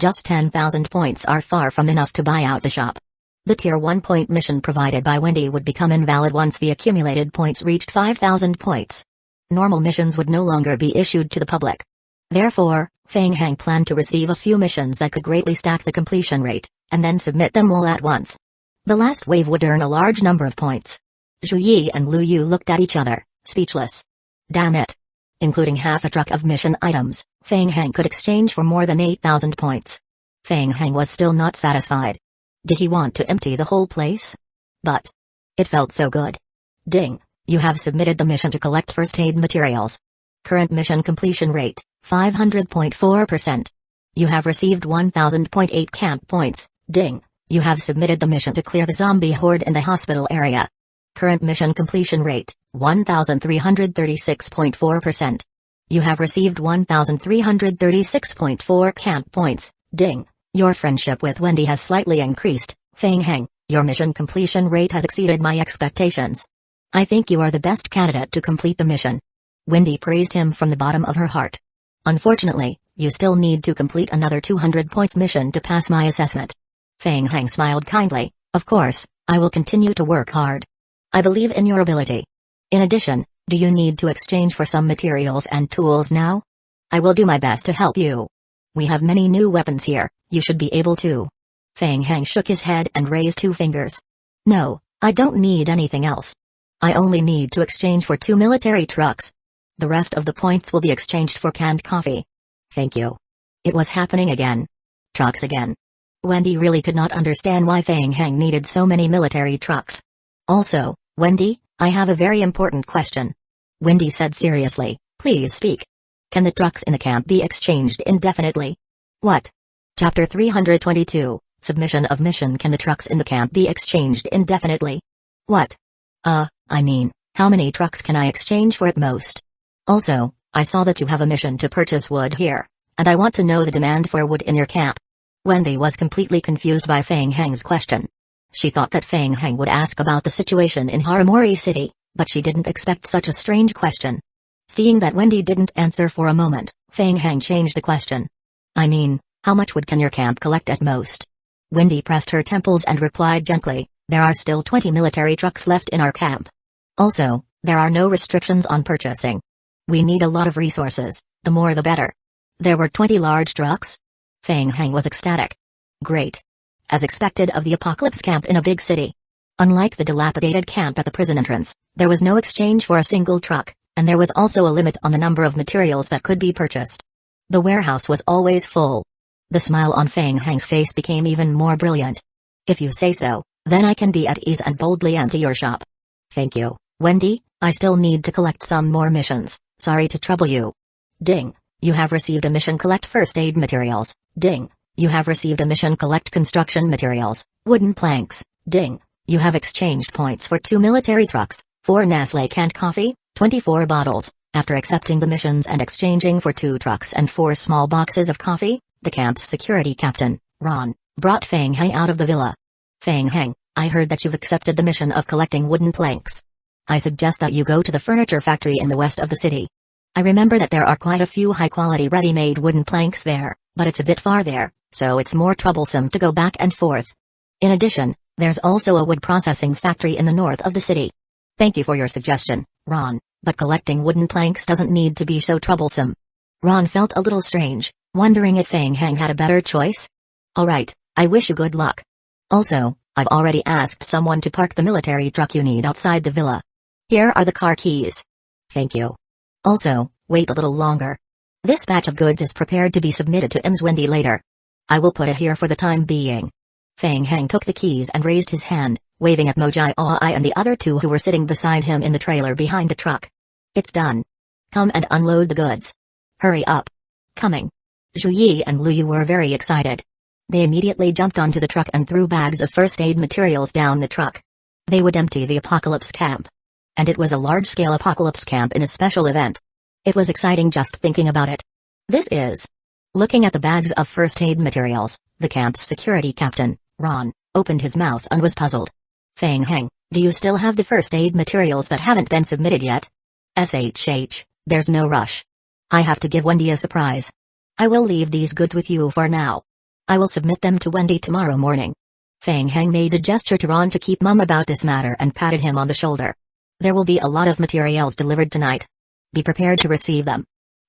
Just 10,000 points are far from enough to buy out the shop. The Tier 1 point mission provided by Wendy would become invalid once the accumulated points reached 5,000 points. Normal missions would no longer be issued to the public. Therefore, Feng Heng planned to receive a few missions that could greatly stack the completion rate, and then submit them all at once. The last wave would earn a large number of points. Zhu Yi and Lu Yu looked at each other, speechless. Damn it. Including half a truck of mission items, Feng Heng could exchange for more than 8,000 points. Feng Heng was still not satisfied. Did he want to empty the whole place? But it felt so good. Ding, you have submitted the mission to collect first aid materials. Current mission completion rate, 500.4%. You have received 1,000.8 camp points. Ding, you have submitted the mission to clear the zombie horde in the hospital area. Current mission completion rate, 1,336.4%. You have received 1,336.4 camp points. Ding, your friendship with Wendy has slightly increased. Feng Heng, your mission completion rate has exceeded my expectations. I think you are the best candidate to complete the mission. Wendy praised him from the bottom of her heart. Unfortunately, you still need to complete another 200 points mission to pass my assessment. Feng Heng smiled kindly. Of course, I will continue to work hard. I believe in your ability. In addition, do you need to exchange for some materials and tools now? I will do my best to help you. We have many new weapons here, you should be able to. Feng Heng shook his head and raised 2 fingers. No, I don't need anything else. I only need to exchange for 2 military trucks. The rest of the points will be exchanged for canned coffee. Thank you. It was happening again. Trucks again. Wendy really could not understand why Feng Heng needed so many military trucks. Also, Wendy, I have a very important question. Wendy said seriously, please speak. Can the trucks in the camp be exchanged indefinitely? What? Chapter 322, Submission of Mission. Can the trucks in the camp be exchanged indefinitely? What? I mean, how many trucks can I exchange for at most? Also, I saw that you have a mission to purchase wood here, and I want to know the demand for wood in your camp. Wendy was completely confused by Feng Heng's question. She thought that Feng Heng would ask about the situation in Haramori City, but she didn't expect such a strange question. Seeing that Wendy didn't answer for a moment, Feng Heng changed the question. I mean, how much wood can your camp collect at most? Wendy pressed her temples and replied gently, there are still 20 military trucks left in our camp. Also, there are no restrictions on purchasing. We need a lot of resources, the more the better. There were 20 large trucks? Feng Heng was ecstatic. Great. As expected of the apocalypse camp in a big city. Unlike the dilapidated camp at the prison entrance, there was no exchange for a single truck, and there was also a limit on the number of materials that could be purchased. The warehouse was always full. The smile on Feng Heng's face became even more brilliant. If you say so, then I can be at ease and boldly empty your shop. Thank you, Wendy. I still need to collect some more missions. Sorry to trouble you. Ding. You have received a mission: collect first aid materials. Ding. You have received a mission: collect construction materials, wooden planks. Ding. You have exchanged points for 2 military trucks, 4 Nestle canned coffee, 24 bottles. After accepting the missions and exchanging for 2 trucks and 4 small boxes of coffee, the camp's security captain, Ron, brought Feng Heng out of the villa. Feng Heng, I heard that you've accepted the mission of collecting wooden planks. I suggest that you go to the furniture factory in the west of the city. I remember that there are quite a few high-quality ready-made wooden planks there, but it's a bit far there, so it's more troublesome to go back and forth. In addition, there's also a wood processing factory in the north of the city. Thank you for your suggestion, Ron, but collecting wooden planks doesn't need to be so troublesome. Ron felt a little strange, wondering if Feng Heng had a better choice. Alright, I wish you good luck. Also, I've already asked someone to park the military truck you need outside the villa. Here are the car keys. Thank you. Also, wait a little longer. This batch of goods is prepared to be submitted to Wendy later. I will put it here for the time being. Feng Heng took the keys and raised his hand, waving at Mojai Ai and the other 2 who were sitting beside him in the trailer behind the truck. It's done. Come and unload the goods. Hurry up. Coming. Zhu Yi and Lu Yu were very excited. They immediately jumped onto the truck and threw bags of first aid materials down the truck. They would empty the apocalypse camp. And it was a large-scale apocalypse camp in a special event. It was exciting just thinking about it. This is. Looking at the bags of first aid materials, the camp's security captain, Ron, opened his mouth and was puzzled. Feng Heng, do you still have the first aid materials that haven't been submitted yet? There's no rush. I have to give Wendy a surprise. I will leave these goods with you for now. I will submit them to Wendy tomorrow morning. Feng Heng made a gesture to Ron to keep mum about this matter and patted him on the shoulder. There will be a lot of materials delivered tonight. Be prepared to receive them.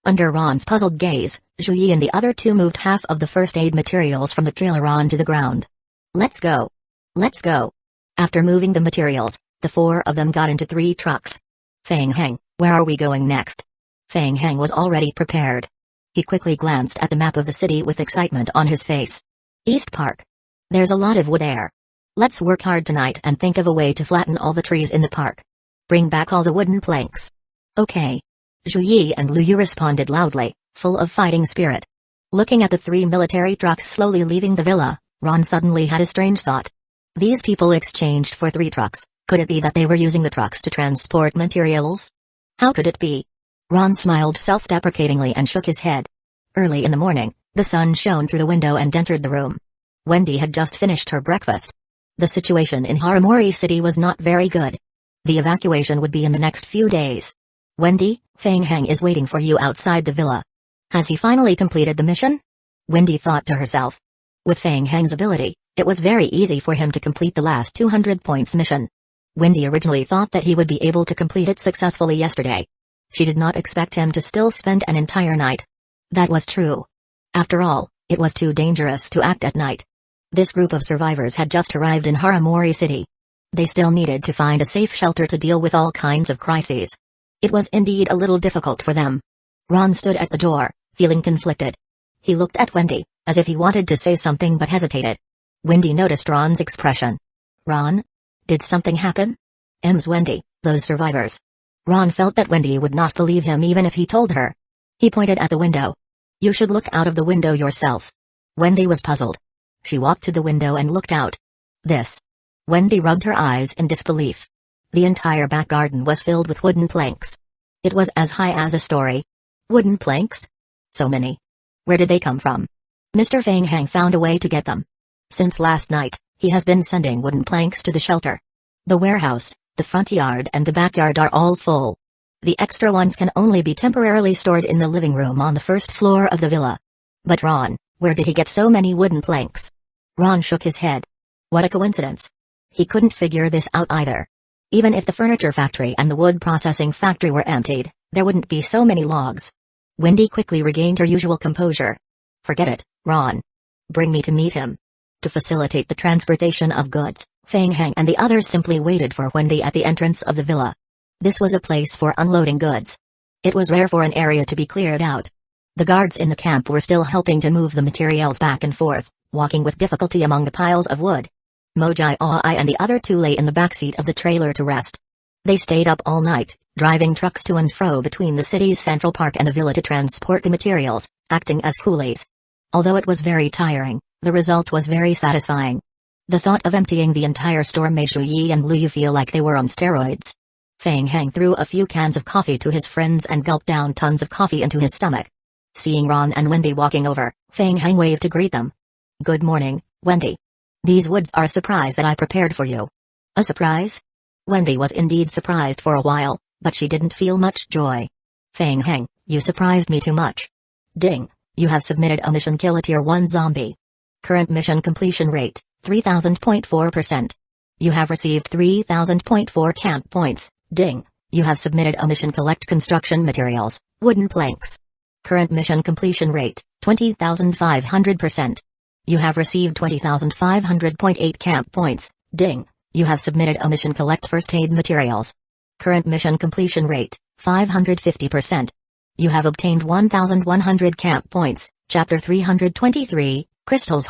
Under Ron's puzzled gaze, Zhu Yi and the other 2 moved half of the first aid materials from the trailer onto the ground. Let's go. Let's go. After moving the materials, the 4 of them got into 3 trucks. Feng Heng, where are we going next? Feng Heng was already prepared. He quickly glanced at the map of the city with excitement on his face. East Park. There's a lot of wood there. Let's work hard tonight and think of a way to flatten all the trees in the park. Bring back all the wooden planks. Okay. Zhu Yi and Lu Yu responded loudly, full of fighting spirit. Looking at the 3 military trucks slowly leaving the villa, Ron suddenly had a strange thought. These people exchanged for 3 trucks. Could it be that they were using the trucks to transport materials? How could it be? Ron smiled self-deprecatingly and shook his head. Early in the morning, the sun shone through the window and entered the room. Wendy had just finished her breakfast. The situation in Haramori City was not very good. The evacuation would be in the next few days. Wendy, Feng Heng is waiting for you outside the villa. Has he finally completed the mission? Wendy thought to herself. With Feng Heng's ability, it was very easy for him to complete the last 200 points mission. Wendy originally thought that he would be able to complete it successfully yesterday. She did not expect him to still spend an entire night. That was true. After all, it was too dangerous to act at night. This group of survivors had just arrived in Haramori City. They still needed to find a safe shelter to deal with all kinds of crises. It was indeed a little difficult for them. Ron stood at the door, feeling conflicted. He looked at Wendy, as if he wanted to say something but hesitated. Wendy noticed Ron's expression. Ron? Did something happen? Wendy, those survivors. Ron felt that Wendy would not believe him even if he told her. He pointed at the window. You should look out of the window yourself. Wendy was puzzled. She walked to the window and looked out. This. Wendy rubbed her eyes in disbelief. The entire back garden was filled with wooden planks. It was as high as a story. Wooden planks? So many. Where did they come from? Mr. Feng Heng found a way to get them. Since last night, he has been sending wooden planks to the shelter. The warehouse, the front yard and the backyard are all full. The extra ones can only be temporarily stored in the living room on the first floor of the villa. But Ron, where did he get so many wooden planks? Ron shook his head. What a coincidence. He couldn't figure this out either. Even if the furniture factory and the wood processing factory were emptied, there wouldn't be so many logs. Wendy quickly regained her usual composure. Forget it, Ron. Bring me to meet him. To facilitate the transportation of goods, Feng Heng and the others simply waited for Wendy at the entrance of the villa. This was a place for unloading goods. It was rare for an area to be cleared out. The guards in the camp were still helping to move the materials back and forth, walking with difficulty among the piles of wood. Mojai Ai and the other two lay in the backseat of the trailer to rest. They stayed up all night, driving trucks to and fro between the city's central park and the villa to transport the materials, acting as coolies. Although it was very tiring, the result was very satisfying. The thought of emptying the entire store made Shu Yi and Lu Yu feel like they were on steroids. Feng Heng threw a few cans of coffee to his friends and gulped down tons of coffee into his stomach. Seeing Ron and Wendy walking over, Feng Heng waved to greet them. "Good morning, Wendy. These woods are a surprise that I prepared for you." "A surprise?" Wendy was indeed surprised for a while, but she didn't feel much joy. "Feng Heng, you surprised me too much." "Ding, you have submitted a mission: kill a tier 1 zombie. Current mission completion rate, 3000.4%. You have received 3000.4 camp points. Ding, you have submitted a mission: collect construction materials, wooden planks. Current mission completion rate, 20,500%. You have received 20,500.8 camp points. Ding, you have submitted a mission: collect first aid materials. Current mission completion rate, 550%. You have obtained 1,100 camp points. Chapter 323, Crystals.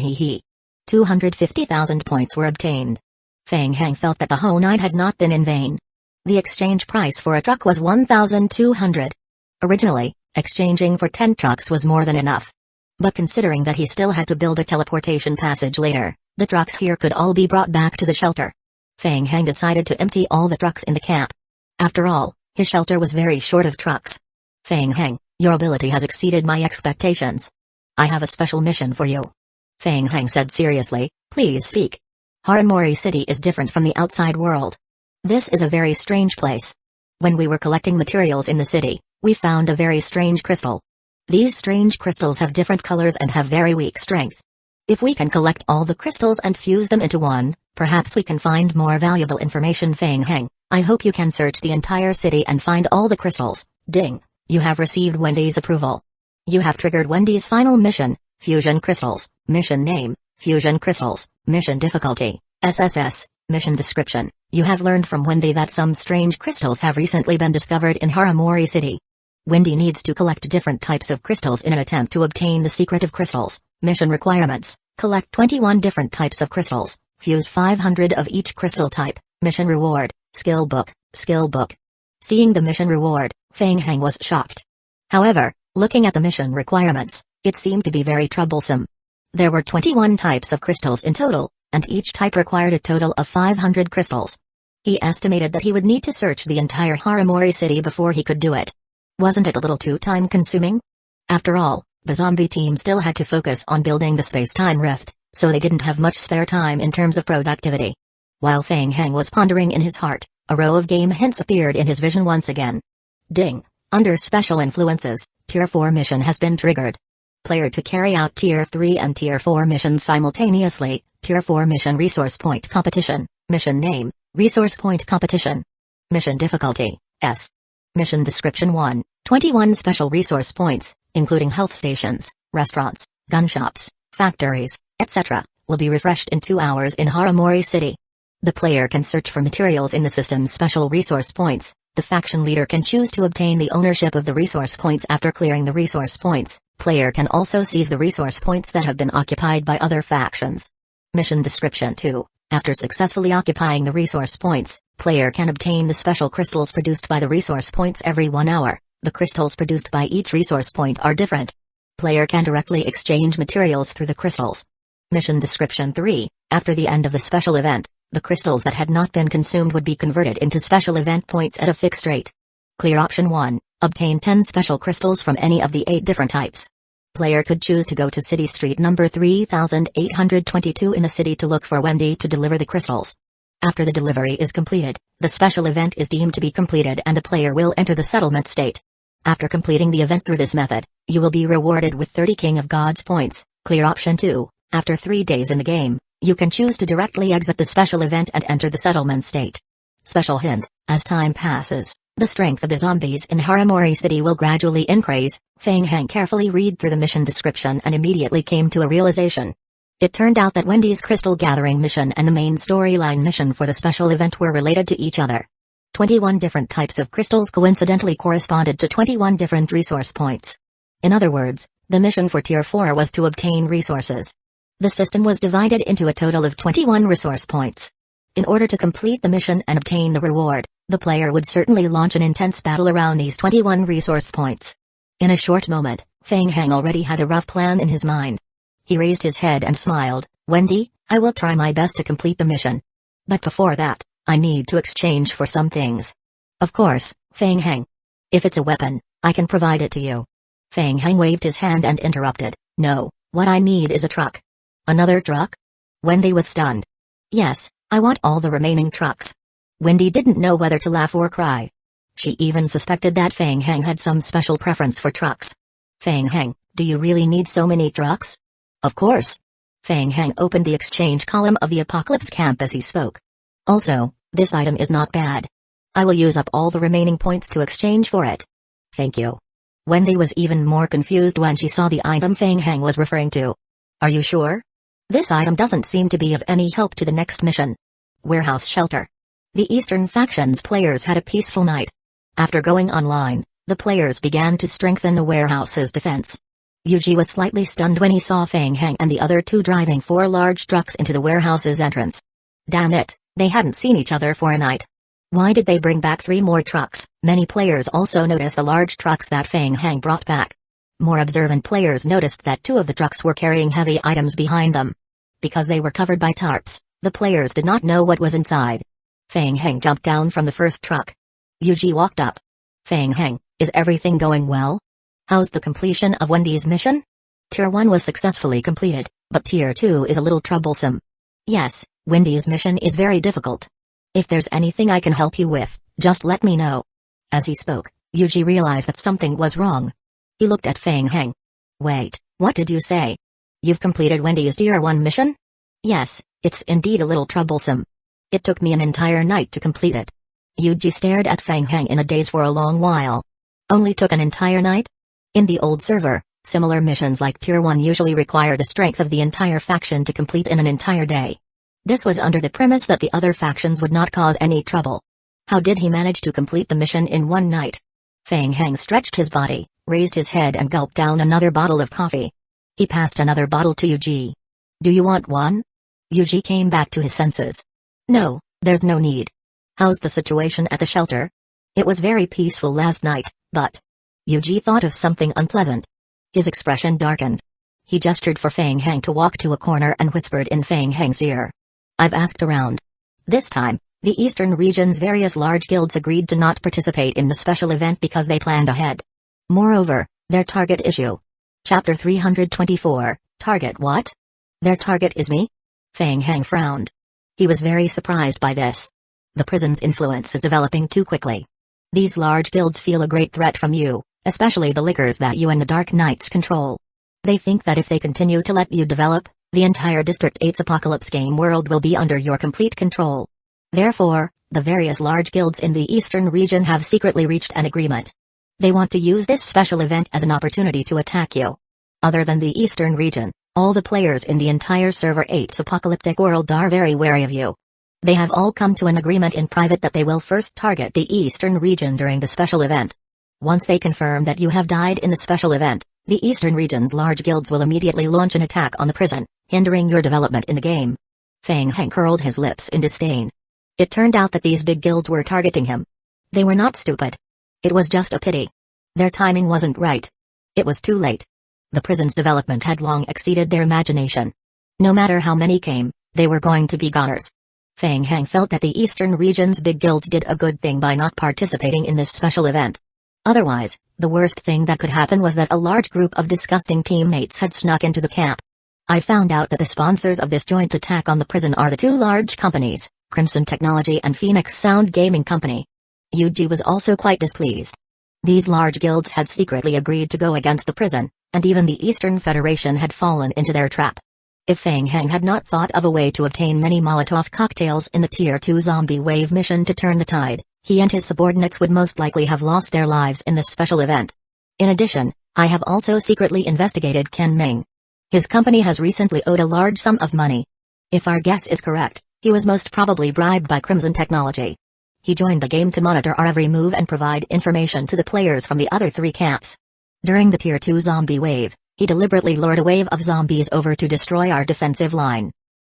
250,000 points were obtained. Feng Heng felt that the whole night had not been in vain. The exchange price for a truck was 1,200. Originally, exchanging for 10 trucks was more than enough. But considering that he still had to build a teleportation passage later, the trucks here could all be brought back to the shelter. Feng Heng decided to empty all the trucks in the camp. After all, his shelter was very short of trucks. "Feng Heng, your ability has exceeded my expectations. I have a special mission for you." Feng Heng said seriously, "Please speak." Haramori City is different from the outside world. This is a very strange place. When we were collecting materials in the city, we found a very strange crystal. These strange crystals have different colors and have very weak strength. If we can collect all the crystals and fuse them into one, perhaps we can find more valuable information. "Feng Heng, I hope you can search the entire city and find all the crystals." Ding, you have received Wendy's approval. You have triggered Wendy's final mission, Fusion Crystals. Mission name, Fusion Crystals. Mission difficulty, SSS. Mission description, you have learned from Wendy that some strange crystals have recently been discovered in Haramori City. Wendy needs to collect different types of crystals in an attempt to obtain the secret of crystals. Mission requirements, collect 21 different types of crystals, fuse 500 of each crystal type. Mission reward, skill book, skill book. Seeing the mission reward, Feng Heng was shocked. However, looking at the mission requirements, it seemed to be very troublesome. There were 21 types of crystals in total, and each type required a total of 500 crystals. He estimated that he would need to search the entire Haramori City before he could do it. Wasn't it a little too time-consuming? After all, the zombie team still had to focus on building the space-time rift, so they didn't have much spare time in terms of productivity. While Feng Heng was pondering in his heart, a row of game hints appeared in his vision once again. Ding! Under special influences, Tier 4 mission has been triggered. Player to carry out Tier 3 and Tier 4 missions simultaneously. Tier 4 mission resource point competition. Mission name, resource point competition. Mission difficulty, S. Mission description 1, 21 special resource points, including health stations, restaurants, gun shops, factories, etc., will be refreshed in 2 hours in Haramori City. The player can search for materials in the system's special resource points. The faction leader can choose to obtain the ownership of the resource points after clearing the resource points. Player can also seize the resource points that have been occupied by other factions. Mission description 2. After successfully occupying the resource points, player can obtain the special crystals produced by the resource points every 1 hour. The crystals produced by each resource point are different. Player can directly exchange materials through the crystals. Mission description 3. After the end of the special event, the crystals that had not been consumed would be converted into special event points at a fixed rate. Clear option 1. Obtain 10 special crystals from any of the 8 different types. Player could choose to go to City Street number 3822 in the city to look for Wendy to deliver the crystals. After the delivery is completed, the special event is deemed to be completed and the player will enter the settlement state. After completing the event through this method, you will be rewarded with 30 King of Gods points. Clear option 2. After 3 days in the game, you can choose to directly exit the special event and enter the settlement state. Special hint, as time passes, the strength of the zombies in Haramori City will gradually increase. Feng Heng carefully read through the mission description and immediately came to a realization. It turned out that Wendy's crystal gathering mission and the main storyline mission for the special event were related to each other. 21 different types of crystals coincidentally corresponded to 21 different resource points. In other words, the mission for Tier 4 was to obtain resources. The system was divided into a total of 21 resource points. In order to complete the mission and obtain the reward, the player would certainly launch an intense battle around these 21 resource points. In a short moment, Feng Heng already had a rough plan in his mind. He raised his head and smiled. Wendy, I will try my best to complete the mission. But before that, I need to exchange for some things. Of course, Feng Heng. If it's a weapon, I can provide it to you. Feng Heng waved his hand and interrupted. No, what I need is a truck. Another truck? Wendy was stunned. Yes, I want all the remaining trucks. Wendy didn't know whether to laugh or cry. She even suspected that Feng Heng had some special preference for trucks. Feng Heng, do you really need so many trucks? Of course. Feng Heng opened the exchange column of the Apocalypse camp as he spoke. Also, this item is not bad. I will use up all the remaining points to exchange for it. Thank you. Wendy was even more confused when she saw the item Feng Heng was referring to. Are you sure? This item doesn't seem to be of any help to the next mission. Warehouse shelter. The Eastern faction's players had a peaceful night. After going online, the players began to strengthen the warehouse's defense. Yuji was slightly stunned when he saw Feng Heng and the other two driving 4 large trucks into the warehouse's entrance. Damn it, they hadn't seen each other for a night. Why did they bring back 3 more trucks? Many players also noticed the large trucks that Feng Heng brought back. More observant players noticed that 2 of the trucks were carrying heavy items behind them. Because they were covered by tarps, the players did not know what was inside. Feng Heng jumped down from the first truck. Yuji walked up. Feng Heng, is everything going well? How's the completion of Wendy's mission? Tier 1 was successfully completed, but Tier 2 is a little troublesome. Yes, Wendy's mission is very difficult. If there's anything I can help you with, just let me know. As he spoke, Yuji realized that something was wrong. He looked at Feng Heng. Wait, what did you say? You've completed Wendy's Tier 1 mission? Yes, it's indeed a little troublesome. It took me an entire night to complete it. Yuji stared at Feng Heng in a daze for a long while. Only took an entire night? In the old server, similar missions like Tier 1 usually require the strength of the entire faction to complete in an entire day. This was under the premise that the other factions would not cause any trouble. How did he manage to complete the mission in one night? Feng Heng stretched his body, raised his head and gulped down another bottle of coffee. He passed another bottle to Yuji. Do you want one? Yuji came back to his senses. No, there's no need. How's the situation at the shelter? It was very peaceful last night, but... Yuji thought of something unpleasant. His expression darkened. He gestured for Feng Heng to walk to a corner and whispered in Feng Heng's ear. I've asked around. This time, the Eastern region's various large guilds agreed to not participate in the special event because they planned ahead. Moreover, their target issue. Chapter 324, Target what? Their target is me? Feng Heng frowned. He was very surprised by this. The prison's influence is developing too quickly. These large guilds feel a great threat from you, especially the lickers that you and the Dark Knights control. They think that if they continue to let you develop, the entire District 8's Apocalypse game world will be under your complete control. Therefore, the various large guilds in the Eastern region have secretly reached an agreement. They want to use this special event as an opportunity to attack you. Other than the Eastern region, all the players in the entire Server 8's apocalyptic world are very wary of you. They have all come to an agreement in private that they will first target the Eastern region during the special event. Once they confirm that you have died in the special event, the Eastern region's large guilds will immediately launch an attack on the prison, hindering your development in the game. Feng Heng curled his lips in disdain. It turned out that these big guilds were targeting him. They were not stupid. It was just a pity. Their timing wasn't right. It was too late. The prison's development had long exceeded their imagination. No matter how many came, they were going to be goners. Feng Heng felt that the Eastern region's big guilds did a good thing by not participating in this special event. Otherwise, the worst thing that could happen was that a large group of disgusting teammates had snuck into the camp. I found out that the sponsors of this joint attack on the prison are the 2 large companies, Crimson Technology and Phoenix Sound Gaming Company. Yuji was also quite displeased. These large guilds had secretly agreed to go against the prison, and even the Eastern Federation had fallen into their trap. If Feng Heng had not thought of a way to obtain many Molotov cocktails in the Tier 2 zombie wave mission to turn the tide, he and his subordinates would most likely have lost their lives in this special event. In addition, I have also secretly investigated Ken Ming. His company has recently owed a large sum of money. If our guess is correct, he was most probably bribed by Crimson Technology. He joined the game to monitor our every move and provide information to the players from the other 3 camps. During the Tier 2 zombie wave, he deliberately lured a wave of zombies over to destroy our defensive line.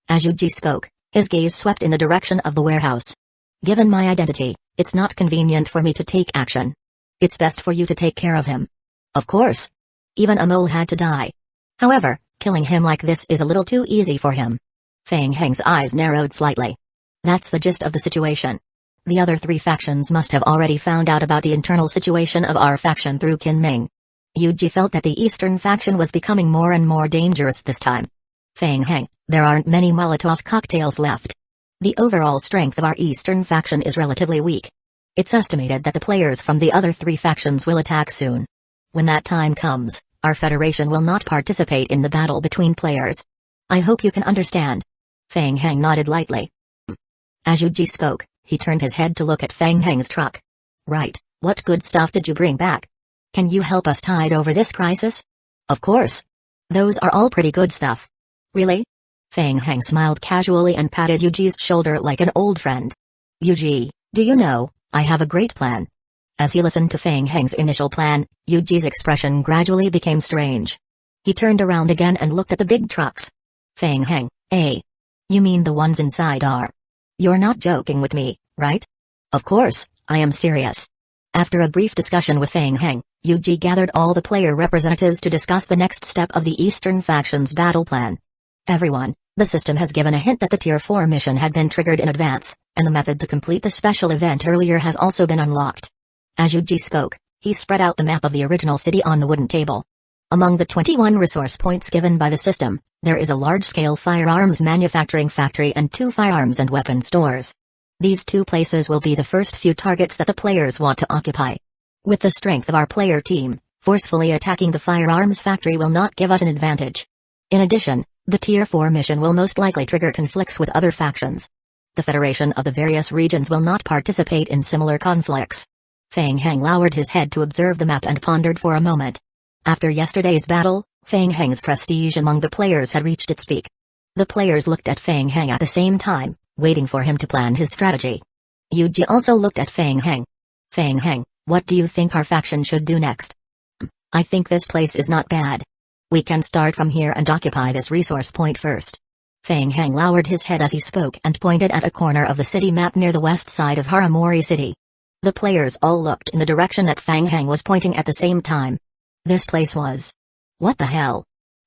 As Yuji spoke, his gaze swept in the direction of the warehouse. Given my identity, it's not convenient for me to take action. It's best for you to take care of him. Of course. Even a mole had to die. However, killing him like this is a little too easy for him. Fang Heng's eyes narrowed slightly. That's the gist of the situation. The other 3 factions must have already found out about the internal situation of our faction through Kinming. Yuji felt that the eastern faction was becoming more and more dangerous this time. Fang Heng, there aren't many Molotov cocktails left. The overall strength of our eastern faction is relatively weak. It's estimated that the players from the other 3 factions will attack soon. When that time comes, our federation will not participate in the battle between players. I hope you can understand. Fang Heng nodded lightly. As Yuji spoke, he turned his head to look at Fang Heng's truck. Right, what good stuff did you bring back? Can you help us tide over this crisis? Of course. Those are all pretty good stuff. Really? Fang Heng smiled casually and patted Yuji's shoulder like an old friend. Yuji, do you know, I have a great plan. As he listened to Fang Heng's initial plan, Yuji's expression gradually became strange. He turned around again and looked at the big trucks. Fang Heng, you mean the ones inside are? You're not joking with me, right? Of course, I am serious. After a brief discussion with Fang Heng, Yuji gathered all the player representatives to discuss the next step of the Eastern faction's battle plan. Everyone, the system has given a hint that the Tier 4 mission had been triggered in advance, and the method to complete the special event earlier has also been unlocked. As Yuji spoke, he spread out the map of the original city on the wooden table. Among the 21 resource points given by the system, there is a large-scale firearms manufacturing factory and 2 firearms and weapon stores. These 2 places will be the first few targets that the players want to occupy. With the strength of our player team, forcefully attacking the firearms factory will not give us an advantage. In addition, the Tier 4 mission will most likely trigger conflicts with other factions. The Federation of the various regions will not participate in similar conflicts. Fang Heng lowered his head to observe the map and pondered for a moment. After yesterday's battle, Fang Heng's prestige among the players had reached its peak. The players looked at Fang Heng at the same time, waiting for him to plan his strategy. Yuji also looked at Fang Heng. Fang Heng, what do you think our faction should do next? I think this place is not bad. We can start from here and occupy this resource point first. Fang Heng lowered his head as he spoke and pointed at a corner of the city map near the west side of Haramori City. The players all looked in the direction that Fang Heng was pointing at the same time. This place was... what the hell?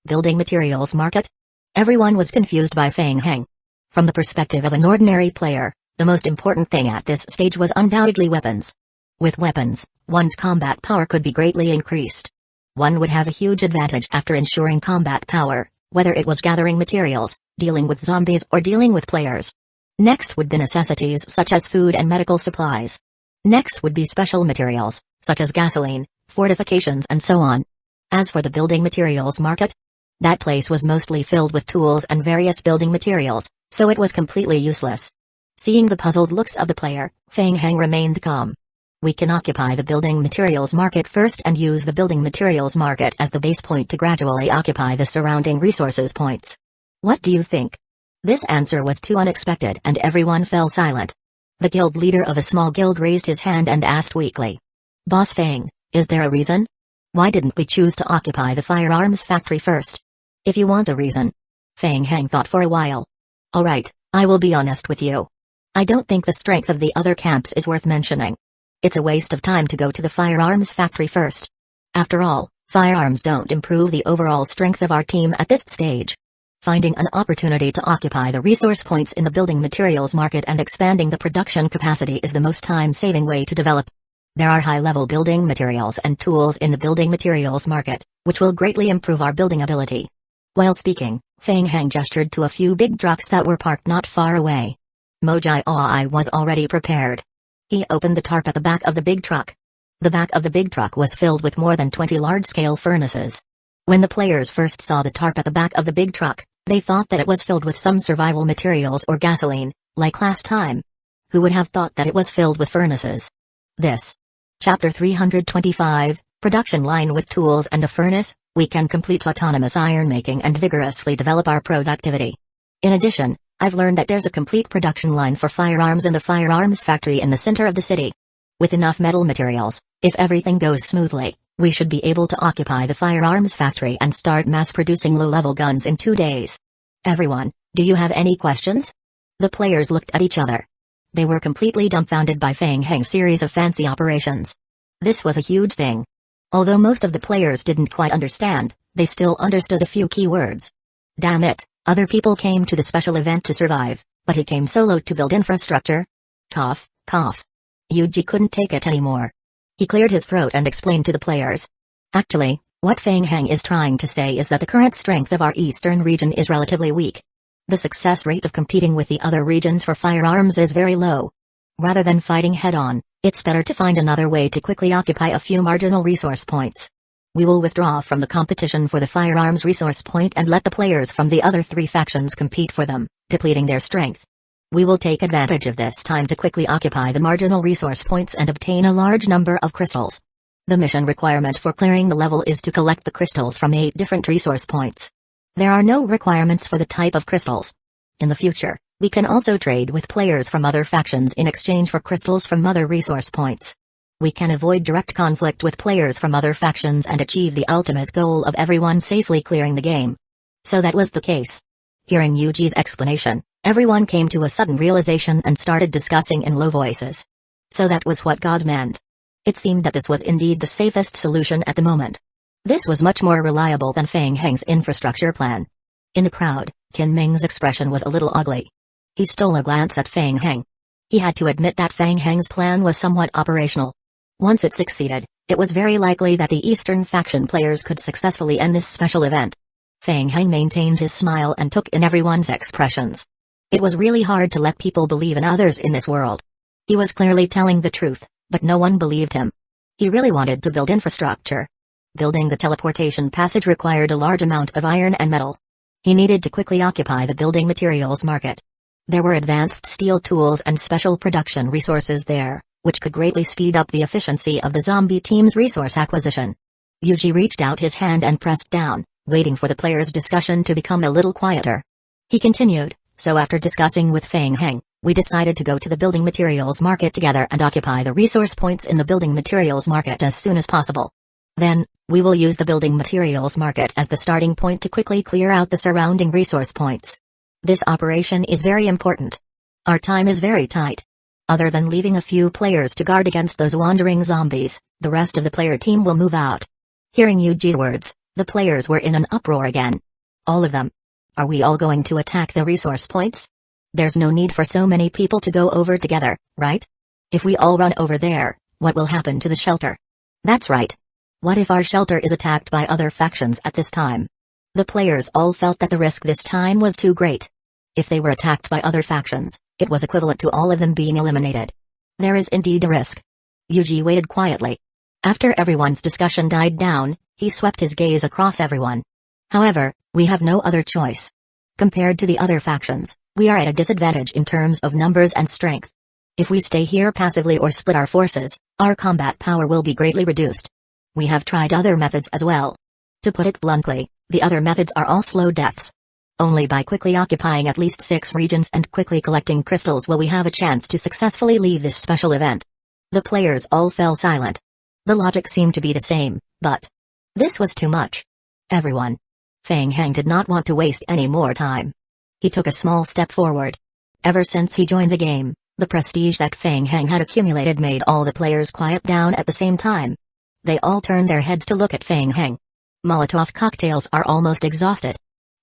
Building materials market? Everyone was confused by Fang Heng. From the perspective of an ordinary player, the most important thing at this stage was undoubtedly weapons. With weapons, one's combat power could be greatly increased. One would have a huge advantage after ensuring combat power, whether it was gathering materials, dealing with zombies or dealing with players. Next would be necessities such as food and medical supplies. Next would be special materials, such as gasoline, fortifications and so on. As for the building materials market, that place was mostly filled with tools and various building materials, so it was completely useless. Seeing the puzzled looks of the player, Fang Heng remained calm. We can occupy the building materials market first and use the building materials market as the base point to gradually occupy the surrounding resources points. What do you think? This answer was too unexpected and everyone fell silent. The guild leader of a small guild raised his hand and asked weakly. Boss Fang, is there a reason? Why didn't we choose to occupy the firearms factory first? If you want a reason. Fang Heng thought for a while. Alright, I will be honest with you. I don't think the strength of the other camps is worth mentioning. It's a waste of time to go to the firearms factory first. After all, firearms don't improve the overall strength of our team at this stage. Finding an opportunity to occupy the resource points in the building materials market and expanding the production capacity is the most time-saving way to develop. There are high-level building materials and tools in the building materials market, which will greatly improve our building ability. While speaking, Fang Heng gestured to a few big trucks that were parked not far away. Mojai was already prepared. He opened the tarp at the back of the big truck. The back of the big truck was filled with more than 20 large-scale furnaces. When the players first saw the tarp at the back of the big truck, they thought that it was filled with some survival materials or gasoline, like last time. Who would have thought that it was filled with furnaces? This. Chapter 325, Production Line with Tools and a Furnace, we can complete autonomous iron making and vigorously develop our productivity. In addition, I've learned that there's a complete production line for firearms in the firearms factory in the center of the city. With enough metal materials, if everything goes smoothly, we should be able to occupy the firearms factory and start mass-producing low-level guns in 2 days. Everyone, do you have any questions? The players looked at each other. They were completely dumbfounded by Fang Heng's series of fancy operations. This was a huge thing. Although most of the players didn't quite understand, they still understood a few key words. Damn it, other people came to the special event to survive, but he came solo to build infrastructure? Cough, cough. Yuji couldn't take it anymore. He cleared his throat and explained to the players. Actually, what Fang Heng is trying to say is that the current strength of our eastern region is relatively weak. The success rate of competing with the other regions for firearms is very low. Rather than fighting head-on, it's better to find another way to quickly occupy a few marginal resource points. We will withdraw from the competition for the firearms resource point and let the players from the other 3 factions compete for them, depleting their strength. We will take advantage of this time to quickly occupy the marginal resource points and obtain a large number of crystals. The mission requirement for clearing the level is to collect the crystals from 8 different resource points. There are no requirements for the type of crystals. In the future, we can also trade with players from other factions in exchange for crystals from other resource points. We can avoid direct conflict with players from other factions and achieve the ultimate goal of everyone safely clearing the game. So that was the case. Hearing Yuji's explanation, everyone came to a sudden realization and started discussing in low voices. So that was what God meant. It seemed that this was indeed the safest solution at the moment. This was much more reliable than Fang Heng's infrastructure plan. In the crowd, Qin Ming's expression was a little ugly. He stole a glance at Fang Heng. He had to admit that Fang Heng's plan was somewhat operational. Once it succeeded, it was very likely that the Eastern faction players could successfully end this special event. Fang Heng maintained his smile and took in everyone's expressions. It was really hard to let people believe in others in this world. He was clearly telling the truth, but no one believed him. He really wanted to build infrastructure. Building the teleportation passage required a large amount of iron and metal. He needed to quickly occupy the building materials market. There were advanced steel tools and special production resources there, which could greatly speed up the efficiency of the zombie team's resource acquisition. Yuji reached out his hand and pressed down, waiting for the players' discussion to become a little quieter. He continued, so after discussing with Fang Heng, we decided to go to the building materials market together and occupy the resource points in the building materials market as soon as possible. Then, we will use the building materials market as the starting point to quickly clear out the surrounding resource points. This operation is very important. Our time is very tight. Other than leaving a few players to guard against those wandering zombies, the rest of the player team will move out. Hearing Yuji's words, the players were in an uproar again. All of them. Are we all going to attack the resource points? There's no need for so many people to go over together, right? If we all run over there, what will happen to the shelter? That's right. What if our shelter is attacked by other factions at this time? The players all felt that the risk this time was too great. If they were attacked by other factions, it was equivalent to all of them being eliminated. There is indeed a risk. Yuji waited quietly. After everyone's discussion died down, he swept his gaze across everyone. However, we have no other choice. Compared to the other factions, we are at a disadvantage in terms of numbers and strength. If we stay here passively or split our forces, our combat power will be greatly reduced. We have tried other methods as well. To put it bluntly, the other methods are all slow deaths. Only by quickly occupying at least 6 regions and quickly collecting crystals will we have a chance to successfully leave this special event. The players all fell silent. The logic seemed to be the same, but this was too much. Everyone. Fang Heng did not want to waste any more time. He took a small step forward. Ever since he joined the game, the prestige that Fang Heng had accumulated made all the players quiet down at the same time. They all turned their heads to look at Fang Heng. Molotov cocktails are almost exhausted.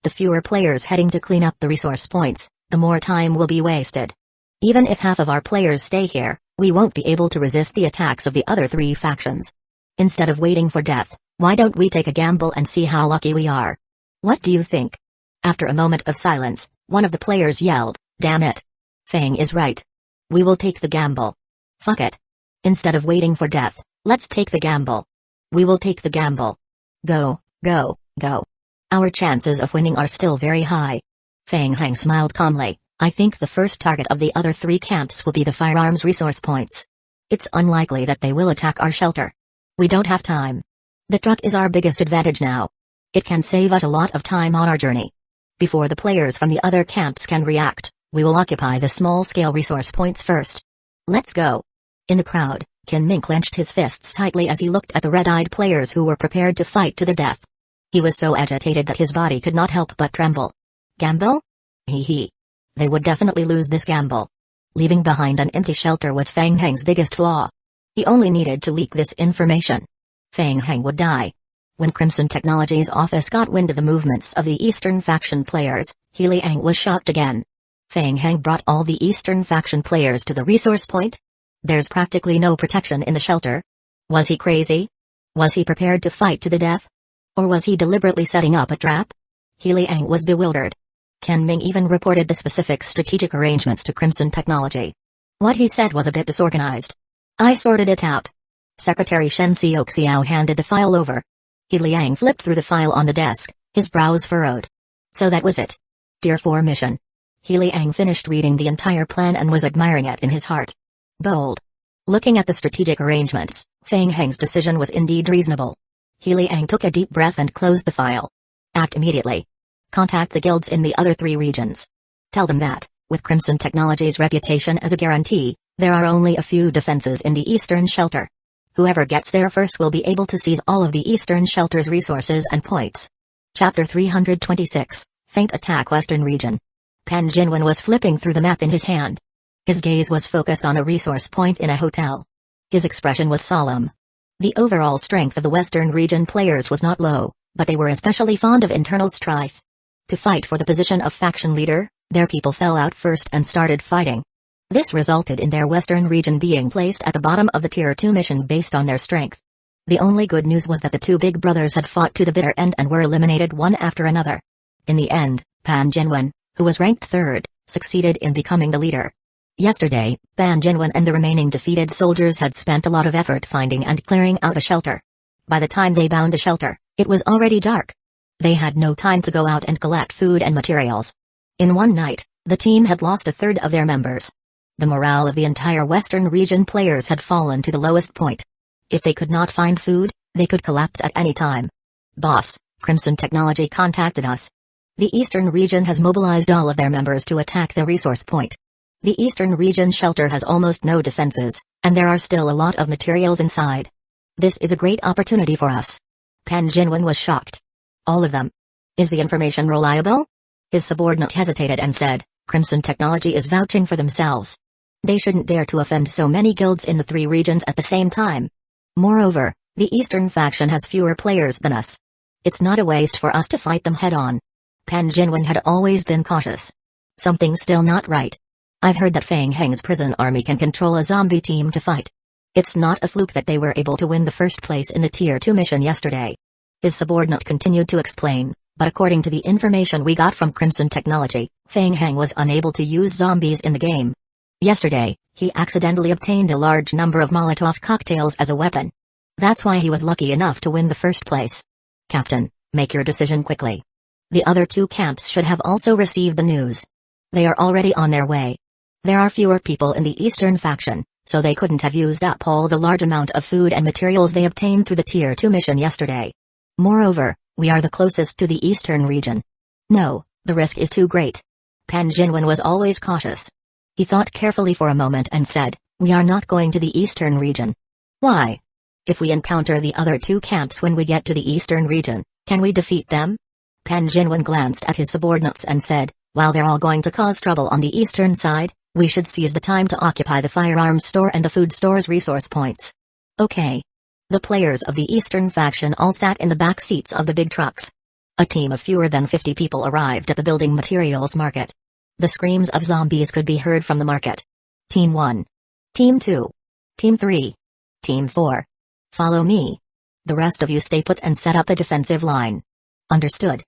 The fewer players heading to clean up the resource points, the more time will be wasted. Even if half of our players stay here, we won't be able to resist the attacks of the other 3 factions. Instead of waiting for death, why don't we take a gamble and see how lucky we are? What do you think? After a moment of silence, one of the players yelled, "Damn it! Fang is right. We will take the gamble. Fuck it. Instead of waiting for death, let's take the gamble. We will take the gamble. Go, go, go. Our chances of winning are still very high." Fang Heng smiled calmly. "I think the first target of the other 3 camps will be the firearms resource points. It's unlikely that they will attack our shelter. We don't have time. The truck is our biggest advantage now. It can save us a lot of time on our journey. Before the players from the other camps can react, We will occupy the small-scale resource points first. Let's go. In the crowd, Min clenched his fists tightly as he looked at the red-eyed players who were prepared to fight to the death. He was so agitated that his body could not help but tremble. Gamble? Hee. They would definitely lose this gamble. Leaving behind an empty shelter was Fang Heng's biggest flaw. He only needed to leak this information. Fang Heng would die. When Crimson Technology's office got wind of the movements of the Eastern faction players, He Liang was shocked again. Fang Heng brought all the Eastern faction players to the resource point? There's practically no protection in the shelter. Was he crazy? Was he prepared to fight to the death? Or was he deliberately setting up a trap? He Liang was bewildered. Ken Ming even reported the specific strategic arrangements to Crimson Technology. What he said was a bit disorganized. I sorted it out. Secretary Shen Xiao handed the file over. He Liang flipped through the file on the desk, his brows furrowed. So that was it. Tier 4 mission. He Liang finished reading the entire plan and was admiring it in his heart. Bold. Looking at the strategic arrangements, Fang Heng's decision was indeed reasonable. He Liang took a deep breath and closed the file. Act immediately. Contact the guilds in the other 3 regions. Tell them that, with Crimson Technology's reputation as a guarantee, there are only a few defenses in the Eastern Shelter. Whoever gets there first will be able to seize all of the Eastern Shelter's resources and points. Chapter 326, Faint Attack Western Region. Pan Jinwen was flipping through the map in his hand. His gaze was focused on a resource point in a hotel. His expression was solemn. The overall strength of the Western region players was not low, but they were especially fond of internal strife. To fight for the position of faction leader, their people fell out first and started fighting. This resulted in their Western region being placed at the bottom of the Tier 2 mission based on their strength. The only good news was that the 2 big brothers had fought to the bitter end and were eliminated one after another. In the end, Pan Jinwen, who was ranked 3rd, succeeded in becoming the leader. Yesterday, Pan Jinwen and the remaining defeated soldiers had spent a lot of effort finding and clearing out a shelter. By the time they found the shelter, it was already dark. They had no time to go out and collect food and materials. In one night, the team had lost a third of their members. The morale of the entire Western region players had fallen to the lowest point. If they could not find food, they could collapse at any time. Boss, Crimson Technology contacted us. The Eastern region has mobilized all of their members to attack the resource point. The Eastern region shelter has almost no defenses, and there are still a lot of materials inside. This is a great opportunity for us. Pan Jinwen was shocked. All of them. Is the information reliable? His subordinate hesitated and said, Crimson Technology is vouching for themselves. They shouldn't dare to offend so many guilds in the 3 regions at the same time. Moreover, the Eastern faction has fewer players than us. It's not a waste for us to fight them head-on. Pan Jinwen had always been cautious. Something's still not right. I've heard that Fang Heng's prison army can control a zombie team to fight. It's not a fluke that they were able to win the first place in the Tier 2 mission yesterday. His subordinate continued to explain, but according to the information we got from Crimson Technology, Fang Heng was unable to use zombies in the game. Yesterday, he accidentally obtained a large number of Molotov cocktails as a weapon. That's why he was lucky enough to win the first place. Captain, make your decision quickly. The other 2 camps should have also received the news. They are already on their way. There are fewer people in the Eastern faction, so they couldn't have used up all the large amount of food and materials they obtained through the Tier 2 mission yesterday. Moreover, we are the closest to the Eastern region. No, the risk is too great. Pan Jinwen was always cautious. He thought carefully for a moment and said, we are not going to the Eastern region. Why? If we encounter the other 2 camps when we get to the Eastern region, can we defeat them? Pan Jinwen glanced at his subordinates and said, while they're all going to cause trouble on the eastern side, we should seize the time to occupy the firearms store and the food store's resource points. Okay. The players of the Eastern faction all sat in the back seats of the big trucks. A team of fewer than 50 people arrived at the building materials market. The screams of zombies could be heard from the market. Team 1. Team 2. Team 3. Team 4. Follow me. The rest of you stay put and set up a defensive line. Understood.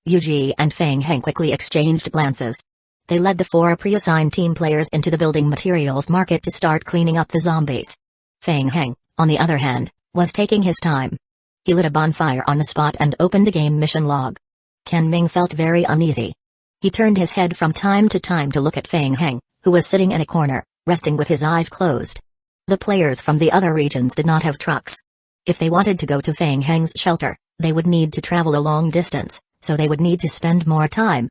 Yuji and Fang Heng quickly exchanged glances. They led the 4 pre-assigned team players into the building materials market to start cleaning up the zombies. Fang Heng, on the other hand, was taking his time. He lit a bonfire on the spot and opened the game mission log. Ken Ming felt very uneasy. He turned his head from time to time to look at Fang Heng, who was sitting in a corner, resting with his eyes closed. The players from the other regions did not have trucks. If they wanted to go to Fang Heng's shelter, they would need to travel a long distance, so they would need to spend more time.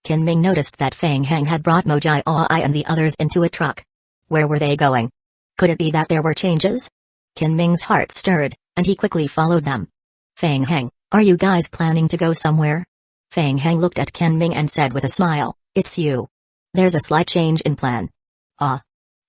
Qin Ming noticed that Feng Heng had brought Mojai Ai and the others into a truck. Where were they going? Could it be that there were changes? Qin Ming's heart stirred, and he quickly followed them. Feng Heng, are you guys planning to go somewhere? Feng Heng looked at Qin Ming and said with a smile, it's you. There's a slight change in plan.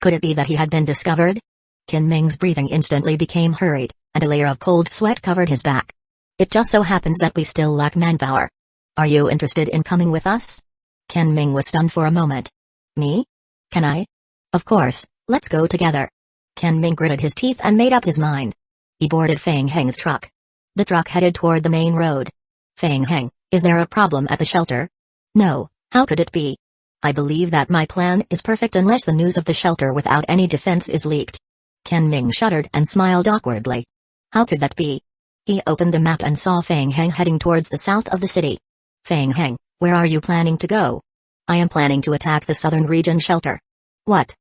Could it be that he had been discovered? Qin Ming's breathing instantly became hurried, and a layer of cold sweat covered his back. It just so happens that we still lack manpower. Are you interested in coming with us? Qin Ming was stunned for a moment. Me? Can I? Of course, let's go together. Qin Ming gritted his teeth and made up his mind. He boarded Feng Heng's truck. The truck headed toward the main road. Feng Heng, is there a problem at the shelter? No, how could it be? I believe that my plan is perfect unless the news of the shelter without any defense is leaked. Qin Ming shuddered and smiled awkwardly. How could that be? He opened the map and saw Feng Heng heading towards the south of the city. Feng Heng, where are you planning to go? I am planning to attack the southern region shelter. What?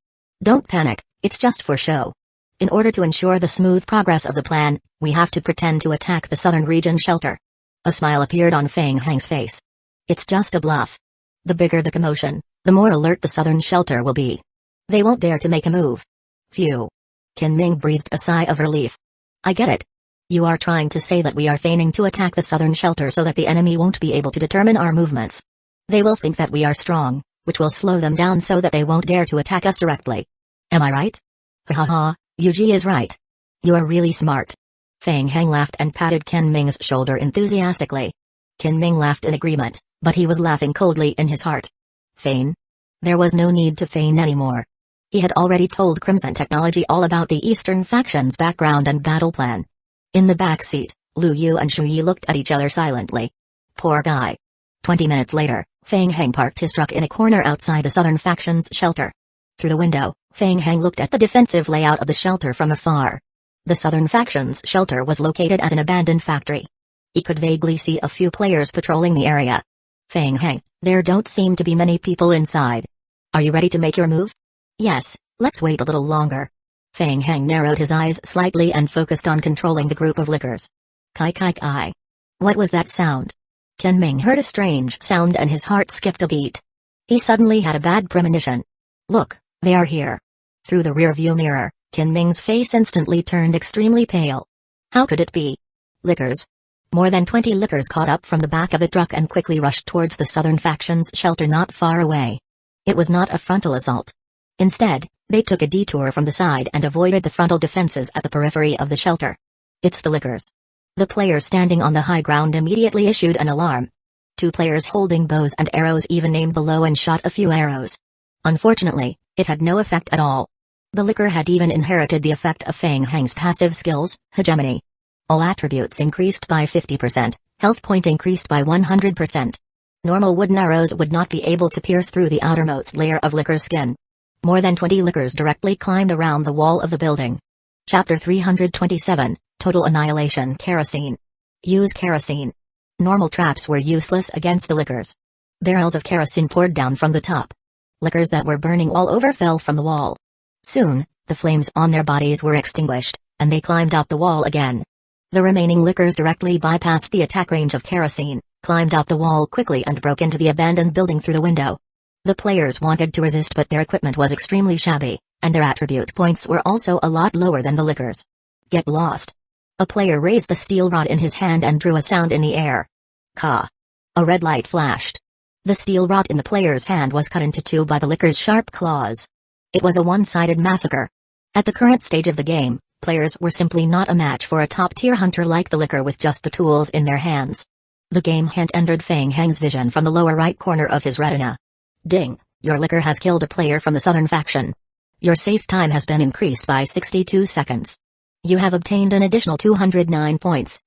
Don't panic, it's just for show. In order to ensure the smooth progress of the plan, we have to pretend to attack the southern region shelter. A smile appeared on Feng Heng's face. It's just a bluff. The bigger the commotion, the more alert the southern shelter will be. They won't dare to make a move. Phew. Qin Ming breathed a sigh of relief. I get it. You are trying to say that we are feigning to attack the southern shelter so that the enemy won't be able to determine our movements. They will think that we are strong, which will slow them down so that they won't dare to attack us directly. Am I right? Ha ha ha, Yuji is right. You are really smart. Feng Heng laughed and patted Qin Ming's shoulder enthusiastically. Qin Ming laughed in agreement, but he was laughing coldly in his heart. Feign? There was no need to feign anymore. He had already told Crimson Technology all about the Eastern faction's background and battle plan. In the back seat, Lu Yu and Shu Yi looked at each other silently. Poor guy. 20 minutes later, Feng Heng parked his truck in a corner outside the southern faction's shelter. Through the window, Feng Heng looked at the defensive layout of the shelter from afar. The southern faction's shelter was located at an abandoned factory. He could vaguely see a few players patrolling the area. Feng Heng, there don't seem to be many people inside. Are you ready to make your move? Yes, let's wait a little longer. Feng Heng narrowed his eyes slightly and focused on controlling the group of lickers. Kai kai kai. What was that sound? Qin Ming heard a strange sound and his heart skipped a beat. He suddenly had a bad premonition. Look, they are here. Through the rearview mirror, Qin Ming's face instantly turned extremely pale. How could it be? Lickers. More than 20 lickers caught up from the back of the truck and quickly rushed towards the southern faction's shelter not far away. It was not a frontal assault. Instead, they took a detour from the side and avoided the frontal defenses at the periphery of the shelter. It's the lickers. The players standing on the high ground immediately issued an alarm. 2 players holding bows and arrows even aimed below and shot a few arrows. Unfortunately, it had no effect at all. The licker had even inherited the effect of Feng Heng's passive skills, hegemony. All attributes increased by 50%, health point increased by 100%. Normal wooden arrows would not be able to pierce through the outermost layer of licker's skin. More than 20 lickers directly climbed around the wall of the building. Chapter 327, Total Annihilation. Kerosene. Use kerosene. Normal traps were useless against the lickers. Barrels of kerosene poured down from the top. Lickers that were burning all over fell from the wall. Soon, the flames on their bodies were extinguished, and they climbed up the wall again. The remaining lickers directly bypassed the attack range of kerosene, climbed up the wall quickly and broke into the abandoned building through the window. The players wanted to resist but their equipment was extremely shabby, and their attribute points were also a lot lower than the lickers. Get lost. A player raised the steel rod in his hand and drew a sound in the air. Ka. A red light flashed. The steel rod in the player's hand was cut into 2 by the licker's sharp claws. It was a one-sided massacre. At the current stage of the game, players were simply not a match for a top-tier hunter like the licker with just the tools in their hands. The game hint entered Feng Heng's vision from the lower right corner of his retina. Ding, your licker has killed a player from the southern faction. Your save time has been increased by 62 seconds. You have obtained an additional 209 points.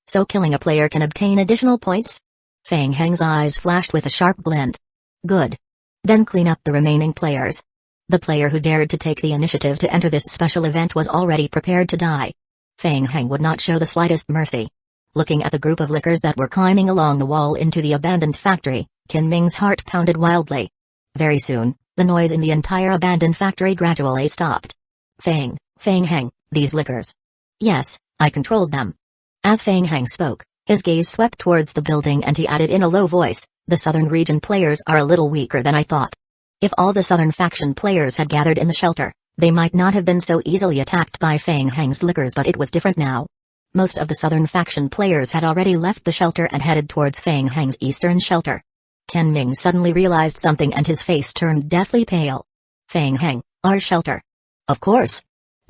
So killing a player can obtain additional points? Feng Heng's eyes flashed with a sharp glint. Good. Then clean up the remaining players. The player who dared to take the initiative to enter this special event was already prepared to die. Feng Heng would not show the slightest mercy. Looking at the group of lickers that were climbing along the wall into the abandoned factory, Qin Ming's heart pounded wildly. Very soon, the noise in the entire abandoned factory gradually stopped. Feng Heng, these lickers. Yes, I controlled them. As Feng Heng spoke, his gaze swept towards the building and he added in a low voice, The southern region players are a little weaker than I thought. If all the southern faction players had gathered in the shelter, they might not have been so easily attacked by Fang Heng's lickers, but it was different now. Most of the southern faction players had already left the shelter and headed towards Fang Heng's eastern shelter. Ken Ming suddenly realized something and his face turned deathly pale. Fang Heng, our shelter. Of course.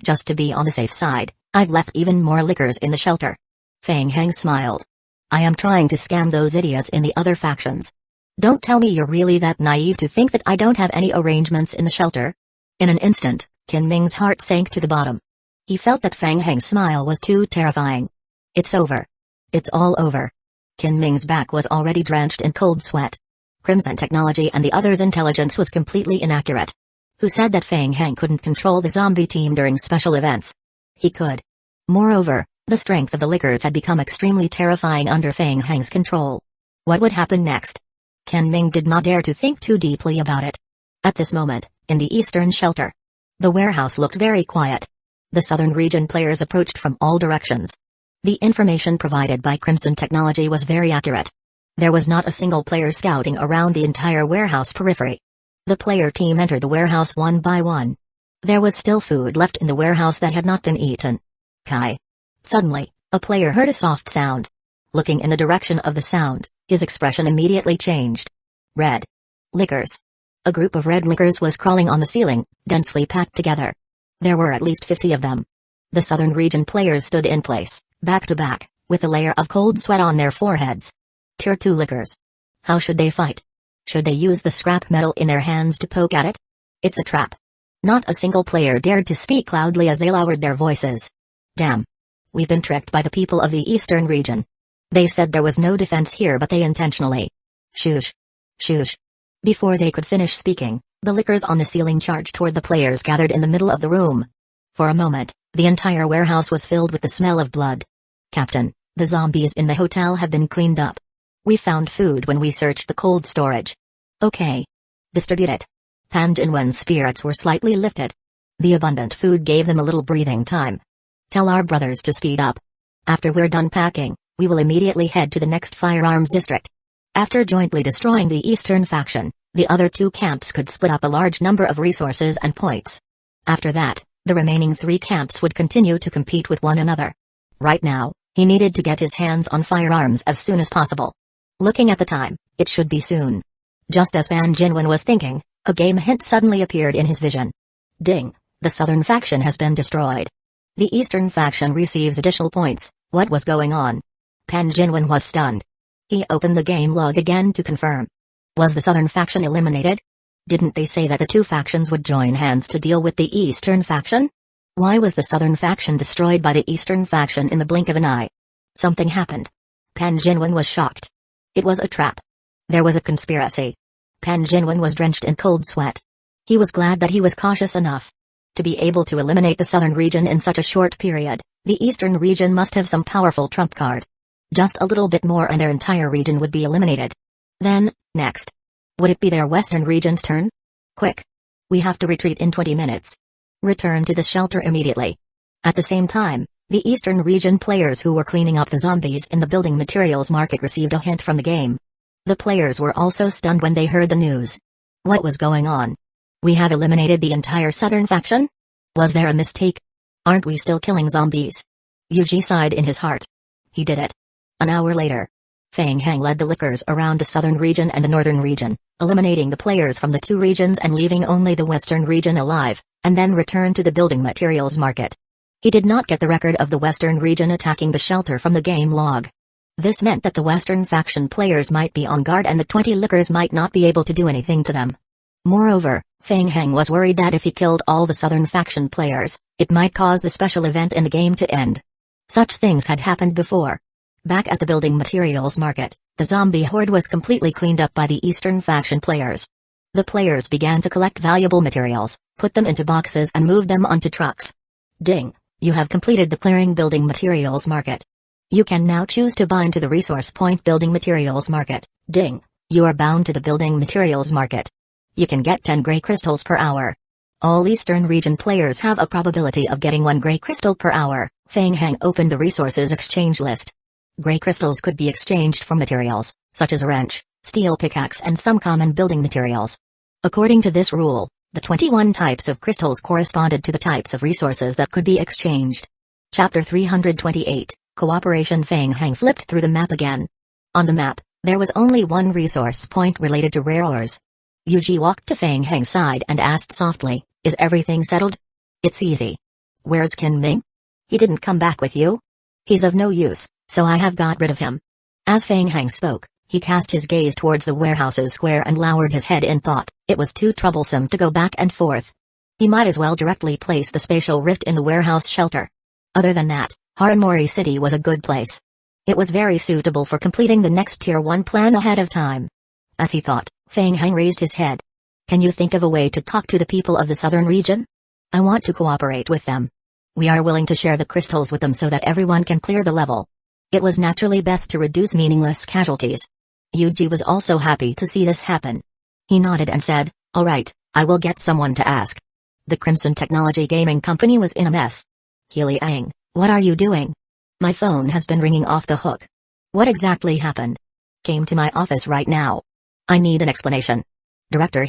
Just to be on the safe side, I've left even more liquors in the shelter. Fang Heng smiled. I am trying to scam those idiots in the other factions. Don't tell me you're really that naive to think that I don't have any arrangements in the shelter. In an instant, Ken Ming's heart sank to the bottom. He felt that Fang Heng's smile was too terrifying. It's over. It's all over. Ken Ming's back was already drenched in cold sweat. Crimson technology and the others' intelligence was completely inaccurate. Who said that Fang Heng couldn't control the zombie team during special events? He could. Moreover, the strength of the lickers had become extremely terrifying under Fang Heng's control. What would happen next? Ken Ming did not dare to think too deeply about it. At this moment, in the eastern shelter, the warehouse looked very quiet. The southern region players approached from all directions. The information provided by Crimson Technology was very accurate. There was not a single player scouting around the entire warehouse periphery. The player team entered the warehouse one by one. There was still food left in the warehouse that had not been eaten. Kai. Suddenly, a player heard a soft sound. Looking in the direction of the sound, his expression immediately changed. Red. Lickers. A group of red lickers was crawling on the ceiling, densely packed together. There were at least 50 of them. The southern region players stood in place, back to back, with a layer of cold sweat on their foreheads. Tier 2 lickers. How should they fight? Should they use the scrap metal in their hands to poke at it? It's a trap. Not a single player dared to speak loudly as they lowered their voices. Damn. We've been tricked by the people of the eastern region. They said there was no defense here, but they intentionally. Shush. Shush. Before they could finish speaking, the lickers on the ceiling charged toward the players gathered in the middle of the room. For a moment, the entire warehouse was filled with the smell of blood. Captain, the zombies in the hotel have been cleaned up. We found food when we searched the cold storage. Okay. Distribute it. Pan Jinwen's spirits were slightly lifted. The abundant food gave them a little breathing time. Tell our brothers to speed up. After we're done packing, we will immediately head to the next firearms district. After jointly destroying the eastern faction, the other two camps could split up a large number of resources and points. After that, the remaining 3 camps would continue to compete with one another. Right now, he needed to get his hands on firearms as soon as possible. Looking at the time, it should be soon. Just as Fan Jinwen was thinking, a game hint suddenly appeared in his vision. Ding, the southern faction has been destroyed. The eastern faction receives additional points. What was going on? Pan Jinwen was stunned. He opened the game log again to confirm. Was the southern faction eliminated? Didn't they say that the 2 factions would join hands to deal with the eastern faction? Why was the southern faction destroyed by the eastern faction in the blink of an eye? Something happened. Pan Jinwen was shocked. It was a trap. There was a conspiracy. Pan Jinwen was drenched in cold sweat. He was glad that he was cautious enough to be able to eliminate the southern region in such a short period. The eastern region must have some powerful trump card. Just a little bit more and their entire region would be eliminated. Then, next. Would it be their western region's turn? Quick. We have to retreat in 20 minutes. Return to the shelter immediately. At the same time, the eastern region players who were cleaning up the zombies in the building materials market received a hint from the game. The players were also stunned when they heard the news. What was going on? We have eliminated the entire southern faction? Was there a mistake? Aren't we still killing zombies? Yuji sighed in his heart. He did it. An hour later, Fang Heng led the lickers around the southern region and the northern region, eliminating the players from the 2 regions and leaving only the western region alive, and then returned to the building materials market. He did not get the record of the western region attacking the shelter from the game log. This meant that the western faction players might be on guard and the 20 lickers might not be able to do anything to them. Moreover, Fang Heng was worried that if he killed all the southern faction players, it might cause the special event in the game to end. Such things had happened before. Back at the building materials market, the zombie horde was completely cleaned up by the eastern faction players. The players began to collect valuable materials, put them into boxes and move them onto trucks. Ding, you have completed the clearing building materials market. You can now choose to bind to the resource point building materials market. Ding, you are bound to the building materials market. You can get 10 gray crystals per hour. All eastern region players have a probability of getting 1 gray crystal per hour. Fang Heng opened the resources exchange list. Gray crystals could be exchanged for materials, such as a wrench, steel pickaxe and some common building materials. According to this rule, the 21 types of crystals corresponded to the types of resources that could be exchanged. Chapter 328, Cooperation. Feng Heng flipped through the map again. On the map, there was only one resource point related to rare ores. Yuji walked to Feng Heng's side and asked softly, "Is everything settled?" "It's easy." "Where's Qin Ming?" "He didn't come back with you?" "He's of no use, so I have got rid of him." As Feng Heng spoke, he cast his gaze towards the warehouse's square and lowered his head in thought. It was too troublesome to go back and forth. He might as well directly place the spatial rift in the warehouse shelter. Other than that, Haramori City was a good place. It was very suitable for completing the next Tier 1 plan ahead of time. As he thought, Feng Heng raised his head. "Can you think of a way to talk to the people of the southern region? I want to cooperate with them. We are willing to share the crystals with them so that everyone can clear the level." It was naturally best to reduce meaningless casualties. Yuji was also happy to see this happen. He nodded and said, "All right, I will get someone to ask." The Crimson Technology Gaming Company was in a mess. "Healy Ang, what are you doing? My phone has been ringing off the hook." "What exactly happened?" "Came to my office right now. I need an explanation. Director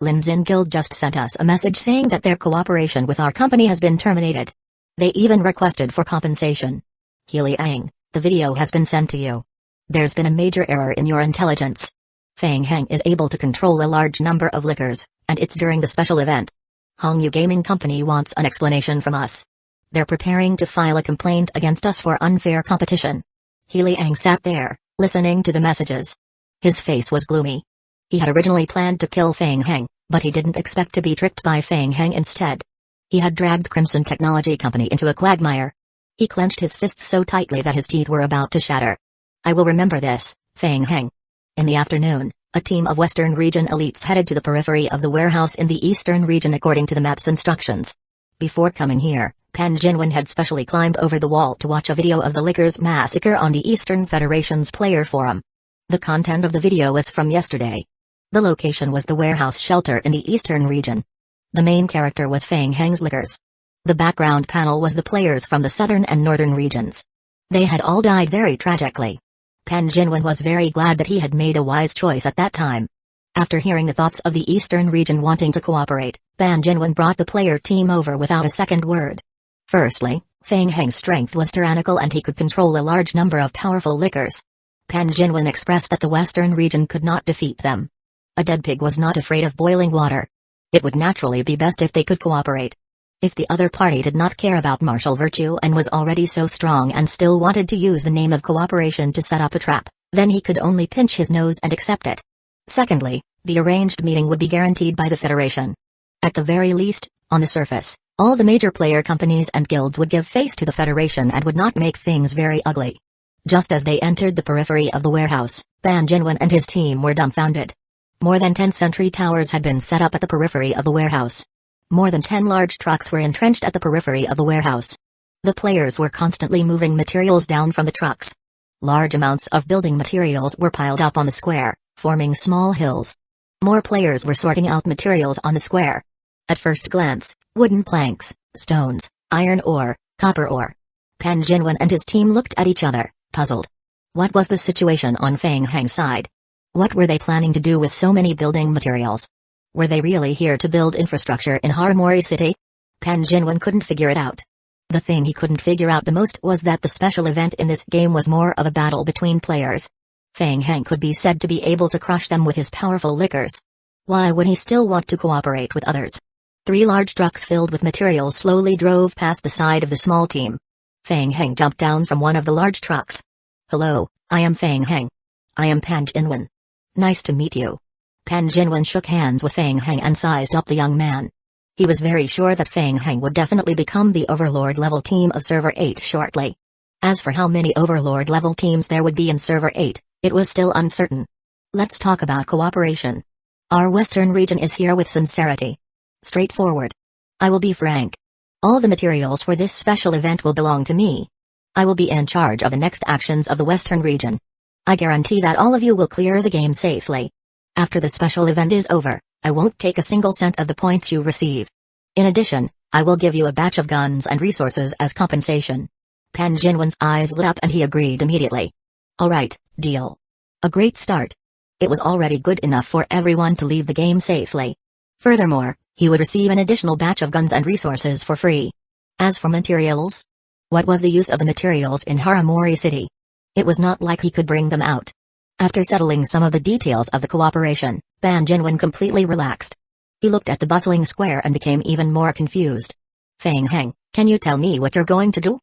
Linzin Guild just sent us a message saying that their cooperation with our company has been terminated. They even requested for compensation." "Healy Ang, the video has been sent to you. There's been a major error in your intelligence. Feng Heng is able to control a large number of liquors, and it's during the special event. Hongyu Gaming Company wants an explanation from us. They're preparing to file a complaint against us for unfair competition." Healy Ang sat there, listening to the messages. His face was gloomy. He had originally planned to kill Feng Heng, but he didn't expect to be tricked by Feng Heng instead. He had dragged Crimson Technology Company into a quagmire. He clenched his fists so tightly that his teeth were about to shatter. "I will remember this, Feng Heng." In the afternoon, a team of Western Region elites headed to the periphery of the warehouse in the Eastern Region according to the map's instructions. Before coming here, Pan Jinwen had specially climbed over the wall to watch a video of the Lickers massacre on the Eastern Federation's player forum. The content of the video was from yesterday. The location was the warehouse shelter in the Eastern Region. The main character was Feng Heng's Lickers. The background panel was the players from the Southern and Northern regions. They had all died very tragically. Pan Jinwen was very glad that he had made a wise choice at that time. After hearing the thoughts of the Eastern Region wanting to cooperate, Pan Jinwen brought the player team over without a second word. Firstly, Feng Heng's strength was tyrannical and he could control a large number of powerful lickers. Pan Jinwen expressed that the Western Region could not defeat them. A dead pig was not afraid of boiling water. It would naturally be best if they could cooperate. If the other party did not care about martial virtue and was already so strong and still wanted to use the name of cooperation to set up a trap, then he could only pinch his nose and accept it. Secondly, the arranged meeting would be guaranteed by the Federation. At the very least, on the surface, all the major player companies and guilds would give face to the Federation and would not make things very ugly. Just as they entered the periphery of the warehouse, Pan Jinwen and his team were dumbfounded. More than 10 sentry towers had been set up at the periphery of the warehouse. More than 10 large trucks were entrenched at the periphery of the warehouse. The players were constantly moving materials down from the trucks. Large amounts of building materials were piled up on the square, forming small hills. More players were sorting out materials on the square. At first glance, wooden planks, stones, iron ore, copper ore. Pan Jinwen and his team looked at each other, puzzled. What was the situation on Feng Heng's side? What were they planning to do with so many building materials? Were they really here to build infrastructure in Haramori City? Pan Jinwen couldn't figure it out. The thing he couldn't figure out the most was that the special event in this game was more of a battle between players. Feng Heng could be said to be able to crush them with his powerful lickers. Why would he still want to cooperate with others? 3 large trucks filled with materials slowly drove past the side of the small team. Feng Heng jumped down from one of the large trucks. "Hello, I am Feng Heng. I am Pan Jinwen. Nice to meet you." Pan Jinwen shook hands with Feng Heng and sized up the young man. He was very sure that Feng Heng would definitely become the Overlord-level team of Server 8 shortly. As for how many Overlord-level teams there would be in Server 8, it was still uncertain. Let's talk about cooperation. Our Western region is here with sincerity. Straightforward. I will be frank. All the materials for this special event will belong to me. I will be in charge of the next actions of the Western region. I guarantee that all of you will clear the game safely. After the special event is over, I won't take a single cent of the points you receive. In addition, I will give you a batch of guns and resources as compensation. Pan Jinwen's eyes lit up and he agreed immediately. All right, deal. A great start. It was already good enough for everyone to leave the game safely. Furthermore, he would receive an additional batch of guns and resources for free. As for materials, what was the use of the materials in Haramori City? It was not like he could bring them out. After settling some of the details of the cooperation, Ban Jinwen completely relaxed. He looked at the bustling square and became even more confused. Feng Heng, can you tell me what you're going to do?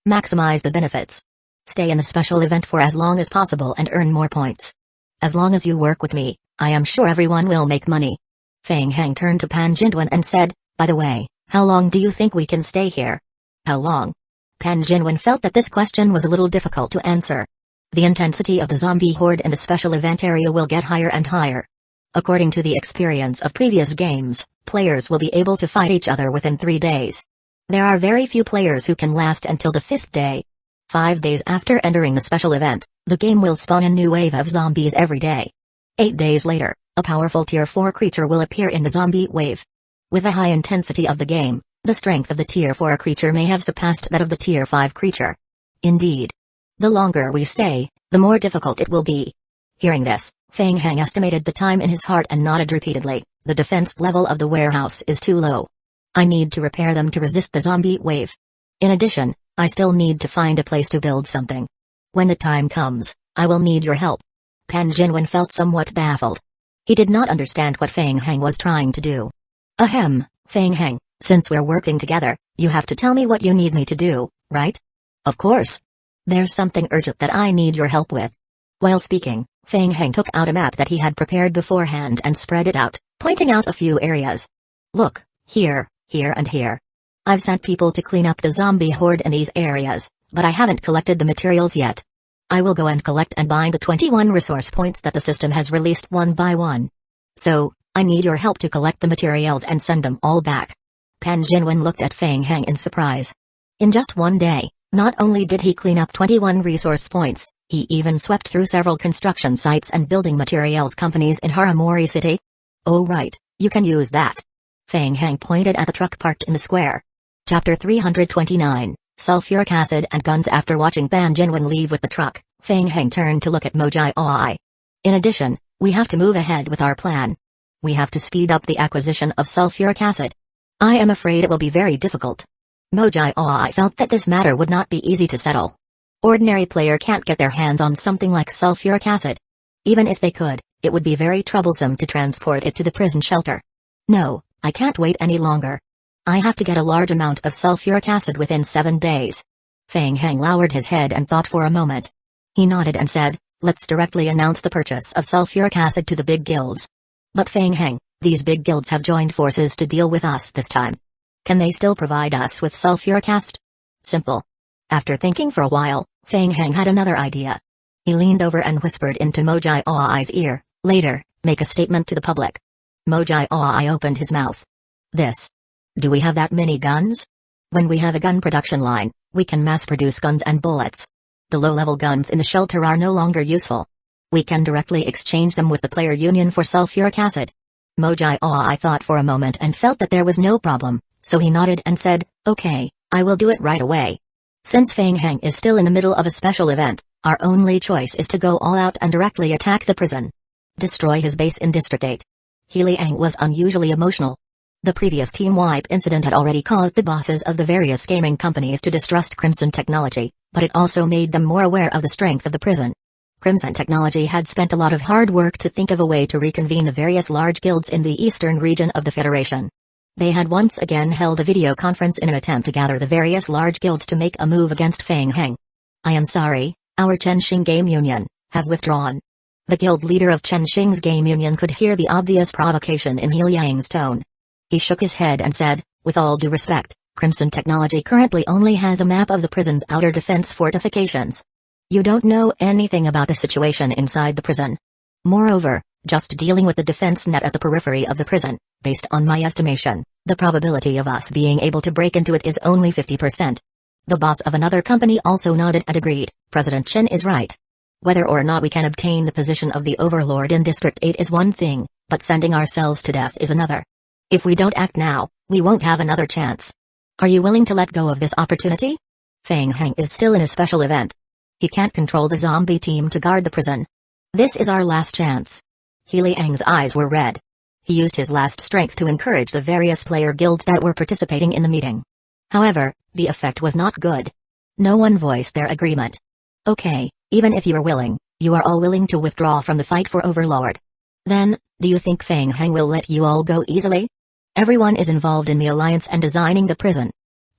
Maximize the benefits. Stay in the special event for as long as possible and earn more points. As long as you work with me, I am sure everyone will make money. Feng Heng turned to Pan Jinwen and said, by the way, how long do you think we can stay here? How long? Pan Jinwen felt that this question was a little difficult to answer. The intensity of the zombie horde in the special event area will get higher and higher. According to the experience of previous games, players will be able to fight each other within 3 days. There are very few players who can last until the 5th day. 5 days after entering the special event, the game will spawn a new wave of zombies every day. 8 days later, a powerful Tier 4 creature will appear in the zombie wave. With the high intensity of the game, the strength of the Tier 4 creature may have surpassed that of the Tier 5 creature. Indeed. The longer we stay, the more difficult it will be. Hearing this, Feng Heng estimated the time in his heart and nodded repeatedly. The defense level of the warehouse is too low. I need to repair them to resist the zombie wave. In addition, I still need to find a place to build something. When the time comes, I will need your help. Pan Jinwen felt somewhat baffled. He did not understand what Feng Heng was trying to do. Ahem, Feng Heng, since we're working together, you have to tell me what you need me to do, right? Of course. There's something urgent that I need your help with. While speaking, Feng Heng took out a map that he had prepared beforehand and spread it out, pointing out a few areas. Look, here, here and here. I've sent people to clean up the zombie horde in these areas, but I haven't collected the materials yet. I will go and collect and bind the 21 resource points that the system has released one by one. So, I need your help to collect the materials and send them all back. Pan Jinwen looked at Feng Heng in surprise. In just one day, not only did he clean up 21 resource points, he even swept through several construction sites and building materials companies in Haramori City. Oh right, you can use that. Feng Heng pointed at the truck parked in the square. Chapter 329, Sulfuric Acid and Guns. After watching Pan Jinwen leave with the truck, Feng Heng turned to look at Mojai Oi. In addition, we have to move ahead with our plan. We have to speed up the acquisition of sulfuric acid. I am afraid it will be very difficult. Mojai Oi felt that this matter would not be easy to settle. Ordinary player can't get their hands on something like sulfuric acid. Even if they could, it would be very troublesome to transport it to the prison shelter. No, I can't wait any longer. I have to get a large amount of sulfuric acid within 7 days. Feng Heng lowered his head and thought for a moment. He nodded and said, let's directly announce the purchase of sulfuric acid to the big guilds. But Feng Heng, these big guilds have joined forces to deal with us this time. Can they still provide us with sulfuric acid? Simple. After thinking for a while, Feng Heng had another idea. He leaned over and whispered into Mojai Oi's ear, later, make a statement to the public. Mojai Oi opened his mouth. This. Do we have that many guns? When we have a gun production line, we can mass-produce guns and bullets. The low-level guns in the shelter are no longer useful. We can directly exchange them with the player union for sulfuric acid. Mojai Oi thought for a moment and felt that there was no problem, so he nodded and said, okay, I will do it right away. Since Feng Heng is still in the middle of a special event, our only choice is to go all out and directly attack the prison. Destroy his base in District 8. He Liang was unusually emotional. The previous team wipe incident had already caused the bosses of the various gaming companies to distrust Crimson Technology, but it also made them more aware of the strength of the prison. Crimson Technology had spent a lot of hard work to think of a way to reconvene the various large guilds in the eastern region of the Federation. They had once again held a video conference in an attempt to gather the various large guilds to make a move against Feng Heng. I am sorry, our Chenxing Game Union have withdrawn. The guild leader of Chenxing's Game Union could hear the obvious provocation in He Liang's tone. He shook his head and said, with all due respect, Crimson Technology currently only has a map of the prison's outer defense fortifications. You don't know anything about the situation inside the prison. Moreover, just dealing with the defense net at the periphery of the prison, based on my estimation, the probability of us being able to break into it is only 50%. The boss of another company also nodded and agreed, President Chen is right. Whether or not we can obtain the position of the Overlord in District 8 is one thing, but sending ourselves to death is another. If we don't act now, we won't have another chance. Are you willing to let go of this opportunity? Feng Heng is still in a special event. He can't control the zombie team to guard the prison. This is our last chance. He Liang's eyes were red. He used his last strength to encourage the various player guilds that were participating in the meeting. However, the effect was not good. No one voiced their agreement. Okay, even if you are willing, you are all willing to withdraw from the fight for Overlord. Then, do you think Fang Heng will let you all go easily? Everyone is involved in the alliance and designing the prison.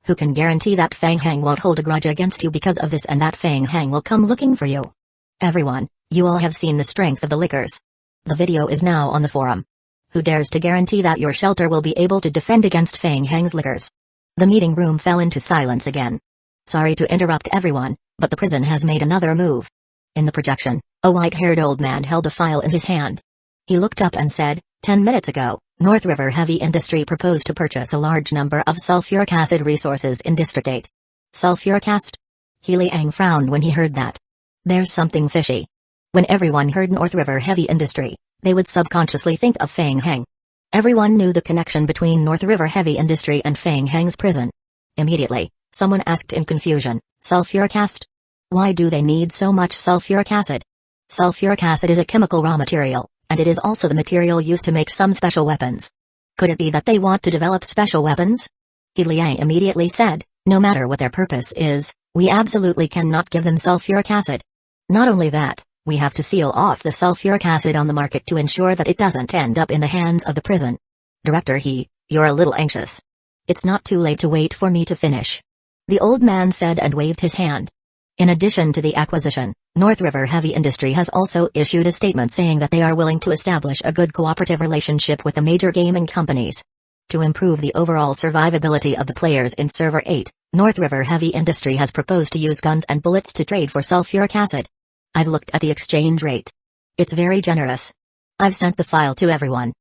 Who can guarantee that Fang Heng won't hold a grudge against you because of this and that Fang Heng will come looking for you? Everyone, you all have seen the strength of the lickers. The video is now on the forum. Who dares to guarantee that your shelter will be able to defend against Fang Heng's lickers? The meeting room fell into silence again. Sorry to interrupt everyone, but the prison has made another move. In the projection, a white-haired old man held a file in his hand. He looked up and said, 10 minutes ago, North River Heavy Industry proposed to purchase a large number of sulfuric acid resources in District 8. Sulfuric acid? He Liang frowned when he heard that. There's something fishy. When everyone heard North River Heavy Industry, they would subconsciously think of Fang Heng. Everyone knew the connection between North River Heavy Industry and Fang Heng's prison. Immediately, someone asked in confusion, sulfuric acid? Why do they need so much sulfuric acid? Sulfuric acid is a chemical raw material, and it is also the material used to make some special weapons. Could it be that they want to develop special weapons? He Liang immediately said, no matter what their purpose is, we absolutely cannot give them sulfuric acid. Not only that, we have to seal off the sulfuric acid on the market to ensure that it doesn't end up in the hands of the prison. Director you're a little anxious. It's not too late to wait for me to finish. The old man said and waved his hand. In addition to the acquisition, North River Heavy Industry has also issued a statement saying that they are willing to establish a good cooperative relationship with the major gaming companies. To improve the overall survivability of the players in Server 8, North River Heavy Industry has proposed to use guns and bullets to trade for sulfuric acid. I've looked at the exchange rate. It's very generous. I've sent the file to everyone.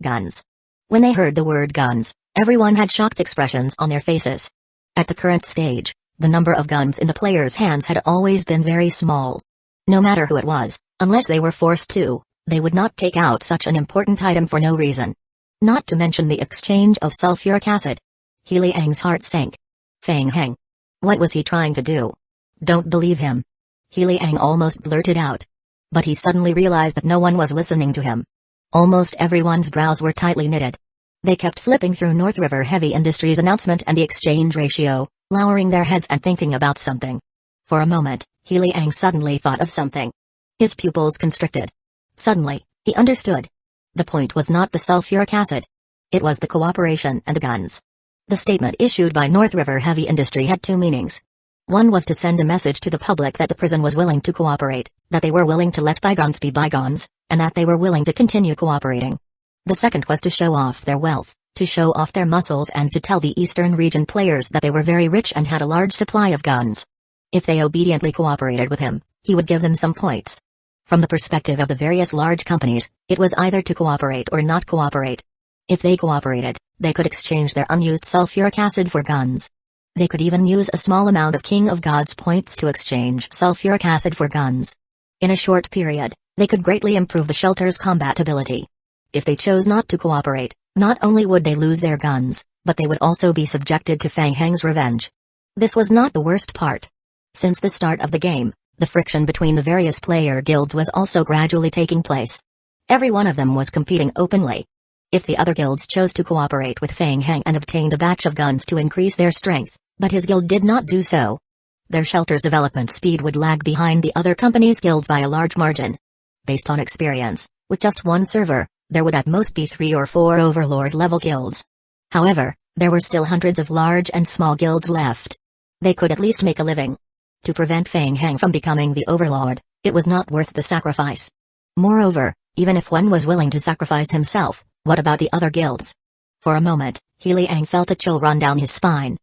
Guns. When they heard the word guns, everyone had shocked expressions on their faces. At the current stage, the number of guns in the players' hands had always been very small. No matter who it was, unless they were forced to, they would not take out such an important item for no reason. Not to mention the exchange of sulfuric acid. He Liang's heart sank. Fang Heng. What was he trying to do? Don't believe him. He Liang almost blurted out. But he suddenly realized that no one was listening to him. Almost everyone's brows were tightly knitted. They kept flipping through North River Heavy Industries' announcement and the exchange ratio, lowering their heads and thinking about something. For a moment, He Liang suddenly thought of something. His pupils constricted. Suddenly, he understood. The point was not the sulfuric acid. It was the cooperation and the guns. The statement issued by North River Heavy Industry had two meanings. One was to send a message to the public that the prison was willing to cooperate, that they were willing to let bygones be bygones, and that they were willing to continue cooperating. The second was to show off their wealth, to show off their muscles and to tell the Eastern region players that they were very rich and had a large supply of guns. If they obediently cooperated with him, he would give them some points. From the perspective of the various large companies, it was either to cooperate or not cooperate. If they cooperated, they could exchange their unused sulfuric acid for guns. They could even use a small amount of King of Gods points to exchange sulfuric acid for guns. In a short period, they could greatly improve the shelter's combatability. If they chose not to cooperate, not only would they lose their guns, but they would also be subjected to Fang Heng's revenge. This was not the worst part. Since the start of the game, the friction between the various player guilds was also gradually taking place. Every one of them was competing openly. If the other guilds chose to cooperate with Fang Heng and obtained a batch of guns to increase their strength, but his guild did not do so, their shelter's development speed would lag behind the other companies' guilds by a large margin. Based on experience, with just one server, there would at most be 3 or 4 overlord-level guilds. However, there were still hundreds of large and small guilds left. They could at least make a living. To prevent Fang Heng from becoming the overlord, it was not worth the sacrifice. Moreover, even if one was willing to sacrifice himself, what about the other guilds? For a moment, He Liang felt a chill run down his spine.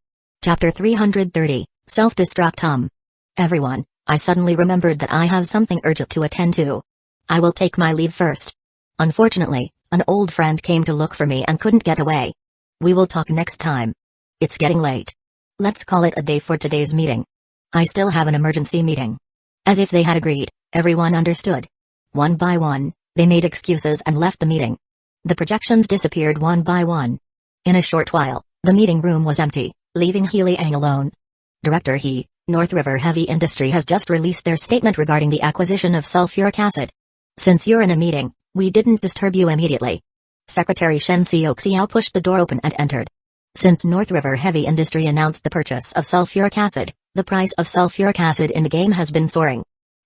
Chapter 330, Self-Destruct. Everyone, I suddenly remembered that I have something urgent to attend to. I will take my leave first. Unfortunately, an old friend came to look for me and couldn't get away. We will talk next time. It's getting late. Let's call it a day for today's meeting. I still have an emergency meeting. As if they had agreed, everyone understood. One by one, they made excuses and left the meeting. The projections disappeared one by one. In a short while, the meeting room was empty, leaving He Liang alone. Director North River Heavy Industry has just released their statement regarding the acquisition of sulfuric acid. Since you're in a meeting, we didn't disturb you immediately. Secretary Shen Xiao pushed the door open and entered. Since North River Heavy Industry announced the purchase of sulfuric acid, the price of sulfuric acid in the game has been soaring.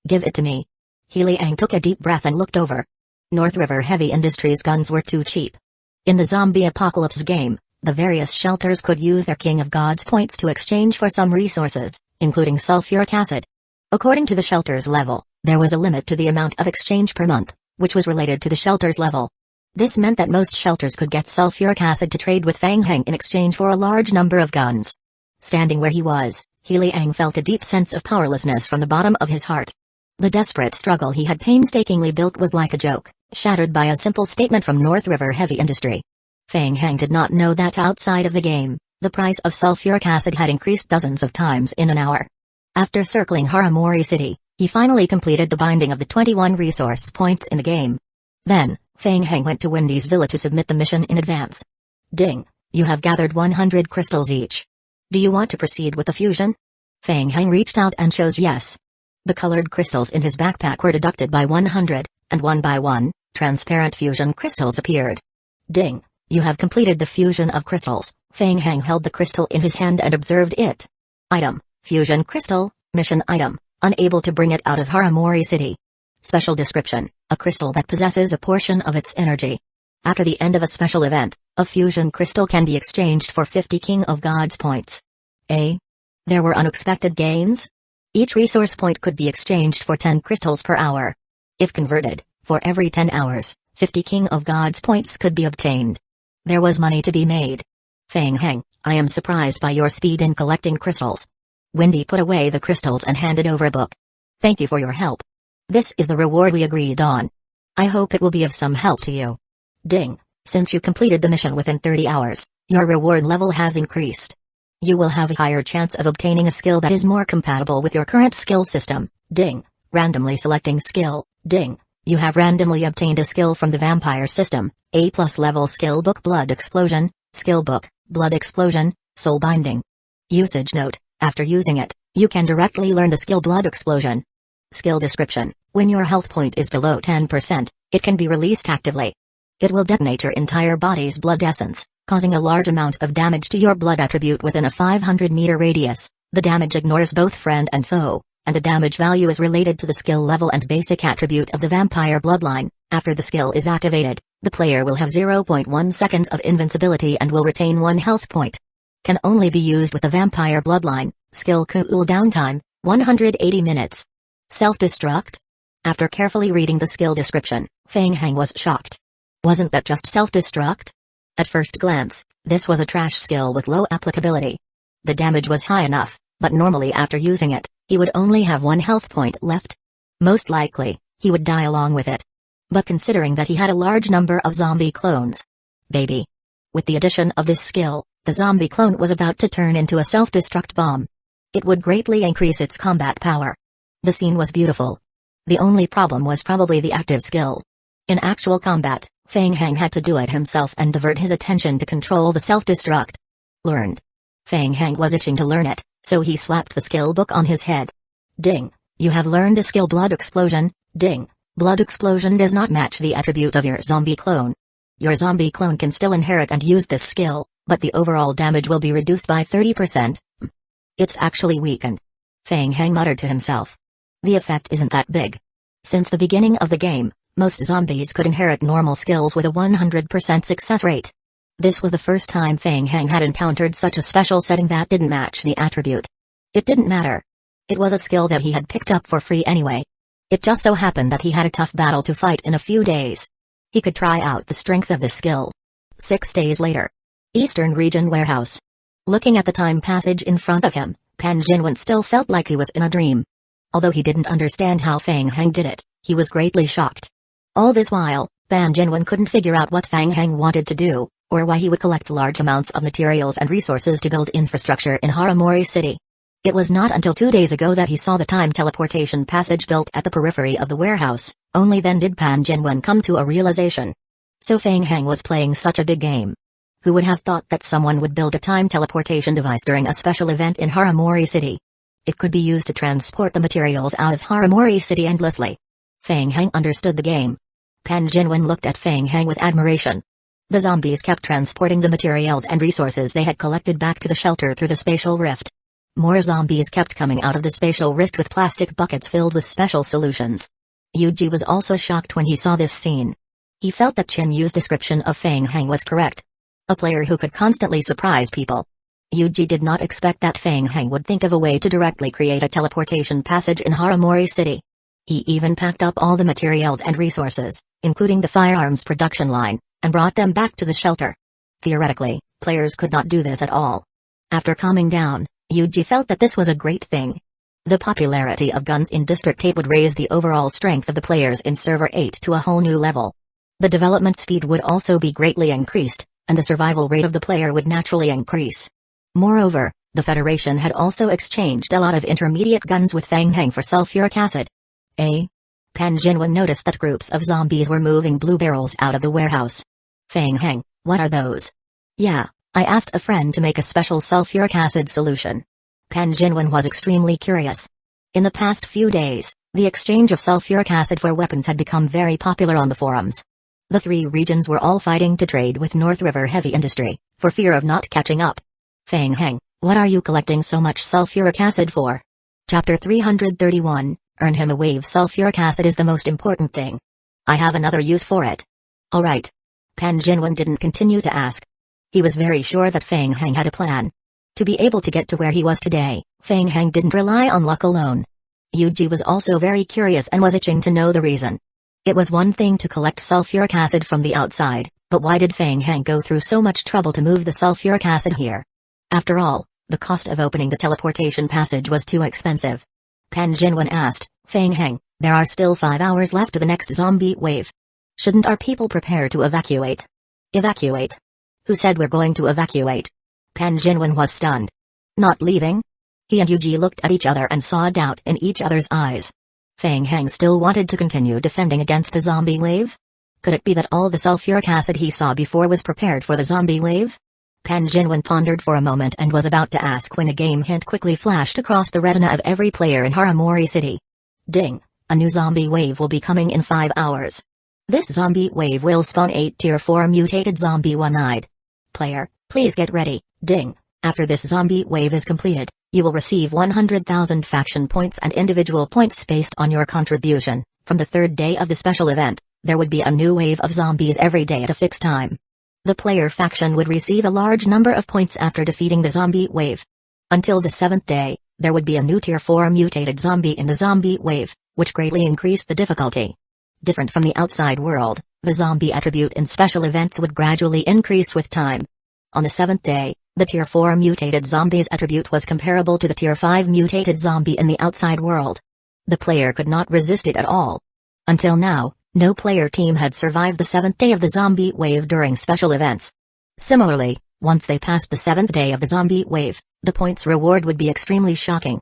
Give it to me. He Liang took a deep breath and looked over. North River Heavy Industries guns were too cheap. In the zombie apocalypse game, the various shelters could use their King of Gods points to exchange for some resources, including sulfuric acid. According to the shelter's level, there was a limit to the amount of exchange per month, which was related to the shelter's level. This meant that most shelters could get sulfuric acid to trade with Fang Heng in exchange for a large number of guns. Standing where he was, He Liang felt a deep sense of powerlessness from the bottom of his heart. The desperate struggle he had painstakingly built was like a joke, shattered by a simple statement from North River Heavy Industry. Fang Heng did not know that outside of the game, the price of sulfuric acid had increased dozens of times in an hour. After circling Haramori City, he finally completed the binding of the 21 resource points in the game. Then, Fang Heng went to Wendy's villa to submit the mission in advance. Ding! You have gathered 100 crystals each. Do you want to proceed with the fusion? Fang Heng reached out and chose yes. The colored crystals in his backpack were deducted by 100, and one by one, transparent fusion crystals appeared. Ding! You have completed the fusion of crystals. Fang Heng held the crystal in his hand and observed it. Item: Fusion crystal, mission item, unable to bring it out of Haramori City. Special description: a crystal that possesses a portion of its energy. After the end of a special event, a fusion crystal can be exchanged for 50 King of Gods points. There were unexpected gains? Each resource point could be exchanged for 10 crystals per hour. If converted, for every 10 hours, 50 King of Gods points could be obtained. There was money to be made. Fang Heng, I am surprised by your speed in collecting crystals. Wendy put away the crystals and handed over a book. Thank you for your help. This is the reward we agreed on. I hope it will be of some help to you. Ding! Since you completed the mission within 30 hours, your reward level has increased. You will have a higher chance of obtaining a skill that is more compatible with your current skill system. Ding! Randomly selecting skill. Ding! You have randomly obtained a skill from the vampire system. A+ level skill book Blood Explosion, skill book, Blood Explosion, Soul Binding. Usage note: after using it, you can directly learn the skill Blood Explosion. Skill description: when your health point is below 10%, it can be released actively. It will detonate your entire body's blood essence, causing a large amount of damage to your blood attribute within a 500-meter radius. The damage ignores both friend and foe, and the damage value is related to the skill level and basic attribute of the vampire bloodline. After the skill is activated, the player will have 0.1 seconds of invincibility and will retain 1 health point. Can only be used with the vampire bloodline. Skill cooldown time, 180 minutes. Self-destruct? After carefully reading the skill description, Fang Heng was shocked. Wasn't that just self-destruct? At first glance, this was a trash skill with low applicability. The damage was high enough, but normally after using it, he would only have 1 health point left. Most likely, he would die along with it. But considering that he had a large number of zombie clones. Baby. With the addition of this skill, the zombie clone was about to turn into a self-destruct bomb. It would greatly increase its combat power. The scene was beautiful. The only problem was probably the active skill. In actual combat, Fang Heng had to do it himself and divert his attention to control the self-destruct. Learned. Fang Heng was itching to learn it, so he slapped the skill book on his head. Ding! You have learned the skill Blood Explosion. Ding! Blood Explosion does not match the attribute of your zombie clone. Your zombie clone can still inherit and use this skill, but the overall damage will be reduced by 30%. It's actually weakened. Fang Heng muttered to himself. The effect isn't that big. Since the beginning of the game, most zombies could inherit normal skills with a 100% success rate. This was the first time Fang Heng had encountered such a special setting that didn't match the attribute. It didn't matter. It was a skill that he had picked up for free anyway. It just so happened that he had a tough battle to fight in a few days. He could try out the strength of this skill. 6 days later. Eastern Region Warehouse. Looking at the time passage in front of him, Pan Jinwen still felt like he was in a dream. Although he didn't understand how Fang Heng did it, he was greatly shocked. All this while, Pan Jinwen couldn't figure out what Fang Heng wanted to do, or why he would collect large amounts of materials and resources to build infrastructure in Haramori City. It was not until 2 days ago that he saw the time teleportation passage built at the periphery of the warehouse. Only then did Pan Jinwen come to a realization. So Fang Heng was playing such a big game. Who would have thought that someone would build a time teleportation device during a special event in Haramori City? It could be used to transport the materials out of Haramori City endlessly. Fang Heng understood the game. Pan Jinwen looked at Fang Heng with admiration. The zombies kept transporting the materials and resources they had collected back to the shelter through the spatial rift. More zombies kept coming out of the spatial rift with plastic buckets filled with special solutions. Yuji was also shocked when he saw this scene. He felt that Chin Yu's description of Fang Heng was correct. A player who could constantly surprise people. Yuji did not expect that Fang Heng would think of a way to directly create a teleportation passage in Haramori City. He even packed up all the materials and resources, including the firearms production line, and brought them back to the shelter. Theoretically, players could not do this at all. After calming down, Yuji felt that this was a great thing. The popularity of guns in District 8 would raise the overall strength of the players in Server 8 to a whole new level. The development speed would also be greatly increased, and the survival rate of the player would naturally increase. Moreover, the Federation had also exchanged a lot of intermediate guns with Fang Heng for sulfuric acid. Pan Jinwen noticed that groups of zombies were moving blue barrels out of the warehouse. Fang Heng, what are those? Yeah, I asked a friend to make a special sulfuric acid solution. Pan Jinwen was extremely curious. In the past few days, the exchange of sulfuric acid for weapons had become very popular on the forums. The three regions were all fighting to trade with North River Heavy Industry, for fear of not catching up. Fang Heng, what are you collecting so much sulfuric acid for? Chapter 331, Earn him a wave. Sulfuric acid is the most important thing. I have another use for it. Alright. Pan Jinwen didn't continue to ask. He was very sure that Fang Heng had a plan. To be able to get to where he was today, Fang Heng didn't rely on luck alone. Yuji was also very curious and was itching to know the reason. It was one thing to collect sulfuric acid from the outside, but why did Fang Heng go through so much trouble to move the sulfuric acid here? After all, the cost of opening the teleportation passage was too expensive. Pan Jinwen asked, Fang Heng, there are still 5 hours left to the next zombie wave. Shouldn't our people prepare to evacuate? Evacuate? Who said we're going to evacuate? Pan Jinwen was stunned. Not leaving? He and Yuji looked at each other and saw doubt in each other's eyes. Fang Heng still wanted to continue defending against the zombie wave? Could it be that all the sulfuric acid he saw before was prepared for the zombie wave? Pan Jinwen pondered for a moment and was about to ask when a game hint quickly flashed across the retina of every player in Haramori City. Ding! A new zombie wave will be coming in 5 hours. This zombie wave will spawn 8 Tier 4 mutated zombie one-eyed. Player, please get ready. Ding! After this zombie wave is completed, you will receive 100,000 faction points and individual points based on your contribution. From the third day of the special event, there would be a new wave of zombies every day at a fixed time. The player faction would receive a large number of points after defeating the zombie wave. Until the 7th day, there would be a new Tier 4 mutated zombie in the zombie wave, which greatly increased the difficulty. Different from the outside world, the zombie attribute in special events would gradually increase with time. On the 7th day, the Tier 4 mutated zombie's attribute was comparable to the Tier 5 mutated zombie in the outside world. The player could not resist it at all. Until now, no player team had survived the 7th day of the zombie wave during special events. Similarly, once they passed the 7th day of the zombie wave, the points reward would be extremely shocking.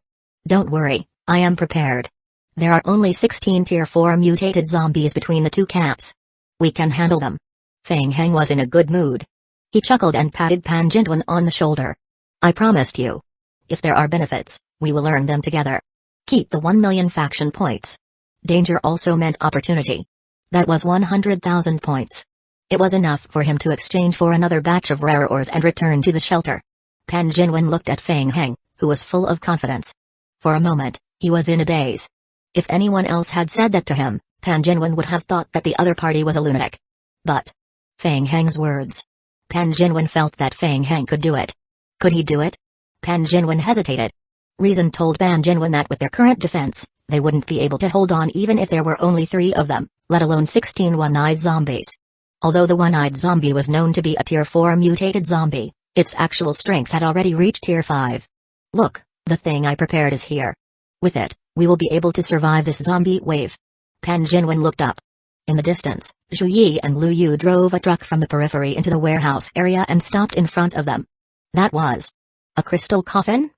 Don't worry, I am prepared. There are only 16 Tier 4 mutated zombies between the two camps. We can handle them. Fang Heng was in a good mood. He chuckled and patted Pan Jinwen on the shoulder. I promised you. If there are benefits, we will earn them together. Keep the 1 million faction points. Danger also meant opportunity. That was 100,000 points. It was enough for him to exchange for another batch of rare ores and return to the shelter. Pan Jinwen looked at Fang Heng, who was full of confidence. For a moment, he was in a daze. If anyone else had said that to him, Pan Jinwen would have thought that the other party was a lunatic. But Fang Heng's words. Pan Jinwen felt that Fang Heng could do it. Could he do it? Pan Jinwen hesitated. Reason told Pan Jinwen that with their current defense, they wouldn't be able to hold on even if there were only 3 of them, let alone 16 one-eyed zombies. Although the one-eyed zombie was known to be a Tier 4 mutated zombie, its actual strength had already reached Tier 5. Look, the thing I prepared is here. With it, we will be able to survive this zombie wave. Pan Jinwen looked up. In the distance, Zhu Yi and Lu Yu drove a truck from the periphery into the warehouse area and stopped in front of them. That was a crystal coffin?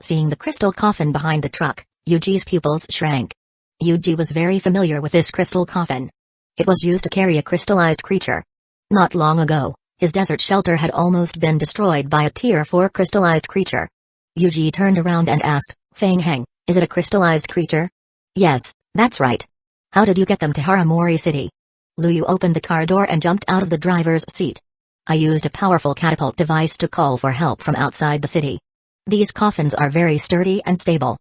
Seeing the crystal coffin behind the truck, Yuji's pupils shrank. Yuji was very familiar with this crystal coffin. It was used to carry a crystallized creature. Not long ago, his desert shelter had almost been destroyed by a Tier 4 crystallized creature. Yuji turned around and asked, Fang Heng, is it a crystallized creature? Yes, that's right. How did you get them to Haramori City? Luyu opened the car door and jumped out of the driver's seat. I used a powerful catapult device to call for help from outside the city. These coffins are very sturdy and stable.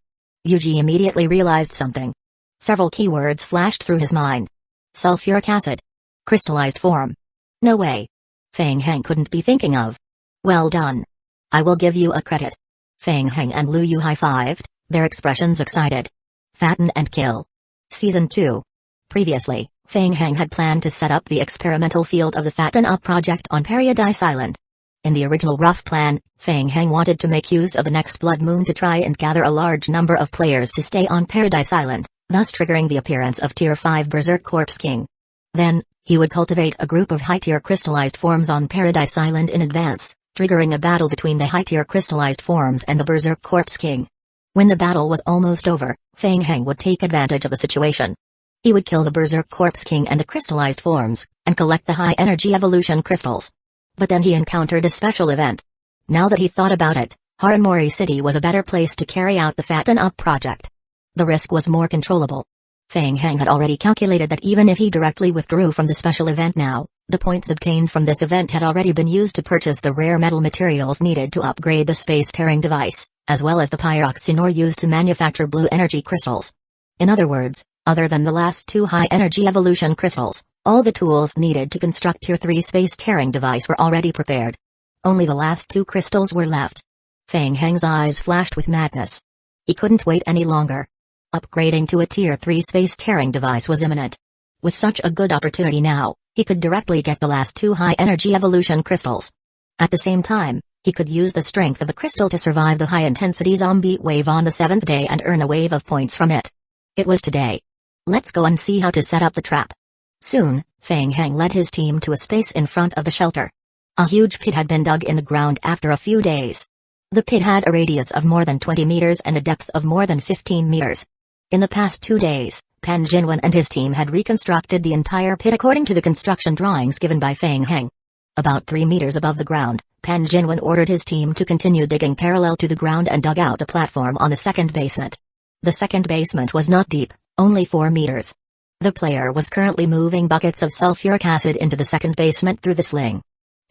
Yuji immediately realized something. Several keywords flashed through his mind. Sulfuric acid. Crystallized form. No way. Feng Heng couldn't be thinking of. Well done. I will give you a credit. Feng Heng and Luyu high-fived, their expressions excited. Fatten and kill. Season 2. Previously, Feng Heng had planned to set up the experimental field of the Fatten Up project on Paradise Island. In the original rough plan, Feng Heng wanted to make use of the next blood moon to try and gather a large number of players to stay on Paradise Island, thus triggering the appearance of Tier 5 Berserk Corpse King. Then, he would cultivate a group of high-tier crystallized forms on Paradise Island in advance, triggering a battle between the high-tier crystallized forms and the Berserk Corpse King. When the battle was almost over, Feng Heng would take advantage of the situation. He would kill the Berserk Corpse King and the crystallized forms, and collect the high-energy evolution crystals. But then he encountered a special event. Now that he thought about it, Haramori City was a better place to carry out the Fatten Up project. The risk was more controllable. Feng Heng had already calculated that even if he directly withdrew from the special event now, the points obtained from this event had already been used to purchase the rare metal materials needed to upgrade the space-tearing device, as well as the pyroxene ore used to manufacture blue energy crystals. In other words, other than the last two high-energy evolution crystals, all the tools needed to construct Tier 3 space-tearing device were already prepared. Only the last two crystals were left. Feng Heng's eyes flashed with madness. He couldn't wait any longer. Upgrading to a Tier 3 space-tearing device was imminent. With such a good opportunity now, he could directly get the last two high-energy evolution crystals. At the same time, he could use the strength of the crystal to survive the high-intensity zombie wave on the 7th day and earn a wave of points from it. It was today. Let's go and see how to set up the trap. Soon, Feng Heng led his team to a space in front of the shelter. A huge pit had been dug in the ground after a few days. The pit had a radius of more than 20 meters and a depth of more than 15 meters. In the past 2 days, Pan Jinwen and his team had reconstructed the entire pit according to the construction drawings given by Feng Heng. About 3 meters above the ground, Pan Jinwen ordered his team to continue digging parallel to the ground and dug out a platform on the second basement. The second basement was not deep, only 4 meters. The player was currently moving buckets of sulfuric acid into the second basement through the sling.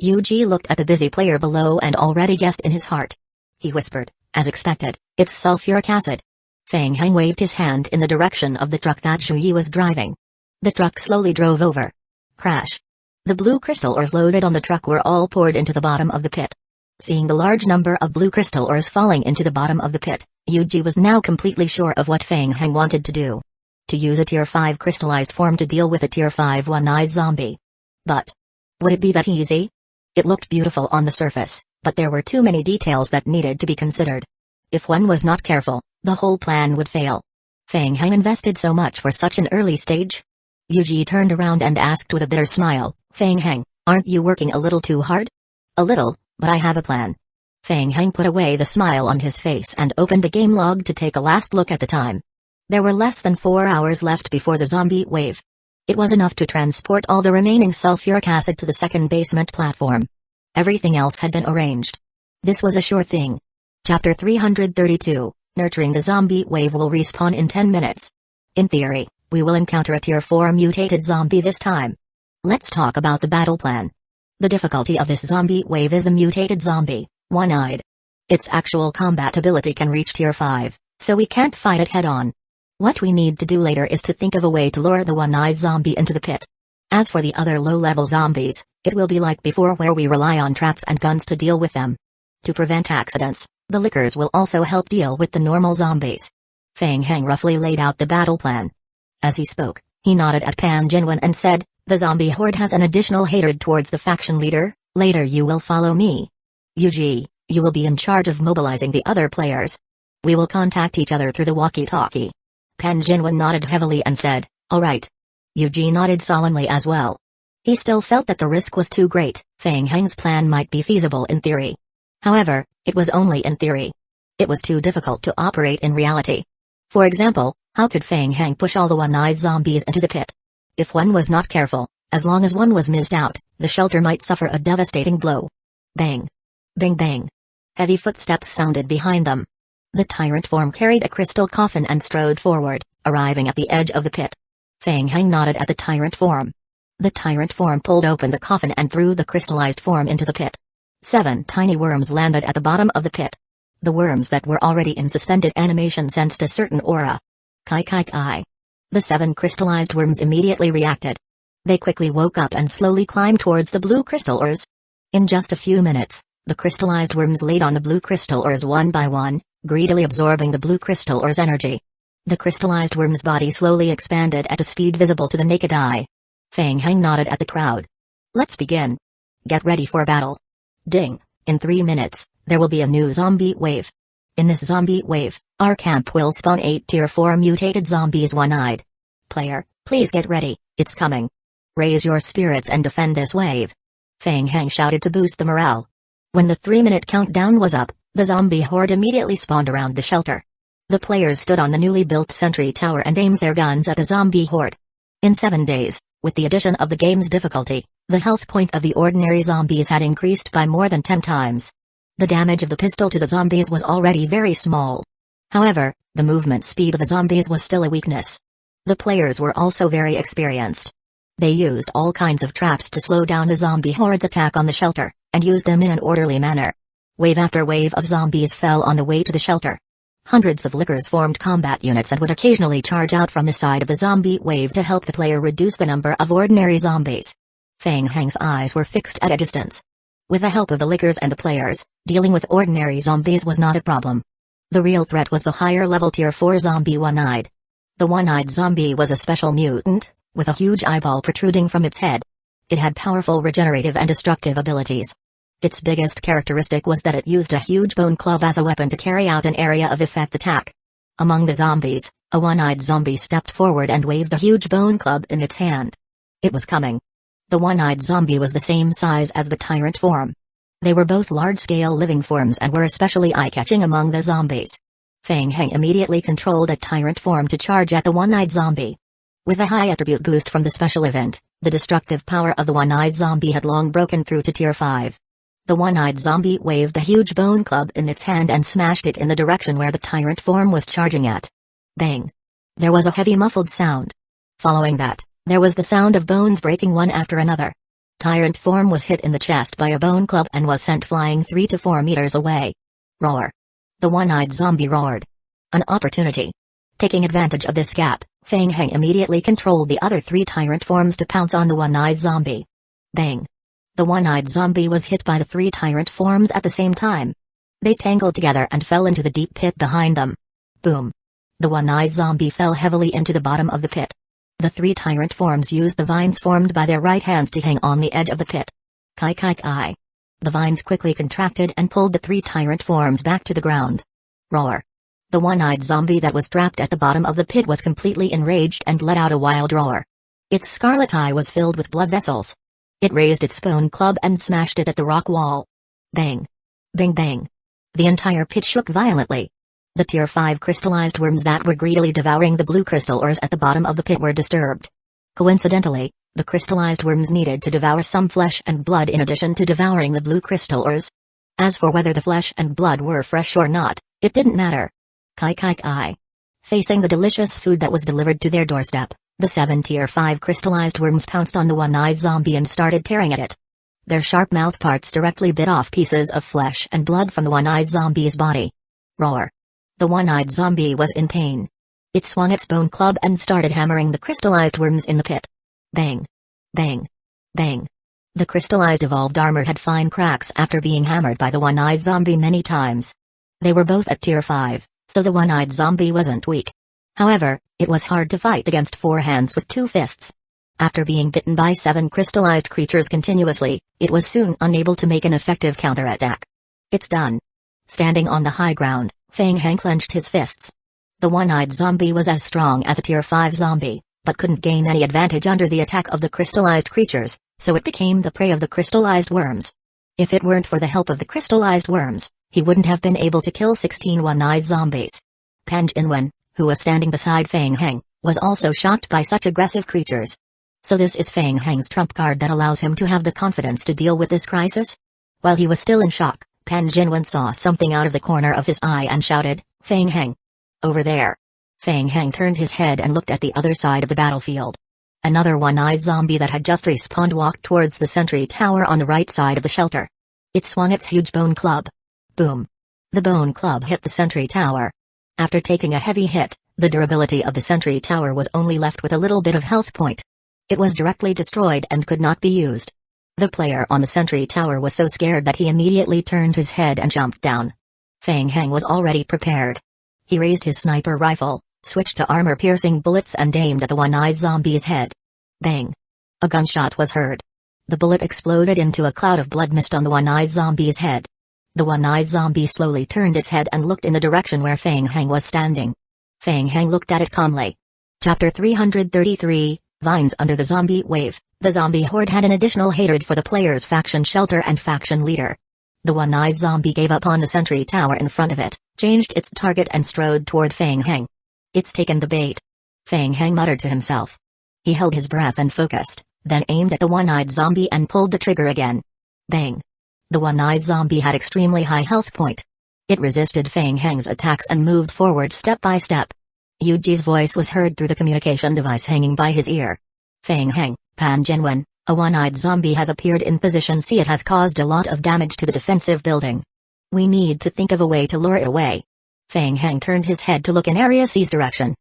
Yuji looked at the busy player below and already guessed in his heart. He whispered, as expected, "It's sulfuric acid." Feng Heng waved his hand in the direction of the truck that Shuyi was driving. The truck slowly drove over. Crash. The blue crystal ores loaded on the truck were all poured into the bottom of the pit. Seeing the large number of blue crystal ores falling into the bottom of the pit, Yuji was now completely sure of what Feng Heng wanted to do. To use a Tier 5 crystallized form to deal with a Tier 5 one-eyed zombie. But would it be that easy? It looked beautiful on the surface, but there were too many details that needed to be considered. If one was not careful, the whole plan would fail. Feng Heng invested so much for such an early stage? Yuji turned around and asked with a bitter smile, "Feng Heng, aren't you working a little too hard?" "A little, but I have a plan." Feng Heng put away the smile on his face and opened the game log to take a last look at the time. There were less than 4 hours left before the zombie wave. It was enough to transport all the remaining sulfuric acid to the second basement platform. Everything else had been arranged. This was a sure thing. Chapter 332, Nurturing the Zombie Wave will respawn in 10 minutes. In theory, we will encounter a Tier 4 mutated zombie this time. Let's talk about the battle plan. The difficulty of this zombie wave is the mutated zombie, one-eyed. Its actual combat ability can reach Tier 5, so we can't fight it head-on. What we need to do later is to think of a way to lure the one-eyed zombie into the pit. As for the other low-level zombies, it will be like before where we rely on traps and guns to deal with them. To prevent accidents, the liquors will also help deal with the normal zombies. Feng Heng roughly laid out the battle plan. As he spoke, he nodded at Pan Jinwen and said, "The zombie horde has an additional hatred towards the faction leader, later you will follow me. Yuji, you will be in charge of mobilizing the other players. We will contact each other through the walkie-talkie." Pan Jinwen nodded heavily and said, "All right." Yuji nodded solemnly as well. He still felt that the risk was too great. Feng Heng's plan might be feasible in theory. However, it was only in theory. It was too difficult to operate in reality. For example, how could Feng Heng push all the one-eyed zombies into the pit? If one was not careful, as long as one was missed out, the shelter might suffer a devastating blow. Bang! Bang bang! Heavy footsteps sounded behind them. The tyrant form carried a crystal coffin and strode forward, arriving at the edge of the pit. Fang Heng nodded at the tyrant form. The tyrant form pulled open the coffin and threw the crystallized form into the pit. 7 tiny worms landed at the bottom of the pit. The worms that were already in suspended animation sensed a certain aura. Kai kai kai. The 7 crystallized worms immediately reacted. They quickly woke up and slowly climbed towards the blue crystal ores. In just a few minutes, the crystallized worms laid on the blue crystal ores one by one, greedily absorbing the blue crystal ore's energy. The crystallized worm's body slowly expanded at a speed visible to the naked eye. Fang Heng nodded at the crowd. Let's begin. Get ready for battle. Ding. In 3 minutes, there will be a new zombie wave. In this zombie wave, our camp will spawn 8 tier 4 mutated zombies one-eyed. Player, please get ready, it's coming. Raise your spirits and defend this wave. Fang Heng shouted to boost the morale. When the 3-minute countdown was up, the zombie horde immediately spawned around the shelter. The players stood on the newly built sentry tower and aimed their guns at the zombie horde. In 7 days, with the addition of the game's difficulty, the health point of the ordinary zombies had increased by more than 10 times. The damage of the pistol to the zombies was already very small. However, the movement speed of the zombies was still a weakness. The players were also very experienced. They used all kinds of traps to slow down the zombie horde's attack on the shelter, and used them in an orderly manner. Wave after wave of zombies fell on the way to the shelter. Hundreds of lickers formed combat units and would occasionally charge out from the side of the zombie wave to help the player reduce the number of ordinary zombies. Fang Heng's eyes were fixed at a distance. With the help of the lickers and the players, dealing with ordinary zombies was not a problem. The real threat was the higher level tier 4 zombie one-eyed. The one-eyed zombie was a special mutant, with a huge eyeball protruding from its head. It had powerful regenerative and destructive abilities. Its biggest characteristic was that it used a huge bone club as a weapon to carry out an area of effect attack. Among the zombies, a one-eyed zombie stepped forward and waved the huge bone club in its hand. It was coming. The one-eyed zombie was the same size as the tyrant form. They were both large-scale living forms and were especially eye-catching among the zombies. Fang Heng immediately controlled a tyrant form to charge at the one-eyed zombie. With a high attribute boost from the special event, the destructive power of the one-eyed zombie had long broken through to tier 5. The one-eyed zombie waved a huge bone club in its hand and smashed it in the direction where the tyrant form was charging at. Bang! There was a heavy muffled sound. Following that, there was the sound of bones breaking one after another. Tyrant form was hit in the chest by a bone club and was sent flying 3 to 4 meters away. Roar! The one-eyed zombie roared. An opportunity. Taking advantage of this gap, Fang Heng immediately controlled the other 3 tyrant forms to pounce on the one-eyed zombie. Bang! The one-eyed zombie was hit by the 3 tyrant forms at the same time. They tangled together and fell into the deep pit behind them. Boom! The one-eyed zombie fell heavily into the bottom of the pit. The 3 tyrant forms used the vines formed by their right hands to hang on the edge of the pit. Kai kai kai. The vines quickly contracted and pulled the 3 tyrant forms back to the ground. Roar! The one-eyed zombie that was trapped at the bottom of the pit was completely enraged and let out a wild roar. Its scarlet eye was filled with blood vessels. It raised its bone club and smashed it at the rock wall. Bang! Bang bang! The entire pit shook violently. The tier 5 crystallized worms that were greedily devouring the blue crystal ores at the bottom of the pit were disturbed. Coincidentally, the crystallized worms needed to devour some flesh and blood in addition to devouring the blue crystal ores. As for whether the flesh and blood were fresh or not, it didn't matter. Kai kai kai. Facing the delicious food that was delivered to their doorstep, the 7 tier 5 crystallized worms pounced on the one-eyed zombie and started tearing at it. Their sharp mouth parts directly bit off pieces of flesh and blood from the one-eyed zombie's body. Roar! The one-eyed zombie was in pain. It swung its bone club and started hammering the crystallized worms in the pit. Bang! Bang! Bang! The crystallized evolved armor had fine cracks after being hammered by the one-eyed zombie many times. They were both at tier 5, so the one-eyed zombie wasn't weak. However, it was hard to fight against 4 hands with 2 fists. After being bitten by 7 crystallized creatures continuously, it was soon unable to make an effective counterattack. It's done. Standing on the high ground, Fang Heng clenched his fists. The one-eyed zombie was as strong as a tier 5 zombie, but couldn't gain any advantage under the attack of the crystallized creatures, so it became the prey of the crystallized worms. If it weren't for the help of the crystallized worms, he wouldn't have been able to kill 16 one-eyed zombies. Pan Jinwen, who was standing beside Fang Heng, was also shocked by such aggressive creatures. So this is Fang Heng's trump card that allows him to have the confidence to deal with this crisis? While he was still in shock, Pan Jinwen saw something out of the corner of his eye and shouted, "Fang Heng! Over there!" Feng Heng turned his head and looked at the other side of the battlefield. Another one-eyed zombie that had just respawned walked towards the sentry tower on the right side of the shelter. It swung its huge bone club. Boom. The bone club hit the sentry tower. After taking a heavy hit, the durability of the sentry tower was only left with a little bit of health point. It was directly destroyed and could not be used. The player on the sentry tower was so scared that he immediately turned his head and jumped down. Feng Heng was already prepared. He raised his sniper rifle, switched to armor-piercing bullets and aimed at the one-eyed zombie's head. Bang! A gunshot was heard. The bullet exploded into a cloud of blood mist on the one-eyed zombie's head. The one-eyed zombie slowly turned its head and looked in the direction where Feng Heng was standing. Feng Heng looked at it calmly. Chapter 333, Vines Under the Zombie Wave. The zombie horde had an additional hatred for the player's faction shelter and faction leader. The one-eyed zombie gave up on the sentry tower in front of it, changed its target and strode toward Feng Heng. It's taken the bait. Feng Heng muttered to himself. He held his breath and focused, then aimed at the one-eyed zombie and pulled the trigger again. Bang! The one-eyed zombie had extremely high health point. It resisted Feng Heng's attacks and moved forward step by step. Yuji's voice was heard through the communication device hanging by his ear. Feng Heng, Pan Jinwen, a one-eyed zombie has appeared in position C. It has caused a lot of damage to the defensive building. We need to think of a way to lure it away. Feng Heng turned his head to look in Area C's direction.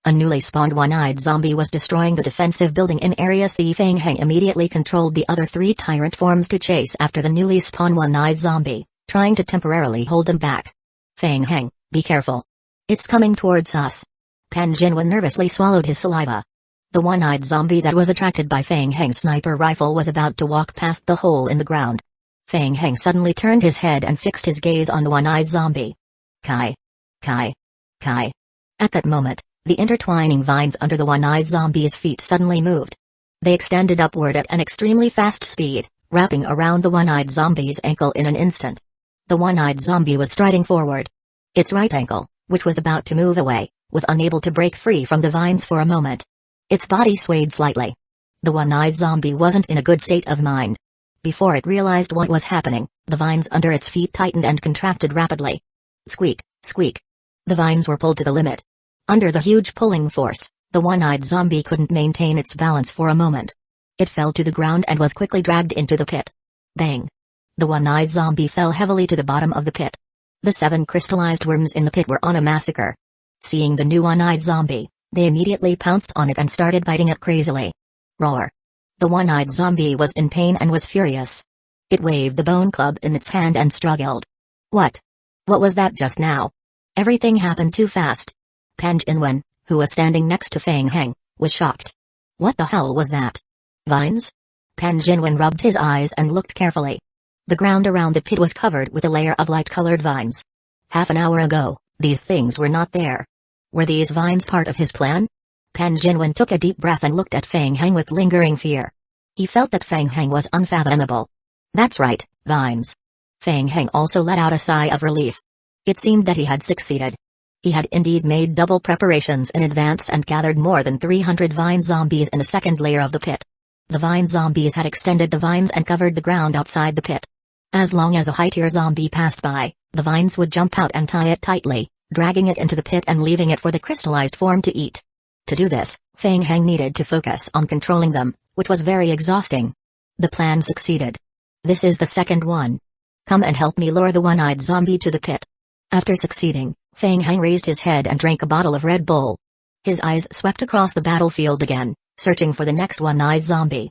A newly spawned one-eyed zombie was destroying the defensive building in Area C. Feng Heng immediately controlled the other 3 tyrant forms to chase after the newly spawned one-eyed zombie, trying to temporarily hold them back. Feng Heng, be careful. It's coming towards us. Pan Jinwen nervously swallowed his saliva. The one-eyed zombie that was attracted by Feng Heng's sniper rifle was about to walk past the hole in the ground. Feng Heng suddenly turned his head and fixed his gaze on the one-eyed zombie. Kai. Kai. Kai. At that moment, the intertwining vines under the one-eyed zombie's feet suddenly moved. They extended upward at an extremely fast speed, wrapping around the one-eyed zombie's ankle in an instant. The one-eyed zombie was striding forward. Its right ankle, which was about to move away, was unable to break free from the vines for a moment. Its body swayed slightly. The one-eyed zombie wasn't in a good state of mind. Before it realized what was happening, the vines under its feet tightened and contracted rapidly. Squeak, squeak. The vines were pulled to the limit. Under the huge pulling force, the one-eyed zombie couldn't maintain its balance for a moment. It fell to the ground and was quickly dragged into the pit. Bang! The one-eyed zombie fell heavily to the bottom of the pit. The 7 crystallized worms in the pit were on a massacre. Seeing the new one-eyed zombie, they immediately pounced on it and started biting it crazily. Roar! The one-eyed zombie was in pain and was furious. It waved the bone club in its hand and struggled. What? What was that just now? Everything happened too fast. Pan Jinwen, who was standing next to Feng Heng, was shocked. What the hell was that? Vines? Pan Jinwen rubbed his eyes and looked carefully. The ground around the pit was covered with a layer of light-colored vines. Half an hour ago, these things were not there. Were these vines part of his plan? Pan Jinwen took a deep breath and looked at Feng Heng with lingering fear. He felt that Feng Heng was unfathomable. That's right, vines. Feng Heng also let out a sigh of relief. It seemed that he had succeeded. He had indeed made double preparations in advance and gathered more than 300 vine zombies in the second layer of the pit. The vine zombies had extended the vines and covered the ground outside the pit. As long as a high-tier zombie passed by, the vines would jump out and tie it tightly, dragging it into the pit and leaving it for the crystallized form to eat. To do this, Feng Heng needed to focus on controlling them, which was very exhausting. The plan succeeded. This is the second one. Come and help me lure the one-eyed zombie to the pit. After succeeding, Feng Heng raised his head and drank a bottle of Red Bull. His eyes swept across the battlefield again, searching for the next one-eyed zombie.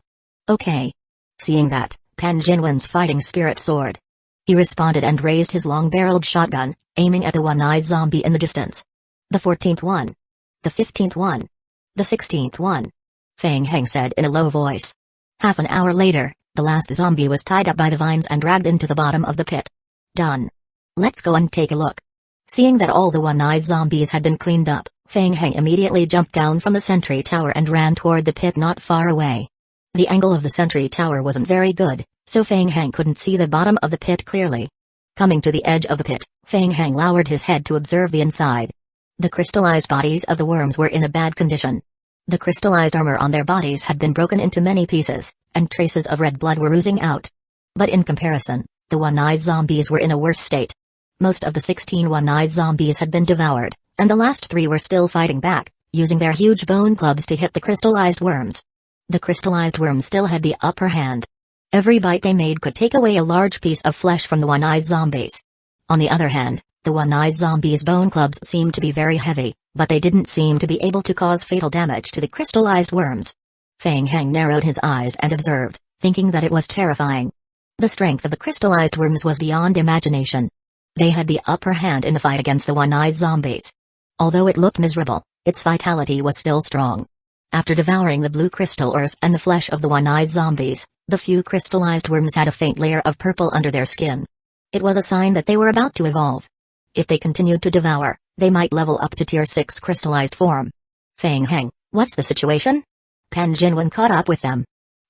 Okay. Seeing that, Pan Jinwen's fighting spirit soared. He responded and raised his long-barreled shotgun, aiming at the one-eyed zombie in the distance. The 14th one. The 15th one. The 16th one. Feng Heng said in a low voice. Half an hour later, the last zombie was tied up by the vines and dragged into the bottom of the pit. Done. Let's go and take a look. Seeing that all the one-eyed zombies had been cleaned up, Feng Heng immediately jumped down from the sentry tower and ran toward the pit not far away. The angle of the sentry tower wasn't very good, so Feng Heng couldn't see the bottom of the pit clearly. Coming to the edge of the pit, Feng Heng lowered his head to observe the inside. The crystallized bodies of the worms were in a bad condition. The crystallized armor on their bodies had been broken into many pieces, and traces of red blood were oozing out. But in comparison, the one-eyed zombies were in a worse state. Most of the 16 one-eyed zombies had been devoured, and the last 3 were still fighting back, using their huge bone clubs to hit the crystallized worms. The crystallized worms still had the upper hand. Every bite they made could take away a large piece of flesh from the one-eyed zombies. On the other hand, the one-eyed zombies' bone clubs seemed to be very heavy, but they didn't seem to be able to cause fatal damage to the crystallized worms. Fang Heng narrowed his eyes and observed, thinking that it was terrifying. The strength of the crystallized worms was beyond imagination. They had the upper hand in the fight against the one-eyed zombies. Although it looked miserable, its vitality was still strong. After devouring the blue crystal ores and the flesh of the one-eyed zombies, the few crystallized worms had a faint layer of purple under their skin. It was a sign that they were about to evolve. If they continued to devour, they might level up to Tier 6 crystallized form. Fang Heng, what's the situation? Pan Jinwen caught up with them.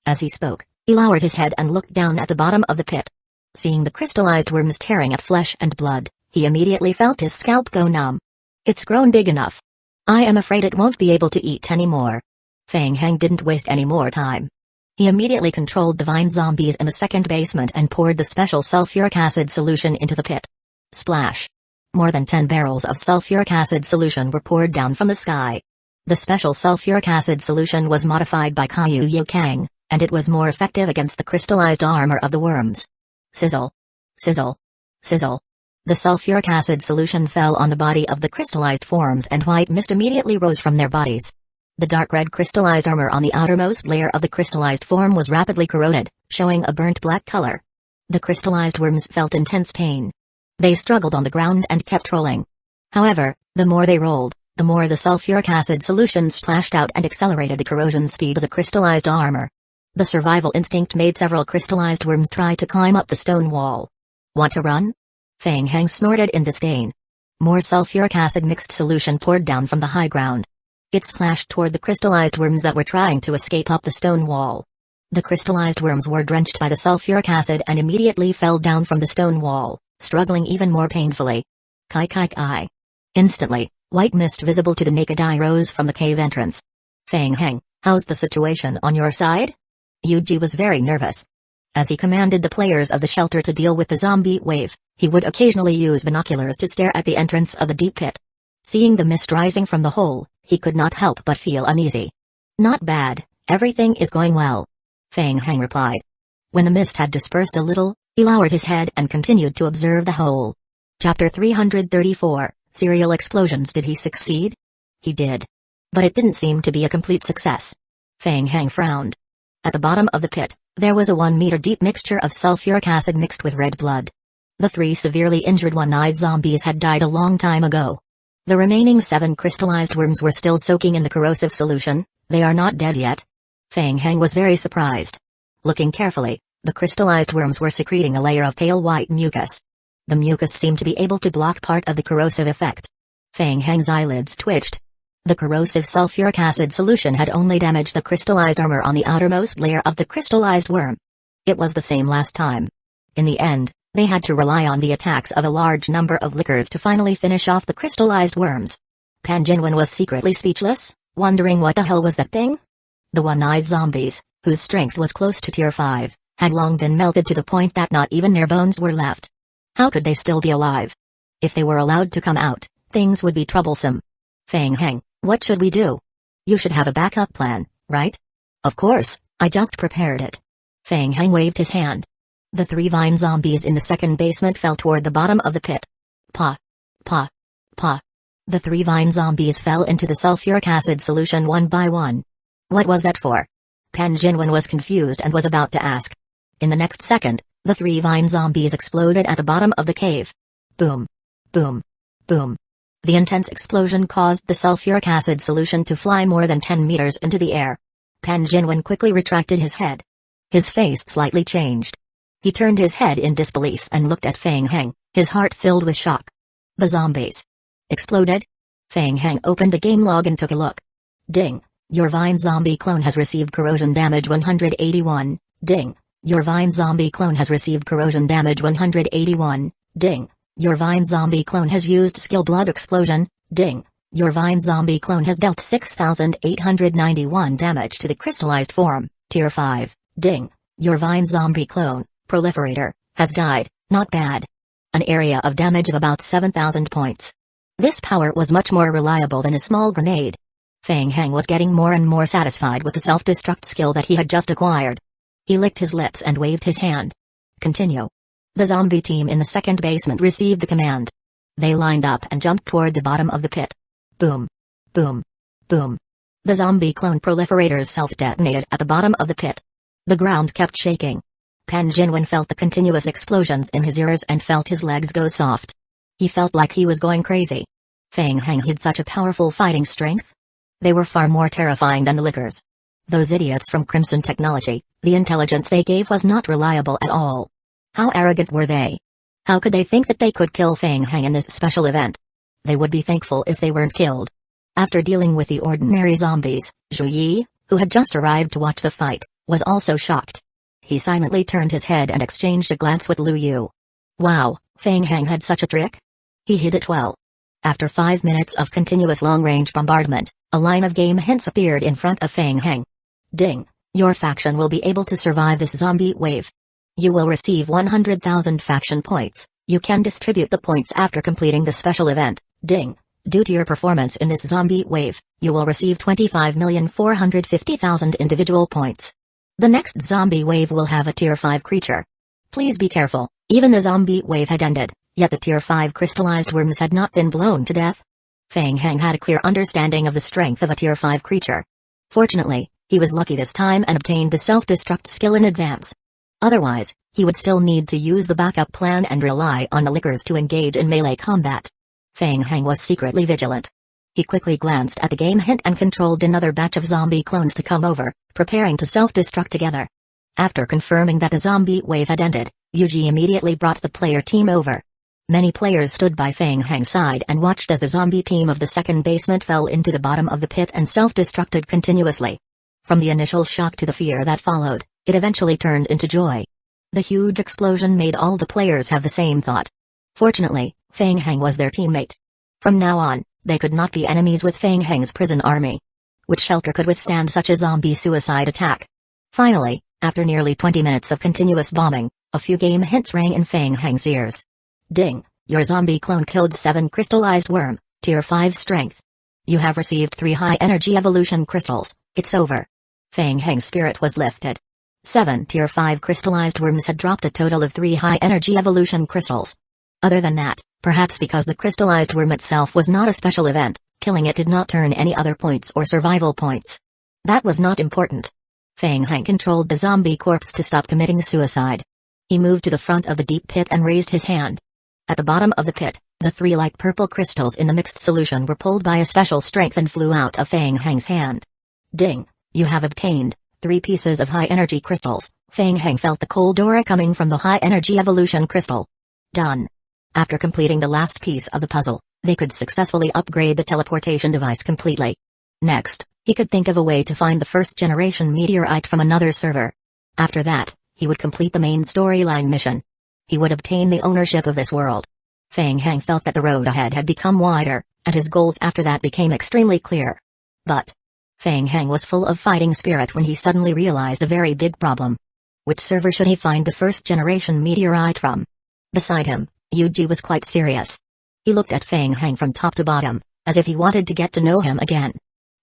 As he spoke, he lowered his head and looked down at the bottom of the pit. Seeing the crystallized worms tearing at flesh and blood, he immediately felt his scalp go numb. It's grown big enough. I am afraid it won't be able to eat anymore. Fang Heng didn't waste any more time. He immediately controlled the vine zombies in the second basement and poured the special sulfuric acid solution into the pit. Splash! More than 10 barrels of sulfuric acid solution were poured down from the sky. The special sulfuric acid solution was modified by Kaiyu Yukang, and it was more effective against the crystallized armor of the worms. Sizzle! Sizzle! Sizzle! The sulfuric acid solution fell on the body of the crystallized forms and white mist immediately rose from their bodies. The dark red crystallized armor on the outermost layer of the crystallized form was rapidly corroded, showing a burnt black color. The crystallized worms felt intense pain. They struggled on the ground and kept rolling. However, the more they rolled, the more the sulfuric acid solution splashed out and accelerated the corrosion speed of the crystallized armor. The survival instinct made several crystallized worms try to climb up the stone wall. Want to run? Fang Heng snorted in disdain. More sulfuric acid mixed solution poured down from the high ground. It splashed toward the crystallized worms that were trying to escape up the stone wall. The crystallized worms were drenched by the sulfuric acid and immediately fell down from the stone wall, struggling even more painfully. Kai kai kai. Instantly, white mist visible to the naked eye rose from the cave entrance. Fang Heng, how's the situation on your side? Yuji was very nervous. As he commanded the players of the shelter to deal with the zombie wave, he would occasionally use binoculars to stare at the entrance of the deep pit. Seeing the mist rising from the hole, he could not help but feel uneasy. Not bad, everything is going well. Fang Heng replied. When the mist had dispersed a little, he lowered his head and continued to observe the hole. Chapter 334, Serial Explosions. Did he succeed? He did. But it didn't seem to be a complete success. Fang Heng frowned. At the bottom of the pit, there was a 1-meter-deep mixture of sulfuric acid mixed with red blood. The 3 severely injured one-eyed zombies had died a long time ago. The remaining 7 crystallized worms were still soaking in the corrosive solution. They are not dead yet. Fang Heng was very surprised. Looking carefully, the crystallized worms were secreting a layer of pale white mucus. The mucus seemed to be able to block part of the corrosive effect. Fang Heng's eyelids twitched. The corrosive sulfuric acid solution had only damaged the crystallized armor on the outermost layer of the crystallized worm. It was the same last time. In the end, they had to rely on the attacks of a large number of lickers to finally finish off the crystallized worms. Pan Jinwen was secretly speechless, wondering what the hell was that thing? The one-eyed zombies, whose strength was close to Tier 5, had long been melted to the point that not even their bones were left. How could they still be alive? If they were allowed to come out, things would be troublesome. Fang Heng, what should we do? You should have a backup plan, right? Of course, I just prepared it. Fang Heng waved his hand. The 3 vine zombies in the second basement fell toward the bottom of the pit. Pa. Pa. Pa. The 3 vine zombies fell into the sulfuric acid solution one by one. What was that for? Pan Jinwen was confused and was about to ask. In the next second, the 3 vine zombies exploded at the bottom of the cave. Boom. Boom. Boom. The intense explosion caused the sulfuric acid solution to fly more than 10 meters into the air. Pan Jinwen quickly retracted his head. His face slightly changed. He turned his head in disbelief and looked at Fang Heng, his heart filled with shock. The zombies exploded? Fang Heng opened the game log and took a look. Ding. Your Vine zombie clone has received corrosion damage 181. Ding. Your Vine zombie clone has received corrosion damage 181. Ding. Your Vine zombie clone has used skill blood explosion. Ding. Your Vine zombie clone has dealt 6,891 damage to the crystallized form, Tier 5. Ding. Your Vine zombie clone, Proliferator, has died. Not bad. An area of damage of about 7,000 points. This power was much more reliable than a small grenade. Feng Heng was getting more and more satisfied with the self-destruct skill that he had just acquired. He licked his lips and waved his hand. Continue. The zombie team in the second basement received the command. They lined up and jumped toward the bottom of the pit. Boom. Boom. Boom. The zombie clone proliferators self-detonated at the bottom of the pit. The ground kept shaking. Pan Jinwen felt the continuous explosions in his ears and felt his legs go soft. He felt like he was going crazy. Feng Heng had such a powerful fighting strength. They were far more terrifying than the lickers. Those idiots from Crimson Technology, the intelligence they gave was not reliable at all. How arrogant were they? How could they think that they could kill Feng Heng in this special event? They would be thankful if they weren't killed. After dealing with the ordinary zombies, Zhu Yi, who had just arrived to watch the fight, was also shocked. He silently turned his head and exchanged a glance with Lu Yu. Wow, Feng Heng had such a trick? He hid it well. After 5 minutes of continuous long-range bombardment, a line of game hints appeared in front of Feng Heng. Ding, your faction will be able to survive this zombie wave. You will receive 100,000 faction points. You can distribute the points after completing the special event. Ding, due to your performance in this zombie wave, you will receive 25,450,000 individual points. The next zombie wave will have a Tier 5 creature. Please be careful, even the zombie wave had ended, yet the Tier 5 crystallized worms had not been blown to death. Feng Heng had a clear understanding of the strength of a Tier 5 creature. Fortunately, he was lucky this time and obtained the self-destruct skill in advance. Otherwise, he would still need to use the backup plan and rely on the lickers to engage in melee combat. Feng Heng was secretly vigilant. He quickly glanced at the game hint and controlled another batch of zombie clones to come over, preparing to self-destruct together. After confirming that the zombie wave had ended, Yuji immediately brought the player team over. Many players stood by Feng Heng's side and watched as the zombie team of the second basement fell into the bottom of the pit and self-destructed continuously. From the initial shock to the fear that followed, it eventually turned into joy. The huge explosion made all the players have the same thought. Fortunately, Feng Heng was their teammate. From now on, they could not be enemies with Feng Heng's prison army. Which shelter could withstand such a zombie suicide attack? Finally, after nearly 20 minutes of continuous bombing, a few game hints rang in Feng Heng's ears. Ding, your zombie clone killed 7 crystallized worm, Tier 5 strength. You have received 3 high energy evolution crystals. It's over. Feng Heng's spirit was lifted. 7 Tier 5 crystallized worms had dropped a total of 3 high energy evolution crystals. Other than that, perhaps because the crystallized worm itself was not a special event, killing it did not turn any other points or survival points. That was not important. Feng Heng controlled the zombie corpse to stop committing suicide. He moved to the front of the deep pit and raised his hand. At the bottom of the pit, the 3 light purple crystals in the mixed solution were pulled by a special strength and flew out of Feng Heng's hand. Ding, you have obtained 3 pieces of high energy crystals. Feng Heng felt the cold aura coming from the high energy evolution crystal. Done. After completing the last piece of the puzzle, they could successfully upgrade the teleportation device completely. Next, he could think of a way to find the first generation meteorite from another server. After that, he would complete the main storyline mission. He would obtain the ownership of this world. Feng Heng felt that the road ahead had become wider, and his goals after that became extremely clear. But Feng Heng was full of fighting spirit when he suddenly realized a very big problem. Which server should he find the first generation meteorite from? Beside him, Yuji was quite serious. He looked at Feng Heng from top to bottom, as if he wanted to get to know him again.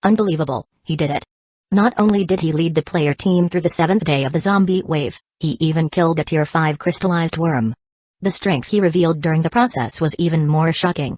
Unbelievable, he did it. Not only did he lead the player team through the 7th day of the zombie wave, he even killed a Tier 5 crystallized worm. The strength he revealed during the process was even more shocking.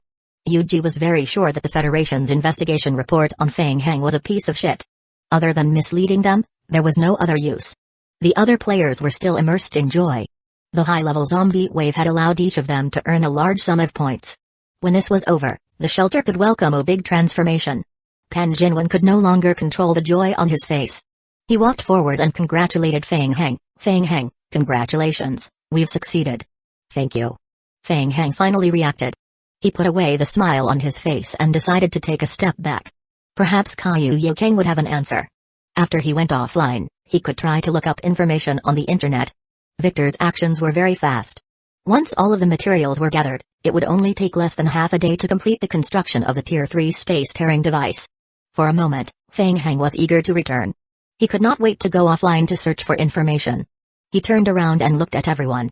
Yuji was very sure that the Federation's investigation report on Feng Heng was a piece of shit. Other than misleading them, there was no other use. The other players were still immersed in joy. The high-level zombie wave had allowed each of them to earn a large sum of points. When this was over, the shelter could welcome a big transformation. Pan Jinwen could no longer control the joy on his face. He walked forward and congratulated Feng Heng. Feng Heng, congratulations, we've succeeded. Thank you. Feng Heng finally reacted. He put away the smile on his face and decided to take a step back. Perhaps Kaiyu Yokeng would have an answer. After he went offline, he could try to look up information on the internet. Victor's actions were very fast. Once all of the materials were gathered, it would only take less than half a day to complete the construction of the Tier 3 space-tearing device. For a moment, Feng Heng was eager to return. He could not wait to go offline to search for information. He turned around and looked at everyone.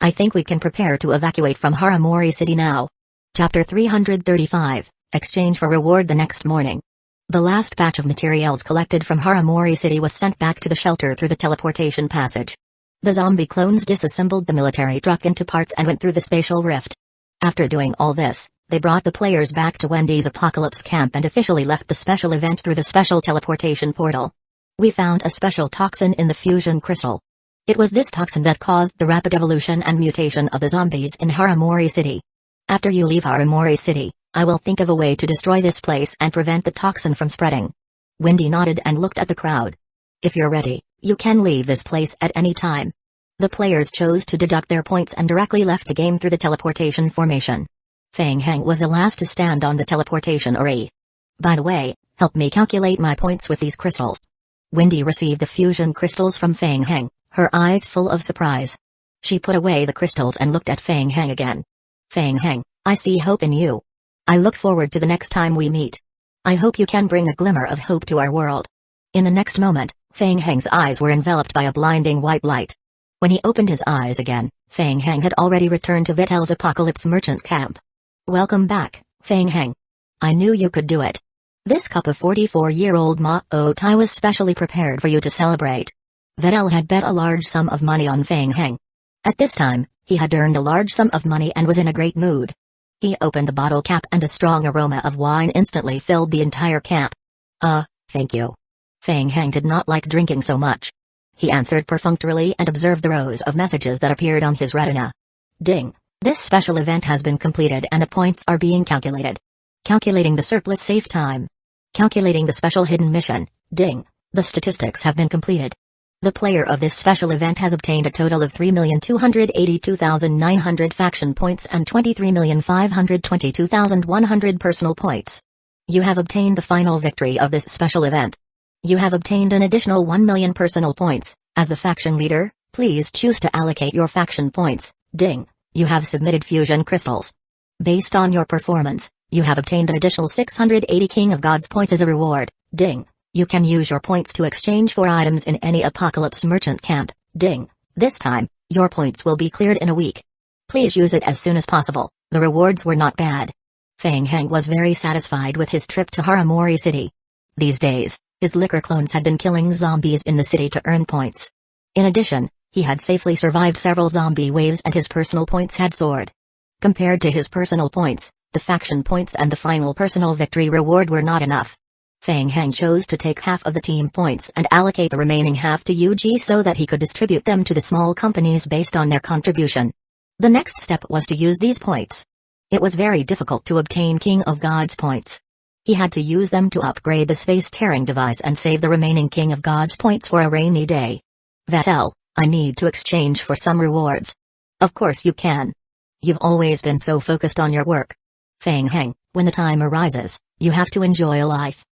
I think we can prepare to evacuate from Haramori City now. Chapter 335, Exchange for Reward. The next morning, the last batch of materials collected from Haramori City was sent back to the shelter through the teleportation passage. The zombie clones disassembled the military truck into parts and went through the spatial rift. After doing all this, they brought the players back to Wendy's Apocalypse camp and officially left the special event through the special teleportation portal. We found a special toxin in the fusion crystal. It was this toxin that caused the rapid evolution and mutation of the zombies in Haramori City. After you leave Haramori City, I will think of a way to destroy this place and prevent the toxin from spreading. Wendy nodded and looked at the crowd. If you're ready, you can leave this place at any time. The players chose to deduct their points and directly left the game through the teleportation formation. Fang Heng was the last to stand on the teleportation array. By the way, help me calculate my points with these crystals. Wendy received the fusion crystals from Fang Heng, her eyes full of surprise. She put away the crystals and looked at Fang Heng again. Fang Heng, I see hope in you. I look forward to the next time we meet. I hope you can bring a glimmer of hope to our world. In the next moment, Fang Heng's eyes were enveloped by a blinding white light. When he opened his eyes again, Fang Heng had already returned to Vitel's Apocalypse merchant camp. Welcome back, Fang Heng. I knew you could do it. This cup of 44-year-old Mao Tai was specially prepared for you to celebrate. Vitel had bet a large sum of money on Fang Heng. At this time, he had earned a large sum of money and was in a great mood. He opened the bottle cap and a strong aroma of wine instantly filled the entire camp. Thank you. Fang Heng did not like drinking so much. He answered perfunctorily and observed the rows of messages that appeared on his retina. Ding. This special event has been completed and the points are being calculated. Calculating the surplus save time. Calculating the special hidden mission. Ding. The statistics have been completed. The player of this special event has obtained a total of 3,282,900 faction points and 23,522,100 personal points. You have obtained the final victory of this special event. You have obtained an additional 1 million personal points. As the faction leader, please choose to allocate your faction points. Ding. You have submitted fusion crystals. Based on your performance, you have obtained an additional 680 King of Gods points as a reward. Ding. You can use your points to exchange for items in any Apocalypse merchant camp. Ding. This time, your points will be cleared in a week. Please use it as soon as possible. The rewards were not bad. Fang Heng was very satisfied with his trip to Haramori City. These days, his liquor clones had been killing zombies in the city to earn points. In addition, he had safely survived several zombie waves and his personal points had soared. Compared to his personal points, the faction points and the final personal victory reward were not enough. Fang Heng chose to take half of the team points and allocate the remaining half to Yuji so that he could distribute them to the small companies based on their contribution. The next step was to use these points. It was very difficult to obtain King of Gods points. He had to use them to upgrade the space-tearing device and save the remaining King of Gods points for a rainy day. Vitel, I need to exchange for some rewards. Of course you can. You've always been so focused on your work. Fang Heng, when the time arises, you have to enjoy life.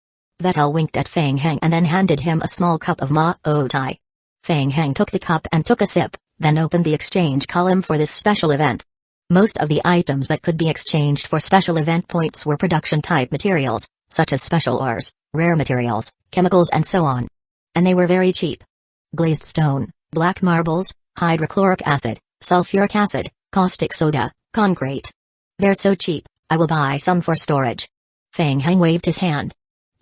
Vitel winked at Fang Heng and then handed him a small cup of Mao Tai. Fang Heng took the cup and took a sip, then opened the exchange column for this special event. Most of the items that could be exchanged for special event points were production-type materials, such as special ores, rare materials, chemicals and so on. And they were very cheap. Glazed stone, black marbles, hydrochloric acid, sulfuric acid, caustic soda, concrete. They're so cheap, I will buy some for storage. Fang Heng waved his hand.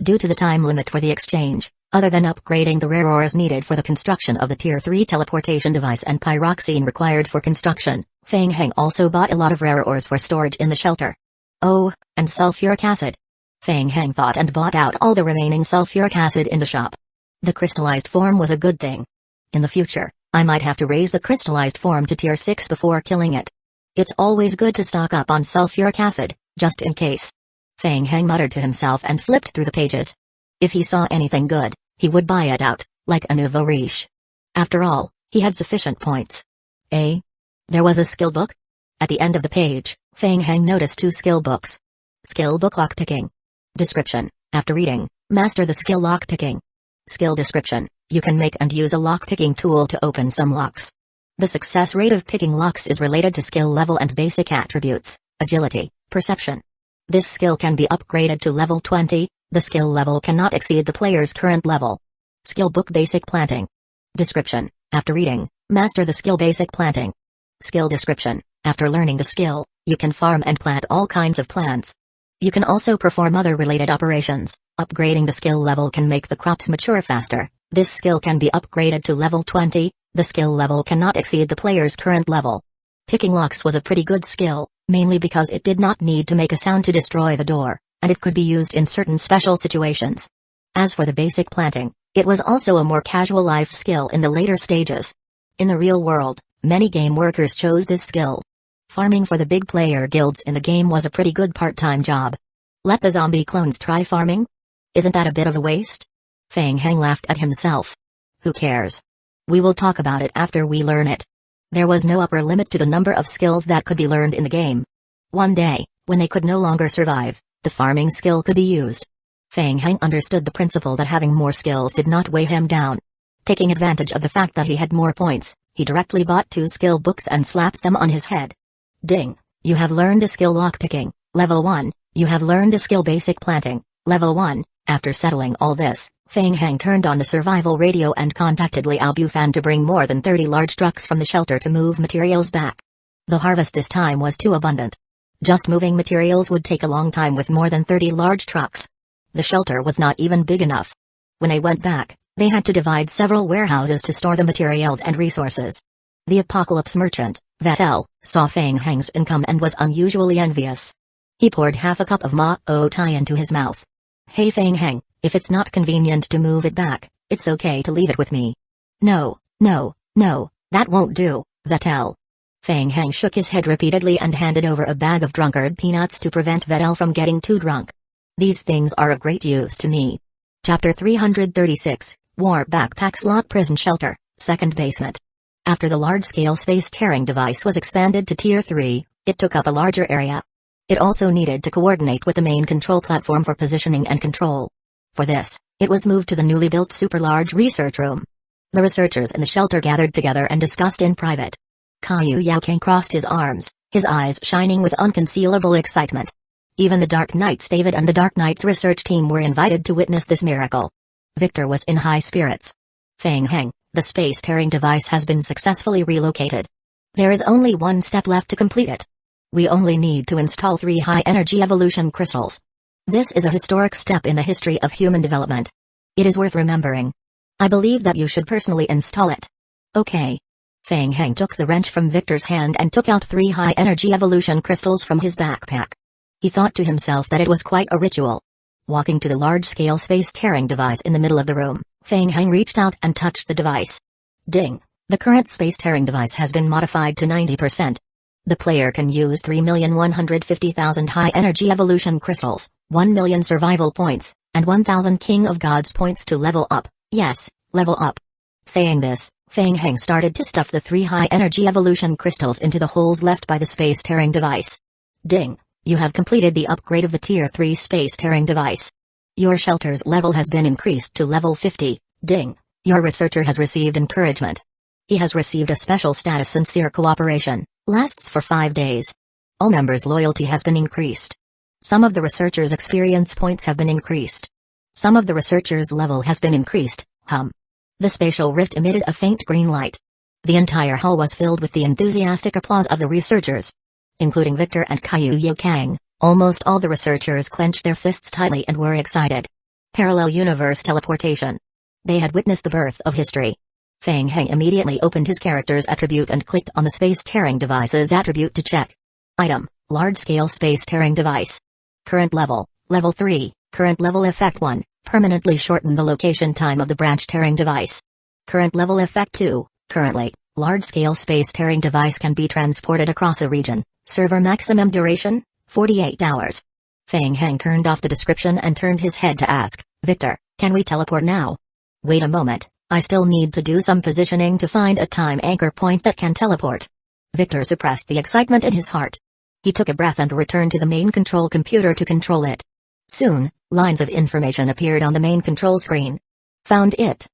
Due to the time limit for the exchange, other than upgrading the rare ores needed for the construction of the Tier 3 teleportation device and pyroxene required for construction, Fang Heng also bought a lot of rare ores for storage in the shelter. Oh, and sulfuric acid. Fang Heng thought and bought out all the remaining sulfuric acid in the shop. The crystallized form was a good thing. In the future, I might have to raise the crystallized form to Tier 6 before killing it. It's always good to stock up on sulfuric acid, just in case. Fang Heng muttered to himself and flipped through the pages. If he saw anything good, he would buy it out, like a nouveau riche. After all, he had sufficient points. There was a skill book? At the end of the page, Fang Heng noticed 2 skill books. Skill book lockpicking. Description: after reading, master the skill lockpicking. Skill description: you can make and use a lockpicking tool to open some locks. The success rate of picking locks is related to skill level and basic attributes, agility, perception. This skill can be upgraded to level 20, the skill level cannot exceed the player's current level. Skill book basic planting. Description: after reading, master the skill basic planting. Skill description: after learning the skill, You can farm and plant all kinds of plants. You can also perform other related operations. Upgrading the skill level can make the crops mature faster. This skill can be upgraded to level 20. The skill level cannot exceed the player's current level. Picking locks was a pretty good skill, mainly because it did not need to make a sound to destroy the door, and it could be used in certain special situations. As for the basic planting, it was also a more casual life skill in the later stages. In the real world, many game workers chose this skill. Farming for the big player guilds in the game was a pretty good part-time job. Let the zombie clones try farming? Isn't that a bit of a waste? Feng Heng laughed at himself. Who cares? We will talk about it after we learn it. There was no upper limit to the number of skills that could be learned in the game. One day, when they could no longer survive, the farming skill could be used. Feng Heng understood the principle that having more skills did not weigh him down. Taking advantage of the fact that he had more points, he directly bought 2 skill books and slapped them on his head. Ding! You have learned the skill lockpicking, level 1, you have learned the skill basic planting, level 1. After settling all this, Feng Heng turned on the survival radio and contacted Liao Bufan to bring more than 30 large trucks from the shelter to move materials back. The harvest this time was too abundant. Just moving materials would take a long time with more than 30 large trucks. The shelter was not even big enough. When they went back, they had to divide several warehouses to store the materials and resources. The apocalypse merchant, Vettel, saw Feng Heng's income and was unusually envious. He poured half a cup of Mao Tai into his mouth. Hey Feng Heng, if it's not convenient to move it back, it's okay to leave it with me. No, that won't do, Vettel. Feng Heng shook his head repeatedly and handed over a bag of drunkard peanuts to prevent Vettel from getting too drunk. These things are of great use to me. Chapter 336, War Backpack Slot Prison Shelter, Second Basement. After the large-scale space-tearing device was expanded to Tier 3, it took up a larger area. It also needed to coordinate with the main control platform for positioning and control. For this, it was moved to the newly built super-large research room. The researchers in the shelter gathered together and discussed in private. Caillou Yaokang crossed his arms, his eyes shining with unconcealable excitement. Even the Dark Knights David and the Dark Knights research team were invited to witness this miracle. Victor was in high spirits. Feng Heng, the space-tearing device has been successfully relocated. There is only one step left to complete it. We only need to install 3 high-energy evolution crystals. This is a historic step in the history of human development. It is worth remembering. I believe that you should personally install it. Okay. Feng Heng took the wrench from Victor's hand and took out 3 high-energy evolution crystals from his backpack. He thought to himself that it was quite a ritual. Walking to the large-scale space-tearing device in the middle of the room, Feng Heng reached out and touched the device. Ding! The current space-tearing device has been modified to 90%. The player can use 3,150,000 high-energy evolution crystals, 1 million survival points, and 1,000 King of Gods points to level up. Yes, level up. Saying this, Feng Heng started to stuff the 3 high-energy evolution crystals into the holes left by the space-tearing device. Ding! You have completed the upgrade of the Tier 3 space-tearing device. Your shelter's level has been increased to level 50. Ding! Your researcher has received encouragement. He has received a special status. Sincere cooperation. Lasts for 5 days. All members' loyalty has been increased. Some of the researchers' experience points have been increased. Some of the researchers' level has been increased. The spatial rift emitted a faint green light. The entire hall was filled with the enthusiastic applause of the researchers. Including Victor and Caillou Yaokang, almost all the researchers clenched their fists tightly and were excited. Parallel universe teleportation. They had witnessed the birth of history. Feng Heng immediately opened his character's attribute and clicked on the space-tearing device's attribute to check. Item: large-scale space-tearing device. Current level, level 3, current level effect 1, permanently shorten the location time of the branch-tearing device. Current level effect 2, currently, large-scale space-tearing device can be transported across a region. Server maximum duration, 48 hours. Feng Heng turned off the description and turned his head to ask, Victor, can we teleport now? Wait a moment, I still need to do some positioning to find a time anchor point that can teleport. Victor suppressed the excitement in his heart. He took a breath and returned to the main control computer to control it. Soon, lines of information appeared on the main control screen. Found it.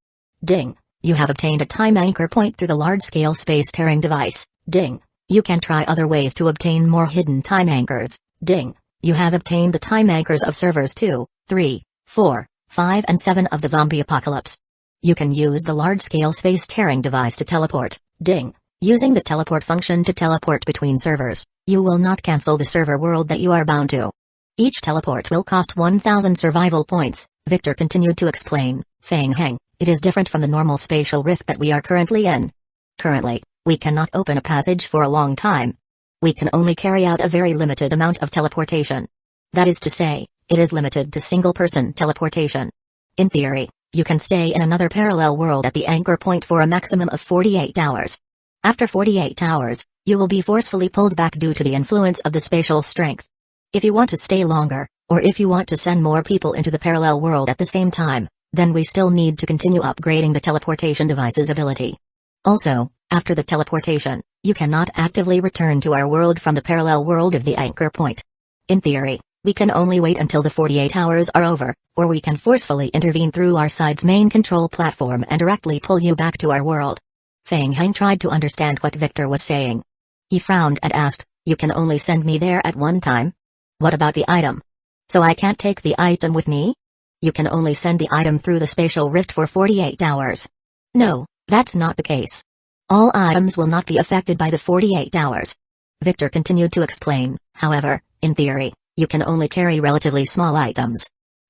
Ding. You have obtained a time anchor point through the large-scale space-tearing device. Ding. You can try other ways to obtain more hidden time anchors. Ding. You have obtained the time anchors of servers 2, 3, 4, 5 and 7 of the zombie apocalypse. You can use the large-scale space-tearing device to teleport. Ding. Using the teleport function to teleport between servers. You will not cancel the server world that you are bound to. Each teleport will cost 1,000 survival points, Victor continued to explain. Feng Heng, it is different from the normal spatial rift that we are currently in. Currently, we cannot open a passage for a long time. We can only carry out a very limited amount of teleportation. That is to say, it is limited to single-person teleportation. In theory, you can stay in another parallel world at the anchor point for a maximum of 48 hours. After 48 hours, you will be forcefully pulled back due to the influence of the spatial strength. If you want to stay longer, or if you want to send more people into the parallel world at the same time, then we still need to continue upgrading the teleportation device's ability. Also, after the teleportation, you cannot actively return to our world from the parallel world of the anchor point. In theory, we can only wait until the 48 hours are over, or we can forcefully intervene through our side's main control platform and directly pull you back to our world. Feng Heng tried to understand what Victor was saying. He frowned and asked, "You can only send me there at one time? What about the item? So I can't take the item with me? You can only send the item through the spatial rift for 48 hours. No, that's not the case. All items will not be affected by the 48 hours. Victor continued to explain. However, in theory, you can only carry relatively small items.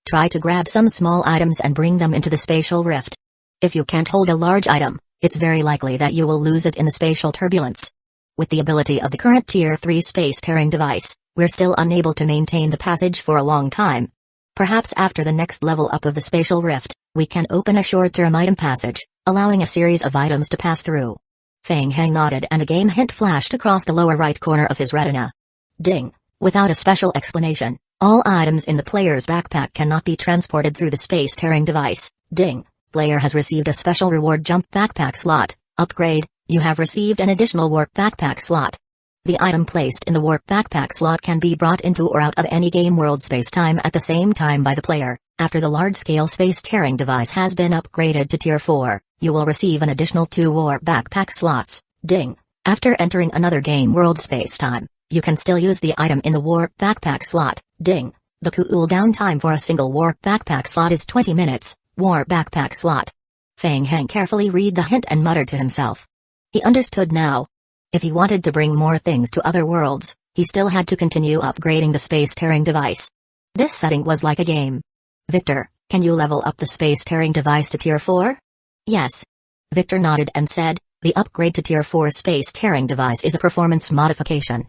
Try to grab some small items and bring them into the spatial rift. If you can't hold a large item, it's very likely that you will lose it in the spatial turbulence. With the ability of the current Tier 3 space-tearing device, we're still unable to maintain the passage for a long time. Perhaps after the next level up of the spatial rift, we can open a short-term item passage, allowing a series of items to pass through." Feng Heng nodded and a game hint flashed across the lower right corner of his retina. Ding! Without a special explanation, all items in the player's backpack cannot be transported through the space-tearing device. Ding! Player has received a special reward jump backpack slot. Upgrade, you have received an additional warp backpack slot. The item placed in the warp backpack slot can be brought into or out of any game world space-time at the same time by the player. After the large-scale space-tearing device has been upgraded to Tier 4, you will receive an additional 2 warp backpack slots. Ding! After entering another game world space-time, you can still use the item in the warp backpack slot. Ding! The cooldown time for a single warp backpack slot is 20 minutes. Warp backpack slot. Feng Heng carefully read the hint and muttered to himself. He understood now. If he wanted to bring more things to other worlds, he still had to continue upgrading the space-tearing device. This setting was like a game. Victor, can you level up the space-tearing device to Tier 4? Yes. Victor nodded and said, the upgrade to Tier 4 space-tearing device is a performance modification.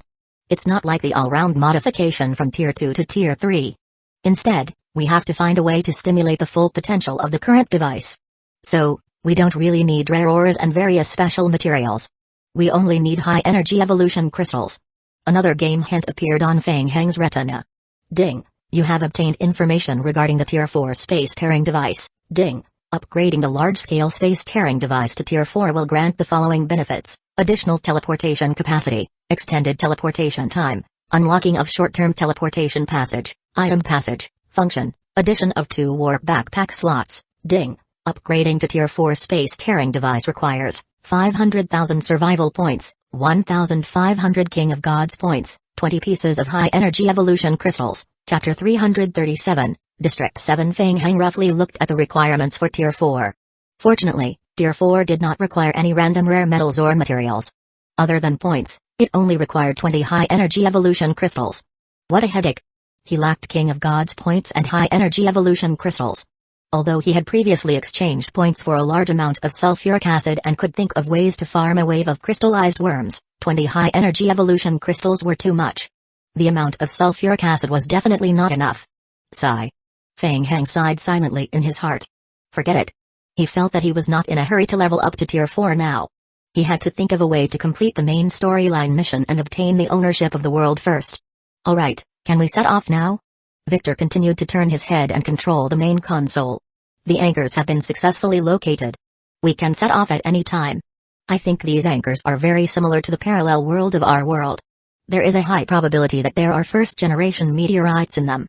It's not like the all-round modification from Tier 2 to Tier 3. Instead, we have to find a way to stimulate the full potential of the current device. So, we don't really need rare ores and various special materials. We only need high-energy evolution crystals. Another game hint appeared on Feng Heng's retina. Ding! You have obtained information regarding the Tier 4 space-tearing device. Ding! Upgrading the large-scale space-tearing device to Tier 4 will grant the following benefits: additional teleportation capacity, extended teleportation time, unlocking of short-term teleportation passage, item passage, function, addition of 2 warp backpack slots. Ding! Upgrading to Tier 4 space-tearing device requires 500,000 survival points, 1,500 King of Gods points, 20 pieces of high-energy evolution crystals. Chapter 337, District 7. Feng Heng roughly looked at the requirements for Tier 4. Fortunately, Tier 4 did not require any random rare metals or materials. Other than points, it only required 20 high-energy evolution crystals. What a headache! He lacked King of Gods points and high-energy evolution crystals. Although he had previously exchanged points for a large amount of sulfuric acid and could think of ways to farm a wave of crystallized worms, 20 high-energy evolution crystals were too much. The amount of sulfuric acid was definitely not enough. Sigh. Feng Heng sighed silently in his heart. Forget it. He felt that he was not in a hurry to level up to Tier 4 now. He had to think of a way to complete the main storyline mission and obtain the ownership of the world first. Alright, can we set off now? Victor continued to turn his head and control the main console. The anchors have been successfully located. We can set off at any time. I think these anchors are very similar to the parallel world of our world. There is a high probability that there are first-generation meteorites in them.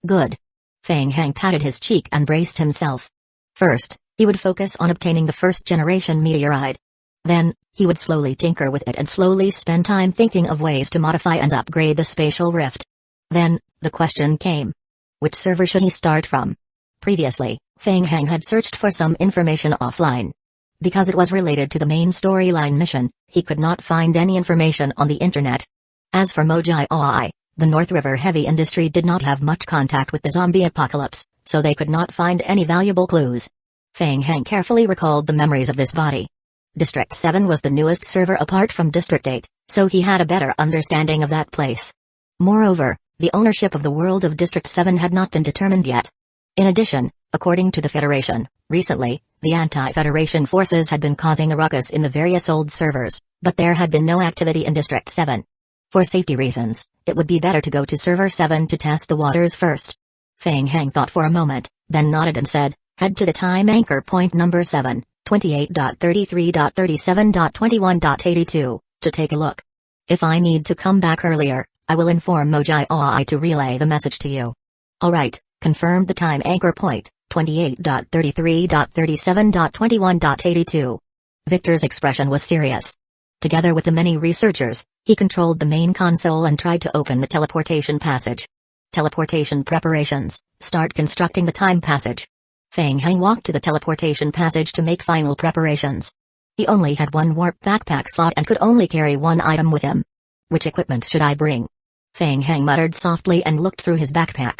Good. Feng Heng patted his cheek and braced himself. First, he would focus on obtaining the first-generation meteorite. Then, he would slowly tinker with it and slowly spend time thinking of ways to modify and upgrade the spatial rift. Then, the question came. Which server should he start from? Previously, Feng Heng had searched for some information offline. Because it was related to the main storyline mission, he could not find any information on the internet. As for Mojai Oi, the North River heavy industry did not have much contact with the zombie apocalypse, so they could not find any valuable clues. Fang Heng carefully recalled the memories of this body. District 7 was the newest server apart from District 8, so he had a better understanding of that place. Moreover, the ownership of the world of District 7 had not been determined yet. In addition, according to the Federation, recently, the anti-Federation forces had been causing a ruckus in the various old servers, but there had been no activity in District 7. For safety reasons, it would be better to go to Server 7 to test the waters first. Fang Heng thought for a moment, then nodded and said, "Head to the time anchor point number 7, 28.33.37.21.82, to take a look. If I need to come back earlier, I will inform Mojai Oi to relay the message to you." "Alright," confirmed the time anchor point, 28.33.37.21.82. Victor's expression was serious. Together with the many researchers, he controlled the main console and tried to open the teleportation passage. Teleportation preparations, start constructing the time passage. Fang Heng walked to the teleportation passage to make final preparations. He only had one warp backpack slot and could only carry one item with him. Which equipment should I bring? Fang Heng muttered softly and looked through his backpack.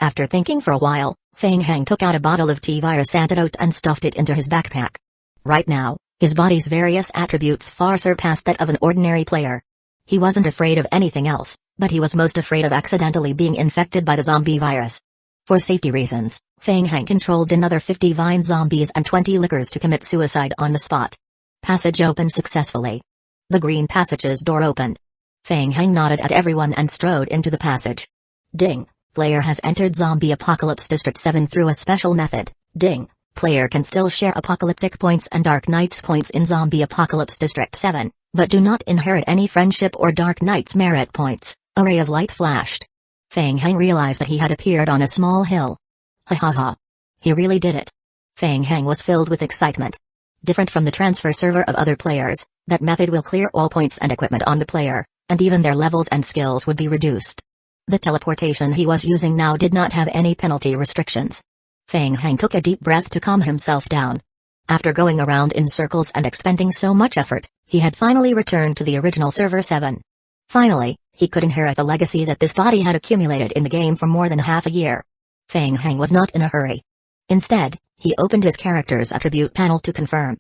After thinking for a while, Fang Heng took out a bottle of T-virus antidote and stuffed it into his backpack. Right now, his body's various attributes far surpassed that of an ordinary player. He wasn't afraid of anything else, but he was most afraid of accidentally being infected by the zombie virus. For safety reasons, Fang Heng controlled another 50 vine zombies and 20 lickers to commit suicide on the spot. Passage opened successfully. The green passage's door opened. Fang Heng nodded at everyone and strode into the passage. Ding. Player has entered Zombie Apocalypse District 7 through a special method. Ding. Player can still share apocalyptic points and Dark Knights points in Zombie Apocalypse District 7, but do not inherit any friendship or Dark Knights merit points. A ray of light flashed. Fang Heng realized that he had appeared on a small hill. Ha ha ha. He really did it. Fang Heng was filled with excitement. Different from the transfer server of other players, that method will clear all points and equipment on the player, and even their levels and skills would be reduced. The teleportation he was using now did not have any penalty restrictions. Fang Heng took a deep breath to calm himself down. After going around in circles and expending so much effort, he had finally returned to the original Server 7. Finally, he could inherit the legacy that this body had accumulated in the game for more than half a year. Fang Heng was not in a hurry. Instead, he opened his character's attribute panel to confirm.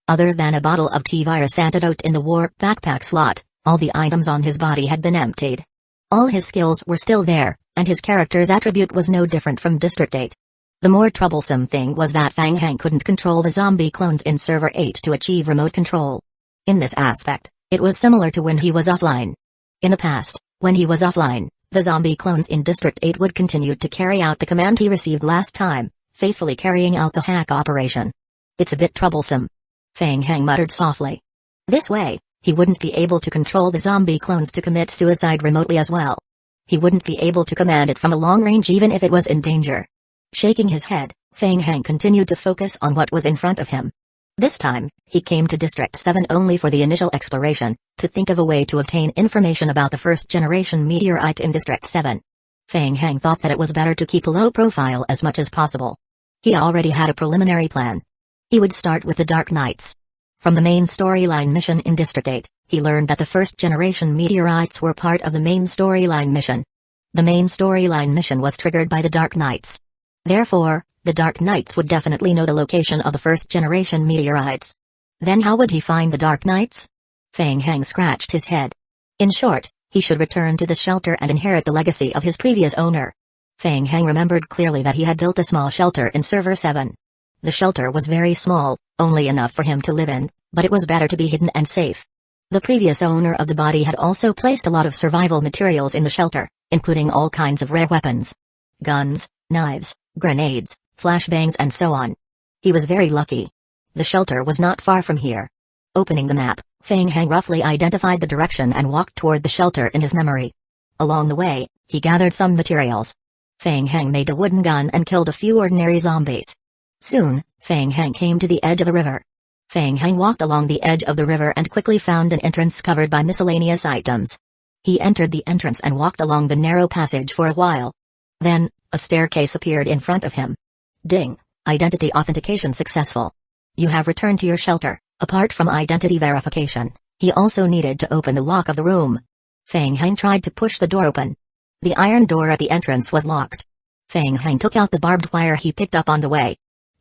Other than a bottle of T-virus antidote in the warp backpack slot, all the items on his body had been emptied. All his skills were still there, and his character's attribute was no different from District 8. The more troublesome thing was that Fang Heng couldn't control the zombie clones in Server 8 to achieve remote control. In this aspect, it was similar to when he was offline. In the past, when he was offline, the zombie clones in District 8 would continue to carry out the command he received last time, faithfully carrying out the hack operation. It's a bit troublesome. Fang Heng muttered softly. This way, he wouldn't be able to control the zombie clones to commit suicide remotely as well. He wouldn't be able to command it from a long range even if it was in danger. Shaking his head, Fang Heng continued to focus on what was in front of him. This time, he came to District 7 only for the initial exploration, to think of a way to obtain information about the first-generation meteorite in District 7. Fang Heng thought that it was better to keep a low profile as much as possible. He already had a preliminary plan. He would start with the Dark Knights. From the main storyline mission in District 8, he learned that the first-generation meteorites were part of the main storyline mission. The main storyline mission was triggered by the Dark Knights. Therefore, the Dark Knights would definitely know the location of the first-generation meteorites. Then how would he find the Dark Knights? Fang Heng scratched his head. In short, he should return to the shelter and inherit the legacy of his previous owner. Fang Heng remembered clearly that he had built a small shelter in Server 7. The shelter was very small, only enough for him to live in, but it was better to be hidden and safe. The previous owner of the body had also placed a lot of survival materials in the shelter, including all kinds of rare weapons. Guns, knives, grenades, flashbangs and so on. He was very lucky. The shelter was not far from here. Opening the map, Fang Heng roughly identified the direction and walked toward the shelter in his memory. Along the way, he gathered some materials. Fang Heng made a wooden gun and killed a few ordinary zombies. Soon, Fang Heng came to the edge of a river. Fang Heng walked along the edge of the river and quickly found an entrance covered by miscellaneous items. He entered the entrance and walked along the narrow passage for a while. Then, a staircase appeared in front of him. Ding! Identity authentication successful. You have returned to your shelter. Apart from identity verification, he also needed to open the lock of the room. Feng Hang tried to push the door open. The iron door at the entrance was locked. Feng Hang took out the barbed wire he picked up on the way.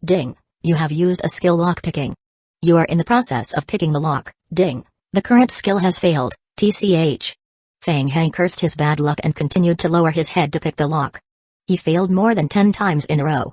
Ding. You have used a skill lock picking. You are in the process of picking the lock. Ding. The current skill has failed. TCH. Feng Hang cursed his bad luck and continued to lower his head to pick the lock. He failed more than 10 times in a row.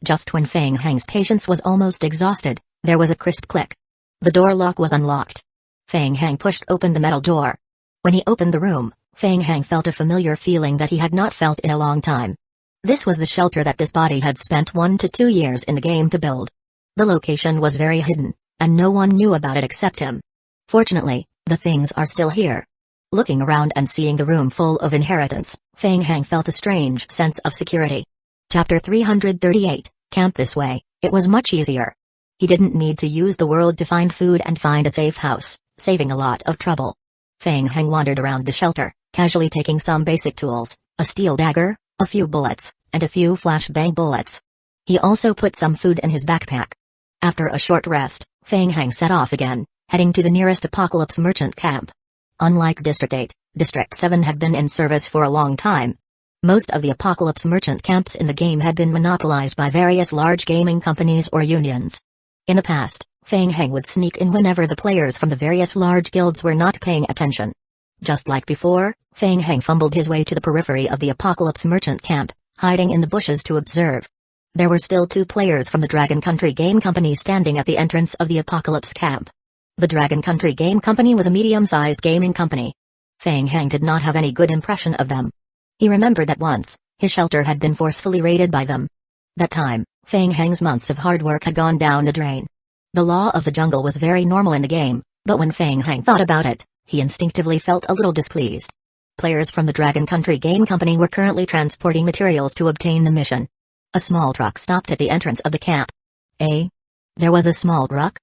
Just when Feng Hang's patience was almost exhausted, there was a crisp click. The door lock was unlocked. Feng Hang pushed open the metal door. When he opened the room, Feng Hang felt a familiar feeling that he had not felt in a long time. This was the shelter that this body had spent 1 to 2 years in the game to build. The location was very hidden, and no one knew about it except him. Fortunately, the things are still here. Looking around and seeing the room full of inheritance, Feng Hang felt a strange sense of security. Chapter 338, Camp this way, it was much easier. He didn't need to use the world to find food and find a safe house, saving a lot of trouble. Feng Hang wandered around the shelter, casually taking some basic tools, a steel dagger, a few bullets, and a few flashbang bullets. He also put some food in his backpack. After a short rest, Feng Hang set off again, heading to the nearest Apocalypse merchant camp. Unlike District 8, District 7 had been in service for a long time. Most of the Apocalypse merchant camps in the game had been monopolized by various large gaming companies or unions. In the past, Feng Hang would sneak in whenever the players from the various large guilds were not paying attention. Just like before, Feng Hang fumbled his way to the periphery of the Apocalypse merchant camp, hiding in the bushes to observe. There were still 2 players from the Dragon Country Game Company standing at the entrance of the Apocalypse camp. The Dragon Country Game Company was a medium-sized gaming company. Feng Hang did not have any good impression of them. He remembered that once, his shelter had been forcefully raided by them. That time, Feng Hang's months of hard work had gone down the drain. The law of the jungle was very normal in the game, but when Feng Hang thought about it, he instinctively felt a little displeased. Players from the Dragon Country Game Company were currently transporting materials to obtain the mission. A small truck stopped at the entrance of the camp. There was a small truck?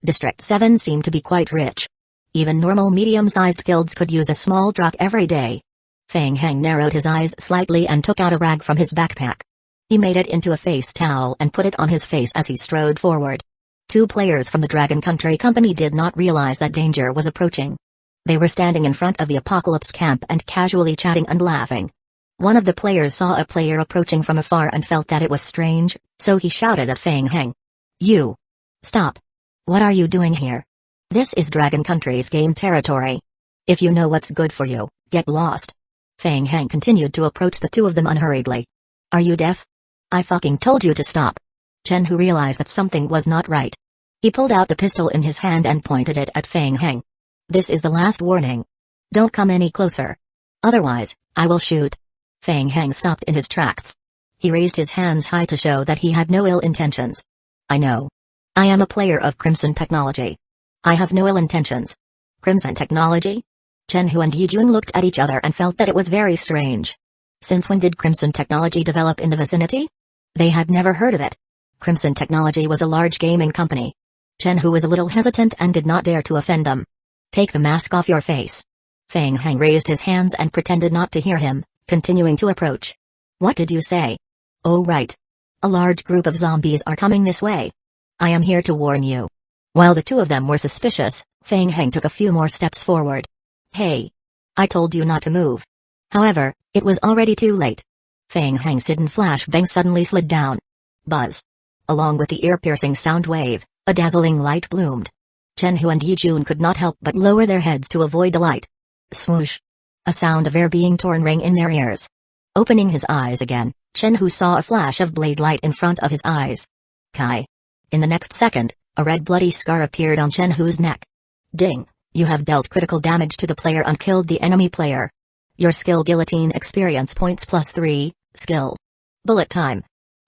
District 7 seemed to be quite rich. Even normal medium-sized guilds could use a small truck every day. Feng Hang narrowed his eyes slightly and took out a rag from his backpack. He made it into a face towel and put it on his face as he strode forward. 2 players from the Dragon Country Company did not realize that danger was approaching. They were standing in front of the Apocalypse camp and casually chatting and laughing. One of the players saw a player approaching from afar and felt that it was strange, so he shouted at Feng Hang. "You! Stop! What are you doing here? This is Dragon Country's game territory. If you know what's good for you, get lost." Feng Hang continued to approach the 2 of them unhurriedly. "Are you deaf? I fucking told you to stop." Chen, who realized that something was not right. He pulled out the pistol in his hand and pointed it at Feng Hang. "This is the last warning. Don't come any closer. Otherwise, I will shoot." Feng Hang stopped in his tracks. He raised his hands high to show that he had no ill intentions. "I know. I am a player of Crimson Technology. I have no ill intentions." Crimson Technology? Chenhu and Yijun looked at each other and felt that it was very strange. Since when did Crimson Technology develop in the vicinity? They had never heard of it. Crimson Technology was a large gaming company. Chenhu was a little hesitant and did not dare to offend them. "Take the mask off your face." Feng Hang raised his hands and pretended not to hear him, continuing to approach. "What did you say?" "Oh right. A large group of zombies are coming this way. I am here to warn you." While the 2 of them were suspicious, Feng Hang took a few more steps forward. "Hey! I told you not to move." However, it was already too late. Feng Hang's hidden flashbang suddenly slid down. Buzz. Along with the ear-piercing sound wave, a dazzling light bloomed. Chenhu and Yijun could not help but lower their heads to avoid the light. Swoosh. A sound of air being torn rang in their ears. Opening his eyes again, Chenhu saw a flash of blade light in front of his eyes. Kai. In the next second, a red bloody scar appeared on Chenhu's neck. "Ding, you have dealt critical damage to the player and killed the enemy player. Your skill guillotine experience points +3, skill. Bullet time."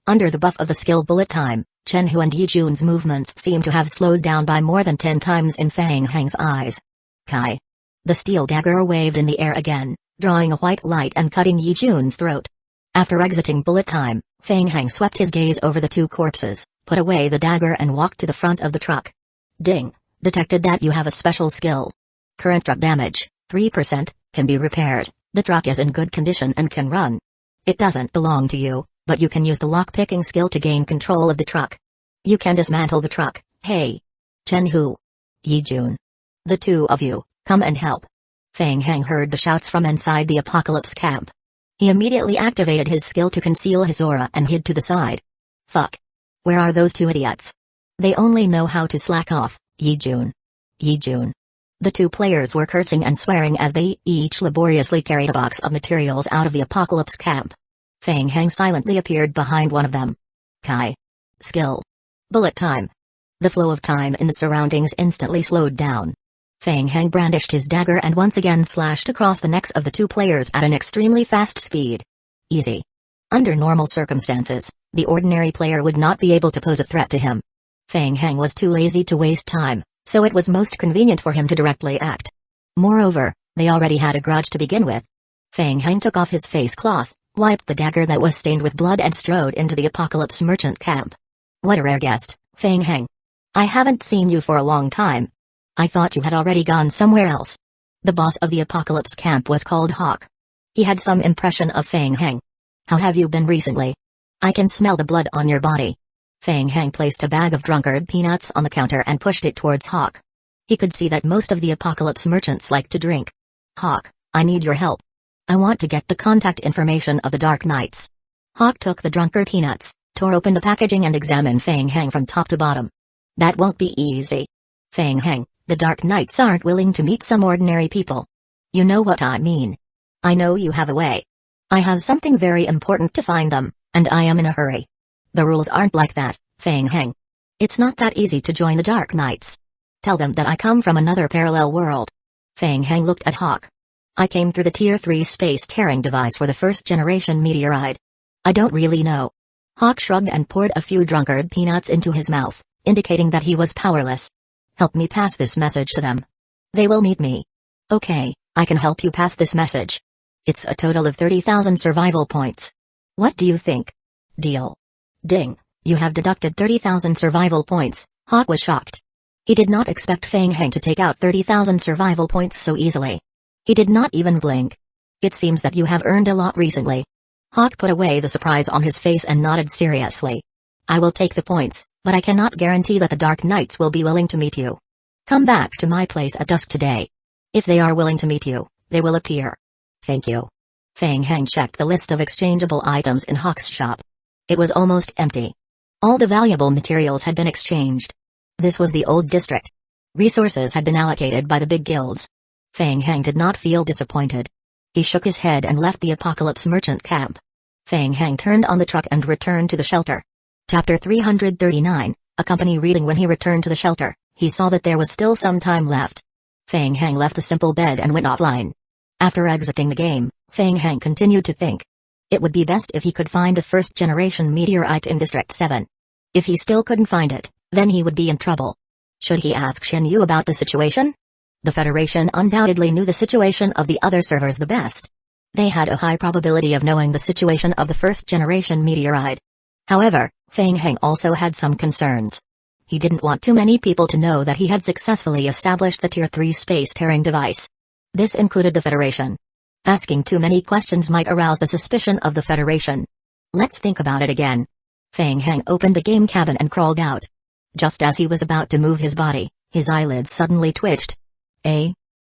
Under the buff of the skill bullet time, Chenhu and Yijun's movements seemed to have slowed down by more than 10 times in Feng Hang's eyes. Kai. The steel dagger waved in the air again, drawing a white light and cutting Yijun's throat. After exiting bullet time, Feng Hang swept his gaze over the 2 corpses, put away the dagger and walked to the front of the truck. "Ding, detected that you have a special skill. Current truck damage, 3%, can be repaired. The truck is in good condition and can run. It doesn't belong to you, but you can use the lock-picking skill to gain control of the truck. You can dismantle the truck." "Hey! Chenhu. Yijun. The 2 of you, come and help." Feng Heng heard the shouts from inside the Apocalypse camp. He immediately activated his skill to conceal his aura and hid to the side. Fuck. Where are those two idiots? They only know how to slack off, Yi-jun. Yi-jun. The two players were cursing and swearing as they each laboriously carried a box of materials out of the Apocalypse camp. Feng Heng silently appeared behind one of them. Kai. Skill. Bullet time. The flow of time in the surroundings instantly slowed down. Feng Heng brandished his dagger and once again slashed across the necks of the two players at an extremely fast speed. Easy. Under normal circumstances, the ordinary player would not be able to pose a threat to him. Feng Heng was too lazy to waste time, so it was most convenient for him to directly act. Moreover, they already had a grudge to begin with. Feng Heng took off his face cloth, wiped the dagger that was stained with blood and strode into the Apocalypse merchant camp. What a rare guest, Feng Heng. I haven't seen you for a long time. I thought you had already gone somewhere else. The boss of the Apocalypse camp was called Hawk. He had some impression of Feng Heng. How have you been recently? I can smell the blood on your body. Feng Heng placed a bag of drunkard peanuts on the counter and pushed it towards Hawk. He could see that most of the Apocalypse merchants like to drink. Hawk, I need your help. I want to get the contact information of the Dark Knights. Hawk took the drunkard peanuts, tore open the packaging and examined Feng Heng from top to bottom. That won't be easy. Feng Heng, the Dark Knights aren't willing to meet some ordinary people. You know what I mean. I know you have a way. I have something very important to find them, and I am in a hurry. The rules aren't like that, Feng Heng. It's not that easy to join the Dark Knights. Tell them that I come from another parallel world. Feng Heng looked at Hawk. I came through the Tier 3 space-tearing device for the first-generation meteorite. I don't really know. Hawk shrugged and poured a few drunkard peanuts into his mouth, indicating that he was powerless. Help me pass this message to them. They will meet me. Okay, I can help you pass this message. It's a total of 30,000 survival points. What do you think? Deal. Ding, you have deducted 30,000 survival points. Hawk was shocked. He did not expect Feng Heng to take out 30,000 survival points so easily. He did not even blink. It seems that you have earned a lot recently. Hawk put away the surprise on his face and nodded seriously. I will take the points, but I cannot guarantee that the Dark Knights will be willing to meet you. Come back to my place at dusk today. If they are willing to meet you, they will appear. Thank you. Feng Heng checked the list of exchangeable items in Hawk's shop. It was almost empty. All the valuable materials had been exchanged. This was the old district. Resources had been allocated by the big guilds. Feng Heng did not feel disappointed. He shook his head and left the Apocalypse merchant camp. Feng Heng turned on the truck and returned to the shelter. Chapter 339, a company reading. When he returned to the shelter, he saw that there was still some time left. Feng Heng left the simple bed and went offline. After exiting the game, Feng Heng continued to think. It would be best if he could find the first-generation meteorite in District 7. If he still couldn't find it, then he would be in trouble. Should he ask Shen Yu about the situation? The Federation undoubtedly knew the situation of the other servers the best. They had a high probability of knowing the situation of the first-generation meteorite. However, Feng Heng also had some concerns. He didn't want too many people to know that he had successfully established the Tier 3 space-tearing device. This included the Federation. Asking too many questions might arouse the suspicion of the Federation. Let's think about it again. Feng Heng opened the game cabin and crawled out. Just as he was about to move his body, his eyelids suddenly twitched.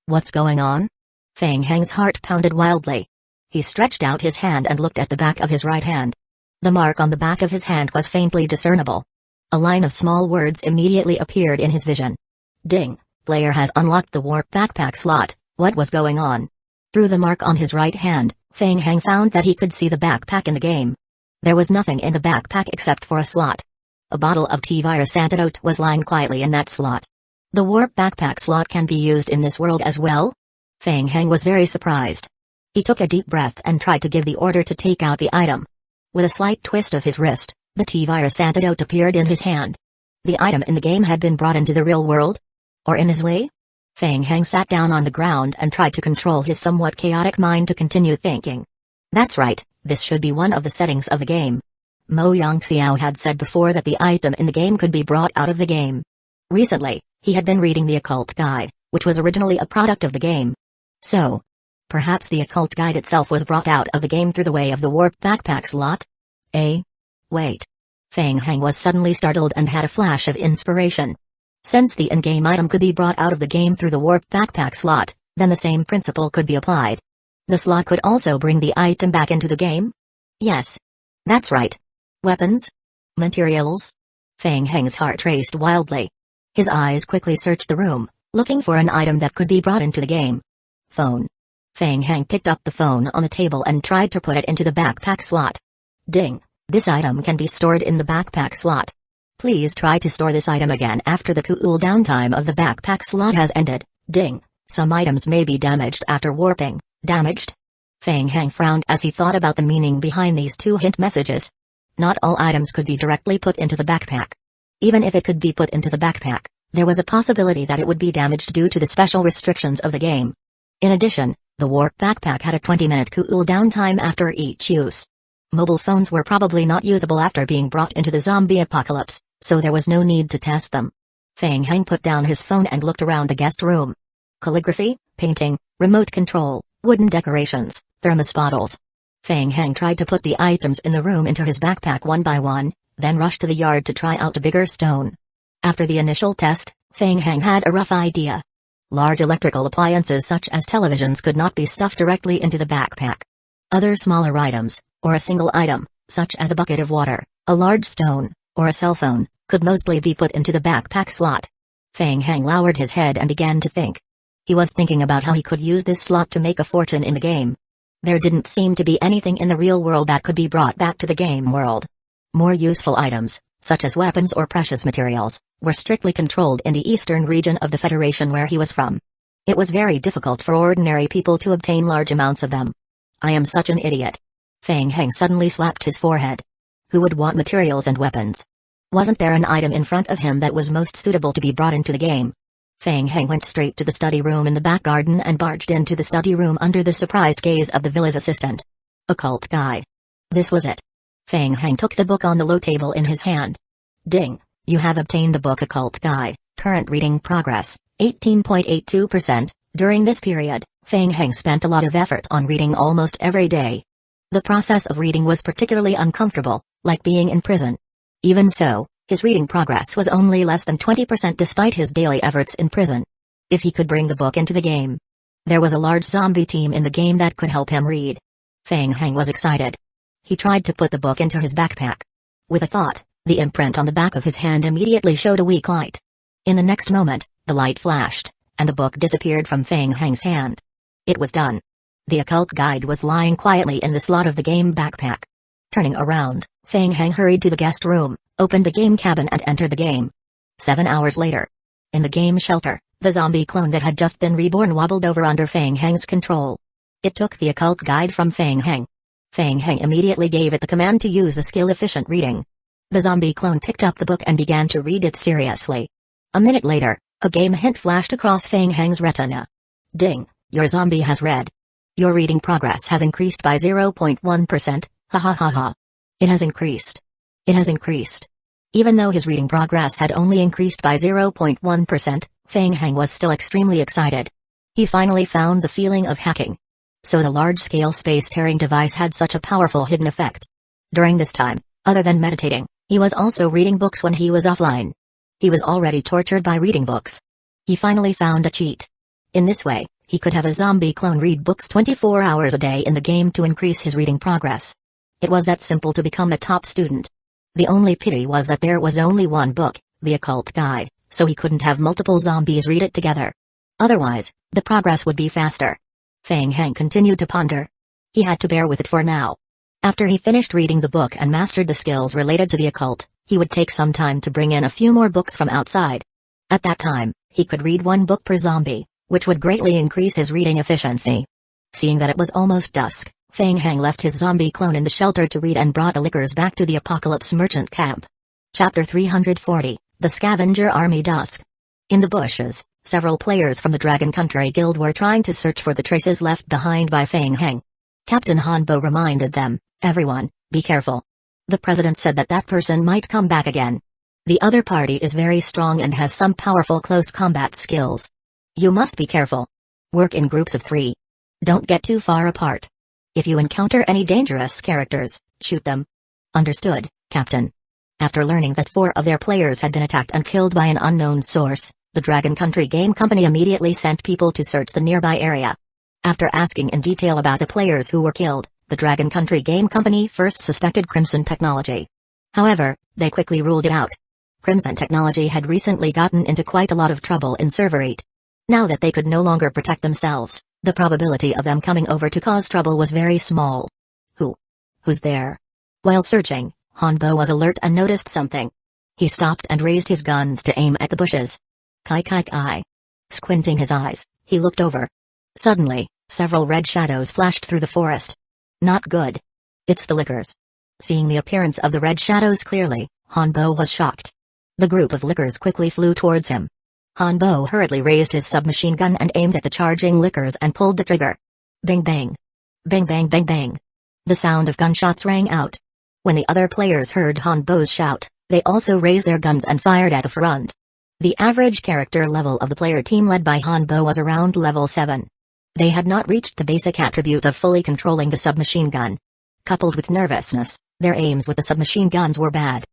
What's going on? Feng Heng's heart pounded wildly. He stretched out his hand and looked at the back of his right hand. The mark on the back of his hand was faintly discernible. A line of small words immediately appeared in his vision. Ding, player has unlocked the warp backpack slot. What was going on? Through the mark on his right hand, Feng Heng found that he could see the backpack in the game. There was nothing in the backpack except for a slot. A bottle of T-virus antidote was lying quietly in that slot. The warp backpack slot can be used in this world as well? Feng Heng was very surprised. He took a deep breath and tried to give the order to take out the item. With a slight twist of his wrist, the T-virus antidote appeared in his hand. The item in the game had been brought into the real world? Or in his way? Feng Heng sat down on the ground and tried to control his somewhat chaotic mind to continue thinking. That's right, this should be one of the settings of the game. Mo Yongxiao had said before that the item in the game could be brought out of the game. Recently, he had been reading the Occult Guide, which was originally a product of the game. So, perhaps the Occult Guide itself was brought out of the game through the way of the warp backpack slot? Wait. Feng Heng was suddenly startled and had a flash of inspiration. Since the in-game item could be brought out of the game through the warp backpack slot, then the same principle could be applied. The slot could also bring the item back into the game? Yes. That's right. Weapons? Materials? Feng Heng's heart raced wildly. His eyes quickly searched the room, looking for an item that could be brought into the game. Phone. Feng Heng picked up the phone on the table and tried to put it into the backpack slot. Ding. This item can be stored in the backpack slot. Please try to store this item again after the cooldown time of the backpack slot has ended. Ding. Some items may be damaged after warping. Damaged? Feng Heng frowned as he thought about the meaning behind these two hint messages. Not all items could be directly put into the backpack. Even if it could be put into the backpack, there was a possibility that it would be damaged due to the special restrictions of the game. In addition, the warp backpack had a 20-minute cooldown time after each use. Mobile phones were probably not usable after being brought into the zombie apocalypse, so there was no need to test them. Feng Heng put down his phone and looked around the guest room. Calligraphy, painting, remote control, wooden decorations, thermos bottles. Feng Heng tried to put the items in the room into his backpack one by one, then rushed to the yard to try out a bigger stone. After the initial test, Feng Heng had a rough idea. Large electrical appliances such as televisions could not be stuffed directly into the backpack. Other smaller items, or a single item, such as a bucket of water, a large stone, or a cell phone, could mostly be put into the backpack slot. Feng Heng lowered his head and began to think. He was thinking about how he could use this slot to make a fortune in the game. There didn't seem to be anything in the real world that could be brought back to the game world. More useful items, such as weapons or precious materials, were strictly controlled in the eastern region of the Federation where he was from. It was very difficult for ordinary people to obtain large amounts of them. I am such an idiot. Feng Heng suddenly slapped his forehead. Who would want materials and weapons? Wasn't there an item in front of him that was most suitable to be brought into the game? Feng Heng went straight to the study room in the back garden and barged into the study room under the surprised gaze of the villa's assistant. Occult Guide. This was it. Feng Heng took the book on the low table in his hand. Ding, you have obtained the book Occult Guide, current reading progress, 18.82%. During this period, Feng Heng spent a lot of effort on reading almost every day. The process of reading was particularly uncomfortable, like being in prison. Even so, his reading progress was only less than 20% despite his daily efforts in prison. If he could bring the book into the game. There was a large zombie team in the game that could help him read. Feng Heng was excited. He tried to put the book into his backpack. With a thought, the imprint on the back of his hand immediately showed a weak light. In the next moment, the light flashed, and the book disappeared from Feng Heng's hand. It was done. The occult guide was lying quietly in the slot of the game backpack. Turning around, Feng Heng hurried to the guest room, opened the game cabin and entered the game. 7 hours later. In the game shelter, the zombie clone that had just been reborn wobbled over under Feng Heng's control. It took the occult guide from Feng Heng. Feng Heng immediately gave it the command to use the skill-efficient reading. The zombie clone picked up the book and began to read it seriously. A minute later, a game hint flashed across Feng Heng's retina. Ding, your zombie has read. Your reading progress has increased by 0.1%, ha ha ha ha. It has increased. It has increased. Even though his reading progress had only increased by 0.1%, Feng Heng was still extremely excited. He finally found the feeling of hacking. So the large-scale space-tearing device had such a powerful hidden effect. During this time, other than meditating, he was also reading books when he was offline. He was already tortured by reading books. He finally found a cheat. In this way, he could have a zombie clone read books 24 hours a day in the game to increase his reading progress. It was that simple to become a top student. The only pity was that there was only one book, the occult guide, so he couldn't have multiple zombies read it together. Otherwise, the progress would be faster. Feng Heng continued to ponder. He had to bear with it for now. After he finished reading the book and mastered the skills related to the occult, he would take some time to bring in a few more books from outside. At that time, he could read one book per zombie, which would greatly increase his reading efficiency. Seeing that it was almost dusk, Feng Heng left his zombie clone in the shelter to read and brought the liquors back to the Apocalypse Merchant Camp. Chapter 340, The Scavenger Army Dusk. In the bushes, several players from the Dragon Country Guild were trying to search for the traces left behind by Feng Heng. Captain Hanbo reminded them, everyone, be careful. The president said that person might come back again. The other party is very strong and has some powerful close combat skills. You must be careful. Work in groups of 3. Don't get too far apart. If you encounter any dangerous characters, shoot them. Understood, Captain. After learning that 4 of their players had been attacked and killed by an unknown source, The Dragon Country Game Company immediately sent people to search the nearby area. After asking in detail about the players who were killed, the Dragon Country Game Company first suspected Crimson Technology. However, they quickly ruled it out. Crimson Technology had recently gotten into quite a lot of trouble in Server 8. Now that they could no longer protect themselves, the probability of them coming over to cause trouble was very small. Who's there? While searching, Hanbo was alert and noticed something. He stopped and raised his guns to aim at the bushes. Kai. Squinting his eyes, he looked over. Suddenly, several red shadows flashed through the forest. Not good. It's the lickers. Seeing the appearance of the red shadows clearly, Hanbo was shocked. The group of lickers quickly flew towards him. Hanbo hurriedly raised his submachine gun and aimed at the charging lickers and pulled the trigger. Bang bang. Bang bang bang bang. The sound of gunshots rang out. When the other players heard Hanbo's shout, they also raised their guns and fired at the front. The average character level of the player team led by Hanbo was around level 7. They had not reached the basic attribute of fully controlling the submachine gun. Coupled with nervousness, their aims with the submachine guns were bad.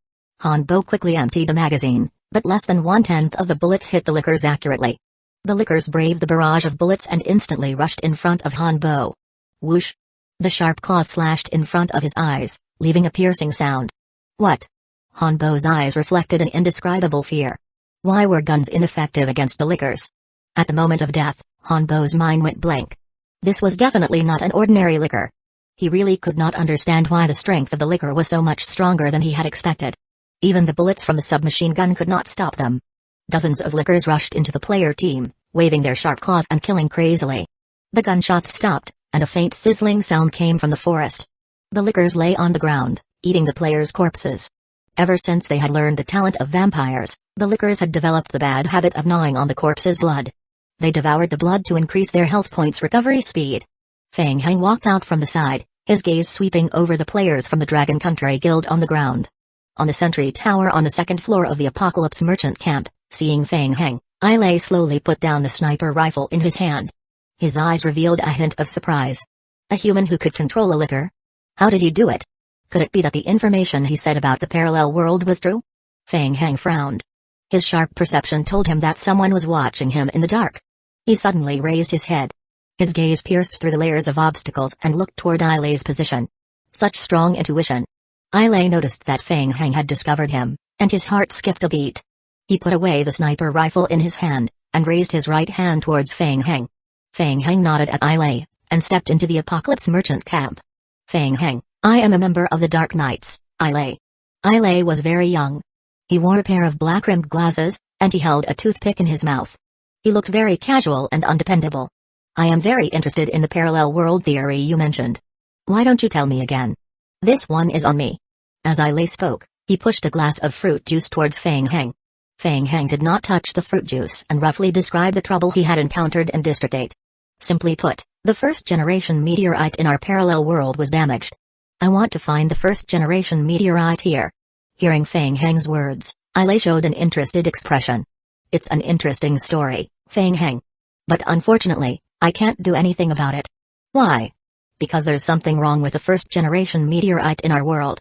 Hanbo quickly emptied the magazine, but less than 1/10 of the bullets hit the lickers accurately. The lickers braved the barrage of bullets and instantly rushed in front of Hanbo. Whoosh! The sharp claws slashed in front of his eyes, leaving a piercing sound. What? Hanbo's eyes reflected an indescribable fear. Why were guns ineffective against the lickers? At the moment of death, Hanbo's mind went blank. This was definitely not an ordinary licker. He really could not understand why the strength of the licker was so much stronger than he had expected. Even the bullets from the submachine gun could not stop them. Dozens of lickers rushed into the player team, waving their sharp claws and killing crazily. The gunshots stopped, and a faint sizzling sound came from the forest. The lickers lay on the ground, eating the players' corpses. Ever since they had learned the talent of vampires, the lickers had developed the bad habit of gnawing on the corpse's blood. They devoured the blood to increase their health points recovery speed. Fang Heng walked out from the side, his gaze sweeping over the players from the Dragon Country Guild on the ground. On the sentry tower on the second floor of the Apocalypse Merchant Camp, seeing Fang Heng, Ailei slowly put down the sniper rifle in his hand. His eyes revealed a hint of surprise. A human who could control a licker? How did he do it? Could it be that the information he said about the parallel world was true? Fang Heng frowned. His sharp perception told him that someone was watching him in the dark. He suddenly raised his head. His gaze pierced through the layers of obstacles and looked toward Ailei's position. Such strong intuition. Ailei noticed that Fang Heng had discovered him, and his heart skipped a beat. He put away the sniper rifle in his hand, and raised his right hand towards Fang Heng. Fang Heng nodded at Ailei, and stepped into the Apocalypse Merchant Camp. Fang Heng, I am a member of the Dark Knights, Ailei. Ailei was very young. He wore a pair of black-rimmed glasses, and he held a toothpick in his mouth. He looked very casual and undependable. I am very interested in the parallel world theory you mentioned. Why don't you tell me again? This one is on me. As Ailei spoke, he pushed a glass of fruit juice towards Fang Heng. Fang Heng did not touch the fruit juice and roughly described the trouble he had encountered in District 8. Simply put, the first-generation meteorite in our parallel world was damaged. I want to find the first-generation meteorite here. Hearing Fang Heng's words, Ailei showed an interested expression. It's an interesting story, Fang Heng. But unfortunately, I can't do anything about it. Why? Because there's something wrong with the first-generation meteorite in our world.